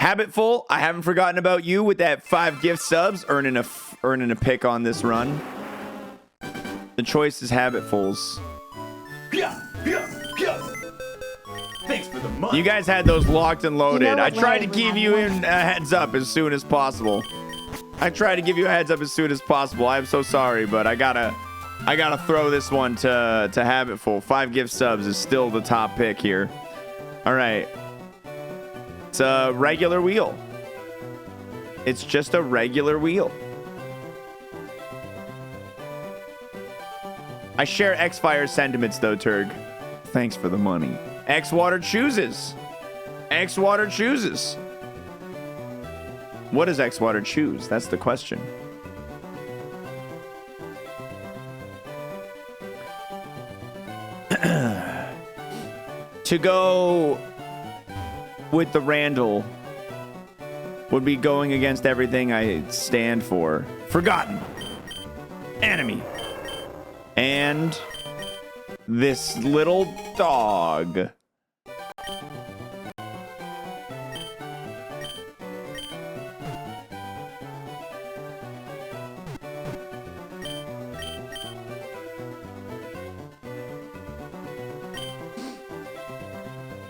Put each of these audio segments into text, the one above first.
Habitful, I haven't forgotten about you with that 5 gift subs, earning a pick on this run. The choice is Habitfuls. Thanks for the money. You guys had those locked and loaded. You know I what, tried to Blaine, give you a heads up as soon as possible. I tried to give you a heads up as soon as possible. I'm so sorry, but I gotta throw this one to Habitful. 5 gift subs is still the top pick here. All right. It's a regular wheel. It's just a regular wheel. I share X-Fire's sentiments though, Turg. Thanks for the money. xwater chooses. xwater chooses. What does xwater choose? That's the question. To go with the Randall would be going against everything I stand for. Forgotten. Enemy. And this little dog.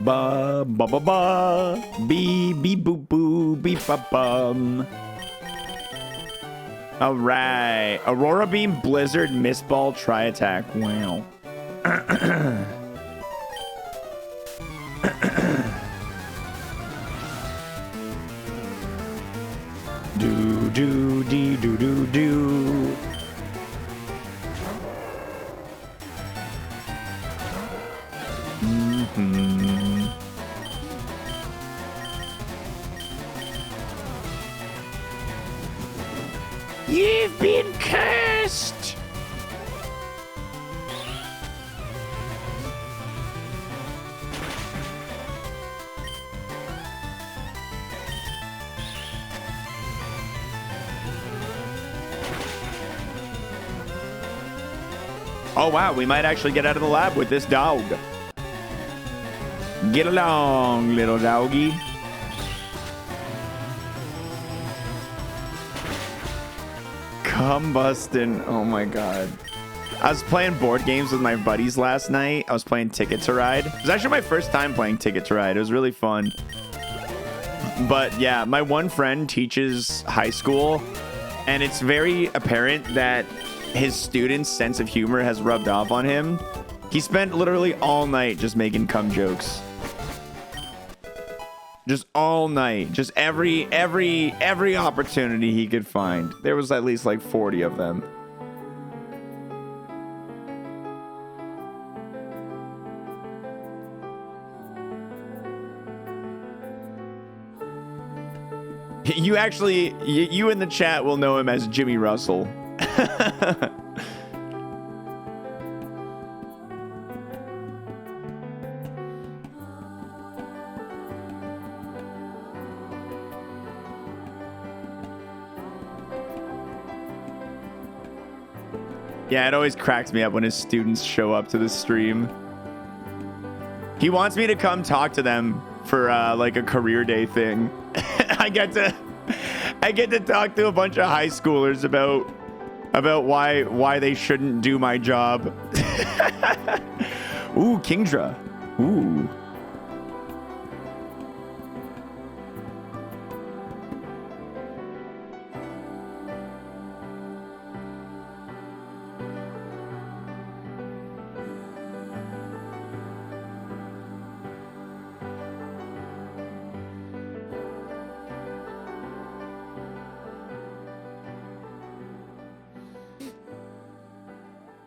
Ba ba ba ba, bee bee boo boo, bee ba bum. All right, Aurora Beam, Blizzard, Mist Ball, Tri Attack. Wow. Do do dee do do do. You've been cursed! Oh wow, we might actually get out of the lab with this dog. Get along, little doggy. Combustin'. Oh my god. I was playing board games with my buddies last night. I was playing Ticket to Ride. It was actually my first time playing Ticket to Ride. It was really fun. But yeah, my one friend teaches high school, and it's very apparent that his students' sense of humor has rubbed off on him. He spent literally all night just making cum jokes. Just all night. Just every opportunity he could find. There was at least like 40 of them. You actually, you in the chat will know him as Jimmy Russell. Yeah, it always cracks me up when his students show up to the stream. He wants me to come talk to them for like a career day thing. I get to talk to a bunch of high schoolers about why they shouldn't do my job. Ooh, Kingdra. Ooh.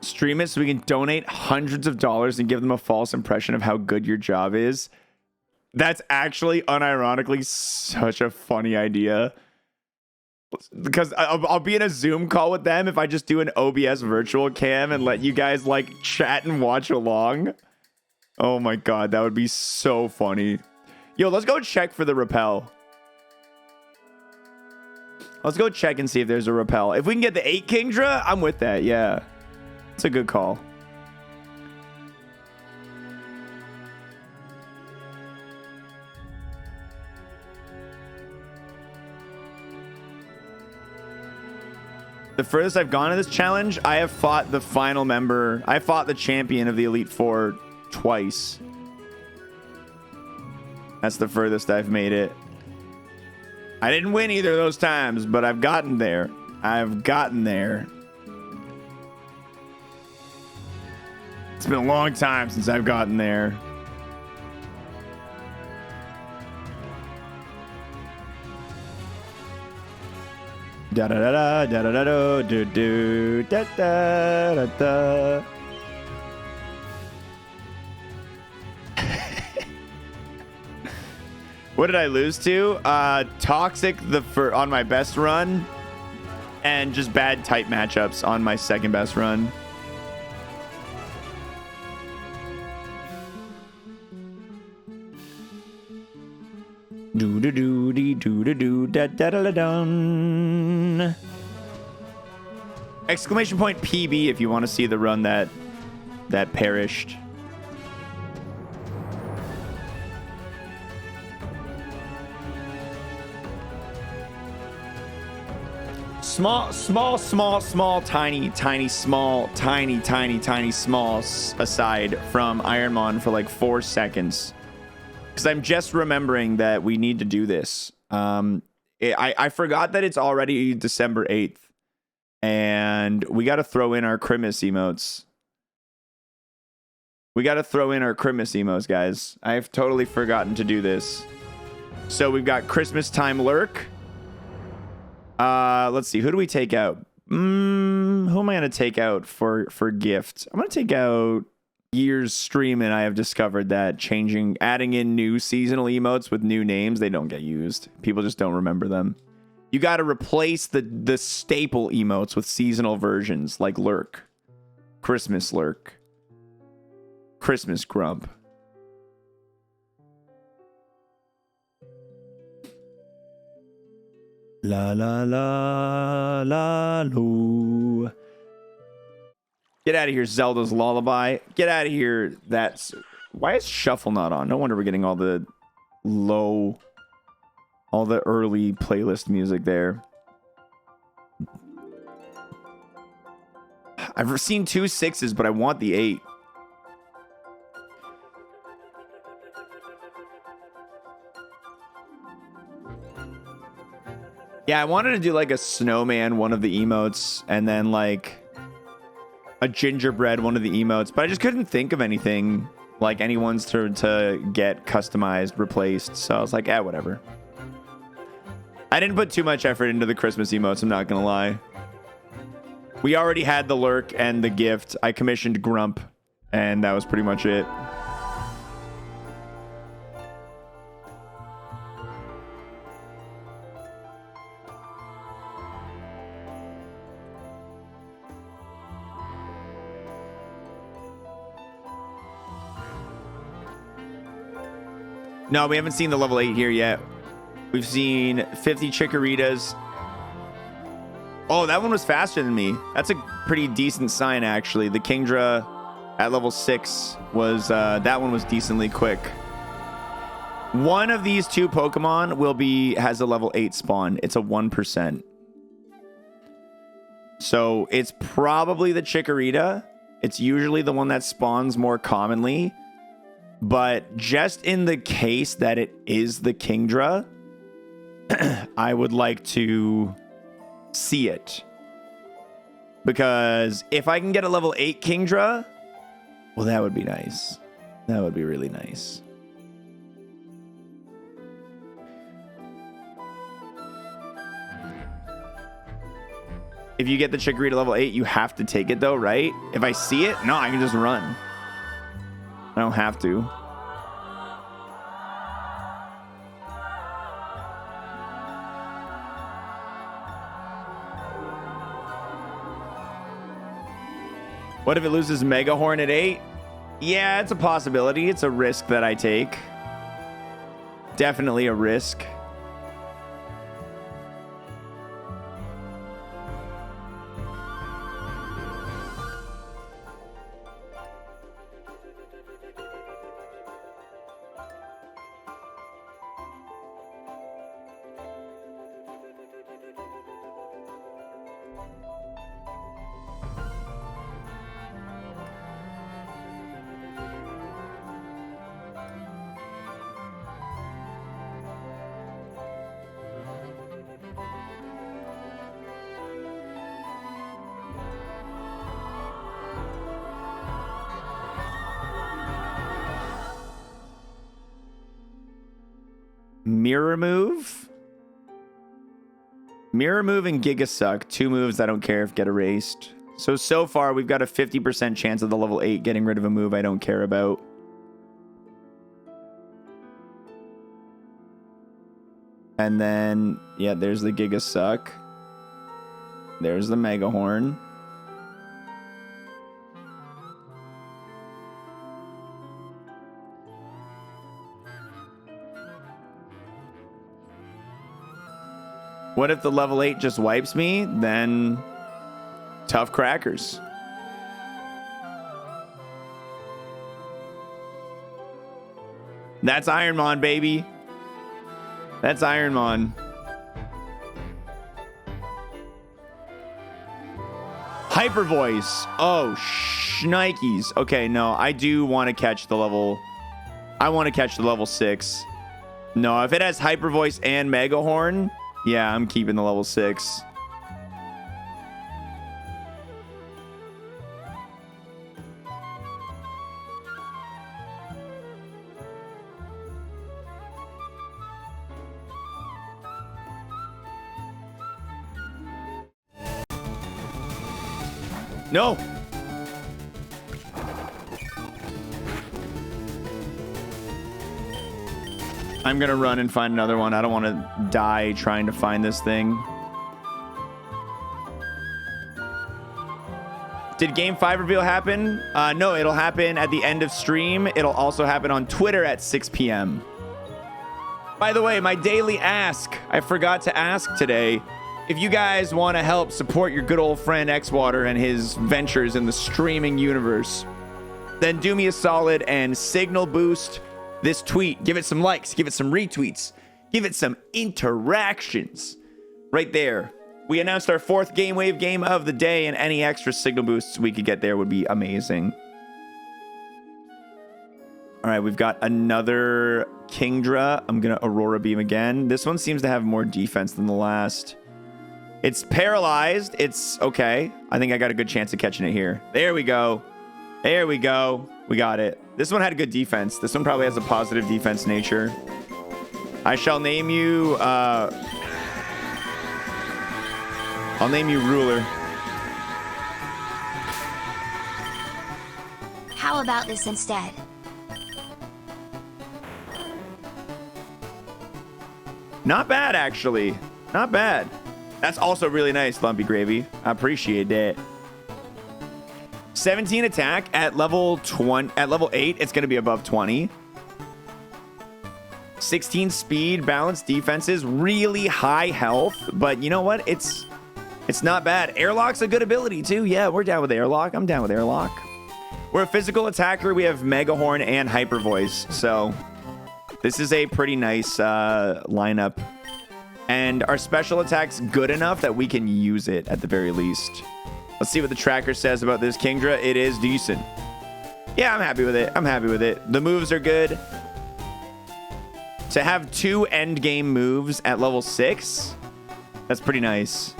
Stream it so we can donate hundreds of dollars and give them a false impression of how good your job is. That's actually unironically such a funny idea. Because I'll be in a Zoom call with them if I just do an OBS virtual cam and let you guys like chat and watch along. Oh my god, that would be so funny. Yo, let's go check for the rappel. Let's go check and see if there's a rappel. If we can get the 8 Kingdra, I'm with that, yeah. It's a good call. The furthest I've gone in this challenge, I have fought the final member. I fought the champion of the Elite Four twice. That's the furthest I've made it. I didn't win either of those times, but I've gotten there. I've gotten there. It's been a long time since I've gotten there. Da da da da da da da do do da da da da. What did I lose to? Toxic on my best run, and just bad type matchups on my second best run. Do do do dee do do do da da da da dun. Exclamation point PB if you want to see the run that perished. Small, tiny, small aside from Ironmon for like 4 seconds. Because I'm just remembering that we need to do this. I forgot that it's already December 8th. And we got to throw in our Christmas emotes. Guys. I've totally forgotten to do this. So we've got Christmas time lurk. Let's see. Who do we take out? Who am I going to take out for gift? I'm going to take out Years Stream, and I have discovered that adding in new seasonal emotes with new names, they don't get used. People just don't remember them. You got to replace the staple emotes with seasonal versions like Lurk, Christmas Lurk, Christmas Grump. La la la la loo. Get out of here, Zelda's Lullaby. Get out of here. Why is Shuffle not on? No wonder we're getting all the early playlist music there. I've seen 2 6s, but I want the 8. Yeah, I wanted to do like a snowman, one of the emotes, and then like a gingerbread, one of the emotes, but I just couldn't think of anything like anyone's to get customized, replaced. So I was like, whatever. I didn't put too much effort into the Christmas emotes, I'm not gonna lie. We already had the lurk and the gift. I commissioned Grump, and that was pretty much it. No, we haven't seen the level 8 here yet. We've seen 50 Chikoritas. Oh, that one was faster than me. That's a pretty decent sign, actually. The Kingdra at level 6 was, that one was decently quick. One of these 2 Pokemon has a level 8 spawn. It's a 1%. So it's probably the Chikorita. It's usually the one that spawns more commonly. But just in the case that it is the Kingdra, I would like to see it. Because if I can get a level 8 Kingdra, well, that would be nice. That would be really nice. If you get the Chikorita level 8, you have to take it though, right? If I see it, no, I can just run. I don't have to. What if it loses Mega Horn at 8? Yeah, it's a possibility. It's a risk that I take. Definitely a risk. Mirror Move. Mirror Move and Giga Suck. 2 moves I don't care if get erased. So far, we've got a 50% chance of the level 8 getting rid of a move I don't care about. And then, yeah, there's the Giga Suck. There's the Mega Horn. What if the level 8 just wipes me? Then tough crackers. That's Ironmon, baby. That's Ironmon. Hyper Voice. Oh, shnikes. Okay, no, I do want to catch the level. I want to catch the level 6. No, if it has Hyper Voice and Mega Horn, yeah, I'm keeping the level 6. No. I'm gonna run and find another one. I don't want to die trying to find this thing. Did Game 5 reveal happen? No, it'll happen at the end of stream. It'll also happen on Twitter at 6 p.m. By the way, my daily ask. I forgot to ask today. If you guys want to help support your good old friend xwater and his ventures in the streaming universe, then do me a solid and signal boost this tweet. Give it some likes, give it some retweets, give it some interactions. Right there. We announced our 4th Game Wave game of the day, and any extra signal boosts we could get there would be amazing. All right, we've got another Kingdra. I'm going to Aurora Beam again. This one seems to have more defense than the last. It's paralyzed. It's okay. I think I got a good chance of catching it here. There we go. There we go. We got it. This one had a good defense. This one probably has a positive defense nature. I shall name you... I'll name you Ruler. How about this instead? Not bad, actually. Not bad. That's also really nice, Lumpy Gravy. I appreciate that. 17 attack at level 20. At level 8, it's going to be above 20. 16 speed, balanced defenses, really high health. But you know what? It's not bad. Airlock's a good ability too. Yeah, we're down with Airlock. I'm down with Airlock. We're a physical attacker. We have Mega Horn and Hyper Voice. So this is a pretty nice lineup. And our special attack's good enough that we can use it at the very least. Let's see what the tracker says about this Kingdra. It is decent. Yeah, I'm happy with it. I'm happy with it. The moves are good. To have 2 end game moves at level 6, that's pretty nice.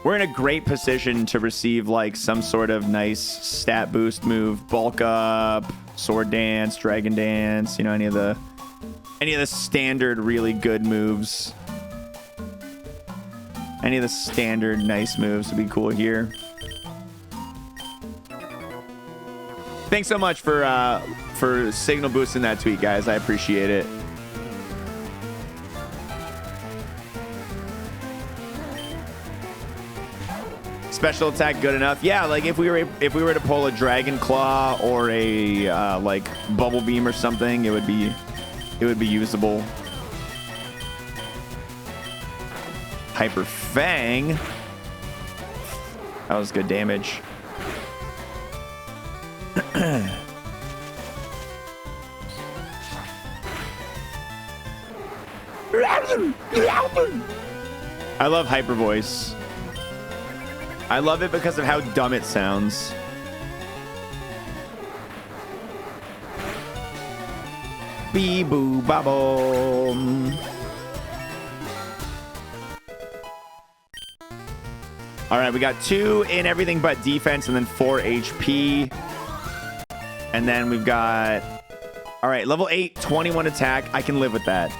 We're in a great position to receive like some sort of nice stat boost move. Bulk up, Sword Dance, Dragon Dance, you know, any of the standard really good moves. Any of the standard nice moves would be cool here. Thanks so much for signal boosting that tweet, guys. I appreciate it. Special attack good enough. Yeah, like if we were to pull a Dragon Claw or a like Bubble Beam or something, it would be usable. Hyper Fang. That was good damage. I love Hyper Voice. I love it because of how dumb it sounds. Bee boo bubble. All right, we got 2 in everything but defense and then 4 HP. And then we've got All right, level 8, 21 attack. I can live with that.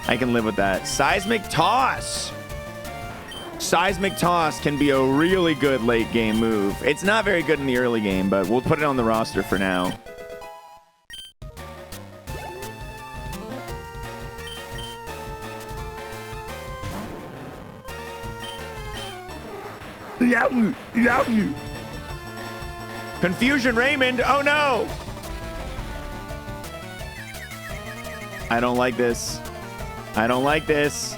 I can live with that. Seismic Toss. Seismic Toss can be a really good late game move. It's not very good in the early game, but we'll put it on the roster for now. Confusion Raymond. Oh no. I don't like this. I don't like this.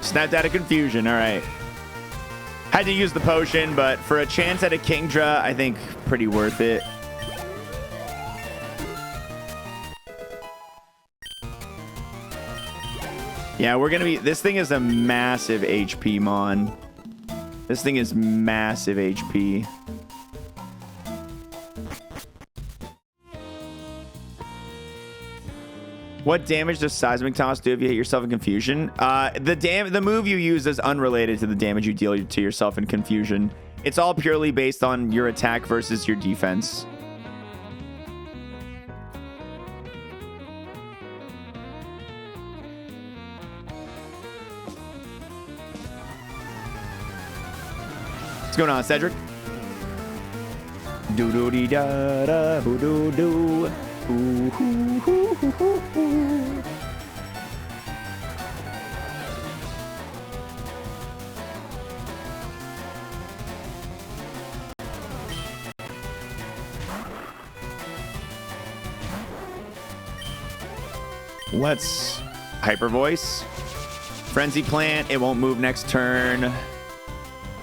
Snapped out of confusion. All right. Had to use the potion, but for a chance at a Kingdra, I think pretty worth it. Yeah, we're going to be... This thing is a massive HP, Mon. This thing is massive HP. What damage does Seismic Toss do if you hit yourself in confusion? The move you use is unrelated to the damage you deal to yourself in confusion. It's all purely based on your attack versus your defense. What's going on, Cedric? Do do dee da da hoo do do. Ooh, hoo, hoo, hoo, hoo, hoo. Let's Hyper Voice. Frenzy Plant. It won't move next turn.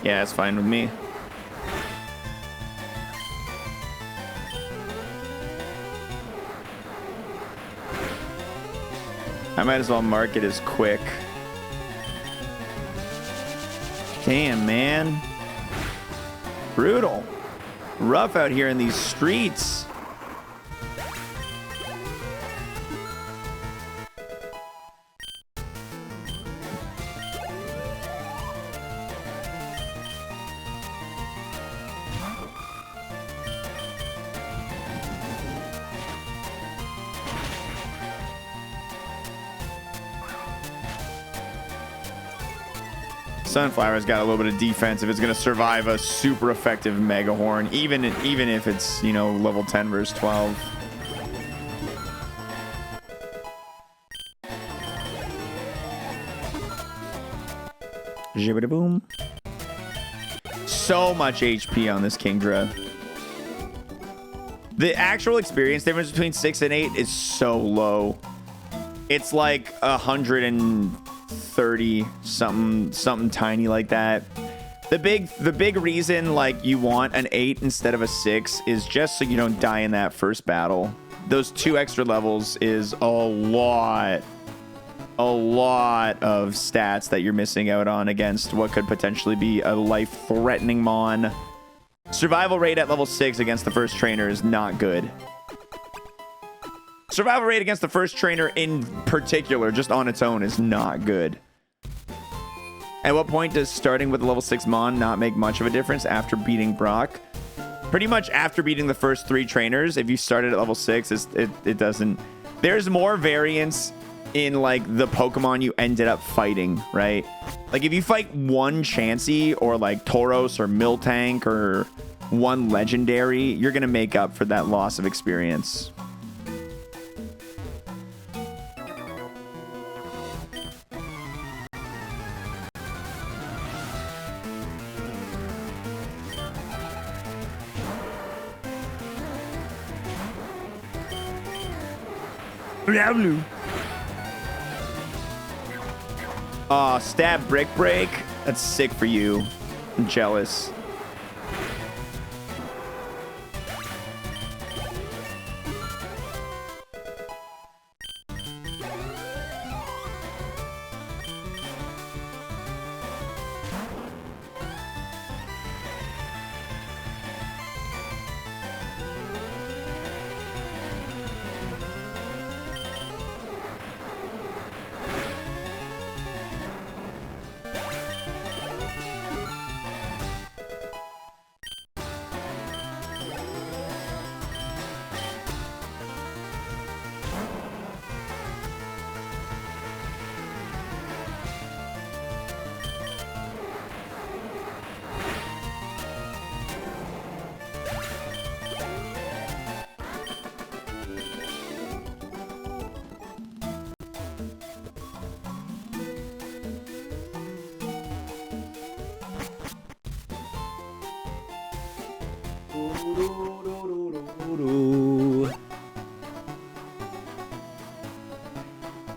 Yeah, it's fine with me. I might as well mark it as quick. Damn, man. Brutal. Rough out here in these streets. Sunflower's got a little bit of defense if it's going to survive a super effective Mega Horn, even if it's, you know, level 10 versus 12. Jibbity boom. So much HP on this Kingdra. The actual experience difference between 6 and 8 is so low. It's like 130 something tiny like that. The big reason like you want an 8 instead of a 6 is just so you don't die in that first battle. Those 2 extra levels is a lot of stats that you're missing out on against what could potentially be a life-threatening Mon. Survival rate at level 6 against the first trainer is not good. Survival rate against the first trainer in particular, just on its own, is not good. At what point does starting with a level 6 Mon not make much of a difference after beating Brock? Pretty much after beating the first 3 trainers, if you started at level 6, it doesn't... There's more variance in, like, the Pokemon you ended up fighting, right? Like, if you fight one Chansey or, like, Tauros or Miltank or one Legendary, you're going to make up for that loss of experience. Aw, stab brick break. That's sick for you. I'm jealous.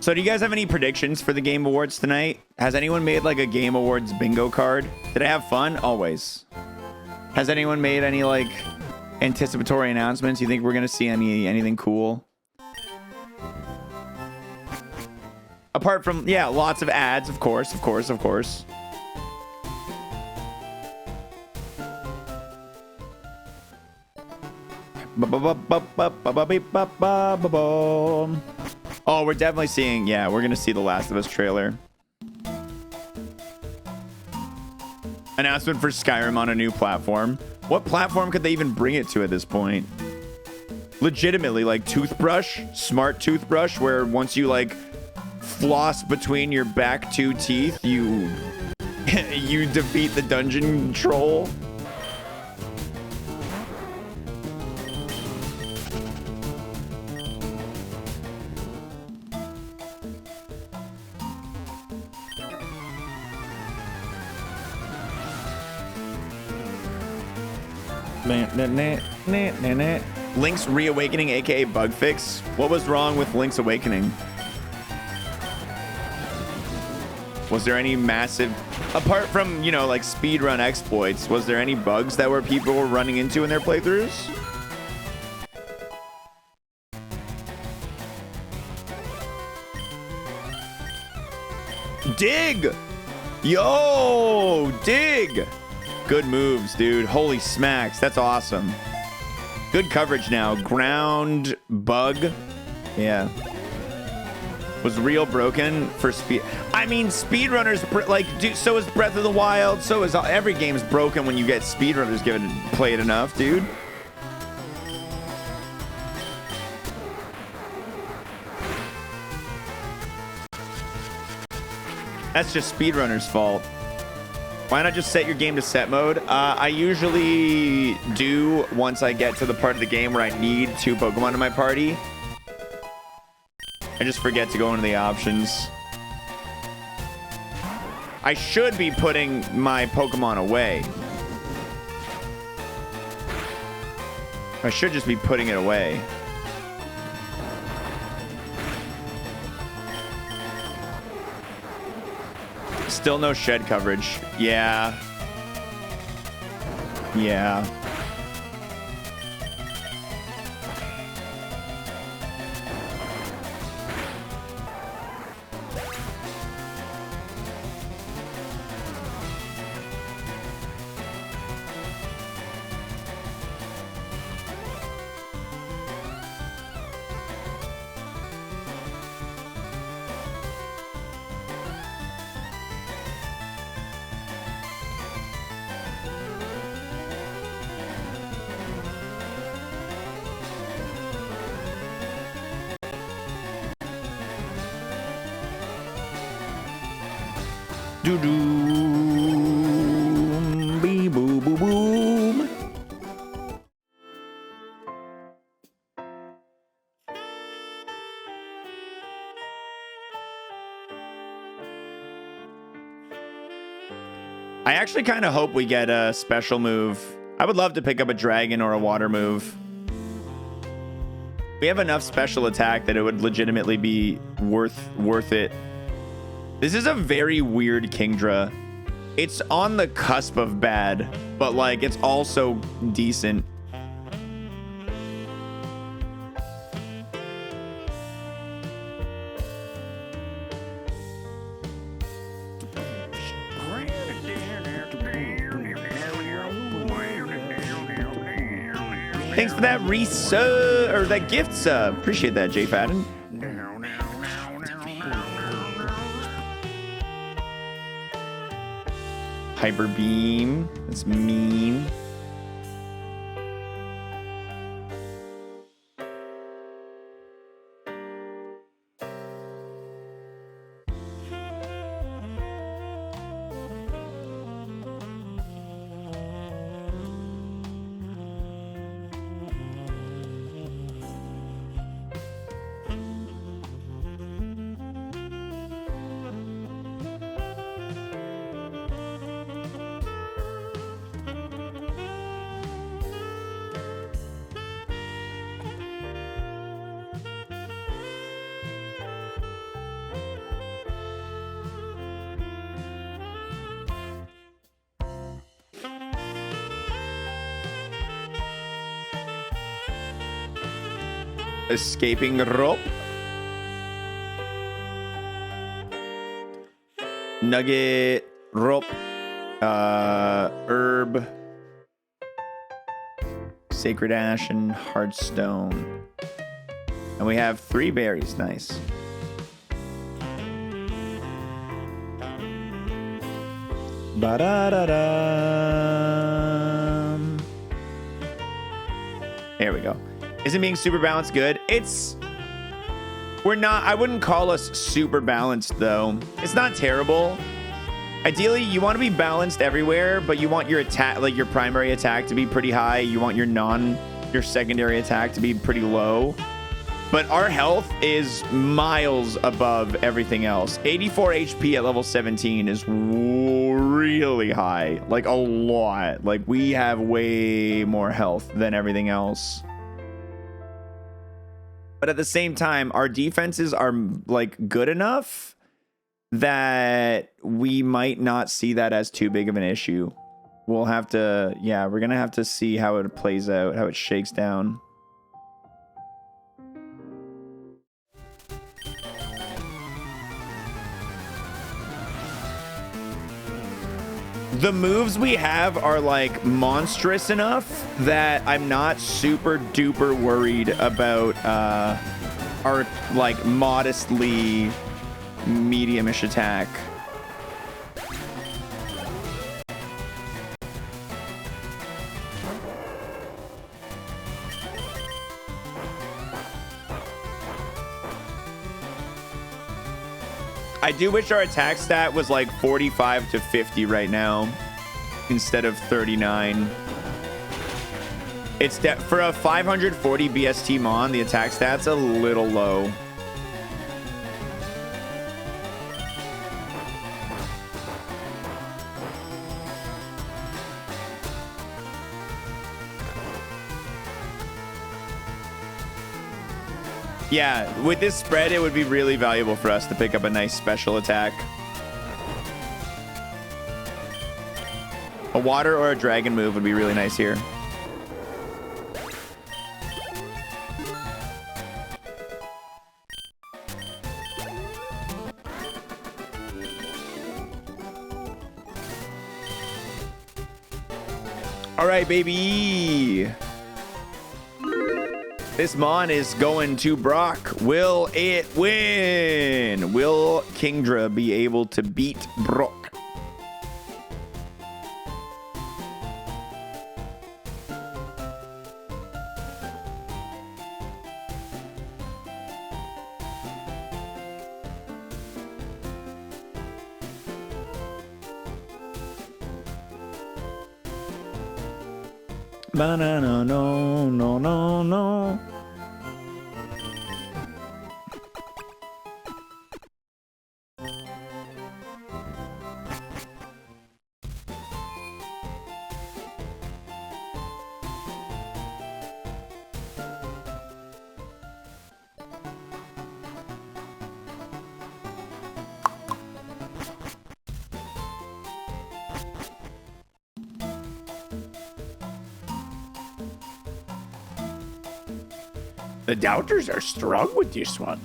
So do you guys have any predictions for the Game Awards tonight? Has anyone made like a Game Awards bingo card? Did I have fun? Always. Has anyone made any like anticipatory announcements? You think we're gonna see anything cool? Apart from, yeah, lots of ads, of course. Oh, we're definitely seeing, yeah, we're gonna see the Last of Us trailer. Announcement for Skyrim on a new platform. What platform could they even bring it to at this point? Legitimately, like toothbrush, smart toothbrush, where once you like floss between your back two teeth, you you defeat the dungeon troll. Link's Reawakening, aka bug fix. What was wrong with Link's Awakening? Was there any massive, apart from, you know, like speedrun exploits, was there any bugs that people were running into in their playthroughs? Dig! Yo, dig! Good moves, dude. Holy smacks. That's awesome. Good coverage now. Ground bug. Yeah. Was real broken for speed. I mean, speedrunners, like, dude, so is Breath of the Wild. So is every game's broken when you get speedrunners played enough, dude. That's just speedrunners' fault. Why not just set your game to set mode? I usually do once I get to the part of the game where I need 2 Pokemon in my party. I just forget to go into the options. I should be putting my Pokemon away. I should just be putting it away. Still no shed coverage. Yeah. Yeah. Doo-doo. Bee boo boo boom. I actually kind of hope we get a special move. I would love to pick up a dragon or a water move. We have enough special attack that it would legitimately be worth it. This is a very weird Kingdra. It's on the cusp of bad, but like it's also decent. Thanks for that or that gift sub. Appreciate that, Jay Fadden. Hyper beam. That's mean. Escaping rope. Nugget, rope, herb, sacred ash, and hardstone. And we have 3 berries. Nice. Ba-da-da-da. There we go. Isn't being super balanced good? We're not, I wouldn't call us super balanced though. It's not terrible. Ideally, you want to be balanced everywhere, but you want your attack, like your primary attack to be pretty high. You want your secondary attack to be pretty low. But our health is miles above everything else. 84 HP at level 17 is really high, like a lot. Like we have way more health than everything else. But at the same time, our defenses are like good enough that we might not see that as too big of an issue. We'll have to, yeah, we're going to have to see how it plays out, how it shakes down. The moves we have are like monstrous enough that I'm not super duper worried about our like modestly medium-ish attack. I do wish our attack stat was like 45 to 50 right now instead of 39. It's for a 540 BST Mon, the attack stat's a little low. Yeah, with this spread, it would be really valuable for us to pick up a nice special attack. A water or a dragon move would be really nice here. All right, baby. This Mon is going to Brock. Will it win? Will Kingdra be able to beat Brock? Banana, no, no, no, no. The doubters are strong with this one.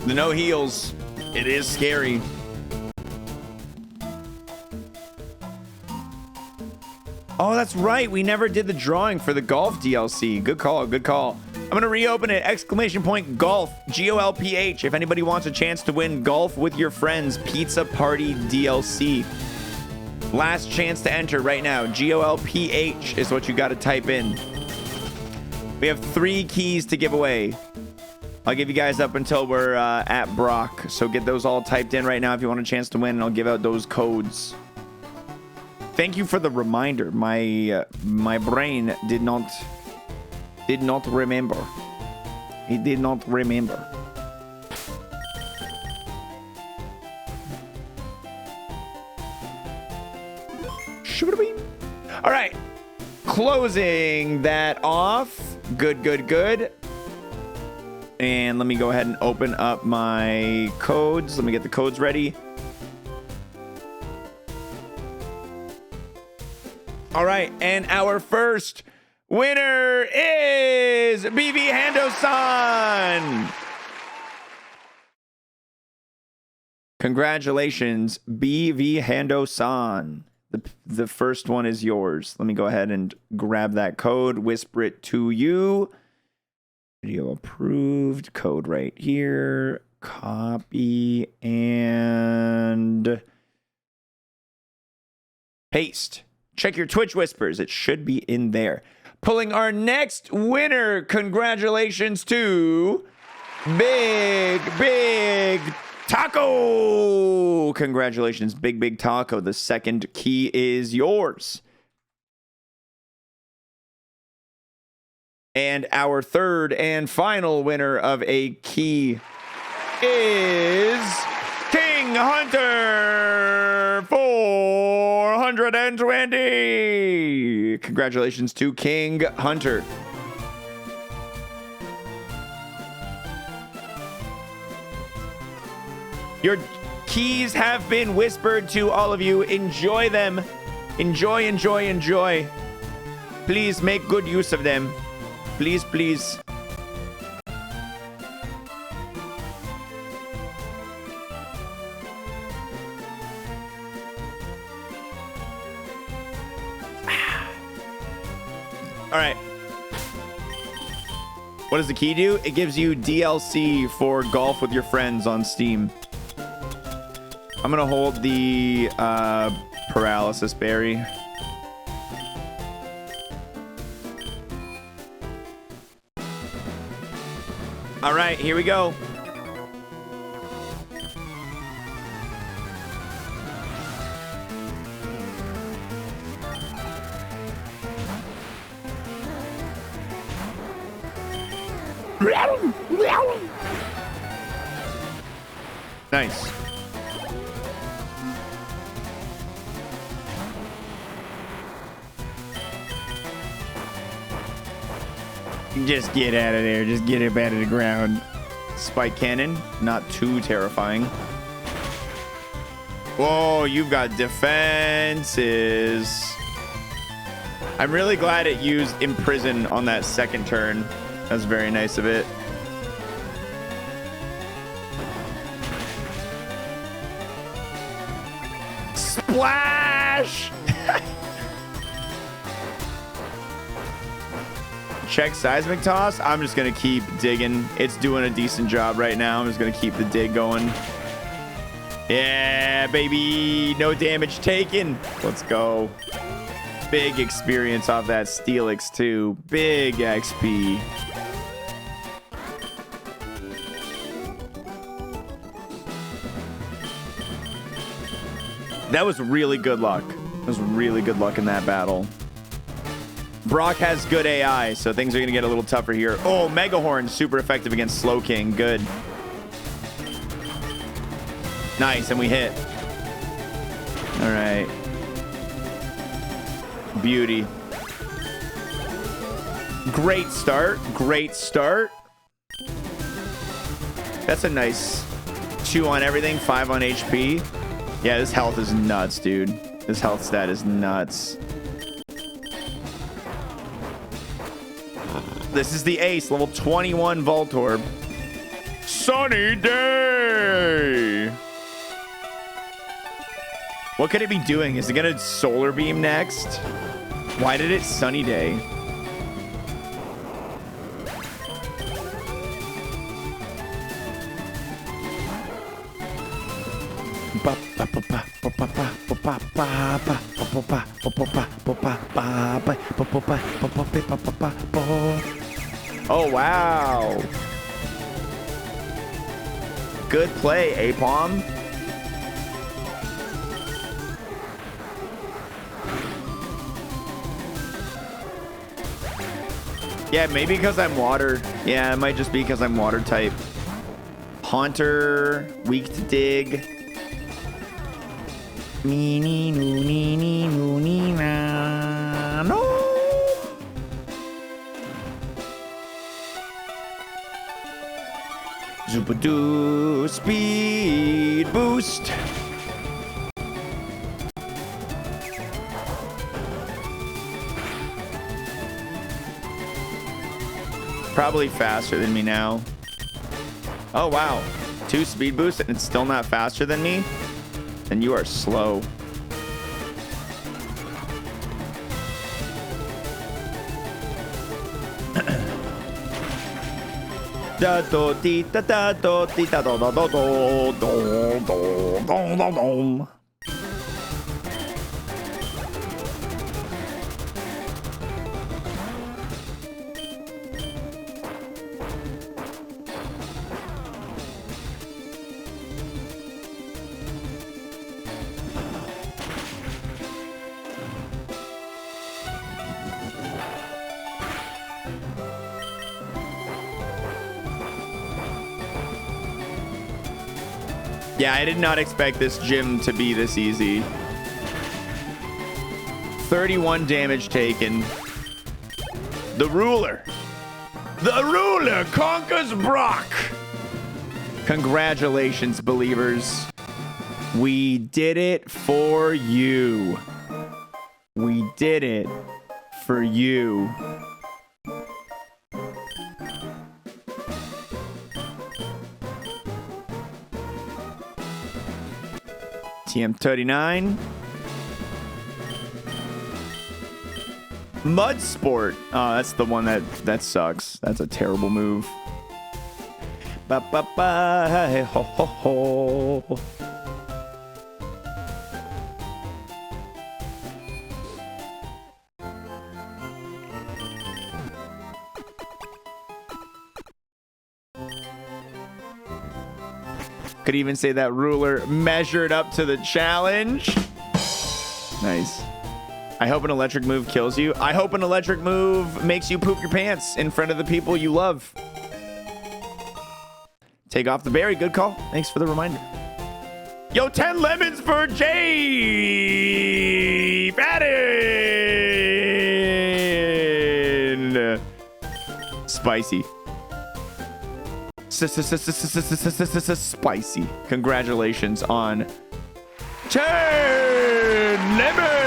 The no heals. It is scary. Oh, that's right. We never did the drawing for the golf DLC. Good call. Good call. I'm going to reopen it. Exclamation point golf. GOLPH. If anybody wants a chance to win golf with your friends, Pizza Party DLC. Last chance to enter right now. GOLPH is what you got to type in. We have 3 keys to give away. I'll give you guys up until we're at Brock. So get those all typed in right now if you want a chance to win, and I'll give out those codes. Thank you for the reminder. My brain did not remember. It did not remember. All right. Closing that off. Good, good, good. And let me go ahead and open up my codes. Let me get the codes ready. All right, and our first winner is BV Hando-san. Congratulations, BV Hando-san. The first one is yours. Let me go ahead and grab that code, whisper it to you. Video approved. Code right here. Copy and paste. Check your Twitch whispers. It should be in there. Pulling our next winner. Congratulations to Big Taco. Congratulations, Big Taco. The second key is yours. And our third and final winner of a key is King Hunter 420. Congratulations to King Hunter. Your keys have been whispered to all of you. Enjoy them. Enjoy, enjoy, enjoy. Please make good use of them. Please, please. All right. What does the key do? It gives you DLC for golf with your friends on Steam. I'm going to hold the paralysis berry. All right, here we go. Nice. Just get out of there. Just get it out of the ground. Spike cannon. Not too terrifying. Whoa, you've got defenses. I'm really glad it used imprison on that second turn. That's very nice of it. Splash! Check seismic toss. I'm just gonna keep digging. It's doing a decent job right now. I'm just gonna keep the dig going. Yeah, baby. No damage taken. Let's go. Big experience off that Steelix too. Big XP. That was really good luck. That was really good luck in that battle. Brock has good AI, so things are going to get a little tougher here. Oh, Megahorn, super effective against Slow King. Good. Nice, and we hit. All right. Beauty. Great start. Great start. That's a nice 2 on everything, 5 on HP. Yeah, this health is nuts, dude. This health stat is nuts. This is the ace, level 21 Voltorb. Sunny day. What could it be doing? Is it gonna solar beam next? Why did it sunny day? Oh, wow. Good play, Apom. Yeah, maybe because I'm water. Yeah, it might just be because I'm water type. Haunter, weak to dig. Nee, no. Zupadoo, speed boost. Probably faster than me now. Oh, wow. 2 speed boosts and it's still not faster than me? Then you are slow. Da do di da da do di da do do do do do do do do. Yeah, I did not expect this gym to be this easy. 31 damage taken. The ruler. The ruler conquers Brock. Congratulations, believers. We did it for you. We did it for you. TM39. Mud Sport. Oh, that's the one that sucks. That's a terrible move. Ba ba ba ho ho ho. Could even say that ruler measured up to the challenge. Nice. I hope an electric move kills you. I hope an electric move makes you poop your pants in front of the people you love. Take off the berry. Good call. Thanks for the reminder. Yo, 10 lemons for Jay Batten. Spicy. Spicy. Congratulations on 10 lemons.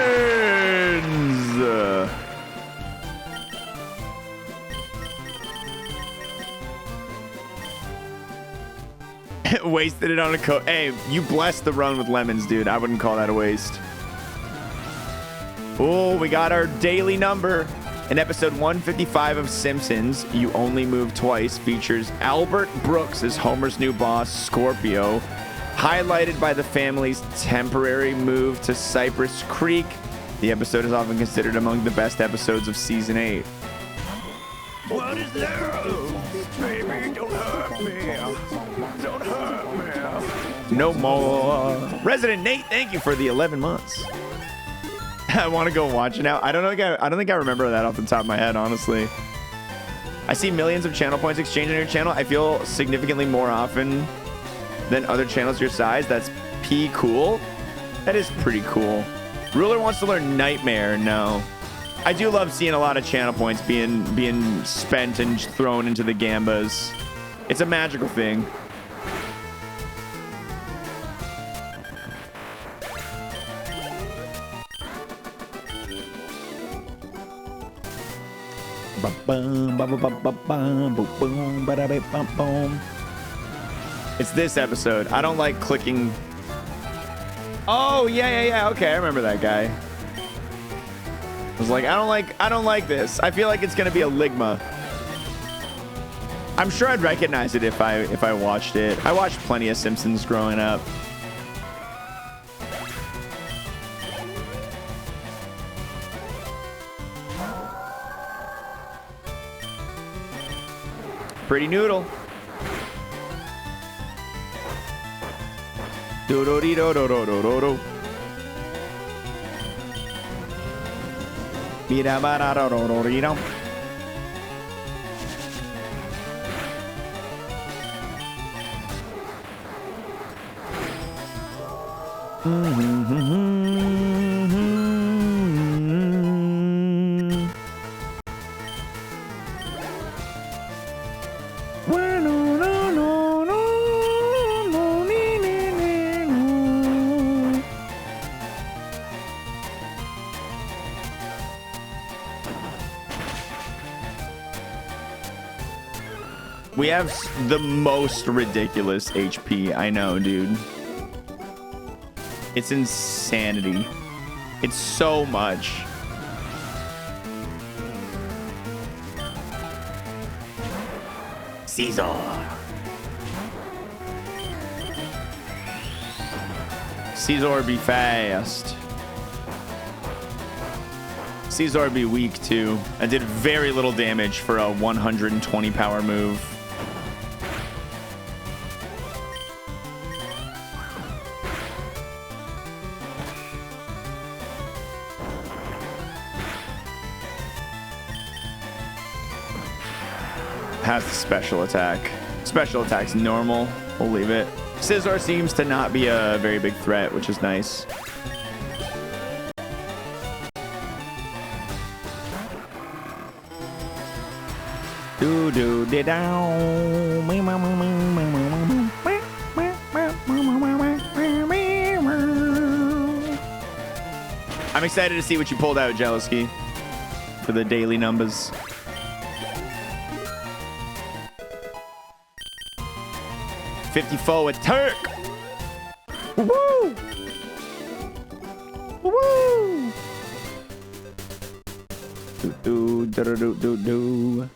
Wasted it on a coat. Hey, you blessed the run with lemons, dude. I wouldn't call that a waste. Oh, we got our daily number. In episode 155 of Simpsons, You Only Move Twice features Albert Brooks as Homer's new boss, Scorpio, highlighted by the family's temporary move to Cypress Creek. The episode is often considered among the best episodes of season 8. What is love? Baby, don't hurt me. Don't hurt me. No more. Resident Nate, thank you for the 11 months. I want to go watch it now. I don't think I remember that off the top of my head, honestly. I see millions of channel points exchanged on your channel. I feel significantly more often than other channels your size. That's cool. That is pretty cool. Ruler wants to learn Nightmare. No. I do love seeing a lot of channel points being spent and thrown into the gambas. It's a magical thing. It's this episode. I don't like clicking. Oh, yeah. Okay, I remember that guy. I was like, I don't like this. I feel like it's gonna be a Ligma. I'm sure I'd recognize it if I watched it. I watched plenty of Simpsons growing up. Pretty noodle. Do do do do do do do do do. Be da ba da do do do do. We have the most ridiculous HP. I know, dude. It's insanity. It's so much. Caesar. Caesar be fast. Caesar be weak too. I did very little damage for a 120 power move. Has the special attack. Special attack's normal. We'll leave it. Scizor seems to not be a very big threat, which is nice. Do do de down. I'm excited to see what you pulled out, Jealousy, for the daily numbers. '54 attack. Woo! Woo! Do do do do do do.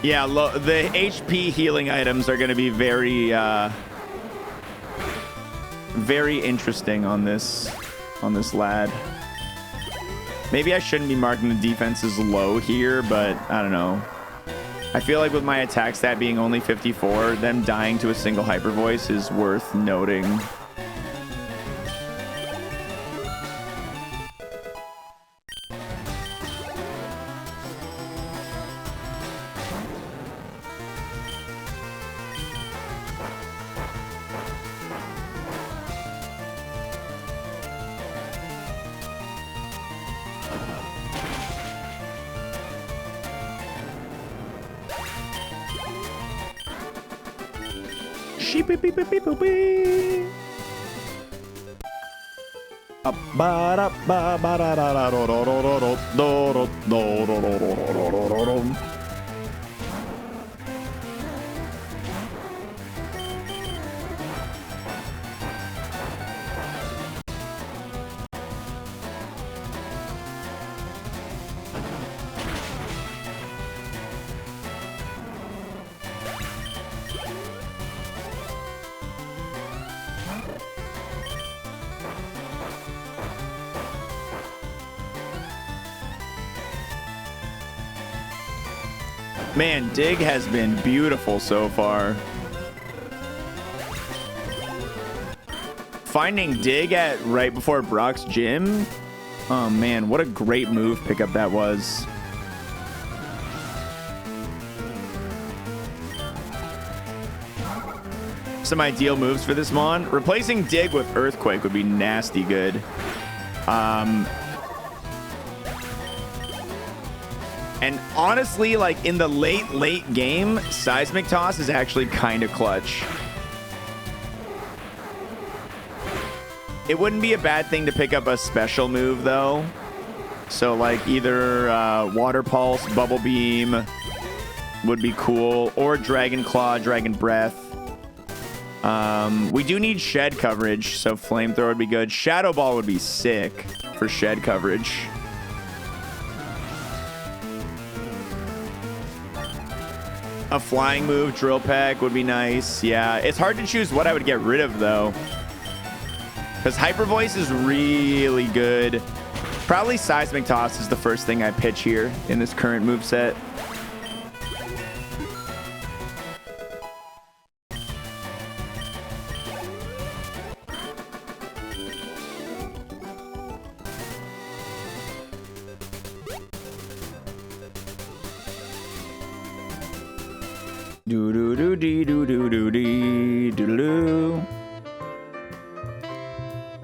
Yeah, the HP healing items are going to be very, very interesting on this lad. Maybe I shouldn't be marking the defenses low here, but I don't know. I feel like with my attack stat being only 54, them dying to a single hyper voice is worth noting. Man, Dig has been beautiful so far. Finding Dig at right before Brock's gym. Oh man, what a great move pickup that was. Some ideal moves for this mon. Replacing Dig with Earthquake would be nasty good. And honestly, like in the late game, Seismic Toss is actually kind of clutch. It wouldn't be a bad thing to pick up a special move though. So like either Water Pulse, Bubble Beam would be cool, or Dragon Claw, Dragon Breath. We do need shed coverage, so Flamethrower would be good. Shadow Ball would be sick for shed coverage. A flying move, Drill Peck would be nice. Yeah, it's hard to choose what I would get rid of though, because Hyper Voice is really good. Probably Seismic Toss is the first thing I pitch here in this current moveset.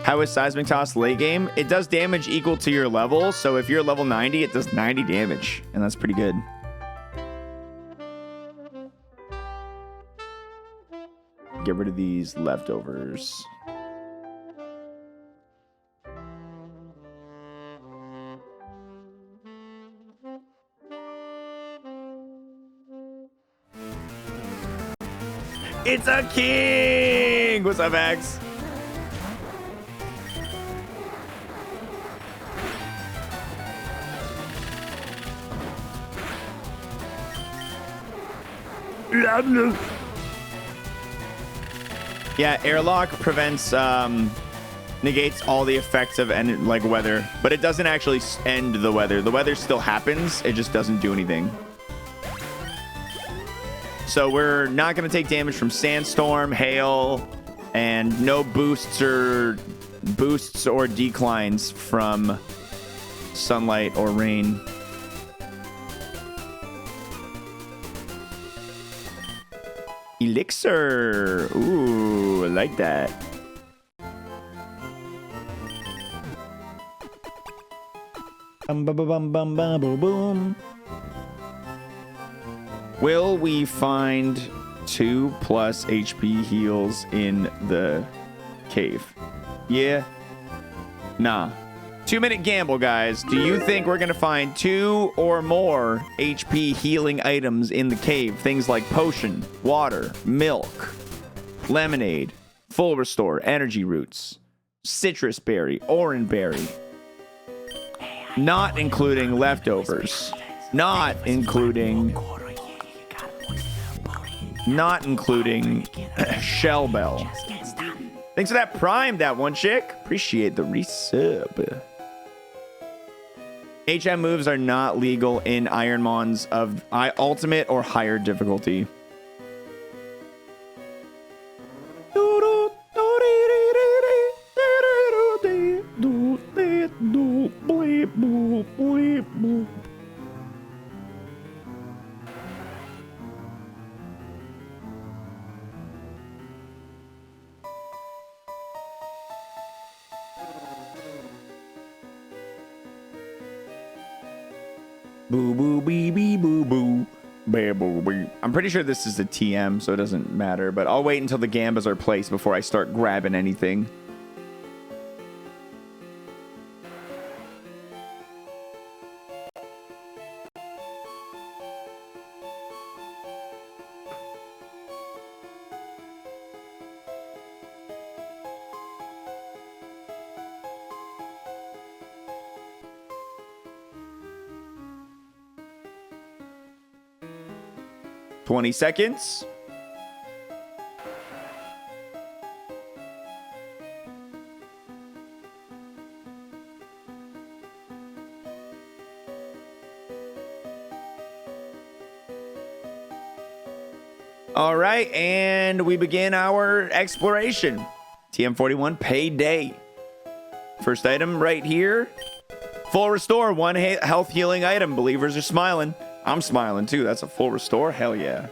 How is Seismic Toss late game? It does damage equal to your level, so if you're level 90, it does 90 damage, and that's pretty good. Get rid of these leftovers. It's a king! What's up, Max? Yeah, airlock prevents, negates all the effects of like weather, but it doesn't actually end the weather. The weather still happens, it just doesn't do anything. So we're not going to take damage from sandstorm, hail, and no boosts or declines from sunlight or rain. Elixir. Ooh, I like that. Bum, bum, bum, bum, bum, boom, boom. Will we find 2+ HP heals in the cave? Yeah. Nah. 2-minute gamble, guys. Do you think we're going to find 2 or more HP healing items in the cave? Things like potion, water, milk, lemonade, full restore, energy roots, citrus berry, orange berry. Not including leftovers. Not including Shell Bell. Thanks for that prime, that one chick. Appreciate the resub. HM moves are not legal in Ironmons of ultimate or higher difficulty. Boo boo bee bee boo boo. Boo boo. I'm pretty sure this is a TM, so it doesn't matter, but I'll wait until the gambas are placed before I start grabbing anything. Twenty seconds. All right, and we begin our exploration. TM41 payday. First item right here. Full restore, one health healing item. Believers are smiling. I'm smiling too. That's a full restore. Hell yeah.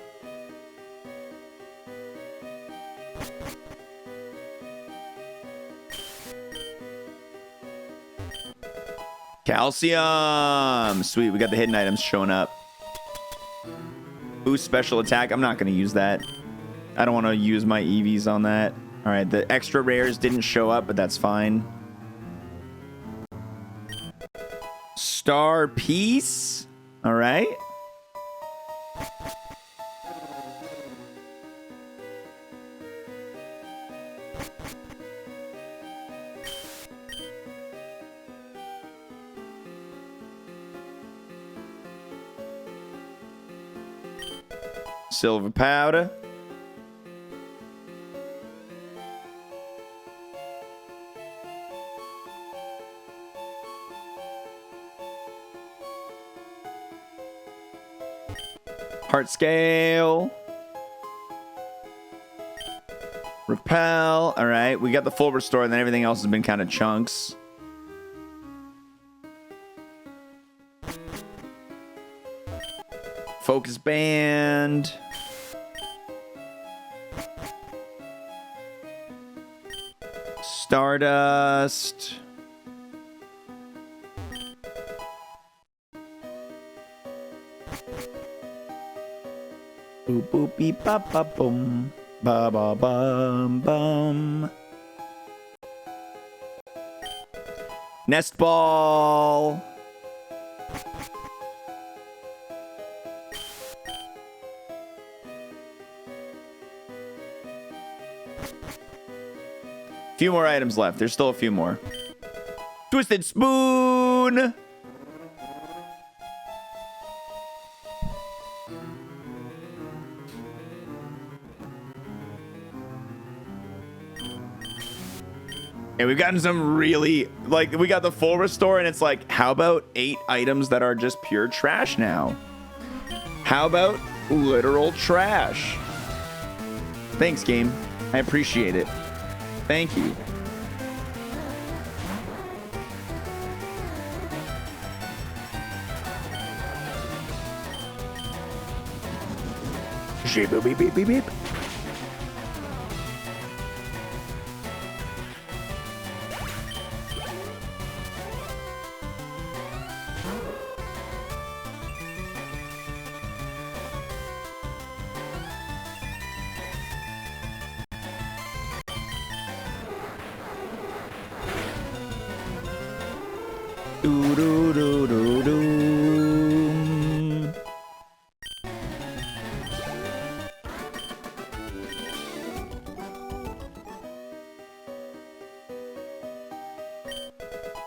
Calcium. Sweet. We got the hidden items showing up. Boost special attack. I'm not going to use that. I don't want to use my EVs on that. All right. The extra rares didn't show up, but that's fine. Star piece. All right. Silver powder. Heart scale. Repel. All right. We got the full restore, and then everything else has been kind of chunks. Focus band. Stardust. Boop boop beep ba ba boom ba ba bum bum. Nest ball. Few more items left. There's still a few more. Twisted spoon. And we've gotten some really, like, we got the full restore, and it's like, how about 8 items that are just pure trash now? How about literal trash? Thanks, game. I appreciate it. Thank you. Beep, beep, beep, beep, beep. Do, do, do, do, do.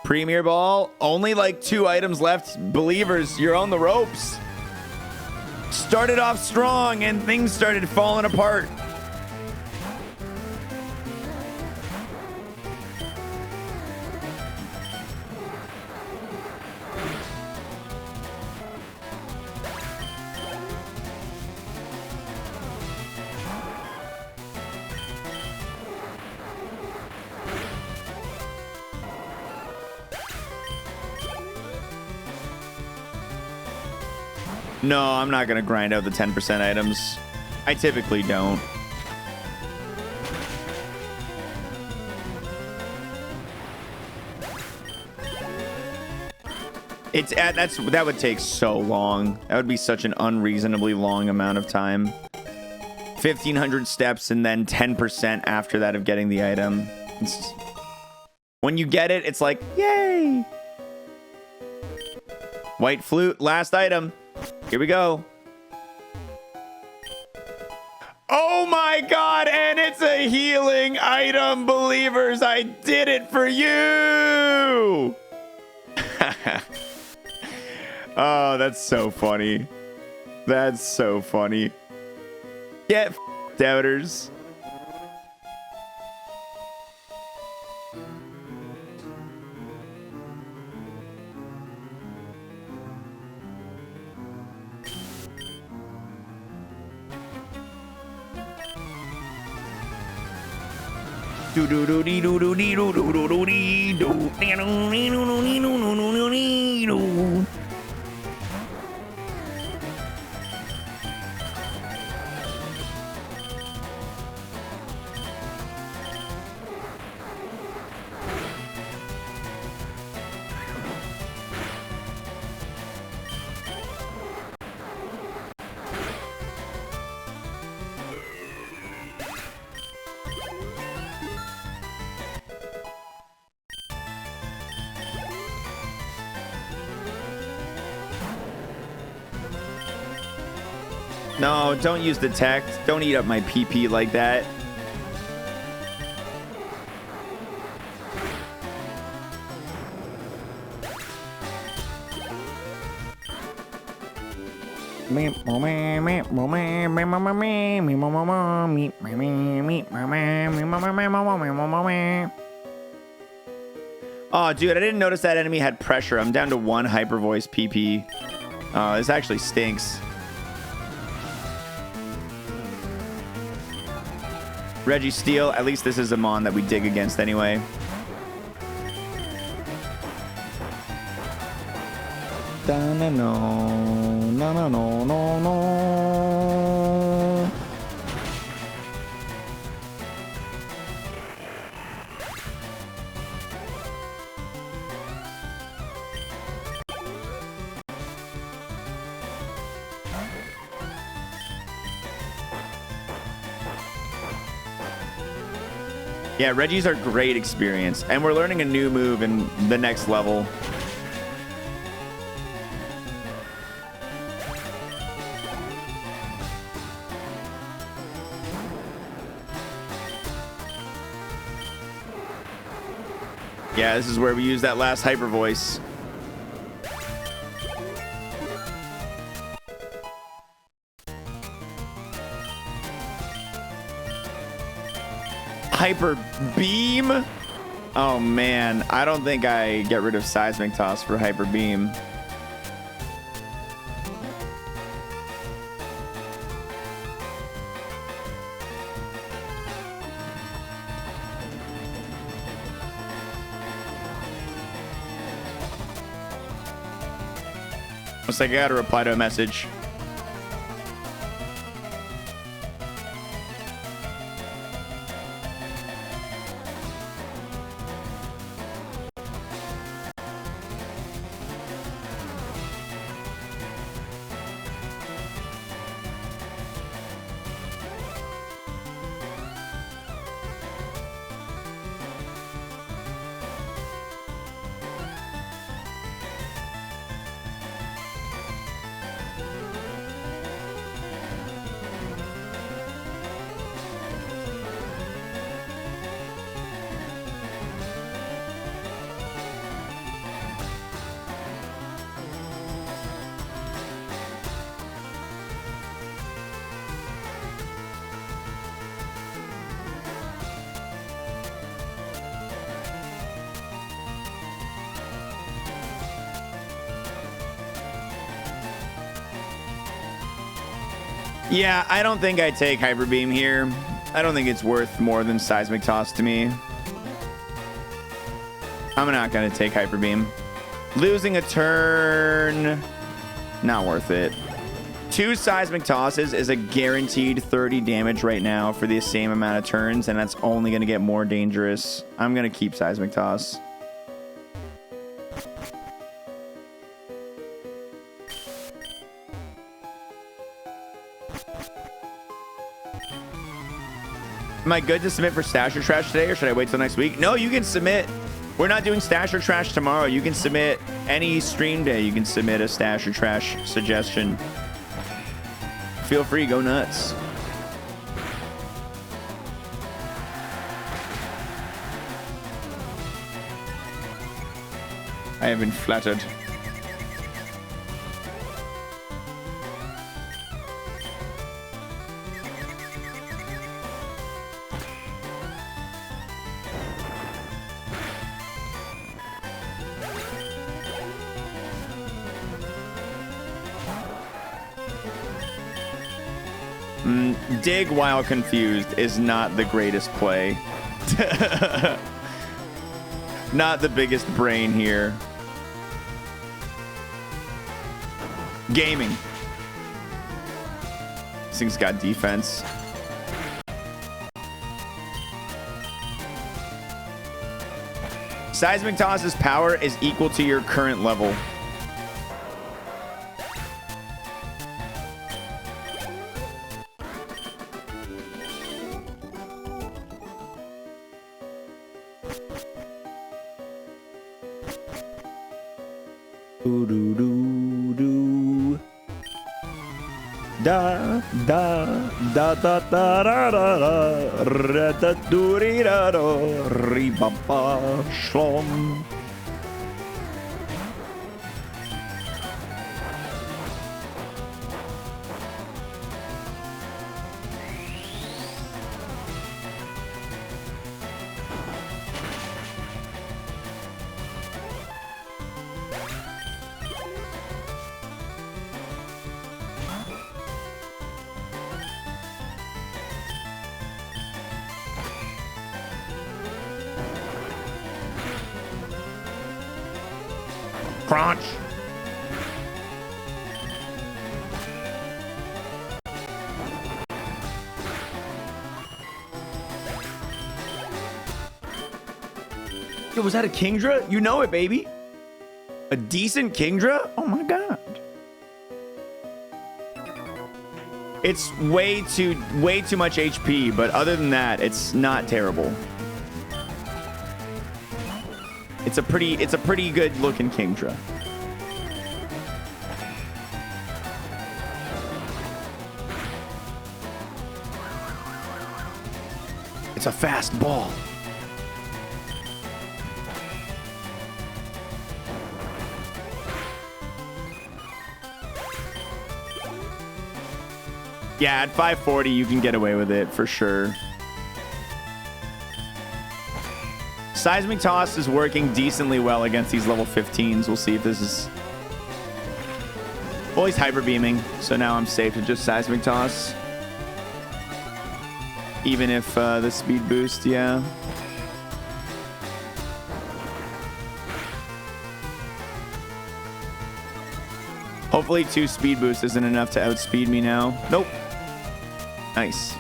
Premier ball, only like 2 items left. Believers, you're on the ropes. Started off strong and things started falling apart. No, I'm not going to grind out the 10% items. I typically don't. That would take so long. That would be such an unreasonably long amount of time. 1,500 steps and then 10% after that of getting the item. When you get it, it's like, yay! White flute, last item. Here we go. Oh my god, and it's a healing item, believers. I did it for you. Oh, that's so funny. That's so funny. Get doubters. No, don't use detect. Don't eat up my PP like that. Oh, dude, I didn't notice that enemy had pressure. I'm down to 1 hyper voice PP. Oh, this actually stinks. Reggie Steele, at least this is a mon that we dig against anyway. No. Yeah, Reggies are great experience, and we're learning a new move in the next level. Yeah, this is where we use that last hyper voice. Hyper beam. Oh man, I don't think I get rid of seismic toss for hyper beam. Looks like I gotta reply to a message. Yeah, I don't think I take Hyper Beam here. I don't think it's worth more than Seismic Toss to me. I'm not going to take Hyper Beam. Losing a turn, not worth it. 2 Seismic Tosses is a guaranteed 30 damage right now for the same amount of turns, and that's only going to get more dangerous. I'm going to keep Seismic Toss. Am I good to submit for Stash or Trash today, or should I wait till next week? No, you can submit. We're not doing Stash or Trash tomorrow. You can submit any stream day. You can submit a Stash or Trash suggestion. Feel free, go nuts. I have been flattered. Dig while confused is not the greatest play. Not the biggest brain here. Gaming. This thing's got defense. Seismic Toss's power is equal to your current level. Da da da da da da da da da do ri da do ri ba ba shlom. Crunch. Yo, was that a Kingdra? You know it, baby. A decent Kingdra? Oh my god. It's way too much HP, but other than that, it's not terrible. It's a pretty good looking Kingdra. It's a fast ball. Yeah, at 540 you can get away with it for sure. Seismic Toss is working decently well against these level 15s. We'll see if this is... Well, he's hyper beaming, so now I'm safe to just Seismic Toss. Even if the speed boost, yeah. Hopefully 2 speed boost isn't enough to outspeed me now. Nope. Nice.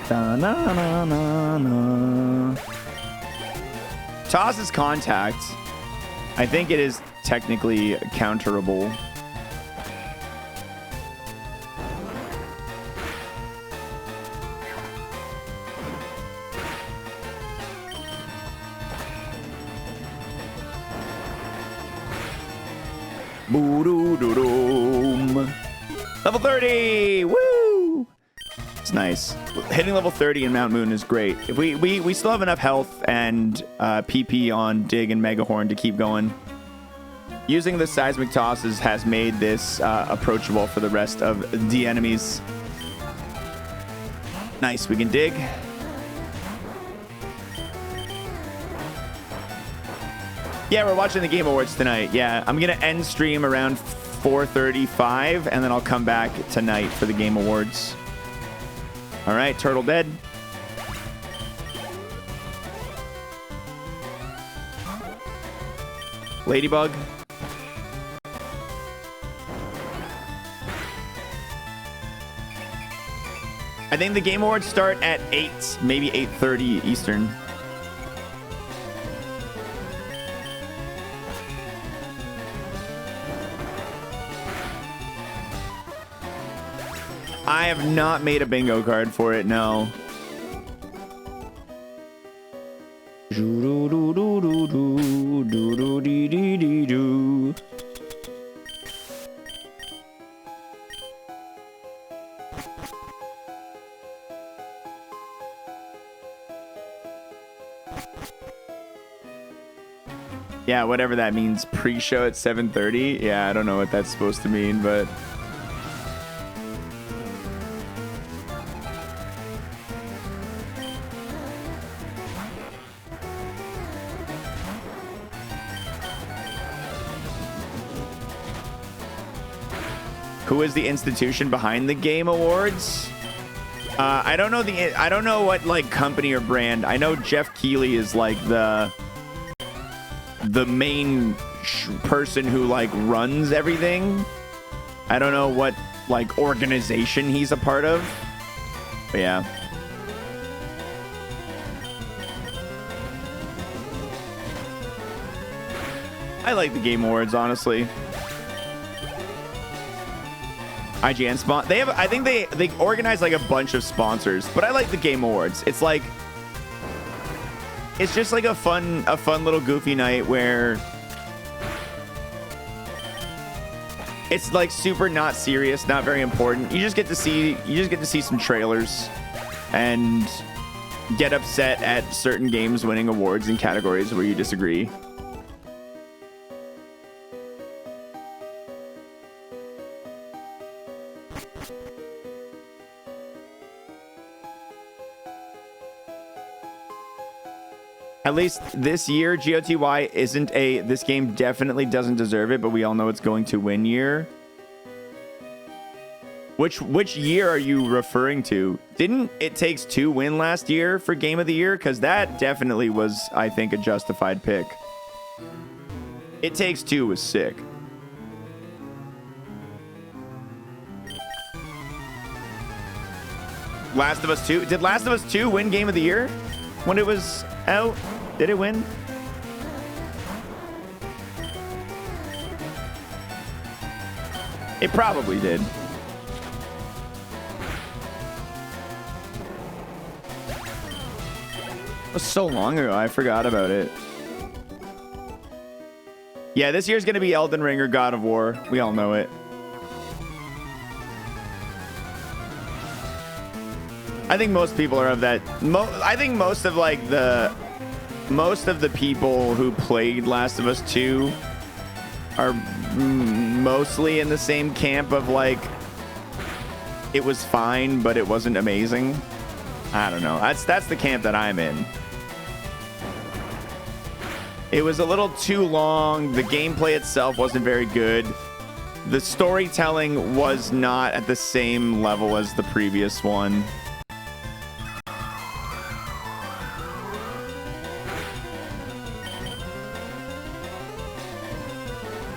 Da-na-na-na-na. Toss's contact, I think it is technically counterable. Boo-doo-doo-doom. Level 30! Woo! It's nice. Hitting level 30 in Mount Moon is great. If we still have enough health and PP on Dig and Megahorn to keep going. Using the Seismic Tosses has made this approachable for the rest of the enemies. Nice, we can dig. Yeah, we're watching the Game Awards tonight. Yeah, I'm going to end stream around 4:35, and then I'll come back tonight for the Game Awards. All right, turtle dead. Ladybug. I think the Game Awards start at 8, maybe 8:30 Eastern. I have not made a bingo card for it, no. Yeah, whatever that means. Pre-show at 7:30. Yeah, I don't know what that's supposed to mean, but... Who is the institution behind the Game Awards? I don't know I don't know what like company or brand. I know Jeff Keighley is like the main person who like runs everything. I don't know what like organization he's a part of. But yeah. I like the Game Awards, honestly. IGN spot. They have. I think they organize like a bunch of sponsors, but I like the Game Awards. It's like, it's just like a fun little goofy night where it's like super not serious, not very important. You just get to see some trailers and get upset at certain games winning awards in categories where you disagree. At least this year, GOTY isn't a this game definitely doesn't deserve it, but we all know it's going to win year. Which year are you referring to? Didn't It Takes Two win last year for Game of the Year? Because that definitely was, I think, a justified pick. It Takes Two was sick. Last of Us 2. Did Last of Us 2 win Game of the Year when it was out? Did it win? It probably did. It was so long ago, I forgot about it. Yeah, this year's gonna be Elden Ring or God of War. We all know it. I think most people are of that. I think most of the people who played Last of Us 2 are mostly in the same camp of like, it was fine, but it wasn't amazing. I don't know. That's the camp that I'm in. It was a little too long. The gameplay itself wasn't very good. The storytelling was not at the same level as the previous one.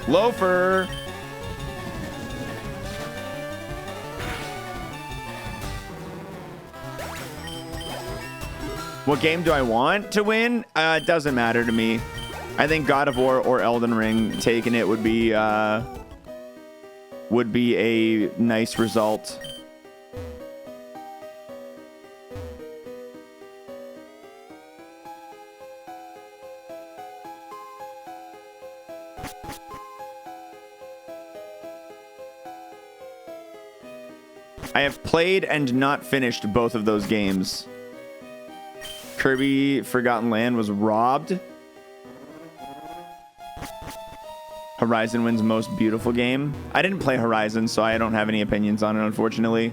Loafer. What game do I want to win? It doesn't matter to me. I think God of War or Elden Ring taking it would be a nice result. I have played and not finished both of those games. Kirby Forgotten Land was robbed. Horizon wins most beautiful game. I didn't play Horizon, so I don't have any opinions on it, unfortunately.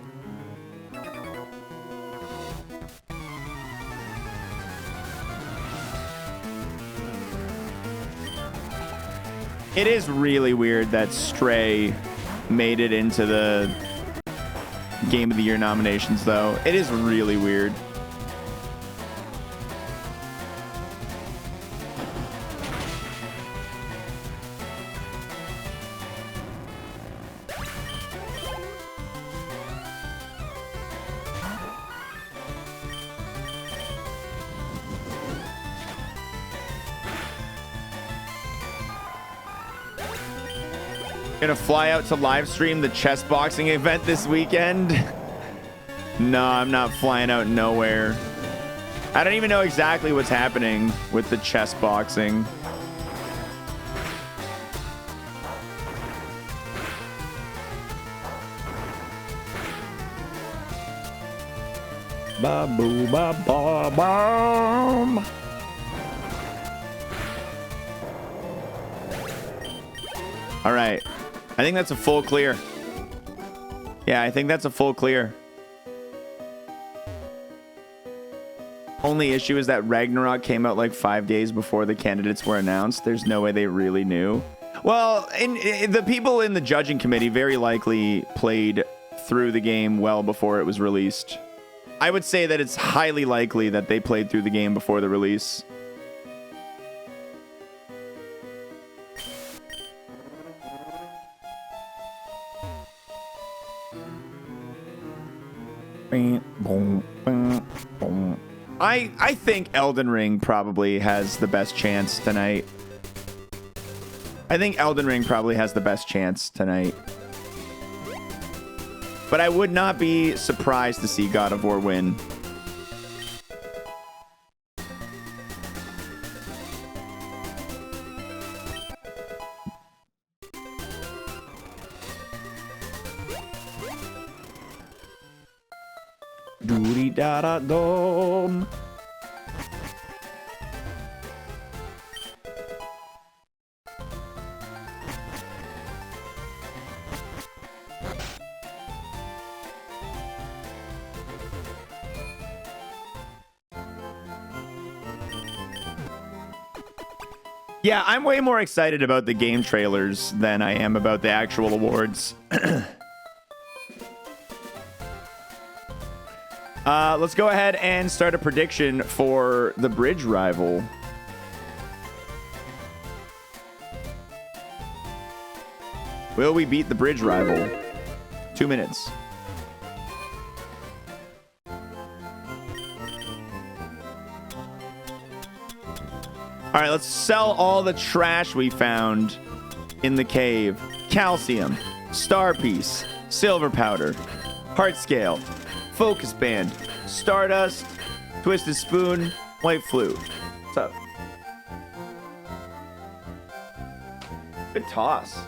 It is really weird that Stray made it into the Game of the Year nominations, though. It is really weird. Gonna fly out to live stream the chess boxing event this weekend. No, I'm not flying out nowhere. I don't even know exactly what's happening with the chess boxing. Ba boo ba ba bum. All right. I think that's a full clear. Yeah, I think that's a full clear. Only issue is that Ragnarok came out like 5 days before the candidates were announced. There's no way they really knew. Well, the people in the judging committee very likely played through the game well before it was released. I would say that it's highly likely that they played through the game before the release. I think Elden Ring probably has the best chance tonight. I think Elden Ring probably has the best chance tonight. But I would not be surprised to see God of War win. Doody da da dom. Yeah, I'm way more excited about the game trailers than I am about the actual awards. Let's go ahead and start a prediction for the bridge rival. Will we beat the bridge rival? 2 minutes. All right, let's sell all the trash we found in the cave. Calcium, star piece, silver powder, heart scale, focus band, stardust, twisted spoon, white flute. What's up? Good toss.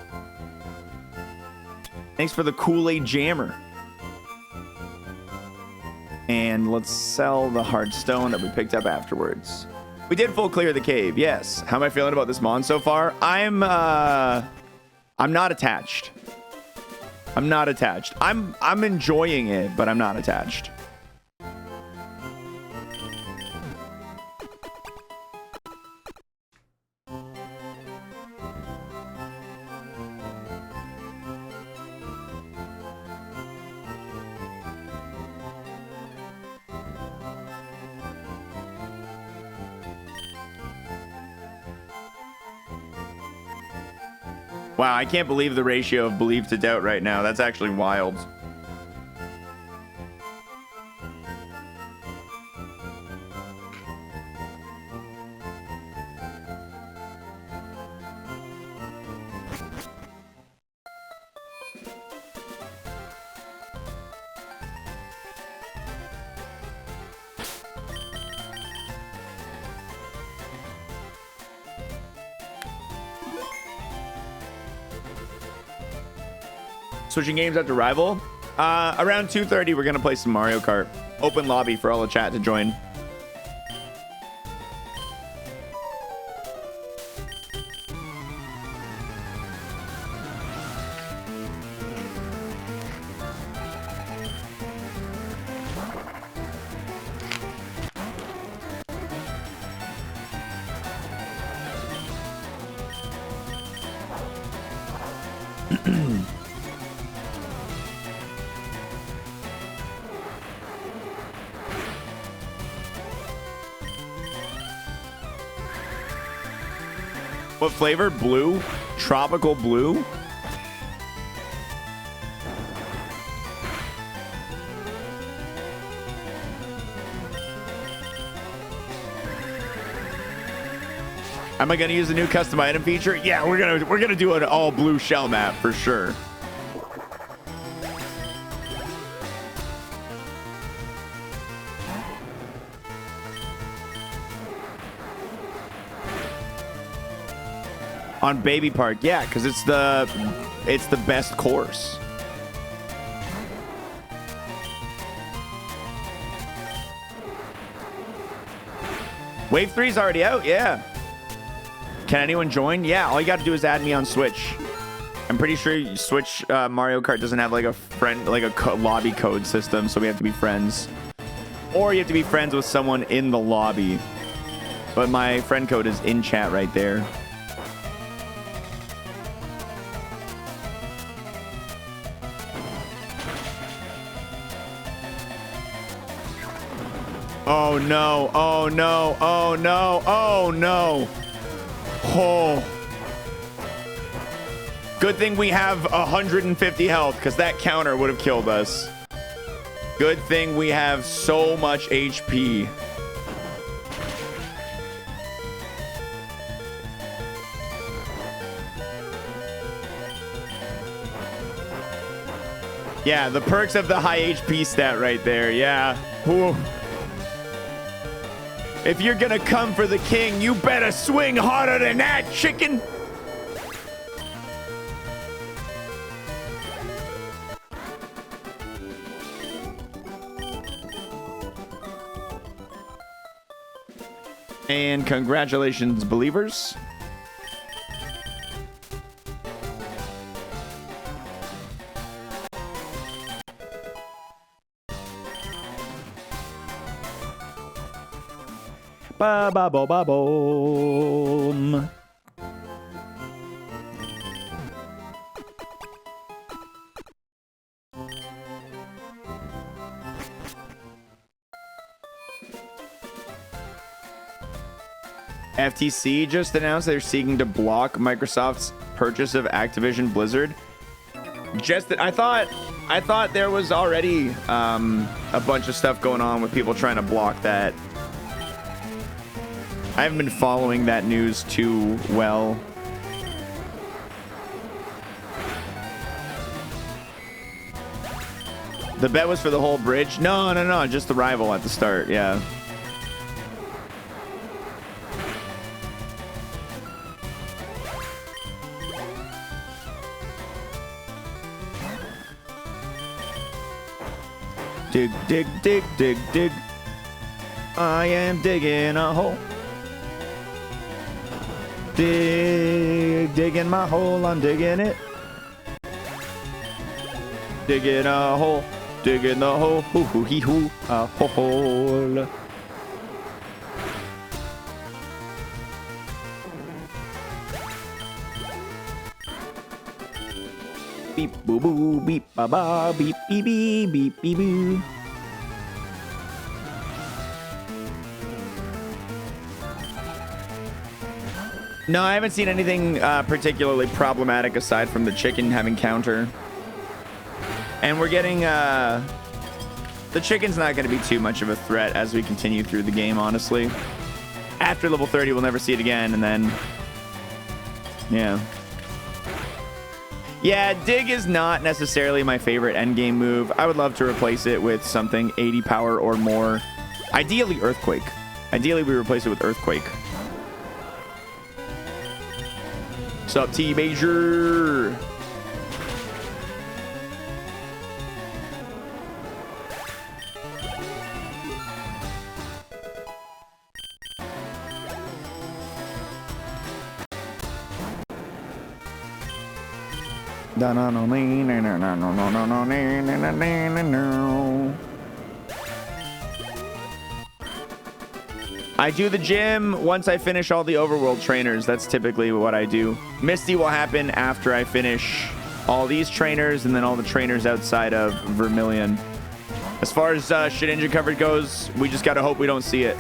Thanks for the Kool-Aid jammer. And let's sell the hard stone that we picked up afterwards. We did full clear the cave, yes. How am I feeling about this mon so far? I'm not attached. I'm not attached. I'm enjoying it, but I'm not attached. Wow, I can't believe the ratio of belief to doubt right now. That's actually wild. Switching games after Rival. Around 2:30, we're going to play some Mario Kart. Open lobby for all the chat to join. What flavor? Blue? Tropical blue? Am I gonna use the new custom item feature? Yeah, we're gonna do an all blue shell map for sure. On Baby Park, yeah, because it's the best course. Wave 3's already out, yeah. Can anyone join? Yeah, all you got to do is add me on Switch. I'm pretty sure Switch Mario Kart doesn't have like a friend, like a lobby code system, so we have to be friends, or you have to be friends with someone in the lobby. But my friend code is in chat right there. Oh no, oh no, oh no, oh no. Oh. Good thing we have 150 health, because that counter would have killed us. Good thing we have so much HP. Yeah, the perks of the high HP stat right there. Yeah. Ooh. If you're gonna come for the king, you better swing harder than that, chicken. And congratulations, believers. Ba ba bo ba boom. FTC just announced they're seeking to block Microsoft's purchase of Activision Blizzard. Just that I thought there was already a bunch of stuff going on with people trying to block that. I haven't been following that news too well. The bet was for the whole bridge? No, just the rival at the start, yeah. Dig, dig, dig, dig, dig. I am digging a hole. Dig, digging my hole, I'm digging it. Digging a hole, digging the hole, hoo hoo hee hoo, a hole. Beep boo boo, beep ba ba, beep beep beep, beep beep boo. No, I haven't seen anything particularly problematic aside from the chicken having counter. And we're getting... the chicken's not going to be too much of a threat as we continue through the game, honestly. After level 30, we'll never see it again, and then... Yeah. Yeah, dig is not necessarily my favorite endgame move. I would love to replace it with something 80 power or more. Ideally, Earthquake. Ideally, we replace it with Earthquake. What's up, T-Major? I do the gym once I finish all the overworld trainers. That's typically what I do. Misty will happen after I finish all these trainers and then all the trainers outside of Vermilion. As far as Shedinja coverage goes, we just gotta hope we don't see it.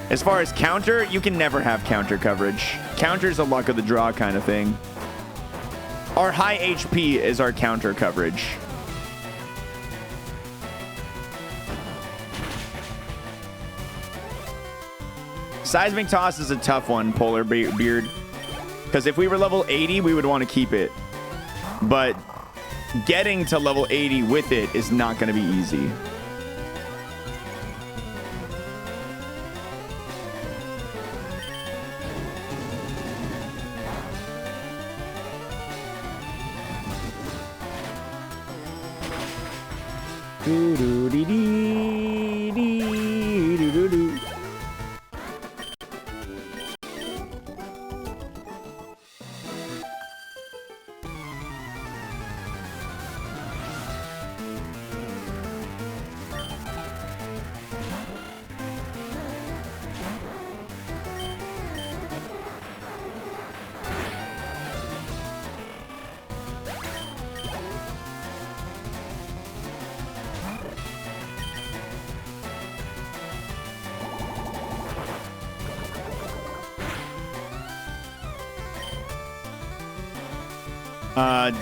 As far as counter, you can never have counter coverage. Counter's a luck of the draw kind of thing. Our high HP is our counter coverage. Seismic Toss is a tough one, Polar Beard. Because if we were level 80, we would want to keep it. But getting to level 80 with it is not going to be easy.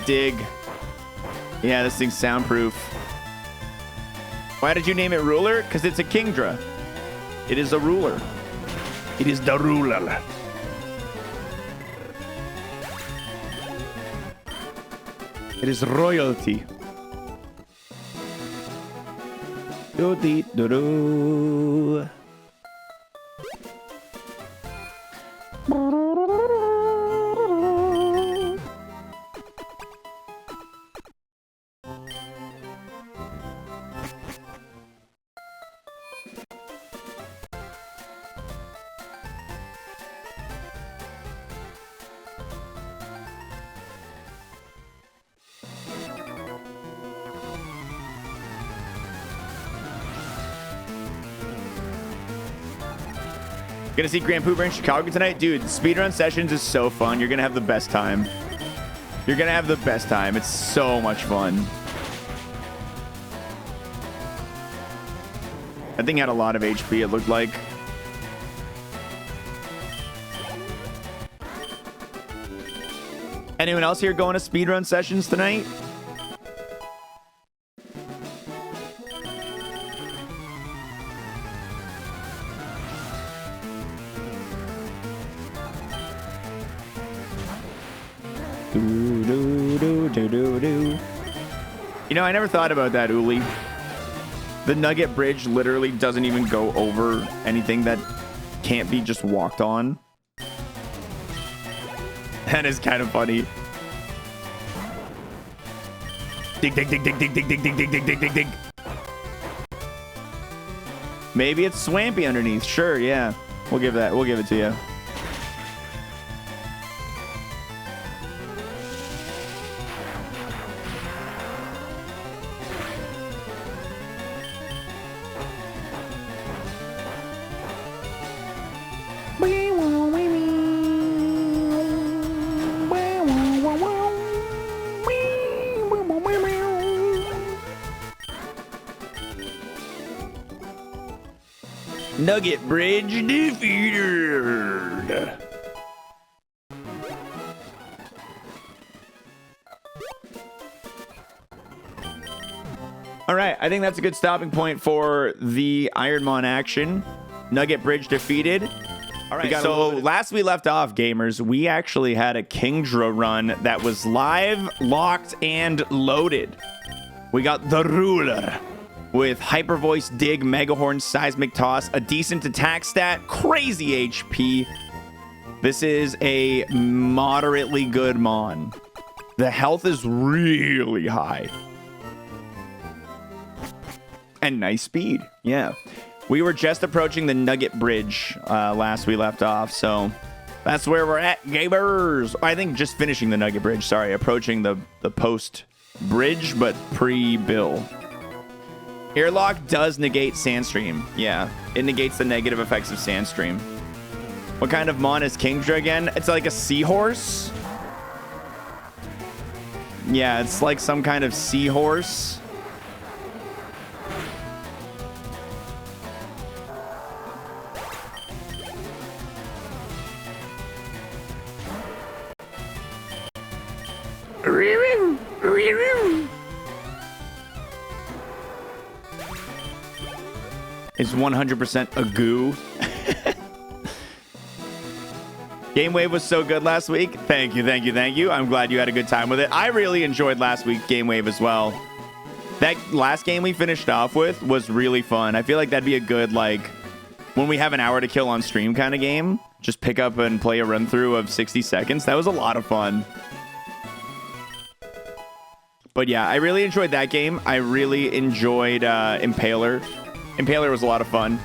Dig. Yeah, this thing's soundproof. Why did you name it Ruler? Because it's a Kingdra. It is a ruler. It is the ruler. It is royalty. Do-dee-do-do. Gonna see Grand Pooper in Chicago tonight? Dude, speedrun sessions is so fun. You're gonna have the best time. You're gonna have the best time. It's so much fun. That thing had a lot of HP, it looked like. Anyone else here going to speedrun sessions tonight? You know, I never thought about that, Uli. The Nugget Bridge literally doesn't even go over anything that can't be just walked on. That is kind of funny. Dig, dig, dig, dig, dig, dig, dig, dig, dig, dig, dig, dig, dig. Maybe it's swampy underneath. Sure, yeah. We'll give it to you. Nugget Bridge defeated. All right, I think that's a good stopping point for the Ironmon action. Nugget Bridge defeated. All right, so last we left off, gamers, we actually had a Kingdra run that was live, locked, and loaded. We got the ruler with Hyper Voice, Dig, Mega Horn, Seismic Toss, a decent attack stat, crazy HP. This is a moderately good Mon. The health is really high. And nice speed, yeah. We were just approaching the Nugget Bridge last we left off, so that's where we're at, gamers. I think just finishing the Nugget Bridge, sorry, approaching the post bridge, but pre-bill. Airlock does negate Sandstream. Yeah, it negates the negative effects of Sandstream. What kind of Mon is Kingdra again? It's like a seahorse. Yeah, it's like some kind of seahorse. It's 100% a goo. Game Wave was so good last week. Thank you, thank you, thank you. I'm glad you had a good time with it. I really enjoyed last week's Game Wave as well. That last game we finished off with was really fun. I feel like that'd be a good, like, when we have an hour to kill on stream kind of game. Just pick up and play a run through of 60 seconds. That was a lot of fun. But yeah, I really enjoyed that game. I really enjoyed Impaler. Impaler was a lot of fun.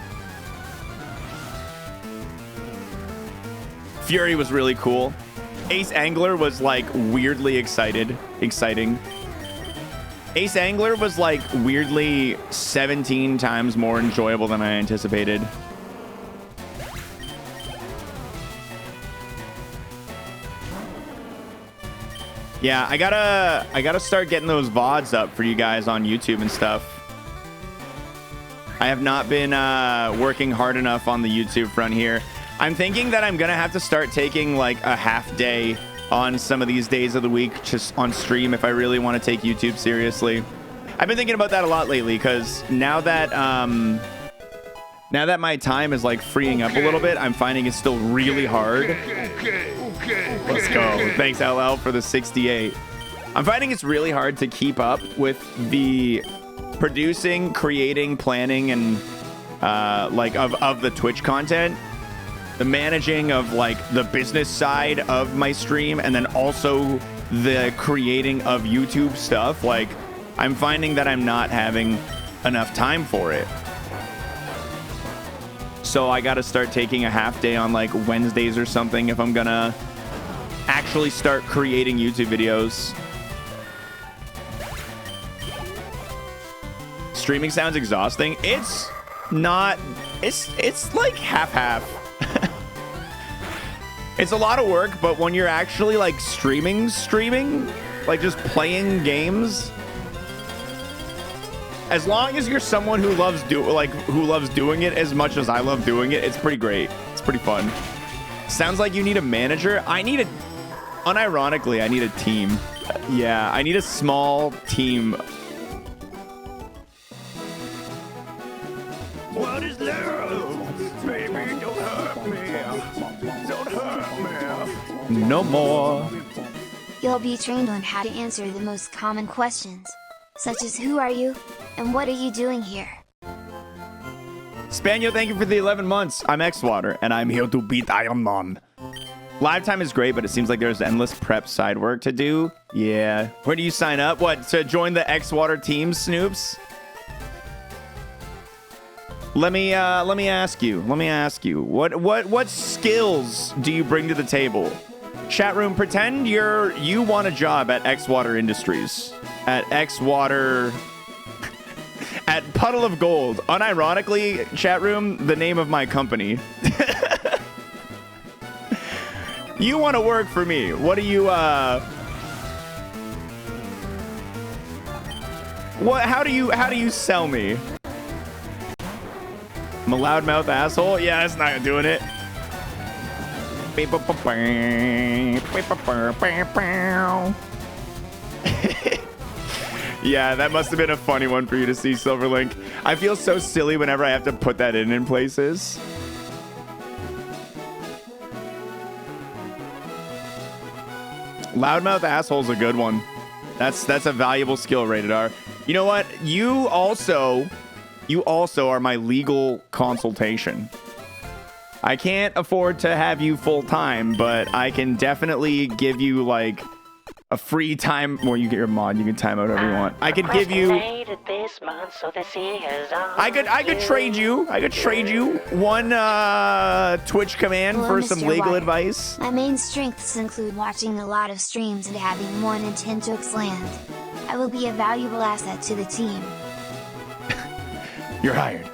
Fury was really cool. Ace Angler was like weirdly exciting. Ace Angler was like weirdly 17 times more enjoyable than I anticipated. Yeah, I gotta start getting those VODs up for you guys on YouTube and stuff. I have not been working hard enough on the YouTube front here. I'm thinking that I'm gonna have to start taking like a half day on some of these days of the week, just on stream if I really want to take YouTube seriously. I've been thinking about that a lot lately because now that my time is like freeing up a little bit, I'm finding it's still really hard. Let's go. Thanks, LL, for the 68. I'm finding it's really hard to keep up with the producing, creating, planning, and like of the Twitch content, the managing of like the business side of my stream, and then also the creating of YouTube stuff. Like, I'm finding that I'm not having enough time for it. So I got to start taking a half day on like Wednesdays or something if I'm gonna actually start creating YouTube videos. Streaming sounds exhausting. It's not. It's like half. It's a lot of work, but when you're actually like streaming, like just playing games, as long as you're someone who loves doing it as much as I love doing it, it's pretty great. It's pretty fun. Sounds like you need a manager. Unironically, I need a team. Yeah, I need a small team. What is love? Baby, don't hurt me. Don't hurt me. No more. You'll be trained on how to answer the most common questions, such as who are you, and what are you doing here? Spaniel, thank you for the 11 months. I'm xwater, and I'm here to beat Iron Man. Live time is great, but it seems like there's endless prep side work to do. Yeah. Where do you sign up? What, to join the xwater team, Snoops? Let me ask you. What skills do you bring to the table? Chat room, pretend you want a job at xwater Industries. At xwater at Puddle of Gold. Unironically, chat room, the name of my company. You want to work for me. What do you how do you sell me? I'm a loudmouth asshole? Yeah, that's not doing it. Yeah, that must have been a funny one for you to see, Silverlink. I feel so silly whenever I have to put that in places. Loudmouth asshole's a good one. That's a valuable skill, Rated R. You know what? You also are my legal consultation. I can't afford to have you full time, but I can definitely give you like a free time. Well, you get your mod, you can time out whatever you want. I could give you. I could trade you. I could trade you one Twitch command Hello, for Mr. some legal White. advice. My main strengths include watching a lot of streams and having 1 in 10 jokes land. I will be a valuable asset to the team. You're hired.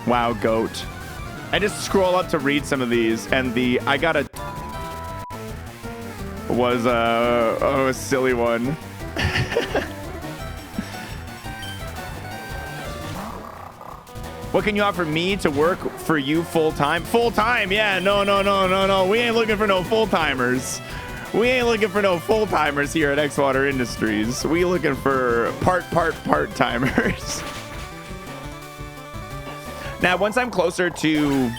Wow, goat. I just scroll up to read some of these, and I got was a silly one. What can you offer me to work for you full time? Full time? Yeah, no. We ain't looking for no full timers. We ain't looking for no full timers here at xwater Industries. We looking for part timers. Now, once I'm closer to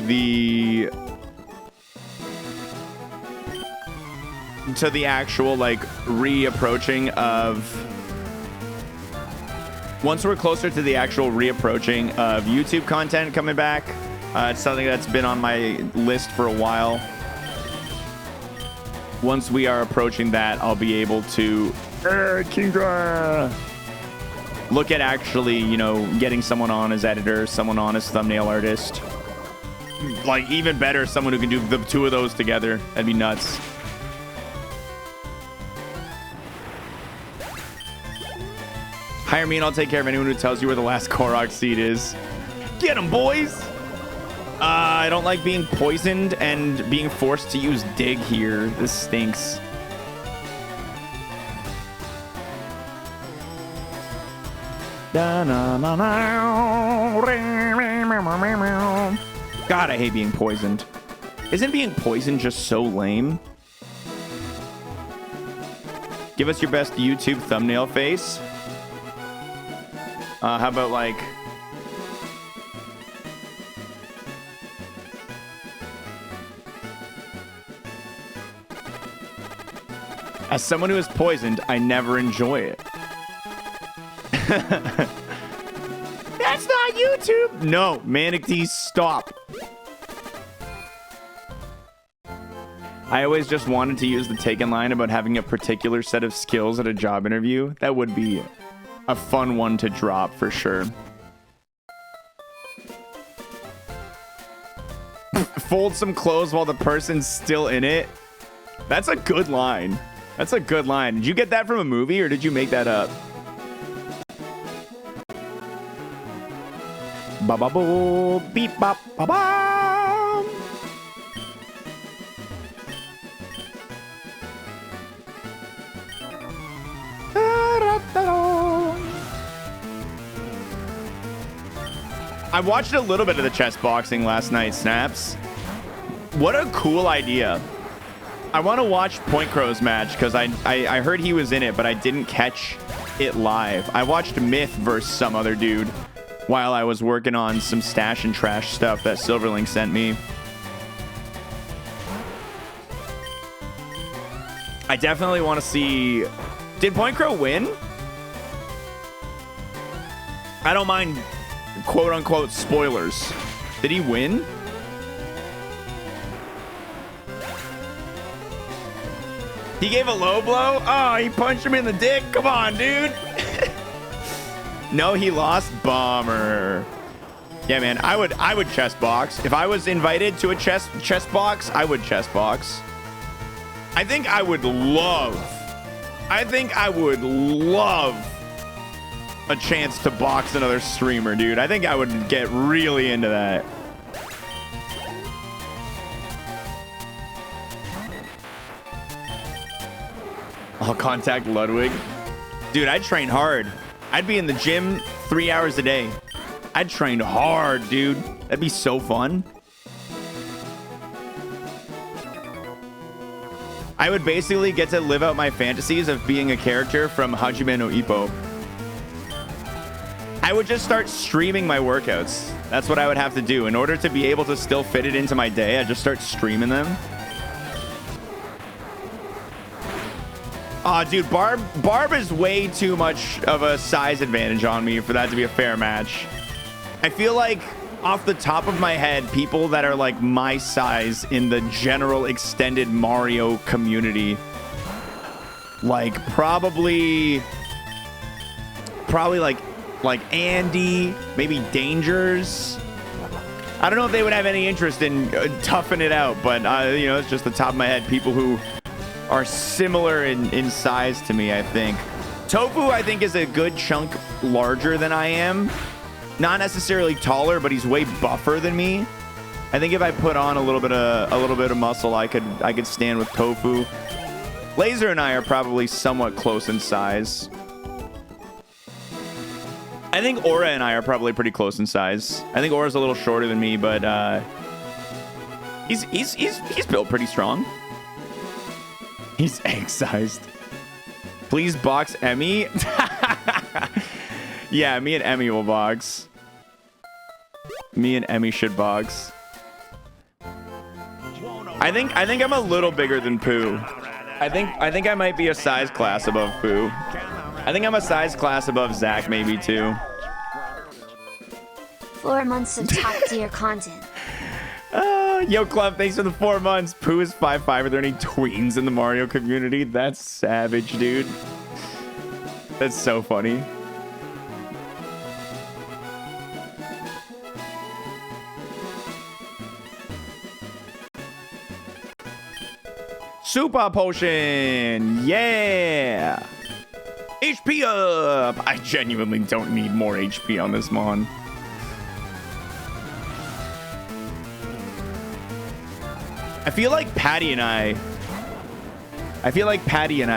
the actual like reapproaching of. Once we're closer to the actual reapproaching of YouTube content coming back, it's something that's been on my list for a while. Once we are approaching that, I'll be able to look at actually, getting someone on as editor, someone on as thumbnail artist. Like, even better, someone who can do the two of those together. That'd be nuts. Hire me and I'll take care of anyone who tells you where the last Korok seed is. Get them, boys! I don't like being poisoned and being forced to use dig here. This stinks. God, I hate being poisoned. Isn't being poisoned just so lame? Give us your best YouTube thumbnail face. How about like... As someone who is poisoned, I never enjoy it. That's not YouTube. No, Manic D, stop. I always just wanted to use the Taken line about having a particular set of skills at a job interview. That would be a fun one to drop for sure. Fold some clothes while the person's still in it. That's a good line. That's a good line. Did you get that from a movie or did you make that up? Ba ba boo, beep bop ba ba. I watched a little bit of the chess boxing last night, Snaps. What a cool idea. I want to watch Point Crow's match because I heard he was in it, but I didn't catch it live. I watched Myth versus some other dude while I was working on some stash and trash stuff that Silverlink sent me. I definitely want to see... Did Point Crow win? I don't mind quote-unquote spoilers. Did he win? He gave a low blow? Oh, he punched him in the dick? Come on, dude. No, he lost. Bummer. Yeah, man, I would chess box. If I was invited to a chess box, I would chess box. I think I would love a chance to box another streamer, dude. I think I would get really into that. I'll contact Ludwig. Dude, I'd train hard. I'd be in the gym 3 hours a day. I'd train hard, dude. That'd be so fun. I would basically get to live out my fantasies of being a character from Hajime no Ippo. I would just start streaming my workouts. That's what I would have to do. In order to be able to still fit it into my day, I'd just start streaming them. Aw, dude, Barb is way too much of a size advantage on me for that to be a fair match. I feel like, off the top of my head, people that are like my size in the general extended Mario community, like probably like Andy, maybe Dangers. I don't know if they would have any interest in toughing it out, but you know, it's just the top of my head. People who are similar in size to me, I think. Tofu, I think, is a good chunk larger than I am. Not necessarily taller, but he's way buffer than me. I think if I put on a little bit of muscle, I could stand with Tofu. Laser and I are probably somewhat close in size. I think Aura and I are probably pretty close in size. I think Aura's a little shorter than me, but he's built pretty strong. He's egg-sized. Please box Emmy. Yeah, me and Emmy will box. Me and Emmy should box. I think I'm a little bigger than Pooh. I think I might be a size class above Pooh. I think I'm a size class above Zach, maybe too. 4 months of top tier content. Yo, Club, thanks for the 4 months. Pooh is 5'5". Are there any tweens in the Mario community? That's savage, dude. That's so funny. Super potion. Yeah. HP up. I genuinely don't need more HP on this Mon. I feel like Patty and I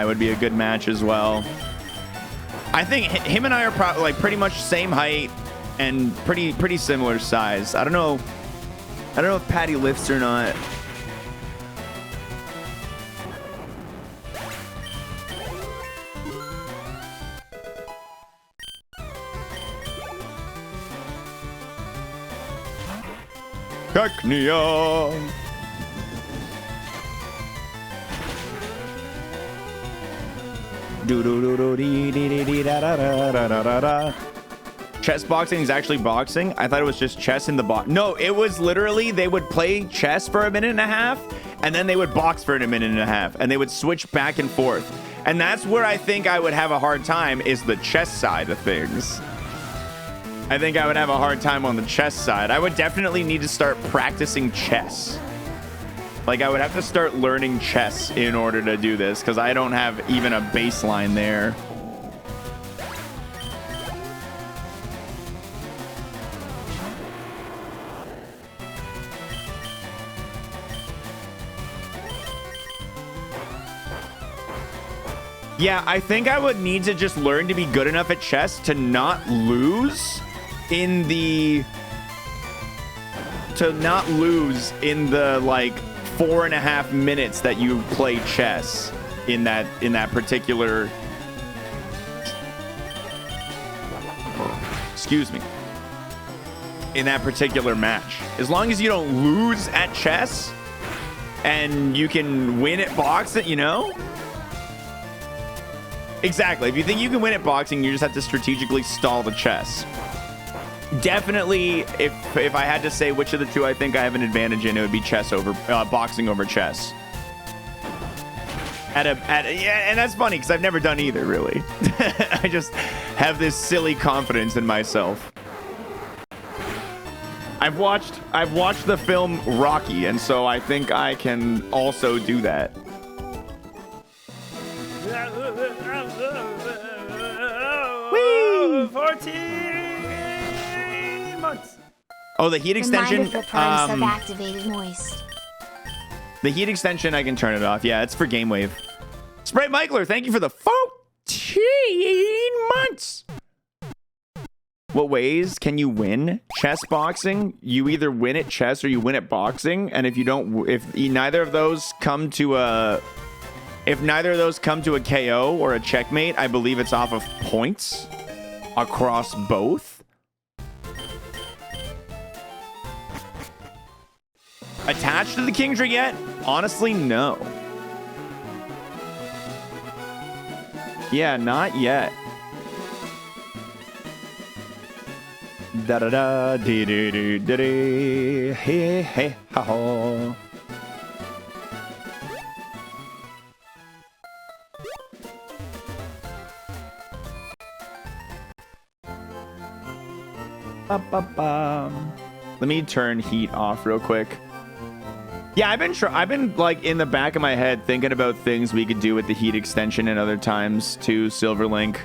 would be a good match as well. I think him and I are probably like pretty much same height and pretty similar size. I don't know if Patty lifts or not. Cacnea. Chess boxing is actually boxing. I thought it was just chess in the box. No, it was literally they would play chess for a minute and a half, and then they would box for a minute and a half, and they would switch back and forth. And that's where I think I would have a hard time, is the chess side of things. I think I would have a hard time on the chess side. I would definitely need to start practicing chess. Like, I would have to start learning chess in order to do this, because I don't have even a baseline there. Yeah, I think I would need to just learn to be good enough at chess to not lose in the... like 4.5 minutes that you play chess in that particular, excuse me, in that particular match. As long as you don't lose at chess and you can win at boxing, you know? Exactly. If you think you can win at boxing, you just have to strategically stall the chess. Definitely, if I had to say which of the two I think I have an advantage in, it would be chess over boxing over chess. Yeah, and that's funny because I've never done either, really. I just have this silly confidence in myself. I've watched the film Rocky, and so I think I can also do that. Whee! 14 months. Oh, the heat extension. Activated moist. The heat extension, I can turn it off. Yeah, it's for Game Wave. Sprite Michaeler, thank you for the 14 months. What ways can you win chess boxing? You either win at chess or you win at boxing, and if neither of those come to a KO or a checkmate, I believe it's off of points across both. Attached to the king tree yet? Honestly, no. Yeah, not yet. Da da da dee dee dee dee dee hey hey ha ho. Ba, ba, ba. Let me turn heat off real quick. Yeah, I've been like in the back of my head thinking about things we could do with the heat extension and other times too, Silverlink.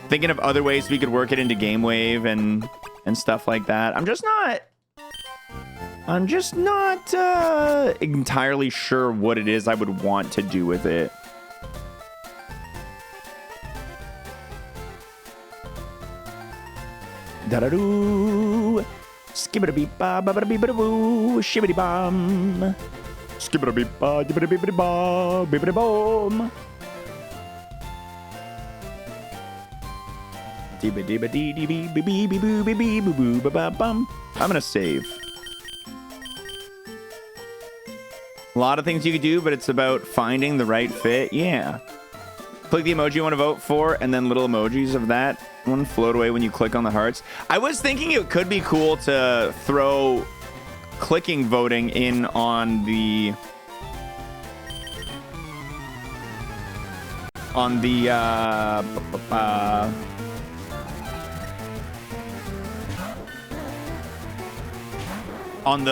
Thinking of other ways we could work it into Game Wave and stuff like that. I'm just not entirely sure what it is I would want to do with it. Da-da-doo. Skibbity-beep-ba, ba-ba-da-beep-ba-da-boo, shibbity-bum. Skibbity-beep-ba, dibbity-beep-ba, bibbity-boom. Dibba-dibba-dee-dee-bee-bee-bee-boo-bee-boo-bee-boo-boo-ba-bum. I'm gonna save. A lot of things you could do, but it's about finding the right fit. Yeah. Click the emoji you want to vote for, and then little emojis of that one float away when you click on the hearts. I was thinking it could be cool to throw clicking voting in on the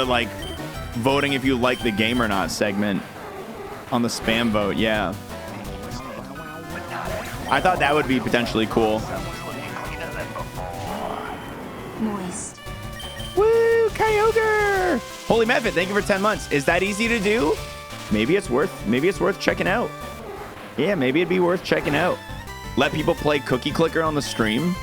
like voting if you like the game or not segment on the spam vote. Yeah, I thought that would be potentially cool. Moist. Woo, Kyogre! Holy Method, thank you for 10 months. Is that easy to do? Maybe it's worth checking out. Yeah, maybe it'd be worth checking out. Let people play Cookie Clicker on the stream.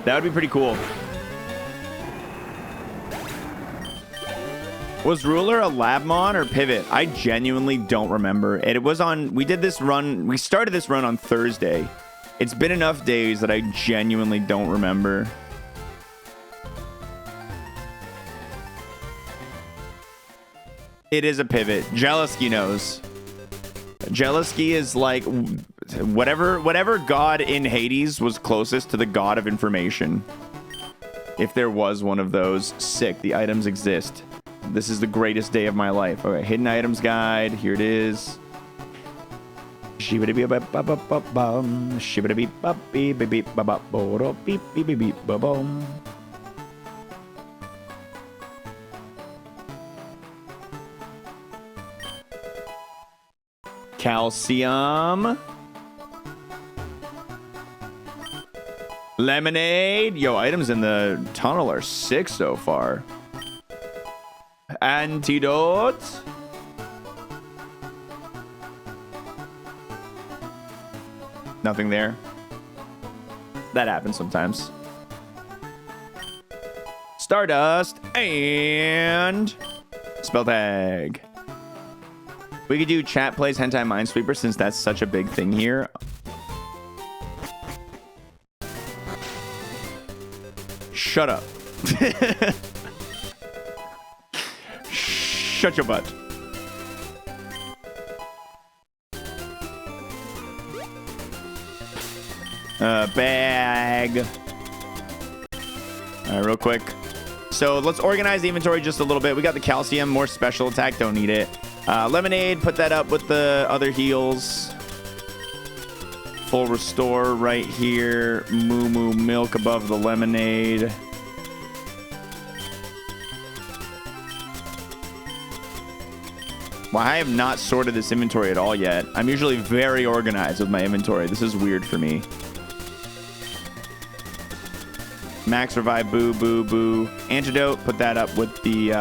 That would be pretty cool. Was Ruler a Labmon or Pivot? I genuinely don't remember. It was on... We did this run... We started this run on Thursday. It's been enough days that I genuinely don't remember. It is a Pivot. Jealousy knows. Jealousy is like... Whatever god in Hades was closest to the god of information. If there was one of those. Sick. The items exist. This is the greatest day of my life. Okay, hidden items guide. Here it is. Calcium. Lemonade. Yo, items in the tunnel are sick so far. Antidote. Nothing there. That happens sometimes. Stardust and spell tag. We could do chat plays hentai minesweeper since that's such a big thing here. Shut up. Shut your butt. Bag. All right, real quick. So let's organize the inventory just a little bit. We got the calcium, more special attack. Don't need it. Lemonade, put that up with the other heals. Full restore right here. Moo Moo milk above the lemonade. Well, I have not sorted this inventory at all yet. I'm usually very organized with my inventory. This is weird for me. Max revive, boo, boo, boo. Antidote, put that up with the,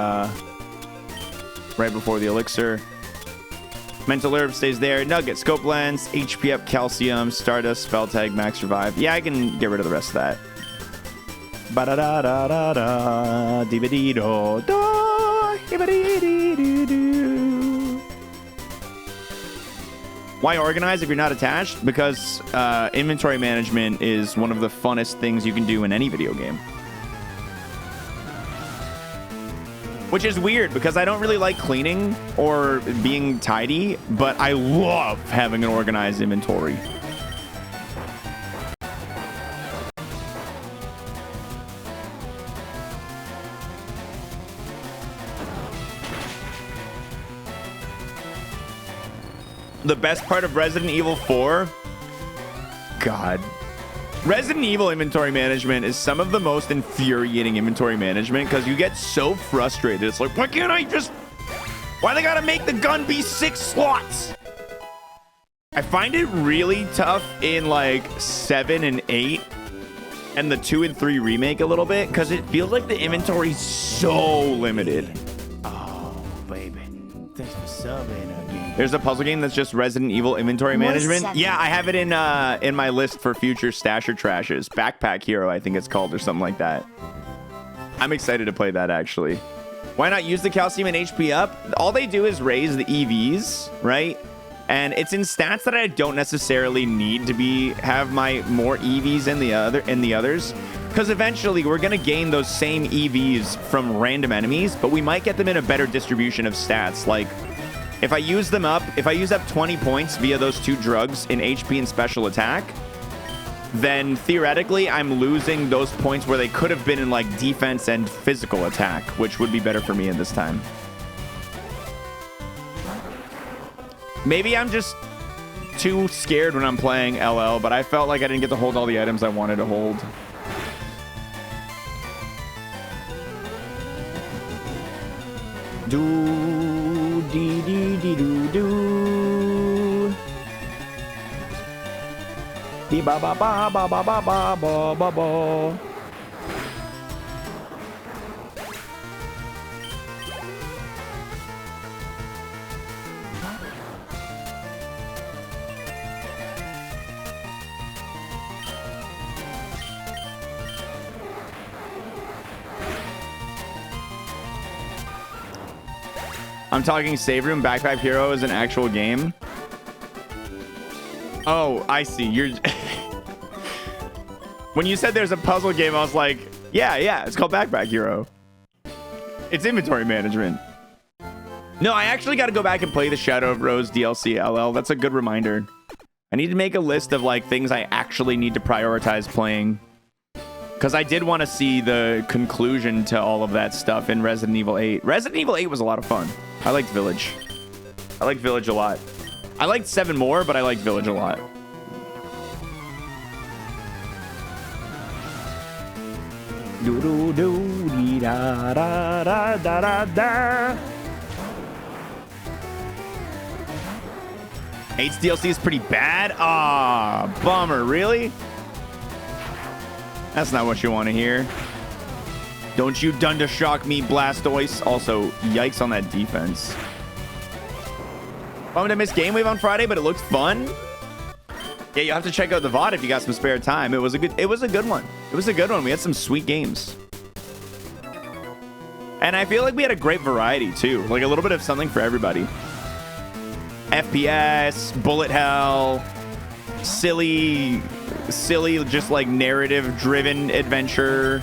right before the elixir. Mental herb stays there. Nugget, scope lens, HP up, calcium, stardust, spell tag, max revive. Yeah, I can get rid of the rest of that. Ba-da-da-da-da-da, dee-ba-dee-do-do, dee-ba-dee-dee-doo-doo. Why organize if you're not attached? Because inventory management is one of the funnest things you can do in any video game. Which is weird because I don't really like cleaning or being tidy, but I love having an organized inventory. The best part of Resident Evil 4? God. Resident Evil inventory management is some of the most infuriating inventory management because you get so frustrated. It's like, why can't I just... Why they gotta make the gun be 6 slots? I find it really tough in like 7 and 8 and the 2 and 3 remake a little bit because it feels like the inventory is so limited. Oh, baby. Thanks for subbing again. There's a puzzle game that's just Resident Evil inventory management. Yeah, I have it in my list for future Stasher Trashes. Backpack Hero, I think it's called, or something like that. I'm excited to play that, actually. Why not use the calcium and HP up? All they do is raise the EVs, right? And it's in stats that I don't necessarily need to have my more EVs in the others. Because eventually we're going to gain those same EVs from random enemies, but we might get them in a better distribution of stats. Like, if I use them up, if I use up 20 points via those 2 drugs in HP and special attack, then theoretically I'm losing those points where they could have been in like defense and physical attack, which would be better for me in this time. Maybe I'm just too scared when I'm playing LL, but I felt like I didn't get to hold all the items I wanted to hold. Do dee dee dee doo doo. Dee ba ba ba ba ba ba ba ba ba ba. I'm talking Save Room. Backpack Hero is an actual game. Oh, I see. You're... When you said there's a puzzle game, I was like, yeah, it's called Backpack Hero. It's inventory management. No, I actually got to go back and play the Shadow of Rose DLC LL. That's a good reminder. I need to make a list of like things I actually need to prioritize playing. Because I did want to see the conclusion to all of that stuff in Resident Evil 8. Resident Evil 8 was a lot of fun. I liked Village. I liked Village a lot. I liked 7 more, but I liked Village a lot. Do do do dee da da da da da da. 8's DLC is pretty bad. Ah, bummer. Really? That's not what you want to hear. Don't you done to shock me, Blastoise. Also, yikes on that defense. Bummed I missed Game Wave on Friday, but it looked fun. Yeah, you have to check out the VOD if you got some spare time. It was a good one. It was a good one. We had some sweet games. And I feel like we had a great variety too. Like a little bit of something for everybody. FPS, bullet hell, silly, just like narrative driven adventure.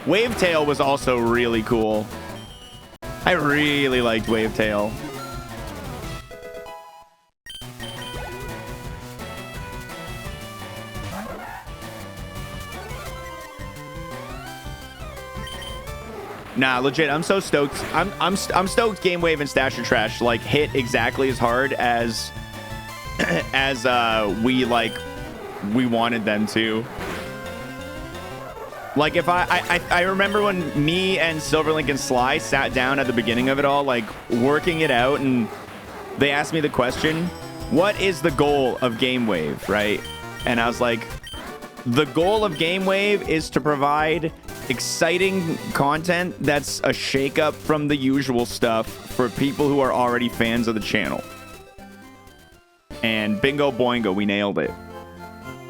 Wavetail was also really cool. I really liked Wavetail. Nah, legit, I'm so stoked. I'm stoked Game Wave and Stash or Trash like hit exactly as hard as we wanted them to. Like if I remember when me and Silverlink and Sly sat down at the beginning of it all, like working it out, and they asked me the question, what is the goal of Game Wave, right? And I was like, the goal of Game Wave is to provide exciting content that's a shakeup from the usual stuff for people who are already fans of the channel. And bingo boingo, we nailed it.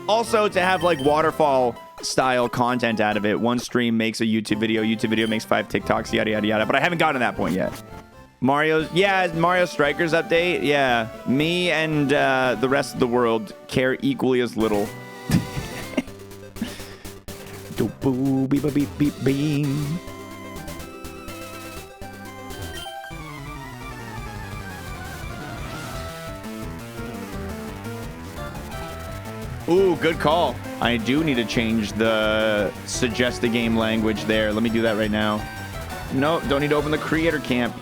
Also to have like waterfall style content out of it. One stream makes a YouTube video makes 5 TikToks, yada yada yada. But I haven't gotten to that point yet. Mario Strikers update. Yeah, me and the rest of the world care equally as little. Boo beep beep beep beam. Ooh, good call. I do need to change the suggest a game language there. Let me do that right now. No, don't need to open the creator camp.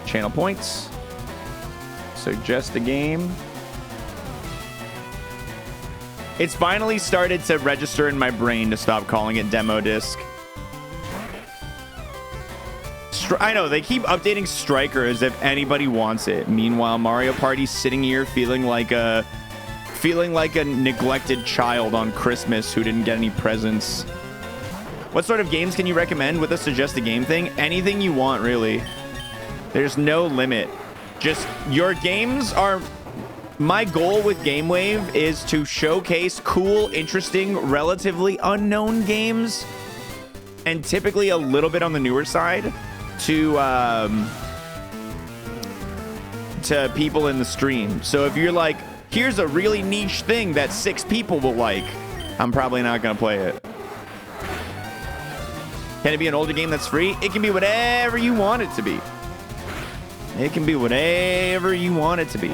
Channel points. Suggest a game. It's finally started to register in my brain to stop calling it demo disc. I know, they keep updating Striker as if anybody wants it. Meanwhile, Mario Party's sitting here feeling like a neglected child on Christmas who didn't get any presents. What sort of games can you recommend with a suggest a game thing? Anything you want, really. There's no limit. Just your games are... My goal with Game Wave is to showcase cool, interesting, relatively unknown games, and typically a little bit on the newer side, to people in the stream. So if you're like, here's a really niche thing that 6 people will like, I'm probably not going to play it. Can it be an older game that's free? It can be whatever you want it to be. It can be whatever you want it to be.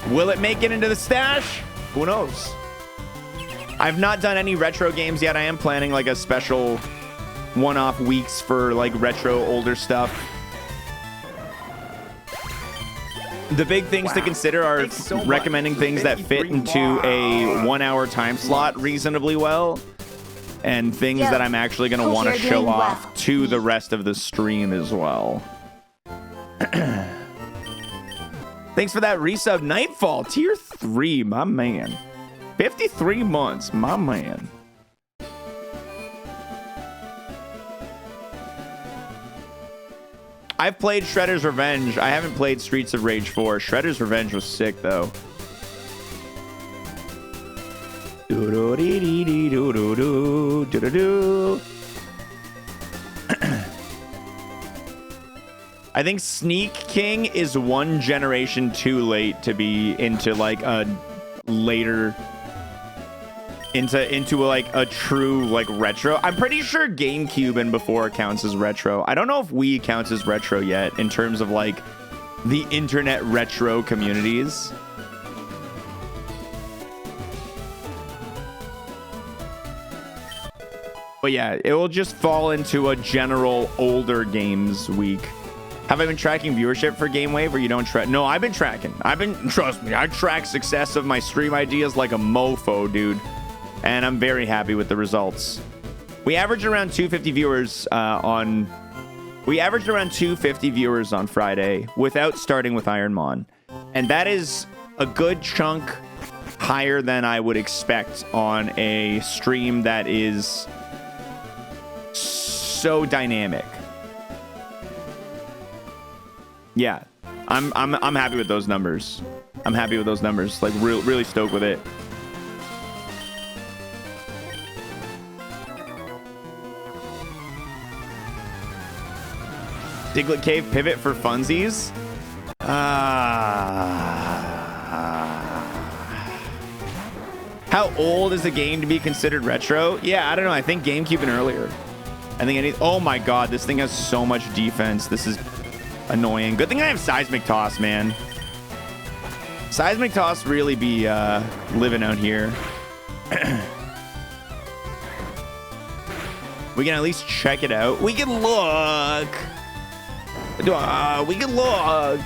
Will it make it into the stash? Who knows? I've not done any retro games yet. I am planning like a special one-off weeks for like retro older stuff. The big things to consider are recommending things that fit into a 1-hour time slot reasonably well, and things that I'm actually going to want to show off to the rest of the stream as well. Thanks for that resub. Nightfall, tier 3, my man. 53 months, my man. I've played Shredder's Revenge. I haven't played Streets of Rage 4. Shredder's Revenge was sick, though. I think Sneak King is one generation too late to be into like a later into like a true like retro. I'm pretty sure GameCube and before counts as retro. I don't know if Wii counts as retro yet in terms of like the internet retro communities. But yeah, it will just fall into a general older games week. Have I been tracking viewership for Game Wave or you don't track? No, I've been tracking. Trust me, I track success of my stream ideas like a mofo, dude. And I'm very happy with the results. We averaged around 250 viewers on Friday without starting with Ironmon. And that is a good chunk higher than I would expect on a stream that is so dynamic. Yeah, I'm happy with those numbers. I'm happy with those numbers. Like really stoked with it. Diglett Cave pivot for funsies. How old is the game to be considered retro? Yeah, I don't know. I think GameCube and earlier. I think I need. Oh my God, this thing has so much defense. This is annoying. Good thing I have seismic toss, man. Seismic toss really be living out here. We can at least check it out. We can look. We can look.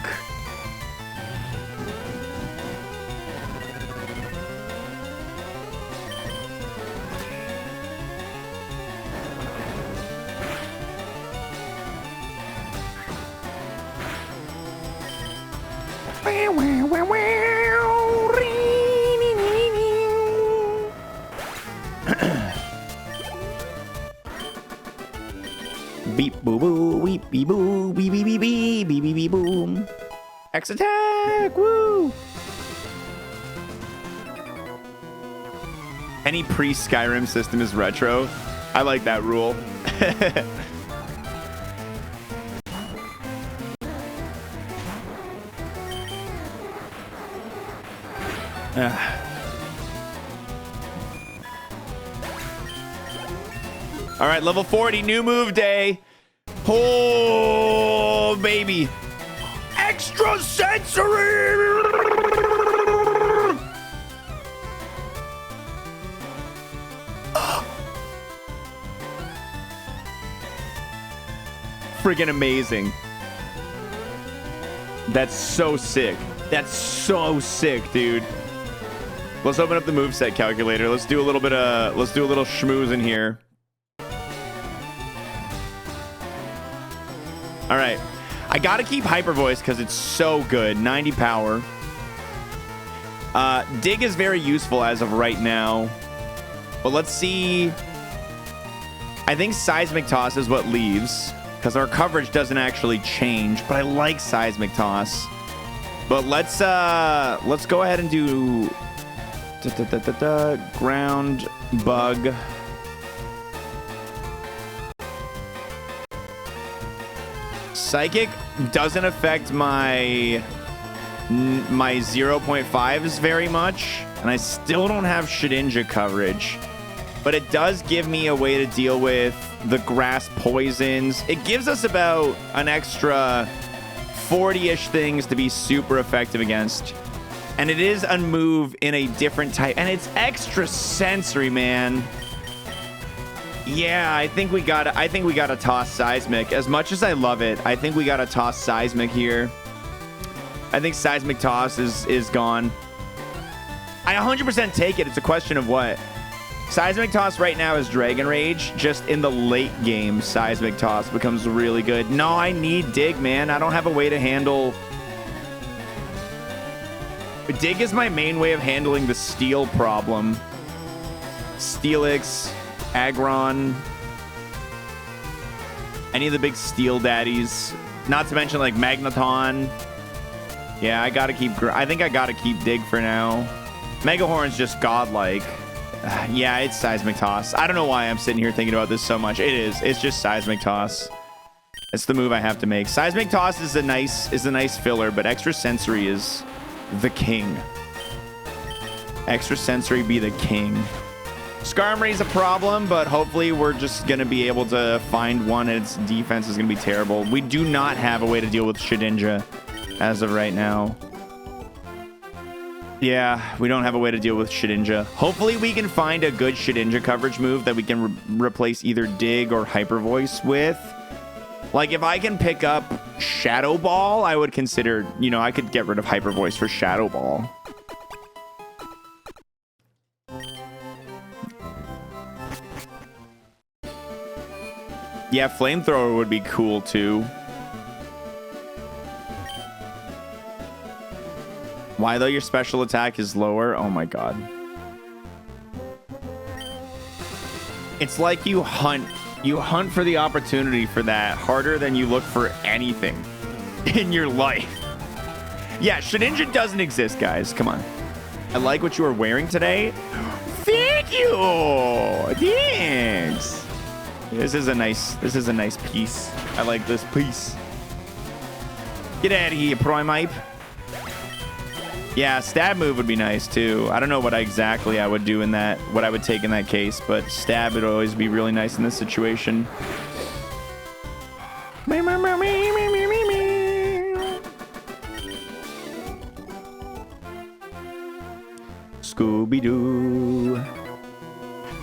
Beep boo boo, weep bee boo, bee bee bee bee, bee bee bee boom. X attack, woo! Any pre-Skyrim system is retro. I like that rule. All right, level 40, new move day. Oh, baby. Extra sensory. Friggin' amazing. That's so sick. That's so sick, dude. Let's open up the moveset calculator. Let's do a little schmooze in here. All right. I got to keep Hyper Voice because it's so good. 90 power. Dig is very useful as of right now. But let's see. I think Seismic Toss is what leaves because our coverage doesn't actually change. But I like Seismic Toss. But let's go ahead and do ground bug. Psychic doesn't affect my 0.5s very much, and I still don't have Shedinja coverage, but it does give me a way to deal with the grass poisons. It gives us about an extra 40-ish things to be super effective against, and it is a move in a different type, and it's extra sensory, man. Yeah, I think we gotta toss Seismic. As much as I love it, I think we gotta toss Seismic here. I think Seismic Toss is gone. I 100% take it. It's a question of what. Seismic Toss right now is Dragon Rage. Just in the late game, Seismic Toss becomes really good. No, I need Dig, man. I don't have a way to handle... Dig is my main way of handling the Steel problem. Steelix... Aggron, any of the big steel daddies, not to mention like Magneton. Yeah, I think I gotta keep Dig for now. Megahorn's just godlike. Yeah, it's Seismic Toss. I don't know why I'm sitting here thinking about this so much. It's just Seismic Toss. It's the move I have to make. Seismic Toss is a nice filler, but Extra Sensory is the king. Extra Sensory be the king. Skarmory's a problem, but hopefully we're just going to be able to find one and its defense is going to be terrible. We do not have a way to deal with Shedinja as of right now. Yeah, we don't have a way to deal with Shedinja. Hopefully we can find a good Shedinja coverage move that we can replace either Dig or Hyper Voice with. Like, if I can pick up Shadow Ball, I would consider, you know, I could get rid of Hyper Voice for Shadow Ball. Yeah, Flamethrower would be cool, too. Why, though, your special attack is lower? Oh, my God. It's like you hunt for the opportunity for that harder than you look for anything in your life. Yeah, Shedinja doesn't exist, guys. Come on. I like what you are wearing today. Thank you. Thanks. This is a nice piece. I like this piece. Get out of here, Primeape. Yeah, stab move would be nice too. I don't know what exactly I would do in that, what I would take in that case, but stab would always be really nice in this situation. Scooby-Doo.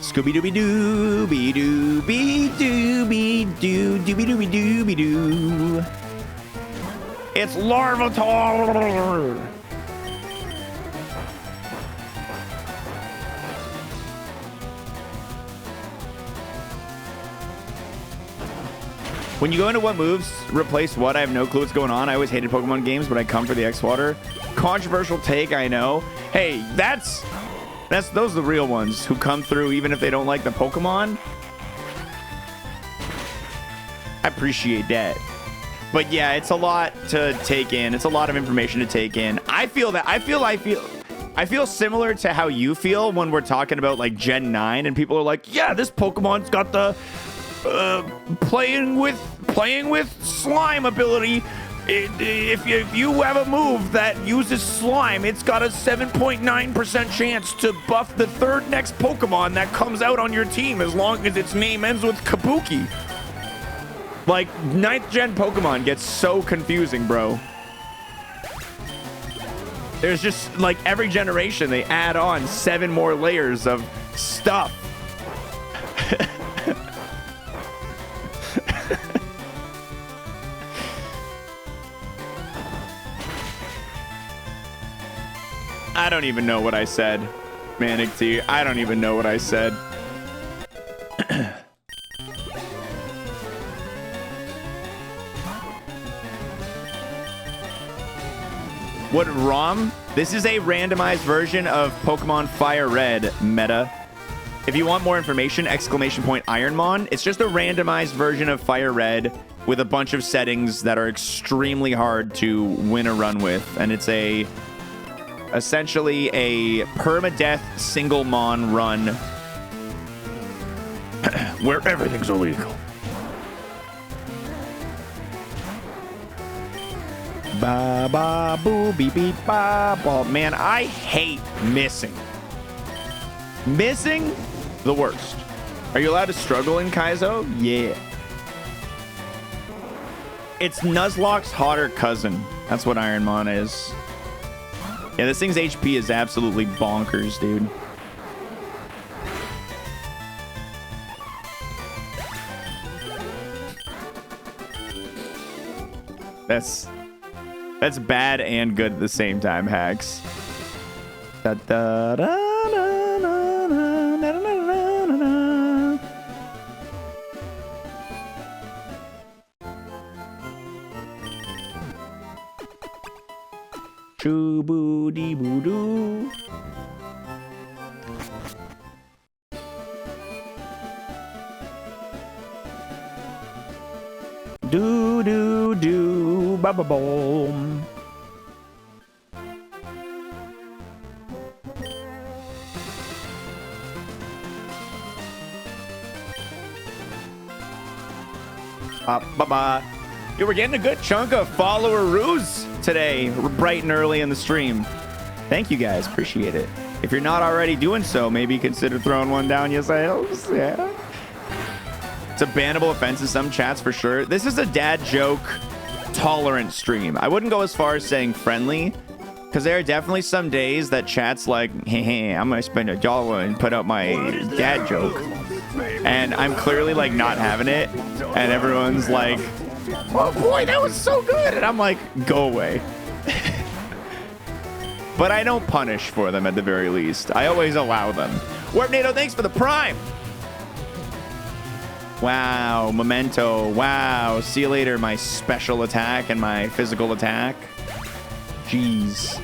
Scooby-Dooby-Doo, be-doo-be-doo-be-doo, dooby-dooby-dooby-doo. It's Larvitar! When you go into what moves replace what, I have no clue what's going on. I always hated Pokemon games, but I come for the xwater. Controversial take, I know. Hey, those are the real ones who come through even if they don't like the Pokemon. I appreciate that. But yeah, it's a lot to take in. It's a lot of information to take in. I feel similar to how you feel when we're talking about like Gen 9 and people are like, yeah, this Pokemon's got the playing with slime ability. If you have a move that uses slime, it's got a 7.9% chance to buff the third next Pokemon that comes out on your team as long as its name ends with Kabuki. Like, 9th gen Pokemon gets so confusing, bro. There's just, like, every generation they add on 7 more layers of stuff. I don't even know what I said, Manic T. I don't even know what I said. What ROM? This is a randomized version of Pokemon Fire Red meta. If you want more information, exclamation point Ironmon. It's just a randomized version of Fire Red with a bunch of settings that are extremely hard to win a run with. And it's essentially a permadeath single mon run where everything's illegal. Ba ba boo beep beep ba ba. Man, I hate missing. Missing, the worst. Are you allowed to struggle in Kaizo? Yeah. It's Nuzlocke's hotter cousin. That's what Ironmon is. Yeah, this thing's HP is absolutely bonkers, dude. That's bad and good at the same time, Hacks. Da, da, da, da, da, da, da, da, da, da. Choo dee boo doo. Do do do ba ba boom. Ba ba ba. Yeah, we're getting a good chunk of follower-roos today, bright and early in the stream. Thank you guys, appreciate it. If you're not already doing so, maybe consider throwing one down yourselves. Yeah. It's a bannable offense in some chats for sure. This is a dad joke tolerant stream. I wouldn't go as far as saying friendly, because there are definitely some days that chat's like, hey, I'm gonna spend $1 and put out my dad joke. And I'm clearly like not having it. And everyone's like, oh boy, that was so good. And I'm like, go away. But I don't punish for them at the very least. I always allow them. Warpnado, thanks for the prime. Wow, Memento. Wow. See you later, my special attack and my physical attack. Jeez.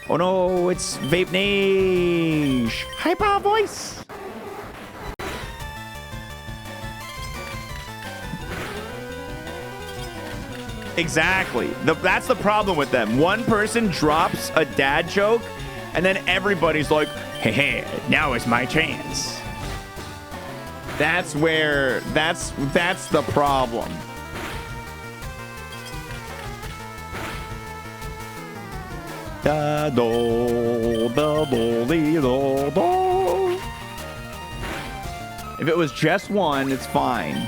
Oh no, it's Vape Niche. Hyper voice. Exactly. That's the problem with them. One person drops a dad joke, and then everybody's like, hey, now is my chance. That's the problem. Da do da do dee do do. If it was just one, it's fine.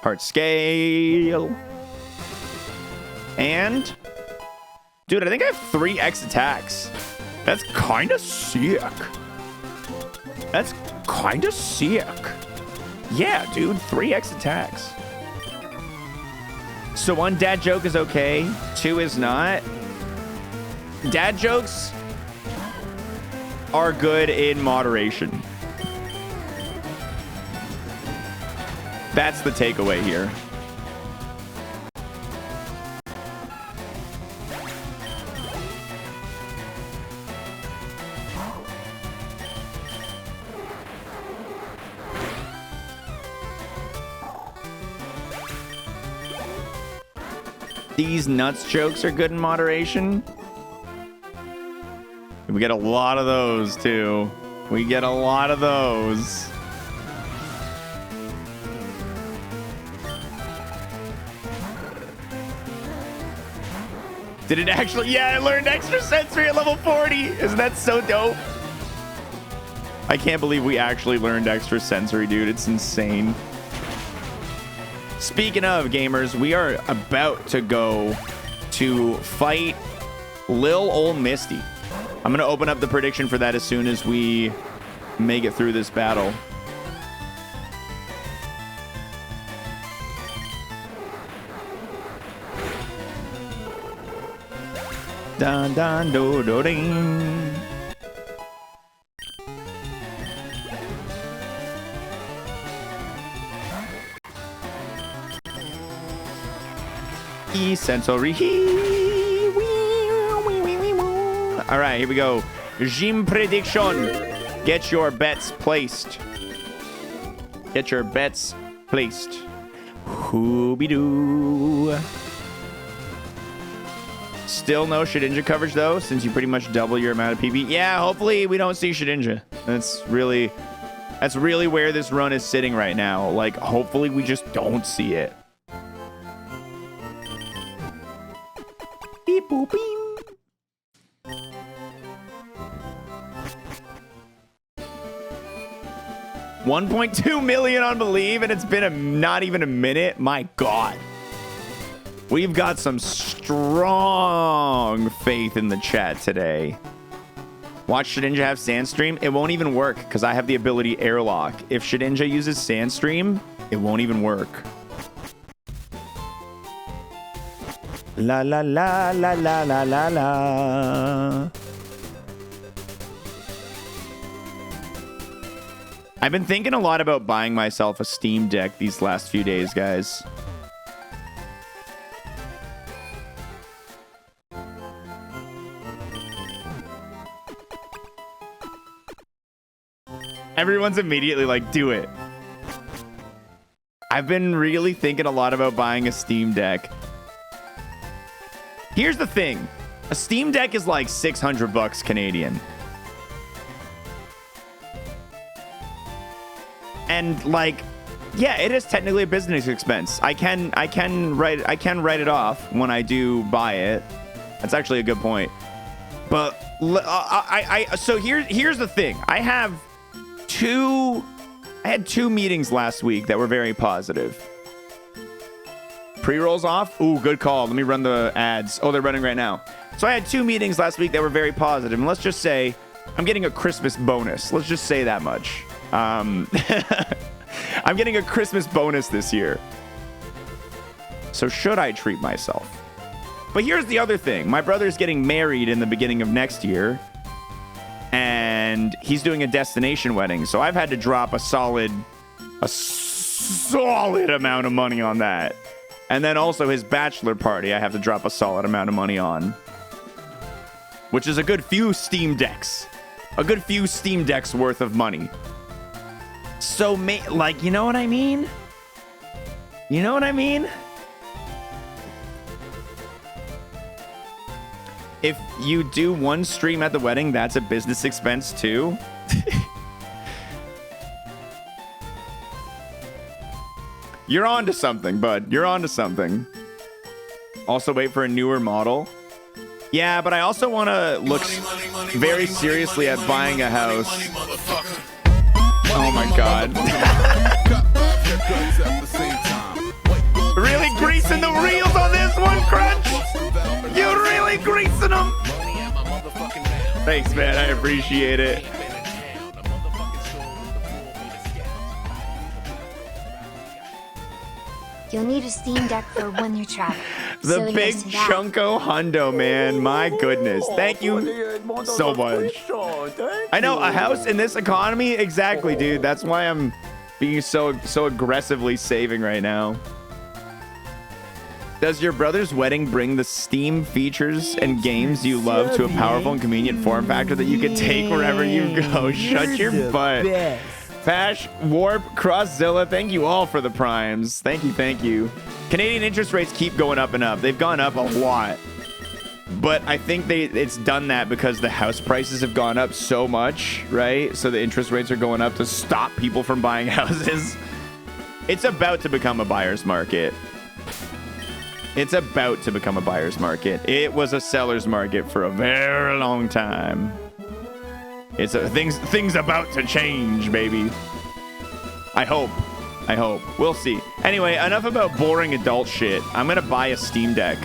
Heart scale. And dude, I think I have 3x attacks. That's kind of sick. That's kind of sick. Yeah, dude, 3x attacks. So 1 dad joke is okay, 2 is not. Dad jokes are good in moderation. That's the takeaway here. These nuts jokes are good in moderation. We get a lot of those too. We get a lot of those. Did it actually? Yeah, I learned extra sensory at level 40. Isn't that so dope? I can't believe we actually learned extra sensory, dude. It's insane. Speaking of gamers, we are about to go to fight Lil Ol' Misty. I'm going to open up the prediction for that as soon as we make it through this battle. Dun dun do do ding. Sensory. All right, here we go. Gym prediction. Get your bets placed. Get your bets placed. Hoobie-doo. Still no Shedinja coverage though, since you pretty much double your amount of PP. Yeah, hopefully we don't see Shedinja. That's really where this run is sitting right now. Like, hopefully we just don't see it. Beep boop beep. $1.2 million on Believe, and it's been not even a minute. My God. We've got some strong faith in the chat today. Watch Shedinja have Sandstream. It won't even work because I have the ability Airlock. If Shedinja uses Sandstream, it won't even work. La la la la la la la la. I've been thinking a lot about buying myself a Steam Deck these last few days, guys. Everyone's immediately like, do it. I've been really thinking a lot about buying a Steam Deck. Here's the thing. A Steam Deck is like 600 bucks Canadian. And like, yeah, it is technically a business expense. I can write it off when I do buy it. That's actually a good point. But so here's the thing. I had two meetings last week that were very positive. Pre-rolls off. Ooh, good call. Let me run the ads. Oh, they're running right now. So I had 2 meetings last week that were very positive. And let's just say I'm getting a Christmas bonus. Let's just say that much. I'm getting a Christmas bonus this year. So should I treat myself? But here's the other thing. My brother's getting married in the beginning of next year. And he's doing a destination wedding. So I've had to drop a solid amount of money on that. And then also his bachelor party, I have to drop a solid amount of money on. Which is a good few Steam Decks. A good few Steam Decks worth of money. So, like, you know what I mean? You know what I mean? If you do one stream at the wedding, that's a business expense too. You're on to something, bud. You're on to something. Also wait for a newer model. Yeah, but I also want to look very seriously at buying a house. Oh my god. Really greasing the reels on this one, Crunch? You really greasing them? Thanks, man. I appreciate it. You'll need a Steam Deck for when you travel. The So big here's to that. chunko hundo, man. My goodness. Thank you so much. I know, a house in this economy? Exactly, dude. That's why I'm being so aggressively saving right now. Does your brother's wedding bring the Steam features and games you love to a powerful and convenient form factor that you can take wherever you go? Shut your butt. Pash, Warp, Crosszilla, thank you all for the primes. Thank you, thank you. Canadian interest rates keep going up and up. They've gone up a lot. But I think it's done that because the house prices have gone up so much, right? So the interest rates are going up to stop people from buying houses. It's about to become a buyer's market. It's about to become a buyer's market. It was a seller's market for a very long time. It's things about to change, baby. I hope. We'll see. Anyway, enough about boring adult shit. I'm gonna buy a Steam Deck.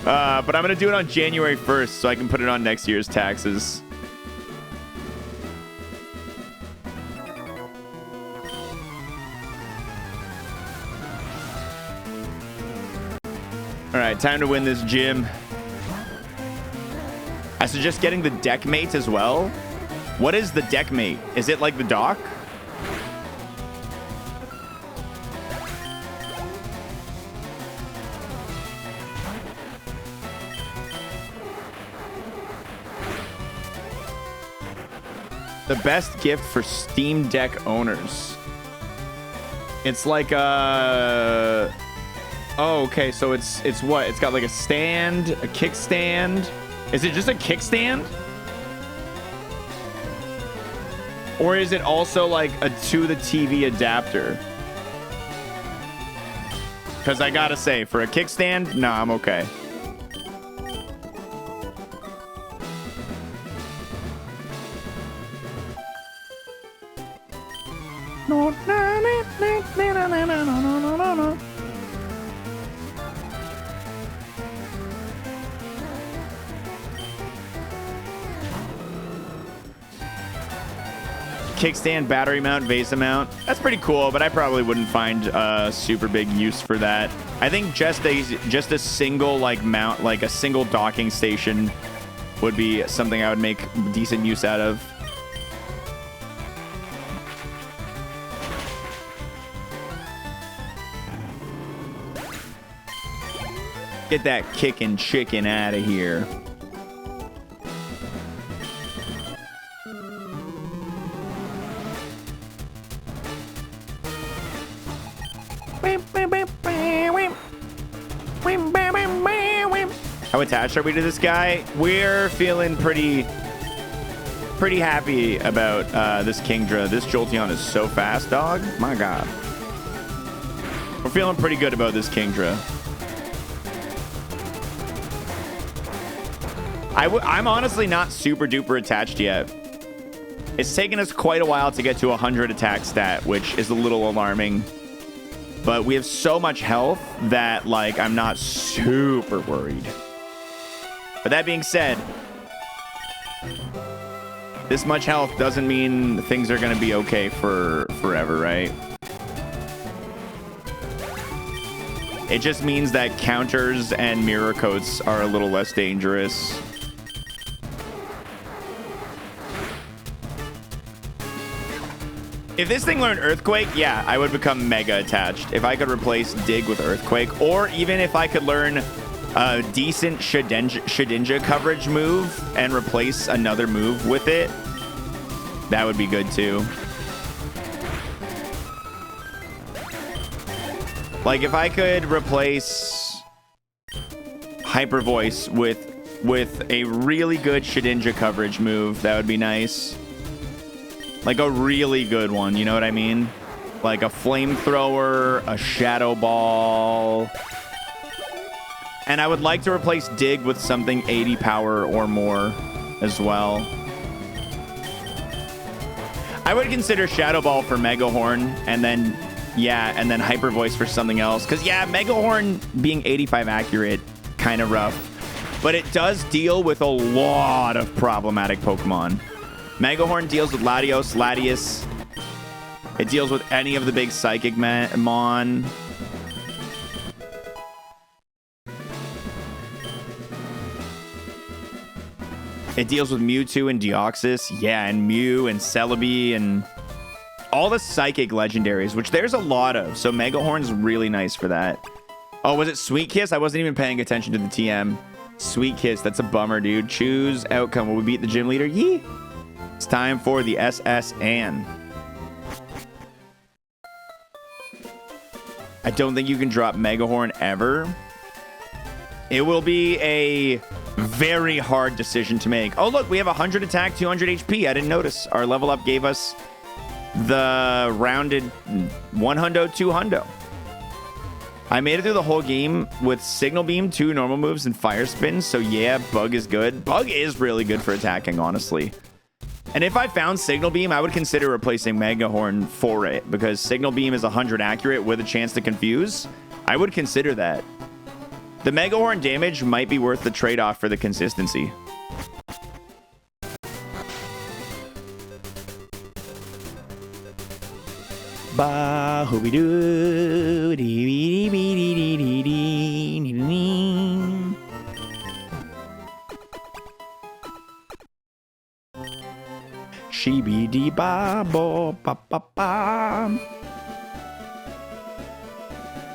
But I'm gonna do it on January 1st so I can put it on next year's taxes. All right, time to win this gym. I suggest getting the deck mate as well. What is the deck mate? Is it like the dock? The best gift for Steam Deck owners. It's like a... Oh, okay, so it's what? It's got like a stand, a kickstand. Is it just a kickstand? Or is it also like a to the TV adapter? Because I gotta say, for a kickstand, nah, I'm okay. Kickstand, battery mount, vase mount. That's pretty cool, but I probably wouldn't find a super big use for that. I think just a single like mount, like a single docking station would be something I would make decent use out of. Get that kickin' chicken out of here. How attached are we to this guy? We're feeling pretty pretty happy about this Kingdra. This Jolteon is so fast, dog. My God. We're feeling pretty good about this Kingdra. I'm honestly not super duper attached yet. It's taken us quite a while to get to 100 attack stat, which is a little alarming. But we have so much health that, like, I'm not super worried. But that being said, this much health doesn't mean things are going to be okay for forever, right? It just means that counters and mirror coats are a little less dangerous. If this thing learned Earthquake, yeah, I would become mega attached. If I could replace Dig with Earthquake, or even if I could learn a decent Shedinja coverage move and replace another move with it, that would be good too. Like if I could replace Hyper Voice with a really good Shedinja coverage move, that would be nice. Like a really good one, you know what I mean? Like a flamethrower, a shadow ball. And I would like to replace Dig with something 80 power or more as well. I would consider Shadow Ball for Mega Horn, and then, yeah, and then Hyper Voice for something else. Because, yeah, Mega Horn being 85 accurate, kind of rough. But it does deal with a lot of problematic Pokemon. Mega Horn deals with Latios, Latias. It deals with any of the big Psychic Mon. It deals with Mewtwo and Deoxys. Yeah, and Mew and Celebi and all the Psychic legendaries, which there's a lot of. So Mega Horn's really nice for that. Oh, was it Sweet Kiss? I wasn't even paying attention to the TM. Sweet Kiss, that's a bummer, dude. Choose outcome. Will we beat the gym leader? Yee! It's time for the SSN. I don't think you can drop Mega Horn ever. It will be a very hard decision to make. Oh, look, we have 100 attack, 200 HP. I didn't notice. Our level up gave us the rounded 100, 200. I made it through the whole game with Signal Beam, 2 normal moves, and Fire Spin. So yeah, Bug is good. Bug is really good for attacking, honestly. And if I found Signal Beam, I would consider replacing Mega Horn for it, because Signal Beam is 100 accurate with a chance to confuse. I would consider that. The Mega Horn damage might be worth the trade-off for the consistency. Ba-hoo-be-doo, dee-dee-dee-dee-dee-dee-dee-dee. Shee-be-dee-ba-bo-ba-ba-ba.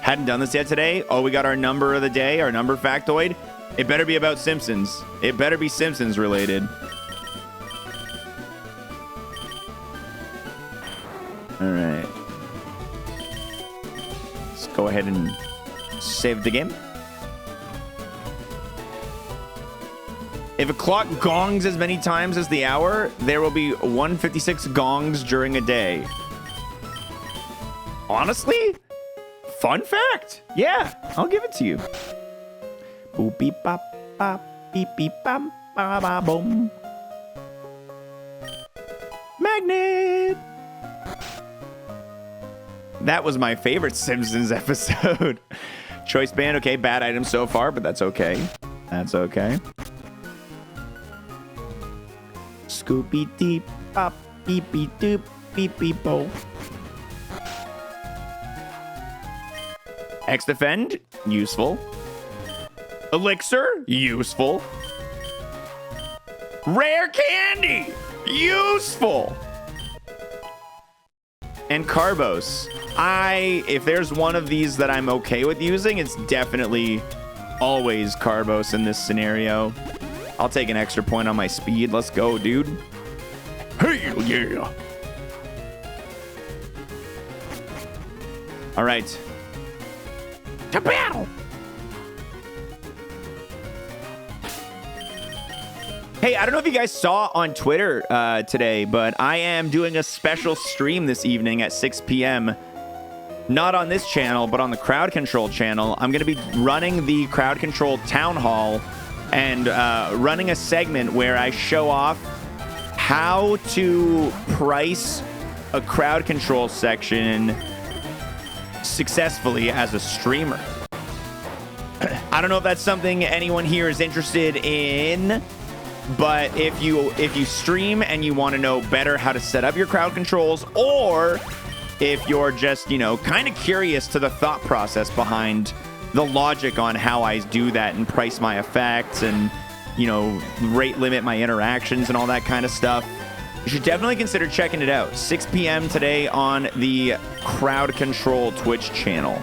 Hadn't done this yet today. Oh, we got our number of the day, our number factoid. It better be about Simpsons. It better be Simpsons related. All right. Let's go ahead and save the game. If a clock gongs as many times as the hour, there will be 156 gongs during a day. Honestly? Fun fact. Yeah, I'll give it to you. Boop beep bop bop beep beep bam ba ba boom. Magnet. That was my favorite Simpsons episode. Choice band. Okay, bad item so far, but that's okay. That's okay. Scoopy deep bop beep beep doop beep beep bo. X defend, useful. Elixir, useful. Rare candy, useful. And Carbos. If there's one of these that I'm okay with using, it's definitely always Carbos in this scenario. I'll take an extra point on my speed. Let's go, dude. Hell yeah. All right. To battle. Hey, I don't know if you guys saw on Twitter today, but I am doing a special stream this evening at 6 p.m. Not on this channel, but on the Crowd Control channel. I'm going to be running the Crowd Control Town Hall and running a segment where I show off how to price a crowd control section successfully as a streamer. I don't know if that's something anyone here is interested in, but if you stream and you want to know better how to set up your crowd controls, or if you're just, you know, kind of curious to the thought process behind the logic on how I do that and price my effects and, you know, rate limit my interactions and all that kind of stuff, you should definitely consider checking it out. 6 p.m. today on the Crowd Control Twitch channel.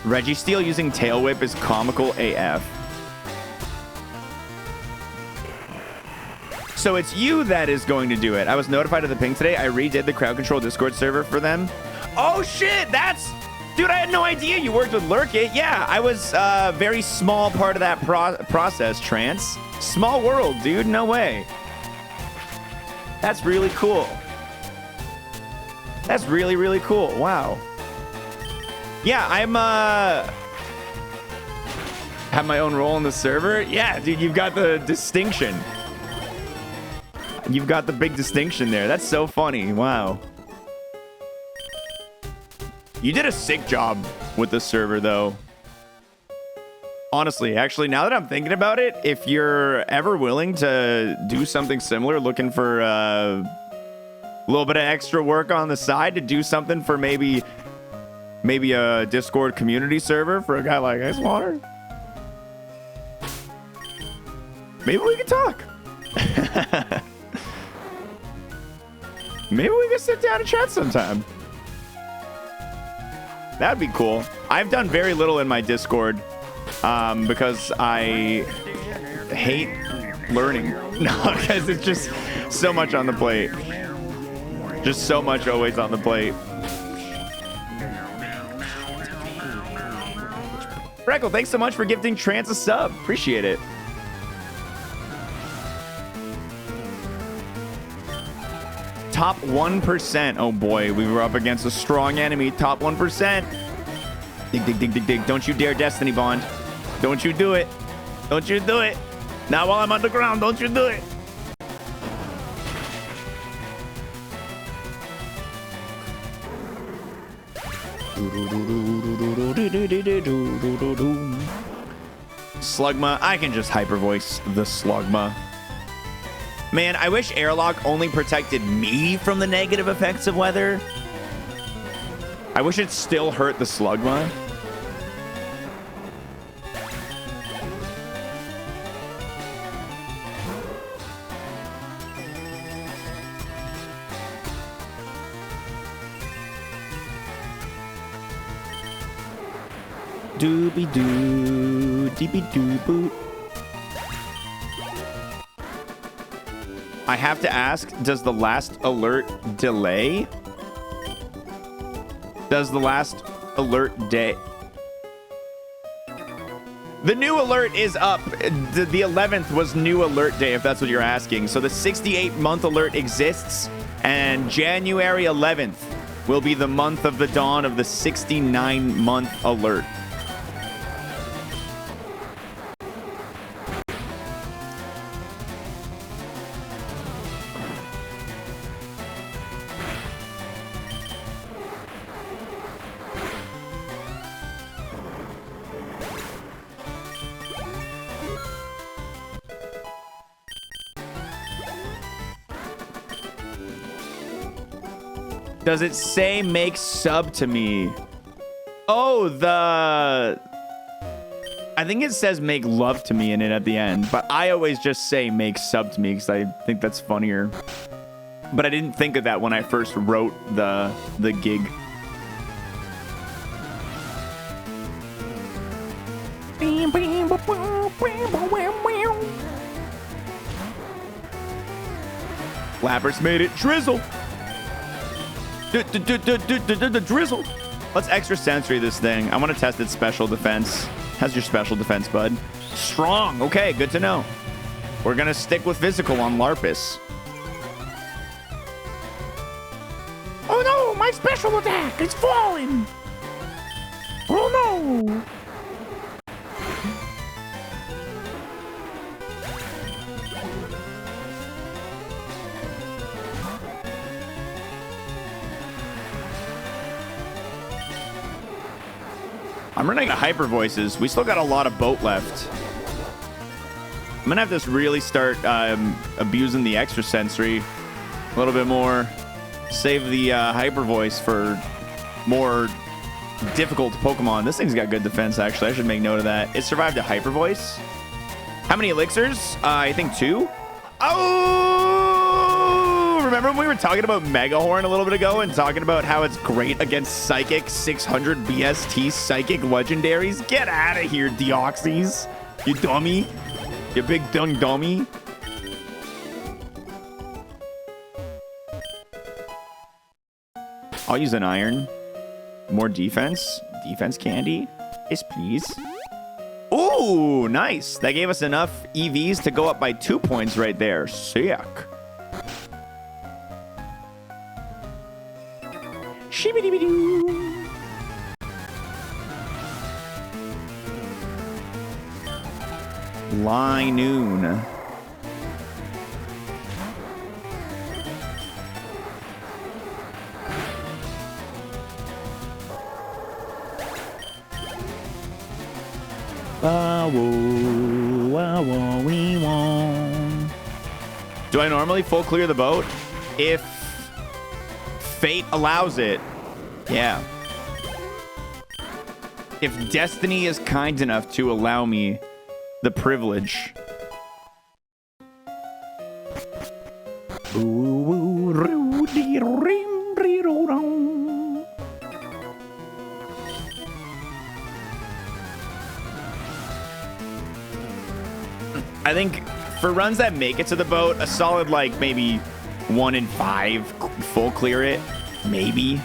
Reggie Steele using Tail Whip is comical AF. So it's you that is going to do it. I was notified of the ping today. I redid the Crowd Control Discord server for them. Oh shit, that's... Dude, I had no idea you worked with Lurkit. Yeah, I was a very small part of that process, Trance. Small world, dude, no way. That's really cool. That's really, really cool. Wow. Yeah, I'm have my own role in the server. Yeah, dude, you've got the distinction. You've got the big distinction there. That's so funny. Wow. You did a sick job with the server, though. Honestly, actually, now that I'm thinking about it, if you're ever willing to do something similar, looking for a little bit of extra work on the side to do something for maybe a Discord community server for a guy like xwater, maybe we can talk. Maybe we can sit down and chat sometime. That'd be cool. I've done very little in my Discord because I hate learning. No, because it's just so much on the plate. Just so much always on the plate. Freckle, thanks so much for gifting Trance a sub. Appreciate it. Top 1%. Oh boy, we were up against a strong enemy. Top 1%. Dig, dig, dig, dig, dig. Don't you dare Destiny Bond. Don't you do it. Don't you do it. Not while I'm underground. Don't you do it. Slugma. I can just hyper voice the Slugma. Man, I wish airlock only protected me from the negative effects of weather. I wish it still hurt the Slugma. Doobie doo, deebie doo boot. I have to ask, does the last alert delay? Does the last alert day? The new alert is up. The 11th was new alert day, if that's what you're asking. So the 68-month alert exists, and January 11th will be the month of the dawn of the 69-month alert. Does it say make sub to me? Oh, I think it says make love to me in it at the end, but I always just say make sub to me because I think that's funnier. But I didn't think of that when I first wrote the gig. Lappers made it drizzle. Drizzle. Let's extra sensory this thing. I want to test its special defense. How's your special defense, bud? Strong. Okay, good to know. We're going to stick with physical on Larpus. Oh no, my special attack is falling. Oh no. I'm running out of hyper voices. We still got a lot of boat left. I'm gonna have to really start abusing the extra sensory a little bit more. Save the hyper voice for more difficult Pokemon. This thing's got good defense, actually. I should make note of that. It survived a hyper voice. How many elixirs? I think 2. Oh! Remember when we were talking about Mega Horn a little bit ago and talking about how it's great against Psychic 600 BST Psychic Legendaries? Get out of here, Deoxys. You dummy. You big dung dummy. I'll use an iron. More defense. Defense candy. Yes, please. Ooh, nice. That gave us enough EVs to go up by 2 points right there. Sick. Shibidi-bidoo. Linoon. Do I normally full clear the boat? If fate allows it, yeah. If destiny is kind enough to allow me the privilege. I think for runs that make it to the boat, a solid like maybe 1 in 5 full clear it, maybe.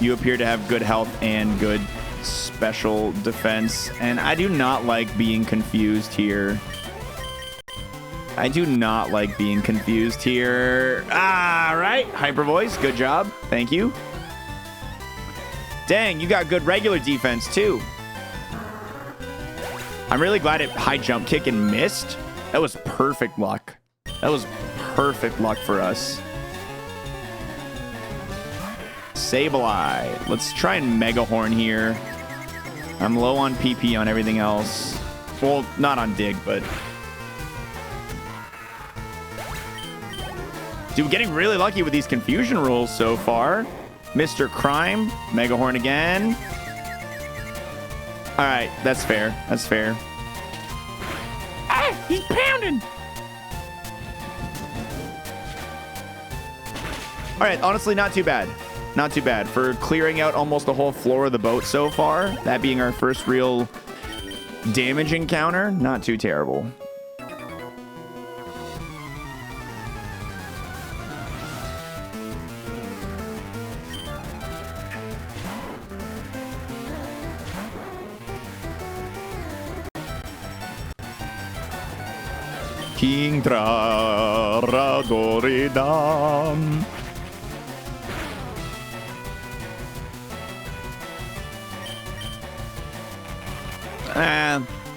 You appear to have good health and good special defense, and I do not like being confused here. I do not like being confused here. All right, Hyper Voice, good job. Thank you. Dang, you got good regular defense too. I'm really glad it high jump kick and missed. That was perfect luck. That was perfect luck for us. Sableye. Let's try and Mega Horn here. I'm low on PP on everything else. Well, not on Dig, but... Dude, getting really lucky with these confusion rules so far. Mr. Crime. Mega Horn again. All right, that's fair. That's fair. Ah, he's pounding. All right, honestly, not too bad. Not too bad for clearing out almost the whole floor of the boat so far. That being our first real damage encounter, not too terrible. King Traradoridam.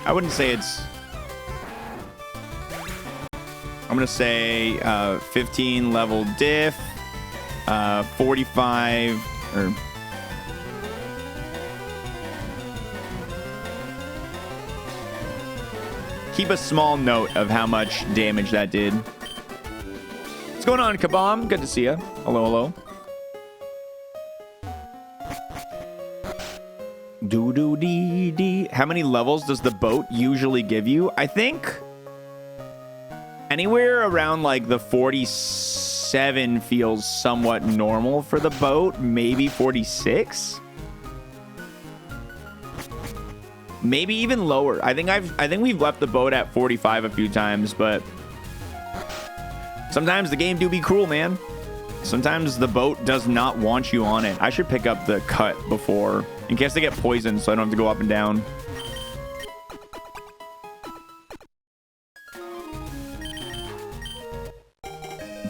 I wouldn't say it's... I'm going to say 15 level diff, 45 or... Keep a small note of how much damage that did. What's going on, Kabam? Good to see you. Hello, hello. Doo-doo-dee-dee. How many levels does the boat usually give you? I think anywhere around like the 47 feels somewhat normal for the boat. Maybe 46. Maybe even lower. I think we've left the boat at 45 a few times, but sometimes the game do be cruel, man. Sometimes the boat does not want you on it. I should pick up the cut before, in case they get poisoned, so I don't have to go up and down.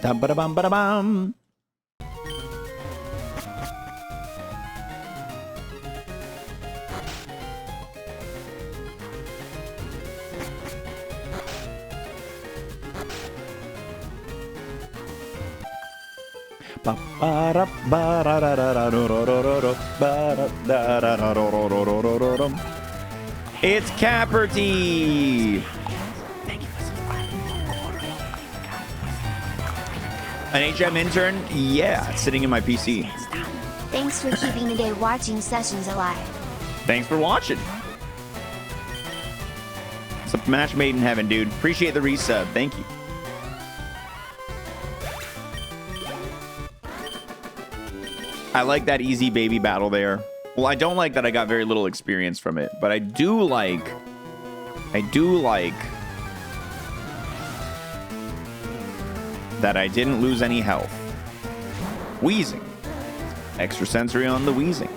Da-ba-da-bum-ba-da-bum. It's Capperty. An HM intern? Yeah, it's sitting in my PC. Thanks for keeping the day watching sessions alive. Thanks for watching. It's a match made in heaven, dude. Appreciate the resub. Thank you. I like that easy baby battle there. Well, I don't like that I got very little experience from it, but I do like that I didn't lose any health. Wheezing. Extra sensory on the wheezing.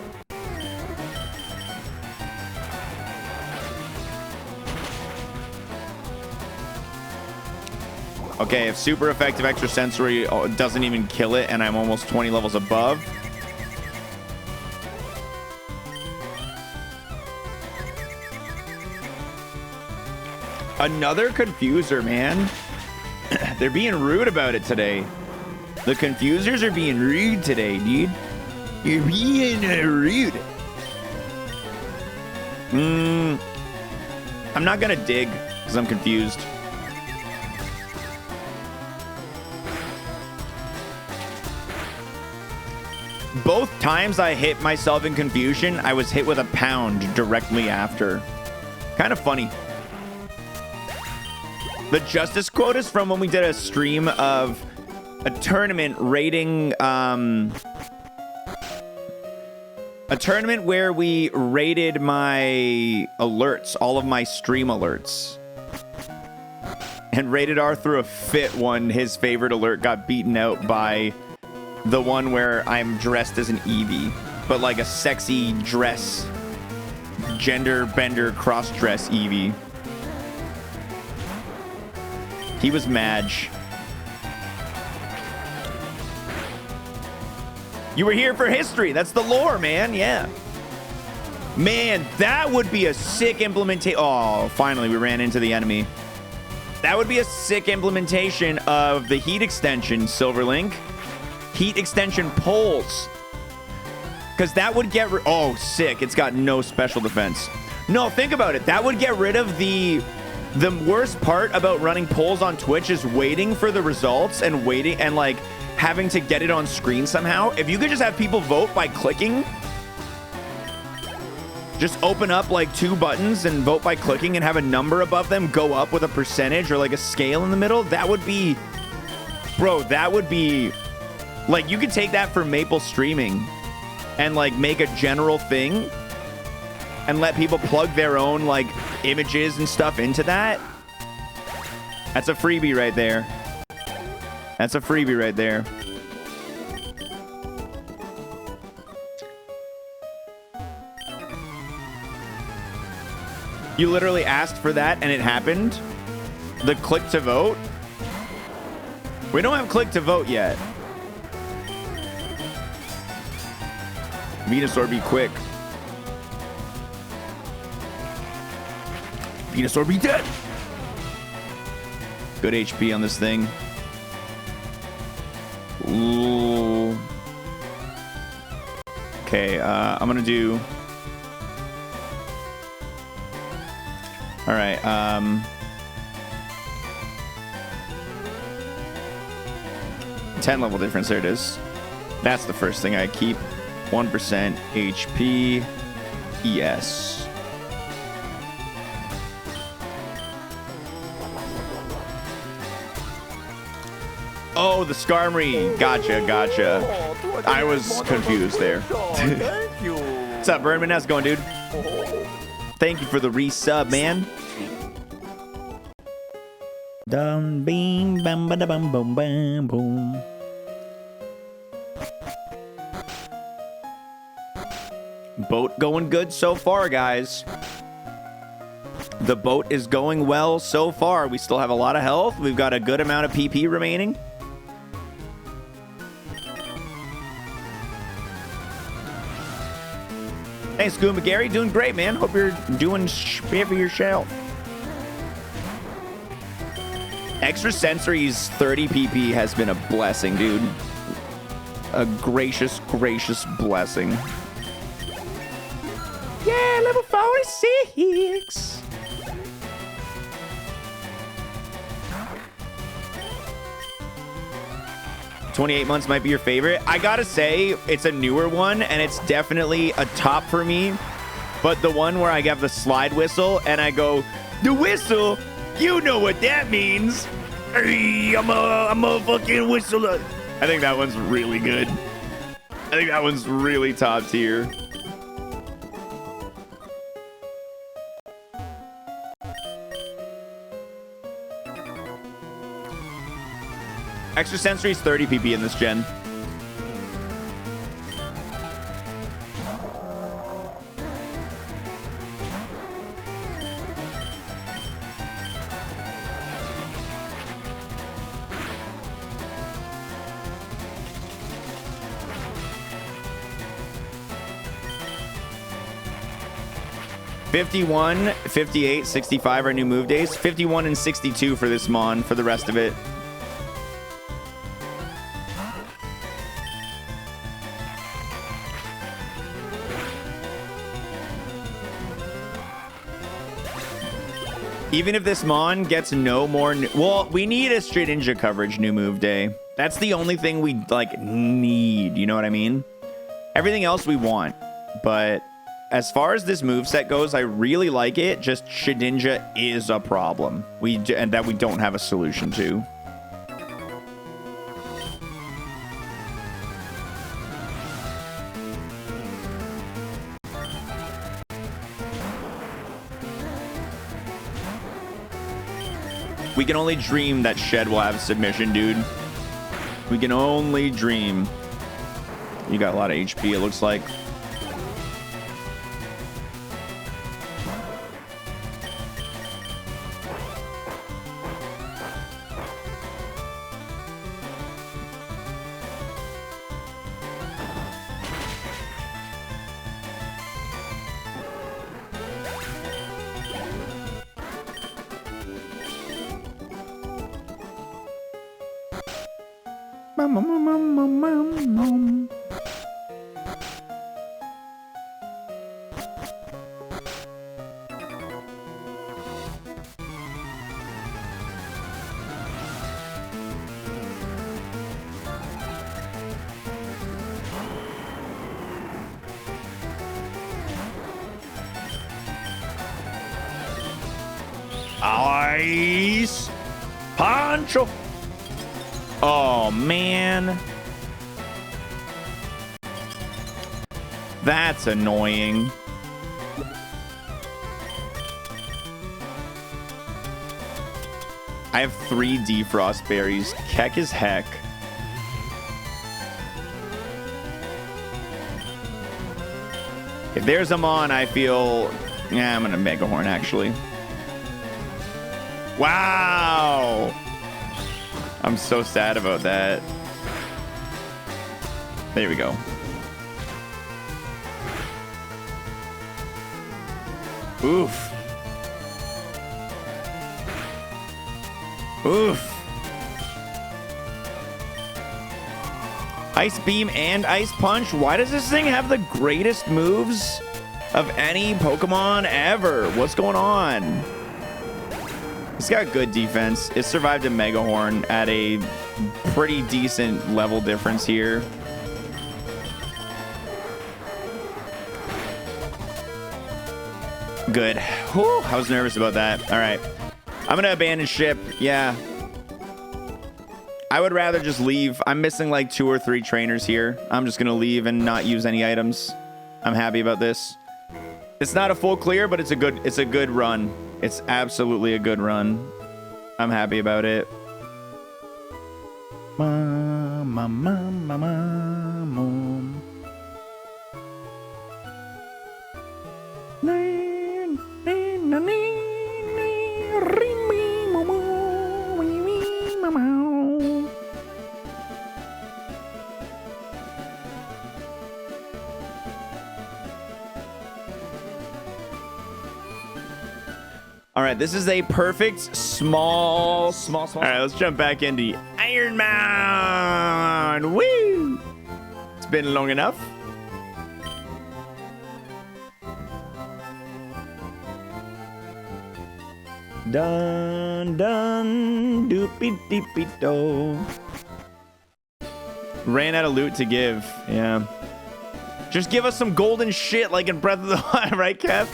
Okay, if super effective extra sensory doesn't even kill it and I'm almost 20 levels above. Another confuser, man. They're being rude about it today. The confusers are being rude today, dude. You're being rude. I'm not gonna dig because I'm confused. Both times I hit myself in confusion, I was hit with a pound directly after. Kind of funny. The justice quote is from when we did a stream of a tournament rating, a tournament where we rated my alerts, all of my stream alerts. And Rated R threw a fit when his favorite alert got beaten out by the one where I'm dressed as an Eevee, but like a sexy dress, gender bender cross dress Eevee. He was Madge. You were here for history. That's the lore, man. Yeah. Man, that would be a sick implementation. Oh, finally, we ran into the enemy. That would be a sick implementation of the heat extension, Silverlink. Heat extension poles. Because that would get... Oh, sick. It's got no special defense. No, think about it. That would get rid of the... The worst part about running polls on Twitch is waiting for the results and waiting and like having to get it on screen somehow. If you could just have people vote by clicking, just open up like 2 buttons and vote by clicking and have a number above them go up with a percentage or like a scale in the middle, that would be, bro, that would be like, you could take that for Maple streaming and like make a general thing and let people plug their own like images and stuff into that. That's a freebie right there. That's a freebie right there. You literally asked for that and it happened. The click to vote. We don't have click to vote yet. Venusaur, be quick. Venusaur, be dead. Good HP on this thing. Ooh. Okay, I'm gonna do... Alright, 10 level difference, there it is. That's the first thing I keep. 1% HP. ES. Oh, the Skarmory. Gotcha, gotcha. I was confused there. What's up, Burnman? How's it going, dude? Thank you for the resub, man. Dum bing bam ba da bum boom bam boom. Boat going good so far, guys. The boat is going well so far. We still have a lot of health. We've got a good amount of PP remaining. Thanks, Goomba Gary. Doing great, man. Hope you're doing shit for yourself. Extra Sensory's 30 PP has been a blessing, dude. A gracious, gracious blessing. Yeah, level 46. "28 months might be your favorite." I gotta say, it's a newer one, and it's definitely a top for me. But the one where I get the slide whistle, and I go, "The whistle? You know what that means. Hey, I'm a fucking whistler." I think that one's really good. I think that one's really top tier. Extra Sensory is 30 PP in this gen. "51, 58, 65 are new move days. 51 and 62 for this Mon for the rest of it. Even if this Mon gets no more... Well, we need a Straight Ninja coverage new move day. That's the only thing we, like, need. You know what I mean? Everything else we want. But as far as this moveset goes, I really like it. Just Shedinja is a problem. And that we don't have a solution to. We can only dream that Shed will have submission, dude. We can only dream. You got a lot of HP, it looks like. Ice Poncho. Oh, man. That's annoying. I have 3 defrost berries. Keck as heck. If there's a Mon, I feel... Yeah, I'm going to Mega Horn, actually. Wow! I'm so sad about that. There we go. Oof. Oof. Ice Beam and Ice Punch. Why does this thing have the greatest moves of any Pokemon ever? What's going on? It's got good defense. It survived a Mega Horn at a pretty decent level difference here. Good. Whew, I was nervous about that. All right. I'm going to abandon ship. Yeah. I would rather just leave. I'm missing like 2 or 3 trainers here. I'm just going to leave and not use any items. I'm happy about this. It's not a full clear, but it's a good run. It's absolutely a good run. I'm happy about it. All right, this is a perfect small. All right, let's jump back into Iron Man. Woo! It's been long enough. Dun dun doopy deepy do. Ran out of loot to give. Yeah. Just give us some golden shit like in Breath of the Wild, right, Kev?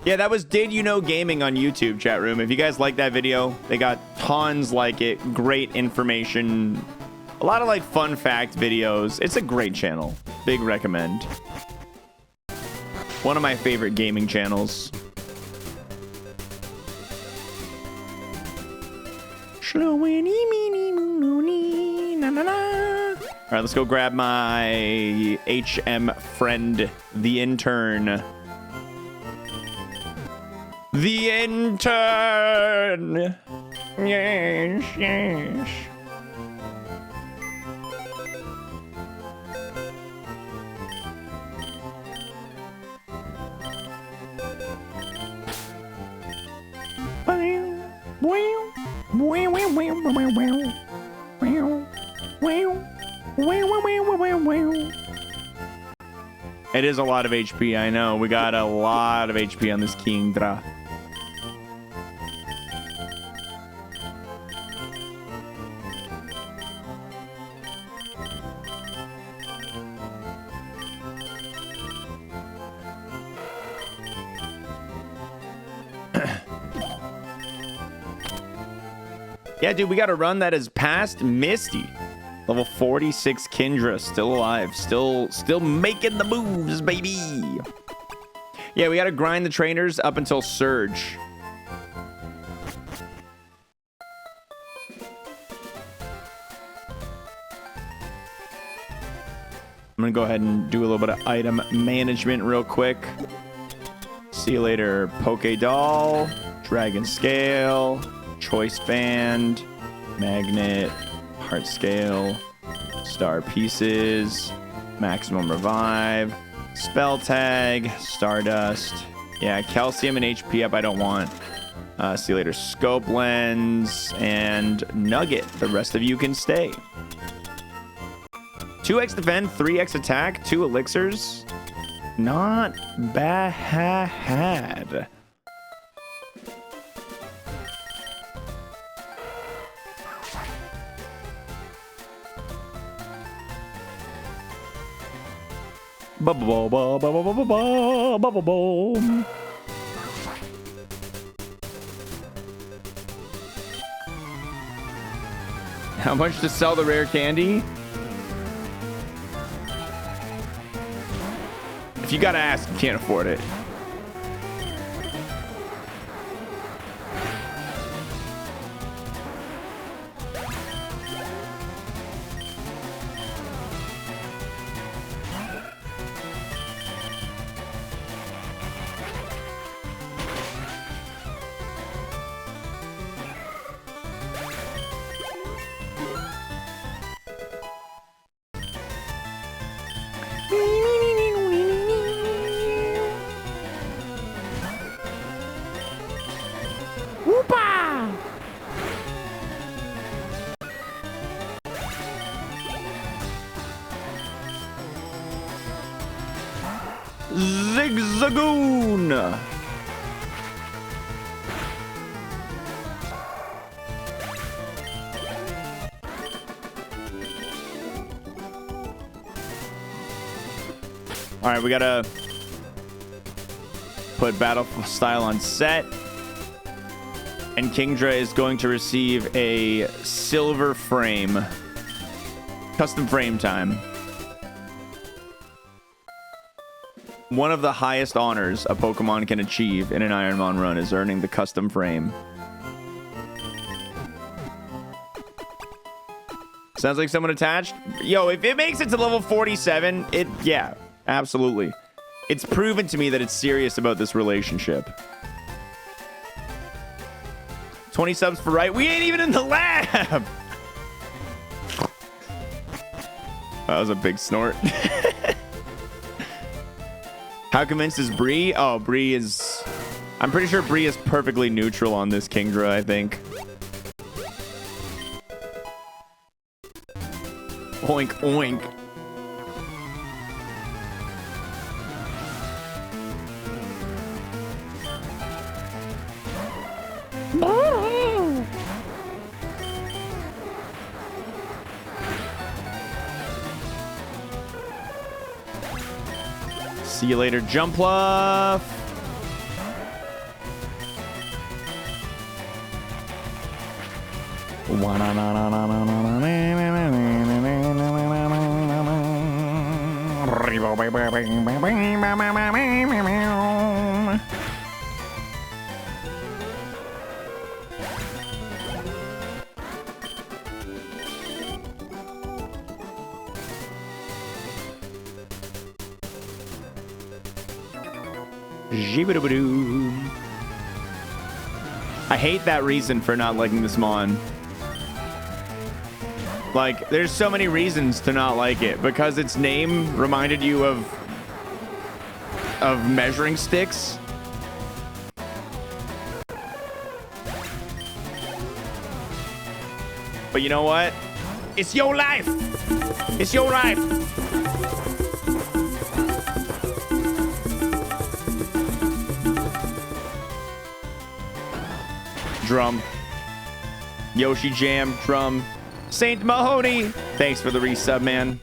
Yeah, that was Did You Know Gaming on YouTube, chat room. If you guys like that video, they got tons like it. Great information. A lot of like fun fact videos. It's a great channel. Big recommend. One of my favorite gaming channels. All right, let's go grab my HM friend, the intern. The intern. Yes, yes. It is a lot of HP, I know. We got a lot of HP on this Kingdra. Yeah, dude, we got a run that is past Misty. Level 46 Kindra, still alive. Still making the moves, baby. Yeah, we got to grind the trainers up until Surge. I'm going to go ahead and do a little bit of item management real quick. See you later, Poke Doll, Dragon Scale, Choice Band, Magnet, Heart Scale, Star Pieces, Maximum Revive, Spell Tag, Stardust. Yeah, Calcium and HP up I don't want. See you later, Scope Lens, and Nugget. The rest of you can stay. 2x defend, 3x attack, 2 elixirs. Not bad. Bubble ball, bubble bubble ball, bubble ball. How much to sell the rare candy? If you gotta ask, you can't afford it. Zigzagoon! Alright, we gotta put battle style on set. And Kingdra is going to receive a silver frame. Custom frame time. One of the highest honors a Pokemon can achieve in an Ironmon run is earning the custom frame. Sounds like someone attached. Yo, if it makes it to level 47, yeah, absolutely. It's proven to me that it's serious about this relationship. 20 subs for right. We ain't even in the lab. That was a big snort. How convinced is Bree? Oh, Bree is... I'm pretty sure Bree is perfectly neutral on this Kingdra, I think. Oink, oink. See you later, Jumpluff. I hate that reason for not liking this Mon. Like, there's so many reasons to not like it. Because its name reminded you of measuring sticks. But you know what? It's your life. It's your life. Drum. Yoshi Jam, drum. Saint Mahoney, thanks for the resub, man.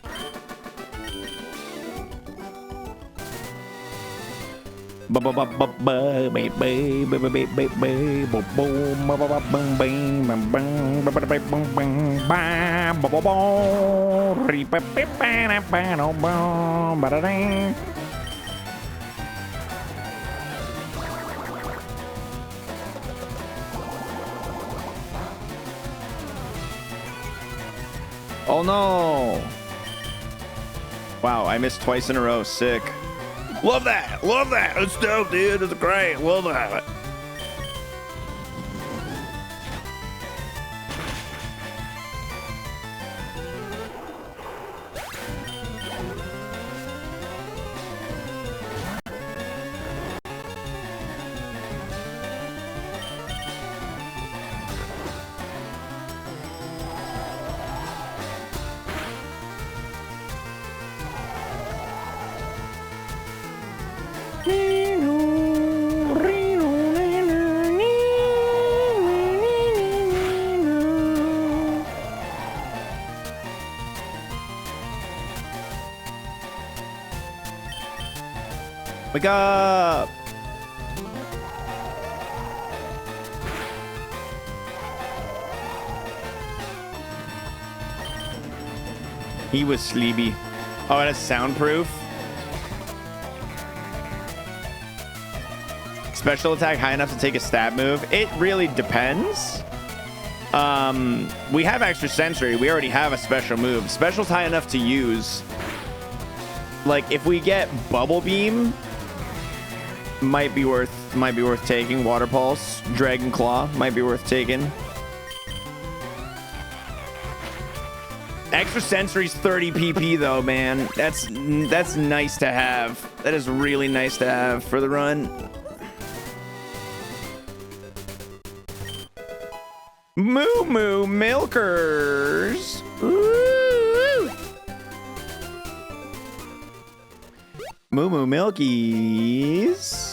Oh no! Wow, I missed twice in a row. Sick. Love that! Love that! It's dope, dude. It's great. Love that. Wake up! He was sleepy. Oh, and it's soundproof. Special attack high enough to take a stab move. It really depends. We have extra sensory. We already have a special move. Special's high enough to use. Like if we get bubble beam, might be worth taking. Water pulse, dragon claw might be worth taking. Extra sensory's 30 pp though, man. That's nice to have. That is really nice to have for the run. Moo Moo Milkers. Ooh. Moo Moo Milkies.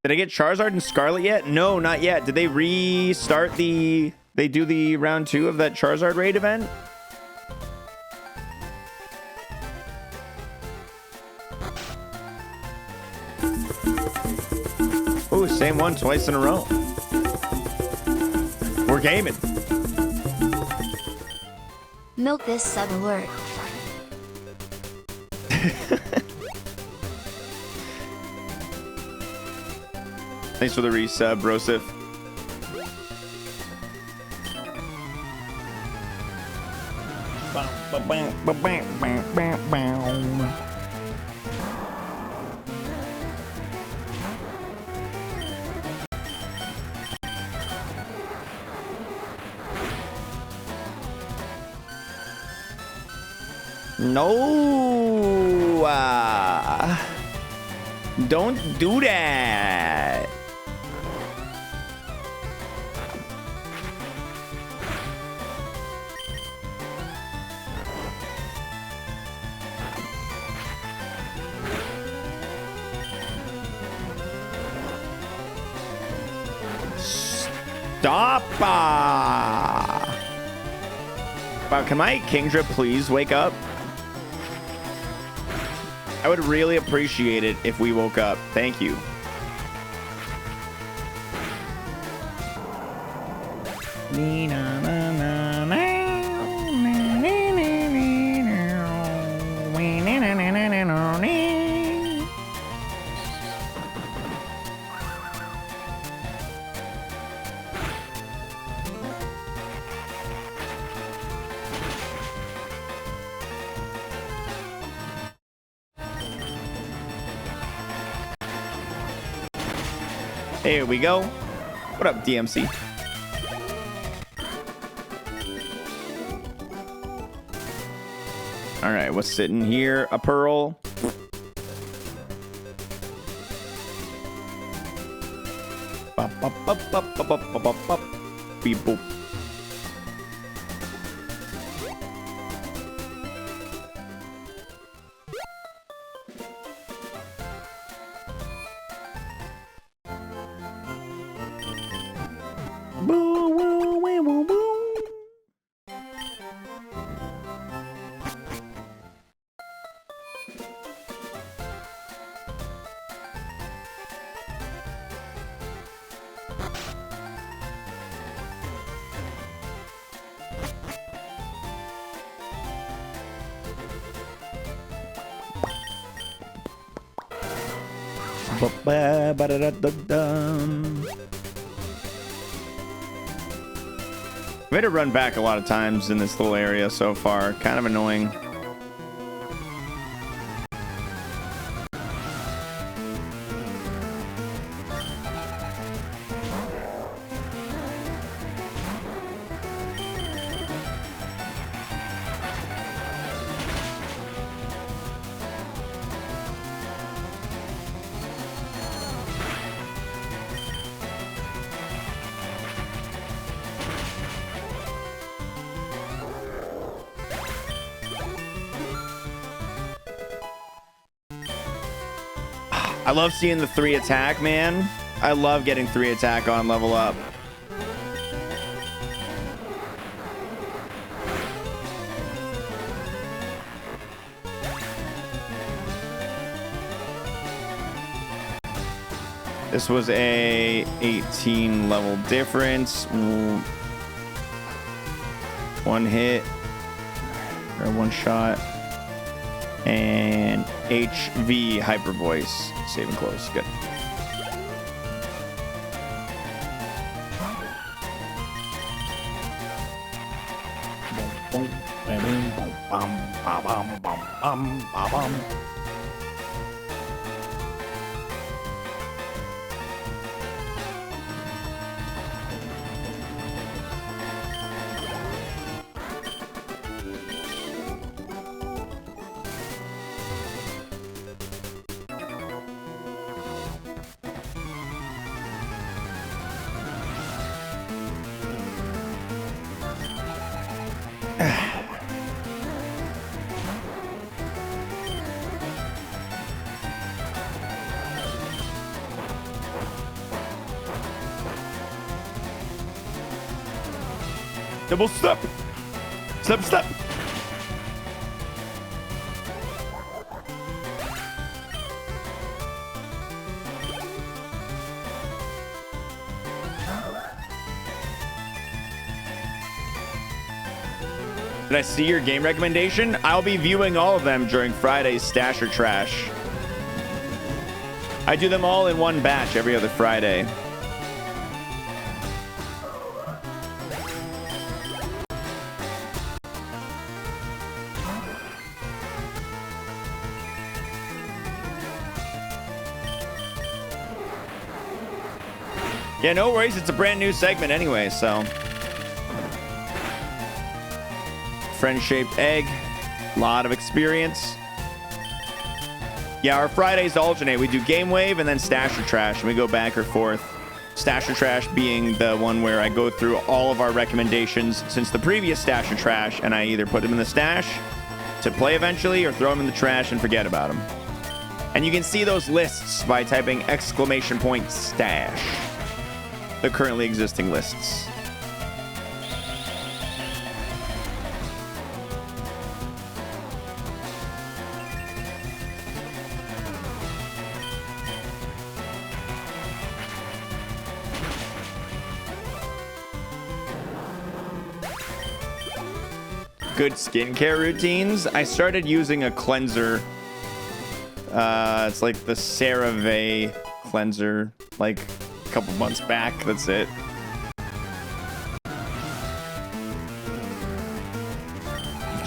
Did I get Charizard and Scarlet yet? No, not yet. Did they restart they do the round 2 of that Charizard raid event? Ooh, same one twice in a row. We're gaming. Milk this sub alert. Thanks for the resub, Brosif. No. Don't do that. Stop! Wow, can my Kingdra please wake up? I would really appreciate it if we woke up. Thank you. Here we go. What up, DMC? All right, what's sitting here? A pearl. Beep boop. We had to run back a lot of times in this little area so far. Kind of annoying. I love seeing the 3 attack, man. I love getting 3 attack on level up. This was a 18 level difference. 1 hit or 1 shot. And HV hyper voice. Saving close. Good. Double step. Step, step. Did I see your game recommendation? I'll be viewing all of them during Friday's Stash or Trash. I do them all in one batch every other Friday. Yeah, no worries. It's a brand new segment anyway, so. Friend-shaped egg. A lot of experience. Yeah, our Fridays alternate. We do Game Wave and then Stash or Trash, and we go back or forth. Stash or Trash being the one where I go through all of our recommendations since the previous Stash or Trash, and I either put them in the stash to play eventually or throw them in the trash and forget about them. And you can see those lists by typing !stash. The currently existing lists. Good skincare routines. I started using a cleanser. It's like the CeraVe cleanser, like a couple months back. That's it.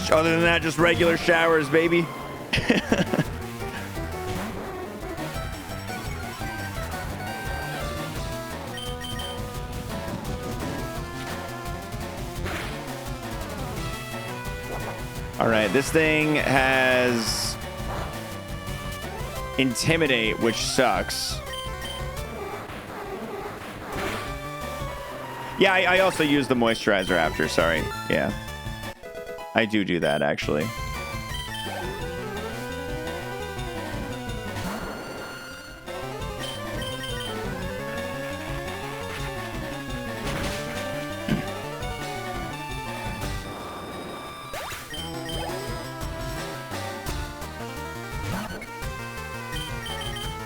Other than that, just regular showers, baby. All right, this thing has Intimidate, which sucks. Yeah, I also use the moisturizer after, sorry. Yeah. I do that, actually.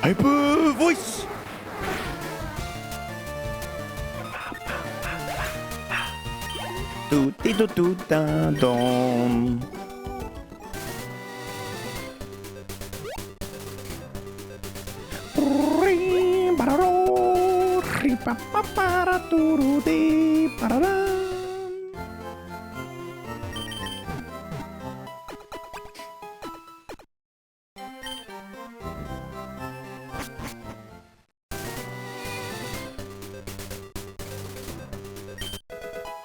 Hyper voice. Do do do da dom.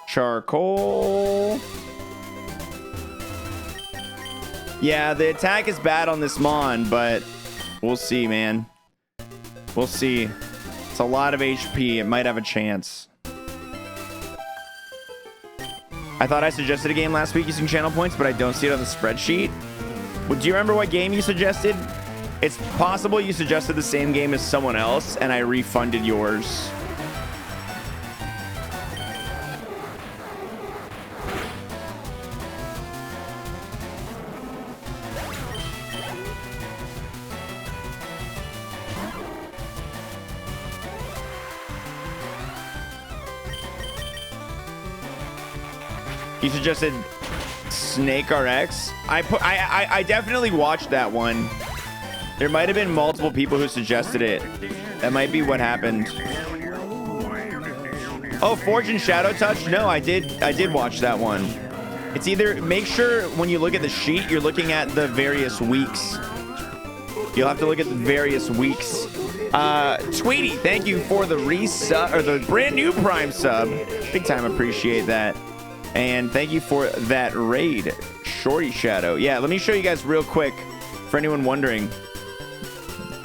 Charcoal. Yeah, the attack is bad on this Mon, but we'll see, man. We'll see. It's a lot of HP. It might have a chance. I thought I suggested a game last week using channel points, but I don't see it on the spreadsheet. Well, do you remember what game you suggested? It's possible you suggested the same game as someone else, and I refunded yours. You suggested Snake RX. I definitely watched that one. There might have been multiple people who suggested it. That might be what happened. Oh, Forge and Shadow Touch? No, I did watch that one. It's either, make sure when you look at the sheet, you're looking at the various weeks. You'll have to look at the various weeks. Tweety, thank you for the resub, or the brand new Prime sub. Big time appreciate that. And thank you for that raid, Shorty Shadow. Yeah, let me show you guys real quick, for anyone wondering.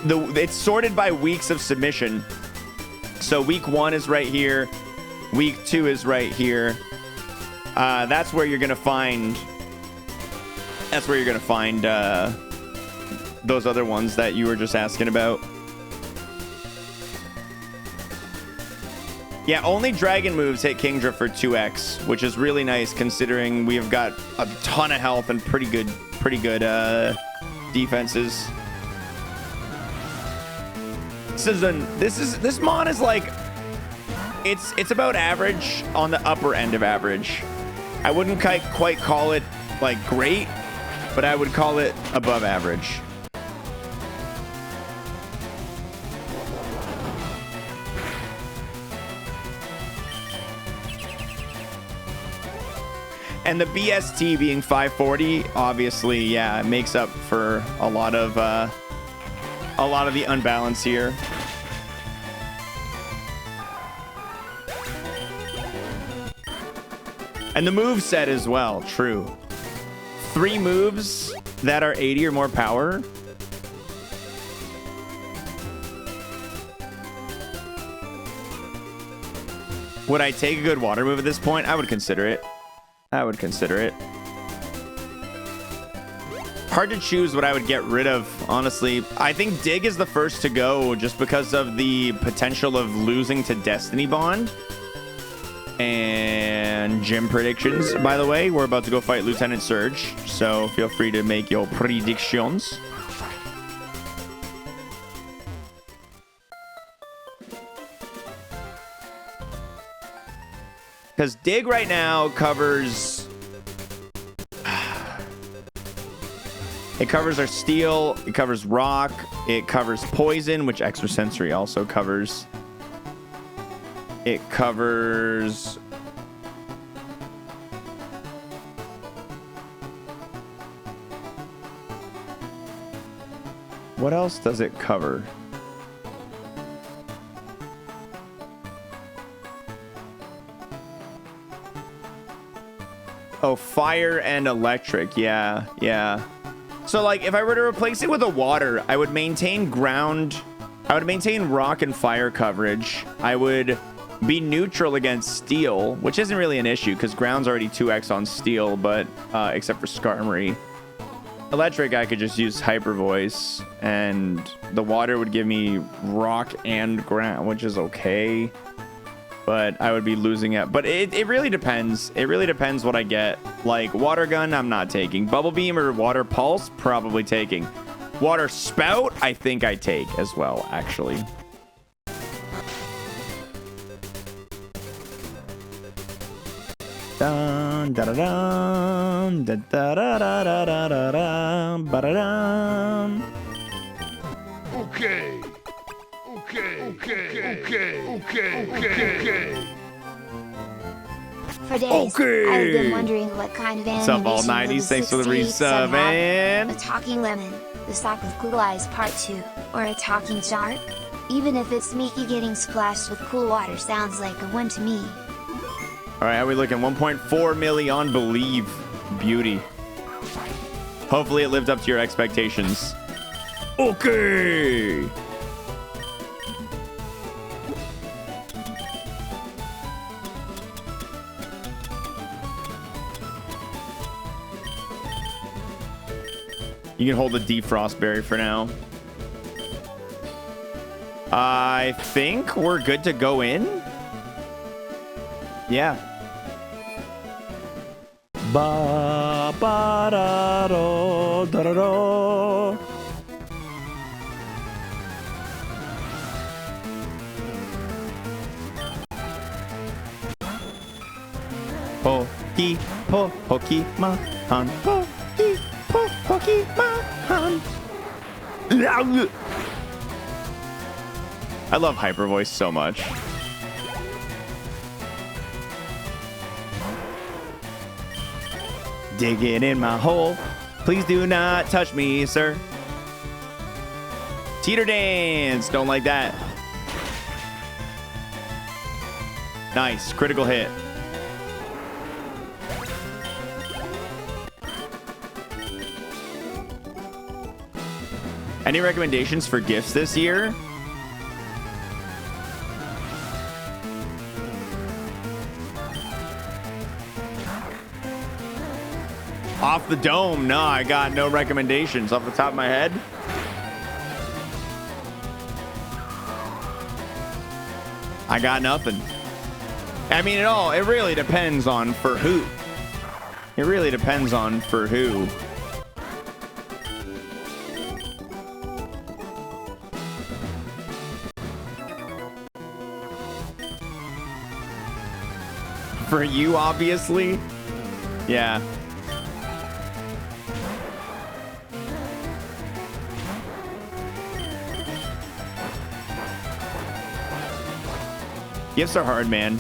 It's sorted by weeks of submission. So week 1 is right here. Week 2 is right here. That's where you're gonna find. That's where you're gonna find those other ones that you were just asking about. Yeah, only dragon moves hit Kingdra for 2x, which is really nice considering we've got a ton of health and pretty good defenses. This Mon is like, it's about average on the upper end of average. I wouldn't quite call it like great, but I would call it above average. And the BST being 540, obviously, yeah, it makes up for a lot of the unbalance here. And the move set as well, true. 3 moves that are 80 or more power. Would I take a good water move at this point? I would consider it. I would consider it. Hard to choose what I would get rid of, honestly. I think Dig is the first to go just because of the potential of losing to Destiny Bond. And gym predictions, by the way. We're about to go fight Lieutenant Surge, so feel free to make your predictions. Because Dig right now covers... It covers our steel, it covers rock, it covers poison, which extrasensory also covers. It covers... What else does it cover? Oh, fire and electric. Yeah, yeah. So, like, if I were to replace it with a water, I would maintain ground. I would maintain rock and fire coverage. I would be neutral against steel, which isn't really an issue because ground's already 2x on steel, but except for Skarmory. Electric, I could just use Hyper Voice, and the water would give me rock and ground, which is okay. But I would be losing it. But it really depends. It really depends what I get. Like, Water Gun, I'm not taking. Bubble Beam or Water Pulse, probably taking. Water Spout, I think I take as well, actually. Dun, da, da, dun, da, da, da, da, da, da, da, da, ba, da, dun. Okay. For days, I've been wondering what kind of What's up, all animation 90s? Thanks for the 68 set resub, have. man. A talking lemon, the stock of Google Eyes Part 2, or a talking shark? Even if it's Mickey getting splashed with cool water sounds like a win to me. All right, how are we looking? 1.4 million on Believe. Beauty. Hopefully it lived up to your expectations. Okay. You can hold the defrost berry for now. I think we're good to go in. Yeah. Ba ba da do da da do. Poki po Pokemon Poki po Pokemon. I love Hyper Voice so much. Digging in my hole. Please do not touch me, sir. Teeter dance. Don't like that. Nice. Critical hit. Any recommendations for gifts this year? Off the dome, no, I got no recommendations off the top of my head. I got nothing. I mean, it really depends on for who. It really depends on for who. For you, obviously. Yeah. Gifts are hard, man.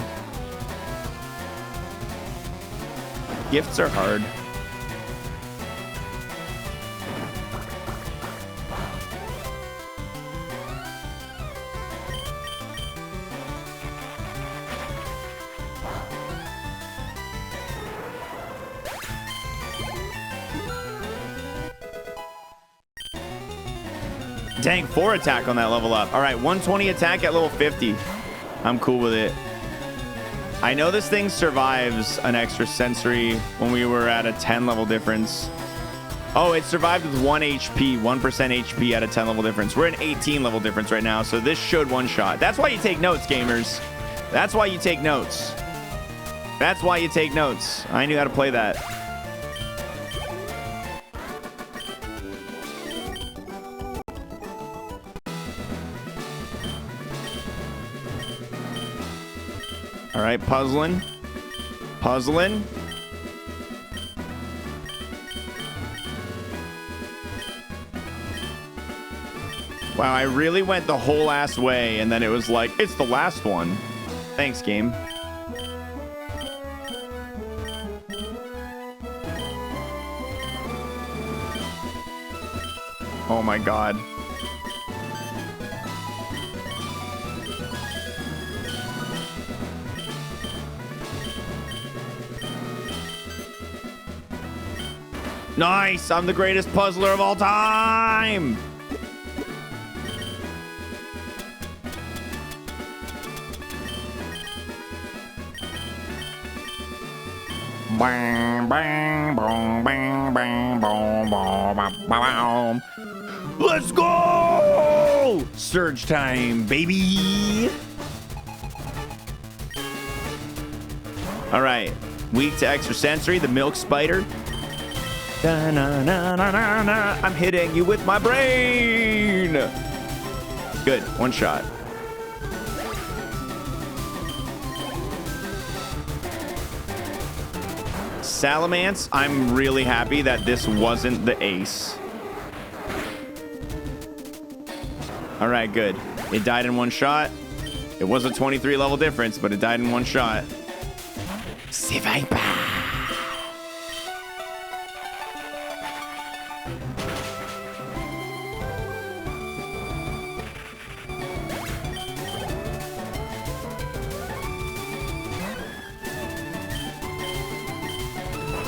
Gifts are hard. Dang, 4 attack on that level up. All right, 120 attack at level 50. I'm cool with it. I know this thing survives an extra sensory when we were at a 10 level difference. Oh, it survived with 1 HP, 1% HP at a 10 level difference. We're at 18 level difference right now, so this should one-shot. That's why you take notes, gamers. That's why you take notes. That's why you take notes. I knew how to play that. All right, puzzling. Puzzling. Wow, I really went the whole ass way, and then it was like, it's the last one. Thanks, game. Oh my god. Nice! I'm the greatest puzzler of all time! Bang, bang, bong, bang, bang, bong, bong, bong, bong. Let's go! Surge time, baby! All right. Weak to extrasensory, the milk spider. Da, na, na, na, na, na. I'm hitting you with my brain. Good. One shot. Salamence, I'm really happy that this wasn't the ace. All right, good. It died in one shot. It was a 23 level difference, but it died in one shot. Survivor.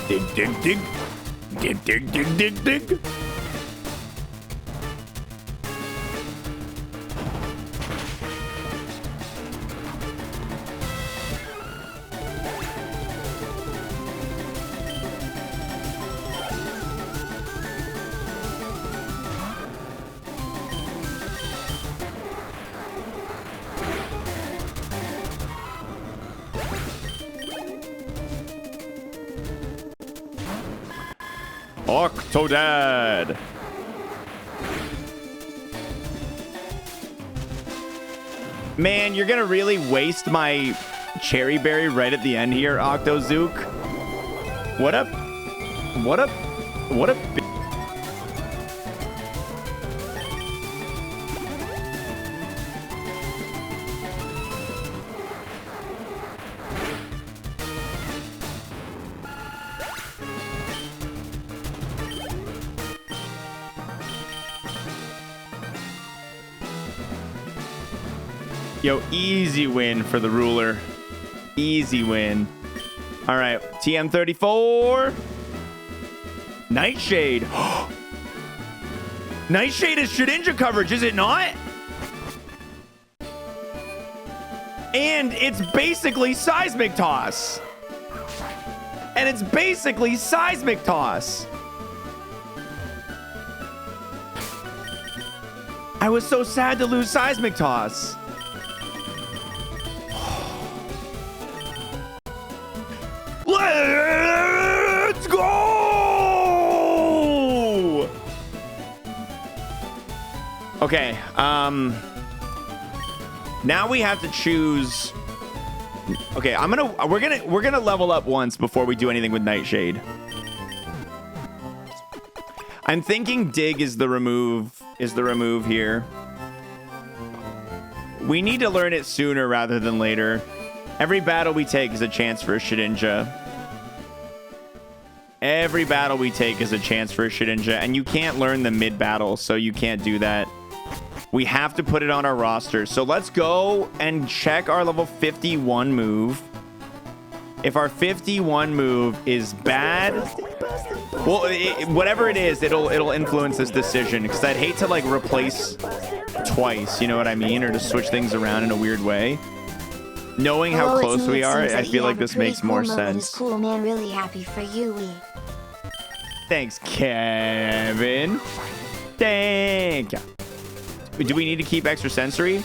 Dig, dig, dig. Dig, dig, dig, dig, dig. Octodad. Man, you're gonna really waste my cherry berry right at the end here, Octozook. What up? What up? What up? Yo, easy win for the ruler. Easy win. All right, TM34. Nightshade. Nightshade is Shedinja coverage, is it not? And it's basically Seismic Toss. And it's basically Seismic Toss. I was so sad to lose Seismic Toss. Let's go! Okay, now we have to choose. Okay, we're gonna level up once before we do anything with Nightshade. I'm thinking Dig is the remove here. We need to learn it sooner rather than later. Every battle we take is a chance for a Shedinja. Every battle we take is a chance for a Shedinja, and you can't learn the mid-battle, so you can't do that. We have to put it on our roster. So let's go and check our level 51 move. If our 51 move is bad, well, whatever it is, it'll influence this decision. Because I'd hate to like replace twice, you know what I mean, or to switch things around in a weird way. Knowing how Although to close me we it are, seems I that feel you like have a this pretty makes cool more moment that is sense. Cool, man. Really happy for you, Wee. Thanks, Kevin. Thank you. Do we need to keep extrasensory?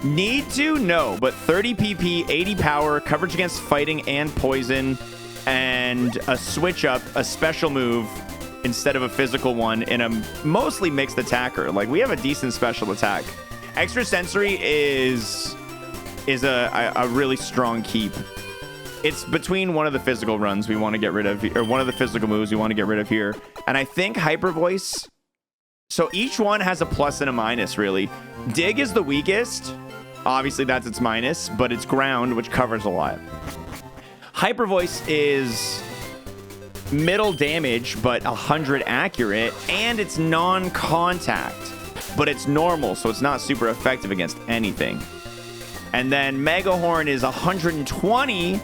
Need to? No, but 30 PP, 80 power, coverage against fighting and poison, and a switch up, a special move instead of a physical one in a mostly mixed attacker. Like, we have a decent special attack. Extrasensory is a really strong keep. It's between one of the physical runs we want to get rid of, or one of the physical moves we want to get rid of here. And I think Hyper Voice. So each one has a plus and a minus, really. Dig is the weakest. Obviously, that's its minus, but it's ground, which covers a lot. Hyper Voice is middle damage, but 100 accurate, and it's non-contact, but it's normal, so it's not super effective against anything. And then Mega Horn is 120,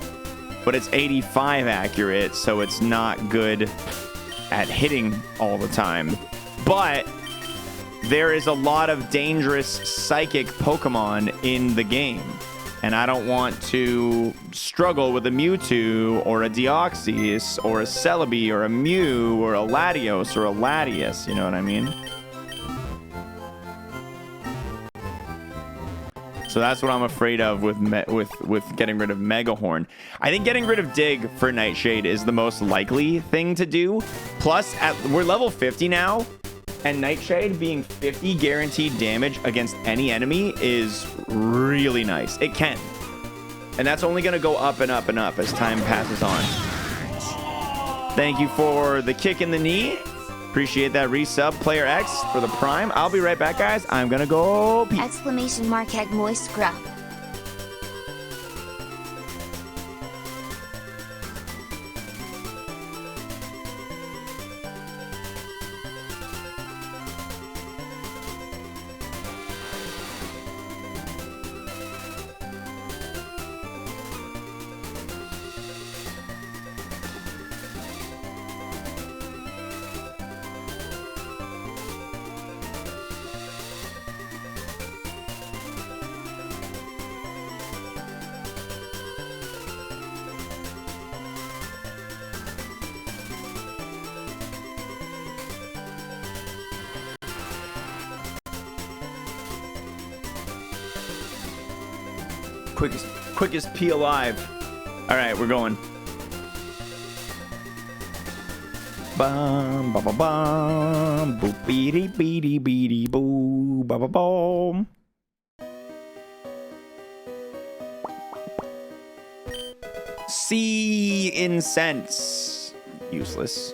but it's 85 accurate, so it's not good at hitting all the time. But there is a lot of dangerous psychic Pokemon in the game, and I don't want to struggle with a Mewtwo or a Deoxys or a Celebi or a Mew or a Latios or a Latias, you know what I mean? So that's what I'm afraid of with getting rid of Mega Horn. I think getting rid of Dig for Nightshade is the most likely thing to do. Plus, we're level 50 now, and Nightshade being 50 guaranteed damage against any enemy is really nice. It can. And that's only going to go up and up and up as time passes on. Thank you for the kick in the knee. Appreciate that resub, Player X, for the Prime. I'll be right back, guys. I'm going to go pee. Exclamation mark egg moist grub. Quickest pee alive. All right, we're going. Bum ba ba bum boop beady beady beady boo ba ba boom. Sea incense. Useless.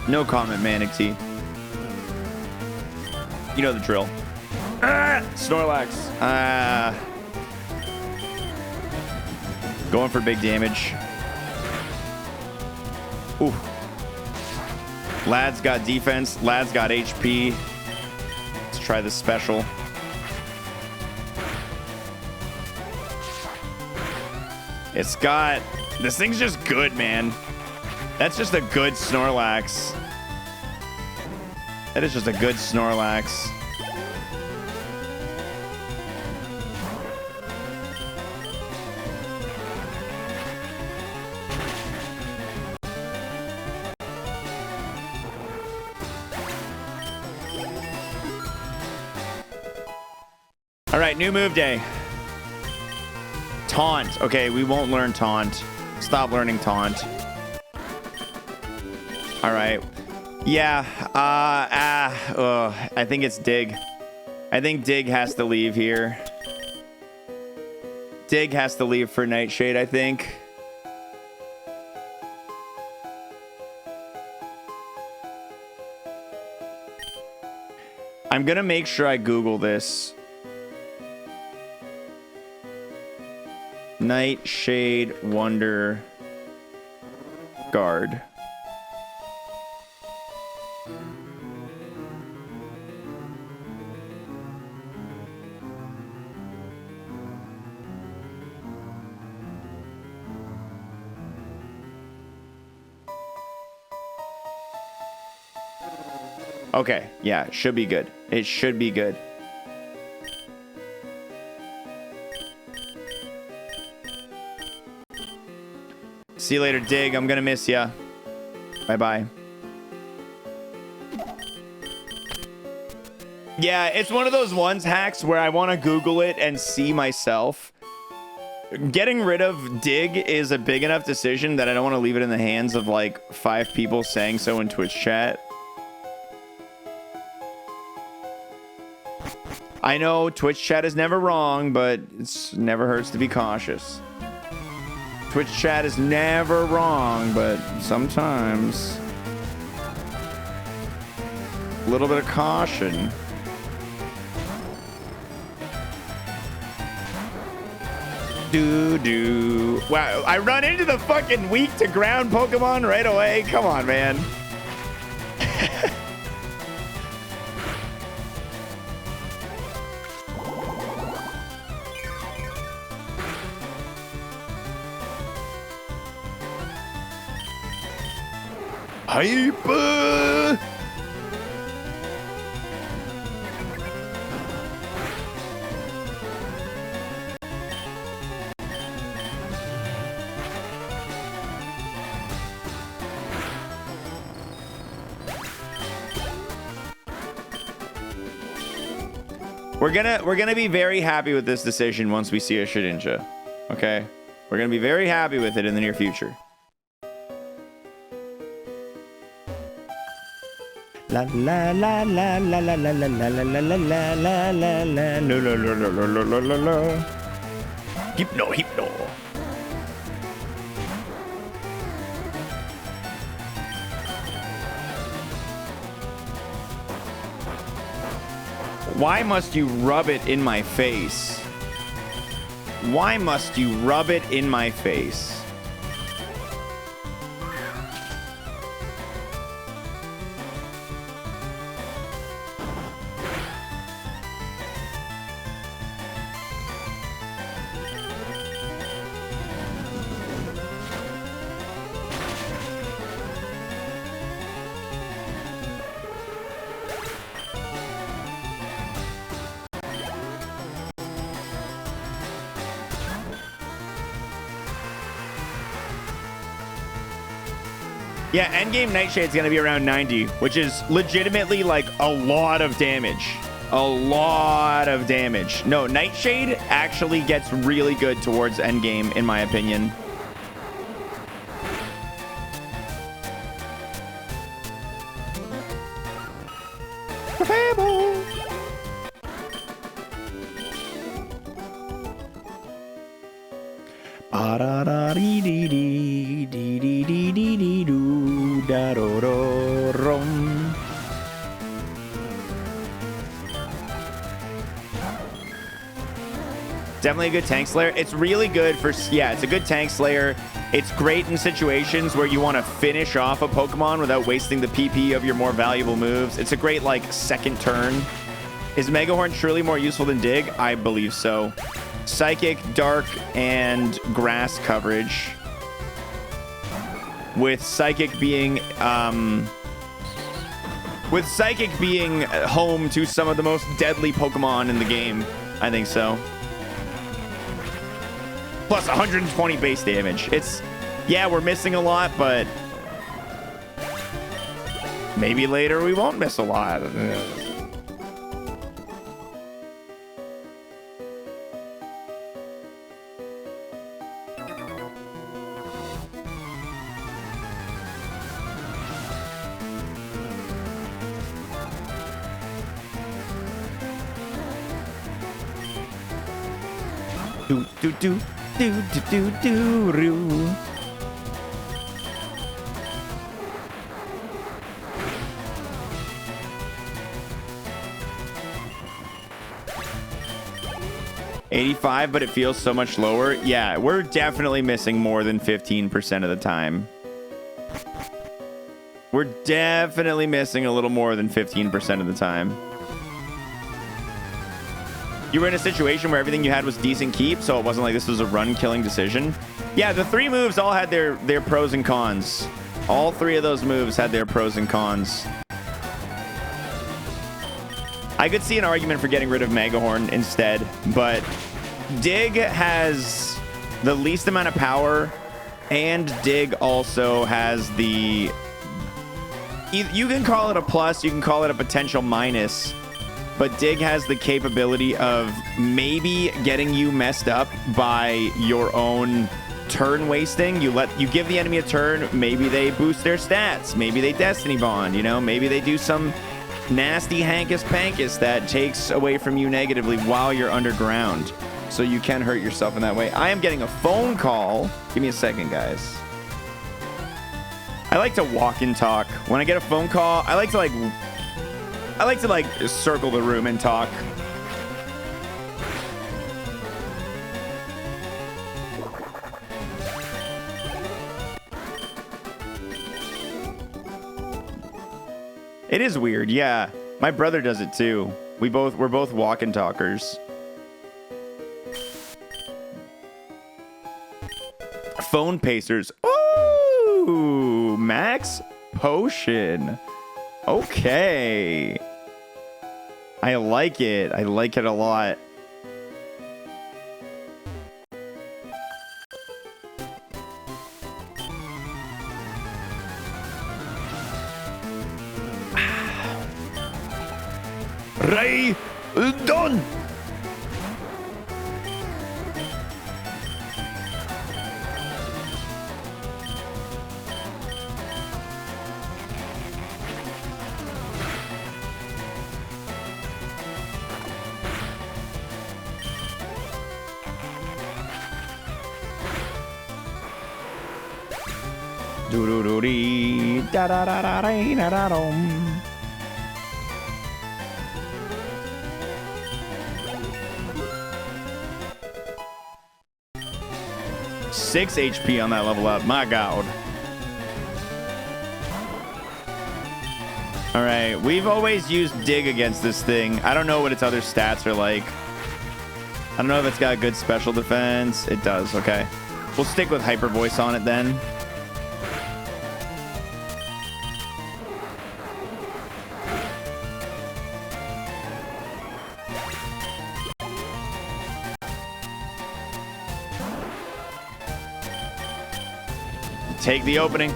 No comment, Manatee. You know the drill. Snorlax. Going for big damage. Ooh. Lad's got defense. Lad's got HP. Let's try this special. It's got... This thing's just good, man. That's just a good Snorlax. That is just a good Snorlax. All right, new move day. Taunt. Okay, we won't learn Taunt. Stop learning Taunt. All right. Yeah. I think it's Dig. I think Dig has to leave here. Dig has to leave for Nightshade, I think. I'm gonna make sure I Google this. Nightshade Wonder Guard. Okay, yeah, should be good. It should be good. See you later, Dig. I'm gonna miss ya. Bye-bye. Yeah, it's one of those ones, Hacks, where I want to Google it and see myself. Getting rid of Dig is a big enough decision that I don't want to leave it in the hands of like 5 people saying so in Twitch chat. I know Twitch chat is never wrong, but it never hurts to be cautious. Twitch chat is never wrong, but sometimes a little bit of caution. Do. Wow, I run into the fucking weak to ground Pokemon right away. Come on, man. Hyper! We're gonna be very happy with this decision once we see a Shedinja. Okay? We're gonna be very happy with it in the near future. La la la la la la la la la la la la la la la la la la la. Hypno. Why must you rub it in my face? Why must you rub it in my face? Yeah, endgame Nightshade's gonna be around 90, which is legitimately like a lot of damage. A lot of damage. No, Nightshade actually gets really good towards endgame, in my opinion. Definitely a good tank slayer. It's really good for, yeah, it's a good tank slayer. It's great in situations where you want to finish off a Pokemon without wasting the PP of your more valuable moves. It's a great, like, second turn. Is Megahorn truly more useful than Dig? I believe so. Psychic, Dark, and Grass coverage. With Psychic being, home to some of the most deadly Pokemon in the game. I think so. Plus 120 base damage. It's, yeah, we're missing a lot, but maybe later we won't miss a lot. Do. 85, but it feels so much lower. Yeah, we're definitely missing more than 15% of the time. We're definitely missing a little more than 15% of the time. You were in a situation where everything you had was decent keep, so it wasn't like this was a run-killing decision. Yeah, the 3 moves all had their pros and cons. All 3 of those moves had their pros and cons. I could see an argument for getting rid of Megahorn instead, but Dig has the least amount of power, and Dig also has the... You can call it a plus, you can call it a potential minus, but Dig has the capability of maybe getting you messed up by your own turn wasting. You give the enemy a turn, maybe they boost their stats, maybe they Destiny Bond, you know, maybe they do some nasty hankus pankus that takes away from you negatively while you're underground. So you can hurt yourself in that way. I am getting a phone call. Give me a second, guys. I like to walk and talk. When I get a phone call, I like to circle the room and talk. It is weird, yeah. My brother does it too. We're both walk and talkers. Phone pacers. Ooh, max potion. Okay. I like it. I like it a lot. Ray done. Do do do dee da da da da da da dum. Six HP on that level up. My God. All right, we've always used Dig against this thing. I don't know what its other stats are like. I don't know if it's got good special defense. It does. Okay, we'll stick with Hyper Voice on it then. Take the opening.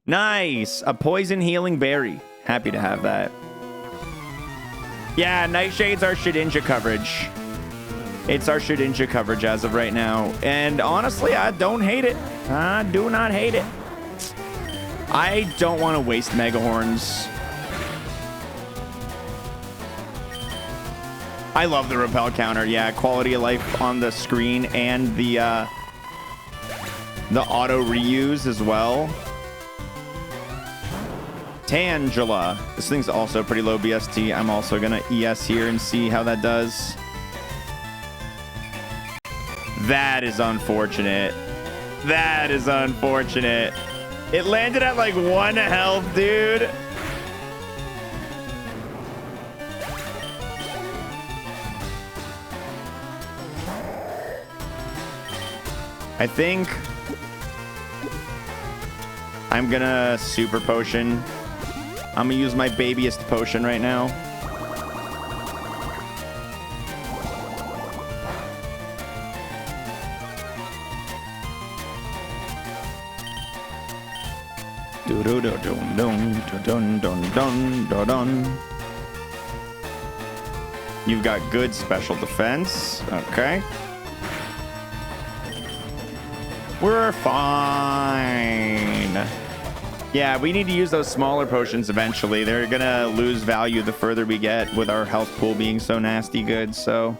Nice, a poison healing berry. Happy to have that. Yeah, Nightshade's our Shedinja coverage. It's our Shedinja coverage as of right now. And honestly, I don't hate it. I do not hate it. I don't want to waste Megahorns. I love the repel counter. Yeah, quality of life on the screen and the auto reuse as well. Tangela. This thing's also pretty low BST. I'm also gonna ES here and see how that does. That is unfortunate. That is unfortunate. It landed at like 1 health, dude. I think I'm gonna super potion. I'm gonna use my babyest potion right now. Do do do dum dum dun dun dun dun dun. You've got good special defense. Okay. We're fine. Yeah, we need to use those smaller potions eventually. They're gonna lose value the further we get with our health pool being so nasty good, so.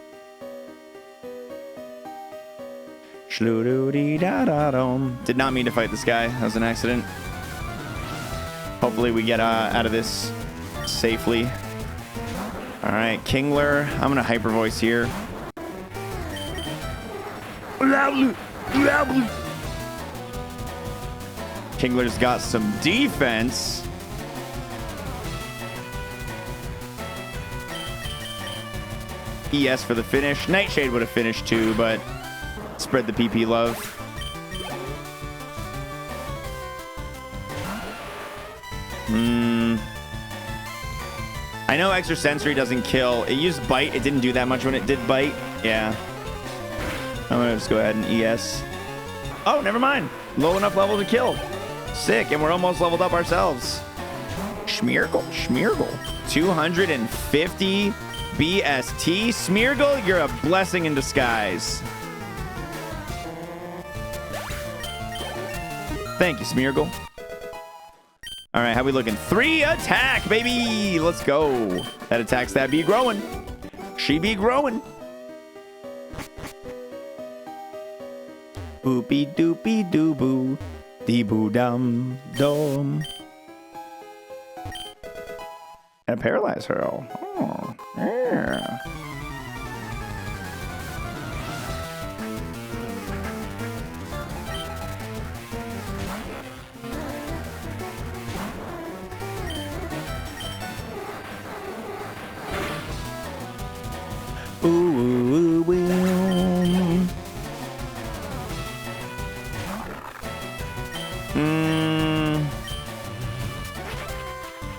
Did not mean to fight this guy. That was an accident. Hopefully we get out of this safely. All right, Kingler. I'm gonna Hyper Voice here. Kingler's got some defense. ES for the finish. Nightshade would have finished too, but spread the PP love. I know extrasensory doesn't kill. It used bite. It didn't do that much when it did bite. Yeah. I'm gonna just go ahead and ES. Oh, never mind. Low enough level to kill. Sick, and we're almost leveled up ourselves. Schmeargle, Schmeargle. 250 BST. Smeargle, you're a blessing in disguise. Thank you, Smeargle. All right, how we looking? 3 attack, baby. Let's go. That attack stat be growing. She be growing. Boopy doopy doo boo. Dee boo dum dum. And paralyze her. Oh, yeah. Ooh,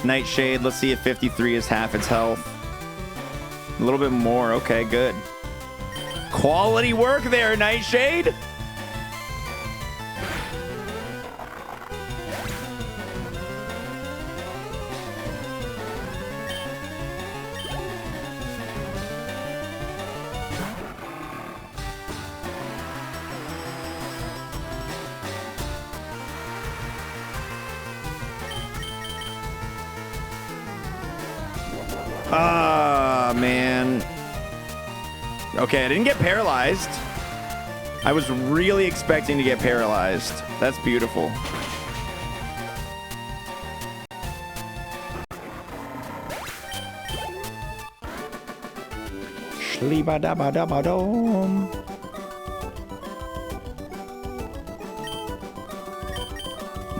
Nightshade, let's see if 53 is half its health. A little bit more. Okay, good. Quality work there, Nightshade. Ah, man. Okay, I didn't get paralyzed. I was really expecting to get paralyzed. That's beautiful. Shleeba-dabba-dabba-dom.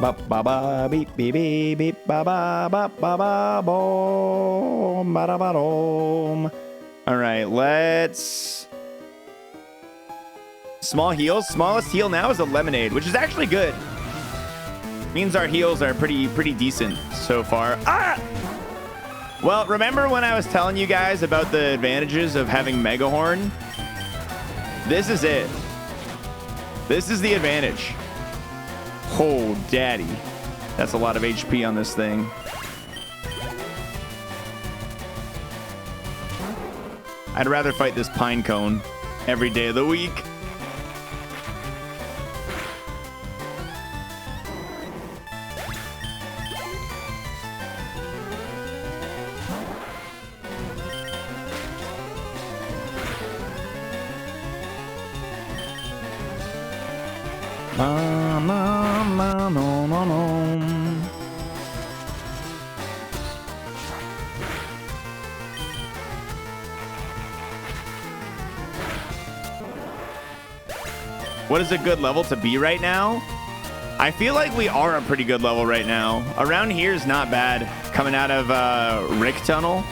Ba ba ba beep beep beep beep ba ba ba ba ba boom ba da ba dom. All right, let's small heals. Smallest heal now is a lemonade, which is actually good. Means our heals are pretty decent so far. Ah! Well, remember when I was telling you guys about the advantages of having Mega Horn? This is it. This is the advantage. Oh, daddy. That's a lot of HP on this thing. I'd rather fight this pine cone every day of the week. What is a good level to be right now? I feel like we are a pretty good level right now. Around here is not bad. Coming out of Rick Tunnel,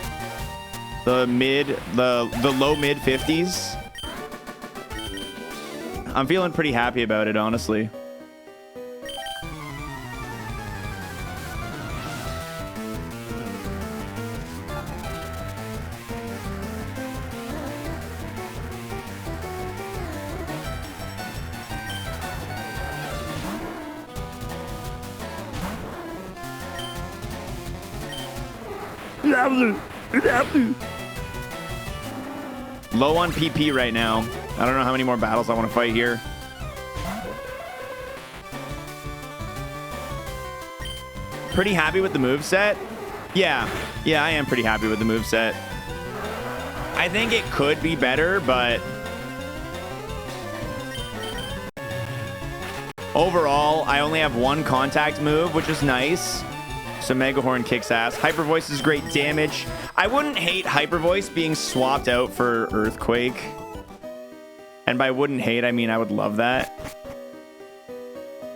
the low mid 50s. I'm feeling pretty happy about it, honestly. Low on PP right now. I don't know how many more battles I want to fight here. Pretty happy with the moveset. Yeah, I am pretty happy with the moveset. I think it could be better, but overall, I only have one contact move, which is nice. So Mega Horn kicks ass. Hyper Voice is great damage. I wouldn't hate Hyper Voice being swapped out for Earthquake. And by wouldn't hate, I mean I would love that.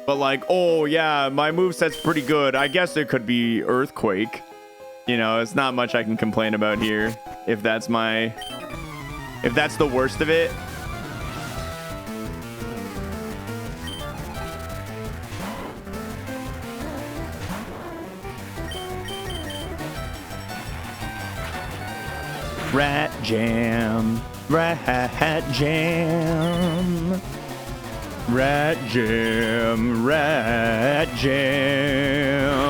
But like, oh yeah, my moveset's pretty good. I guess it could be Earthquake. You know, it's not much I can complain about here. If that's the worst of it. Rat jam, rat jam, rat jam, rat jam.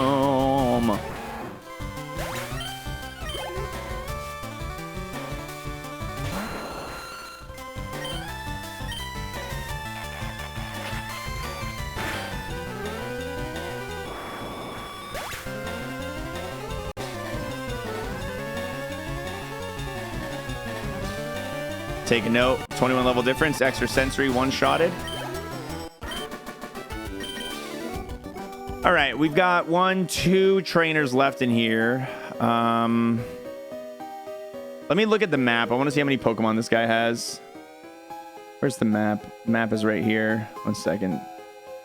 Take a note, 21 level difference, extra sensory, one-shotted. All right, we've got 2 trainers left in here. Let me look at the map. I want to see how many Pokemon this guy has. Where's the map? Map is right here. 1 second.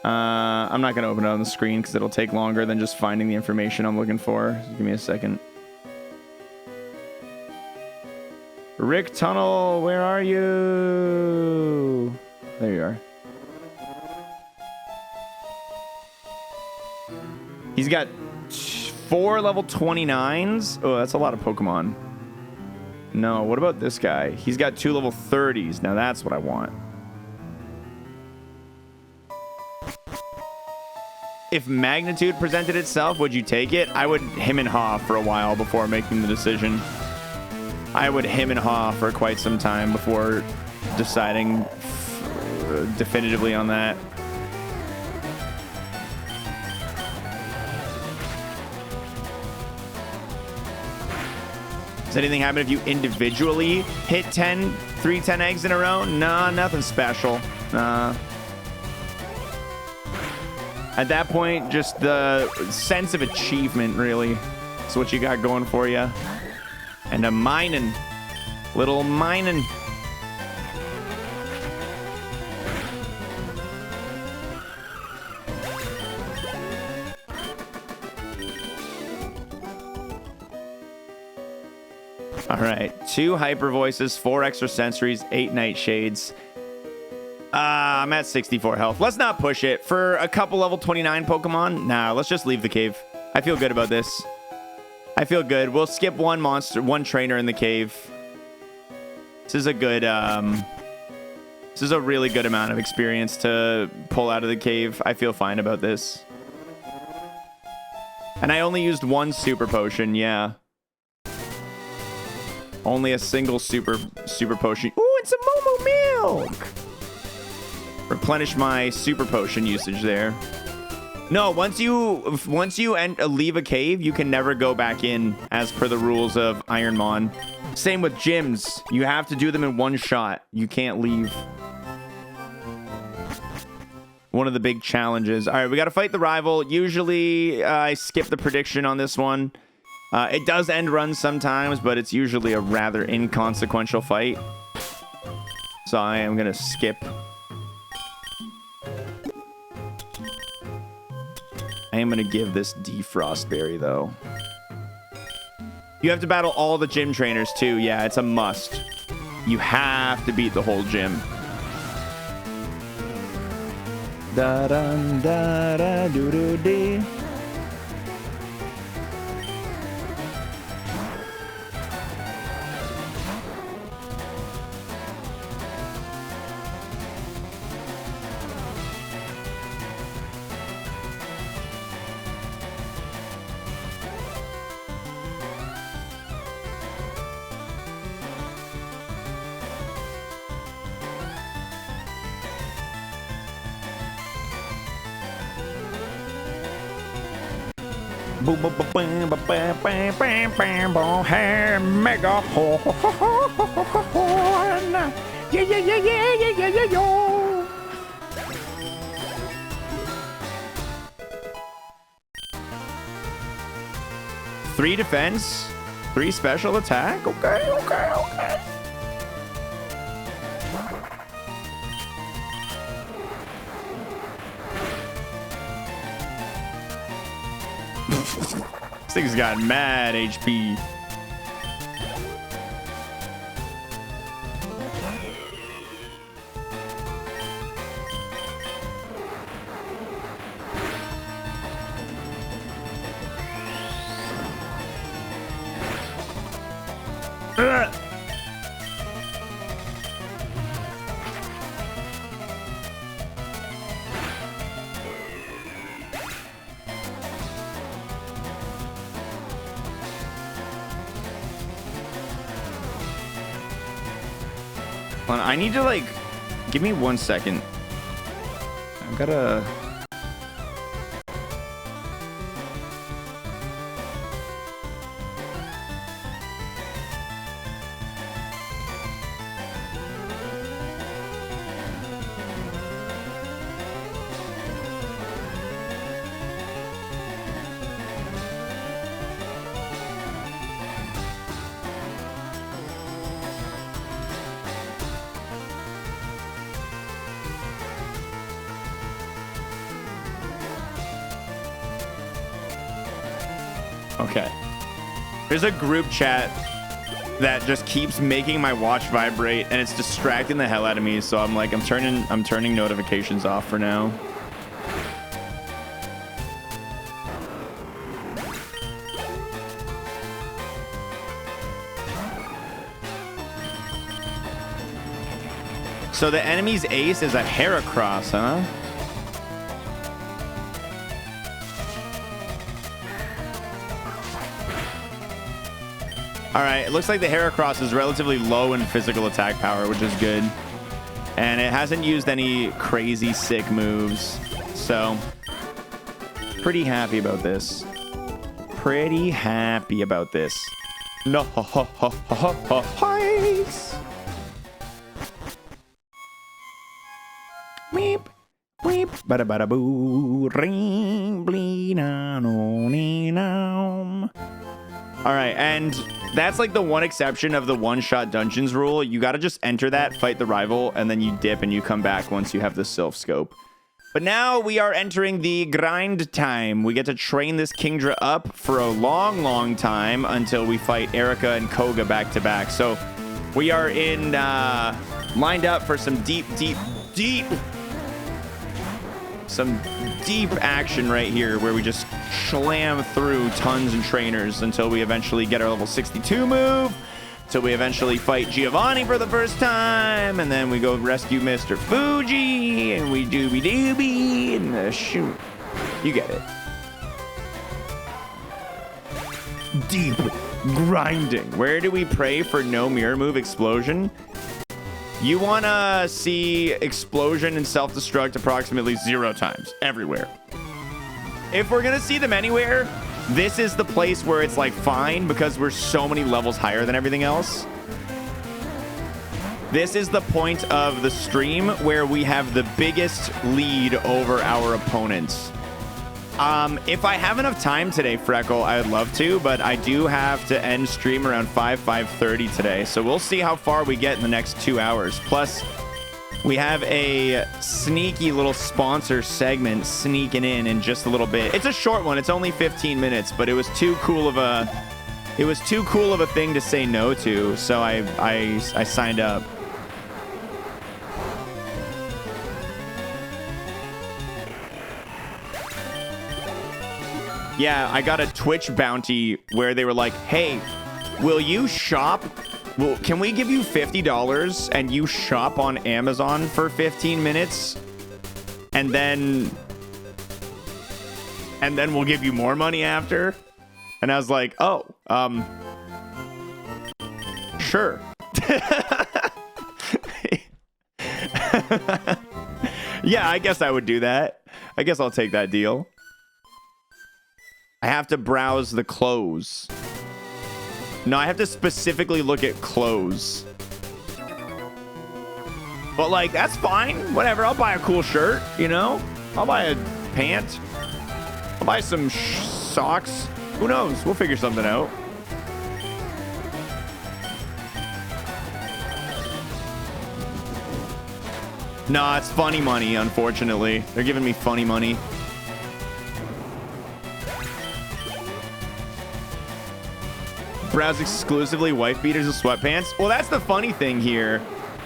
I'm not going to open it on the screen because it'll take longer than just finding the information I'm looking for. So give me a second. Rick Tunnel, where are you? There you are. He's got 4 level 29s. Oh, that's a lot of Pokemon. No, what about this guy? He's got 2 level 30s. Now that's what I want. If Magnitude presented itself, would you take it? I would hem and haw for a while before making the decision. I would hem and haw for quite some time before deciding definitively on that. Does anything happen if you individually hit 3 10 eggs in a row? Nah, nothing special. Nah. At that point, just the sense of achievement, really, is what you got going for you. And a minin'. Little minin'. All right. 2 hyper voices, 4 extra sensories, 8 nightshades. I'm at 64 health. Let's not push it. For a couple level 29 Pokemon, nah, let's just leave the cave. I feel good about this. I feel good. We'll skip 1 monster, 1 trainer in the cave. This is a good, this is a really good amount of experience to pull out of the cave. I feel fine about this. And I only used 1 super potion, yeah. Only a single super potion. Ooh, it's a Momo milk! Replenish my super potion usage there. No, once you leave a cave, you can never go back in as per the rules of Ironmon. Same with gyms. You have to do them in 1 shot. You can't leave. One of the big challenges. All right, we got to fight the rival. Usually, I skip the prediction on this one. It does end runs sometimes, but it's usually a rather inconsequential fight. So I am going to skip. I am going to give this Defrost Berry, though. You have to battle all the gym trainers, too. Yeah, it's a must. You have to beat the whole gym. Da-dum-da-da-doo-doo-dee. Boom, boom, boom, boom, boom, boom, boom, boom, boom, boom, hey, mega horn. Yeah, yeah, yeah, yeah, yeah, yeah, yeah, yo. Three defense, 3 special attack. Okay, okay, okay. This thing's got mad HP. I need to, like, give me 1 second. I've gotta... Okay. There's a group chat that just keeps making my watch vibrate, and it's distracting the hell out of me. So I'm like, I'm turning notifications off for now. So the enemy's ace is a Heracross, huh? All right, it looks like the Heracross is relatively low in physical attack power, which is good. And it hasn't used any crazy sick moves. So, pretty happy about this. Pretty happy about this. No, nice. Weep, weep, bada bada boo, ring, bleena, no, nee, nom. All right, and that's like the one exception of the one-shot dungeons rule. You got to just enter that, fight the rival, and then you dip and you come back once you have the Sylph Scope. But now we are entering the grind time. We get to train this Kingdra up for a long, long time until we fight Erica and Koga back to back. So we are in lined up for some deep action right here, where we just slam through tons of trainers until we eventually get our level 62 move, till we eventually fight Giovanni for the first time, and then we go rescue Mr. Fuji, and we doobie and shoot. You get it. Deep grinding. Where do we pray for no mirror move explosion? You want to see explosion and self-destruct approximately 0 times everywhere. If we're going to see them anywhere, this is the place where it's like fine, because we're so many levels higher than everything else. This is the point of the stream where we have the biggest lead over our opponents. If I have enough time today, Freckle, I would love to, but I do have to end stream around 5:30 today. So we'll see how far we get in the next 2 hours. Plus, we have a sneaky little sponsor segment sneaking in just a little bit. It's a short one. It's only 15 minutes, but it was too cool of a thing to say no to. So I signed up. Yeah, I got a Twitch bounty where they were like, hey, will you shop? Well, can we give you $50 and you shop on Amazon for 15 minutes? And then we'll give you more money after? And I was like, oh, sure. Yeah, I guess I would do that. I guess I'll take that deal. I have to browse the clothes. No, I have to specifically look at clothes. But, like, that's fine. Whatever. I'll buy a cool shirt, you know? I'll buy a pant. I'll buy some socks. Who knows? We'll figure something out. Nah, it's funny money, unfortunately. They're giving me funny money. browse exclusively wife beaters and sweatpants. Well, that's the funny thing here.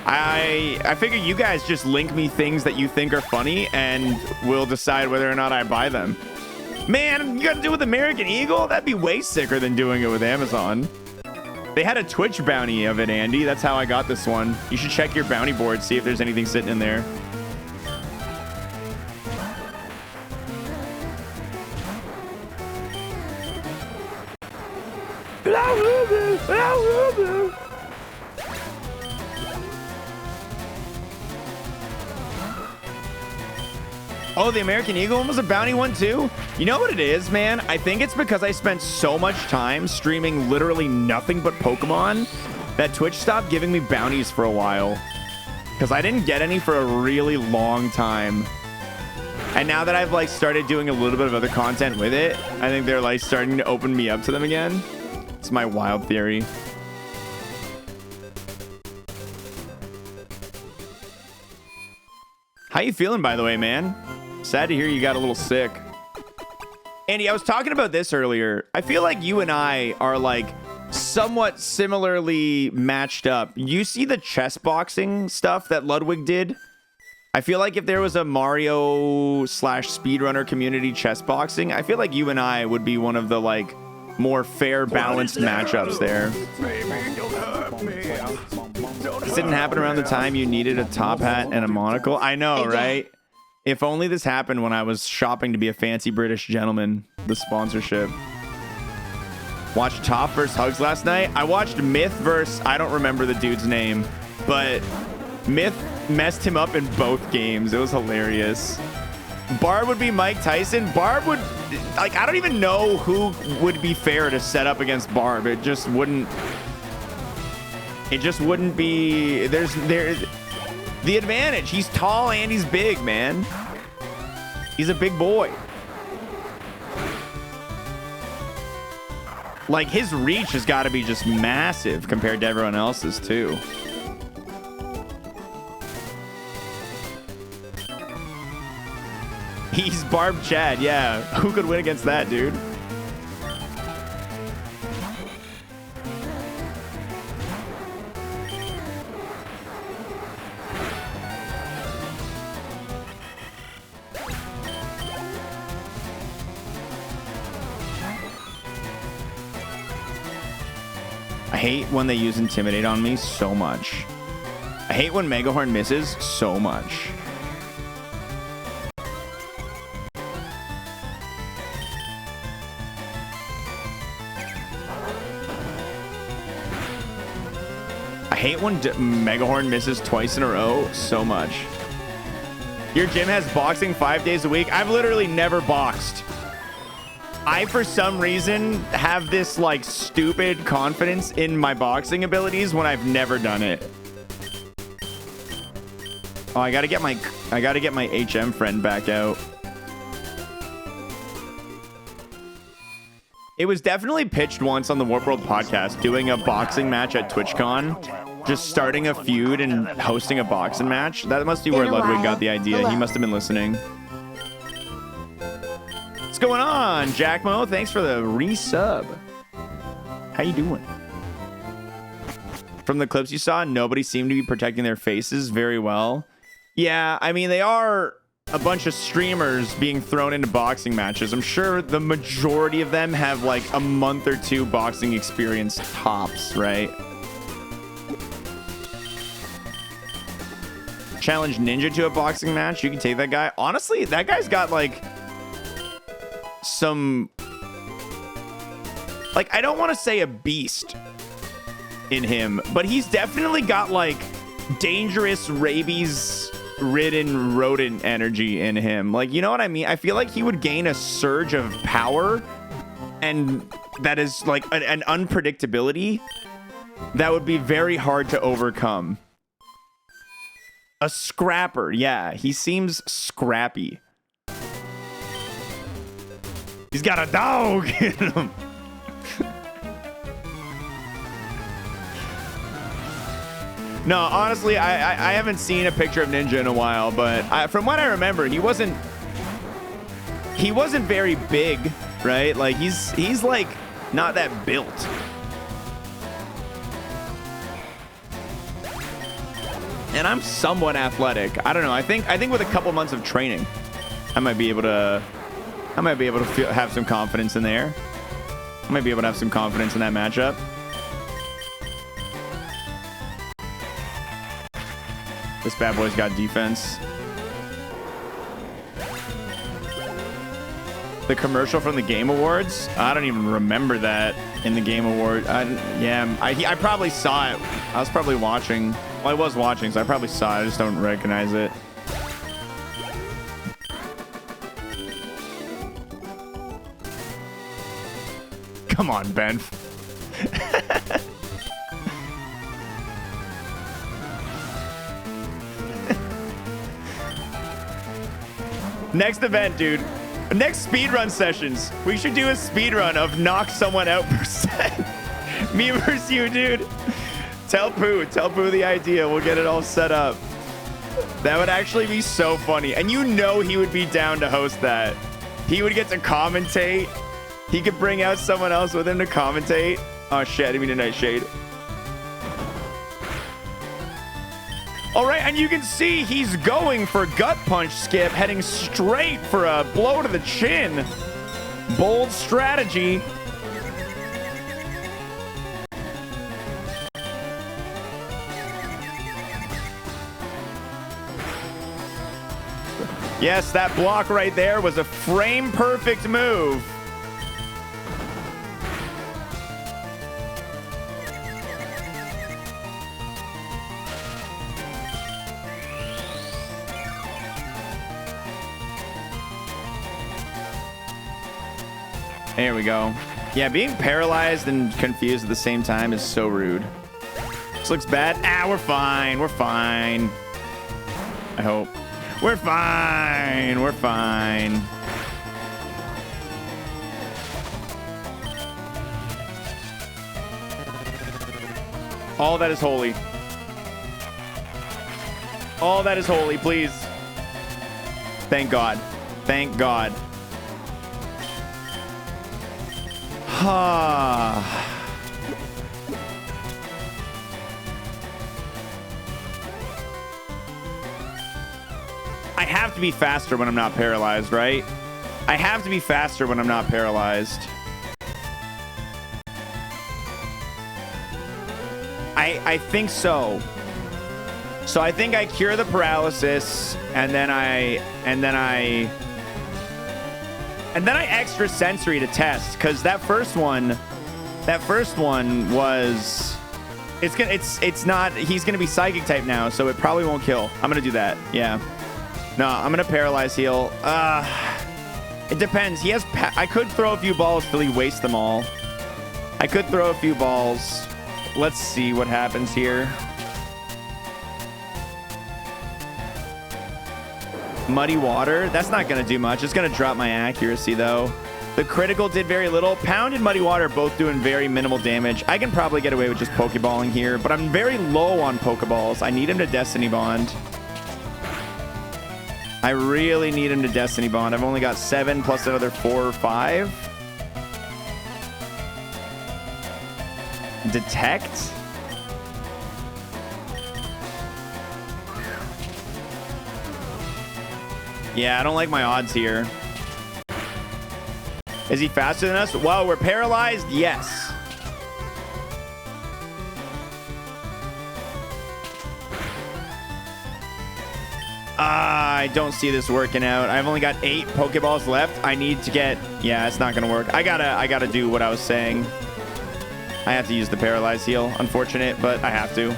I figure you guys just link me things that you think are funny and we'll decide whether or not I buy them. Man, you got to do it with American Eagle? That'd be way sicker than doing it with Amazon. They had a Twitch bounty of it, Andy. That's how I got this one. You should check your bounty board, see if there's anything sitting in there. Oh, the American Eagle one was a bounty one too? You know what it is, man? I think it's because I spent so much time streaming literally nothing but Pokemon that Twitch stopped giving me bounties for a while. Because I didn't get any for a really long time. And now that I've like started doing a little bit of other content with it, I think they're like starting to open me up to them again. It's my wild theory. How you feeling, by the way, man? Sad to hear you got a little sick. Andy, I was talking about this earlier. I feel like you and I are like somewhat similarly matched up. You see the chess boxing stuff that Ludwig did? I feel like if there was a Mario / speedrunner community chess boxing, I feel like you and I would be one of the like more fair, balanced matchups there. This didn't happen around the time you needed a top hat and a monocle. I know, right? If only this happened when I was shopping to be a fancy British gentleman. The sponsorship. Watched Top vs. Hugs last night. I watched Myth vs. I don't remember the dude's name, but Myth messed him up in both games. It was hilarious. Barb would be Mike Tyson. Barb would, like, I don't even know who would be fair to set up against Barb. It just wouldn't be. There's the advantage. He's tall and he's big, man. He's a big boy. Like, his reach has got to be just massive compared to everyone else's too. He's Barb Chad, yeah. Who could win against that, dude? I hate when they use Intimidate on me so much. I hate when Megahorn misses so much. I hate when Megahorn misses twice in a row so much. Your gym has boxing 5 days a week. I've literally never boxed. I, for some reason, have this like stupid confidence in my boxing abilities when I've never done it. Oh, I gotta get my HM friend back out. It was definitely pitched once on the Warp World podcast, doing a boxing match at TwitchCon, just starting a feud and hosting a boxing match. That must be where Ludwig got the idea. He must have been listening. What's going on, Jackmo? Thanks for the resub. How you doing? From the clips you saw, nobody seemed to be protecting their faces very well. Yeah, I mean, they are a bunch of streamers being thrown into boxing matches. I'm sure the majority of them have like a month or two boxing experience tops, right? Challenge Ninja to a boxing match. You can take that guy. Honestly, that guy's got like some, like, I don't want to say a beast in him, but he's definitely got like dangerous rabies ridden rodent energy in him. Like, you know what I mean? I feel like he would gain a surge of power, and that is like an unpredictability that would be very hard to overcome. A scrapper. Yeah, he seems scrappy. He's got a dog in him. No, honestly, I haven't seen a picture of Ninja in a while, but from what I remember, he wasn't very big, right? Like he's like not that built. And I'm somewhat athletic. I don't know. I think with a couple months of training, I might be able to have some confidence in there. I might be able to have some confidence in that matchup. This bad boy's got defense. The commercial from the Game Awards? I don't even remember that in the Game Award. I probably saw it. I was probably watching. Well, I was watching, so I probably saw it. I just don't recognize it. Come on, Ben. Next event, dude. Next speedrun sessions. We should do a speedrun of knock someone out percent. Me versus you, dude. Tell Pooh the idea. We'll get it all set up. That would actually be so funny. And you know he would be down to host that. He would get to commentate. He could bring out someone else with him to commentate. Oh shit, I didn't mean to nightshade. All right, and you can see he's going for gut punch, Skip, heading straight for a blow to the chin. Bold strategy. Yes, that block right there was a frame perfect move. There we go. Yeah, being paralyzed and confused at the same time is so rude. This looks bad. Ah, we're fine. We're fine. I hope. We're fine. We're fine. All that is holy. All that is holy, please. Thank God. Thank God. I have to be faster when I'm not paralyzed, right? I have to be faster when I'm not paralyzed. I think so. So I think I cure the paralysis and then I extra sensory to test, because that first one was it's not, he's gonna be psychic type now, so it probably won't kill. I'm gonna do that. Yeah. No, I'm gonna paralyze heal. It depends. He has I could throw a few balls till he wastes them all. I could throw a few balls. Let's see what happens here. Muddy water. That's not going to do much. It's going to drop my accuracy, though. The critical did very little. Pound and muddy water both doing very minimal damage. I can probably get away with just Pokeballing here, but I'm very low on Pokeballs. I need him to Destiny Bond. I really need him to Destiny Bond. I've only got 7 plus another 4 or 5. Detect. Yeah, I don't like my odds here. Is he faster than us? Well, we're paralyzed. Yes. I don't see this working out. I've only got 8 Pokeballs left. I need to get... Yeah, it's not going to work. I gotta do what I was saying. I have to use the Paralyze heal. Unfortunate, but I have to.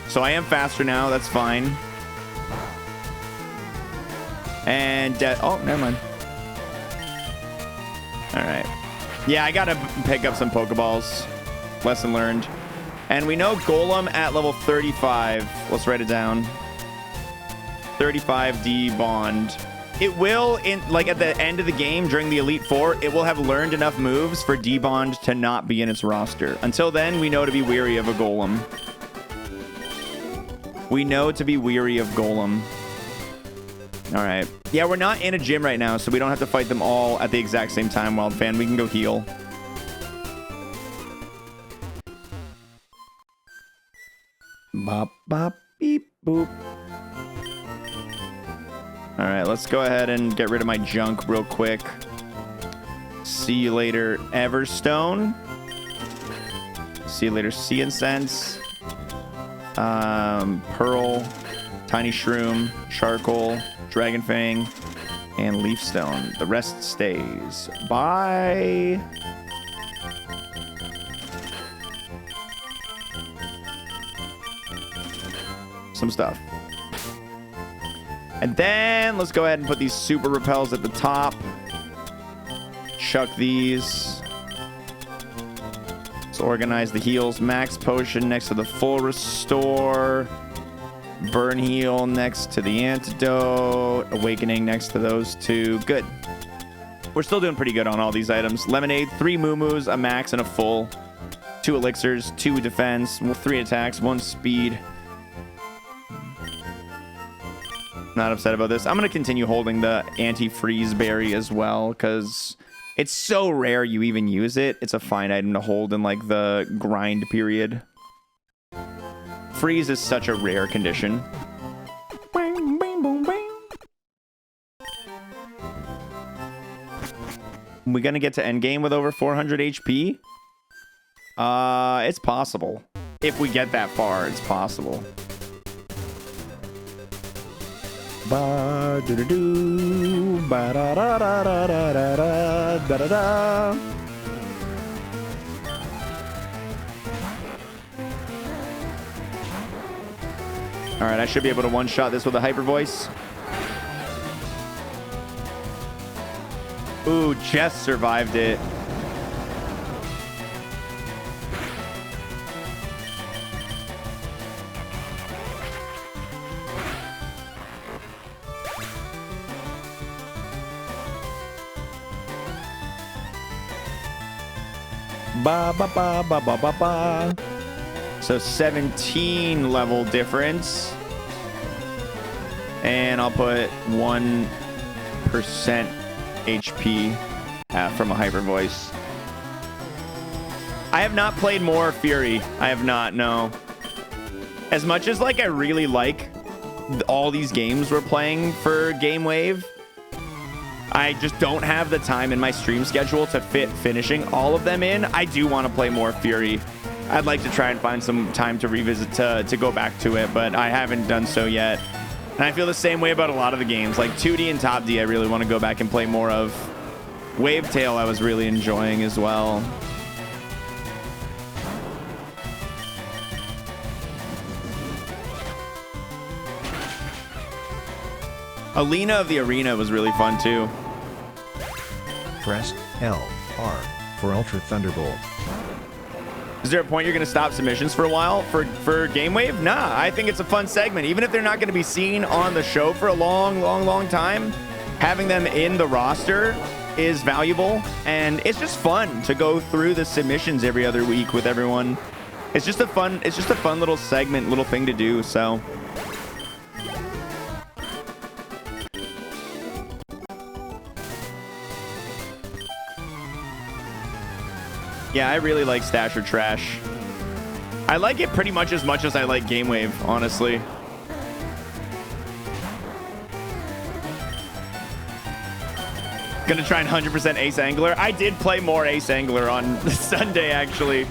So I am faster now. That's fine. And... oh, never mind. All right. Yeah, I got to pick up some Pokeballs. Lesson learned. And we know Golem at level 35. Let's write it down. 35 D bond. It will, at the end of the game during the Elite Four, it will have learned enough moves for D bond to not be in its roster. Until then, we know to be weary of a Golem. We know to be weary of Golem. All right. Yeah, we're not in a gym right now, so we don't have to fight them all at the exact same time, Wild Fan. We can go heal. Bop, bop, beep, boop. All right, let's go ahead and get rid of my junk real quick. See you later, Everstone. See you later, Sea Incense. Pearl, Tiny Shroom, Charcoal, Dragon Fang, and Leaf Stone. The rest stays. Bye. Some stuff. And then let's go ahead and put these super repels at the top. Chuck these. Let's organize the heals. Max Potion next to the full restore. Burn heal next to the antidote. Awakening next to those two. Good. We're still doing pretty good on all these items. Lemonade, 3 moo-moos, a max and a full. 2 elixirs, 2 defense, 3 attacks, 1 speed. Not upset about this. I'm going to continue holding the anti-freeze berry as well because it's so rare you even use it. It's a fine item to hold in like the grind period. Freeze is such a rare condition. We gonna get to endgame with over 400 HP? It's possible. If we get that far, it's possible. Ba do do do ba da da da da da da da da da. All right, I should be able to one-shot this with a hyper voice. Ooh, Jess survived it. Ba ba ba ba ba ba ba. So 17 level difference. And I'll put 1% HP from a hyper voice. I have not played more Fury. I have not, no. As much as like I really like all these games we're playing for Game Wave, I just don't have the time in my stream schedule to fit finishing all of them in. I do want to play more Fury. I'd like to try and find some time to revisit, to go back to it, but I haven't done so yet. And I feel the same way about a lot of the games. Like 2D and Top D, I really want to go back and play more of. Wavetail, I was really enjoying as well. Alina of the Arena was really fun too. Press L-R for Ultra Thunderbolt. Is there a point you're going to stop submissions for a while for Game Wave? Nah, I think it's a fun segment. Even if they're not going to be seen on the show for a long time, having them in the roster is valuable. And it's just fun to go through the submissions every other week with everyone. It's just a fun little segment, little thing to do, so. Yeah, I really like Stash or Trash. I like it pretty much as I like Game Wave, honestly. Gonna try and 100% Ace Angler. I did play more Ace Angler on Sunday, actually.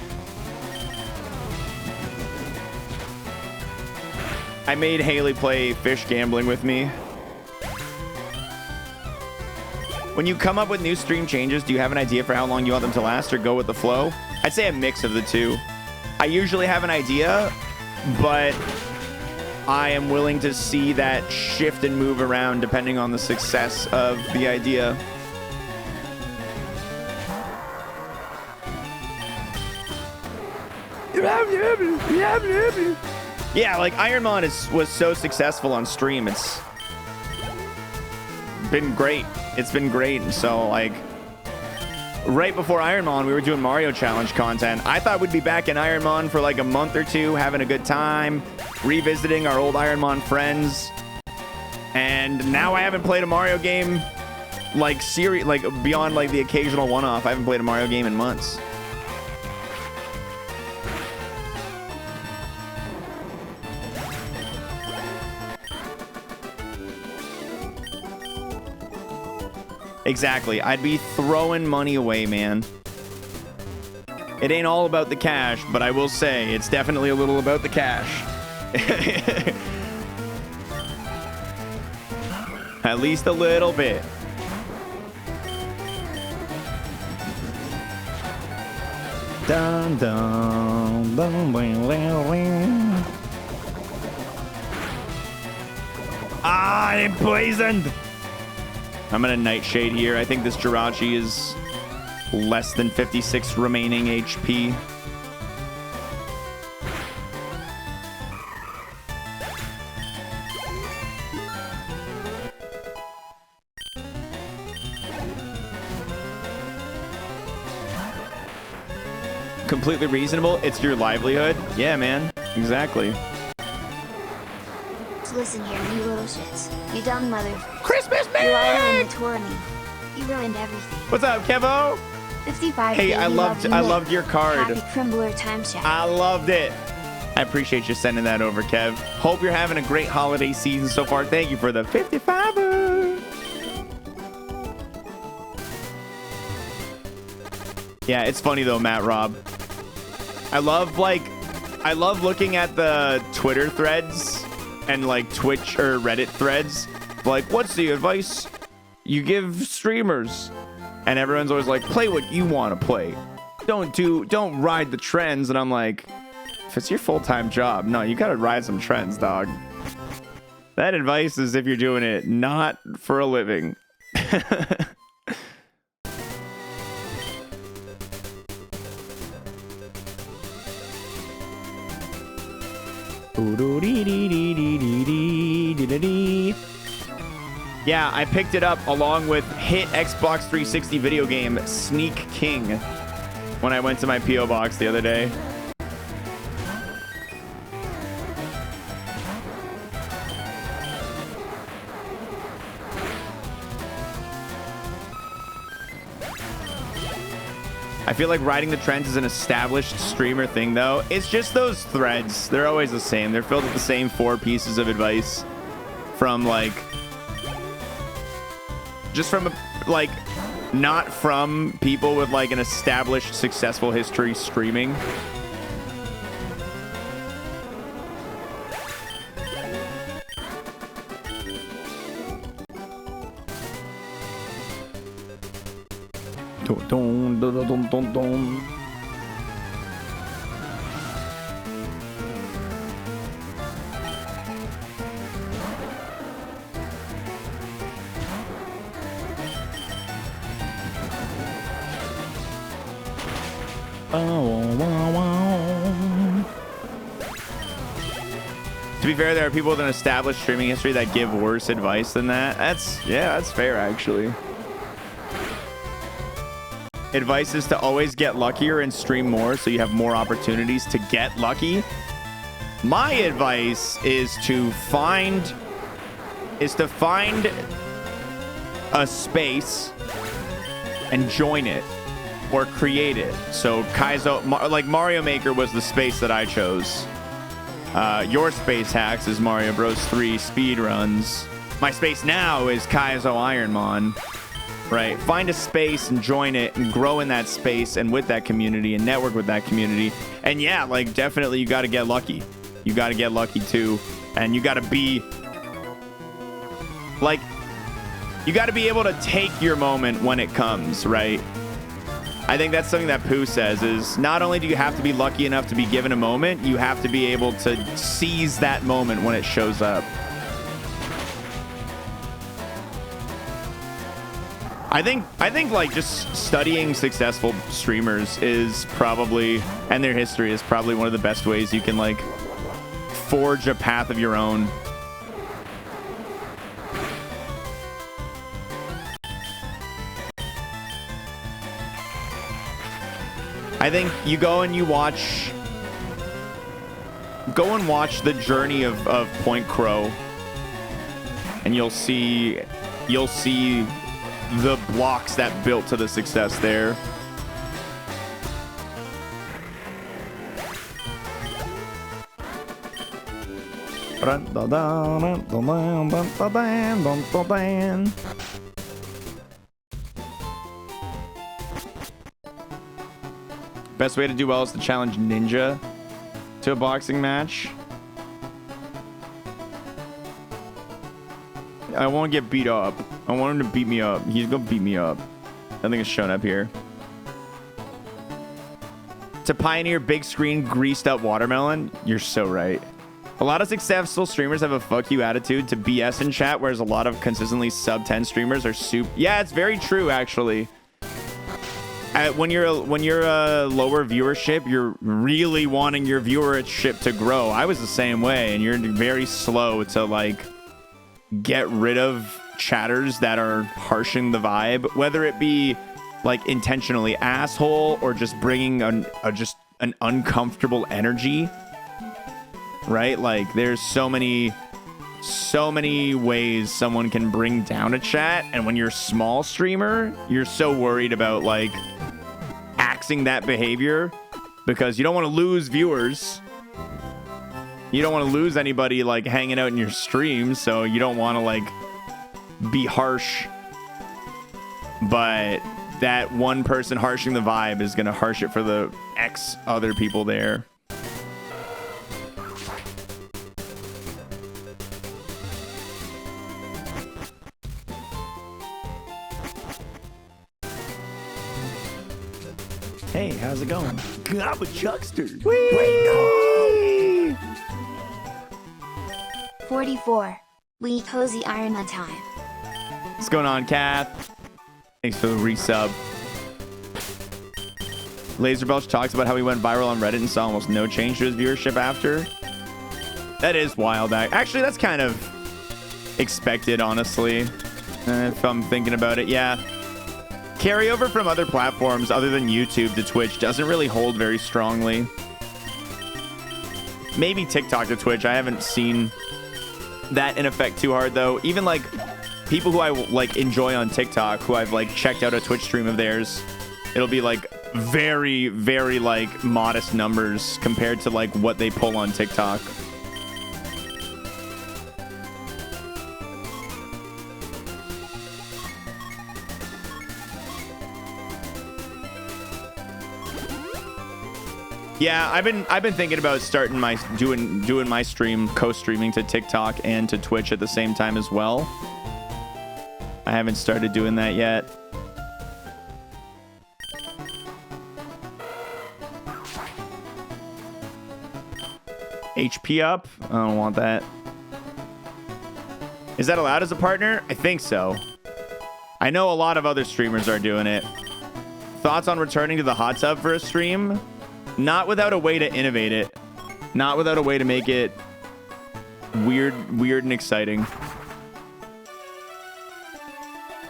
I made Haley play Fish Gambling with me. When you come up with new stream changes, do you have an idea for how long you want them to last or go with the flow? I'd say a mix of the two. I usually have an idea, but I am willing to see that shift and move around depending on the success of the idea. Yeah, like Ironmon was so successful on stream. It's been great. It's been great. And so like right before Ironmon, we were doing Mario Challenge content. I thought we'd be back in Ironmon for like a month or two, having a good time, revisiting our old Ironmon friends. And now I haven't played a Mario game like beyond like the occasional one-off. I haven't played a Mario game in months. Exactly. I'd be throwing money away, man. It ain't all about the cash, but I will say it's definitely a little about the cash. At least a little bit. Dun, dun, dun, dun, dun. I'm poisoned. I'm gonna Nightshade here. I think this Jirachi is less than 56 remaining HP. Completely reasonable. It's your livelihood. Yeah, man. Exactly. Listen here, you little shits. You dumb mother. Christmas You are in man. the tournament. You ruined everything. What's up, Kevo? 55. Hey, I loved your card. Happy Crumbler time shot. I loved it. I appreciate you sending that over, Kev. Hope you're having a great holiday season so far. Thank you for the 55. Yeah, it's funny though, Matt Rob. I love looking at the Twitter threads and like Twitch or Reddit threads. Like, what's the advice you give streamers? And everyone's always like, play what you want to play. Don't ride the trends. And I'm like, if it's your full-time job, no, you gotta ride some trends, dog. That advice is if you're doing it not for a living. Yeah, I picked it up along with hit Xbox 360 video game Sneak King when I went to my P.O. box the other day. I feel like riding the trends is an established streamer thing, though. It's just those threads. They're always the same. They're filled with the same 4 pieces of advice from, like... just from, like, not from people with, like, an established, successful history streaming. Dun, dun, dun, dun, dun, dun. To be fair, there are people with an established streaming history that give worse advice than that. That's fair, actually. Advice is to always get luckier and stream more so you have more opportunities to get lucky. My advice is to find a space and join it or create it. So KAIZO, like Mario Maker was the space that I chose. Your space hacks is Mario Bros 3 speedruns. My space now is KAIZO Ironmon. Right, find a space and join it and grow in that space and with that community and network with that community. And yeah, like definitely you got to get lucky. You got to get lucky too. And you got to be like, you got to be able to take your moment when it comes, right? I think that's something that Pooh says is not only do you have to be lucky enough to be given a moment, you have to be able to seize that moment when it shows up. I think like just studying successful streamers is probably, and their history is probably one of the best ways you can like forge a path of your own. I think you go and watch the journey of Point Crow and you'll see the blocks that built to the success there. Best way to do well is to challenge Ninja to a boxing match. I won't get beat up. I want him to beat me up. He's gonna beat me up. Nothing is shown up here. To pioneer big screen greased up watermelon, you're so right. A lot of successful streamers have a fuck you attitude to BS in chat, whereas a lot of consistently sub 10 streamers are super. Yeah, it's very true actually. When you're a lower viewership, you're really wanting your viewership to grow. I was the same way, and you're very slow to like get rid of chatters that are harshing the vibe, whether it be like intentionally asshole or just bringing just an uncomfortable energy, right? Like there's so many ways someone can bring down a chat, and when you're a small streamer, you're so worried about like axing that behavior because you don't want to lose viewers. You don't want to lose anybody like hanging out in your stream, so you don't want to like be harsh. But that one person harshing the vibe is going to harsh it for the X other people there. Hey, how's it going? I'm a chuckster. Whee! 44. We cozy Ironman time. What's going on, Kath? Thanks for the resub. Laserbelch talks about how he went viral on Reddit and saw almost no change to his viewership after. That is wild. Actually, that's kind of expected, honestly. If I'm thinking about it, yeah. Carryover from other platforms other than YouTube to Twitch doesn't really hold very strongly. Maybe TikTok to Twitch. I haven't seen that in effect too hard, though. Even like people who I like enjoy on TikTok, who I've like checked out a Twitch stream of theirs, it'll be like very, very like modest numbers compared to like what they pull on TikTok. Yeah, I've been thinking about starting my doing my stream, co-streaming to TikTok and to Twitch at the same time as well. I haven't started doing that yet. HP up? I don't want that. Is that allowed as a partner? I think so. I know a lot of other streamers are doing it. Thoughts on returning to the hot tub for a stream? Not without a way to innovate it. Not without a way to make it weird and exciting.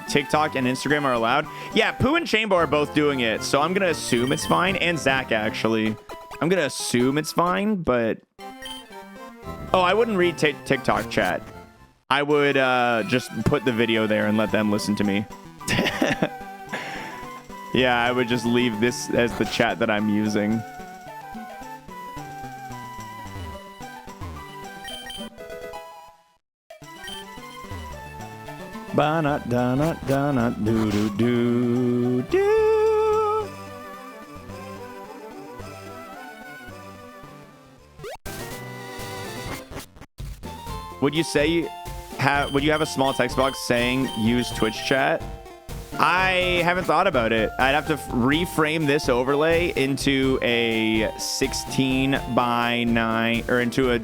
TikTok and Instagram are allowed. Yeah, Pooh and Chambo are both doing it, so I'm going to assume it's fine. And Zach, actually. I'm going to assume it's fine, but... Oh, I wouldn't read TikTok chat. I would just put the video there and let them listen to me. Yeah, I would just leave this as the chat that I'm using. Ba-na-da-na-da-na-doo-doo-doo-doo. Would you have a small text box saying use Twitch chat? I haven't thought about it. I'd have to reframe this overlay into a 16 by 9 or into a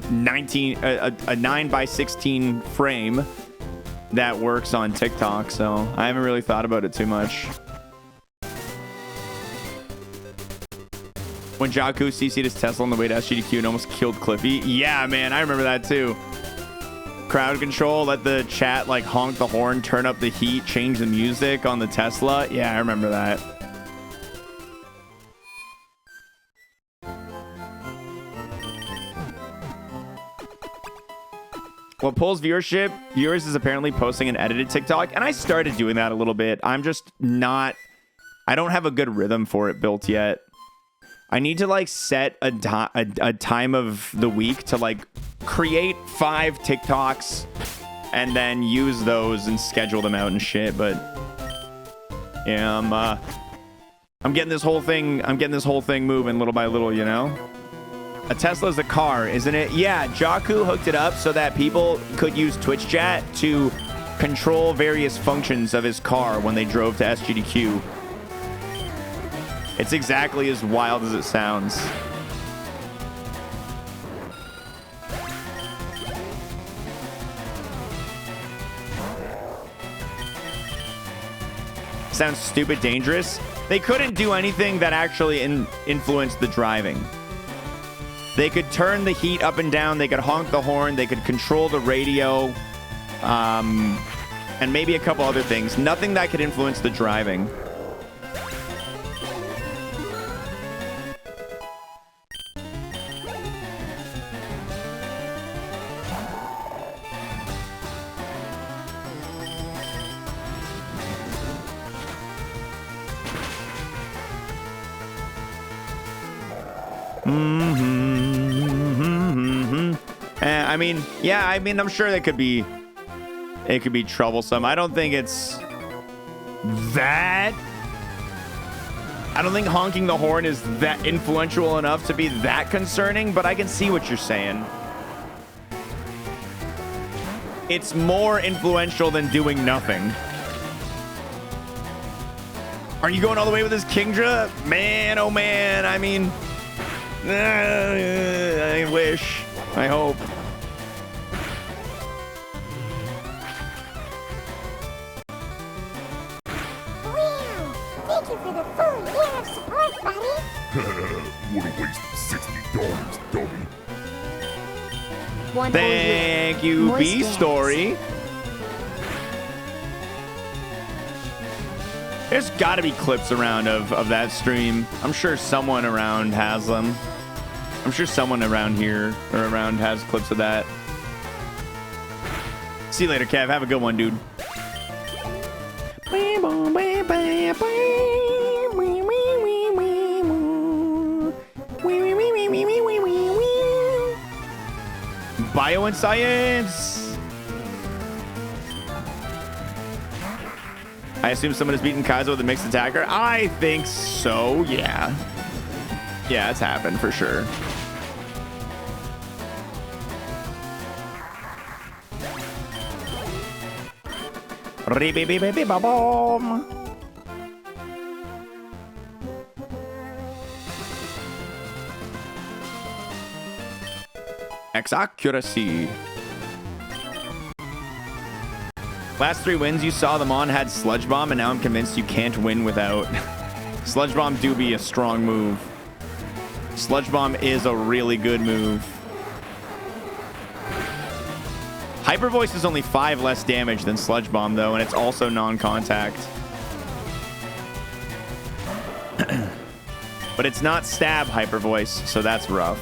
9 by 16 frame that works on TikTok. So I haven't really thought about it too much. When Jakku CC'd his Tesla on the way to SGDQ and almost killed Cliffy. Yeah, man, I remember that too. Crowd control, let the chat like honk the horn, turn up the heat, change the music on the Tesla. Yeah, I remember that. What pulls viewership? Viewers is apparently posting an edited TikTok, and I started doing that a little bit. I'm just not... I don't have a good rhythm for it built yet. I need to like set a time of the week to like create 5 TikToks and then use those and schedule them out and shit. But yeah, I'm getting this whole thing. I'm getting this whole thing moving little by little, you know. A Tesla's a car, isn't it? Yeah, Jakku hooked it up so that people could use Twitch chat to control various functions of his car when they drove to SGDQ. It's exactly as wild as it sounds. Sounds stupid dangerous. They couldn't do anything that actually influenced the driving. They could turn the heat up and down. They could honk the horn. They could control the radio. And maybe a couple other things. Nothing that could influence the driving. I mean, yeah, I mean, I'm sure it could be troublesome. I don't think it's that. I don't think honking the horn is that influential enough to be that concerning, but I can see what you're saying. It's more influential than doing nothing. Are you going all the way with this Kingdra? Man, oh man, I mean... I wish. I hope. Wow! Thank you for the full year of support, buddy! What a waste of $60, dummy. One Thank you, Moist B dance. Story. There's got to be clips around of that stream. I'm sure someone around has them. I'm sure someone around here or around has clips of that. See you later, Kev. Have a good one, dude. Bio and science. I assume someone has beaten Kaizo with a mixed attacker. I think so. Yeah. Yeah, it's happened for sure. X accuracy. Last 3 wins you saw them on had Sludge Bomb, and now I'm convinced you can't win without. Sludge Bomb do be a strong move. Sludge Bomb is a really good move. Hyper Voice is only 5 less damage than Sludge Bomb, though, and it's also non-contact. But it's not stab Hyper Voice, so that's rough.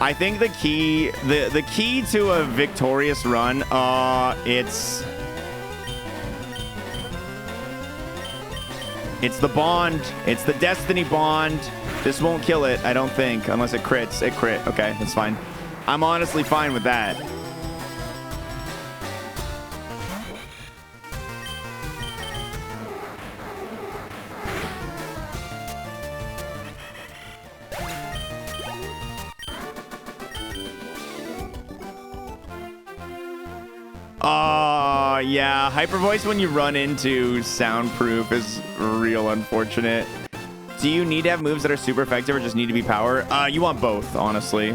I think the key to a victorious run, it's the bond. It's the Destiny bond. This won't kill it, I don't think, unless it crits. It crit. Okay, that's fine. I'm honestly fine with that. Yeah, Hyper Voice when you run into soundproof is real unfortunate. Do you need to have moves that are super effective or just need to be power? You want both, honestly.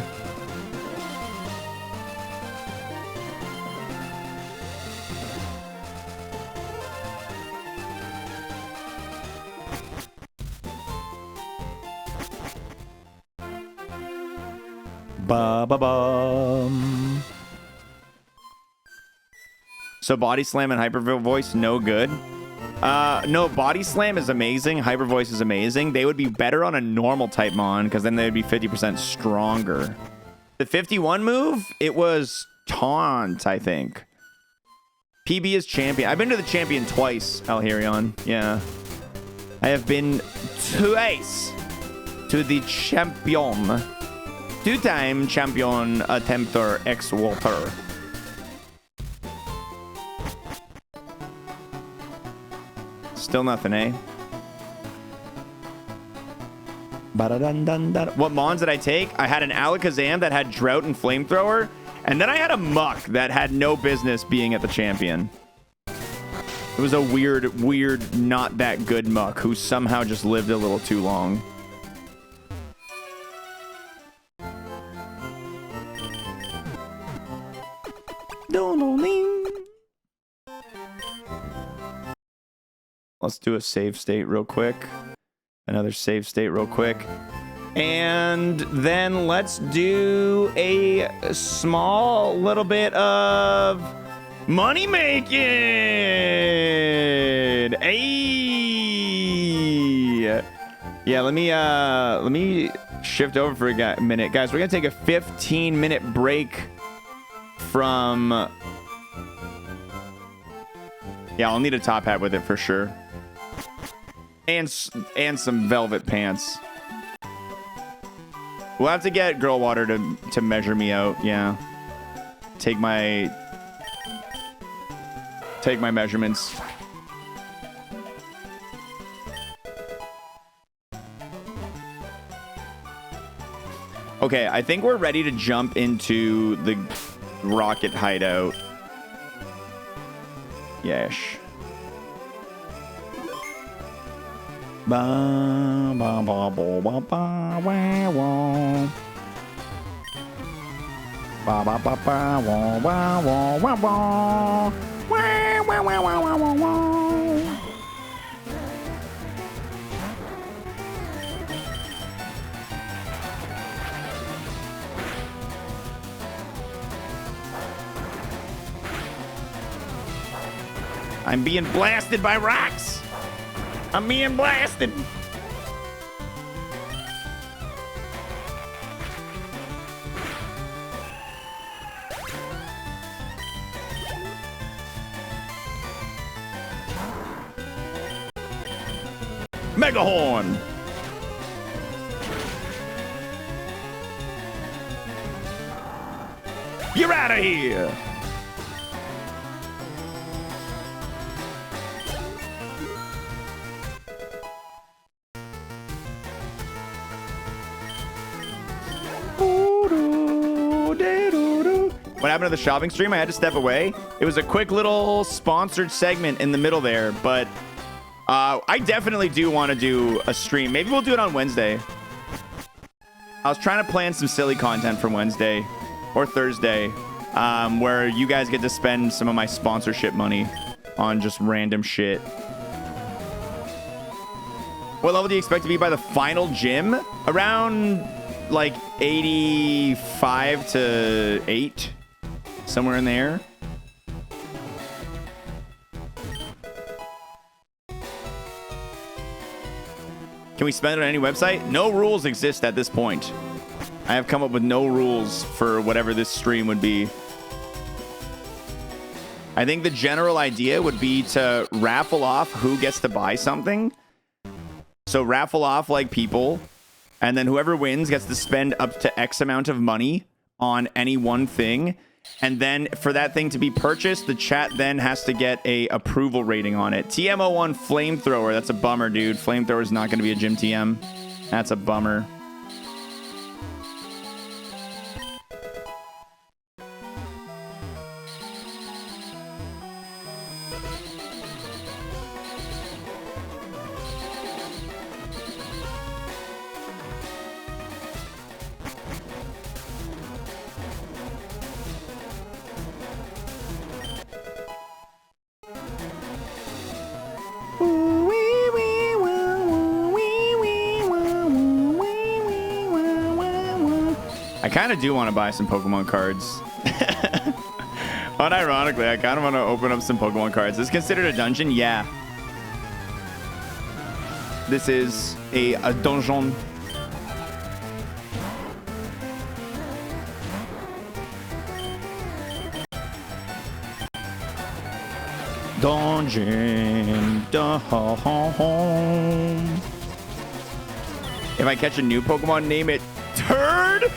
Ba-ba-bum. So Body Slam and Hyper Voice, no good. No, Body Slam is amazing. Hyper Voice is amazing. They would be better on a normal type Mon because then they'd be 50% stronger. The 51 move, it was Taunt, I think. PB is champion. I've been to the champion twice, Alherion. Yeah. I have been twice to the champion. Two-time champion attempter xwater. Still nothing, eh? What mons did I take? I had an Alakazam that had Drought and Flamethrower, and then I had a Muck that had no business being at the champion. It was a weird, not that good Muck who somehow just lived a little too long. Let's do a save state real quick. Another save state real quick. And then let's do a small little bit of money making. Hey. Yeah, let me shift over for a minute. Guys, we're going to take a 15-minute break from... Yeah, I'll need a top hat with it for sure. And some velvet pants. We'll have to get Girl Water to measure me out. Yeah. Take my measurements. Okay, I think we're ready to jump into the rocket hideout. Yes. Ba ba ba ba ba ba wah, wah. Ba ba ba ba wah, wah, wah, wah, wah. Wah, wah, wah, wah, wah, wah, wah. I'm being blasted by rocks. I'm being blasted. Megahorn. You're out of here. What happened to the shopping stream? I had to step away. It was a quick little sponsored segment in the middle there, but I definitely do want to do a stream. Maybe we'll do it on Wednesday. I was trying to plan some silly content for Wednesday or Thursday, where you guys get to spend some of my sponsorship money on just random shit. What level do you expect to be by the final gym? Around like 85 to 8. Somewhere in there. Can we spend it on any website? No rules exist at this point. I have come up with no rules for whatever this stream would be. I think the general idea would be to raffle off who gets to buy something. So raffle off like people, and then whoever wins gets to spend up to X amount of money on any one thing. And then for that thing to be purchased, the chat then has to get a approval rating on it. TMO1 Flamethrower. That's a bummer, dude. Flamethrower is not going to be a gym TM. That's a bummer. I kind of do want to buy some Pokemon cards. Unironically, I kind of want to open up some Pokemon cards. Is this considered a dungeon? Yeah. This is a donjon. Donjon. If I catch a new Pokemon, name it Turd.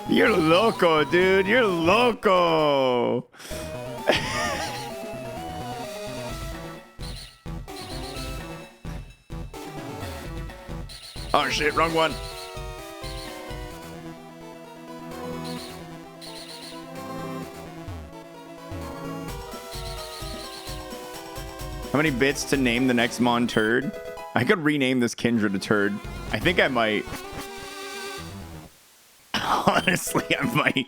You're loco, dude. You're loco. Oh shit, wrong one. How many bits to name the next Mon Turd? I could rename this Kindred to Turd. I think I might. Honestly, I might.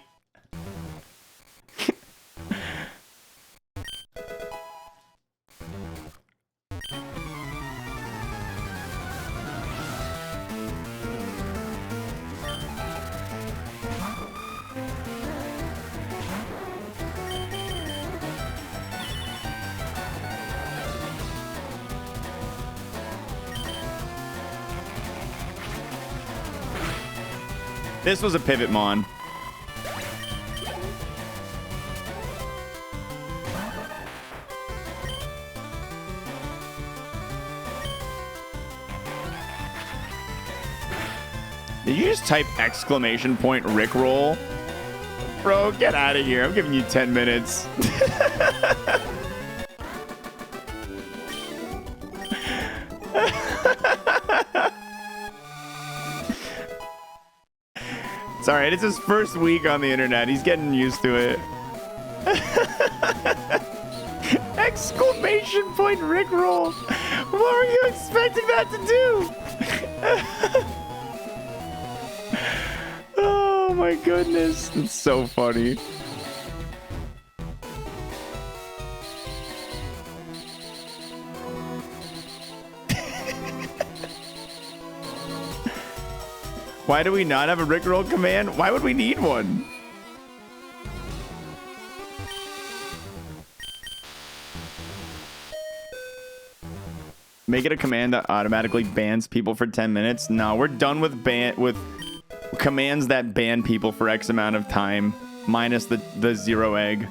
This was a pivot mon. Did you just type exclamation point Rickroll? Bro, get out of here. I'm giving you 10 minutes. It's all right. It's his first week on the internet. He's getting used to it. Exclamation point Rickroll. What were you expecting that to do? Oh my goodness. It's so funny. Why do we not have a Rickroll command? Why would we need one? Make it a command that automatically bans people for 10 minutes. No, we're done with commands that ban people for X amount of time, minus the 0 egg.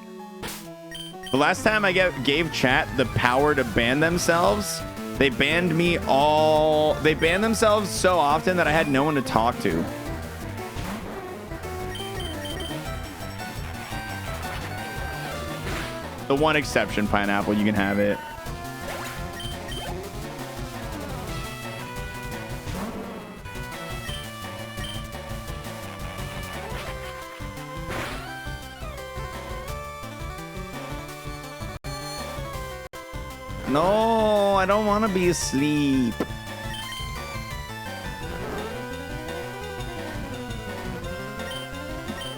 The last time I gave chat the power to ban themselves, they banned me all... They banned themselves so often that I had no one to talk to. The one exception, Pineapple, you can have it. No, I don't want to be asleep.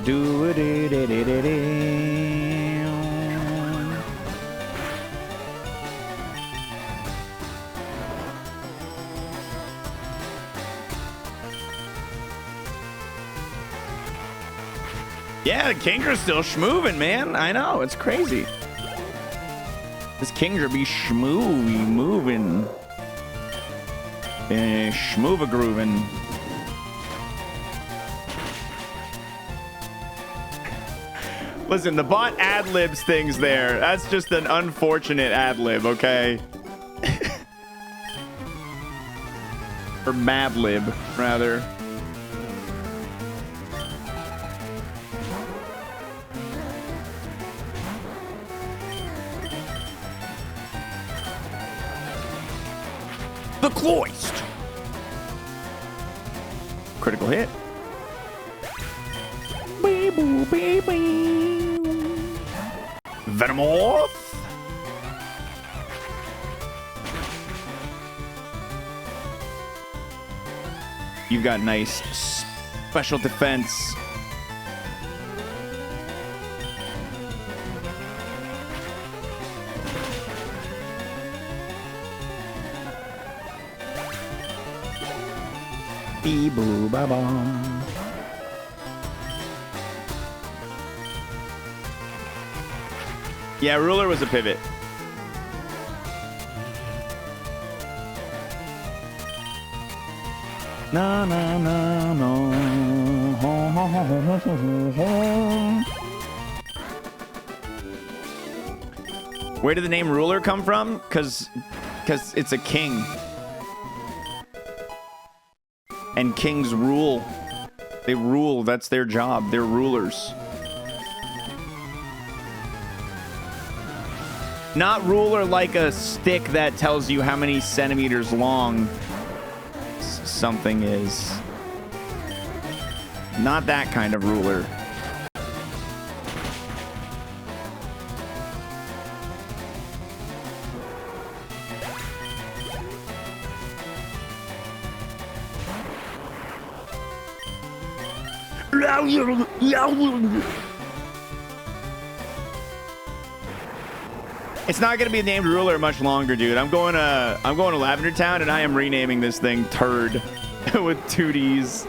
Do it. Yeah, the Kinger's still schmoovin', man. I know, it's crazy. This Kinger be schmoovy moving. Schmoova grooving. Listen, the bot ad-libs things there. That's just an unfortunate ad-lib, okay? Or mad-lib, rather. The Cloist. Critical hit. Venomoth. You've got nice special defense. Bee-boo, ba-bum. Yeah, ruler was a pivot. Na na na no. Where did the name ruler come from? Cause it's a king. And kings rule. They rule. That's their job. They're rulers. Not ruler like a stick that tells you how many centimeters long something is. Not that kind of ruler. It's not gonna be named ruler much longer, dude. I'm going to Lavender Town, and I am renaming this thing Turd with 2 D's.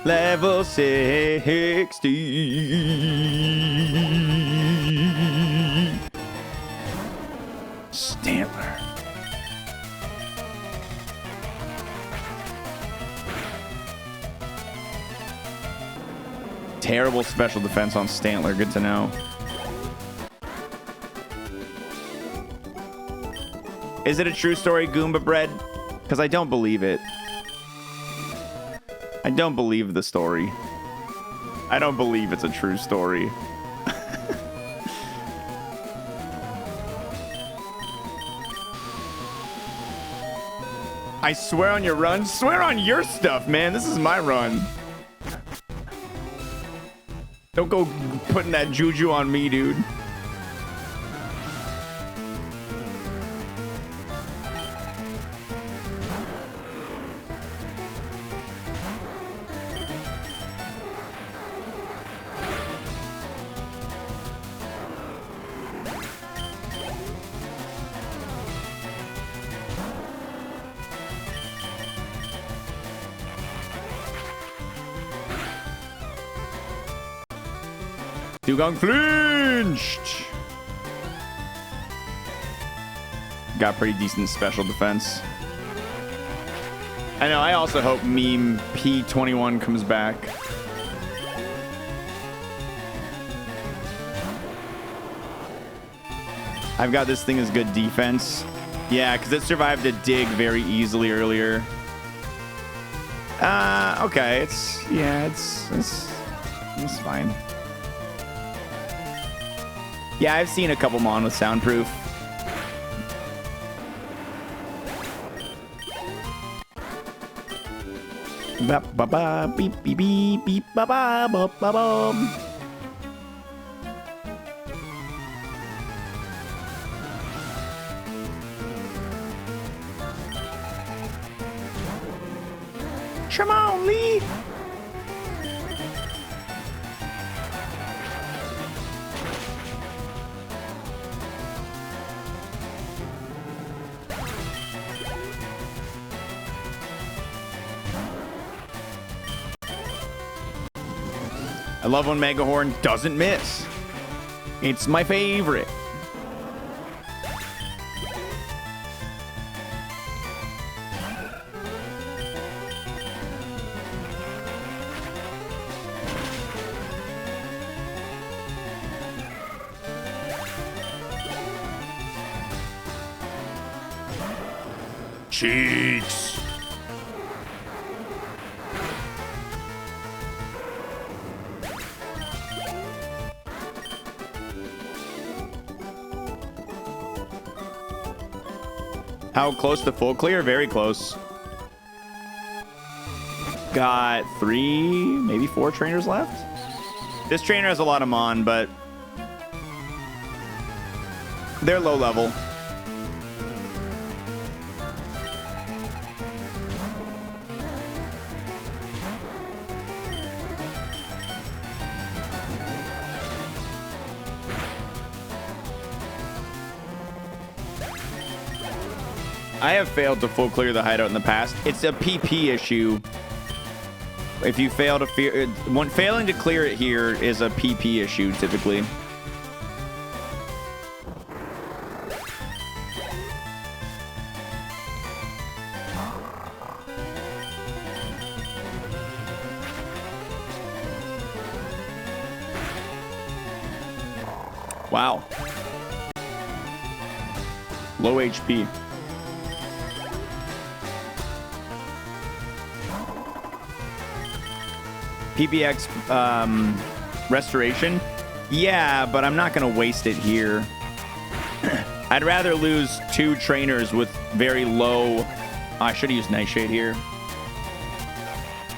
Level 60. Stantler. Terrible special defense on Stantler. Good to know. Is it a true story, Goomba Bread? Because I don't believe it. I don't believe the story. I don't believe it's a true story. I swear on your run. Swear on your stuff, man. This is my run. Don't go putting that juju on me, dude. Dugong flinched. Got pretty decent special defense. I know, I also hope meme P21 comes back. I've got this thing as good defense. Yeah, because it survived a dig very easily earlier. Okay, it's fine. Yeah, I've seen a couple Mon with soundproof. Ba ba ba beep beep beep beep ba ba ba ba bum. Come on, Lee. I love when Megahorn doesn't miss. It's my favorite. cheeks. How close to full clear? Very close. Got 3, maybe 4 trainers left. This trainer has a lot of mon, but they're low level. I have failed to full clear the hideout in the past. It's a PP issue. If you fail to failing to clear it here is a PP issue typically. Wow. Low HP. PPX restoration. Yeah, but I'm not going to waste it here. I'd rather lose 2 trainers with very low... I should have used Nightshade here.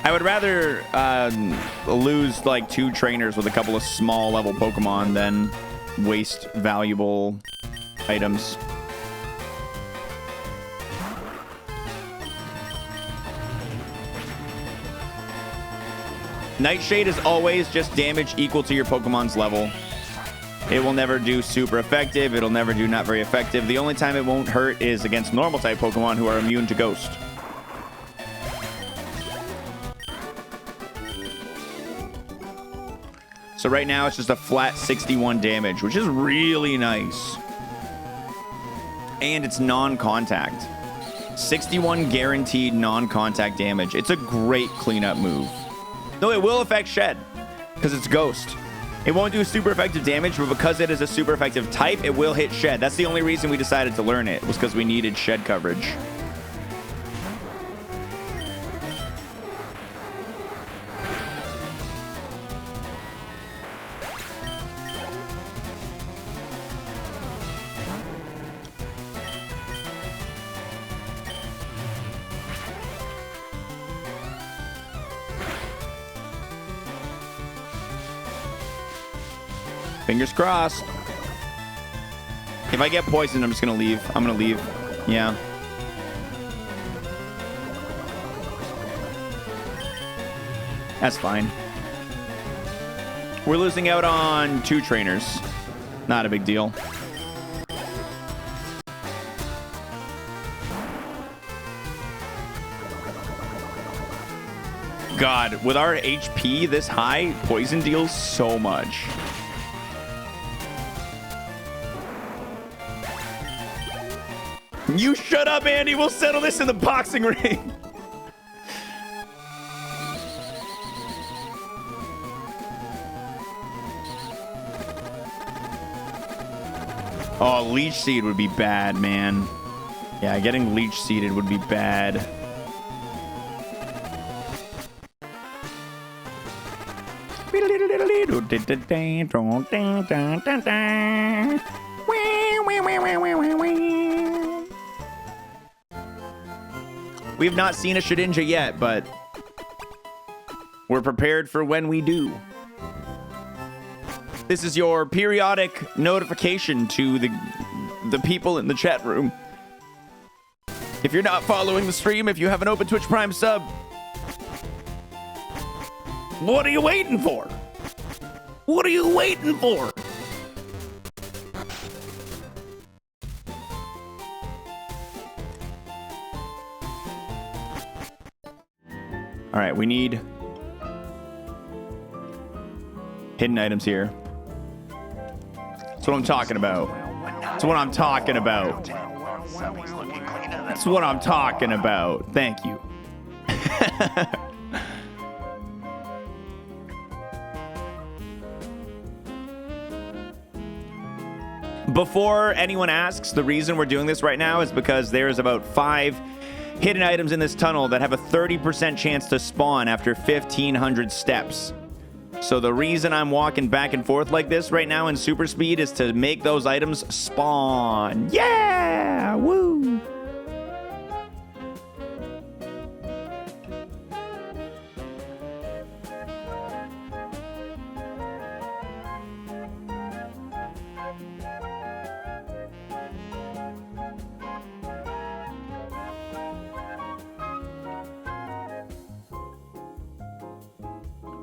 I would rather lose like 2 trainers with a couple of small level Pokemon than waste valuable items. Nightshade is always just damage equal to your Pokemon's level. It will never do super effective. It'll never do not very effective. The only time it won't hurt is against normal type Pokemon who are immune to Ghost. So right now it's just a flat 61 damage, which is really nice. And it's non-contact. 61 guaranteed non-contact damage. It's a great cleanup move. No, it will affect Shed because it's Ghost. It won't do super effective damage, but because it is a super effective type, it will hit Shed. That's the only reason we decided to learn it, was because we needed Shed coverage. Fingers crossed. If I get poisoned, I'm just gonna leave. I'm gonna leave. Yeah. That's fine. We're losing out on 2 trainers. Not a big deal. God, with our HP this high, poison deals so much. You shut up, Andy. We'll settle this in the boxing ring. Oh, Leech Seed would be bad, man. Yeah, getting Leech Seeded would be bad. We have not seen a Shedinja yet, but we're prepared for when we do. This is your periodic notification to the people in the chat room. If you're not following the stream, if you have an open Twitch Prime sub, what are you waiting for? What are you waiting for? All right, we need hidden items here. That's what I'm talking about. That's what I'm talking about. That's what I'm talking about. Thank you. Before anyone asks, the reason we're doing this right now is because there's about 5 hidden items in this tunnel that have a 30% chance to spawn after 1,500 steps. So the reason I'm walking back and forth like this right now in super speed is to make those items spawn. Yeah! Woo!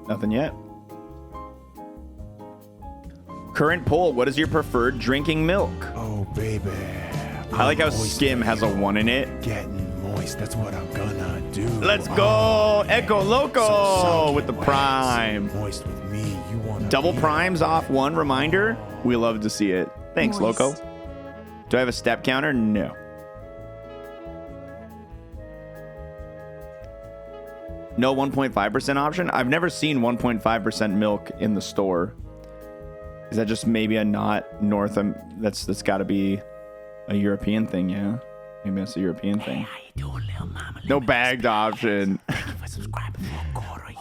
Nothing yet. Current poll, what is your preferred drinking milk? Oh, baby. I like how Moist, Skim has a baby. 1 in it. Getting moist. That's what I'm gonna do. Let's go! Echo Loco So with the wet. prime. Moist with me. You wanna Double be primes off 1 reminder. We love to see it. Thanks, Moist. Loco. Do I have a step counter? No. No 1.5% option? I've never seen 1.5% milk in the store. Is that just maybe a not North? That's got to be a European thing, yeah. Maybe that's a European thing. No bagged option.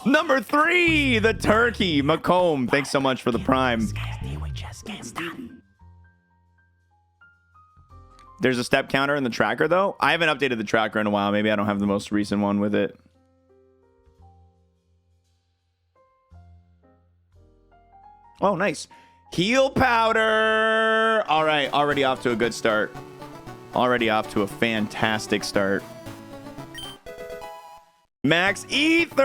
Number 3, the turkey. Macomb, thanks so much for the prime. There's a step counter in the tracker, though. I haven't updated the tracker in a while. Maybe I don't have the most recent one with it. Oh, nice. Heal powder. All right. Already off to a good start. Already off to a fantastic start. Max Ether.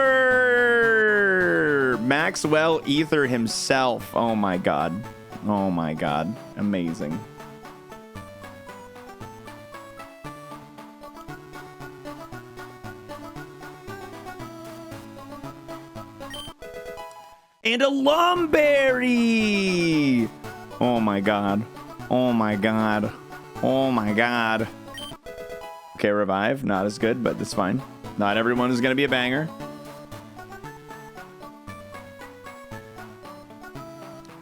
Maxwell Ether himself. Oh, my God. Oh, my God. Amazing. And a Lumberry! Oh my god. Oh my god. Oh my god. Okay, revive. Not as good, but that's fine. Not everyone is going to be a banger.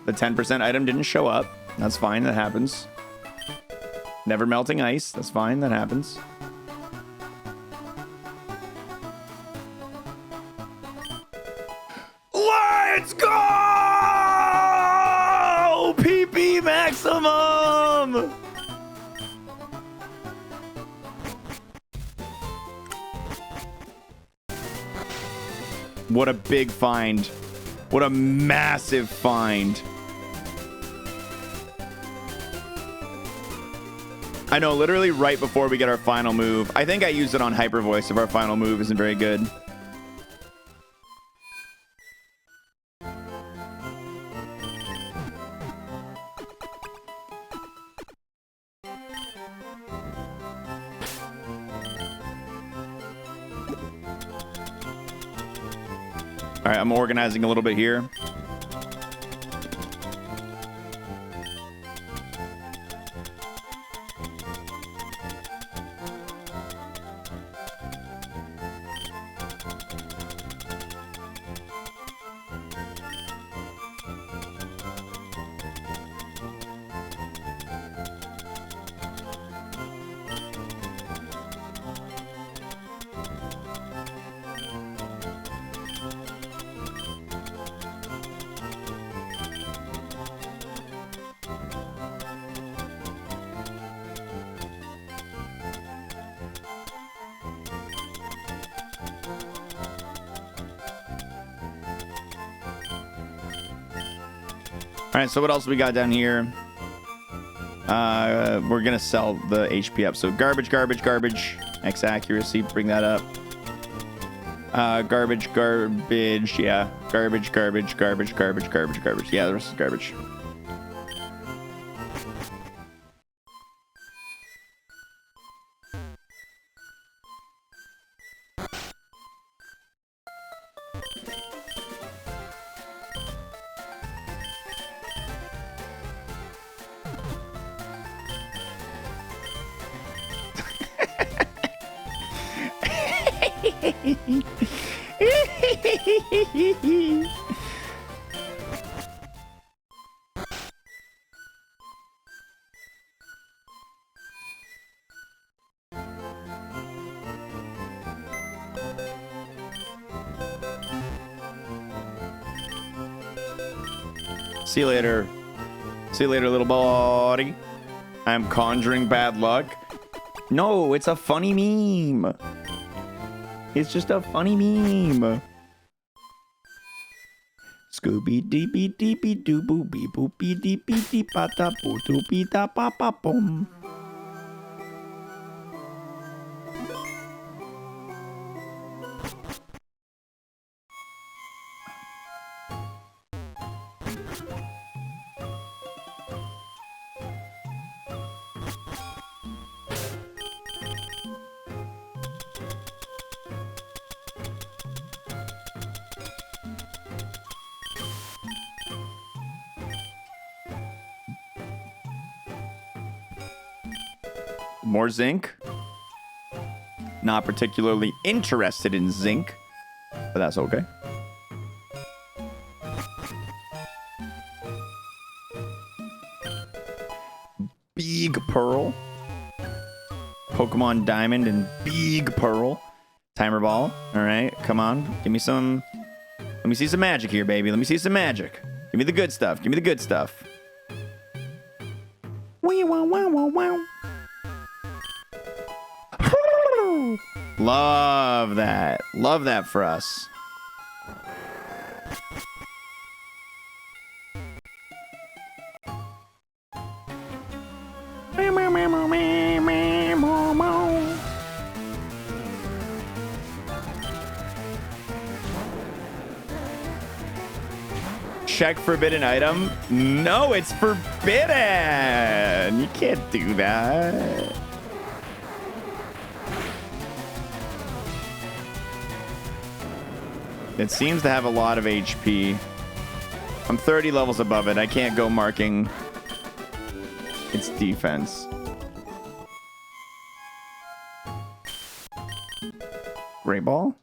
The 10% item didn't show up. That's fine. That happens. Never melting ice. That's fine. That happens. Let's go! PP maximum! What a big find. What a massive find. I know, literally right before we get our final move. I think I used it on Hyper Voice if our final move isn't very good. All right, I'm organizing a little bit here. All right, so what else we got down here? We're gonna sell the HP up. So garbage, garbage, garbage. X accuracy, bring that up. Garbage, garbage. Yeah, garbage, garbage, garbage, garbage, garbage, garbage. Yeah, the rest is garbage. See you later. See you later, little buddy. I'm conjuring bad luck. No, it's a funny meme. It's just a funny meme. Scooby deepy deepy doo boo bee boopy deepy deep ba da boo doo bee da ba ba boom. More zinc. Not particularly interested in zinc, but that's okay. Big Pearl. Pokemon Diamond and Big Pearl. Timer ball. All right, come on. Give me some. Let me see some magic here, baby. Let me see some magic. Give me the good stuff. Give me the good stuff. Wow, wow, wow, wow, wow. Love that. Love that for us. Check forbidden item. No, it's forbidden. You can't do that. It seems to have a lot of HP. I'm 30 levels above it. I can't go marking its defense. Great ball.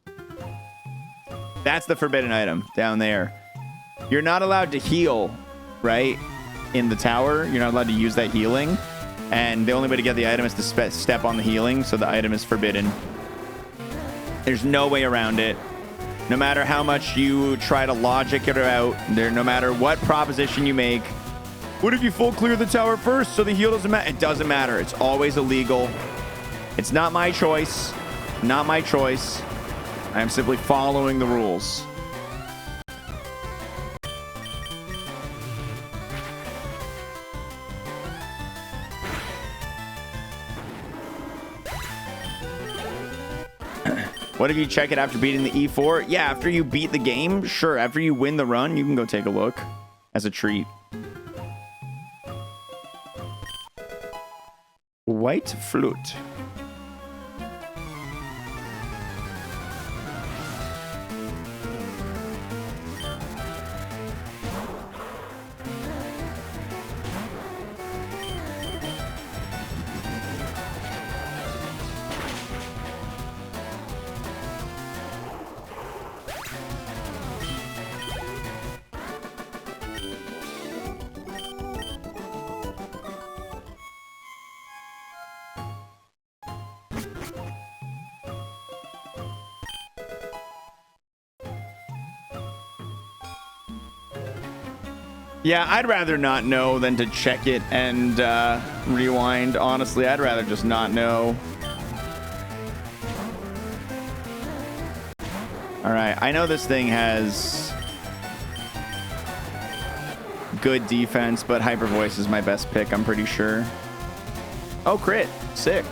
That's the forbidden item down there. You're not allowed to heal, right? In the tower, you're not allowed to use that healing. And the only way to get the item is to step on the healing, so the item is forbidden. There's no way around it. No matter how much you try to logic it out, no matter what proposition you make. What if you full clear the tower first so the heal doesn't matter? It doesn't matter. It's always illegal. It's not my choice. Not my choice. I am simply following the rules. What if you check it after beating the E4? Yeah, after you beat the game, sure. After you win the run, you can go take a look as a treat. White flute. Yeah, I'd rather not know than to check it and rewind. Honestly, I'd rather just not know. All right, I know this thing has good defense, but Hyper Voice is my best pick, I'm pretty sure. Oh, crit. Sick.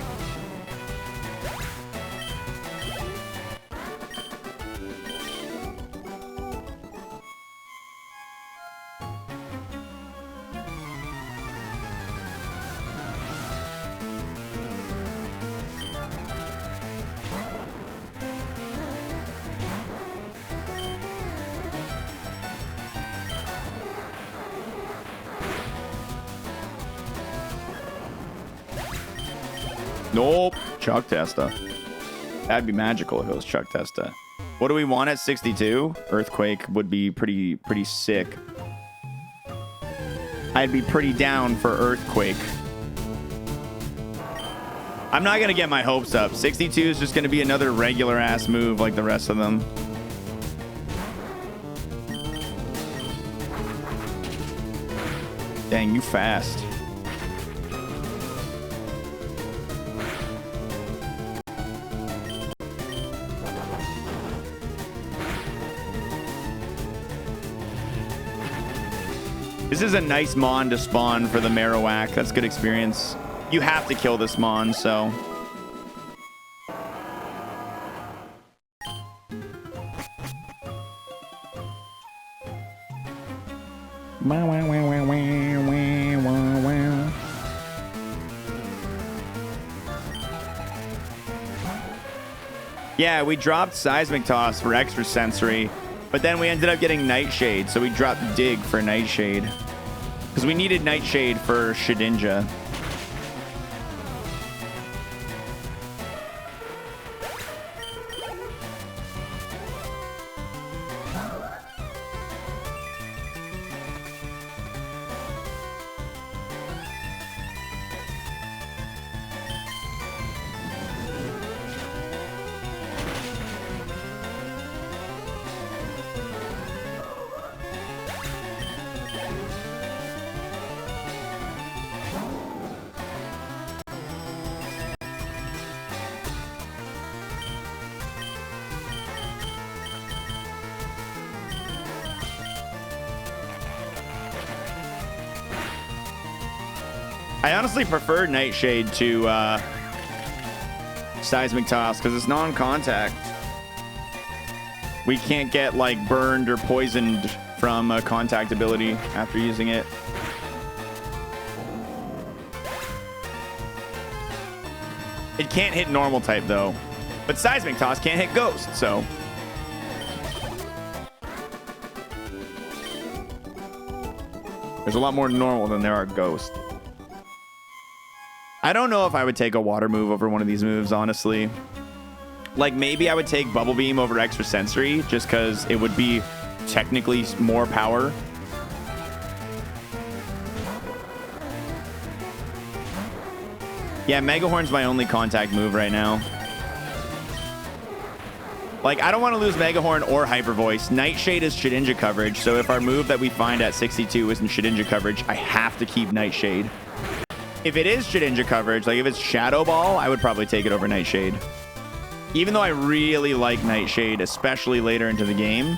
Nope. Chuck Testa. That'd be magical if it was Chuck Testa. What do we want at 62? Earthquake would be pretty sick. I'd be pretty down for Earthquake. I'm not going to get my hopes up. 62 is just going to be another regular ass move like the rest of them. Dang, you fast. This is a nice Mon to spawn for the Marowak. That's good experience. You have to kill this Mon, so... Yeah, we dropped Seismic Toss for extra sensory, but then we ended up getting Nightshade, so we dropped Dig for Nightshade. Because we needed Nightshade for Shedinja. I honestly prefer Nightshade to Seismic Toss because it's non-contact. We can't get like burned or poisoned from a contact ability after using it. It can't hit normal type though, but Seismic Toss can't hit Ghost, so. There's a lot more normal than there are Ghost. I don't know if I would take a water move over one of these moves, honestly. Like, maybe I would take Bubble Beam over Extra Sensory, just because it would be technically more power. Yeah, Mega Horn's my only contact move right now. Like, I don't want to lose Mega Horn or Hyper Voice. Nightshade is Shedinja coverage, so if our move that we find at 62 isn't Shedinja coverage, I have to keep Nightshade. If it is Shedinja coverage, like if it's Shadow Ball, I would probably take it over Nightshade. Even though I really like Nightshade, especially later into the game.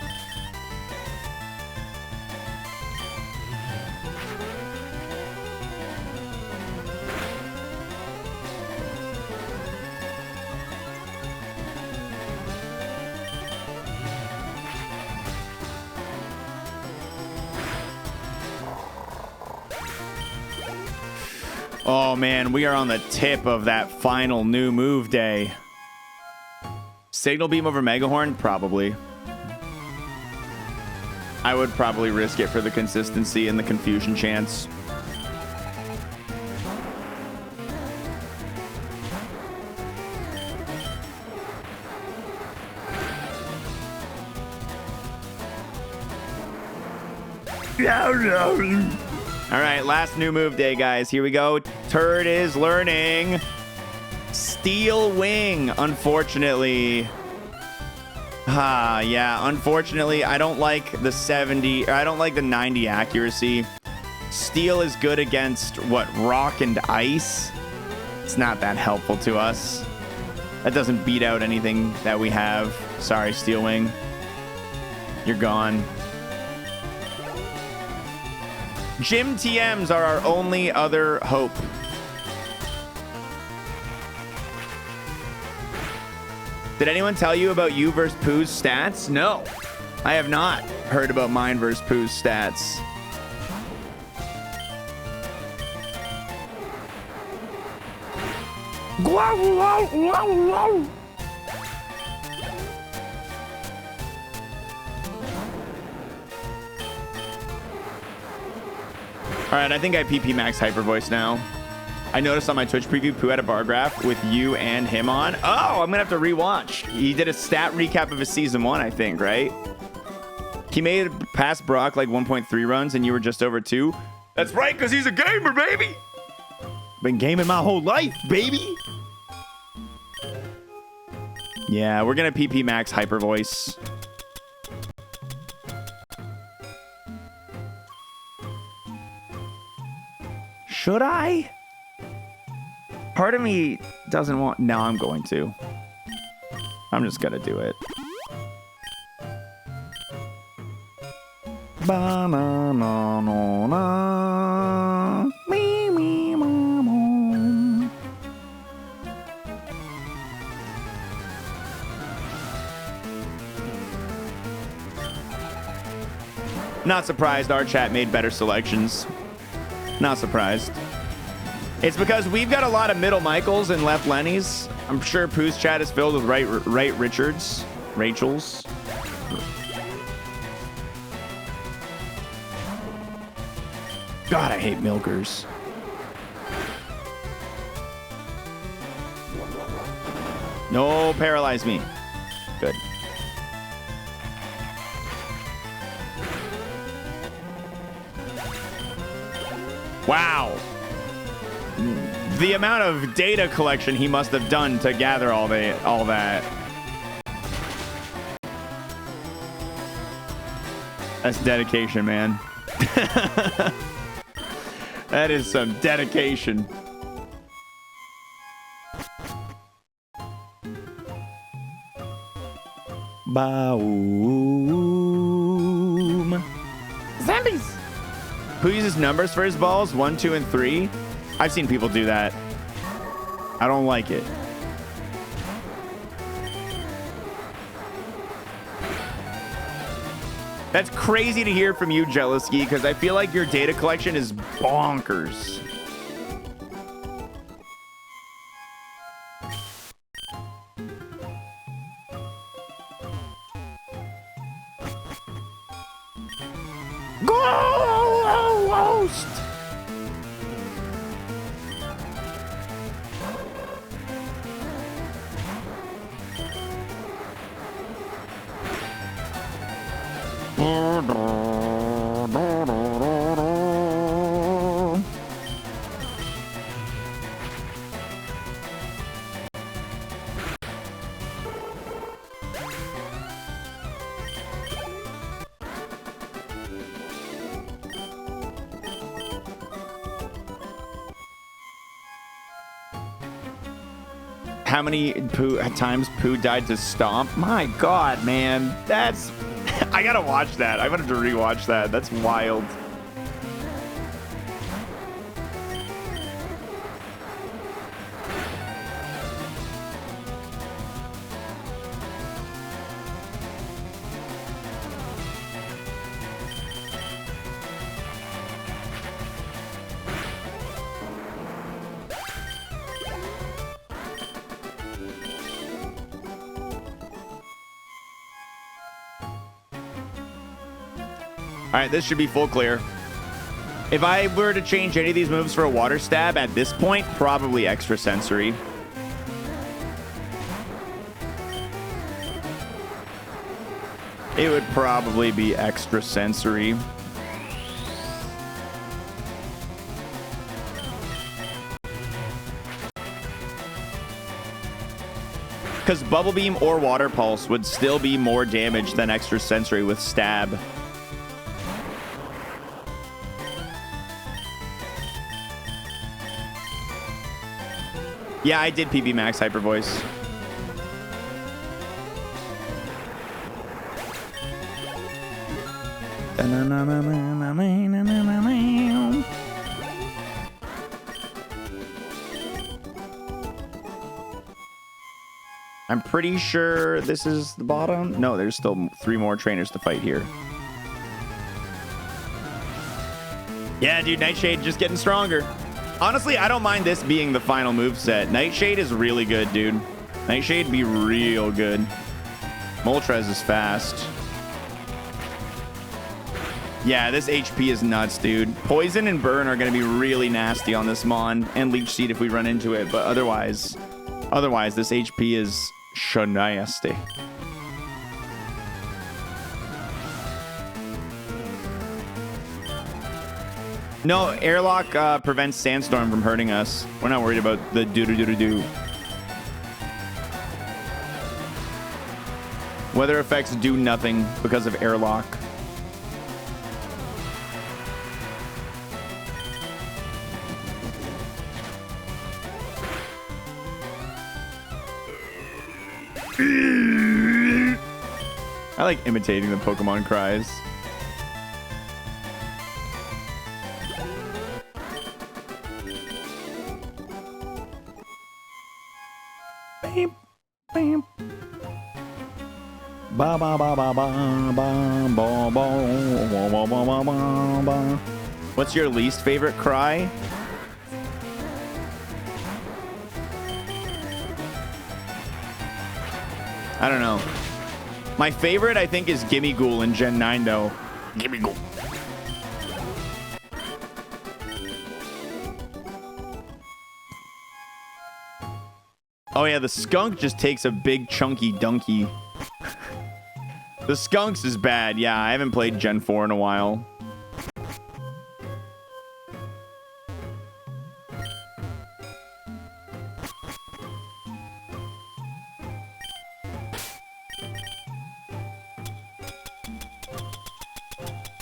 Oh man, we are on the tip of that final new move day. Signal Beam over Mega Horn? Probably. I would probably risk it for the consistency and the confusion chance. All right, last new move day, guys. Here we go. Turd is learning Steel Wing, unfortunately. Yeah, unfortunately, I don't like the 70, or I don't like the 90 accuracy. Steel is good against, what, rock and ice? It's not that helpful to us. That doesn't beat out anything that we have. Sorry, Steel Wing. You're gone. Gym TMs are our only other hope. Did anyone tell you about you versus Pooh's stats? No, I have not heard about mine versus Pooh's stats. All right, I think I PP max Hyper Voice now. I noticed on my Twitch preview, Pooh had a bar graph with you and him on. Oh, I'm gonna have to rewatch. He did a stat recap of his season 1, I think, right? He made it past Brock like 1.3 runs and you were just over 2. That's right, because he's a gamer, baby. Been gaming my whole life, baby. Yeah, we're gonna PP max Hyper Voice. Should I? Part of me doesn't want... No, I'm going to. I'm just gonna do it. Ba-na-na-na-na. Me, me, ma-mo. Not surprised our chat made better selections. Not surprised. It's because we've got a lot of middle Michaels and left Lennys. I'm sure Pooh's chat is filled with right Richards. Rachel's. God, I hate milkers. No, paralyze me. Good. Wow. The amount of data collection he must have done to gather all that. That's dedication, man. That is some dedication. Boom. Zombies. Who uses numbers for his balls? 1, 2, and 3. I've seen people do that. I don't like it. That's crazy to hear from you, Jealousy, because I feel like your data collection is bonkers. Ghost! How many times Pooh died to Stomp? My God, man. That's... I gotta watch that. I'm gonna have to rewatch that. That's wild. All right, this should be full clear. If I were to change any of these moves for a water stab at this point, probably extra sensory. It would probably be extra sensory. Because Bubble Beam or Water Pulse would still be more damage than extra sensory with stab. Yeah, I did PB Max Hyper Voice. I'm pretty sure this is the bottom. No, there's still 3 more trainers to fight here. Yeah, dude, Nightshade just getting stronger. Honestly, I don't mind this being the final moveset. Nightshade is really good, dude. Nightshade be real good. Moltres is fast. Yeah, this HP is nuts, dude. Poison and Burn are going to be really nasty on this Mon. And Leech Seed if we run into it. But otherwise, this HP is nasty. No, Airlock prevents Sandstorm from hurting us. We're not worried about the do-do-do-do-do. Weather effects do nothing because of Airlock. I like imitating the Pokemon cries. Beep, beep. Ba ba ba ba ba ba ba ba ba ba ba. What's your least favorite cry? I don't know. My favorite, I think, is Gimme Ghoul in Gen 9, though. Gimme Ghoul. Oh, yeah, the skunk just takes a big chunky donkey. The skunks is bad. Yeah, I haven't played Gen 4 in a while.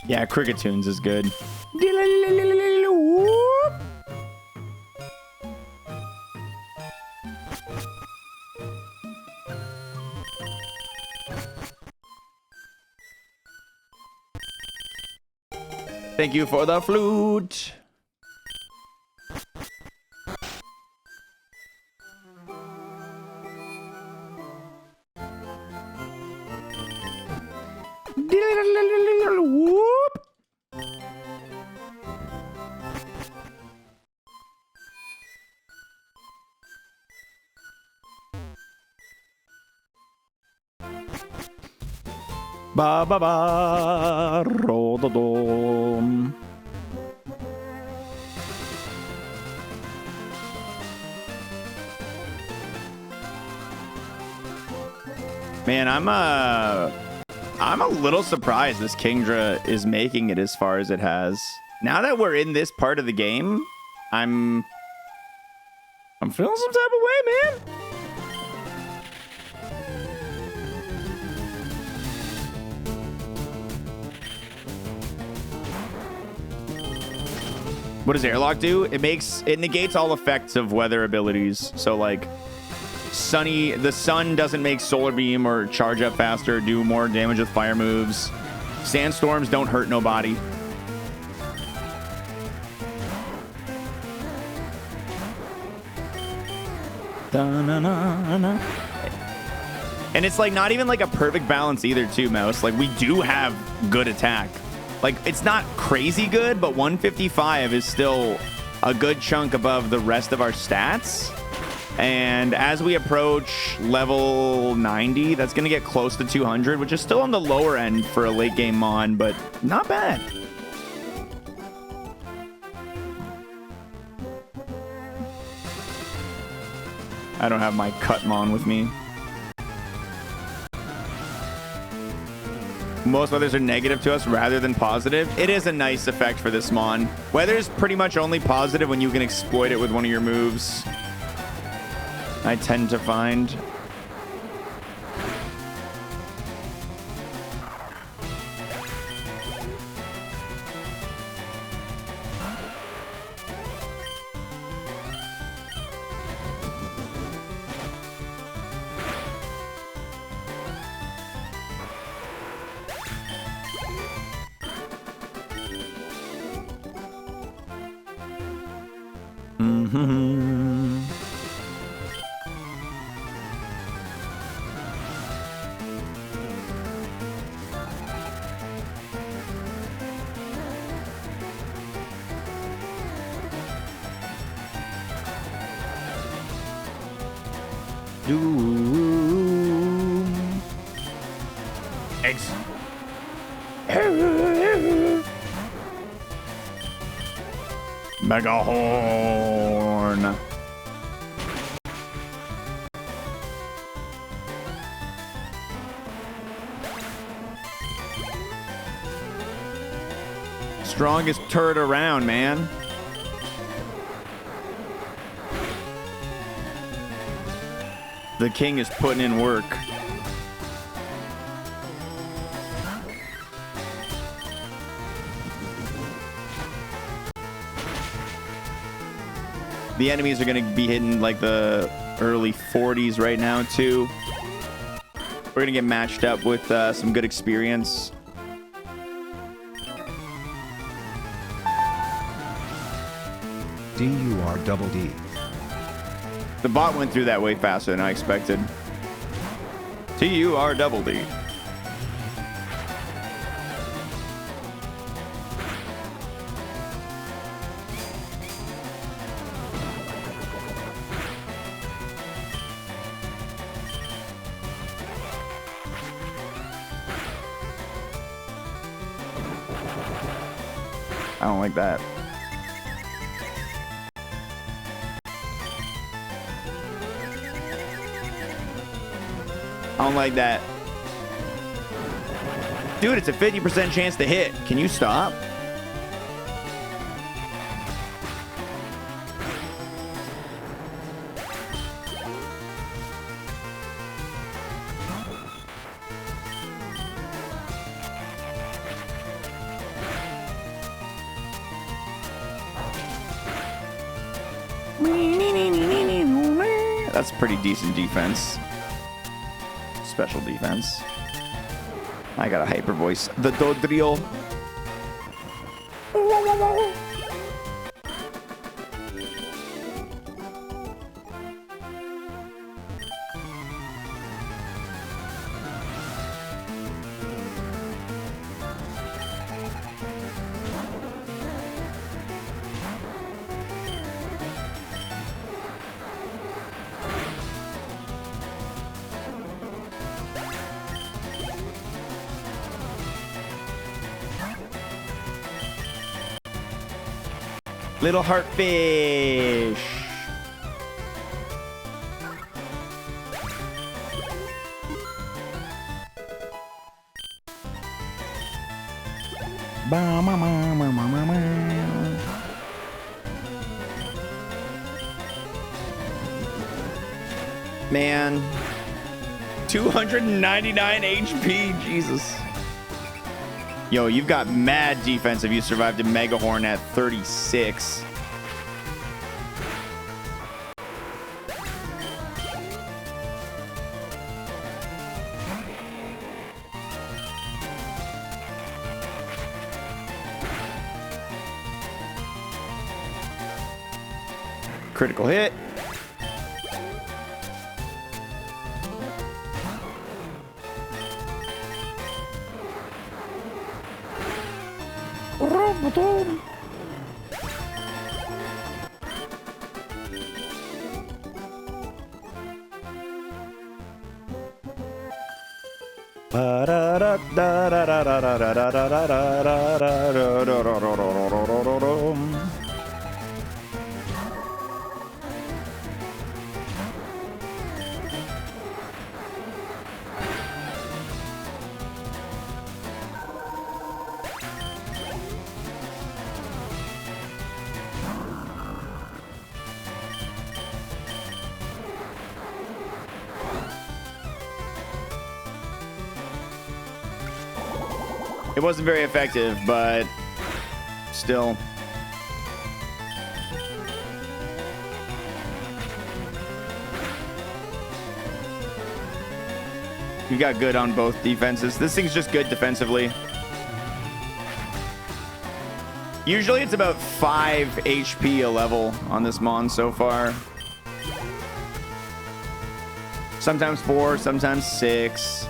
Yeah, Cricket Tunes is good. Thank you for the flute. Whoop. Ba ba ba ro do dom. Man, I'm a little surprised this Kingdra is making it as far as it has. Now that we're in this part of the game, I'm feeling some type of way, man. What does airlock do? It negates all effects of weather abilities. So like the sun doesn't make solar beam or charge up faster, do more damage with fire moves. Sandstorms don't hurt nobody. Da-na-na-na. And it's like not even like a perfect balance either too, Mouse. Like we do have good attack. Like it's not crazy good, but 155 is still a good chunk above the rest of our stats. And as we approach level 90, that's going to get close to 200, which is still on the lower end for a late game Mon, but not bad. I don't have my cut Mon with me. Most weathers are negative to us rather than positive. It is a nice effect for this Mon. Weather's pretty much only positive when you can exploit it with one of your moves. I tend to find. Eggs. Mega horn. Strongest turret around, man. The king is putting in work. The enemies are going to be hitting like the early 40s right now too. We're gonna get matched up with some good experience. DUR-double-D. The bot went through that way faster than I expected. TUR-double-D. I don't like that. I don't like that. Dude, it's a 50% chance to hit. Can you stop? That's pretty decent defense. Special defense. I got a hyper voice. The Dodrio. Little heartfish. Man, 299 HP, Jesus. Yo, you've got mad defense if you survived a Mega Horn at 36. Critical hit. It wasn't very effective, but still. You got good on both defenses. This thing's just good defensively. Usually it's about 5 HP a level on this Mon so far. Sometimes 4, sometimes 6.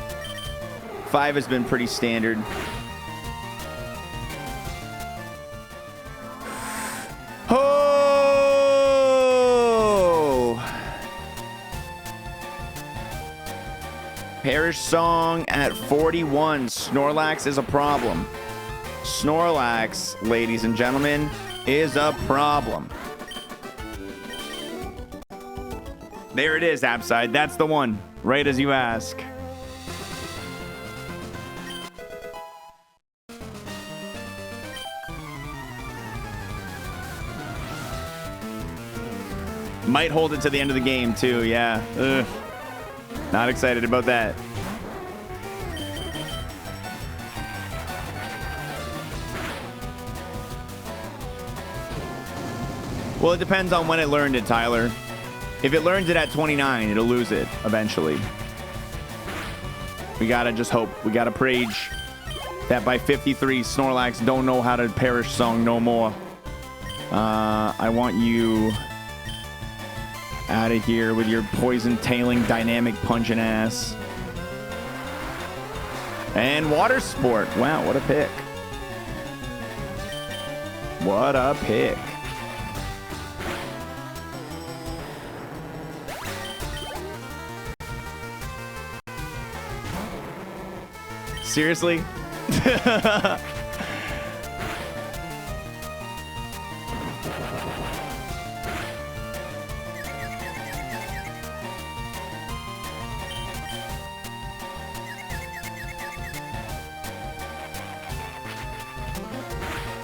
5 has been pretty standard. Parish Song at 41. Snorlax is a problem. Snorlax, ladies and gentlemen, is a problem. There it is, Abside. That's the one. Right as you ask. Might hold it to the end of the game, too. Yeah. Ugh. Not excited about that. Well, it depends on when it learned it, Tyler. If it learns it at 29, it'll lose it eventually. We gotta just hope. We gotta preach that by 53, Snorlax don't know how to perish song no more. I want you out of here with your poison tailing dynamic punching ass. And water sport. Wow, what a pick. What a pick. Seriously?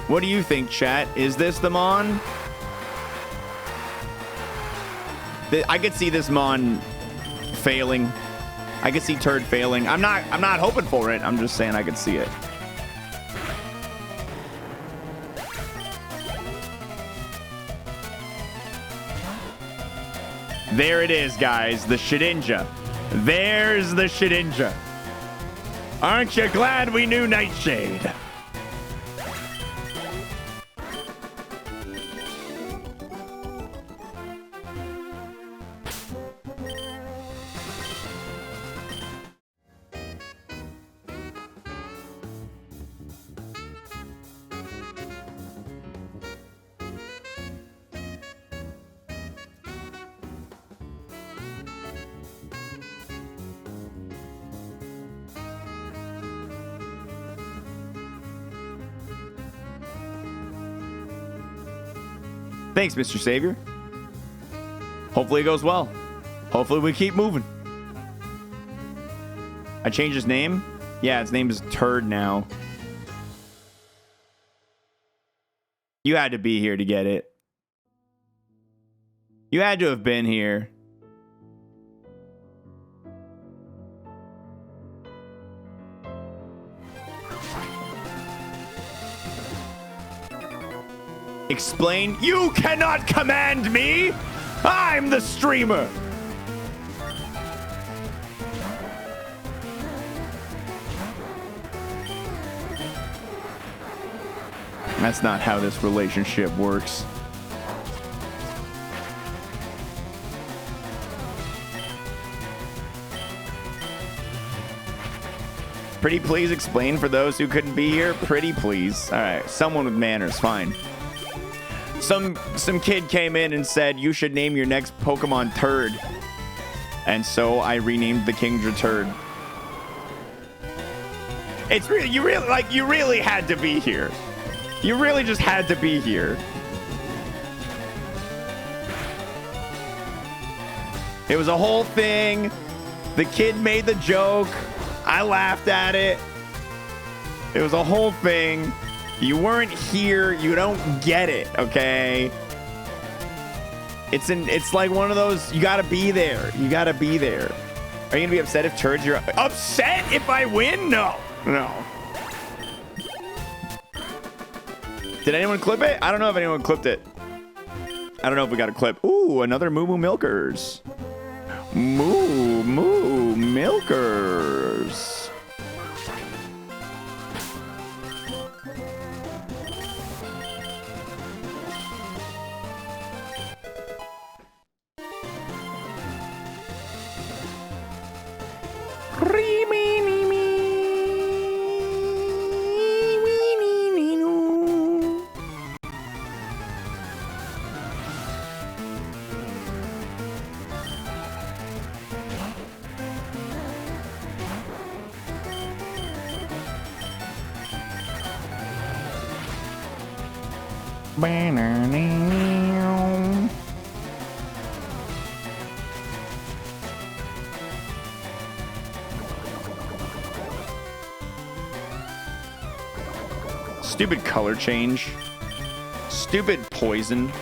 What do you think, chat? Is this the Mon? I could see this Mon failing. I could see Turd failing. I'm not hoping for it. I'm just saying I could see it. There it is, guys. The Shedinja. There's the Shedinja. Aren't you glad we knew Nightshade? Thanks, Mr. Savior. Hopefully it goes well. Hopefully we keep moving. I changed his name? Yeah, his name is Turd now. You had to be here to get it. You had to have been here. Explain. You cannot command me. I'm the streamer. That's not how this relationship works. Pretty please explain for those who couldn't be here. Pretty please. All right, someone with manners, fine. Some kid came in and said you should name your next Pokemon Turd, and so I renamed the Kingdra Turd. It's really you really had to be here. You really just had to be here. It was a whole thing. The kid made the joke. I laughed at it. It was a whole thing. You weren't here. You don't get it, okay? It's like one of those, you gotta be there. You gotta be there. Are you gonna be upset if Turds you're upset if I win? No. No. Did anyone clip it? I don't know if anyone clipped it. I don't know if we got a clip. Ooh, another Moo Moo Milkers. Moo Moo Milkers. Stupid color change. Stupid poison.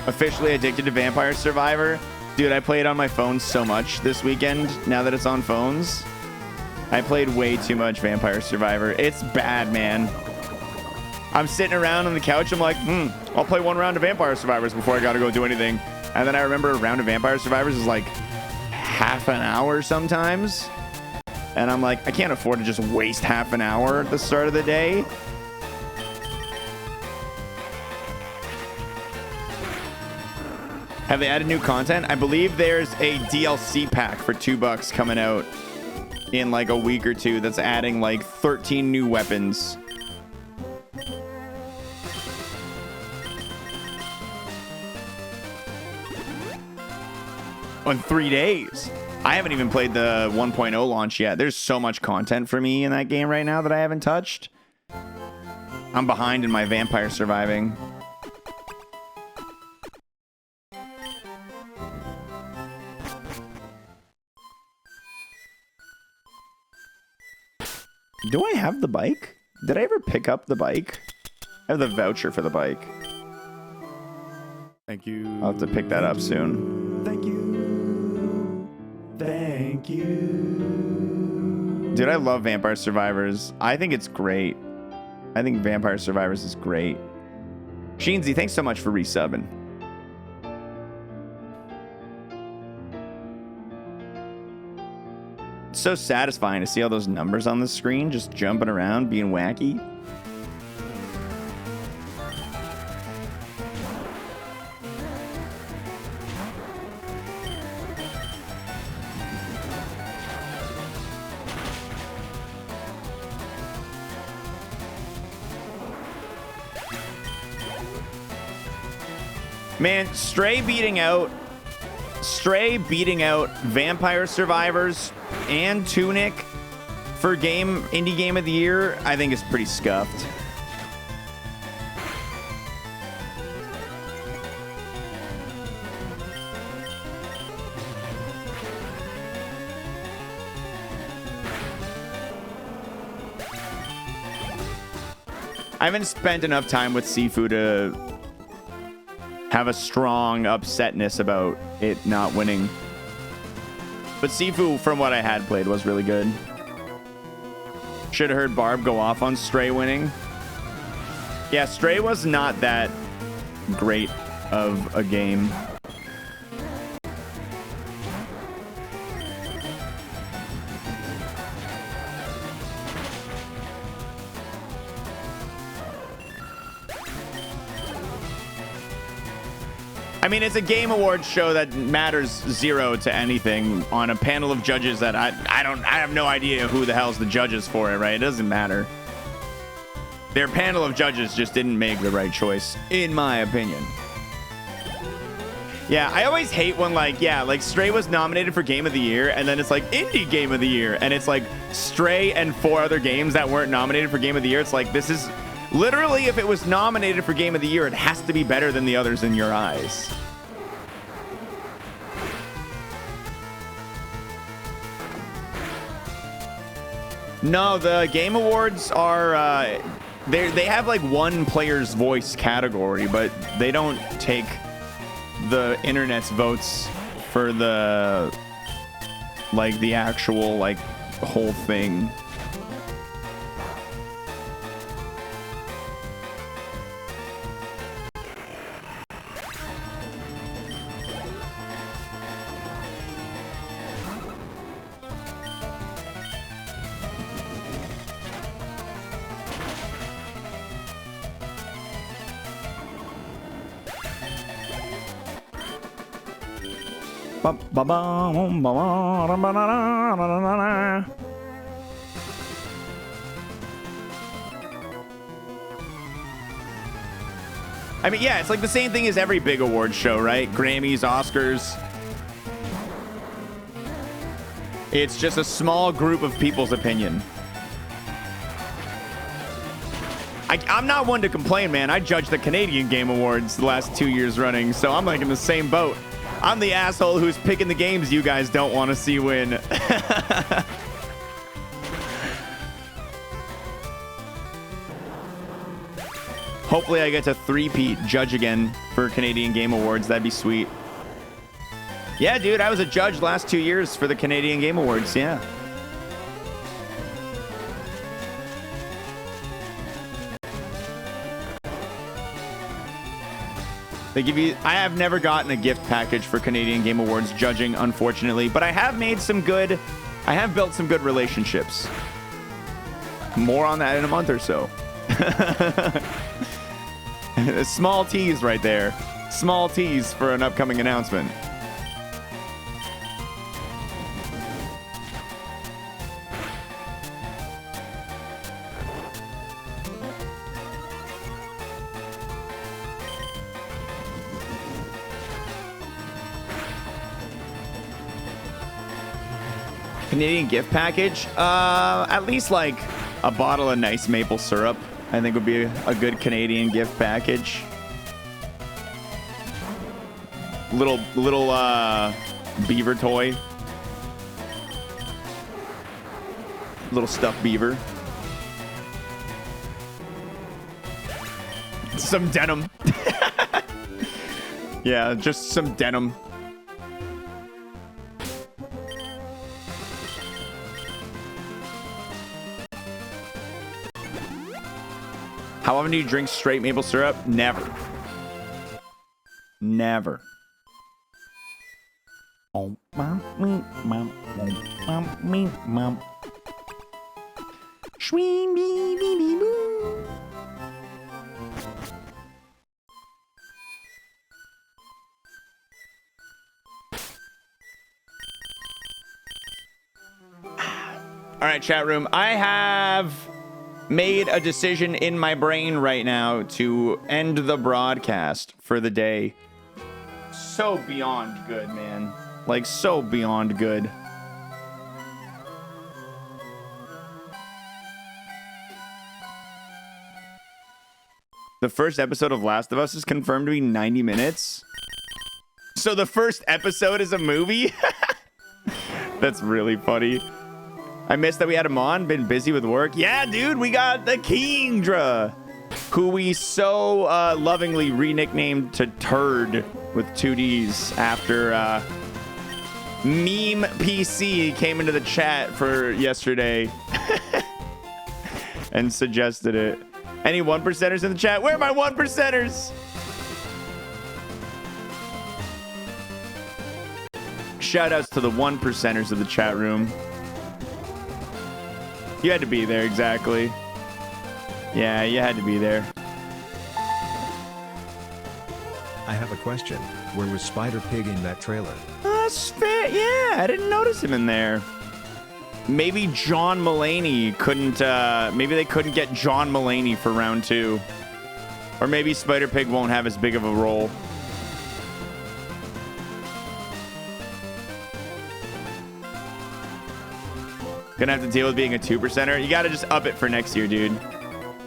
Officially addicted to Vampire Survivor. Dude, I played on my phone so much this weekend. Now that it's on phones, I played way too much Vampire Survivor. It's bad, man. I'm sitting around on the couch. I'm like, I'll play one round of Vampire Survivors before I got to go do anything. And then I remember a round of Vampire Survivors is like half an hour sometimes. And I'm like, I can't afford to just waste half an hour at the start of the day. Have they added new content? I believe there's a DLC pack for $2 coming out in like a week or two that's adding like 13 new weapons. On 3 days. I haven't even played the 1.0 launch yet. There's so much content for me in that game right now that I haven't touched. I'm behind in my vampire surviving. Do I have the bike? Did I ever pick up the bike? I have the voucher for the bike. Thank you. I'll have to pick that up soon. Thank you. Thank you. Dude, I love Vampire Survivors. I think it's great. I think Vampire Survivors is great. Sheensy, thanks so much for resubbing. It's so satisfying to see all those numbers on the screen just jumping around, being wacky. Man, Stray beating out Vampire Survivors and Tunic for indie game of the year, I think is pretty scuffed. I haven't spent enough time with Sifu to have a strong upsetness about it not winning. But Sifu, from what I had played, was really good. Should have heard Barb go off on Stray winning. Yeah, Stray was not that great of a game. I mean, it's a Game Awards show that matters zero to anything on a panel of judges that I have no idea who the hell's the judges for it, right? It doesn't matter. Their panel of judges just didn't make the right choice, in my opinion. Yeah, I always hate when like Stray was nominated for Game of the Year and then it's like Indie Game of the Year and it's like Stray and 4 other games that weren't nominated for Game of the Year. It's like, this is literally, if it was nominated for Game of the Year, it has to be better than the others in your eyes. No, the Game Awards are they have like one player's voice category, but they don't take the internet's votes for the actual whole thing. I mean, yeah, it's like the same thing as every big award show, right? Grammys, Oscars. It's just a small group of people's opinion. I'm not one to complain, man. I judged the Canadian Game Awards the last 2 years running, so I'm like in the same boat. I'm the asshole who's picking the games you guys don't want to see win. Hopefully I get to three-peat judge again for Canadian Game Awards. That'd be sweet. Yeah, dude, I was a judge last 2 years for the Canadian Game Awards. Yeah. They give you, I have never gotten a gift package for Canadian Game Awards judging, unfortunately, but I have built some good relationships. More on that in a month or so. Small tease right there. Small tease for an upcoming announcement. Canadian gift package? At least like a bottle of nice maple syrup, I think would be a good Canadian gift package. Little beaver toy. Little stuffed beaver. Some denim. Yeah, just some denim. How often do you drink straight maple syrup? Never. Never. Oh, mom, me, mom, me, mom. Shwee, bee, bee, bee, boo. All right, chat room. I have made a decision in my brain right now to end the broadcast for the day. So beyond good, man. Like, so beyond good. The first episode of Last of Us is confirmed to be 90 minutes. So the first episode is a movie? That's really funny. I missed that we had him on. Been busy with work. Yeah, dude, we got the Kingdra, who we so lovingly re-nicknamed to Turd with 2 Ds after Meme PC came into the chat for yesterday and suggested it. Any 1%ers in the chat? Where are my 1%ers? Shout outs to the 1%ers of the chat room. You had to be there, exactly. Yeah, you had to be there. I have a question. Where was Spider Pig in that trailer? That's fair. Yeah, I didn't notice him in there. Maybe John Mulaney couldn't, maybe they couldn't get John Mulaney for round 2. Or maybe Spider Pig won't have as big of a role. Gonna have to deal with being a 2%er. You gotta just up it for next year, dude.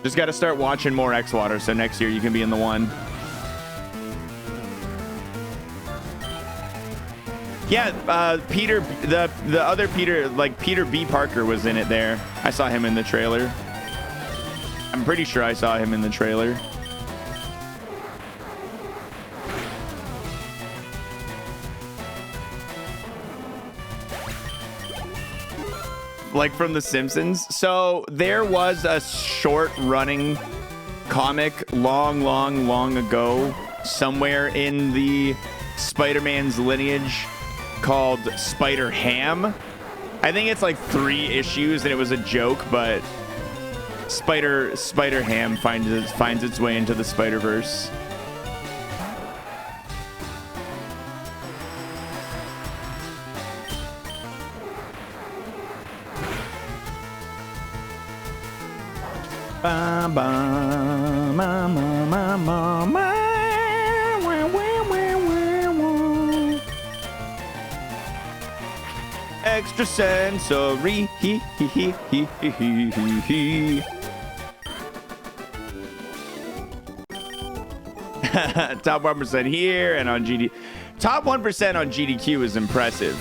Just gotta start watching more xwater, so next year you can be in the 1. Yeah, Peter, the other Peter, like Peter B. Parker was in it there. I saw him in the trailer. I'm pretty sure I saw him in the trailer. Like from The Simpsons. So there was a short running comic long ago somewhere in the Spider-Man's lineage called Spider Ham. I think it's like 3 issues and it was a joke, but Spider Ham finds its way into the Spider-Verse. Ba, ba, ma, ma, ma, ma, ma, wah, wah, wah, wah, wah. Extra sensory, hee hee hee hee hee hee hee. Top 1% here and on GD. Top 1% on GDQ is impressive.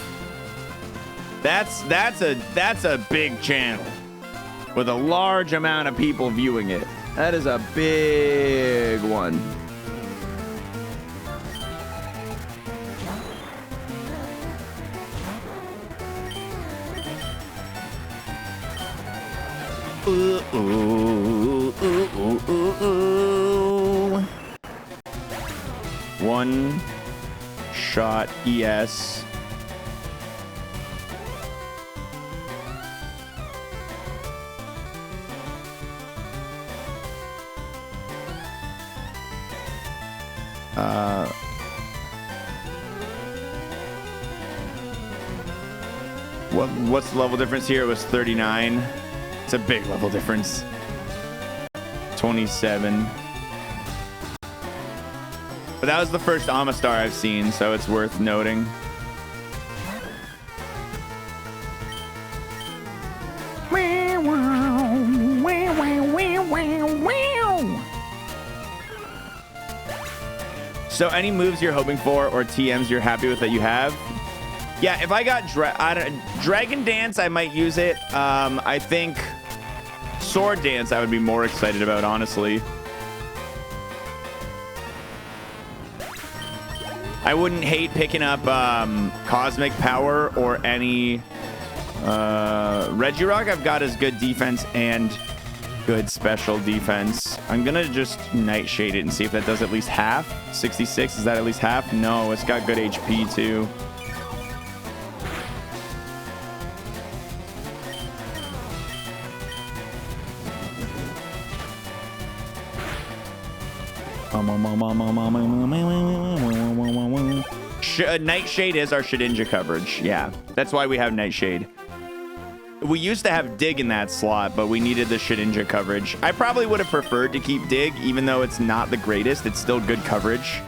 That's a big channel with a large amount of people viewing it. That is a big one. Ooh, ooh, ooh, ooh, ooh, ooh. One shot ES. What's the level difference here? It was 39. It's a big level difference. 27. But that was the first Amistar I've seen, so it's worth noting. So any moves you're hoping for or TMs you're happy with that you have? Yeah, if I got Dragon Dance, I might use it. I think Sword Dance I would be more excited about, honestly. I wouldn't hate picking up Cosmic Power or any Regirock. I've got as good defense and good special defense. I'm gonna just Nightshade it and see if that does at least half. 66, is that at least half? No, it's got good HP too. Nightshade is our Shedinja coverage. Yeah, that's why we have Nightshade. We used to have Dig in that slot, but we needed the Shedinja coverage. I probably would have preferred to keep Dig, even though it's not the greatest. It's still good coverage.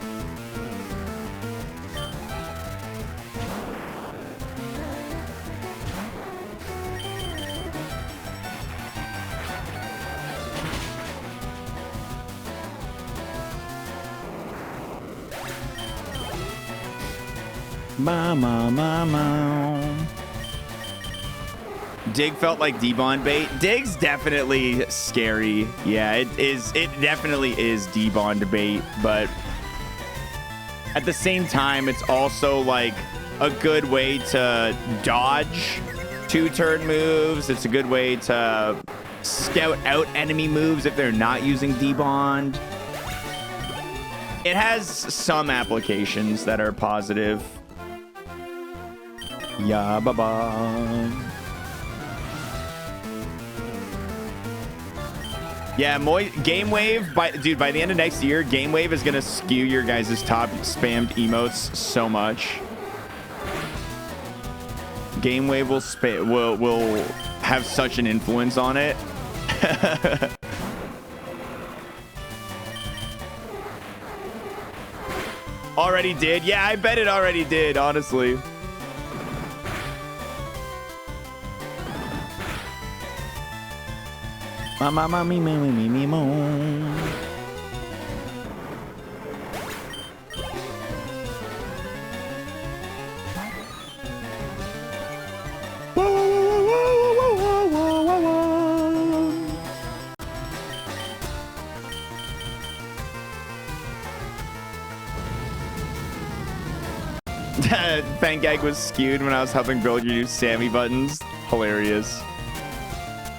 Dig felt like debond bait. Dig's definitely scary. Yeah, it is. It definitely is debond bait, but at the same time, it's also like a good way to dodge 2-turn moves. It's a good way to scout out enemy moves if they're not using debond. It has some applications that are positive. Yeah, bye-bye. Yeah, Game Wave, by the end of next year, Game Wave is going to skew your guys' top spammed emotes so much. Game Wave will have such an influence on it. Already did? Yeah, I bet it already did, honestly. Fangag was skewed when I was helping build your new Sammy buttons. Hilarious.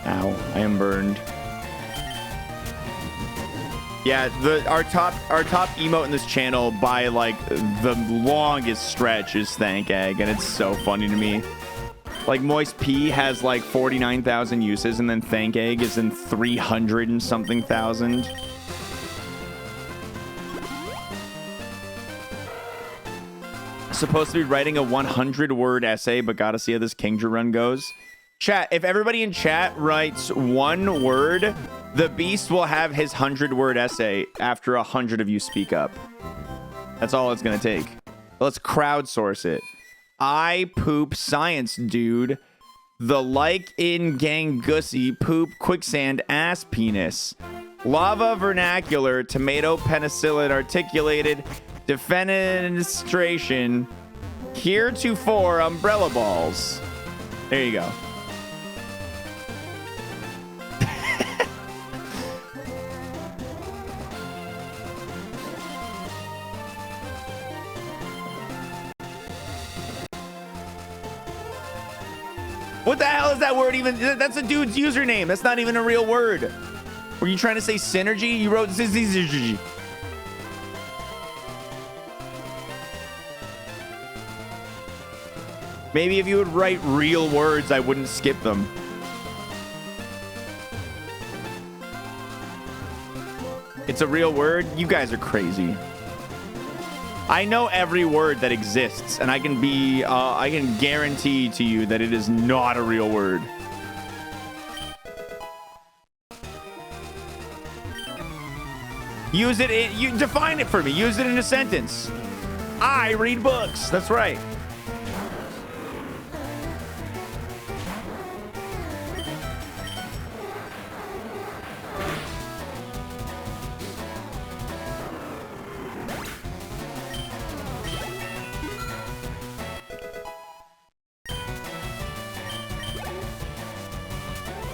Ow, I am burned. Yeah, our top emote in this channel by like the longest stretch is Thank Egg, and it's so funny to me. Like Moist P has like 49,000 uses, and then Thank Egg is in 300 and something thousand. Supposed to be writing a 100-word essay, but gotta see how this Kingdra run goes. Chat, if everybody in chat writes one word, the Beast will have his 100-word essay after 100 of you speak up. That's all it's gonna take. Let's crowdsource it. I poop science, dude. The like in Gangussy poop quicksand ass penis. Lava vernacular tomato penicillin articulated defenestration heretofore umbrella balls. There you go. What the hell is that word even? That's a dude's username. That's not even a real word. Were you trying to say synergy? You wrote synergy. Maybe if you would write real words, I wouldn't skip them. It's a real word? You guys are crazy. I know every word that exists, and I can guarantee to you that it is not a real word. Use it in, you define it for me. Use it in a sentence. I read books. That's right.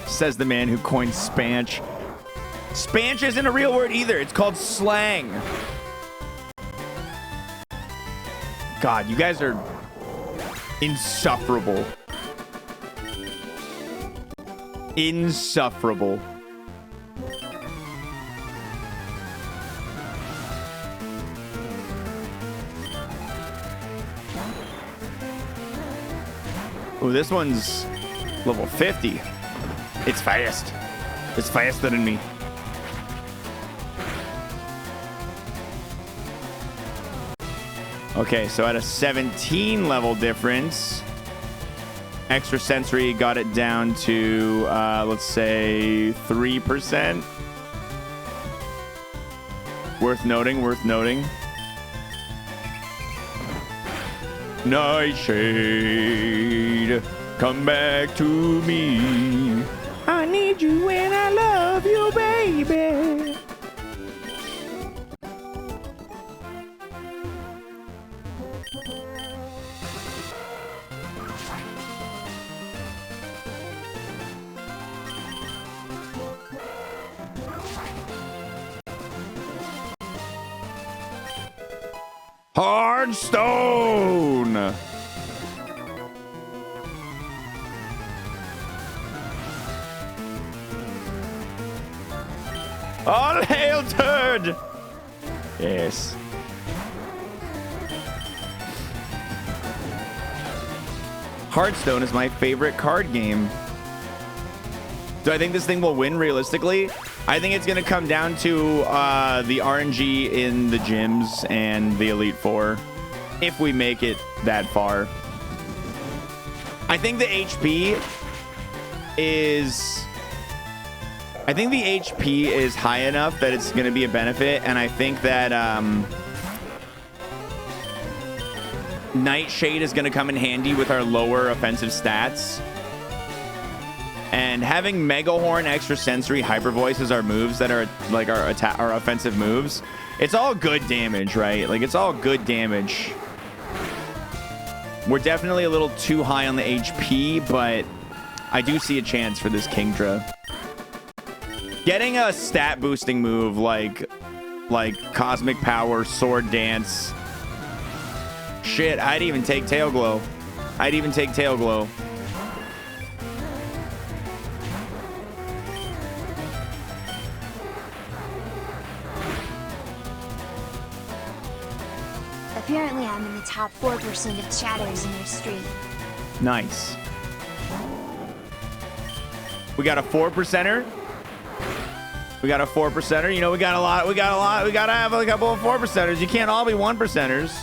Says the man who coined spanch. Spanch isn't a real word either. It's called slang. God, you guys are insufferable. Insufferable. Oh, this one's level 50. It's fast. It's faster than me. Okay, so at a 17 level difference, extrasensory got it down to, let's say, 3%. Worth noting, worth noting. Nightshade, come back to me. I need you and I love you, baby. Hard stone. All hail turd. Yes. Hearthstone is my favorite card game. Do I think this thing will win realistically? I think it's going to come down to the RNG in the gyms and the Elite Four, if we make it that far. I think the HP is... I think the HP is high enough that it's going to be a benefit, and I think that Nightshade is going to come in handy with our lower offensive stats. And having Mega Horn, Extrasensory, Hyper Voice as our moves that are like our offensive moves, it's all good damage, right? Like, it's all good damage. We're definitely a little too high on the HP, but I do see a chance for this Kingdra. Getting a stat boosting move like Cosmic Power, Sword Dance. Shit, I'd even take Tail Glow. I'd even take Tail Glow. Apparently I'm in the top 4% of chatters in your stream. Nice. We got a 4%er. We got a 4%er. You know, we got a lot. We gotta have a couple of 4%ers. You can't all be 1%ers.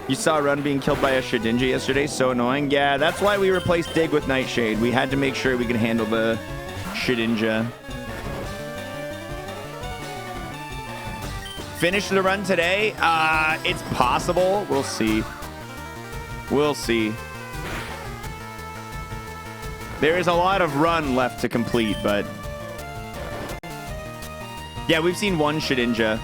You saw Run being killed by a Shedinja yesterday. So annoying. Yeah, that's why we replaced Dig with Nightshade. We had to make sure we could handle the Shedinja. Finish the run today? It's possible. We'll see. We'll see. There is a lot of run left to complete, but... yeah, we've seen one Shedinja.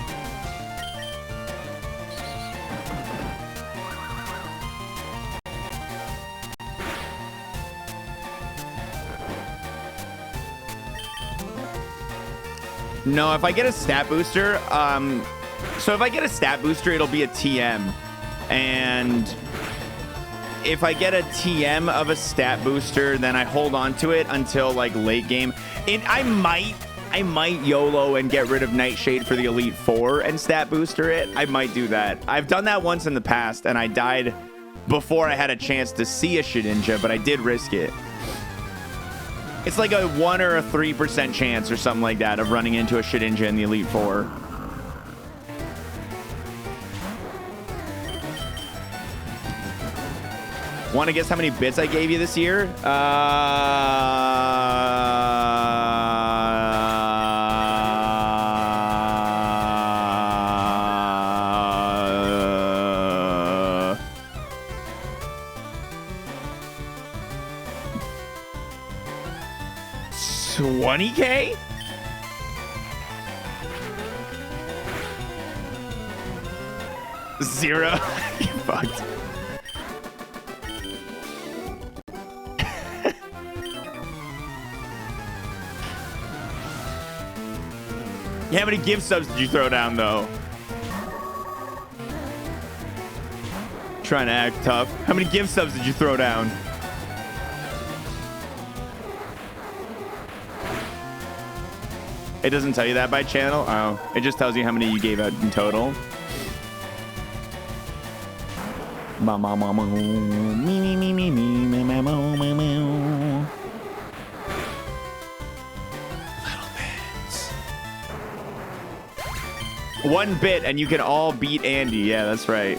No, if I get a stat booster, so if I get a stat booster, it'll be a TM. And if I get a TM of a stat booster, then I hold on to it until like late game. And I might YOLO and get rid of Nightshade for the Elite Four and stat booster it. I might do that. I've done that once in the past, and I died before I had a chance to see a Shedinja, but I did risk it. It's like a 1 or a 3% chance or something like that of running into a Shedinja in the Elite Four. Want to guess how many bits I gave you this year? 20K? Zero. You fucked. Yeah, how many gift subs did you throw down, though? Trying to act tough. How many gift subs did you throw down? It doesn't tell you that by channel? Oh, it just tells you how many you gave out in total. Little bits. 1 bit and you can all beat Andy. Yeah, that's right.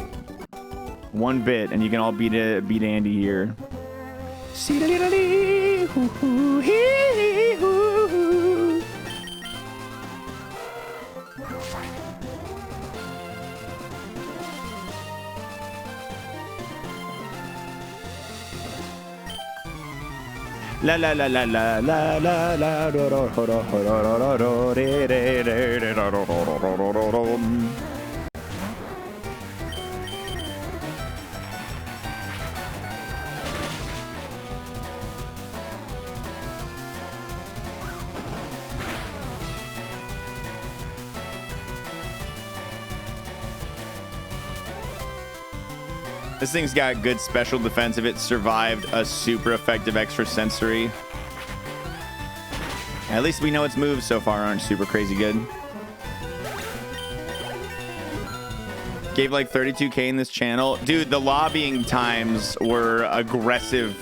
1 bit and you can all beat Andy here. La la la la la la la la do do do do do do de de de de do do do do do do. This thing's got good special defense if it survived a super effective extra sensory. At least we know its moves so far aren't super crazy good. Gave like 32K in this channel. Dude, the lobbying times were aggressive.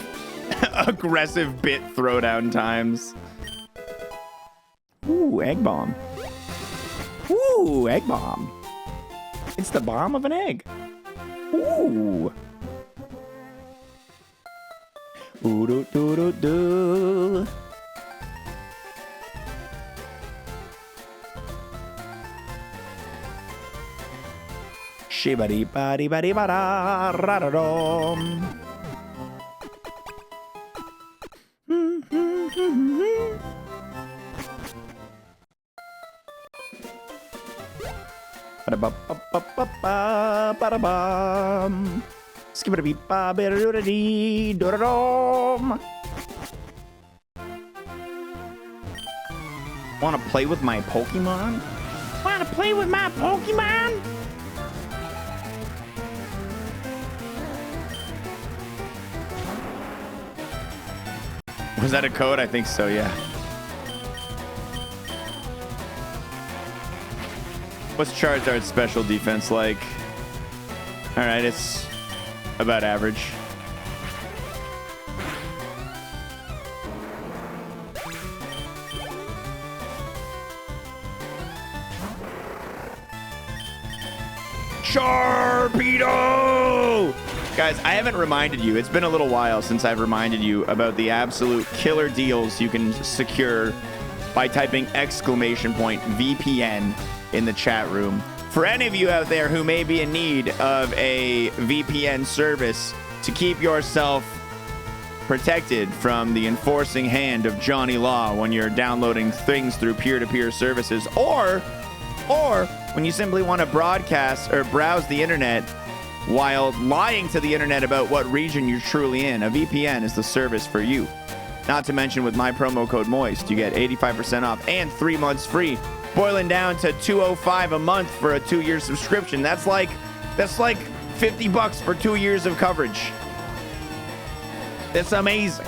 Aggressive bit throwdown times. Ooh, egg bomb. Ooh, egg bomb. It's the bomb of an egg. Ooh. Ooh do do do do. Shibari bari bari bara radadom. Ba-da-ba-ba-ba-ba-ba-ba-bum. Skibidi-ba-ba-da-dee-do-da-dom. Want to play with my Pokemon? Want to play with my Pokemon? Was that a code? I think so, yeah. What's Charizard's special defense like? All right, it's about average. Sharpedo! Guys, I haven't reminded you. It's been a little while since I've reminded you about the absolute killer deals you can secure by typing !VPN in the chat room. For any of you out there who may be in need of a VPN service to keep yourself protected from the enforcing hand of Johnny Law when you're downloading things through peer-to-peer services, or when you simply want to broadcast or browse the internet while lying to the internet about what region you're truly in, a VPN is the service for you. Not to mention, with my promo code MOIST, you get 85% off and 3 months free, boiling down to $205 a month for a 2-year subscription. That's like $50 for 2 years of coverage. It's amazing.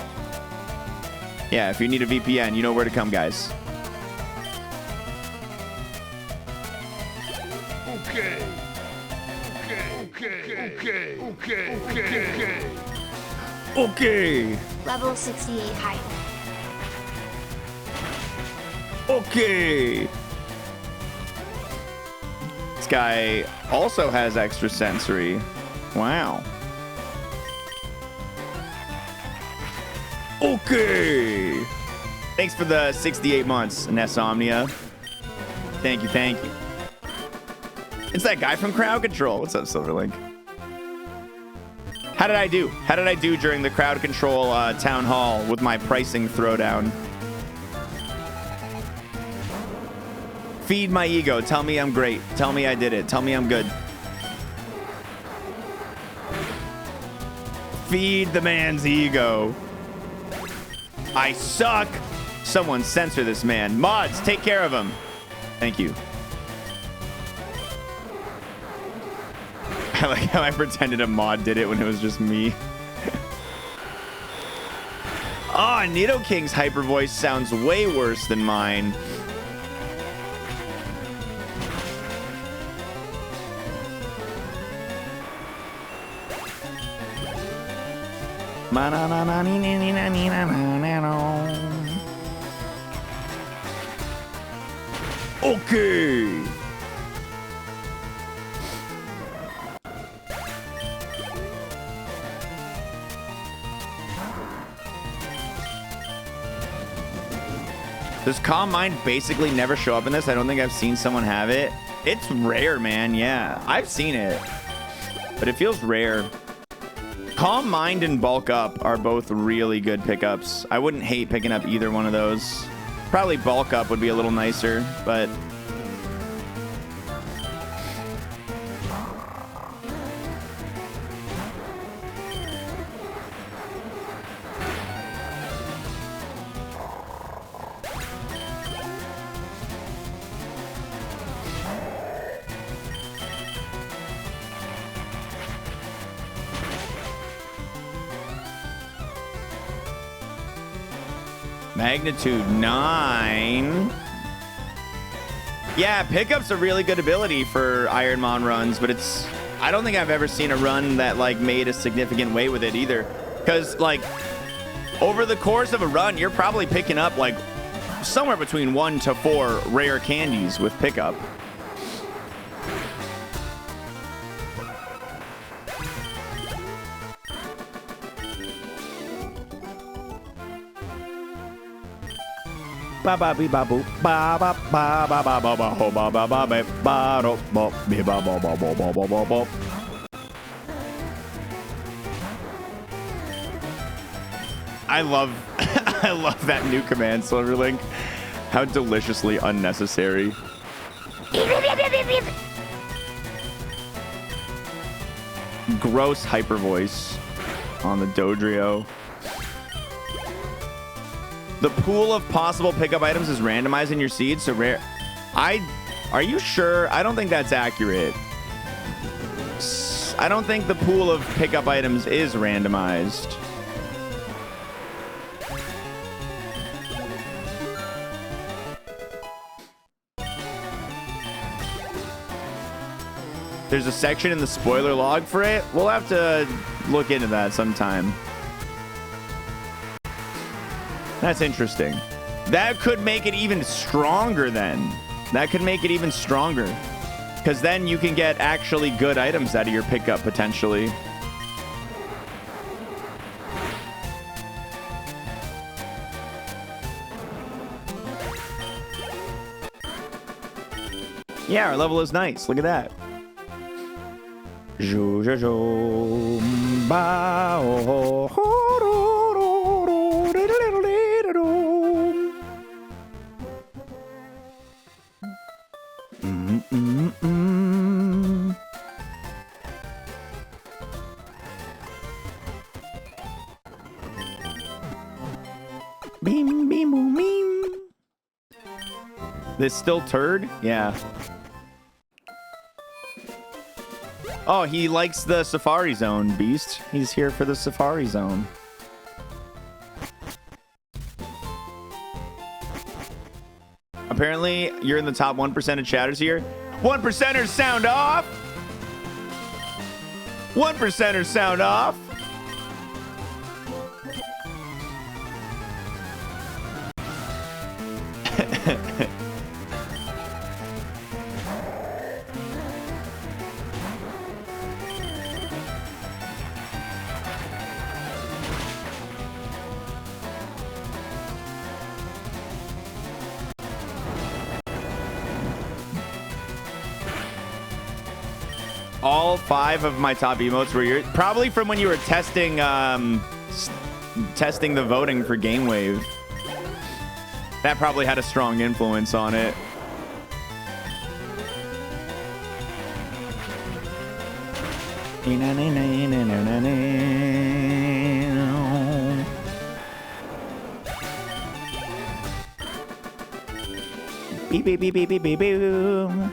Yeah, if you need a VPN, you know where to come, guys. Okay. Okay. Level 68 height. Okay. This guy also has extra sensory. Wow. Okay. Thanks for the 68 months, Nesomnia. Thank you, thank you. It's that guy from Crowd Control. What's up, Silverlink? How did I do? How did I do during the Crowd Control town hall with my pricing throwdown? Feed my ego. Tell me I'm great. Tell me I did it. Tell me I'm good. Feed the man's ego. I suck. Someone censor this man. Mods, take care of him. Thank you. I like how I pretended a mod did it when it was just me. Oh, Nidoking's hyper voice sounds way worse than mine. Okay. Does Calm Mind basically never show up in this? I don't think I've seen someone have it. It's rare, man. Yeah, I've seen it, but it feels rare. Calm Mind and Bulk Up are both really good pickups. I wouldn't hate picking up either one of those. Probably Bulk Up would be a little nicer, but Magnitude 9. Yeah, pickup's a really good ability for Ironmon runs, but it's... I don't think I've ever seen a run that, like, made a significant way with it either. Because, like, over the course of a run, you're probably picking up, like, somewhere between 1 to 4 rare candies with pickup. Ba ba be ba boop ba ba ba ba ba ba ba ho ba ba ba ba ba do bo be ba ba ba ba ba ba ba ba. I love I love that new command, Silverlink. How deliciously unnecessary. Gross hyper voice on the Dodrio. The pool of possible pickup items is randomized in your seed, so rare. Are you sure? I don't think that's accurate. I don't think the pool of pickup items is randomized. There's a section in the spoiler log for it. We'll have to look into that sometime. That's interesting. That could make it even stronger then. That could make it even stronger. Because then you can get actually good items out of your pickup, potentially. Yeah, our level is nice. Look at that. Beam, beam, boom, beam. This still turd? Yeah. Oh, he likes the Safari Zone, Beast. He's here for the Safari Zone. Apparently, you're in the top 1% of chatters here. 1%ers sound off. 1%ers sound off. All 5 of my top emotes were yours. Probably from when you were testing testing the voting for Game Wave. That probably had a strong influence on it. Beep beep beep beep beep beep boom.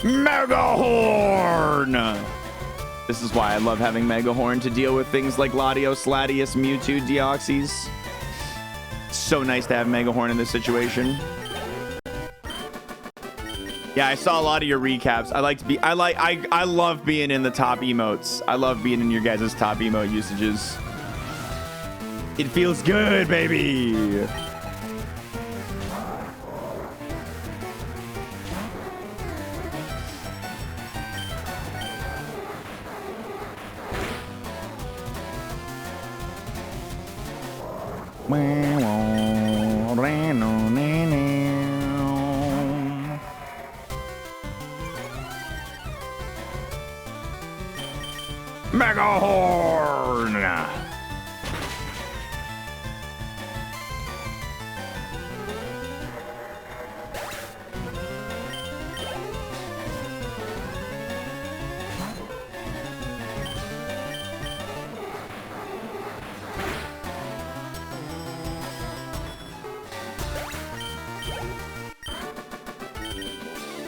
Megahorn! This is why I love having Megahorn to deal with things like Latios, Latias, Mewtwo, Deoxys. So nice to have Megahorn in this situation. Yeah, I saw a lot of your recaps. I love being in the top emotes. I love being in your guys' top emote usages. It feels good, baby. Megahorn!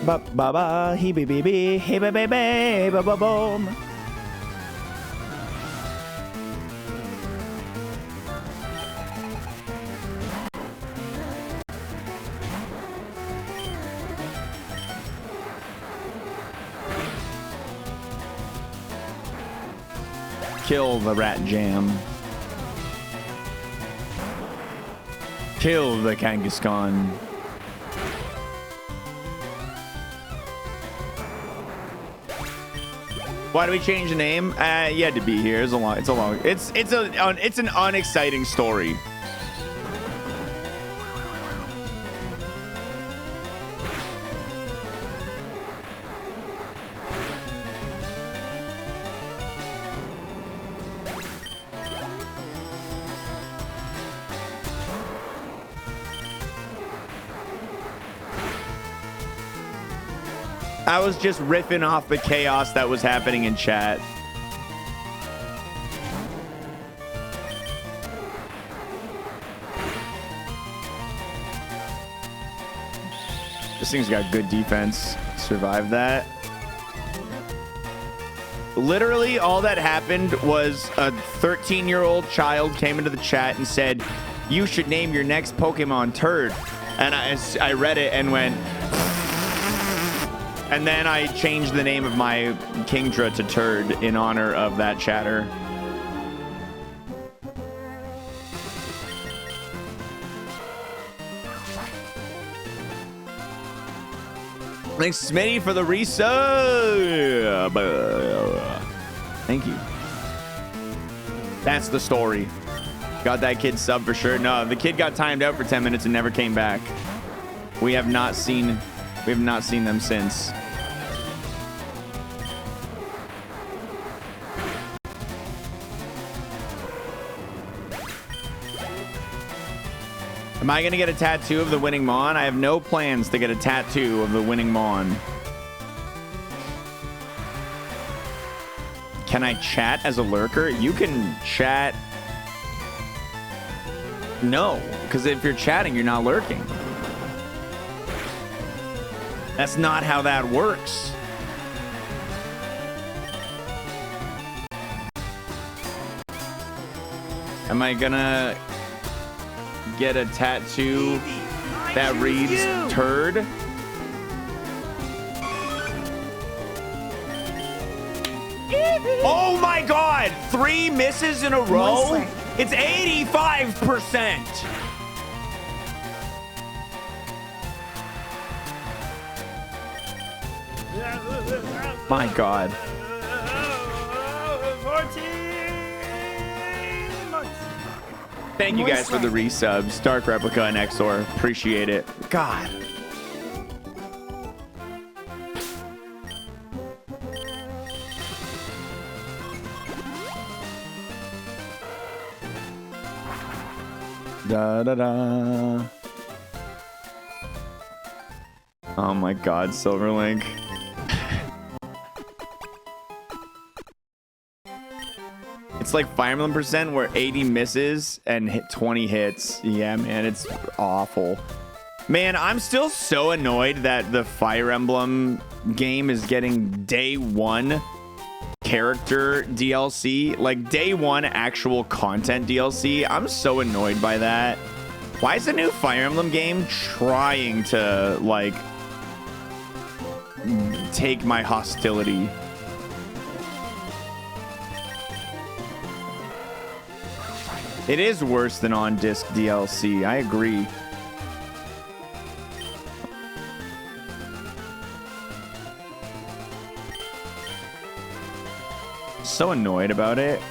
Ba ba ba, he be be, he ba ba ba, ba ba boom. Kill the rat jam. Kill the Kangaskhan. Why do we change the name? You had to be here. It's an unexciting story. I was just riffing off the chaos that was happening in chat. This thing's got good defense. Survived that. Literally, all that happened was a 13-year-old child came into the chat and said, "You should name your next Pokemon Turd." And I read it and went... And then I changed the name of my Kingdra to Turd in honor of that chatter. Thanks, Smitty, for the resub. Thank you. That's the story. Got that kid sub for sure. No, the kid got timed out for 10 minutes and never came back. We have not seen them since. Am I going to get a tattoo of the winning Mon? I have no plans to get a tattoo of the winning Mon. Can I chat as a lurker? You can chat. No, because if you're chatting, you're not lurking. That's not how that works. Am I gonna get a tattoo that reads turd? Oh my god! 3 misses in a row? It's 85%! My god. 14 months. Thank you guys for the resubs. Dark Replica and Exor. Appreciate it. God. Da da da. Oh my god, Silverlink. It's like Fire Emblem percent where 80 misses and hit 20 hits. Yeah, man, it's awful. Man, I'm still so annoyed that the Fire Emblem game is getting day 1 character DLC, like day 1 actual content DLC. I'm so annoyed by that. Why is the new Fire Emblem game trying to like take my hostility? It is worse than on disc DLC. I agree. So annoyed about it.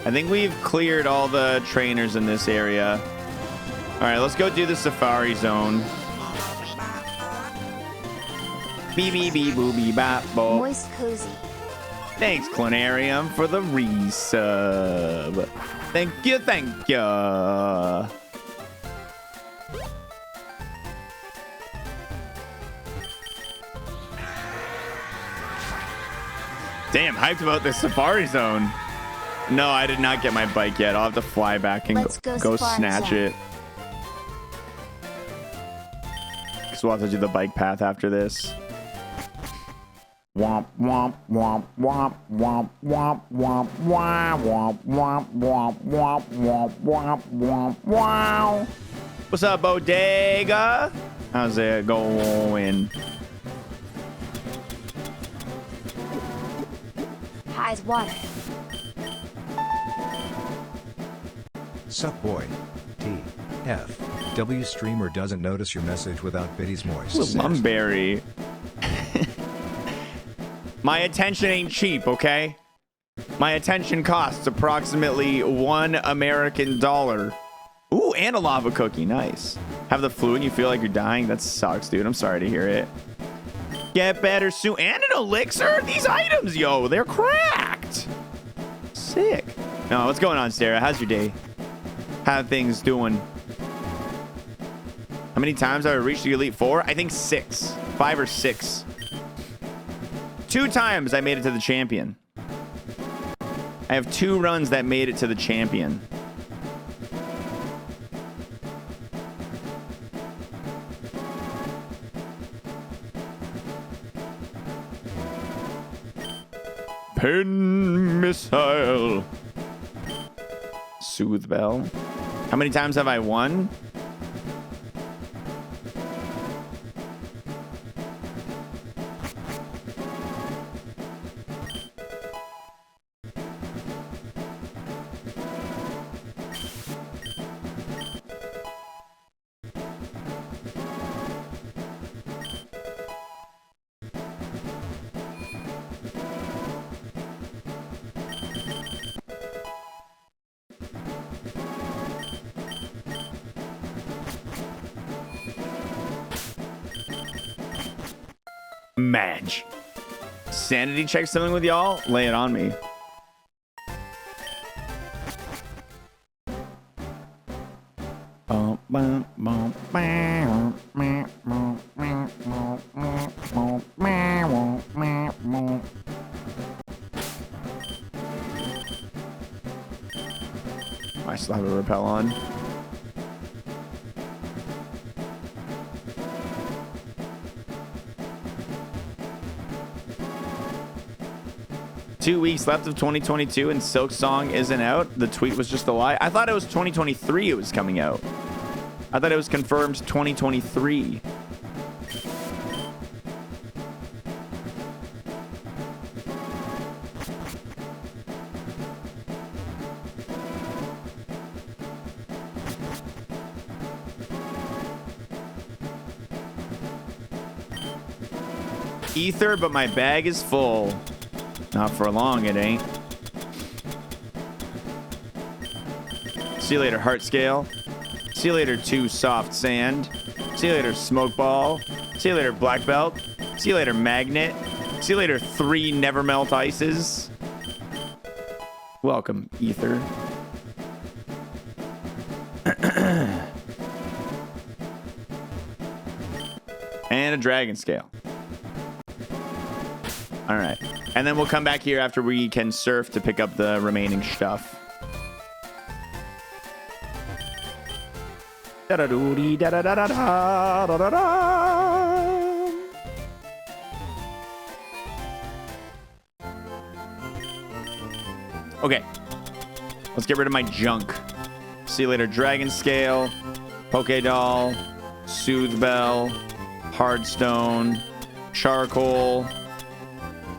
I think we've cleared all the trainers in this area. All right, let's go do the Safari Zone. Bee bee bee boo bee bop bo. Moist cozy. Thanks, Clonarium, for the resub. Thank you, thank you. Damn, hyped about this Safari Zone. No, I did not get my bike yet. I'll have to fly back and go snatch it. Because we'll have to do the bike path after this. Womp womp womp womp womp womp womp womp womp womp womp womp womp womp womp wow. What's up, Bodega? How's it going? High's water. Sup boy. T. F. W streamer doesn't notice your message without Biddy's moist. Lumberry. My attention ain't cheap, okay? My attention costs approximately $1 American. Ooh, and a lava cookie. Nice. Have the flu and you feel like you're dying? That sucks, dude. I'm sorry to hear it. Get better soon. And an elixir? These items, yo, they're cracked. Sick. No, what's going on, Sarah? How's your day? How things doing? How many times have I reached the Elite Four? I think 6. 5 or 6. 2 times I made it to the champion. I have 2 runs that made it to the champion. Pin missile. Soothe bell. How many times have I won? Madge. Sanity check something with y'all? Lay it on me. I still have a rappel on. Two weeks left of 2022 and Silk Song isn't out. The tweet was just a lie. I thought it was 2023 it was coming out. I thought it was confirmed 2023. Ether, but my bag is full. Not for long, it ain't. See you later, Heart Scale. See you later, 2 Soft Sand. See you later, Smoke Ball. See you later, Black Belt. See you later, Magnet. See you later, 3 Never Melt Ices. Welcome, Ether. And a Dragon Scale. All right. And then we'll come back here after we can surf to pick up the remaining stuff. Da-da-doo-dee, da-da-da-da-da, da-da-da. Okay. Let's get rid of my junk. See you later, Dragon Scale, Poké Doll, Soothe Bell, Hardstone, Charcoal,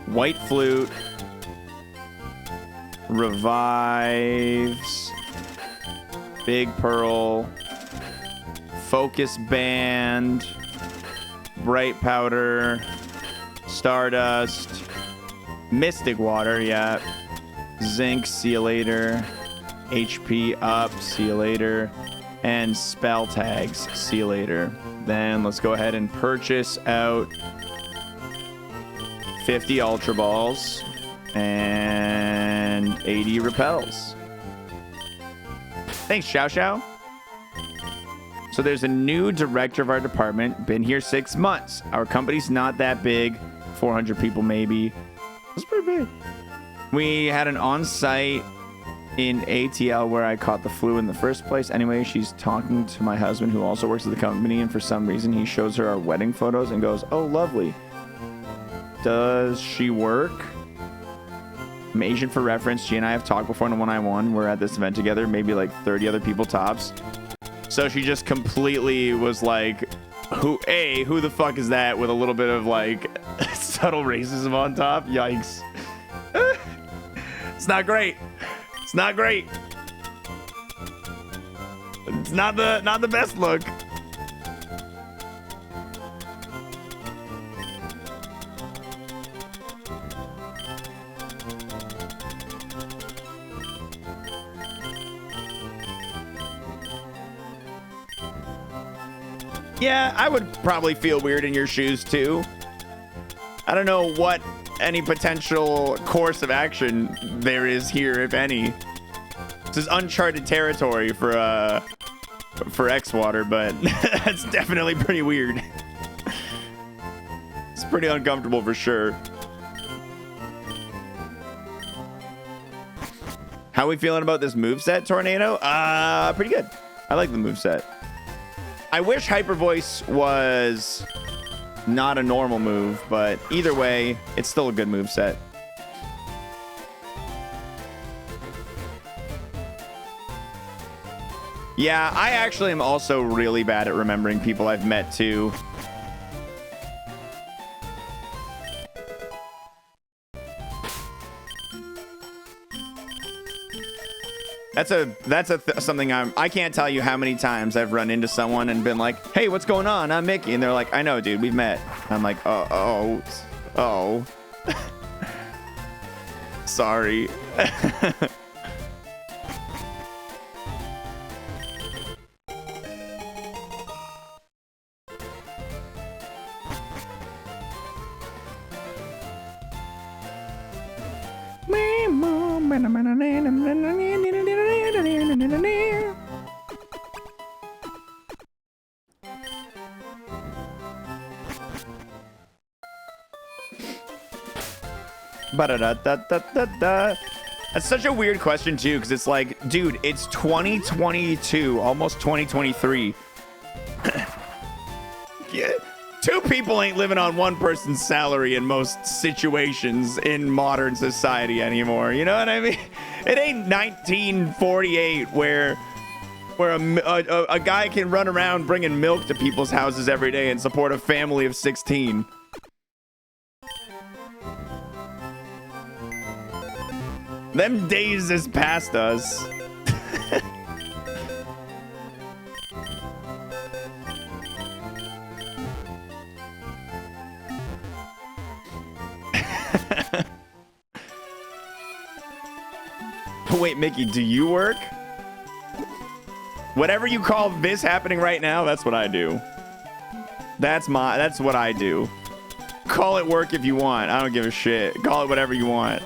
White Flute, Revives, Big Pearl, Focus Band, Bright Powder, Stardust, Mystic Water, yeah, Zinc, see you later, HP up, see you later, and Spell Tags, see you later. Then let's go ahead and purchase out 50 Ultra Balls and 80 Repels. Thanks, Xiao Xiao. So there's a new director of our department, been here 6 months. Our company's not that big, 400 people maybe. That's pretty big. We had an on-site in ATL where I caught the flu in the first place. Anyway, she's talking to my husband who also works at the company, and for some reason he shows her our wedding photos and goes, "Oh, lovely. Does she work?" I'm Asian for reference. She and I have talked before in a one-on-one. We're at this event together, maybe like 30 other people tops. So she just completely was like, who the fuck is that, with a little bit of like subtle racism on top. Yikes. It's not great. It's not great. It's not the best look. Yeah, I would probably feel weird in your shoes too. I don't know what any potential course of action there is here, if any. This is uncharted territory for xwater, but that's definitely pretty weird. It's pretty uncomfortable for sure. How are we feeling about this moveset, Tornado? Pretty good. I like the moveset. I wish Hyper Voice was not a normal move, but either way, it's still a good moveset. Yeah, I actually am also really bad at remembering people I've met too. That's something I can't tell you how many times I've run into someone and been like, "Hey, what's going on? I'm Mickey," and they're like, "I know, dude, we've met." I'm like, oh, sorry. Ba-da-da-da-da-da-da. That's such a weird question too, because it's like, dude, it's 2022, almost 2023. Yeah, two people ain't living on one person's salary in most situations in modern society anymore. You know what I mean? It ain't 1948 where a guy can run around bringing milk to people's houses every day and support a family of 16. Them days is past us. Wait, Mickey, do you work? Whatever you call this happening right now, that's what I do. That's what I do. Call it work if you want. I don't give a shit. Call it whatever you want.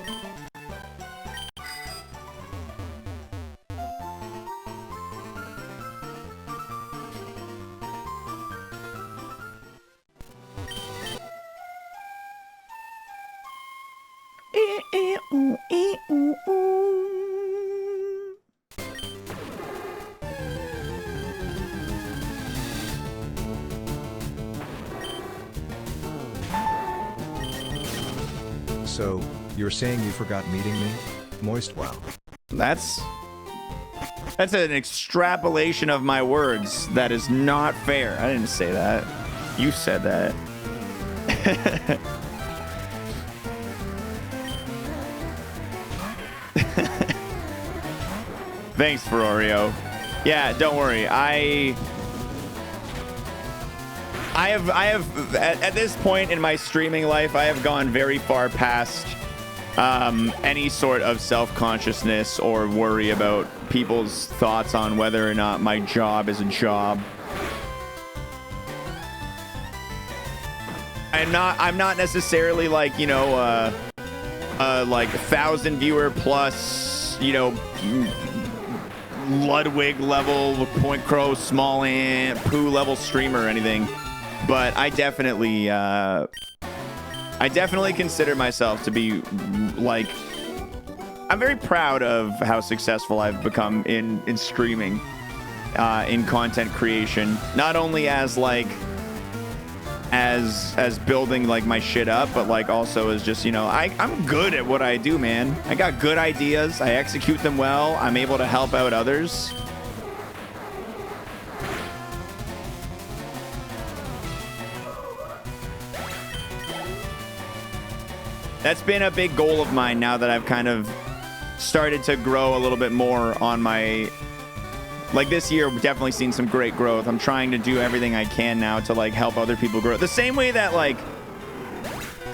So, you're saying you forgot meeting me? Moist, wow. That's an extrapolation of my words. That is not fair. I didn't say that. You said that. Thanks, Ferrorio. Yeah, don't worry. I have at this point in my streaming life, I have gone very far past any sort of self-consciousness or worry about people's thoughts on whether or not my job is a job. I'm not necessarily like, you know, like 1,000 viewer plus, you know, Ludwig level, Point Crow, small ant, poo level streamer or anything. But I definitely consider myself to be like, I'm very proud of how successful I've become in streaming, in content creation, not only as like, as building like my shit up, but like also as just, you know, I'm good at what I do, man. I got good ideas. I execute them well. I'm able to help out others. That's been a big goal of mine now that I've kind of started to grow a little bit more on my, like this year, we've definitely seen some great growth. I'm trying to do everything I can now to like help other people grow. The same way that like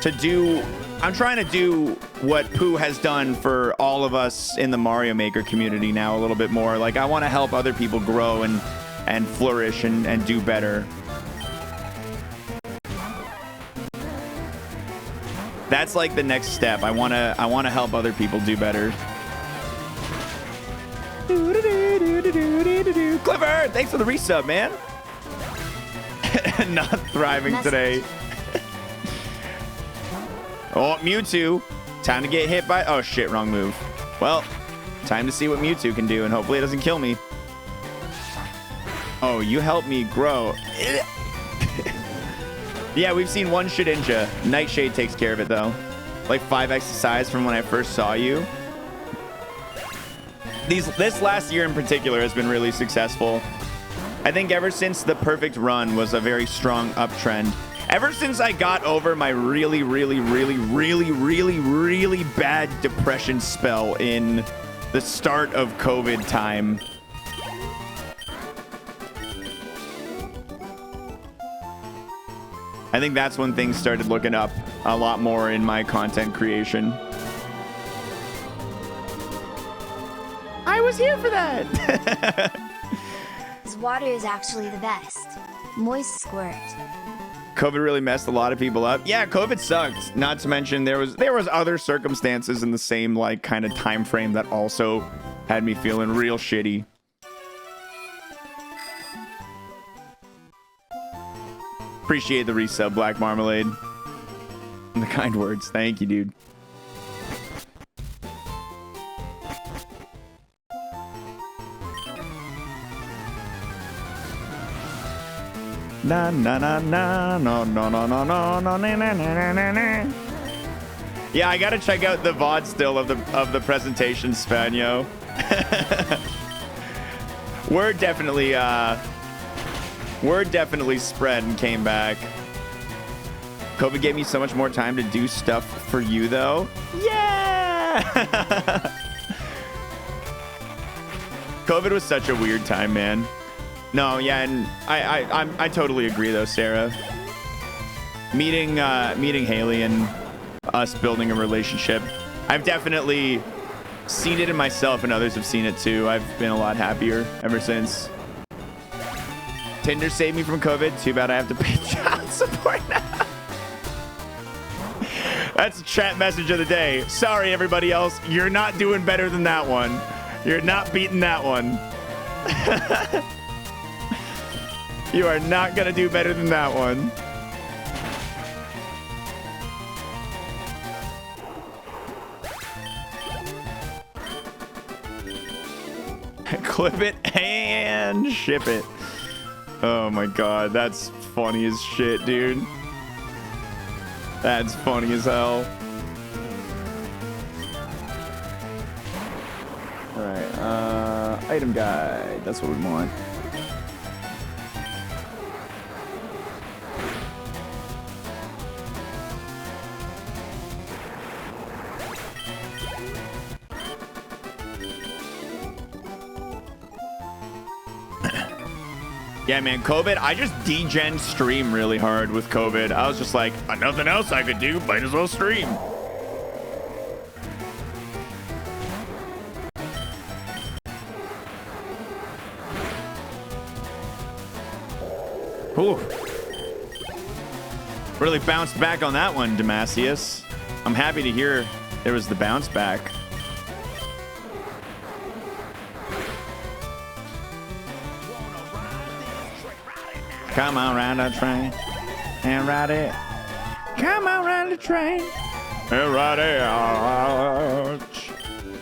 I'm trying to do what Pooh has done for all of us in the Mario Maker community now a little bit more. Like I want to help other people grow and flourish and do better. That's like the next step. I want to help other people do better. Clever! Thanks for the resub, man. Not thriving today. Oh, Mewtwo. Time to get hit by... Oh, shit. Wrong move. Well, time to see what Mewtwo can do, and hopefully it doesn't kill me. Oh, you helped me grow. Yeah, we've seen one Shedinja. Nightshade takes care of it, though. Like 5x the size from when I first saw you. This last year in particular has been really successful. I think ever since the perfect run was a very strong uptrend. Ever since I got over my really bad depression spell in the start of COVID time. I think that's when things started looking up a lot more in my content creation. I was here for that. His water is actually the best. Moist squirt. COVID really messed a lot of people up. Yeah, COVID sucked. Not to mention there was other circumstances in the same like kind of time frame that also had me feeling real shitty. Appreciate the resub, Black Marmalade. And the kind words. Thank you, dude. Na na na na no no no no no no na na na na na. Yeah, I gotta check out the VOD still of the presentation, Spanio. Word definitely spread and came back. COVID gave me so much more time to do stuff for you, though. Yeah! COVID was such a weird time, man. No, yeah, and I totally agree, though, Sarah. Meeting Haley and us building a relationship, I've definitely seen it in myself, and others have seen it too. I've been a lot happier ever since. Tinder saved me from COVID. Too bad I have to pay child support now. That's a chat message of the day. Sorry, everybody else. You're not doing better than that one. You're not beating that one. You are not going to do better than that one. Clip it and ship it. Oh my god, that's funny as shit, dude. That's funny as hell. Alright, item guide. That's what we want. Yeah, man, COVID, I just degen stream really hard with COVID. I was just like, nothing else I could do, might as well stream. Ooh. Really bounced back on that one, Damascius. I'm happy to hear there was the bounce back. Come on, ride the train and ride it. Come on, ride the train and ride it.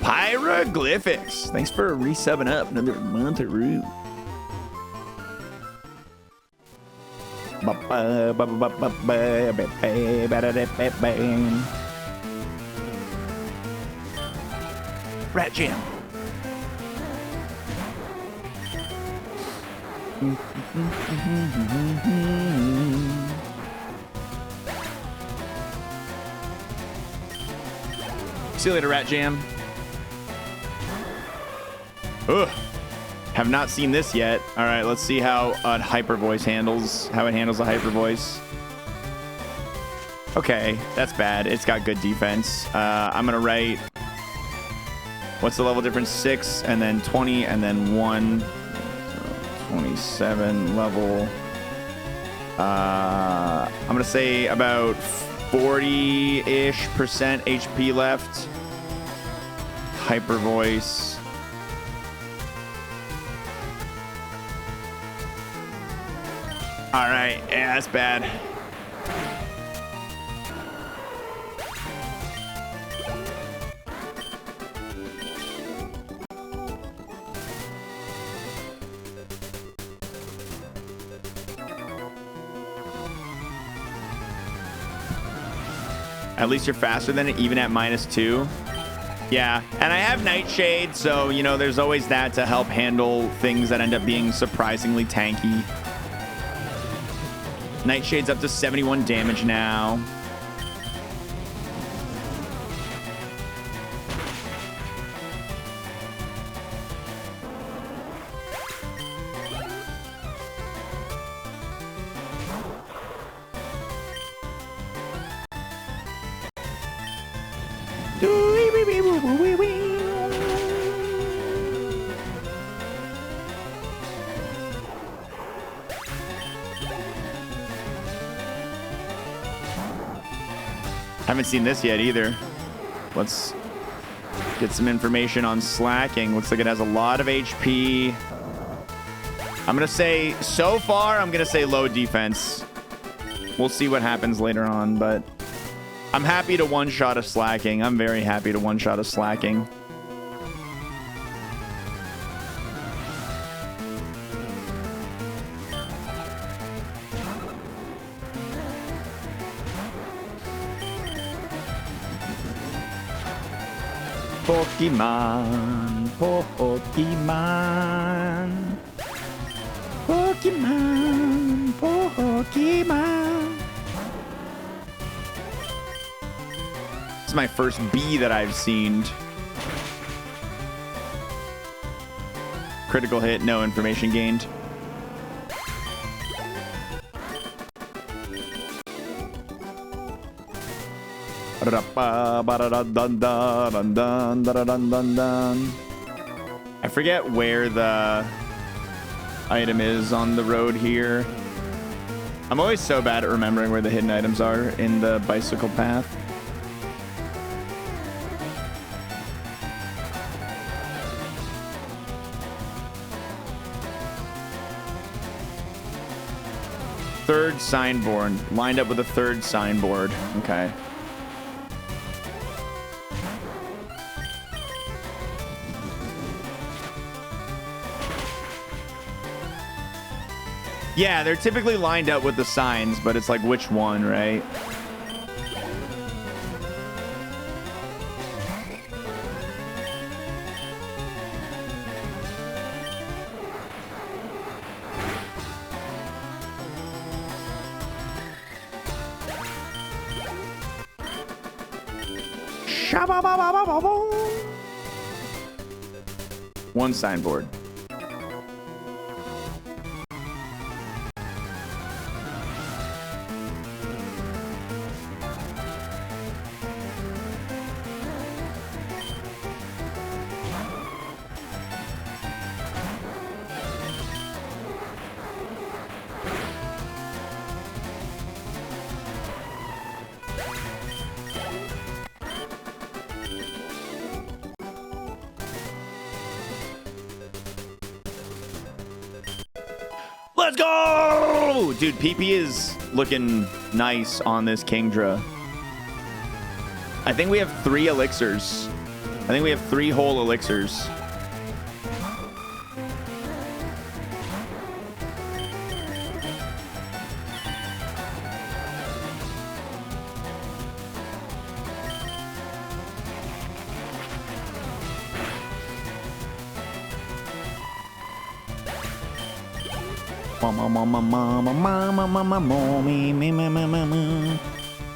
Pyroglyphics. Thanks for resubbing up another month of root. Rat Jam. See you later, Rat Jam. Ugh. Have not seen this yet. All right, let's see how a hyper voice handles. How it handles a hyper voice. Okay, that's bad. It's got good defense. I'm gonna write. What's the level difference? 6 and then 20 and then 1. 27 level. I'm gonna say about 40-ish% HP left. Hyper voice. All right, yeah, that's bad. At least you're faster than it, even at -2. Yeah, and I have Nightshade, so, you know, there's always that to help handle things that end up being surprisingly tanky. Nightshade's up to 71 damage now. Haven't seen this yet either. Let's get some information on slacking. Looks like it has a lot of HP. I'm gonna say, so far, I'm gonna say low defense. We'll see what happens later on, but I'm happy to one-shot a slacking. I'm very happy to one-shot a slacking. Pokemon, Pokemon, Pokemon, Pokemon. This is my first bee that I've seen. Critical hit, no information gained. I forget where the item is on the road here. I'm always so bad at remembering where the hidden items are in the bicycle path. Third signboard. Lined up with a third signboard. Okay. Yeah, they're typically lined up with the signs, but it's like which one, right? One signboard. Let's go! Dude, PP is looking nice on this Kingdra. I think we have 3 elixirs. I think we have 3 whole elixirs.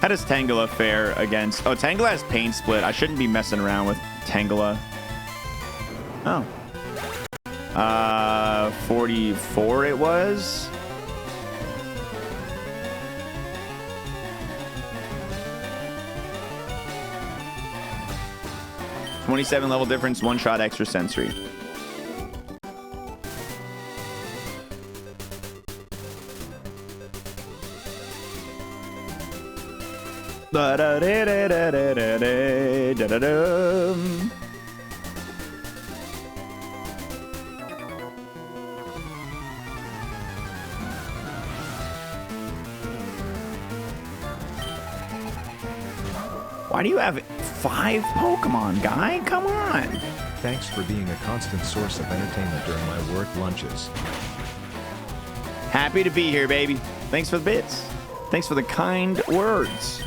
How does Tangela fare against... Oh, Tangela has Pain Split. I shouldn't be messing around with Tangela. Oh. 44 it was. $27 level difference, 1 shot extra sensory. Why do you have 5 Pokemon, guy? Come on. Thanks for being a constant source of entertainment during my work lunches. Happy to be here, baby. Thanks for the bits. Thanks for the kind words.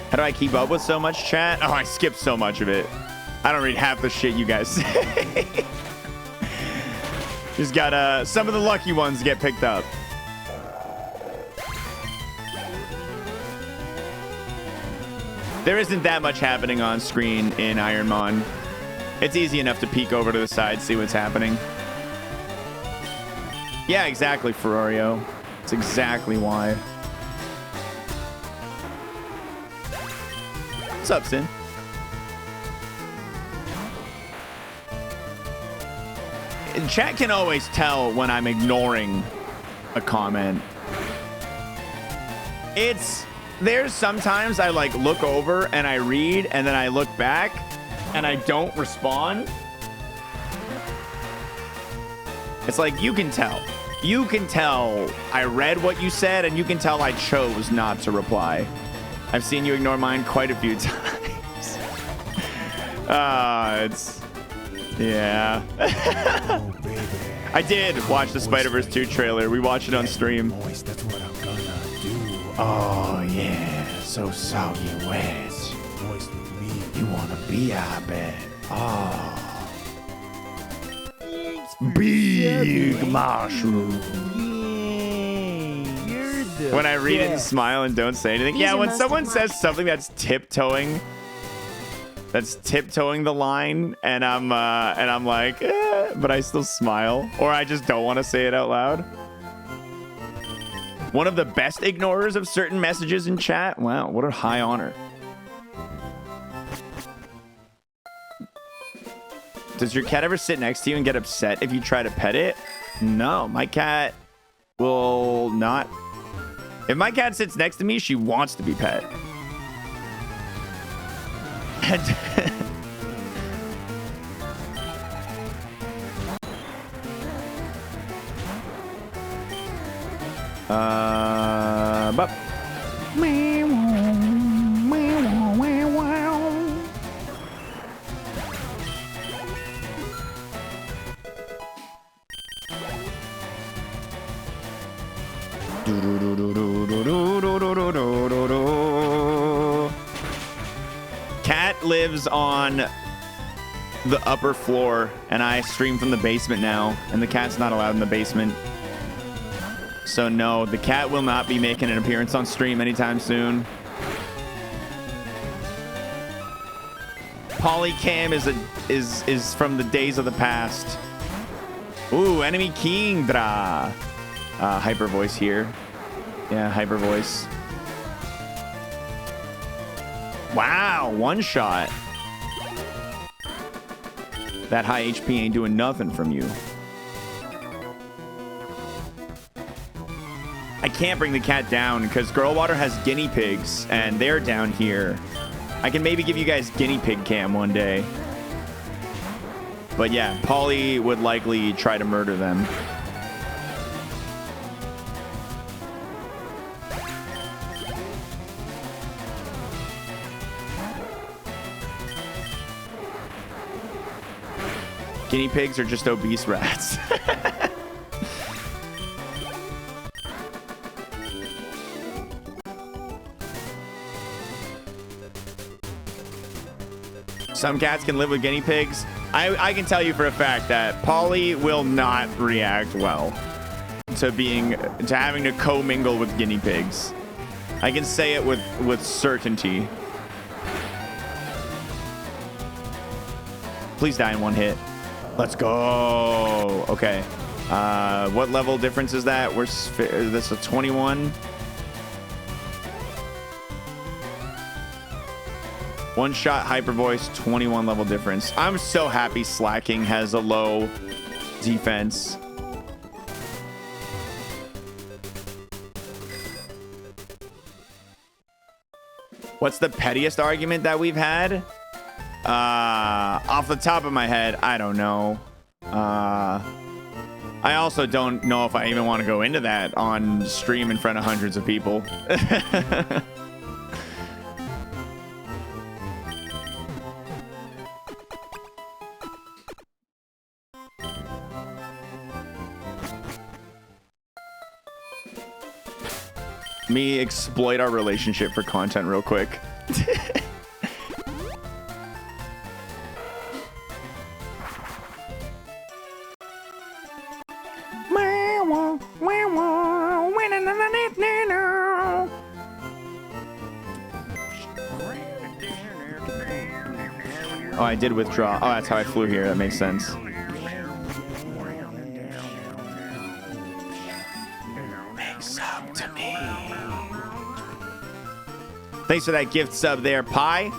How do I keep up with so much chat? Oh, I skip so much of it. I don't read half the shit you guys say. Just got some of the lucky ones get picked up. There isn't that much happening on screen in Ironmon. It's easy enough to peek over to the side, see what's happening. Yeah, exactly, Ferrario. That's exactly why. What's up, Sin? Chat can always tell when I'm ignoring a comment. There's sometimes I like look over and I read and then I look back and I don't respond. It's like you can tell. You can tell I read what you said and you can tell I chose not to reply. I've seen you ignore mine quite a few times. Yeah. I did watch the Spider-Verse 2 trailer. We watched it on stream. Oh, yeah. So soggy wet. You You wanna be, I bet. Oh. Big mushroom. You're the When I read it and smile and don't say anything. These Yeah, are when most someone of my- says something that's tiptoeing the line, and I'm like, but I still smile, or I just don't want to say it out loud. One of the best ignorers of certain messages in chat. Wow, what a high honor. Does your cat ever sit next to you and get upset if you try to pet it? No, my cat will not. If my cat sits next to me, she wants to be pet. But cat lives on the upper floor, and I stream from the basement now, and the cat's not allowed in the basement. So no, the cat will not be making an appearance on stream anytime soon. Polycam is from the days of the past. Ooh, enemy Kingdra. Hyper voice here. Yeah, hyper voice. Wow, one shot. That high HP ain't doing nothing from you. I can't bring the cat down because Girlwater has guinea pigs and they're down here. I can maybe give you guys guinea pig cam one day. But yeah, Polly would likely try to murder them. Guinea pigs are just obese rats. Some cats can live with guinea pigs. I can tell you for a fact that Polly will not react well to having to commingle with guinea pigs. I can say it with certainty. Please die in one hit. Let's go. Okay. What level difference is that? That's a 21. One shot hyper voice, 21 level difference. I'm so happy Slacking has a low defense. What's the pettiest argument that we've had? Off the top of my head, I don't know. I also don't know if I even want to go into that on stream in front of hundreds of people. Me exploit our relationship for content real quick. Oh, I did withdraw. Oh, that's how I flew here. That makes sense. Makes up to me. Thanks for that gift sub there, Pi.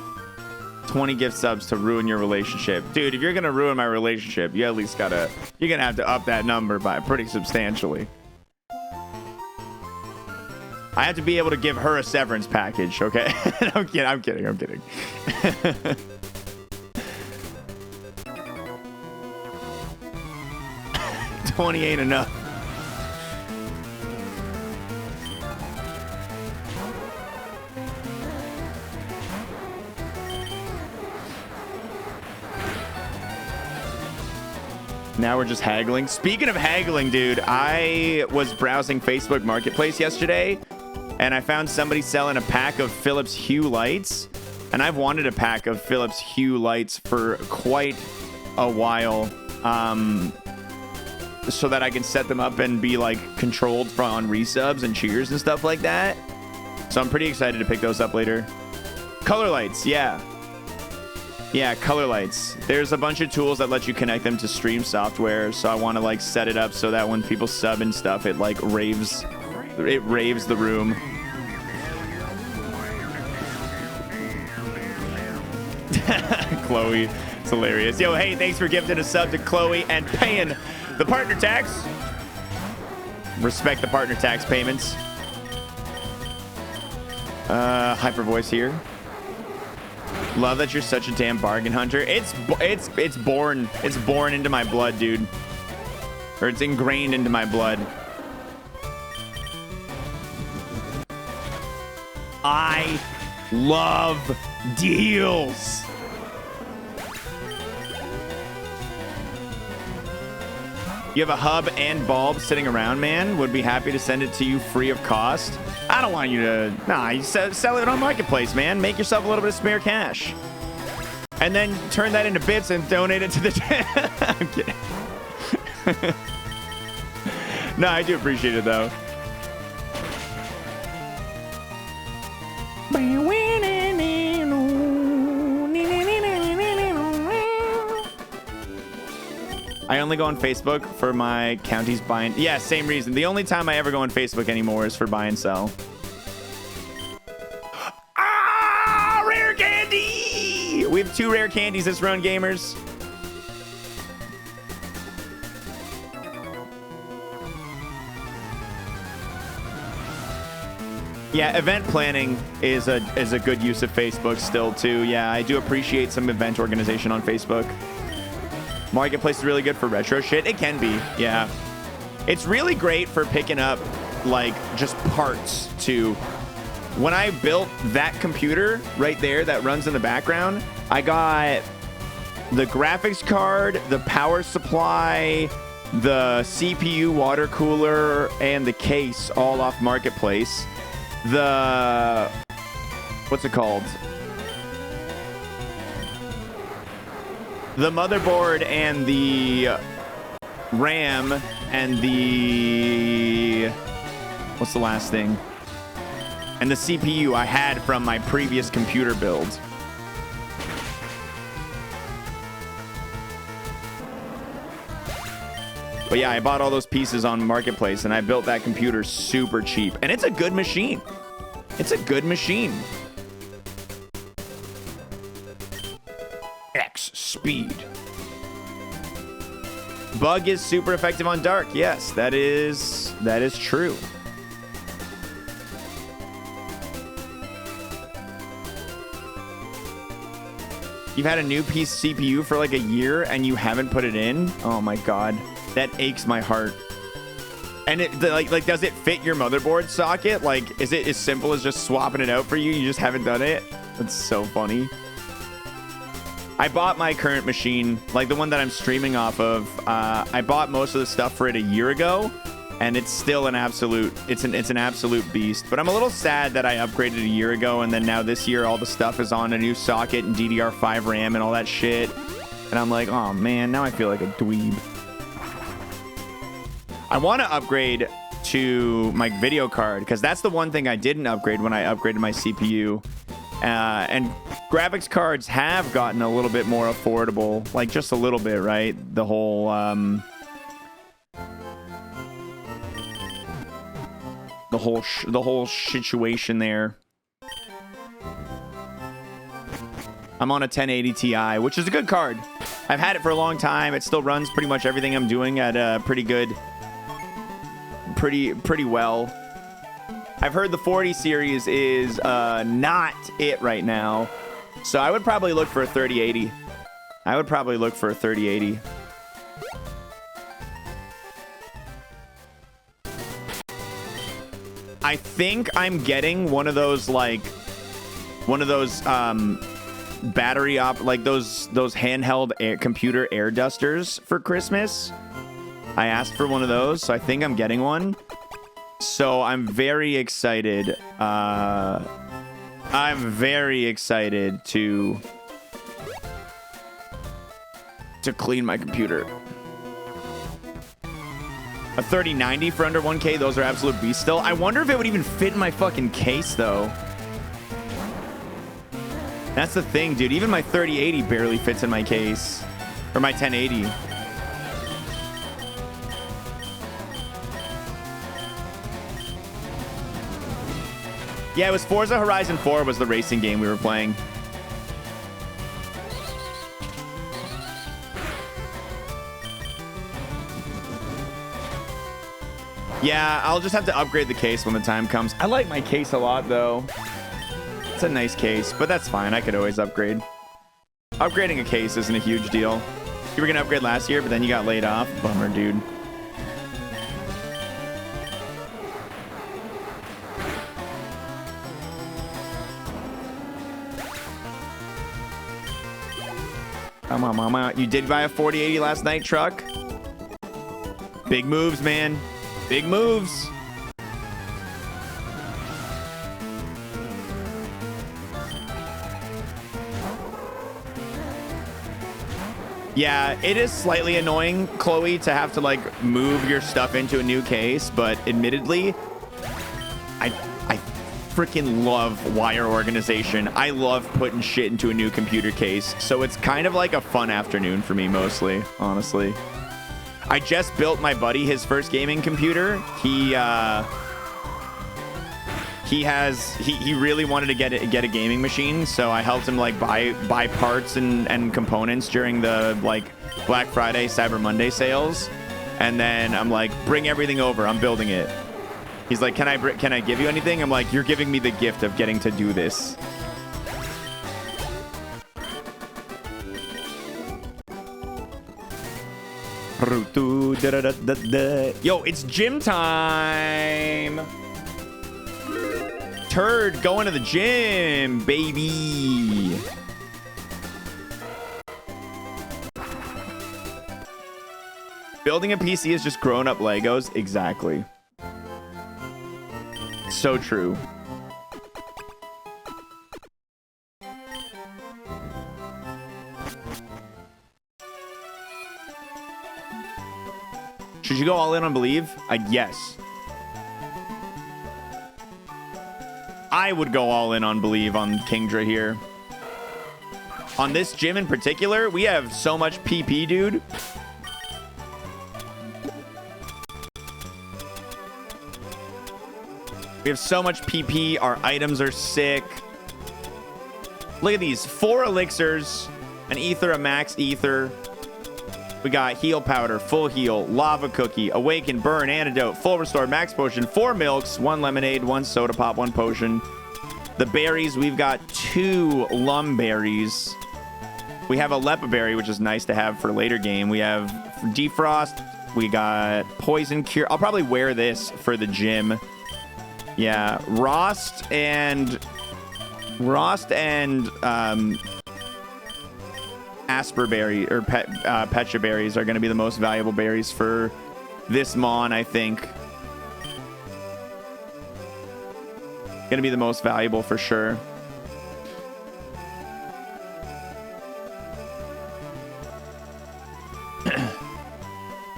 20 gift subs to ruin your relationship. Dude, if you're gonna ruin my relationship, you at least gotta... You're gonna have to up that number by pretty substantially. I have to be able to give her a severance package, okay? I'm kidding. 20 ain't enough. Now we're just haggling. Speaking of haggling, dude, I was browsing Facebook Marketplace yesterday, and I found somebody selling a pack of Philips Hue lights And I've wanted a pack of Philips Hue lights for quite a while, so that I can set them up and be like controlled from on resubs and cheers and stuff like that. So I'm pretty excited to pick those up later. Color lights, yeah. Yeah, color lights. There's a bunch of tools that let you connect them to stream software. So I want to like set it up so that when people sub and stuff, it like raves the room. Chloe, it's hilarious. Yo, hey, thanks for gifting a sub to Chloe and paying the partner tax. Respect the partner tax payments. Hyper voice here. Love that you're such a damn bargain hunter. It's born into my blood, dude. Or it's ingrained into my blood. I love deals. You have a hub and bulb sitting around, man. Would be happy to send it to you free of cost. I don't want you to... Nah, you sell it on Marketplace, man. Make yourself a little bit of spare cash. And then turn that into bits and donate it to the... I'm kidding. No, I do appreciate it, though. I only go on Facebook for my county's buy and... Yeah, same reason. The only time I ever go on Facebook anymore is for buy and sell. Ah, rare candy! We have 2 rare candies this run, gamers. Yeah, event planning is a good use of Facebook still, too. Yeah, I do appreciate some event organization on Facebook. Marketplace is really good for retro shit. It can be, yeah. It's really great for picking up, like, just parts, too. When I built that computer right there that runs in the background, I got the graphics card, the power supply, the CPU water cooler, and the case all off Marketplace. The... what's it called? The motherboard and the RAM and the... what's the last thing? And the CPU I had from my previous computer build. But yeah, I bought all those pieces on Marketplace and I built that computer super cheap. And it's a good machine. It's a good machine. X speed. Bug is super effective on dark. Yes, that is true. You've had a new piece CPU for like a year and you haven't put it in? Oh my god. That aches my heart. And it like does it fit your motherboard socket? Like, is it as simple as just swapping it out for you? You just haven't done it? That's so funny. I bought my current machine, like the one that I'm streaming off of. I bought most of the stuff for it a year ago, and it's still an absolute, it's an absolute beast. But I'm a little sad that I upgraded a year ago, and then now this year all the stuff is on a new socket and DDR5 RAM and all that shit. And I'm like, oh man, now I feel like a dweeb. I want to upgrade to my video card because that's the one thing I didn't upgrade when I upgraded my CPU. And graphics cards have gotten a little bit more affordable, like just a little bit, right? The whole the whole situation there. I'm on a 1080 Ti, which is a good card. I've had it for a long time. It still runs pretty much everything I'm doing at a pretty well. I've heard the 40 series is not it right now. So I would probably look for a 3080. I would probably look for a 3080. I think I'm getting one of those battery like those handheld computer air dusters for Christmas. I asked for one of those, so I think I'm getting one. So I'm very excited I'm very excited to clean my computer. A 3090 for under 1K. Those are absolute beasts still. I wonder if it would even fit in my fucking case, though. That's the thing, dude. Even my 3080 barely fits in my case. Or my 1080. Yeah, it was Forza Horizon 4 was the racing game we were playing. Yeah, I'll just have to upgrade the case when the time comes. I like my case a lot, though. It's a nice case, but that's fine. I could always upgrade. Upgrading a case isn't a huge deal. You were going to upgrade last year, but then you got laid off. Bummer, dude. Come on, mama. You did buy a 4080 last night, truck? Big moves, man. Big moves. Yeah, it is slightly annoying, Chloe, to have to like move your stuff into a new case, but admittedly, I freaking love wire organization. I love putting shit into a new computer case, so it's kind of like a fun afternoon for me mostly, honestly. I just built my buddy his first gaming computer. He really wanted to get a gaming machine, so I helped him like buy parts and components during the like Black Friday, Cyber Monday sales, and then I'm like, bring everything over. I'm building it. He's like, can I give you anything? I'm like, you're giving me the gift of getting to do this. Yo, it's gym time. Turd going to the gym, baby. Building a PC is just growing up Legos. Exactly. So true. Should you go all in on Believe? Yes. I would go all in on Believe on Kingdra here. On this gym in particular, we have so much PP, dude. We have so much PP. Our items are sick. Look at these. 4 elixirs, an ether, a max ether. We got heal powder, full heal, lava cookie, awaken, burn, antidote, full restore, max potion, 4 milks, 1 lemonade, 1 soda pop, 1 potion. The berries, we've got 2 lum berries. We have a lepa berry, which is nice to have for later game. We have defrost. We got poison cure. I'll probably wear this for the gym. Yeah, Rost and Asperberry or Petra berries are going to be the most valuable berries for this Mon, I think. Going to be the most valuable for sure.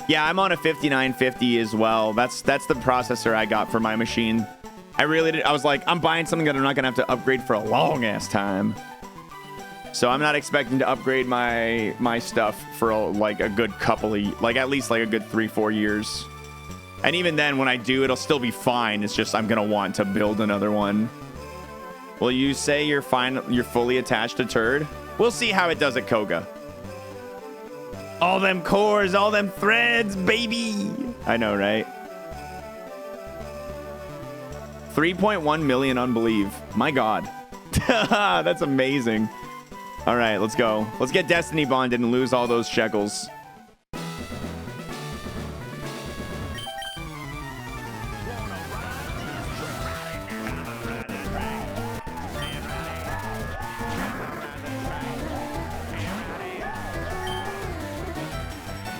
Yeah, I'm on a 5950 as well. That's the processor I got for my machine. I was like, I'm buying something that I'm not going to have to upgrade for a long ass time. So I'm not expecting to upgrade my stuff for like a good couple of, like at least like a good 3-4 years. And even then, when I do, it'll still be fine. It's just I'm going to want to build another one. Will you say you're fine? You're fully attached to Turd? We'll see how it does at Koga. All them cores, all them threads, baby. I know, right? 3.1 million on Believe. My God. That's amazing. All right, let's go. Let's get Destiny bonded and lose all those shekels.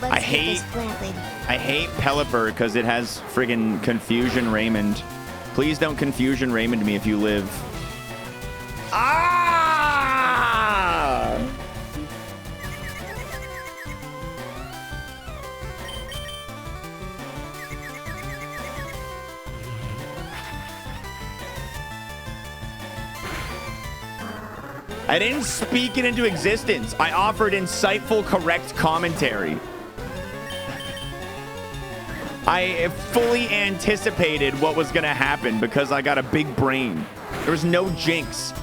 I hate Pelipper because it has friggin' Confusion Raymond. Please don't Confusion Raymond me if you live. Ah! I didn't speak it into existence. I offered insightful, correct commentary. I fully anticipated what was going to happen because I got a big brain. There was no jinx.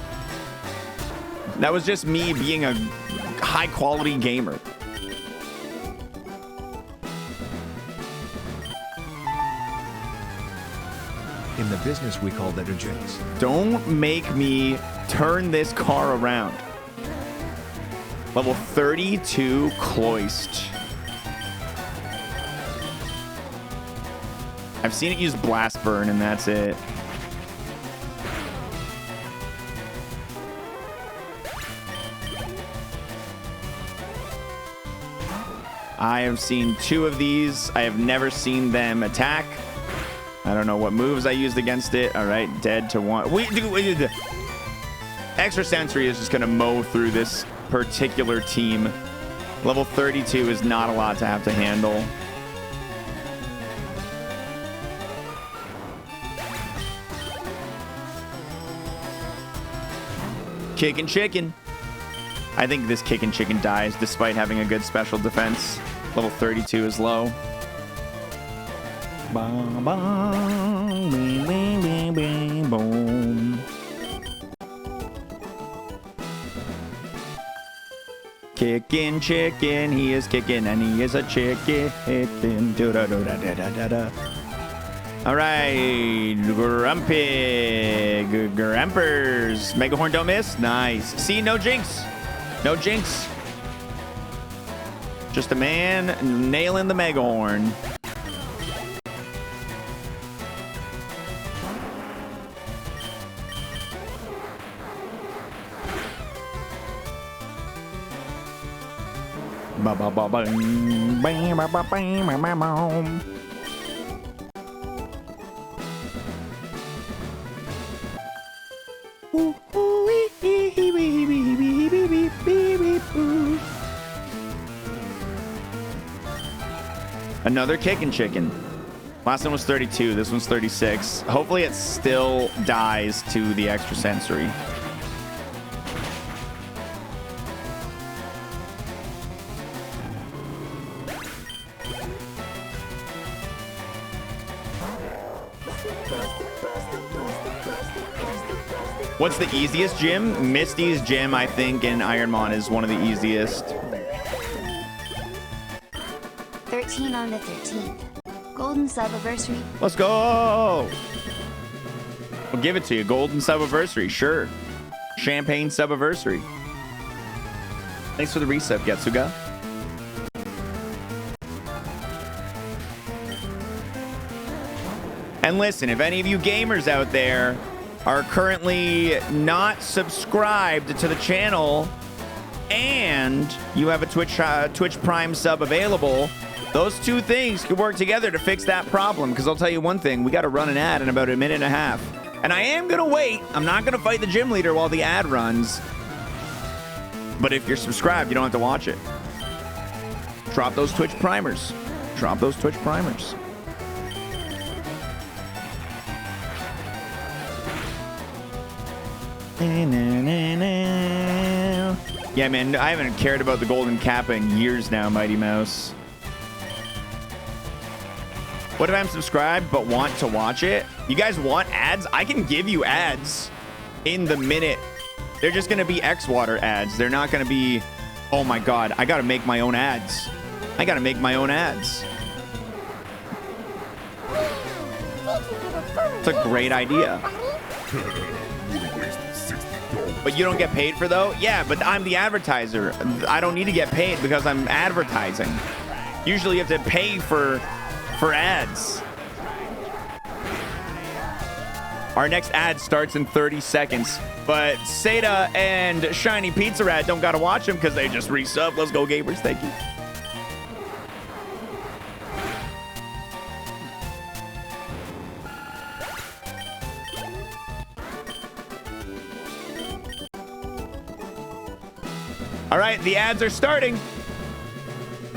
That was just me being a high-quality gamer. In the business, we call that a jinx. Don't make me turn this car around. Level 32 Cloist. I've seen it use Blast Burn, and that's it. I have seen 2 of these. I have never seen them attack. I don't know what moves I used against it. All right, dead to 1. Extra Sensory is just going to mow through this particular team. Level 32 is not a lot to have to handle. Kickin' Chicken. I think this Kickin' Chicken dies despite having a good special defense. Level 32 is low. Bum, bum, bing, bing, bing, bing, boom. Kickin' Chicken, he is kicking and he is a chicken. All right, Grumpy, Grumpers. Mega Horn don't miss. Nice. See, no jinx. No jinx. Just a man nailing the Mega Horn. Ba ba ba ba bang ba ba bang ba ba ba. Another Kickin' Chicken. Last one was 32. This one's 36. Hopefully it still dies to the extra sensory. What's the easiest gym? Misty's gym, I think, in Ironmon is one of the easiest. 13 on the 13th. Golden Subiversary. Let's go! We'll give it to you. Golden Subiversary, sure. Champagne Subiversary. Thanks for the resub, Getsuga. And listen, if any of you gamers out there are currently not subscribed to the channel and you have a Twitch Prime sub available, those two things could work together to fix that problem. Because I'll tell you one thing, we got to run an ad in about a minute and a half. And I am going to wait. I'm not going to fight the gym leader while the ad runs. But if you're subscribed, you don't have to watch it. Drop those Twitch primers. Drop those Twitch primers. Yeah, man, I haven't cared about the Golden Kappa in years now, Mighty Mouse. What if I'm subscribed but want to watch it? You guys want ads? I can give you ads in the minute. They're just going to be xwater ads. They're not going to be, oh my God, I got to make my own ads. I got to make my own ads. It's a great idea. But you don't get paid for though? Yeah, but I'm the advertiser. I don't need to get paid because I'm advertising. Usually you have to pay for ads. Our next ad starts in 30 seconds. But Seda and Shiny Pizza Rat don't gotta watch them because they just resub. Let's go, gamers. Thank you. All right, the ads are starting.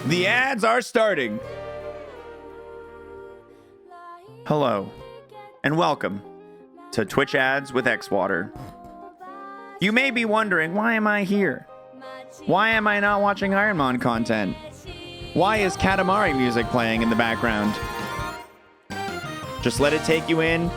The ads are starting. Hello, and welcome to Twitch Ads with xwater. You may be wondering, why am I here? Why am I not watching Ironmon content? Why is Katamari music playing in the background? Just let it take you in.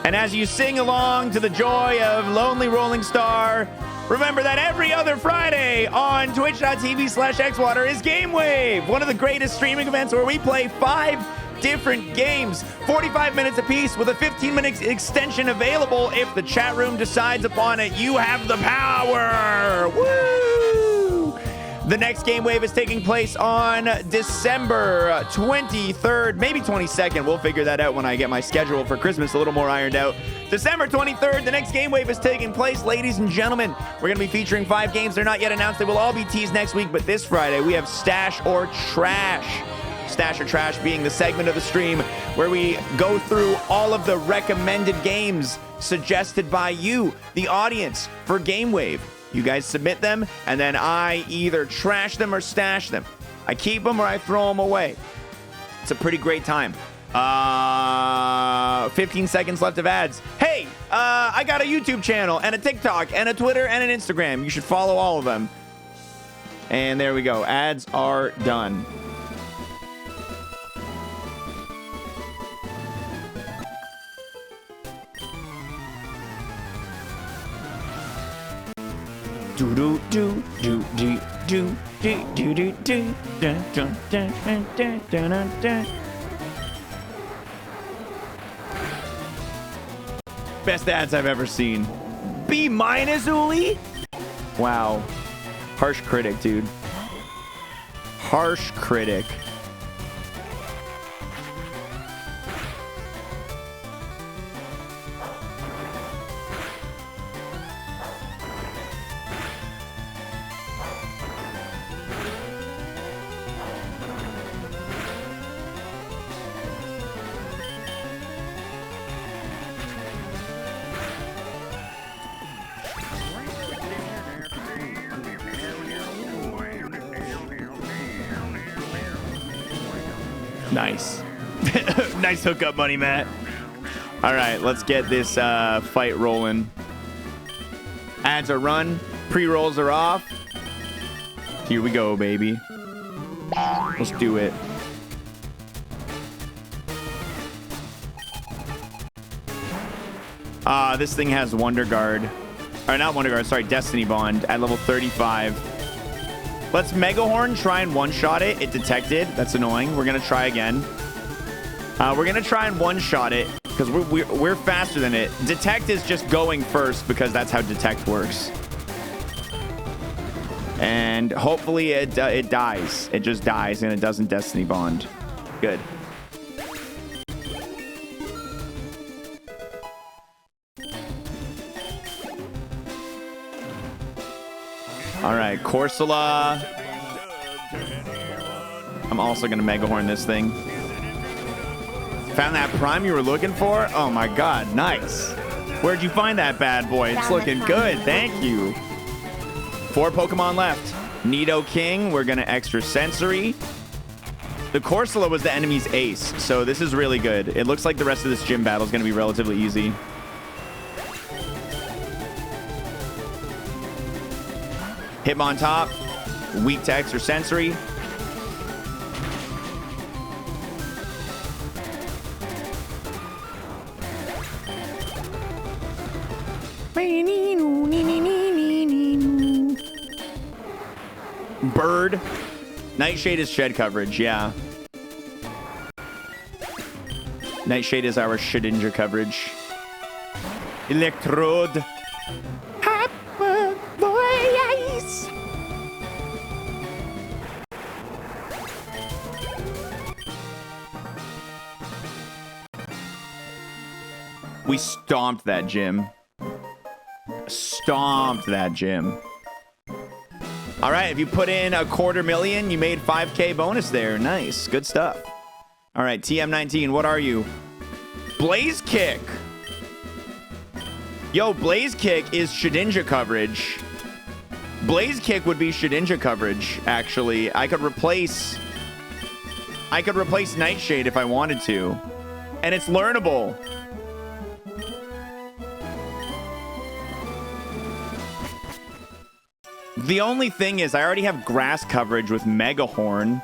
And as you sing along to the joy of Lonely Rolling Star, remember that every other Friday on twitch.tv/xwater is Game Wave, one of the greatest streaming events where we play 5 different games, 45 minutes apiece with a 15-minute extension available if the chat room decides upon it. You have the power. Woo! The next Game Wave is taking place on December 23rd, maybe 22nd. We'll figure that out when I get my schedule for Christmas a little more ironed out. December 23rd, the next Game Wave is taking place, ladies and gentlemen. We're going to be featuring 5 games. They're not yet announced. They will all be teased next week, but this Friday we have Stash or Trash. Stash or Trash being the segment of the stream where we go through all of the recommended games suggested by you, the audience, for Game Wave. You guys submit them, and then I either trash them or stash them. I keep them or I throw them away. It's a pretty great time. 15 seconds left of ads. Hey, I got a YouTube channel and a TikTok and a Twitter and an Instagram. You should follow all of them. And there we go. Ads are done. Do do do do do do do do do do dun dun dun dun dun dun dun. Best ads I've ever seen. B-, Uli? Wow. Harsh critic, dude. Harsh critic. Nice. Nice hookup money, Matt. All right, let's get this fight rolling. Ads are run. Pre-rolls are off. Here we go, baby. Let's do it. This thing has Wonder Guard. Or not Wonder Guard, sorry, Destiny Bond at level 35. Let's Mega Horn try and one-shot it. It detected. That's annoying. We're going to try again. We're going to try and one-shot it because we're faster than it. Detect is just going first because that's how Detect works. And hopefully it dies. It just dies and it doesn't Destiny Bond. Good. All right, Corsola. I'm also going to Mega Horn this thing. Found that prime you were looking for? Oh my god, nice. Where'd you find that bad boy? It's looking good. Thank you. 4 Pokemon left. Nido King, we're going to extra sensory. The Corsola was the enemy's ace, so this is really good. It looks like the rest of this gym battle is going to be relatively easy. Hitmontop, weak to extra sensory. Bird. Nightshade is shed coverage, yeah. Nightshade is our Shedinja coverage. Electrode. We stomped that gym. Stomped that gym. All right, if you put in $250,000, you made 5K bonus there. Nice, good stuff. All right, TM19, what are you? Blaze Kick. Yo, Blaze Kick is Shedinja coverage. Blaze Kick would be Shedinja coverage, actually. I could replace Nightshade if I wanted to. And it's learnable. The only thing is I already have grass coverage with Mega Horn.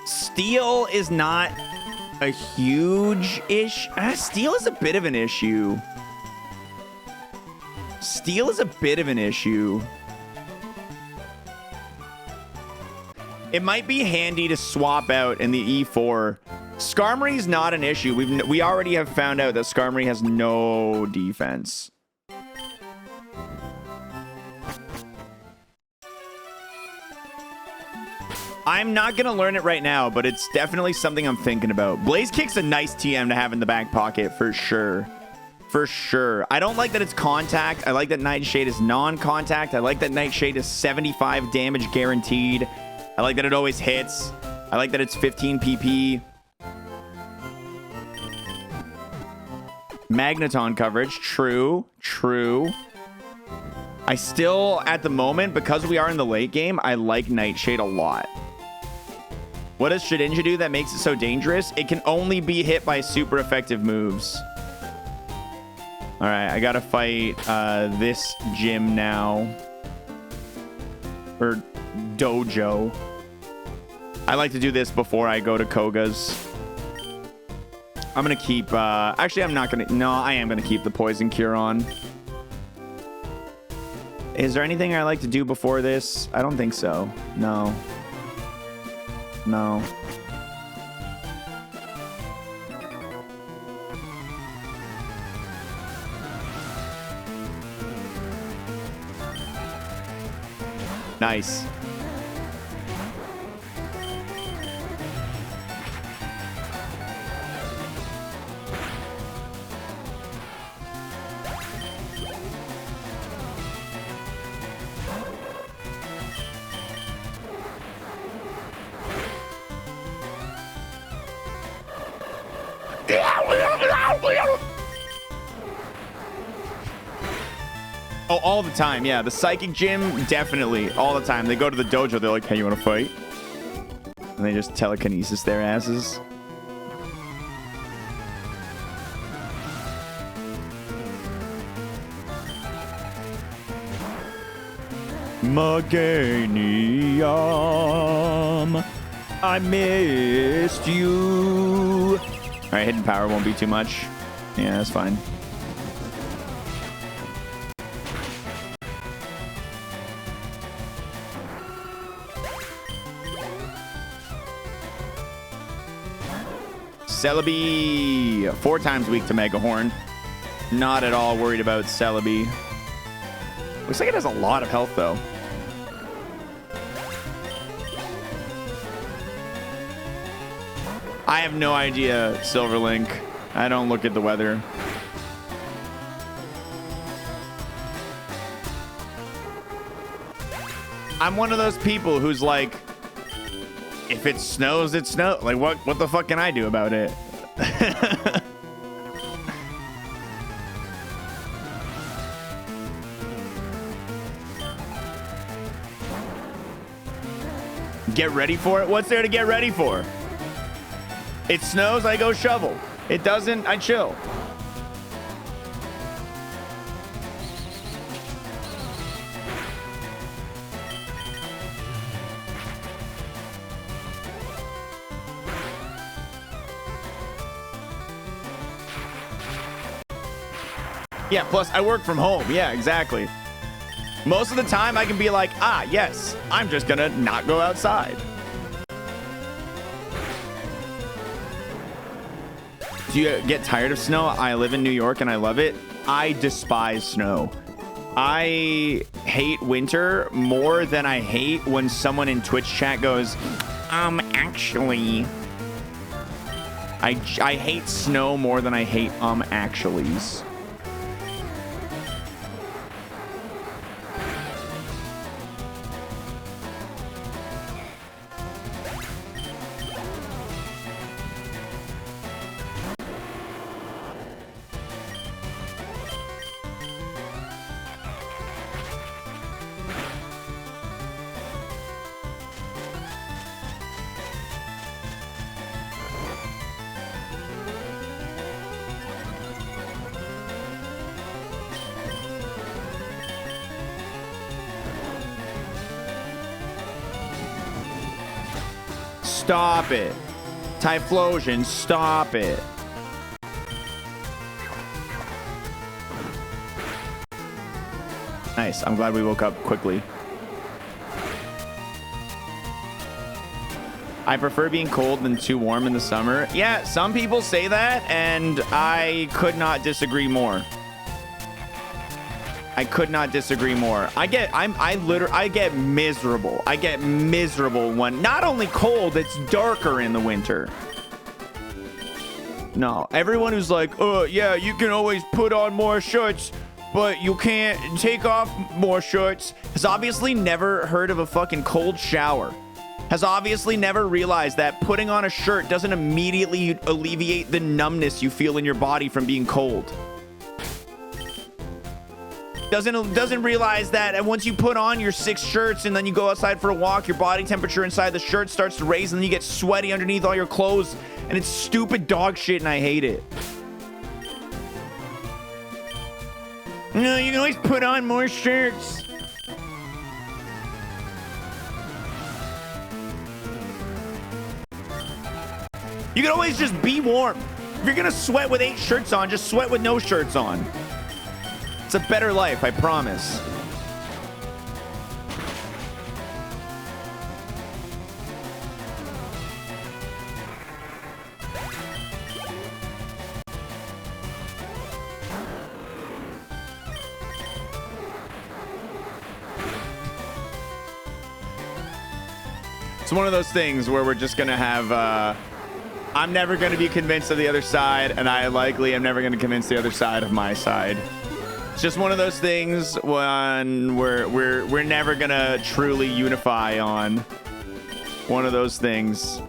Steel is not a huge Steel is a bit of an issue. Steel is a bit of an issue. It might be handy to swap out in the E4. Skarmory is not an issue. We already have found out that Skarmory has no defense. I'm not going to learn it right now, but it's definitely something I'm thinking about. Blaze Kick's a nice TM to have in the back pocket for sure. For sure. I don't like that it's contact. I like that Nightshade is non-contact. I like that Nightshade is 75 damage guaranteed. I like that it always hits. I like that it's 15 PP. Magneton coverage. True. True. I still, at the moment, because we are in the late game, I like Nightshade a lot. What does Shedinja do that makes it so dangerous? It can only be hit by super effective moves. All right, I gotta fight this gym now. Or dojo. I like to do this before I go to Koga's. I'm gonna keep, actually I'm not gonna, no, I am gonna keep the Poison Cure on. Is there anything I like to do before this? I don't think so. No. No. Nice. Oh, all the time. Yeah, the psychic gym, definitely. All the time. They go to the dojo. They're like, hey, you want to fight? And they just telekinesis their asses. Meganium, I missed you. All right, hidden power won't be too much. Yeah, that's fine. Celebi, 4 times weak to Mega Horn. Not at all worried about Celebi. Looks like it has a lot of health, though. I have no idea, Silverlink. I don't look at the weather. I'm one of those people who's like, if it snows, it snows. Like, what the fuck can I do about it? Get ready for it? What's there to get ready for? It snows, I go shovel. It doesn't, I chill. Yeah, plus I work from home. Yeah, exactly. Most of the time I can be like, ah, yes, I'm just gonna not go outside. Do you get tired of snow? I live in New York and I love it. I despise snow. I hate winter more than I hate when someone in Twitch chat goes, actually. I hate snow more than I hate actuallys. stop it. Typhlosion, stop it. Nice. I'm glad we woke up quickly. I prefer being cold than too warm in the summer. Yeah, some people say that, and I could not disagree more. I could not disagree more. I get miserable. I get miserable when not only cold, it's darker in the winter. No, everyone who's like, oh yeah, you can always put on more shirts, but you can't take off more shirts, has obviously never heard of a fucking cold shower. Has obviously never realized that putting on a shirt doesn't immediately alleviate the numbness you feel in your body from being cold. Doesn't realize that once you put on your 6 shirts and then you go outside for a walk, your body temperature inside the shirt starts to raise and then you get sweaty underneath all your clothes, and it's stupid dog shit and I hate it. No, you can always put on more shirts. You can always just be warm. If you're gonna sweat with 8 shirts on, just sweat with no shirts on. It's a better life, I promise. It's one of those things where we're just gonna have I'm never going to be convinced of the other side, and I likely am never going to convince the other side of my side. It's just one of those things when we're never going to truly unify on. One of those things.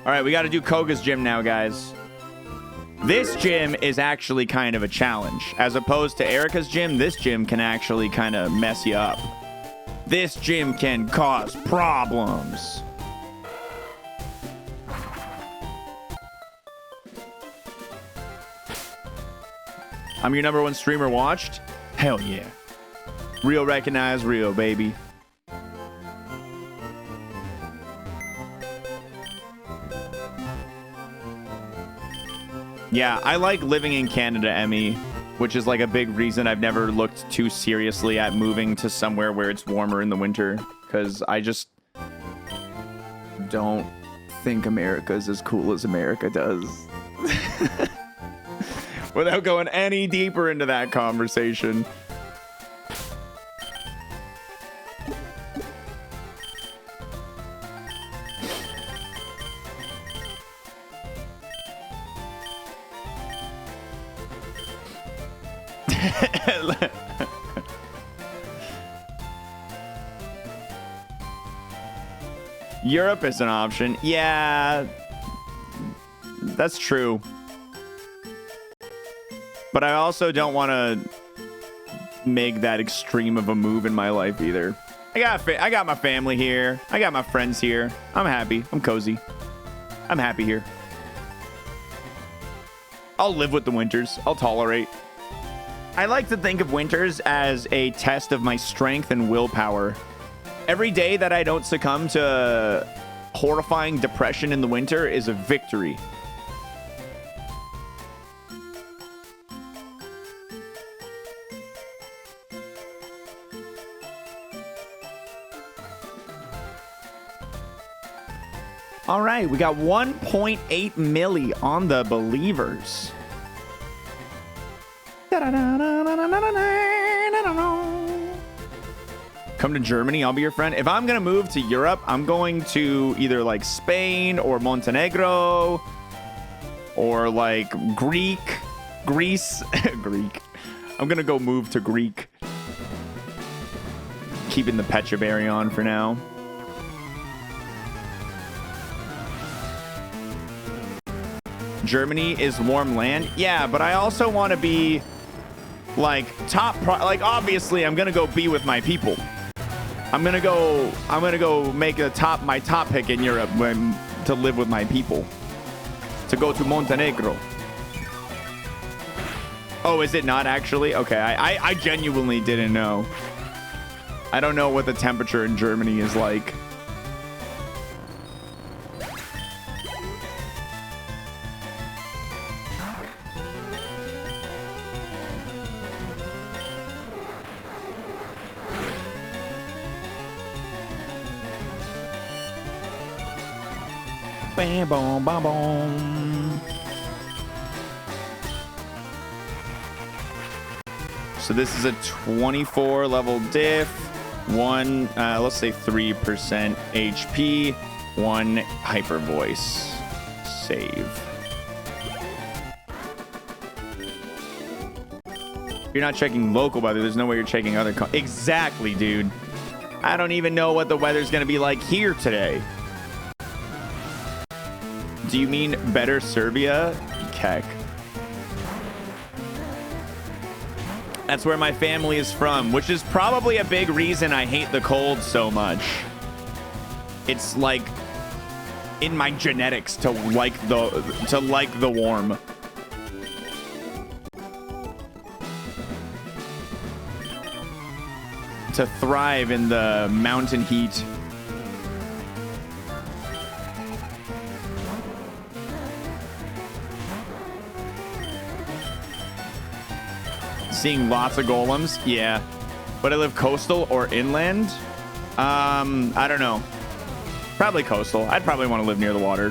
All right, we got to do Koga's gym now, guys. This gym is actually kind of a challenge. As opposed to Erica's gym, this gym can actually kind of mess you up. This gym can cause problems. I'm your #1 streamer watched? Hell yeah. Real recognize real, baby. Yeah, I like living in Canada, Emmy, which is like a big reason I've never looked too seriously at moving to somewhere where it's warmer in the winter, because I just don't think America's as cool as America does. Without going any deeper into that conversation. Europe is an option. Yeah, that's true. But I also don't want to make that extreme of a move in my life either. I got my family here. I got my friends here. I'm happy. I'm cozy. I'm happy here. I'll live with the winters. I'll tolerate. I like to think of winters as a test of my strength and willpower. Every day that I don't succumb to horrifying depression in the winter is a victory. All right, we got 1.8 milli on the believers. Come to Germany, I'll be your friend. If I'm gonna move to Europe, I'm going to either like Spain or Montenegro or like Greece. Greek. I'm gonna go move to Greek. Keeping the Petraberry on for now. Germany is warm land. Yeah, but I also want to be like like obviously I'm gonna go be with my people. I'm gonna go make my top pick in Europe to live with my people. To go to Montenegro. Oh, is it not actually? Okay, I genuinely didn't know. I don't know what the temperature in Germany is like. Bam, boom, bam, boom. So this is a 24 level diff, let's say 3% HP, 1 hyper voice. Save. You're not checking local weather. There's no way you're checking other. Exactly, dude. I don't even know what the weather's gonna be like here today. Do you mean better Serbia? Keck. That's where my family is from, which is probably a big reason I hate the cold so much. It's like in my genetics to like the warm. To thrive in the mountain heat. Seeing lots of golems, yeah. But I live coastal or inland. I don't know. Probably coastal. I'd probably want to live near the water.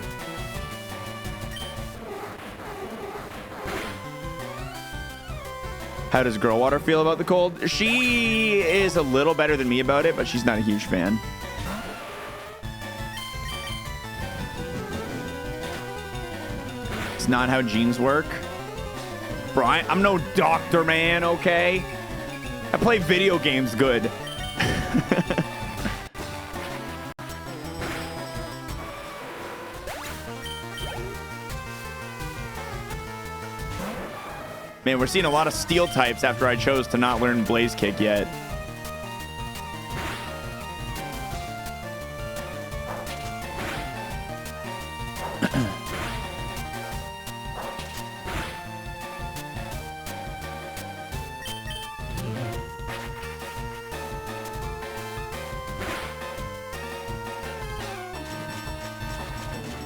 How does Girlwater feel about the cold? She is a little better than me about it, but she's not a huge fan. It's not how genes work. Bro, I'm no doctor, man, okay? I play video games good. Man, we're seeing a lot of steel types after I chose to not learn Blaze Kick yet.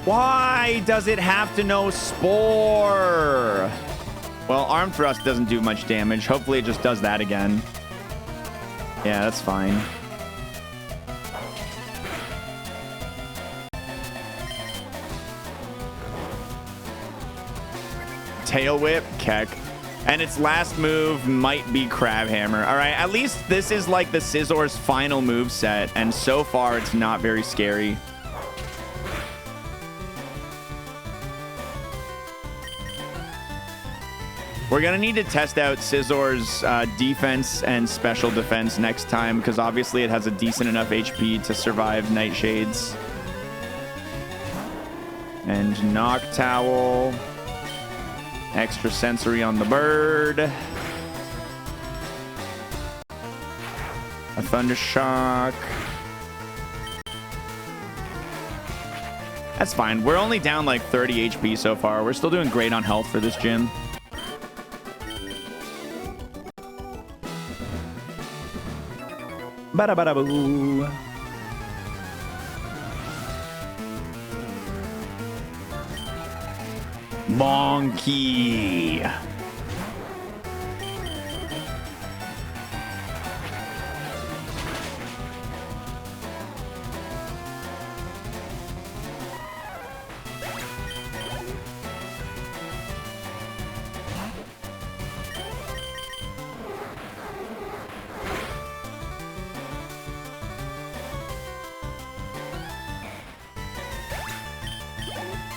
Why does it have to know Spore? Well, Arm Thrust doesn't do much damage. Hopefully it just does that again. Yeah, that's fine. Tail Whip, Keck. And its last move might be Crab Hammer. All right, at least this is like the Scissor's final move set, and so far it's not very scary. We're going to need to test out Scissor's defense and special defense next time, because obviously it has a decent enough HP to survive Nightshades. And Knock Towel. Extra sensory on the bird. A Thunder Shock. That's fine. We're only down like 30 HP so far. We're still doing great on health for this gym. Bada bada boo. Monkey.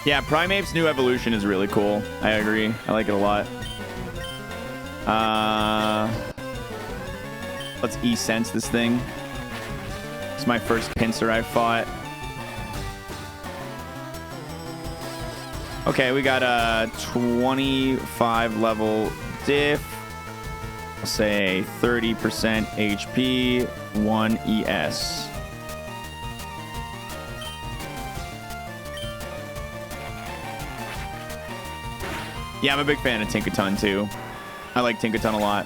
Yeah, Primeape's new evolution is really cool. I agree. I like it a lot. Let's E-Sense this thing. It's my first pincer I've fought. Okay, we got a 25 level diff. I'll say 30% HP, 1 ES. Yeah, I'm a big fan of Tinkaton too. I like Tinkaton a lot.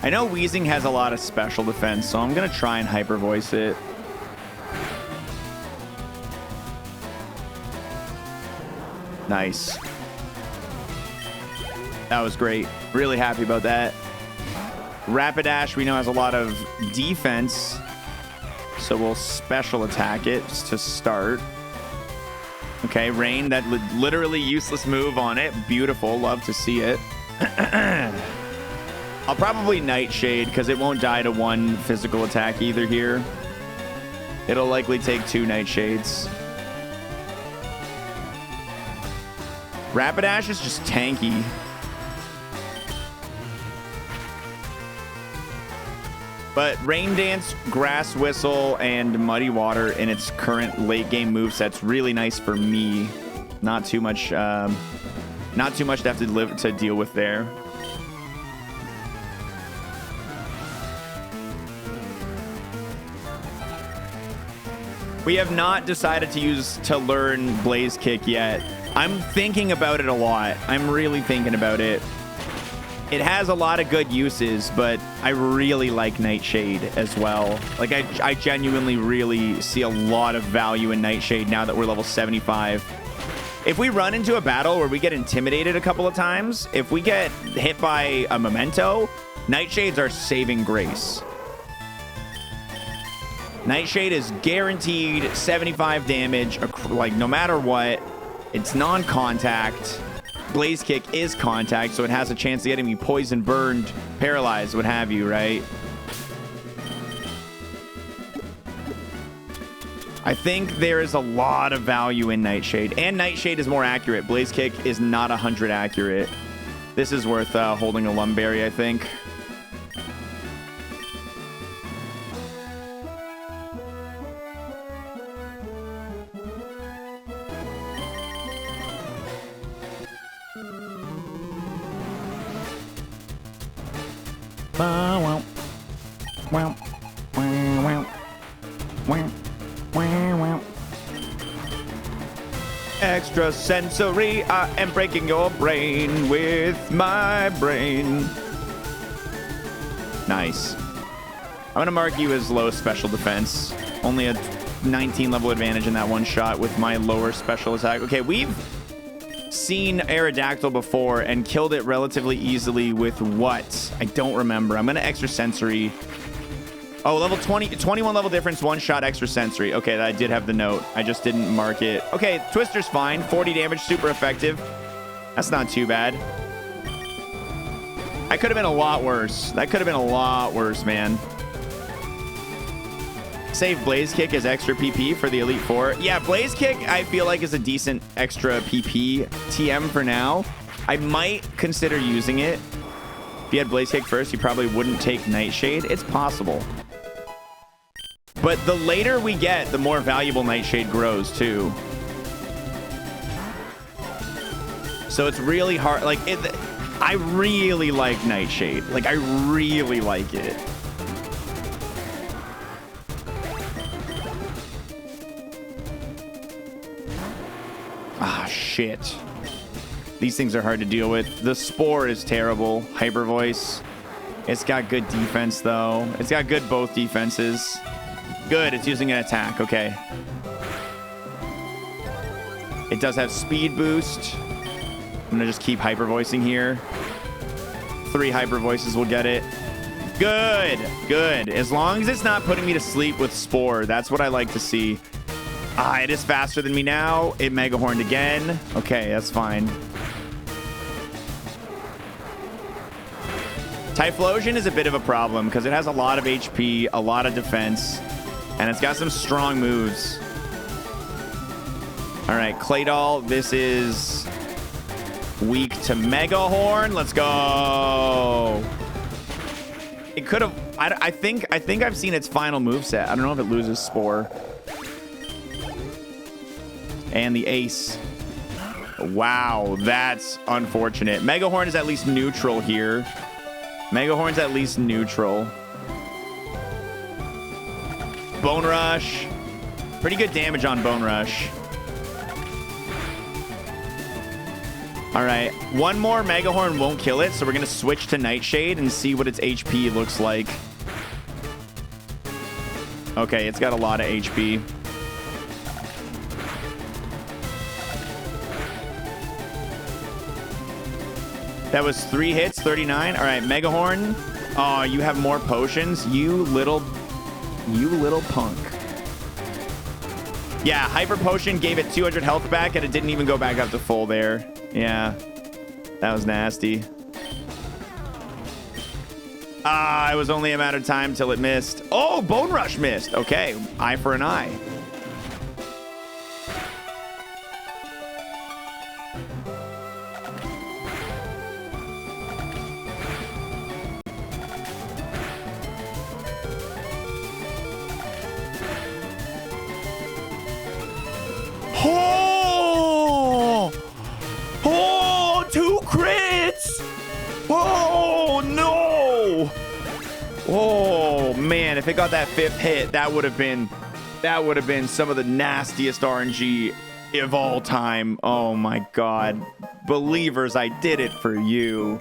I know Wheezing has a lot of special defense, so I'm going to try and hyper voice it. Nice. That was great. Really happy about that. Rapidash, we know, has a lot of defense, so we'll special attack it to start. Okay, Rain, that literally useless move on it. Beautiful. Love to see it. I'll probably Nightshade because it won't die to 1 physical attack either here. It'll likely take 2 Nightshades. Rapidash is just tanky. But Rain Dance, Grass Whistle, and Muddy Water in its current late game moveset's really nice for me. Not too much to have to deal with there. We have not decided to learn Blaze Kick yet. I'm thinking about it a lot. I'm really thinking about it. It has a lot of good uses, but I really like Nightshade as well. Like, I genuinely really see a lot of value in Nightshade now that we're level 75. If we run into a battle where we get intimidated a couple of times, if we get hit by a Memento, Nightshades are saving grace. Nightshade is guaranteed 75 damage, like, no matter what. It's non-contact. Blaze Kick is contact, so it has a chance of getting me poisoned, burned, paralyzed, what have you, right? I think there is a lot of value in Nightshade, and Nightshade is more accurate. Blaze Kick is not 100 accurate. This is worth holding a Lumberry, I think. Extra sensory, I am breaking your brain with my brain. Nice. I'm gonna mark you as low special defense. Only a 19 level advantage in that one shot with my lower special attack. Okay, we've seen Aerodactyl before and killed it relatively easily with what? I don't remember. I'm gonna extra sensory. Oh, level 21 level difference, 1 shot extra sensory. Okay, I did have the note. I just didn't mark it. Okay, Twister's fine. 40 damage, super effective. That's not too bad. I could have been a lot worse. That could have been a lot worse, man. Save Blaze Kick as extra PP for the Elite Four. Yeah, Blaze Kick, I feel like, is a decent extra PP TM for now. I might consider using it. If you had Blaze Kick first, you probably wouldn't take Nightshade. It's possible. But the later we get, the more valuable Nightshade grows, too. So it's really hard. Like, I really like Nightshade. Like, I really like it. Ah, shit. These things are hard to deal with. The Spore is terrible. Hyper Voice. It's got good defense, though. It's got good both defenses. Good, it's using an attack. Okay. It does have speed boost. I'm gonna just keep hyper voicing here. 3 hyper voices will get it. Good, good. As long as it's not putting me to sleep with Spore, that's what I like to see. Ah, it is faster than me now. It Mega Horned again. Okay, that's fine. Typhlosion is a bit of a problem because it has a lot of HP, a lot of defense, and it's got some strong moves. All right, Claydol, this is Weak to Mega Horn. Let's go. It could have. I think I've seen its final moveset. I don't know if it loses Spore. And the Ace. Wow, that's unfortunate. Mega Horn is at least neutral here. Mega Horn's at least neutral. Bone Rush. Pretty good damage on Bone Rush. All right, one more Mega Horn won't kill it, so we're gonna switch to Nightshade and see what its HP looks like. Okay, it's got a lot of HP. That was 3 hits, 39. All right, Mega Horn. Oh, you have more potions, you little punk. Yeah, Hyper Potion gave it 200 health back, and it didn't even go back up to full there. Yeah, that was nasty. Ah, it was only a matter of time till it missed. Oh, Bone Rush missed. Okay, eye for an eye. Oh! Oh, 2 crits! Oh, no! Oh, man, if it got that 5th hit, that would have been some of the nastiest RNG of all time. Oh, my God. Believers, I did it for you.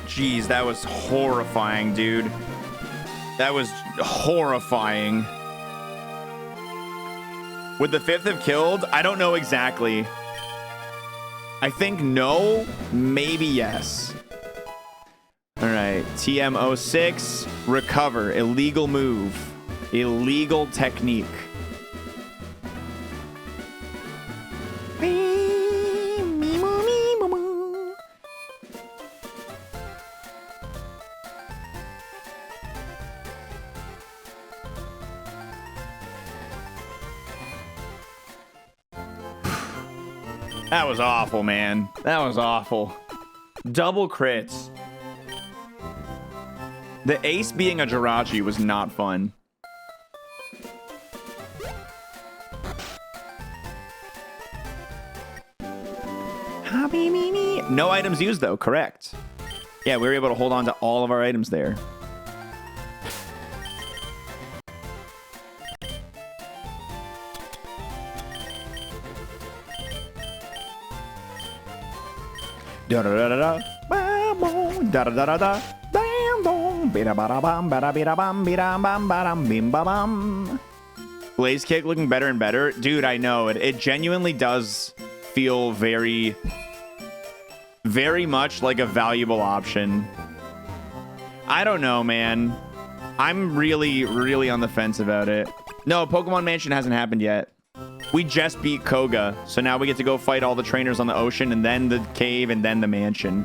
Jeez, that was horrifying, dude. That was horrifying. Would the 5th have killed? I don't know exactly. I think no, maybe yes. All right, TM06, recover, illegal move, illegal technique. That was awful, man. That was awful. Double crits. The Ace being a Jirachi was not fun. No items used, though. Correct. Yeah, we were able to hold on to all of our items there. Da da da da da da da da da. Blaze kick looking better and better, dude. I know it. It genuinely does feel very much like a valuable option. I don't know, man. I'm really on the fence about it. No, Pokemon Mansion hasn't happened yet. We just beat Koga, so now we get to go fight all the trainers on the ocean, and then the cave, and then the mansion.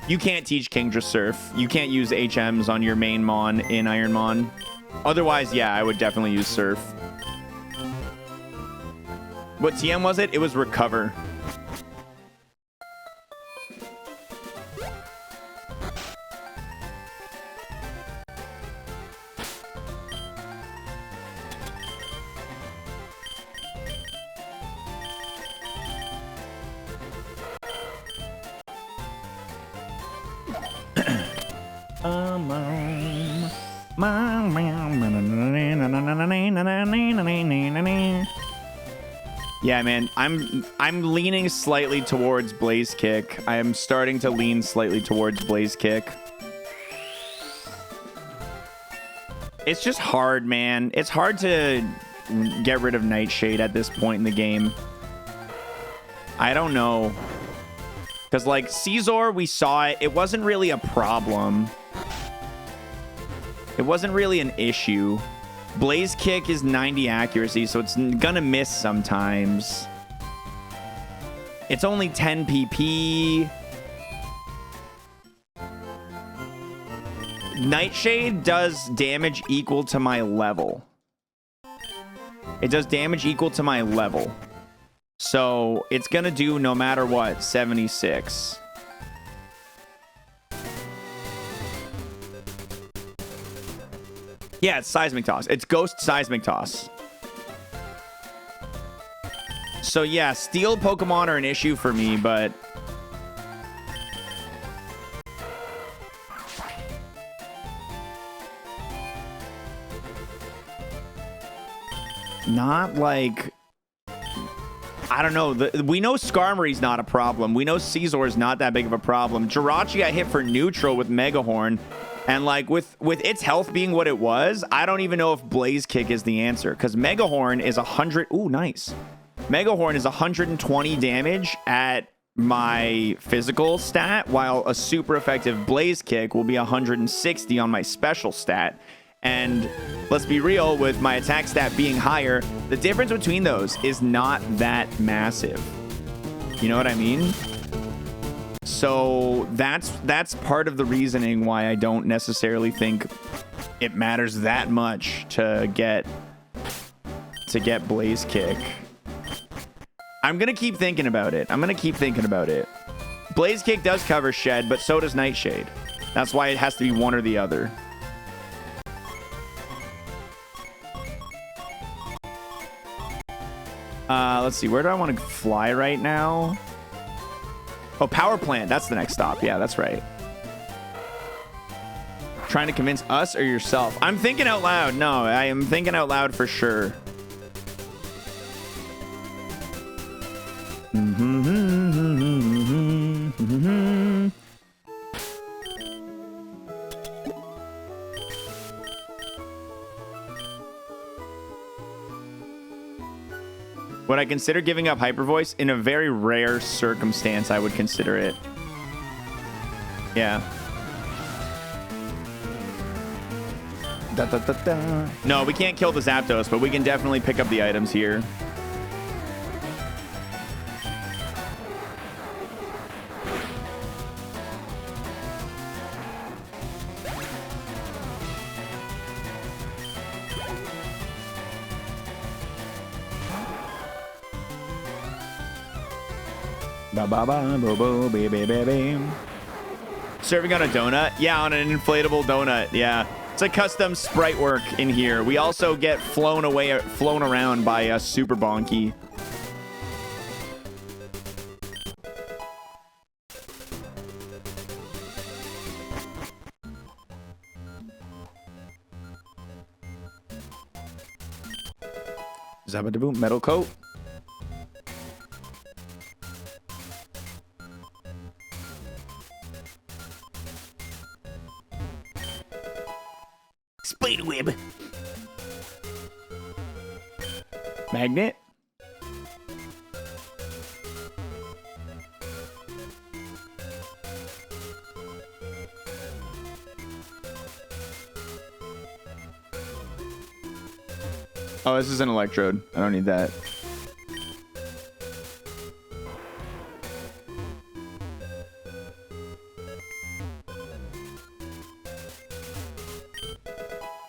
You can't teach Kingdra Surf. You can't use HMs on your main Mon in Ironmon. Otherwise, yeah, I would definitely use Surf. What TM was it? It was Recover. Yeah, man, I'm leaning slightly towards Blaze Kick. I am starting to lean slightly towards Blaze Kick. It's just hard, man. It's hard to get rid of Nightshade at this point in the game. I don't know. Because, like, Caesar, we saw it. It wasn't really a problem. It wasn't really an issue. Blaze Kick is 90 accuracy, so it's gonna miss sometimes. It's only 10 PP. Nightshade does damage equal to my level. It does damage equal to my level. So it's gonna do no matter what, 76. Yeah, it's Seismic Toss. It's Ghost Seismic Toss. So yeah, Steel Pokemon are an issue for me, but... not like... I don't know. We know Skarmory's not a problem. We know Caesar's not that big of a problem. Jirachi got hit for neutral with Mega Horn. And like with its health being what it was, I don't even know if Blaze Kick is the answer. Because Mega Horn is 100... Ooh, nice. Mega Horn is 120 damage at my physical stat, while a super effective Blaze Kick will be 160 on my special stat. And let's be real, with my attack stat being higher, the difference between those is not that massive. You know what I mean? So that's part of the reasoning why I don't necessarily think it matters that much to get Blaze Kick. I'm gonna keep thinking about it. Blaze Kick does cover Shed, but so does Nightshade. That's why it has to be one or the other. Let's see. Where do I want to fly right now? Oh, Power Plant. That's the next stop. Yeah, that's right. Trying to convince us or yourself? I'm thinking out loud. No, I am thinking out loud for sure. Would I consider giving up Hyper Voice? In a very rare circumstance, I would consider it. Yeah. Da, da, da, da. No, we can't kill the Zapdos, but we can definitely pick up the items here. Serving on a donut? Yeah, on an inflatable donut. Yeah. It's a custom sprite work in here. We also get flown around by a Super Bonky. Zabadaboom, Metal Coat. Spiderweb. Magnet. Oh, this is an electrode. I don't need that.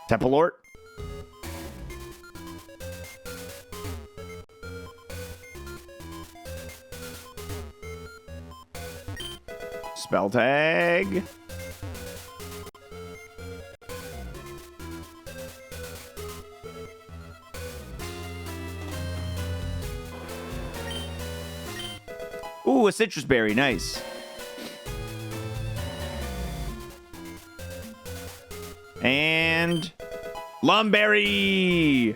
Tepalort. Spell tag. Ooh, a citrus berry. Nice. And Lumberry.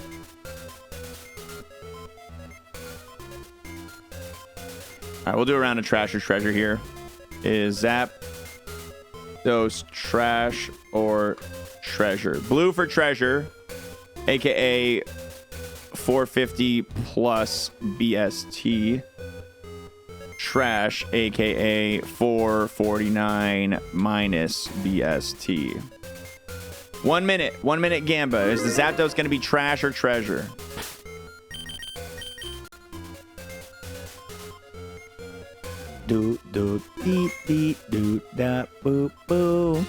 All right, we'll do a round of trash or treasure here. Is Zap those trash or treasure? Blue for treasure, aka 450 plus BST. Trash, aka 449 minus BST. 1 minute. 1 minute Gamba. Is the Zapdos going to be trash or treasure? Do do dee dee do da boo boo.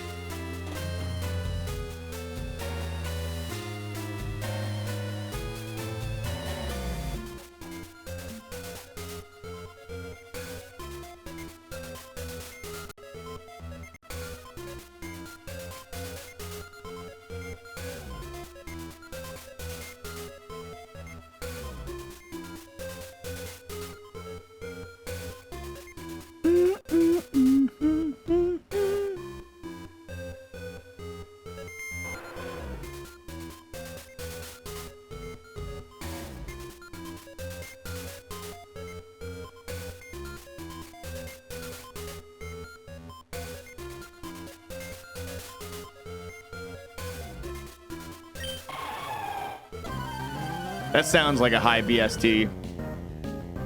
That sounds like a high BST.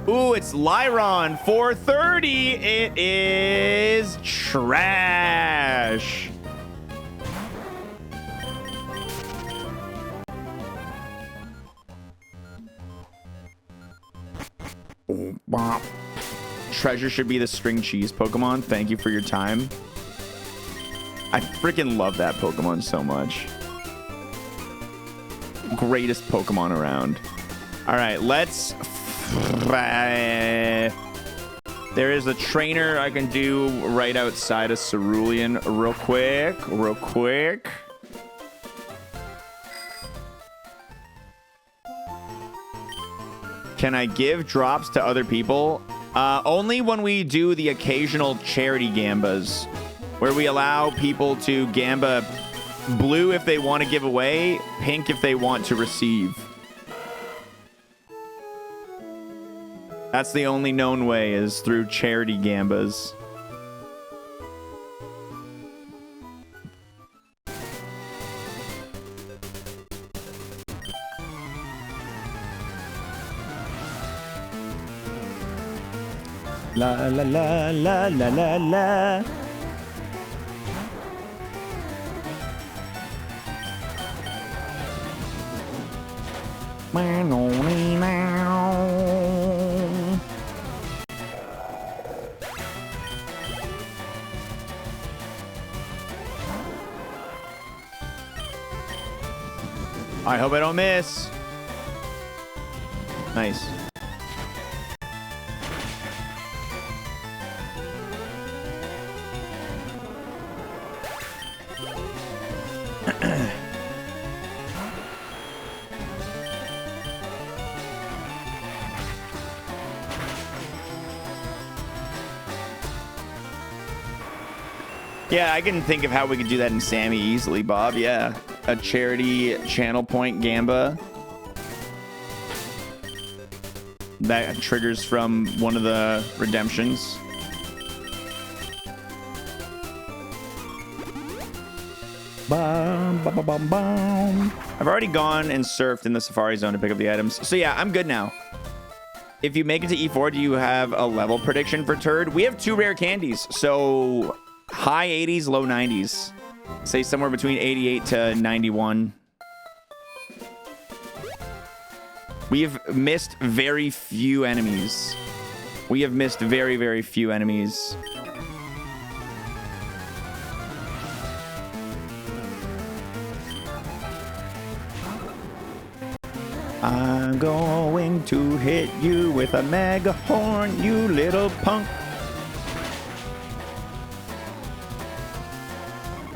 Ooh, it's Lyron 430. It is trash. Oh, bop. Treasure should be the string cheese Pokemon. Thank you for your time. I freaking love that Pokemon so much. Greatest Pokemon around. All right, let's... There is a trainer I can do right outside of Cerulean real quick. Can I give drops to other people? Only when we do the occasional charity Gambas, where we allow people to Gamba blue if they want to give away, pink if they want to receive. That's the only known way, is through charity Gambas. La la la la la la la. I hope I don't miss. Nice. Yeah, I can think of how we could do that in Sammy easily, Bob. Yeah. A charity channel point Gamba. That triggers from one of the redemptions. Bum, bum, bum, bum, bum. I've already gone and surfed in the Safari Zone to pick up the items. So yeah, I'm good now. If you make it to E4, do you have a level prediction for Turd? We have 2 rare candies, so high 80s, low 90s. Say somewhere between 88 to 91. We have missed very few enemies. We have missed very, very few enemies. I'm going to hit you with a mega horn, you little punk.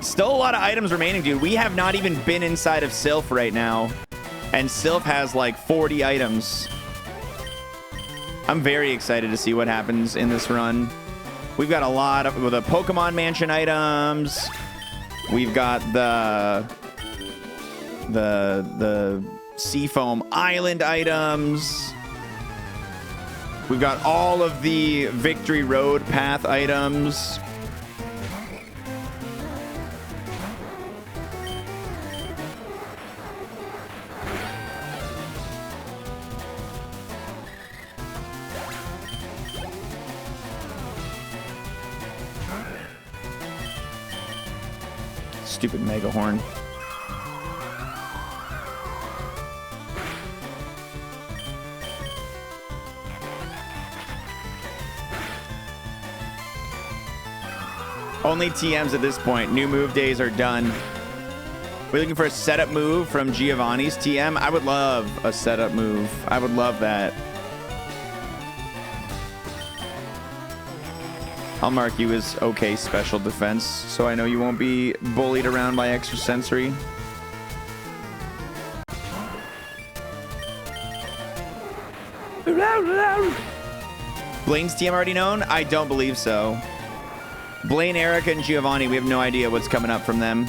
Still a lot of items remaining, dude. We have not even been inside of Sylph right now. And Sylph has like 40 items. I'm very excited to see what happens in this run. We've got a lot of the Pokemon Mansion items. We've got the Seafoam Island items. We've got all of the Victory Road Path items. Stupid Mega Horn. Only TMs at this point. New move days are done. We're looking for a setup move from Giovanni's TM. I would love a setup move. I would love that. I'll mark you as okay special defense, so I know you won't be bullied around by extrasensory. Blaine's TM already known? I don't believe so. Blaine, Erica, and Giovanni, we have no idea what's coming up from them.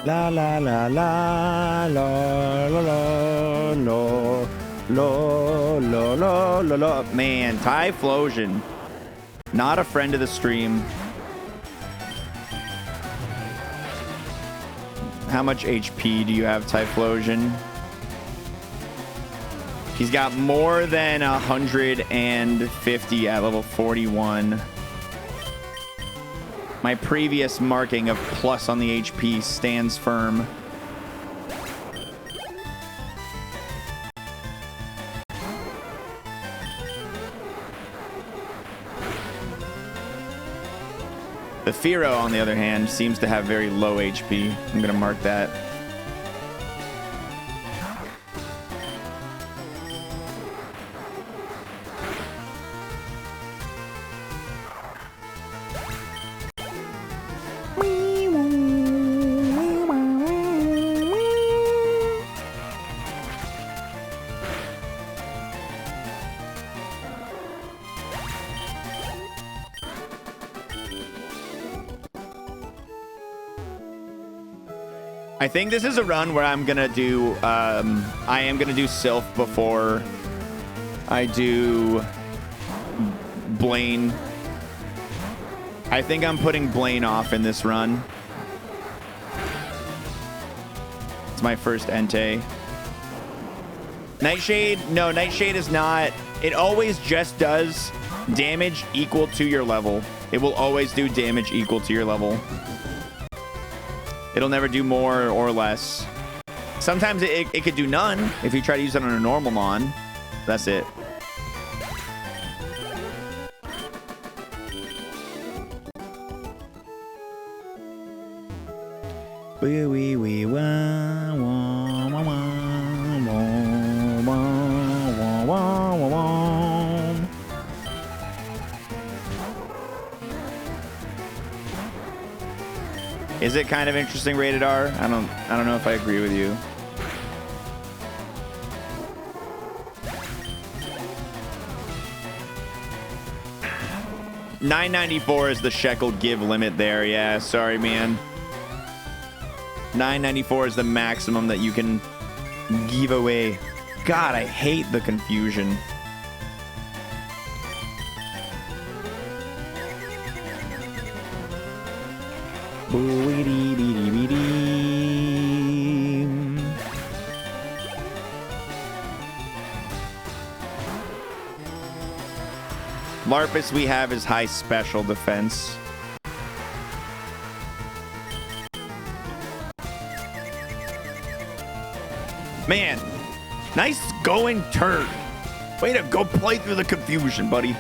La la la la la la la la la la la la. Man, Typhlosion. Not a friend of the stream. How much HP do you have, Typhlosion? He's got more than 150 at level 41. My previous marking of plus on the HP stands firm. The Firo, on the other hand, seems to have very low HP. I'm going to mark that. I think this is a run where I'm gonna do I am gonna do Sylph before I do Blaine. I think I'm putting Blaine off in this run. It's my first Entei. Nightshade, no, Nightshade is not. It always just does damage equal to your level. It will always do damage equal to your level. It'll never do more or less. Sometimes it could do none if you try to use it on a normal mon. That's it. Is it kind of interesting, rated R? I don't know if I agree with you. $9.94 is the shekel give limit there. Yeah, sorry, man. $9.94 is the maximum that you can give away. God, I hate the confusion. Larpus we have is high special defense. Man, nice going turn. Way to go play through the confusion, buddy.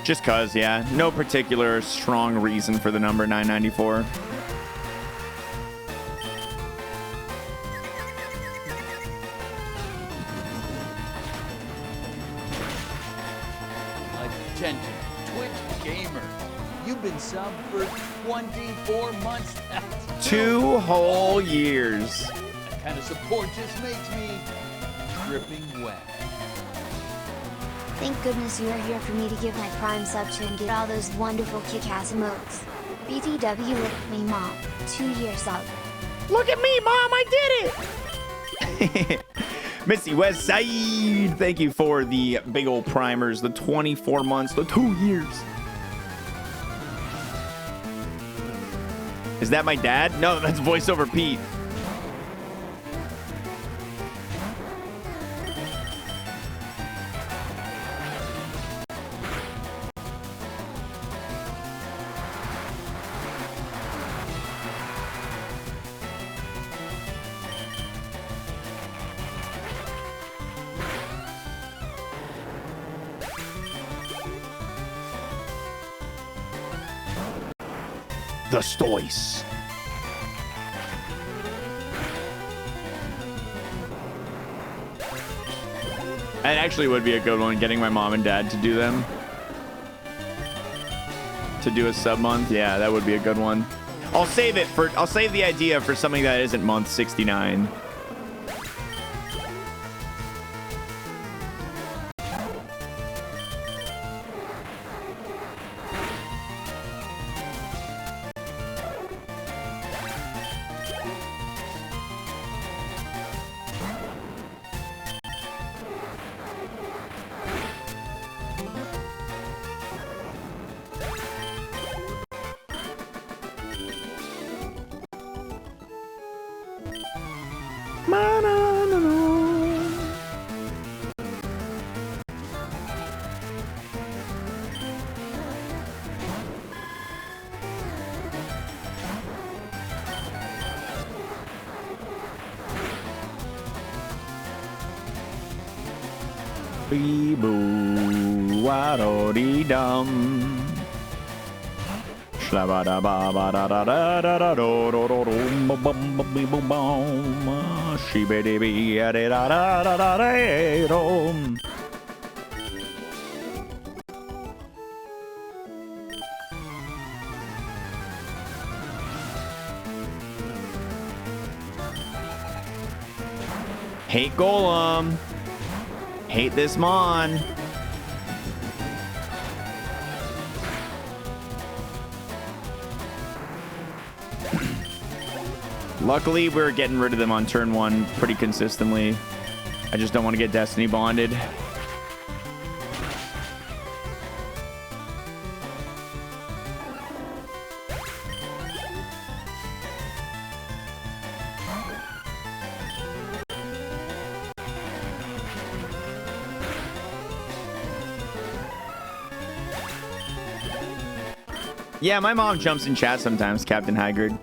Just cause, yeah. No particular strong reason for the number 994. Attention, Twitch gamer. You've been subbed for 24 months. 2 whole years. That kind of support just makes me dripping wet. Thank goodness you are here for me to give my prime sub to and get all those wonderful kick-ass emotes. BTW look at me, Mom. 2 years up. Look at me, Mom, I did it! Misty West Side, thank you for the big old primers, the 24 months, the 2 years. Is that my dad? No, that's voiceover Pete. the stoice. It actually would be a good one, getting my mom and dad to do them. To do a sub month. Yeah, that would be a good one. I'll save the idea for something that isn't month 69. Bee-boo, wa-do-dee-dum. Shlaba-da-ba-ba-da-da-da-da-da-do-do-do-do-bum-bum-bum-bum-bum. Shee-ba-dee-bee-ya-dee-da-da-da-da-da-dum. Hate Golem. Hate this Mon. Luckily, we're getting rid of them on turn 1 pretty consistently. I just don't want to get Destiny bonded. Yeah, my mom jumps in chat sometimes, Captain Haggard.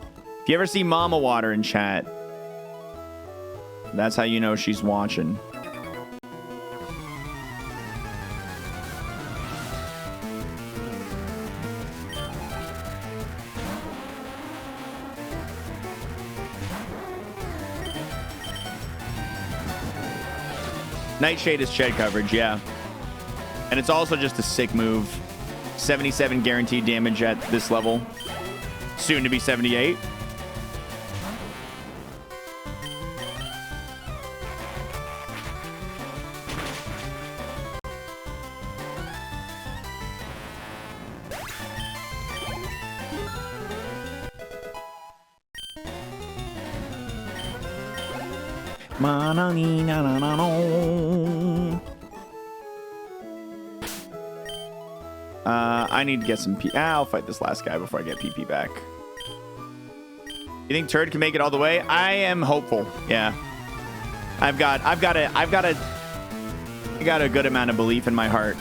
If you ever see Mama Water in chat, that's how you know she's watching. Nightshade is shed coverage, yeah. And it's also just a sick move. 77 guaranteed damage at this level. Soon to be 78. I need to get some P. I'll fight this last guy before I get PP back. You think Turd can make it all the way? I am hopeful. Yeah. I've got a good amount of belief in my heart.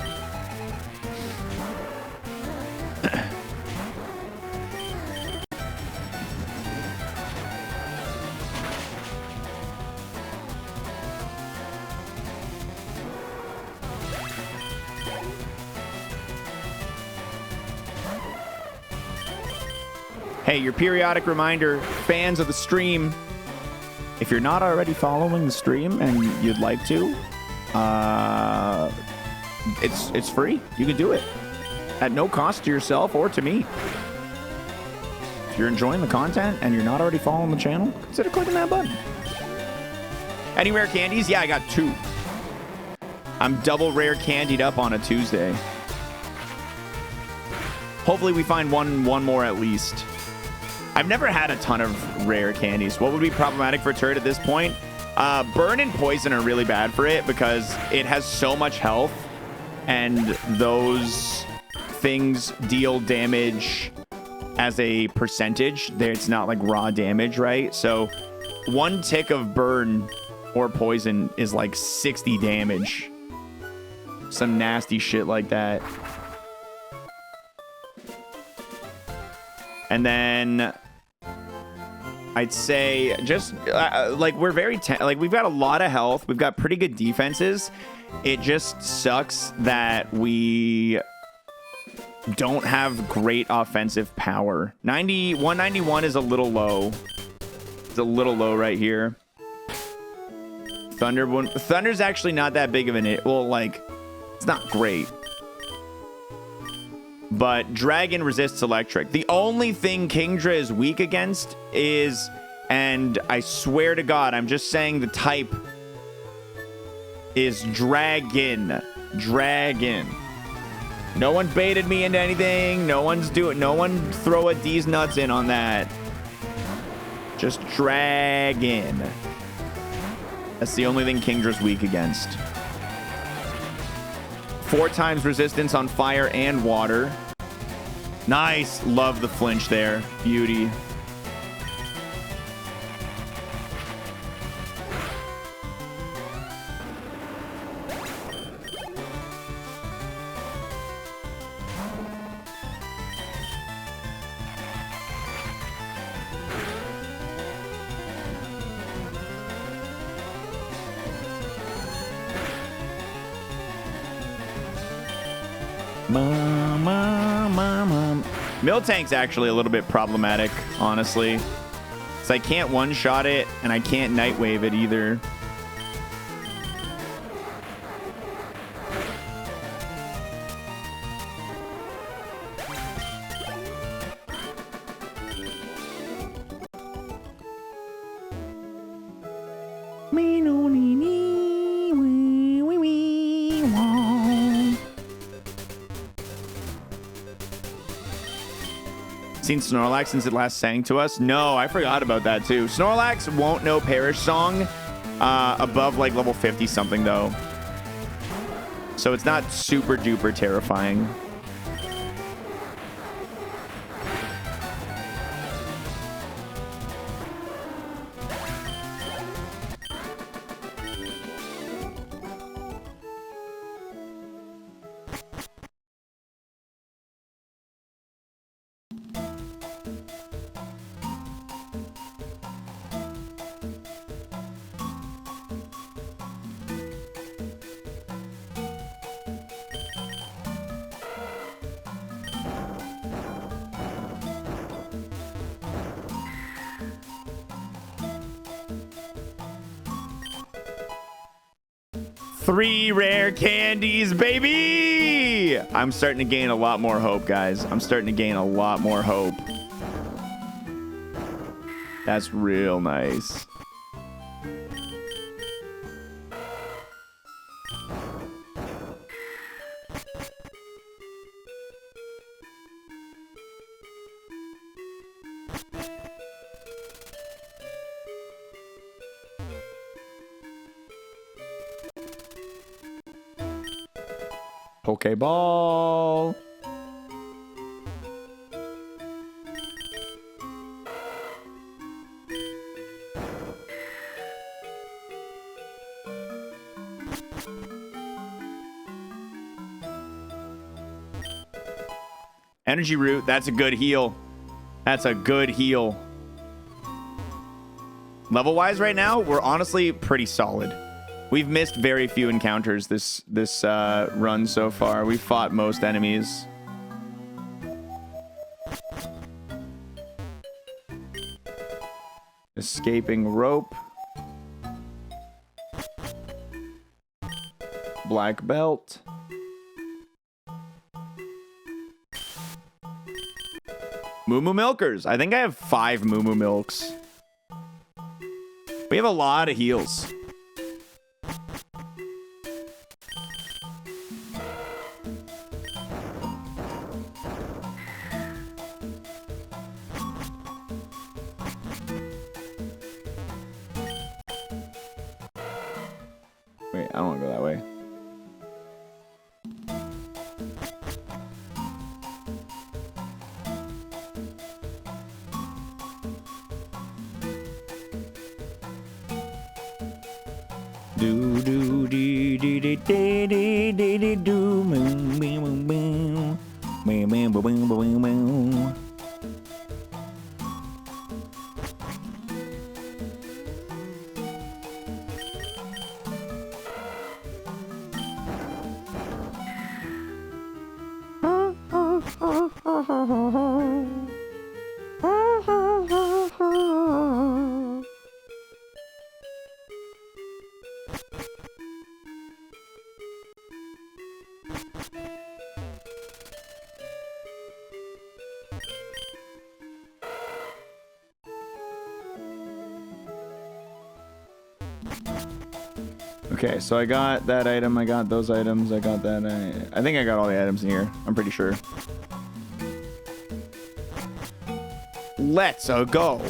Hey, your periodic reminder, fans of the stream, if you're not already following the stream and you'd like to, it's free. You can do it at no cost to yourself or to me. If you're enjoying the content and you're not already following the channel, consider clicking that button. Any rare candies? Yeah, I got 2. I'm double rare candied up on a Tuesday. Hopefully we find one more at least. I've never had a ton of rare candies. What would be problematic for Turd at this point? Burn and Poison are really bad for it because it has so much health, and those things deal damage as a percentage. It's not like raw damage, right? So 1 tick of Burn or Poison is like 60 damage. Some nasty shit like that. And then I'd say just like we're very like we've got a lot of health. We've got pretty good defenses. It just sucks that we don't have great offensive power. 191 is a little low. It's a little low right here. Thunder's actually not that big of an it. Well, like, it's not great. But Dragon resists electric. The only thing Kingdra is weak against is, and I swear to God, I'm just saying the type is Dragon. Dragon. No one baited me into anything. No one throw a D's nuts in on that. Just Dragon. That's the only thing Kingdra's weak against. 4 times resistance on fire and water. Nice. Love the flinch there. Beauty. Miltank's actually a little bit problematic, honestly. So I can't one-shot it, and I can't Nightwave it either. Seen Snorlax since it last sang to us? No, I forgot about that too. Snorlax won't know Perish Song above like level 50 something though. So it's not super duper terrifying. Three rare candies, baby! I'm starting to gain a lot more hope, guys. I'm starting to gain a lot more hope. That's real nice. Pokeball. Energy root. That's a good heal. That's a good heal. Level wise right now, we're honestly pretty solid. We've missed very few encounters this run so far. We've fought most enemies. Escaping rope. Black belt. Moo Moo Milkers. I think I have 5 Moo Moo Milks. We have a lot of heals. Wait, I don't want to go that way. Do do dee dee dee dee dee dee dee do boom boom boom boom boom boom boom boom. Okay, so I got that item, I got those items, I got that. I think I got all the items in here. I'm pretty sure. Let's go.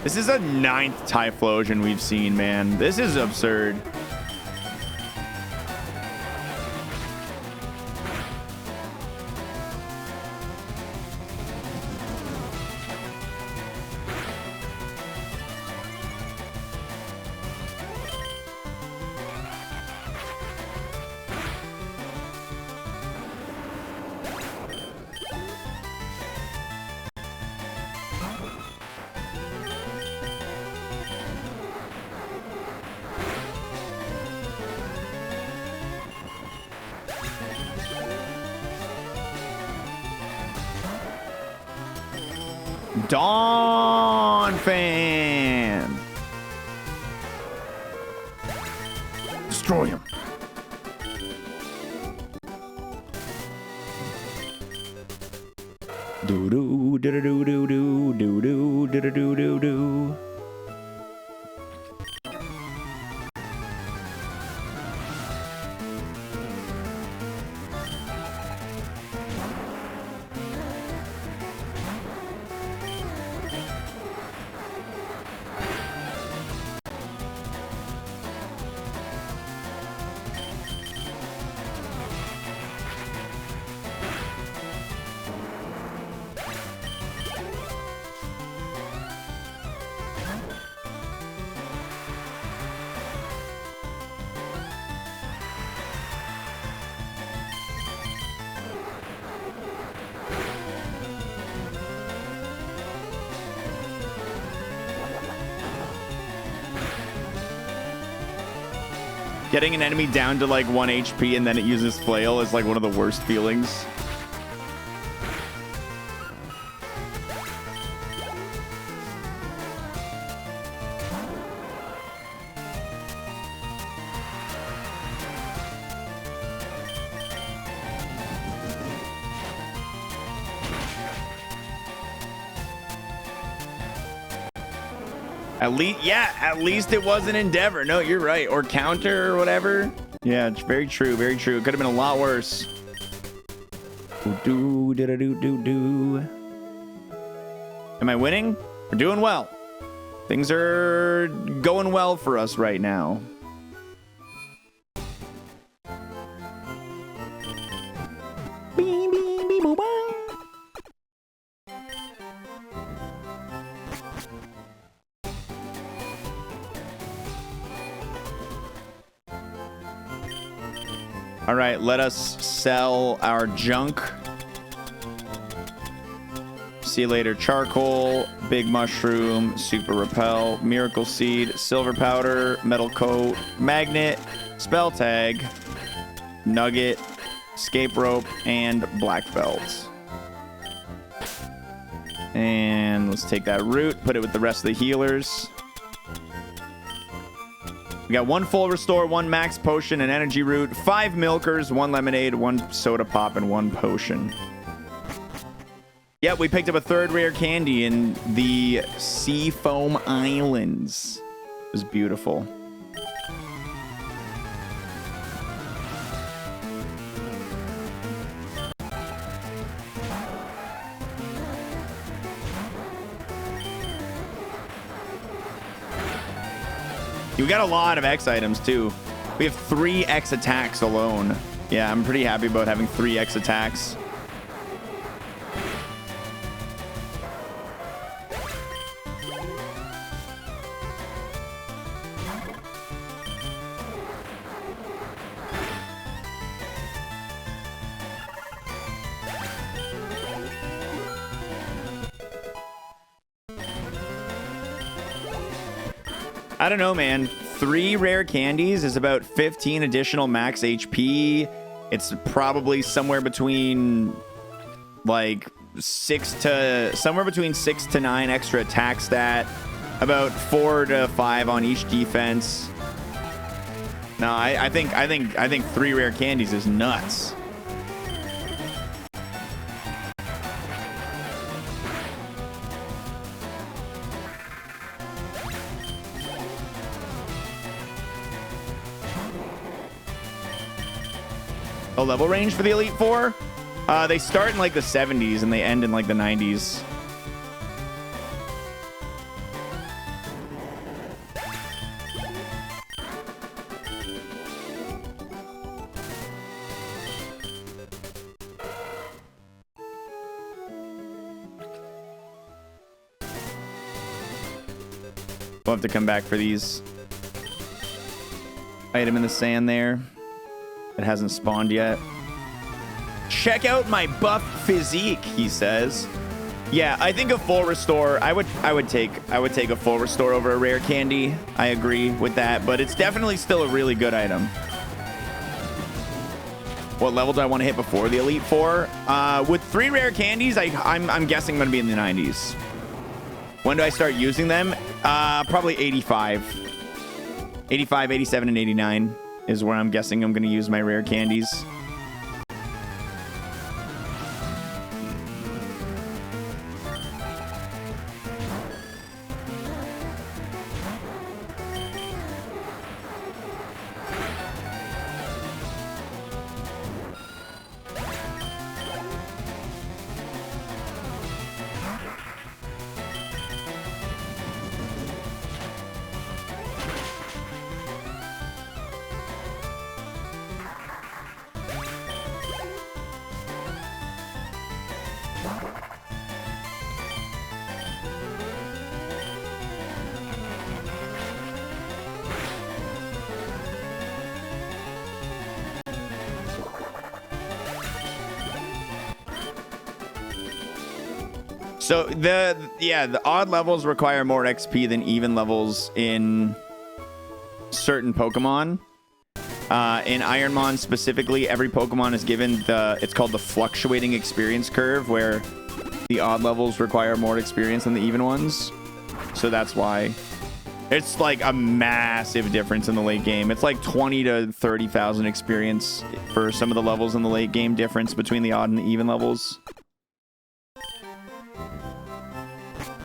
This is a 9th Typhlosion we've seen, man. This is absurd. Dawn fan. Destroy him. Do do do do do do do do do do do do. Getting an enemy down to like 1 HP and then it uses flail is like one of the worst feelings. At least it was an endeavor. No, you're right. Or counter or whatever. Yeah, it's very true. Very true. It could have been a lot worse. Do do do do do. Am I winning? We're doing well. Things are going well for us right now. All right, let us sell our junk. See you later. Charcoal, big mushroom, super repel, miracle seed, silver powder, metal coat, magnet, spell tag, nugget, escape rope, and black belt. And let's take that root, put it with the rest of the healers. We got 1 full restore, 1 max potion, an energy root, 5 milkers, 1 lemonade, 1 soda pop, and 1 potion. Yep, we picked up a 3rd rare candy in the Sea Foam Islands. It was beautiful. We got a lot of X items too. We have 3 X attacks alone. Yeah, I'm pretty happy about having 3 X attacks. I don't know, man. 3 rare candies is about 15 additional max HP. It's probably somewhere between like 6 to 9 extra attack stat, about 4 to 5 on each defense. No, I think 3 rare candies is nuts. A level range for the Elite Four? They start in like the 70s and they end in like the 90s. We'll have to come back for these. Item in the sand there. It hasn't spawned yet. Check out my buff physique, he says. Yeah, I think a full restore. I would take a full restore over a rare candy. I agree with that, but it's definitely still a really good item. What level do I want to hit before the Elite Four? With 3 rare candies, I'm guessing I'm gonna be in the 90s. When do I start using them? Probably 85. 85, 87, and 89 is where I'm guessing I'm gonna use my rare candies. So the odd levels require more XP than even levels in certain Pokemon. In Ironmon specifically, every Pokemon is given it's called the fluctuating experience curve, where the odd levels require more experience than the even ones. So that's why it's like a massive difference in the late game. It's like 20 to 30,000 experience for some of the levels in the late game difference between the odd and the even levels.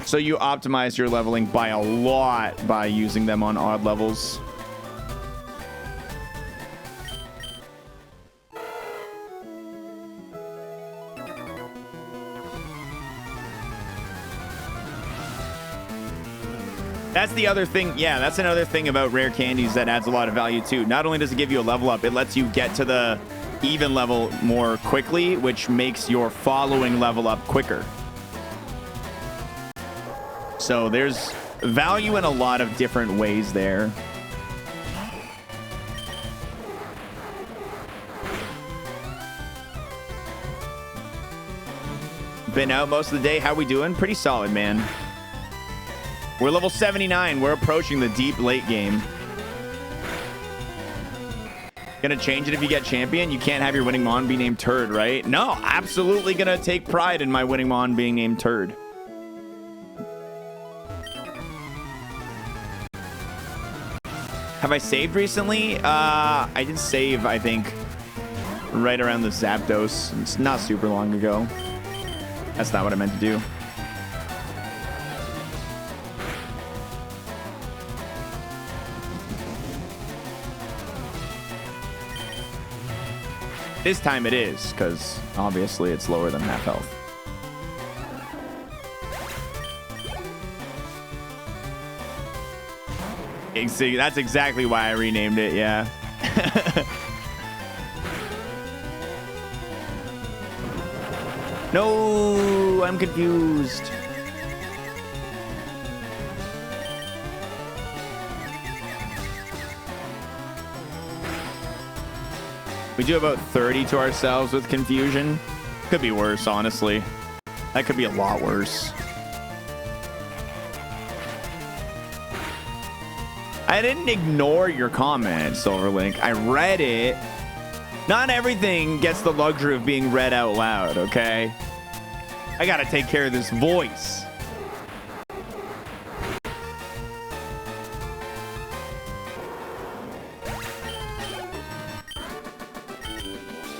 So you optimize your leveling by a lot by using them on odd levels. That's the other thing. Yeah, that's another thing about rare candies that adds a lot of value too. Not only does it give you a level up, it lets you get to the even level more quickly, which makes your following level up quicker. So there's value in a lot of different ways there. Been out most of the day. How we doing? Pretty solid, man. We're level 79. We're approaching the deep late game. Gonna change it if you get champion? You can't have your winning mon be named Turd, right? No, absolutely gonna take pride in my winning mon being named Turd. Have I saved recently? I did save, I think, right around the Zapdos. It's not super long ago. That's not what I meant to do. This time it is, because obviously it's lower than half health. See, that's exactly why I renamed it, yeah. No, I'm confused. We do about 30 to ourselves with confusion. Could be worse, honestly. That could be a lot worse. I didn't ignore your comment, Silverlink. I read it. Not everything gets the luxury of being read out loud, okay? I gotta take care of this voice.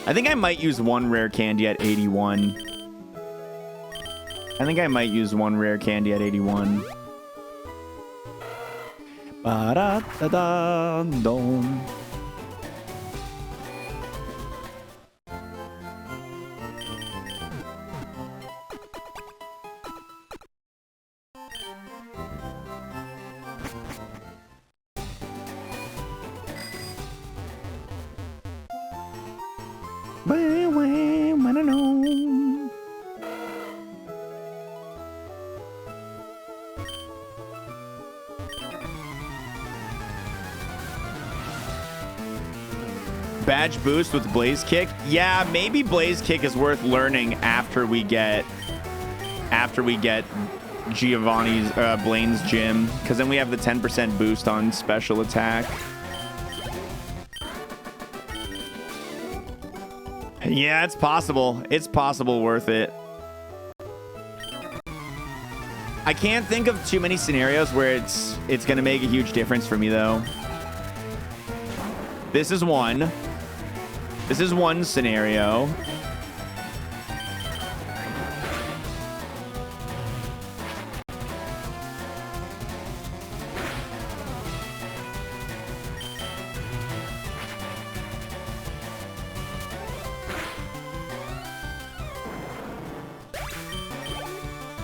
I think I might use one rare candy at 81. I think I might use one rare candy at 81. Ba-da-da-da-dum. Badge boost with Blaze Kick. Yeah, maybe Blaze Kick is worth learning after we get Giovanni's Blaine's gym, because then we have the 10% boost on special attack. Yeah, it's possible. It's possible worth it. I can't think of too many scenarios where it's going to make a huge difference for me, though. This is one. This is one scenario.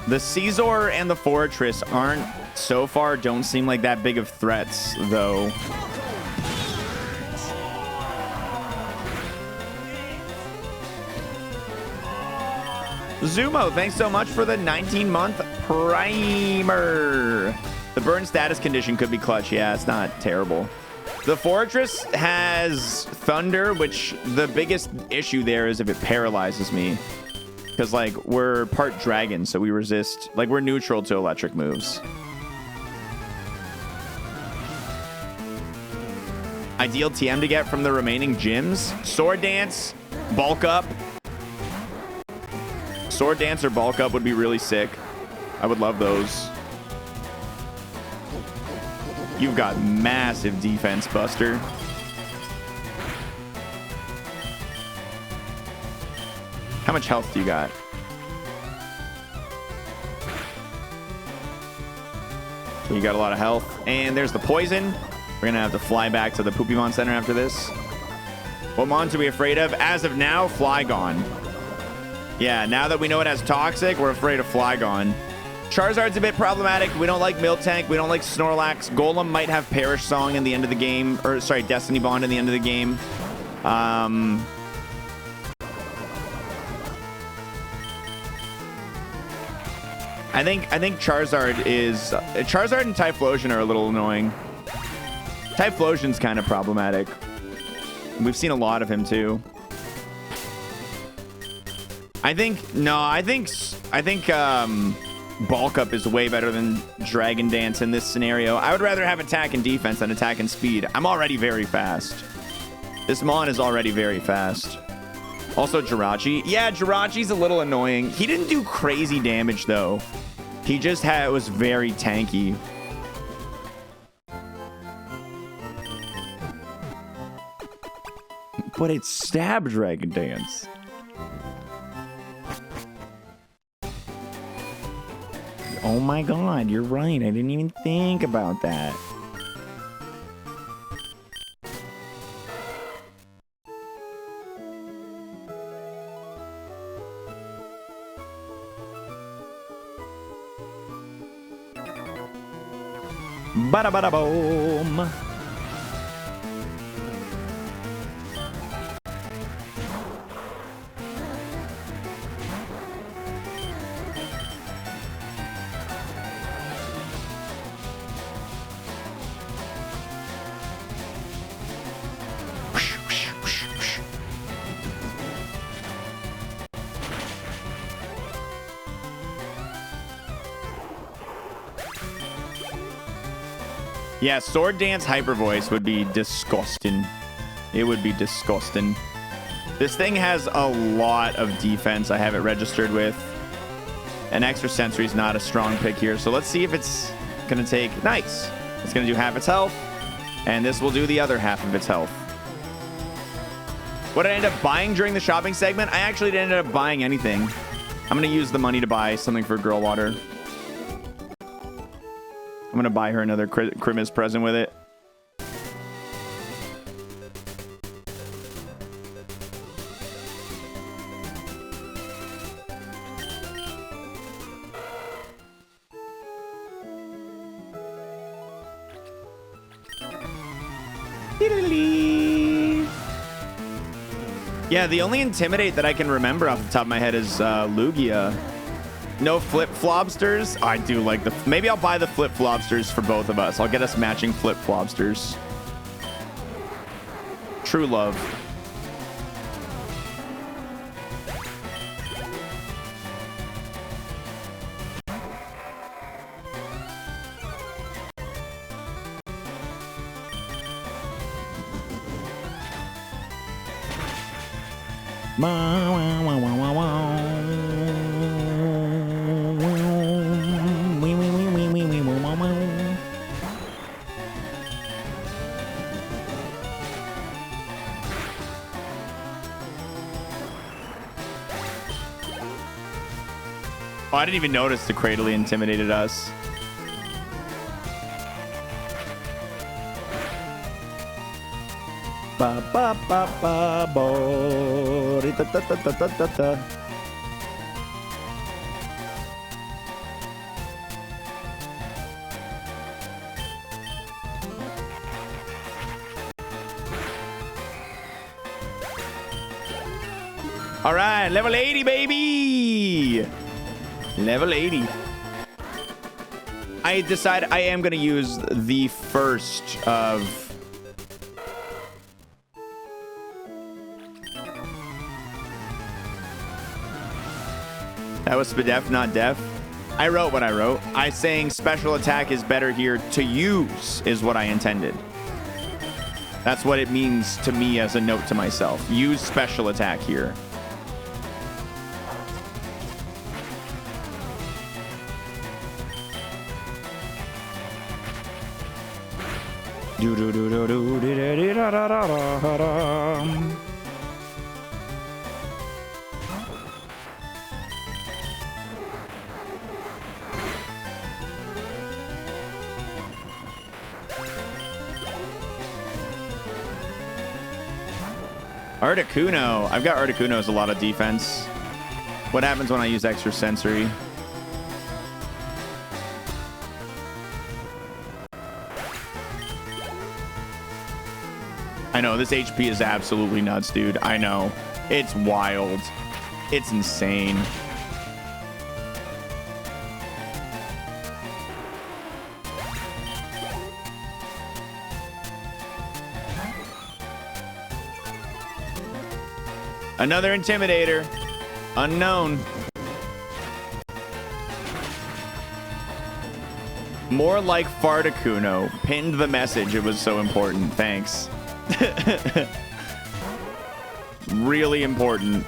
The Caesar and the Fortress aren't, so far, don't seem like that big of threats, though. Zumo, thanks so much for the 19-month primer. The burn status condition could be clutch. Yeah, it's not terrible. The Fortress has Thunder, which the biggest issue there is if it paralyzes me. Because, like, we're part dragon, so we resist. Like, we're neutral to electric moves. Ideal TM to get from the remaining gyms. Sword Dance, Bulk Up. Sword Dance or Bulk Up would be really sick. I would love those. You've got massive defense, Buster. How much health do you got? You got a lot of health. And there's the poison. We're going to have to fly back to the Poopymon Center after this. What mons are we afraid of? As of now, Flygon. Yeah, now that we know it has Toxic, we're afraid of Flygon. Charizard's a bit problematic. We don't like Miltank. We don't like Snorlax. Golem might have Perish Song in the end of the game. Or, sorry, Destiny Bond in the end of the game. I think Charizard is... Charizard and Typhlosion are a little annoying. Typhlosion's kind of problematic. We've seen a lot of him, too. I think Bulk Up is way better than Dragon Dance in this scenario. I would rather have attack and defense than attack and speed. I'm already very fast. This Mon is already very fast. Also, Jirachi. Yeah, Jirachi's a little annoying. He didn't do crazy damage, though. He just was very tanky. But it's Stab Dragon Dance. Oh my god, you're right. I didn't even think about that. Bada bada boom. Yeah, sword dance hyper voice would be disgusting. It would be disgusting. This thing has a lot of defense. I have it registered with. An extra sensory is not a strong pick here. So let's see if it's going to take... Nice. It's going to do half its health. And this will do the other half of its health. What did I end up buying during the shopping segment? I actually didn't end up buying anything. I'm going to use the money to buy something for Girl Water. I'm going to buy her another Christmas present with it. Yeah, the only Intimidate that I can remember off the top of my head is Lugia. No flip-flobsters. I do like the... Maybe I'll buy the flip-flobsters for both of us. I'll get us matching flip-flobsters. True love. Oh, I didn't even notice the Cradley intimidated us. Ba ba ba ba bo da da da da da da da. All right, level 80, baby. Level 80. I decide I am going to use the first of... That was Spadef, not Def. I wrote what I wrote. I saying special attack is better here to use is what I intended. That's what it means to me as a note to myself. Use special attack here. Do do do do do do do da da da da da. Articuno. I've got Articuno as a lot of defense. What happens when I use extra sensory? I know, this HP is absolutely nuts, dude. I know. It's wild. It's insane. Another Intimidator. Unknown. More like Farticuno. Pinned the message. It was so important. Thanks. Really important.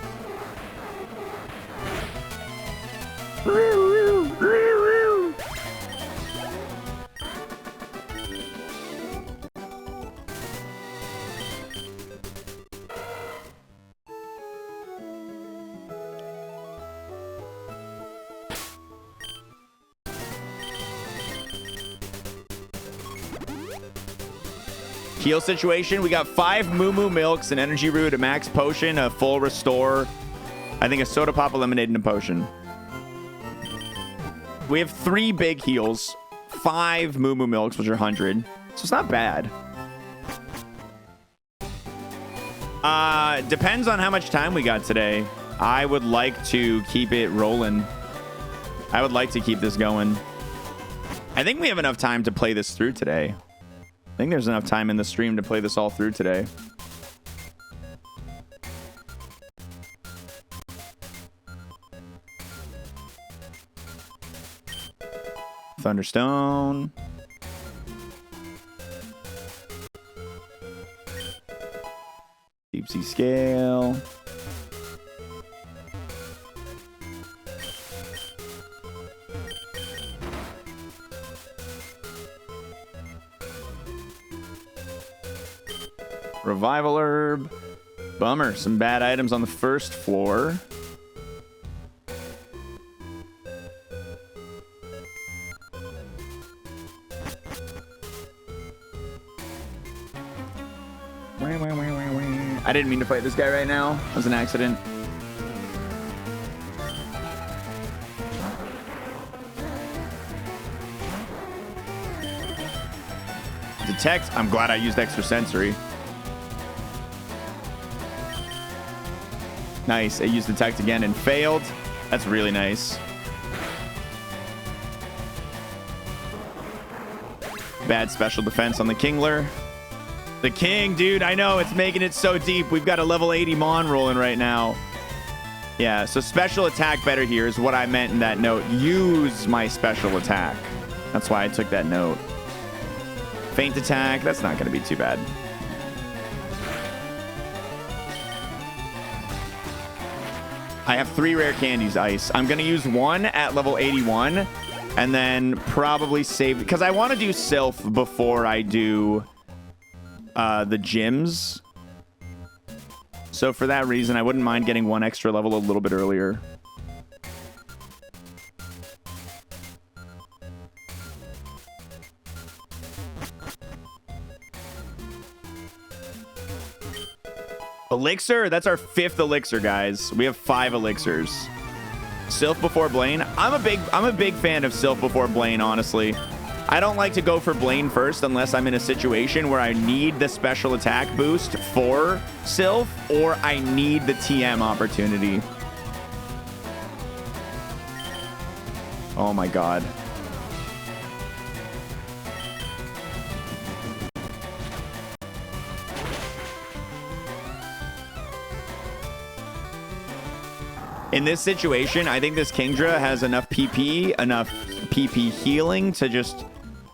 Heal situation. We got 5 Moo Moo Milks, an Energy Root, a Max Potion, a Full Restore. I think a Soda Pop, a Lemonade, and a Potion. We have 3 big heals. 5 Moo Moo Milks, which are 100. So it's not bad. Depends on how much time we got today. I would like to keep it rolling. I would like to keep this going. I think we have enough time to play this through today. I think there's enough time in the stream to play this all through today. Thunderstone. Deep sea scale. Revival herb. Bummer. Some bad items on the first floor. I didn't mean to fight this guy right now. It was an accident. Detect. I'm glad I used extrasensory. Nice. I used detect again and failed. That's really nice. Bad special defense on the Kingler. The King, dude, I know. It's making it so deep. We've got a level 80 Mon rolling right now. Yeah, so special attack better here is what I meant in that note. Use my special attack. That's why I took that note. Feint attack. That's not going to be too bad. I have 3 rare candies, Ice. I'm going to use 1 at level 81 and then probably save... Because I want to do Sylph before I do... the gyms. So for that reason, I wouldn't mind getting 1 extra level a little bit earlier. Elixir? That's our 5th elixir, guys. We have 5 elixirs. Sylph before Blaine. I'm a big fan of Sylph before Blaine, honestly. I don't like to go for Blaine first unless I'm in a situation where I need the special attack boost for Sylph or I need the TM opportunity. Oh my god. In this situation, I think this Kingdra has enough PP healing to just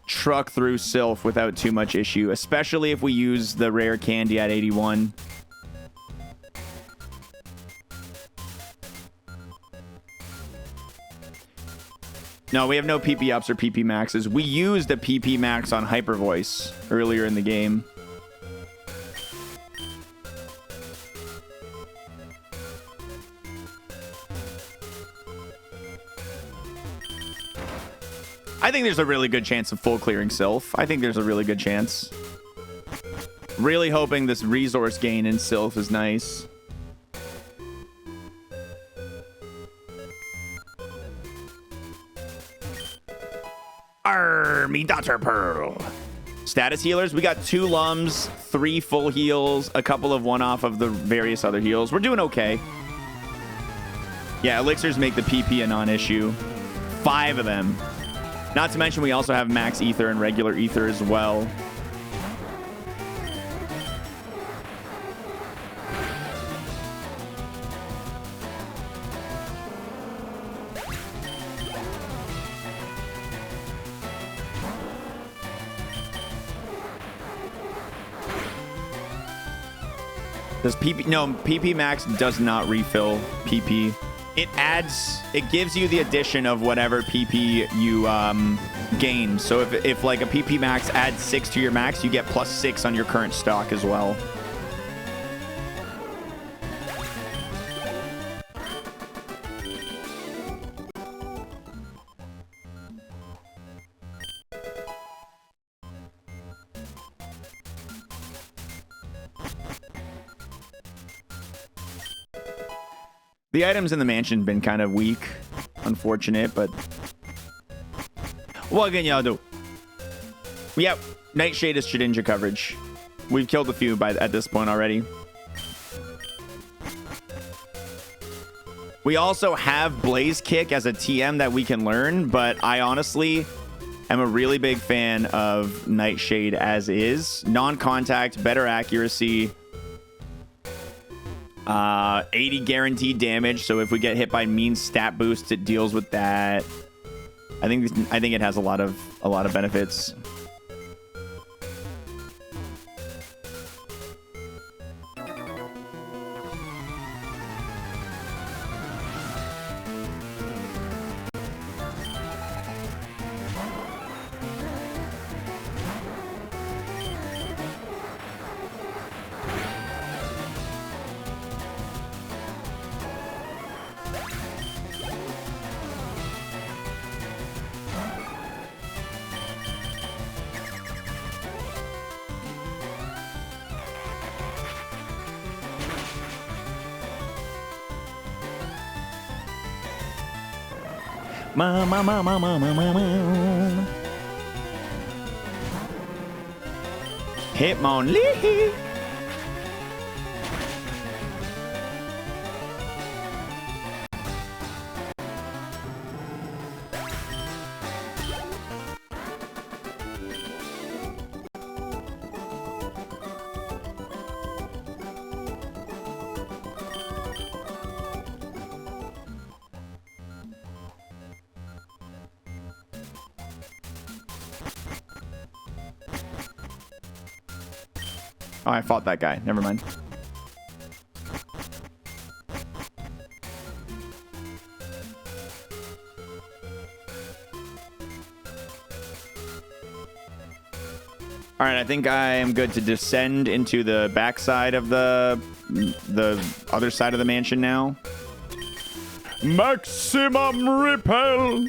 truck through Sylph without too much issue, especially if we use the rare candy at 81. No, we have no PP ups or PP maxes. We used a PP max on Hyper Voice earlier in the game. I think there's a really good chance of full clearing Sylph. I think there's a really good chance. Really hoping this resource gain in Sylph is nice. Me daughter Pearl. Status healers. We got 2 lums, 3 full heals, a couple of one-off of the various other heals. We're doing okay. Yeah, elixirs make the PP a non-issue. 5 of them. Not to mention we also have max ether and regular ether as well. Does PP... No, PP max does not refill PP. It gives you the addition of whatever PP you gain. So if like a PP max adds 6 to your max, you get +6 on your current stock as well. The items in the mansion have been kind of weak. Unfortunate, but... What can y'all do? Yep, Nightshade is Shedinja coverage. We've killed a few at this point already. We also have Blaze Kick as a TM that we can learn, but I honestly am a really big fan of Nightshade as is. Non-contact, better accuracy... 80 guaranteed damage, so if we get hit by mean stat boosts, it deals with that. I think it has a lot of benefits. Hitmonlee. Oh, I fought that guy. Never mind. All right, I think I am good to descend into the backside of the other side of the mansion now. Maximum repel.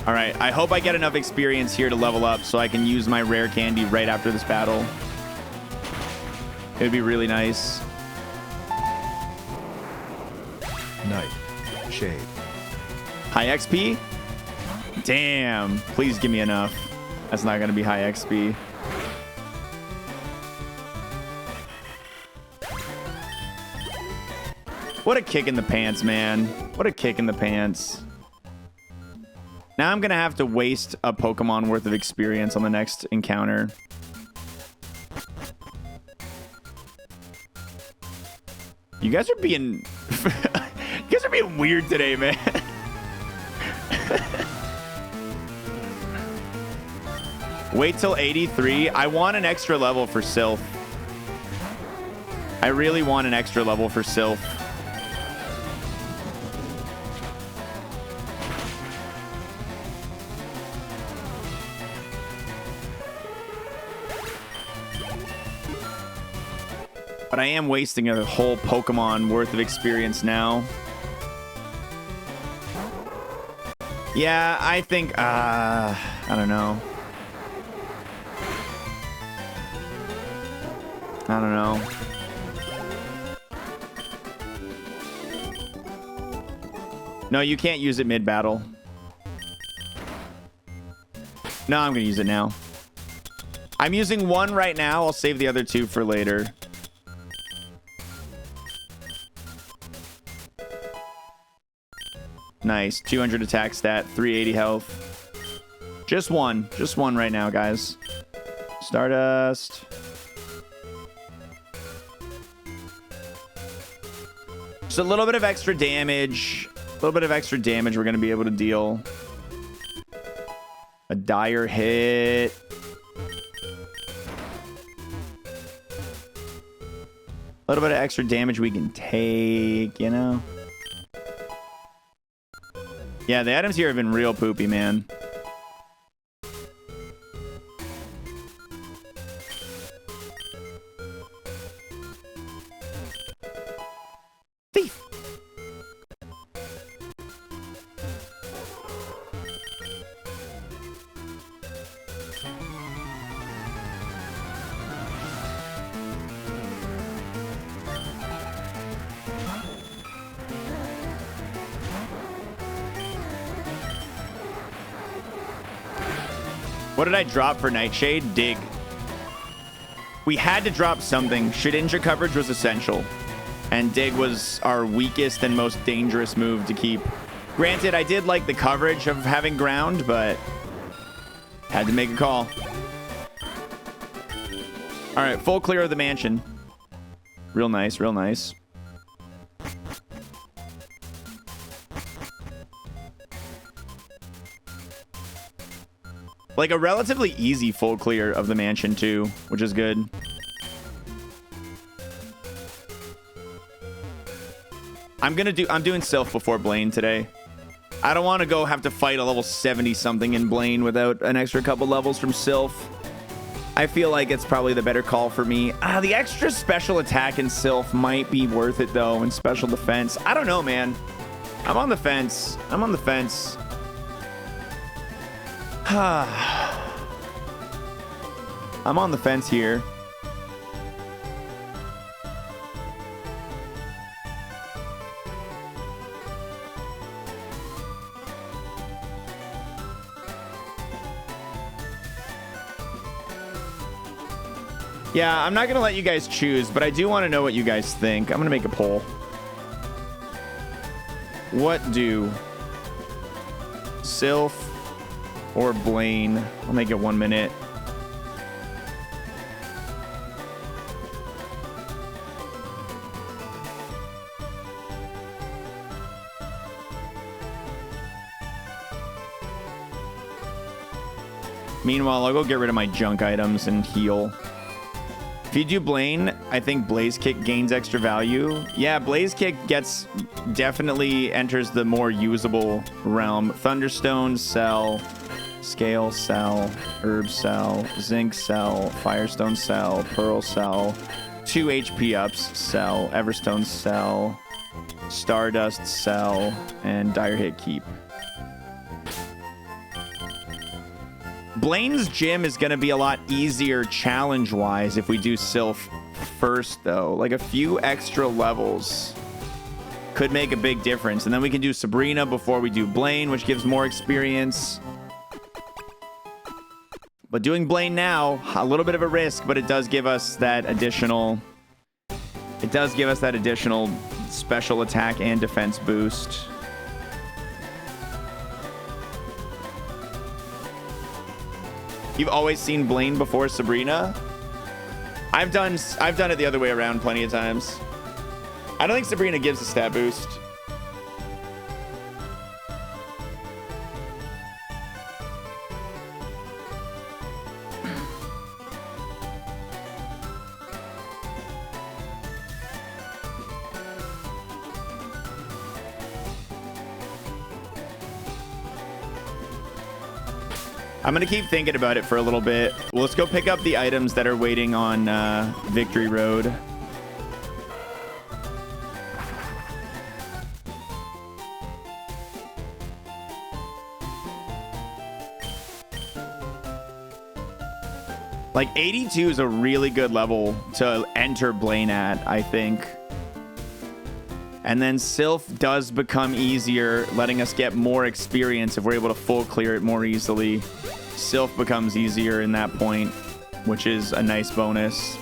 All right, I hope I get enough experience here to level up so I can use my rare candy right after this battle. It would be really nice. Night. Shade. High XP? Damn. Please give me enough. That's not going to be high XP. What a kick in the pants, man. What a kick in the pants. Now I'm going to have to waste a Pokemon worth of experience on the next encounter. You guys are being... you guys are being weird today, man. Wait till 83. I want an extra level for Sylph. I really want an extra level for Sylph. But I am wasting a whole Pokemon worth of experience now. Yeah, I think... I don't know. I don't know. No, you can't use it mid-battle. No, I'm going to use it now. I'm using one right now. I'll save the other two for later. Nice. 200 attack stat, 380 health. Just one right now, guys. Stardust. Just a little bit of extra damage. A little bit of extra damage we're going to be able to deal. A dire hit. A little bit of extra damage we can take, you know? Yeah, the items here have been real poopy, man. Thief! What did I drop for Nightshade? Dig. We had to drop something. Shedinja coverage was essential. And Dig was our weakest and most dangerous move to keep. Granted, I did like the coverage of having ground, but had to make a call. All right, full clear of the mansion. Real nice, real nice. Like a relatively easy full clear of the mansion too, which is good. I'm doing Sylph before Blaine today. I don't want to go have to fight a level 70 something in Blaine without an extra couple levels from Sylph. I feel like it's probably the better call for me. The extra special attack in Sylph might be worth it, though, in special defense. I don't know, man. I'm on the fence. I'm on the fence. I'm on the fence here. Yeah, I'm not going to let you guys choose, but I do want to know what you guys think. I'm going to make a poll. What do Sylph or Blaine? I'll make it 1 minute. Meanwhile, I'll go get rid of my junk items and heal. If you do Blaine, I think Blaze Kick gains extra value. Yeah, Blaze Kick definitely enters the more usable realm. Thunderstone, sell. Scale, sell. Herb, sell. Zinc, sell. Firestone, sell. Pearl, sell. 2 HP ups, sell. Everstone, sell. Stardust, sell. And Dire Hit, keep. Blaine's gym is going to be a lot easier challenge-wise if we do Sylph first, though. Like, a few extra levels could make a big difference. And then we can do Sabrina before we do Blaine, which gives more experience. But doing Blaine now, a little bit of a risk, but it does give us that additional... It does give us that additional special attack and defense boost. You've always seen Blaine before Sabrina? I've done it the other way around plenty of times. I don't think Sabrina gives a stat boost. I'm going to keep thinking about it for a little bit. Well, let's go pick up the items that are waiting on Victory Road. Like 82 is a really good level to enter Blaine at, I think. And then Sylph does become easier, letting us get more experience if we're able to full clear it more easily. Sylph becomes easier in that point, which is a nice bonus.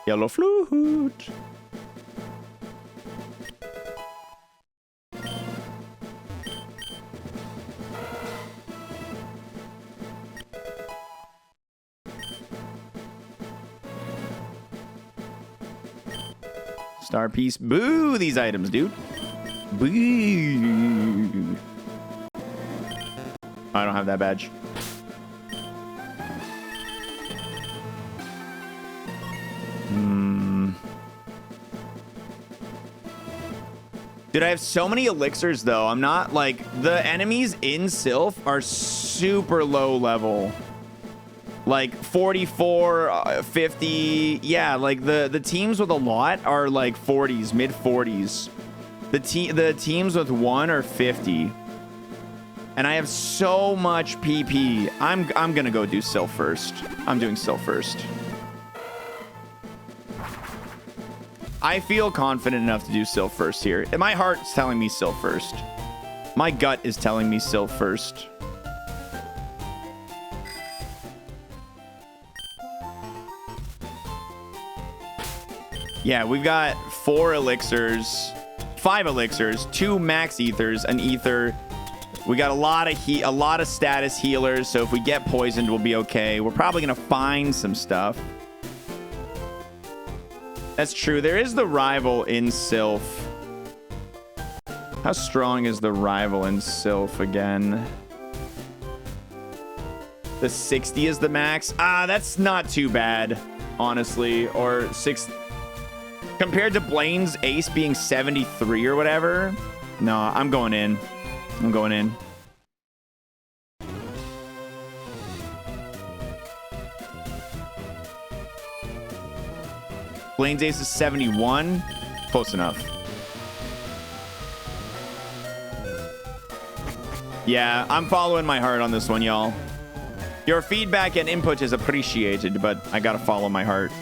Yellow flute. Star piece. Boo these items, dude. Boo. I don't have that badge. Dude, I have so many elixirs, though. I'm not, like... The enemies in Sylph are super low level. Like, 44, 50... Yeah, like, the teams with a lot are, like, 40s, mid-40s. The teams with one are 50. And I have so much PP. I'm gonna go do Sylph first. I'm doing Sylph first. I feel confident enough to do Sylph first here. My heart's telling me Sylph first. My gut is telling me Sylph first. Yeah, we've got 4 elixirs, 5 elixirs, 2 max ethers, an ether. We got a lot of status healers, so if we get poisoned, we'll be okay. We're probably gonna find some stuff. That's true. There is the rival in Sylph. How strong is the rival in Sylph again? The 60 is the max. That's not too bad, honestly. Or 6 compared to Blaine's ace being 73 or whatever. No, I'm going in. I'm going in. Blaine's ace is 71. Close enough. Yeah, I'm following my heart on this one, y'all. Your feedback and input is appreciated, but I gotta follow my heart.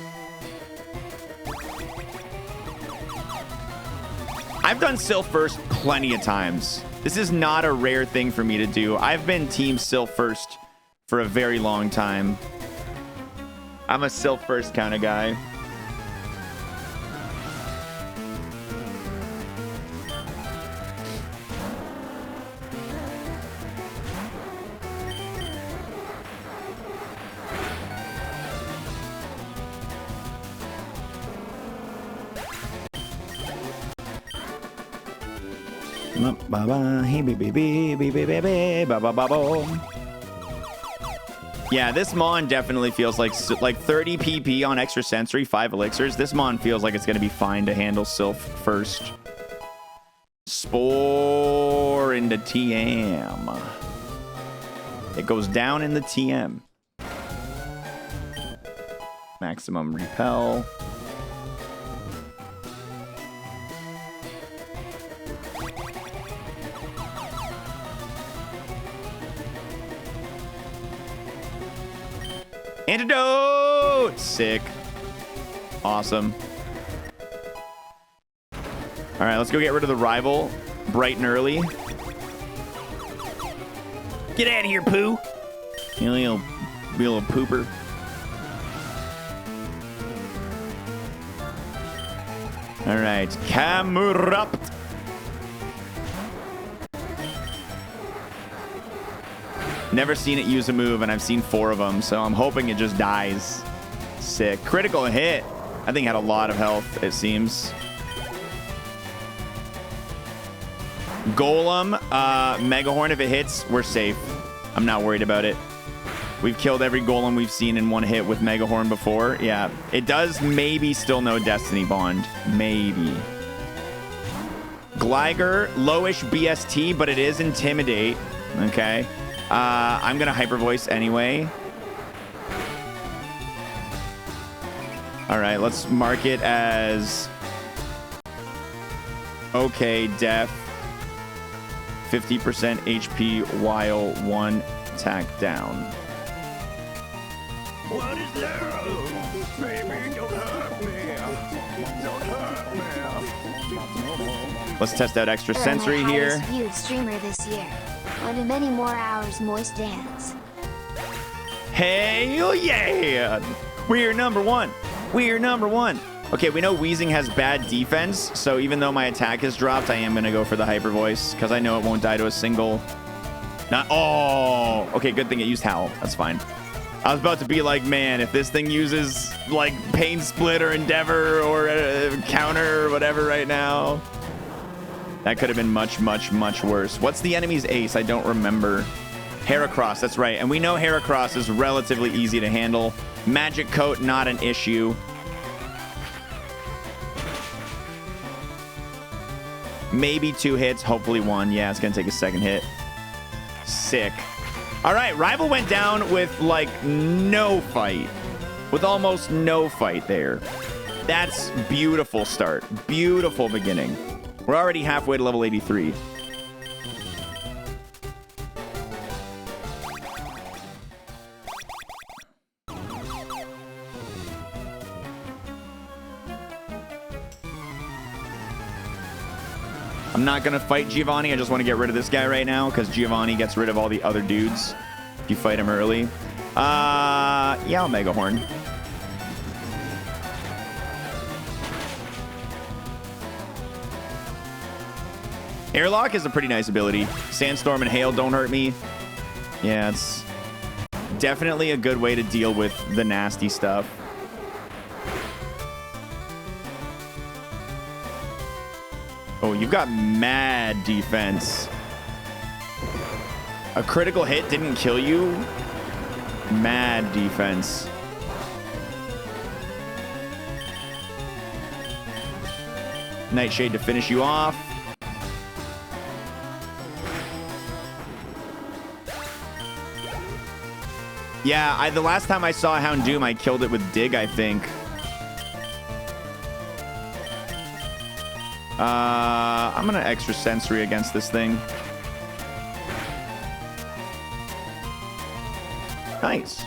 I've done Sylph first plenty of times. This is not a rare thing for me to do. I've been team Sylph first for a very long time. I'm a Sylph first kind of guy. Yeah, this Mon definitely feels like 30 PP on extra sensory, 5 elixirs. This Mon feels like it's going to be fine to handle Sylph first. Spore into TM. It goes down in the TM. Maximum repel. Antidote! Sick. Awesome. All right, let's go get rid of the rival bright and early. Get out of here, poo. You little pooper. All right, Camurupt. Never seen it use a move, and I've seen 4 of them, so I'm hoping it just dies. Sick. Critical hit. I think it had a lot of health, it seems. Golem, Megahorn, if it hits, we're safe. I'm not worried about it. We've killed every Golem we've seen in one hit with Megahorn before. Yeah, it does maybe still no Destiny Bond. Maybe. Gligar, lowish BST, but it is Intimidate. Okay. I'm gonna hyper voice anyway. All right, let's mark it as okay. Def 50% HP while 1 attack down. What is love? Baby, don't hurt me. Don't hurt me. Let's test out extra sensory here. Highest viewed streamer this year. On to many more hours moist dance. Hell yeah! We're number 1. We're number 1. Okay, we know Weezing has bad defense, so even though my attack has dropped, I am going to go for the hyper voice because I know it won't die to a single. Oh, okay, good thing it used Howl. That's fine. I was about to be like, man, if this thing uses like Pain Split or Endeavor or Counter or whatever right now, that could have been much, much, much worse. What's the enemy's ace? I don't remember. Heracross, that's right. And we know Heracross is relatively easy to handle. Magic Coat, not an issue. Maybe 2 hits, hopefully 1. Yeah, it's going to take a second hit. Sick. All right, Rival went down with, like, no fight. With almost no fight there. That's beautiful start. Beautiful beginning. We're already halfway to level 83. I'm not going to fight Giovanni. I just want to get rid of this guy right now because Giovanni gets rid of all the other dudes if you fight him early. Yeah, I'll Mega Horn. Airlock is a pretty nice ability. Sandstorm and Hail don't hurt me. Yeah, it's definitely a good way to deal with the nasty stuff. Oh, you've got mad defense. A critical hit didn't kill you? Mad defense. Nightshade to finish you off. Yeah, the last time I saw Houndoom, I killed it with Dig, I think. I'm gonna extra sensory against this thing. Nice.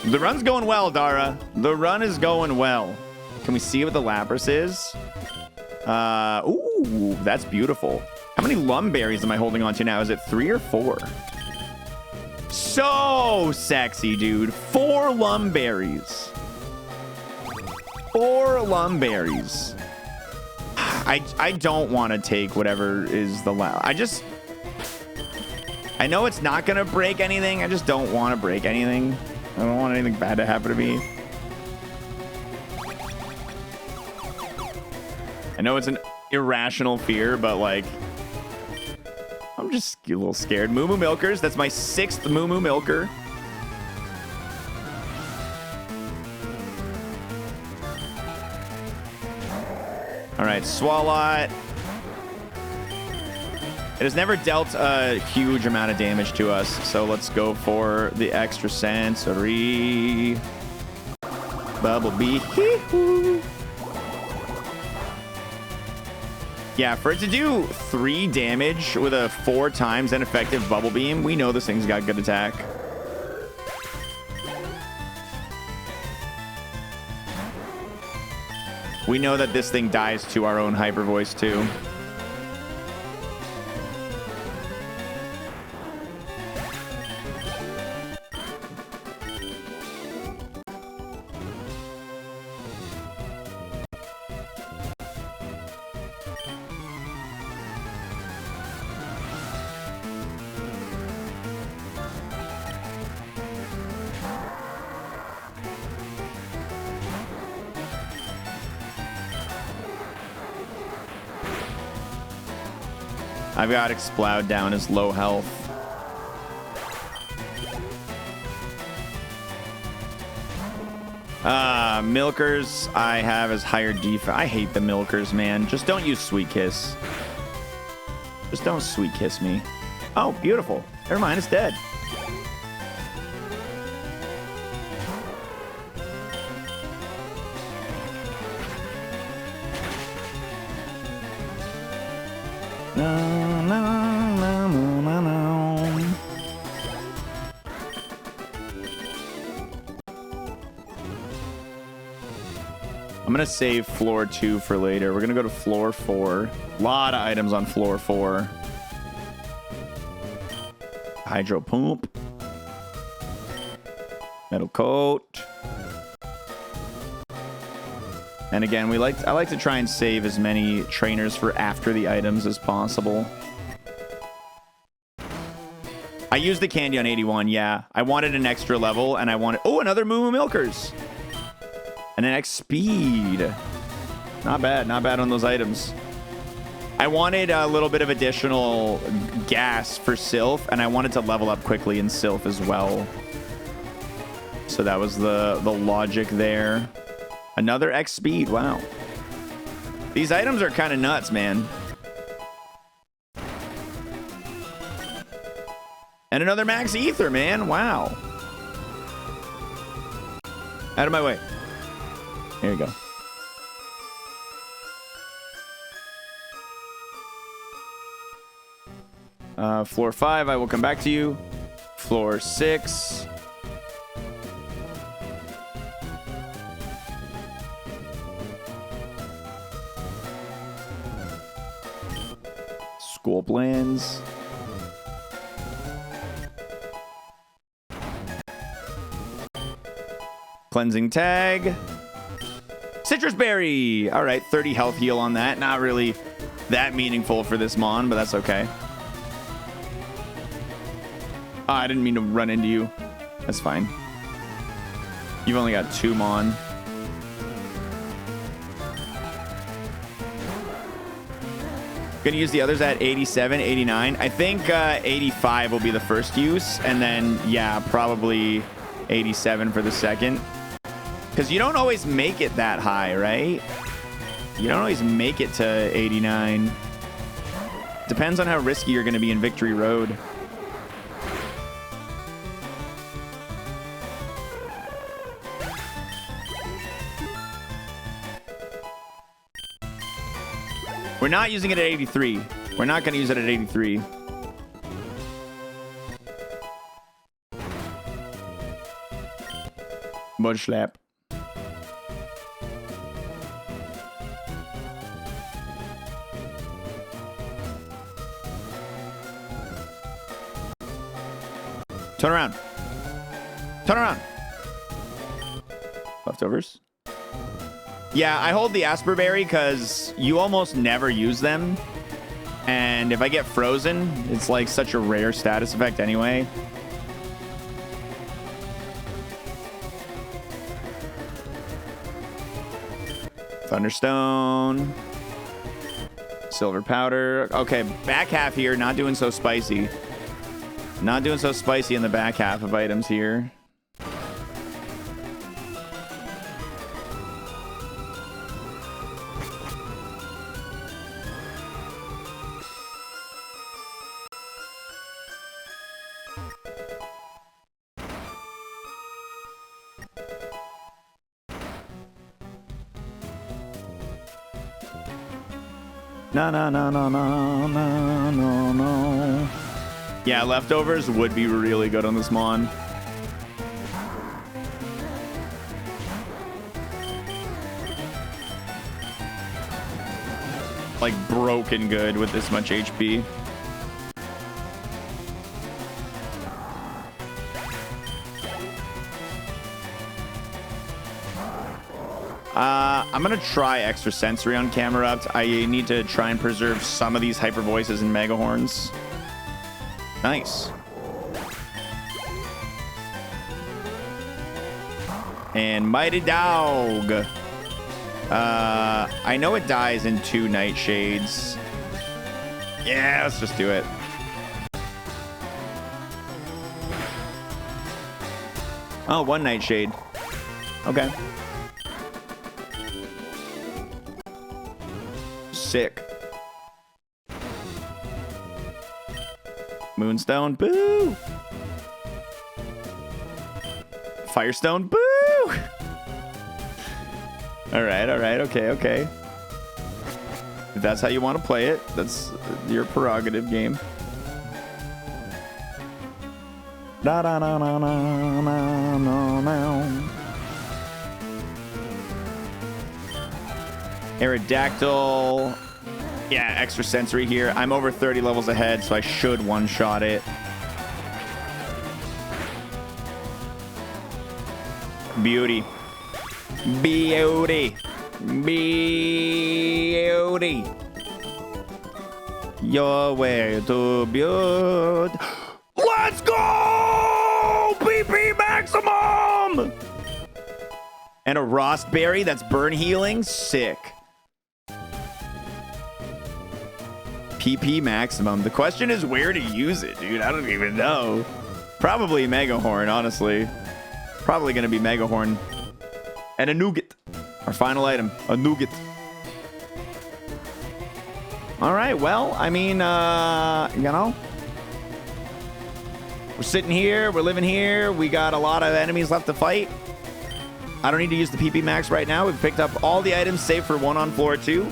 The run's going well, Dara. The run is going well. Can we see what the Lapras is? Ooh, that's beautiful. How many Lumberries am I holding on to now? Is it 3 or 4? So sexy, dude. 4 Lumberries. 4 Lumberries. I don't want to take whatever is the I know it's not going to break anything. I just don't want to break anything. I don't want anything bad to happen to me. I know it's an irrational fear, but like, I'm just a little scared. Moo Moo Milkers. That's my 6th Moo Moo Milker. All right, Swalot. It has never dealt a huge amount of damage to us, so let's go for the extra sensory. Bumblebee. Yeah, for it to do 3 damage with a 4 times ineffective Bubble Beam, we know this thing's got good attack. We know that this thing dies to our own Hyper Voice too. I've got Explode down as low health. Milkers I have as higher defense. I hate the Milkers, man. Just don't use Sweet Kiss. Just don't Sweet Kiss me. Oh, beautiful. Never mind, it's dead. No, no, no, no, no, no. I'm gonna save floor 2 for later. We're gonna go to floor 4. A lot of items on floor 4. Hydro Pump. Metal Coat. And again, I like to try and save as many trainers for after the items as possible. I used the candy on 81, yeah. I wanted an extra level, and I wanted... Oh, another Moo Moo Milkers! And an X speed. Not bad on those items. I wanted a little bit of additional gas for Sylph, and I wanted to level up quickly in Sylph as well. So that was the logic there. Another X speed, wow. These items are kind of nuts, man. And another max ether, man, wow. Out of my way. Here you go. Floor 5, I will come back to you. Floor 6. School plans. Cleansing tag. Citrus berry. All right, 30 health heal on that. Not really that meaningful for this Mon, but that's okay. Oh, I didn't mean to run into you. That's fine. You've only got 2 Mon. Gonna use the others at 87, 89. I think 85 will be the first use, and then yeah, probably 87 for the second. Because you don't always make it that high, right? You don't always make it to 89. Depends on how risky you're gonna be in Victory Road. We're not using it at 83. We're not going to use it at 83. Mud slap. Turn around. Turn around. Leftovers. Yeah, I hold the Asper Berry because you almost never use them. And if I get frozen, it's like such a rare status effect anyway. Thunderstone. Silver powder. Okay, back half here. Not doing so spicy. Not doing so spicy in the back half of items here. No, no, no, no, no, no, no, no. Yeah, leftovers would be really good on this Mon. Like broken good with this much HP. I'm gonna try extra sensory on Camerupt. I need to try and preserve some of these hyper voices and mega horns. Nice. And Mighty Dog. I know it dies in 2 Nightshades. Yeah, let's just do it. Oh, 1 Nightshade. Okay. Sick. Moonstone, boo! Firestone, boo! Alright, okay. If that's how you want to play it, that's your prerogative, game. Da da da da da da da da. Aerodactyl. Yeah, extra sensory here. I'm over 30 levels ahead, so I should one-shot it. Beauty. Beauty. Beauty. Your way to beauty. Let's go! PP maximum! And a Rostberry that's burn healing. Sick. PP maximum. The question is where to use it, dude. I don't even know. Probably Mega Horn, honestly. Probably going to be Mega Horn. And a nougat. Our final item. A nougat. All right. Well, I mean, you know. We're sitting here. We're living here. We got a lot of enemies left to fight. I don't need to use the PP max right now. We've picked up all the items save for 1 on floor 2.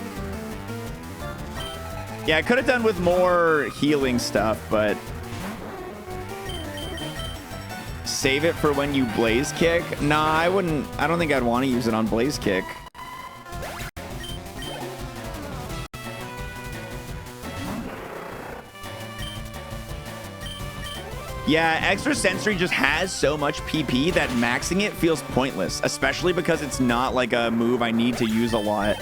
Yeah, I could have done with more healing stuff, but save it for when you Blaze Kick. Nah, I wouldn't. I don't think I'd want to use it on Blaze Kick. Yeah, extra sensory just has so much PP that maxing it feels pointless, especially because it's not like a move I need to use a lot.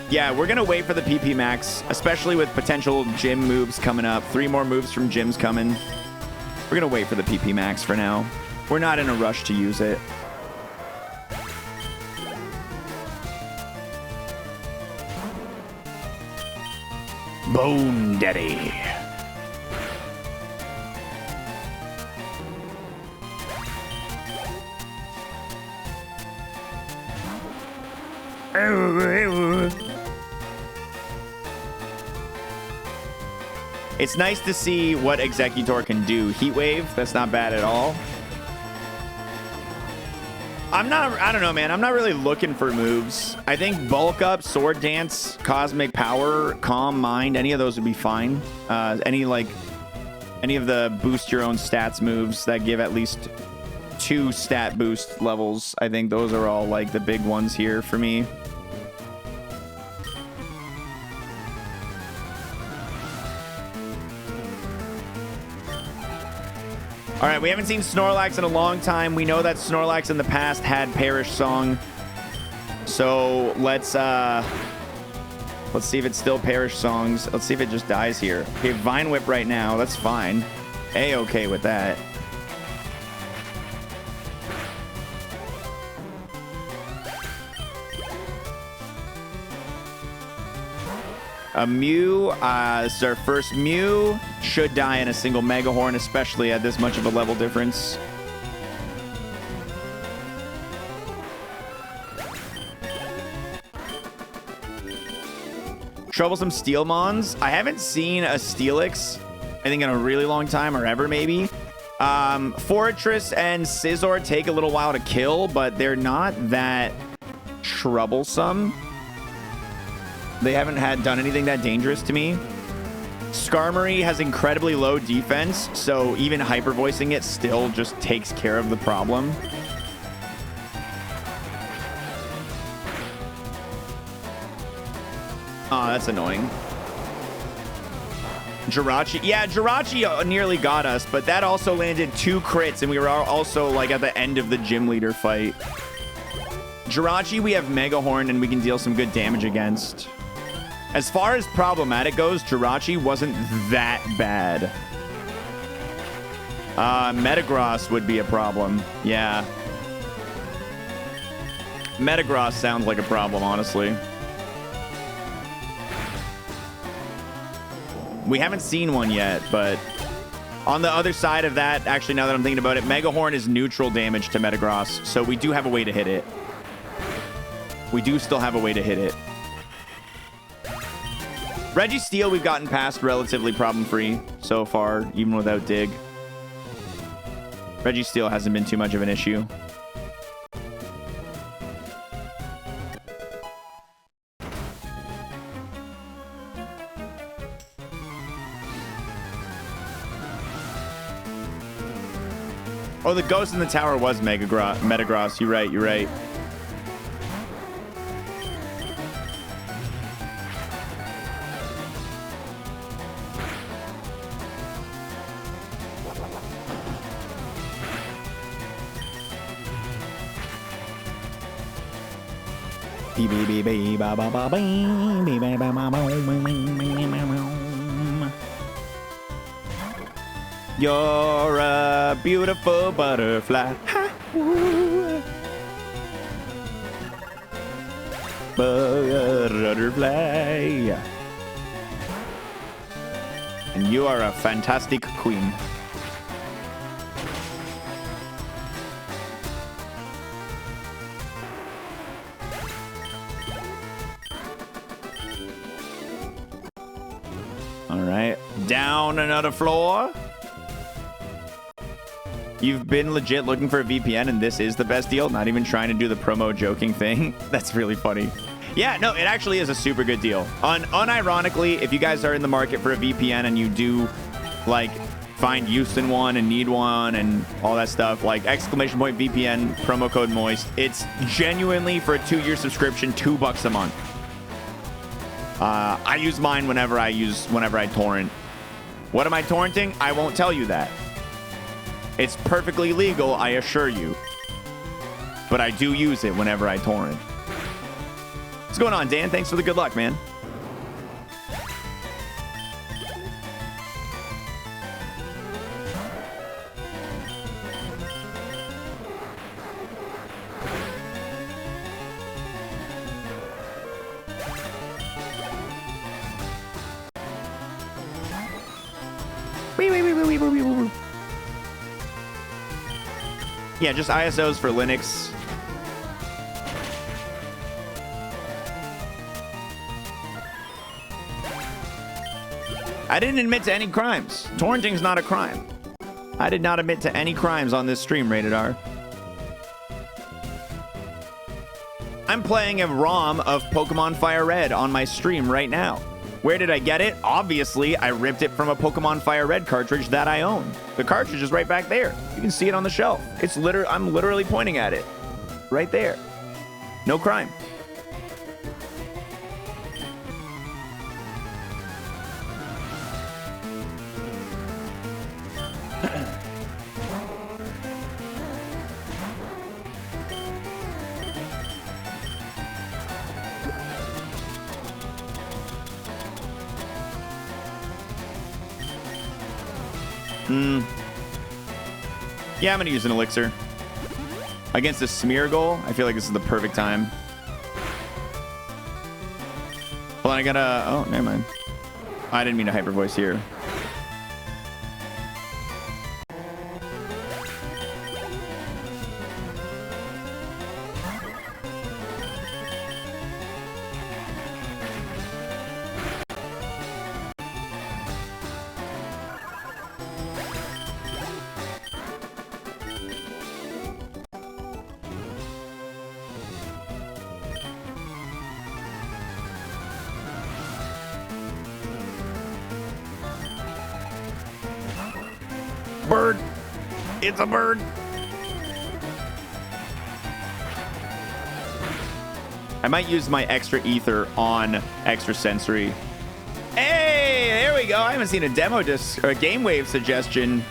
Yeah, we're going to wait for the PP max, especially with potential gym moves coming up. 3 more moves from gyms coming. We're going to wait for the PP Max for now. We're not in a rush to use it. Bone Daddy. It's nice to see what Executor can do. Heat Wave, that's not bad at all. I don't know, man. I'm not really looking for moves. I think Bulk Up, Sword Dance, Cosmic Power, Calm Mind, any of those would be fine. Any of the boost your own stats moves that give at least 2 stat boost levels. I think those are all like the big ones here for me. All right, we haven't seen Snorlax in a long time. We know that Snorlax in the past had Perish Song. So let's see if it's still Perish Songs. Let's see if it just dies here. Okay, Vine Whip right now. That's fine. A-okay with that. A Mew, this is our first Mew. Should die in a single Mega Horn, especially at this much of a level difference. Troublesome Steelmons. I haven't seen a Steelix, I think, in a really long time, or ever maybe. Fortress and Scizor take a little while to kill, but they're not that troublesome. They haven't done anything that dangerous to me. Skarmory has incredibly low defense, so even hyper voicing it still just takes care of the problem. Oh, that's annoying. Jirachi. Yeah, Jirachi nearly got us, but that also landed 2 crits, and we were also like at the end of the gym leader fight. Jirachi, we have Mega Horn, and we can deal some good damage against. As far as problematic goes, Jirachi wasn't that bad. Metagross would be a problem. Yeah. Metagross sounds like a problem, honestly. We haven't seen one yet, but on the other side of that, actually, now that I'm thinking about it, Mega Horn is neutral damage to Metagross, so we do have a way to hit it. We do still have a way to hit it. Registeel we've gotten past relatively problem-free so far, even without Dig. Registeel hasn't been too much of an issue. Oh, the ghost in the tower was Metagross. You're right, you're right. You're a beautiful butterfly. Butterfly. And you are a fantastic queen. All right, down another floor. You've been legit looking for a VPN, and this is the best deal. Not even trying to do the promo joking thing. That's really funny. Yeah, no, it actually is a super good deal. Unironically, if you guys are in the market for a VPN and you do like find use in one and need one and all that stuff, like !VPN promo code moist. It's genuinely, for a 2-year subscription, $2 a month. I use mine whenever I torrent. What am I torrenting? I won't tell you that. It's perfectly legal, I assure you. But I do use it whenever I torrent. What's going on, Dan? Thanks for the good luck, man. Yeah, just ISOs for Linux. I didn't admit to any crimes. Torrenting's not a crime. I did not admit to any crimes on this stream, Rated R. I'm playing a ROM of Pokemon Fire Red on my stream right now. Where did I get it? Obviously, I ripped it from a Pokemon Fire Red cartridge that I own. The cartridge is right back there. You can see it on the shelf. I'm literally pointing at it. Right there. No crime. Yeah, I'm gonna use an elixir. Against a Smeargle, I feel like this is the perfect time. Hold on, I gotta... Oh, never mind. I didn't mean to hyper voice here. Bird. It's a bird. I might use my extra ether on extra sensory. Hey, there we go. I haven't seen a demo disc or a Game Wave suggestion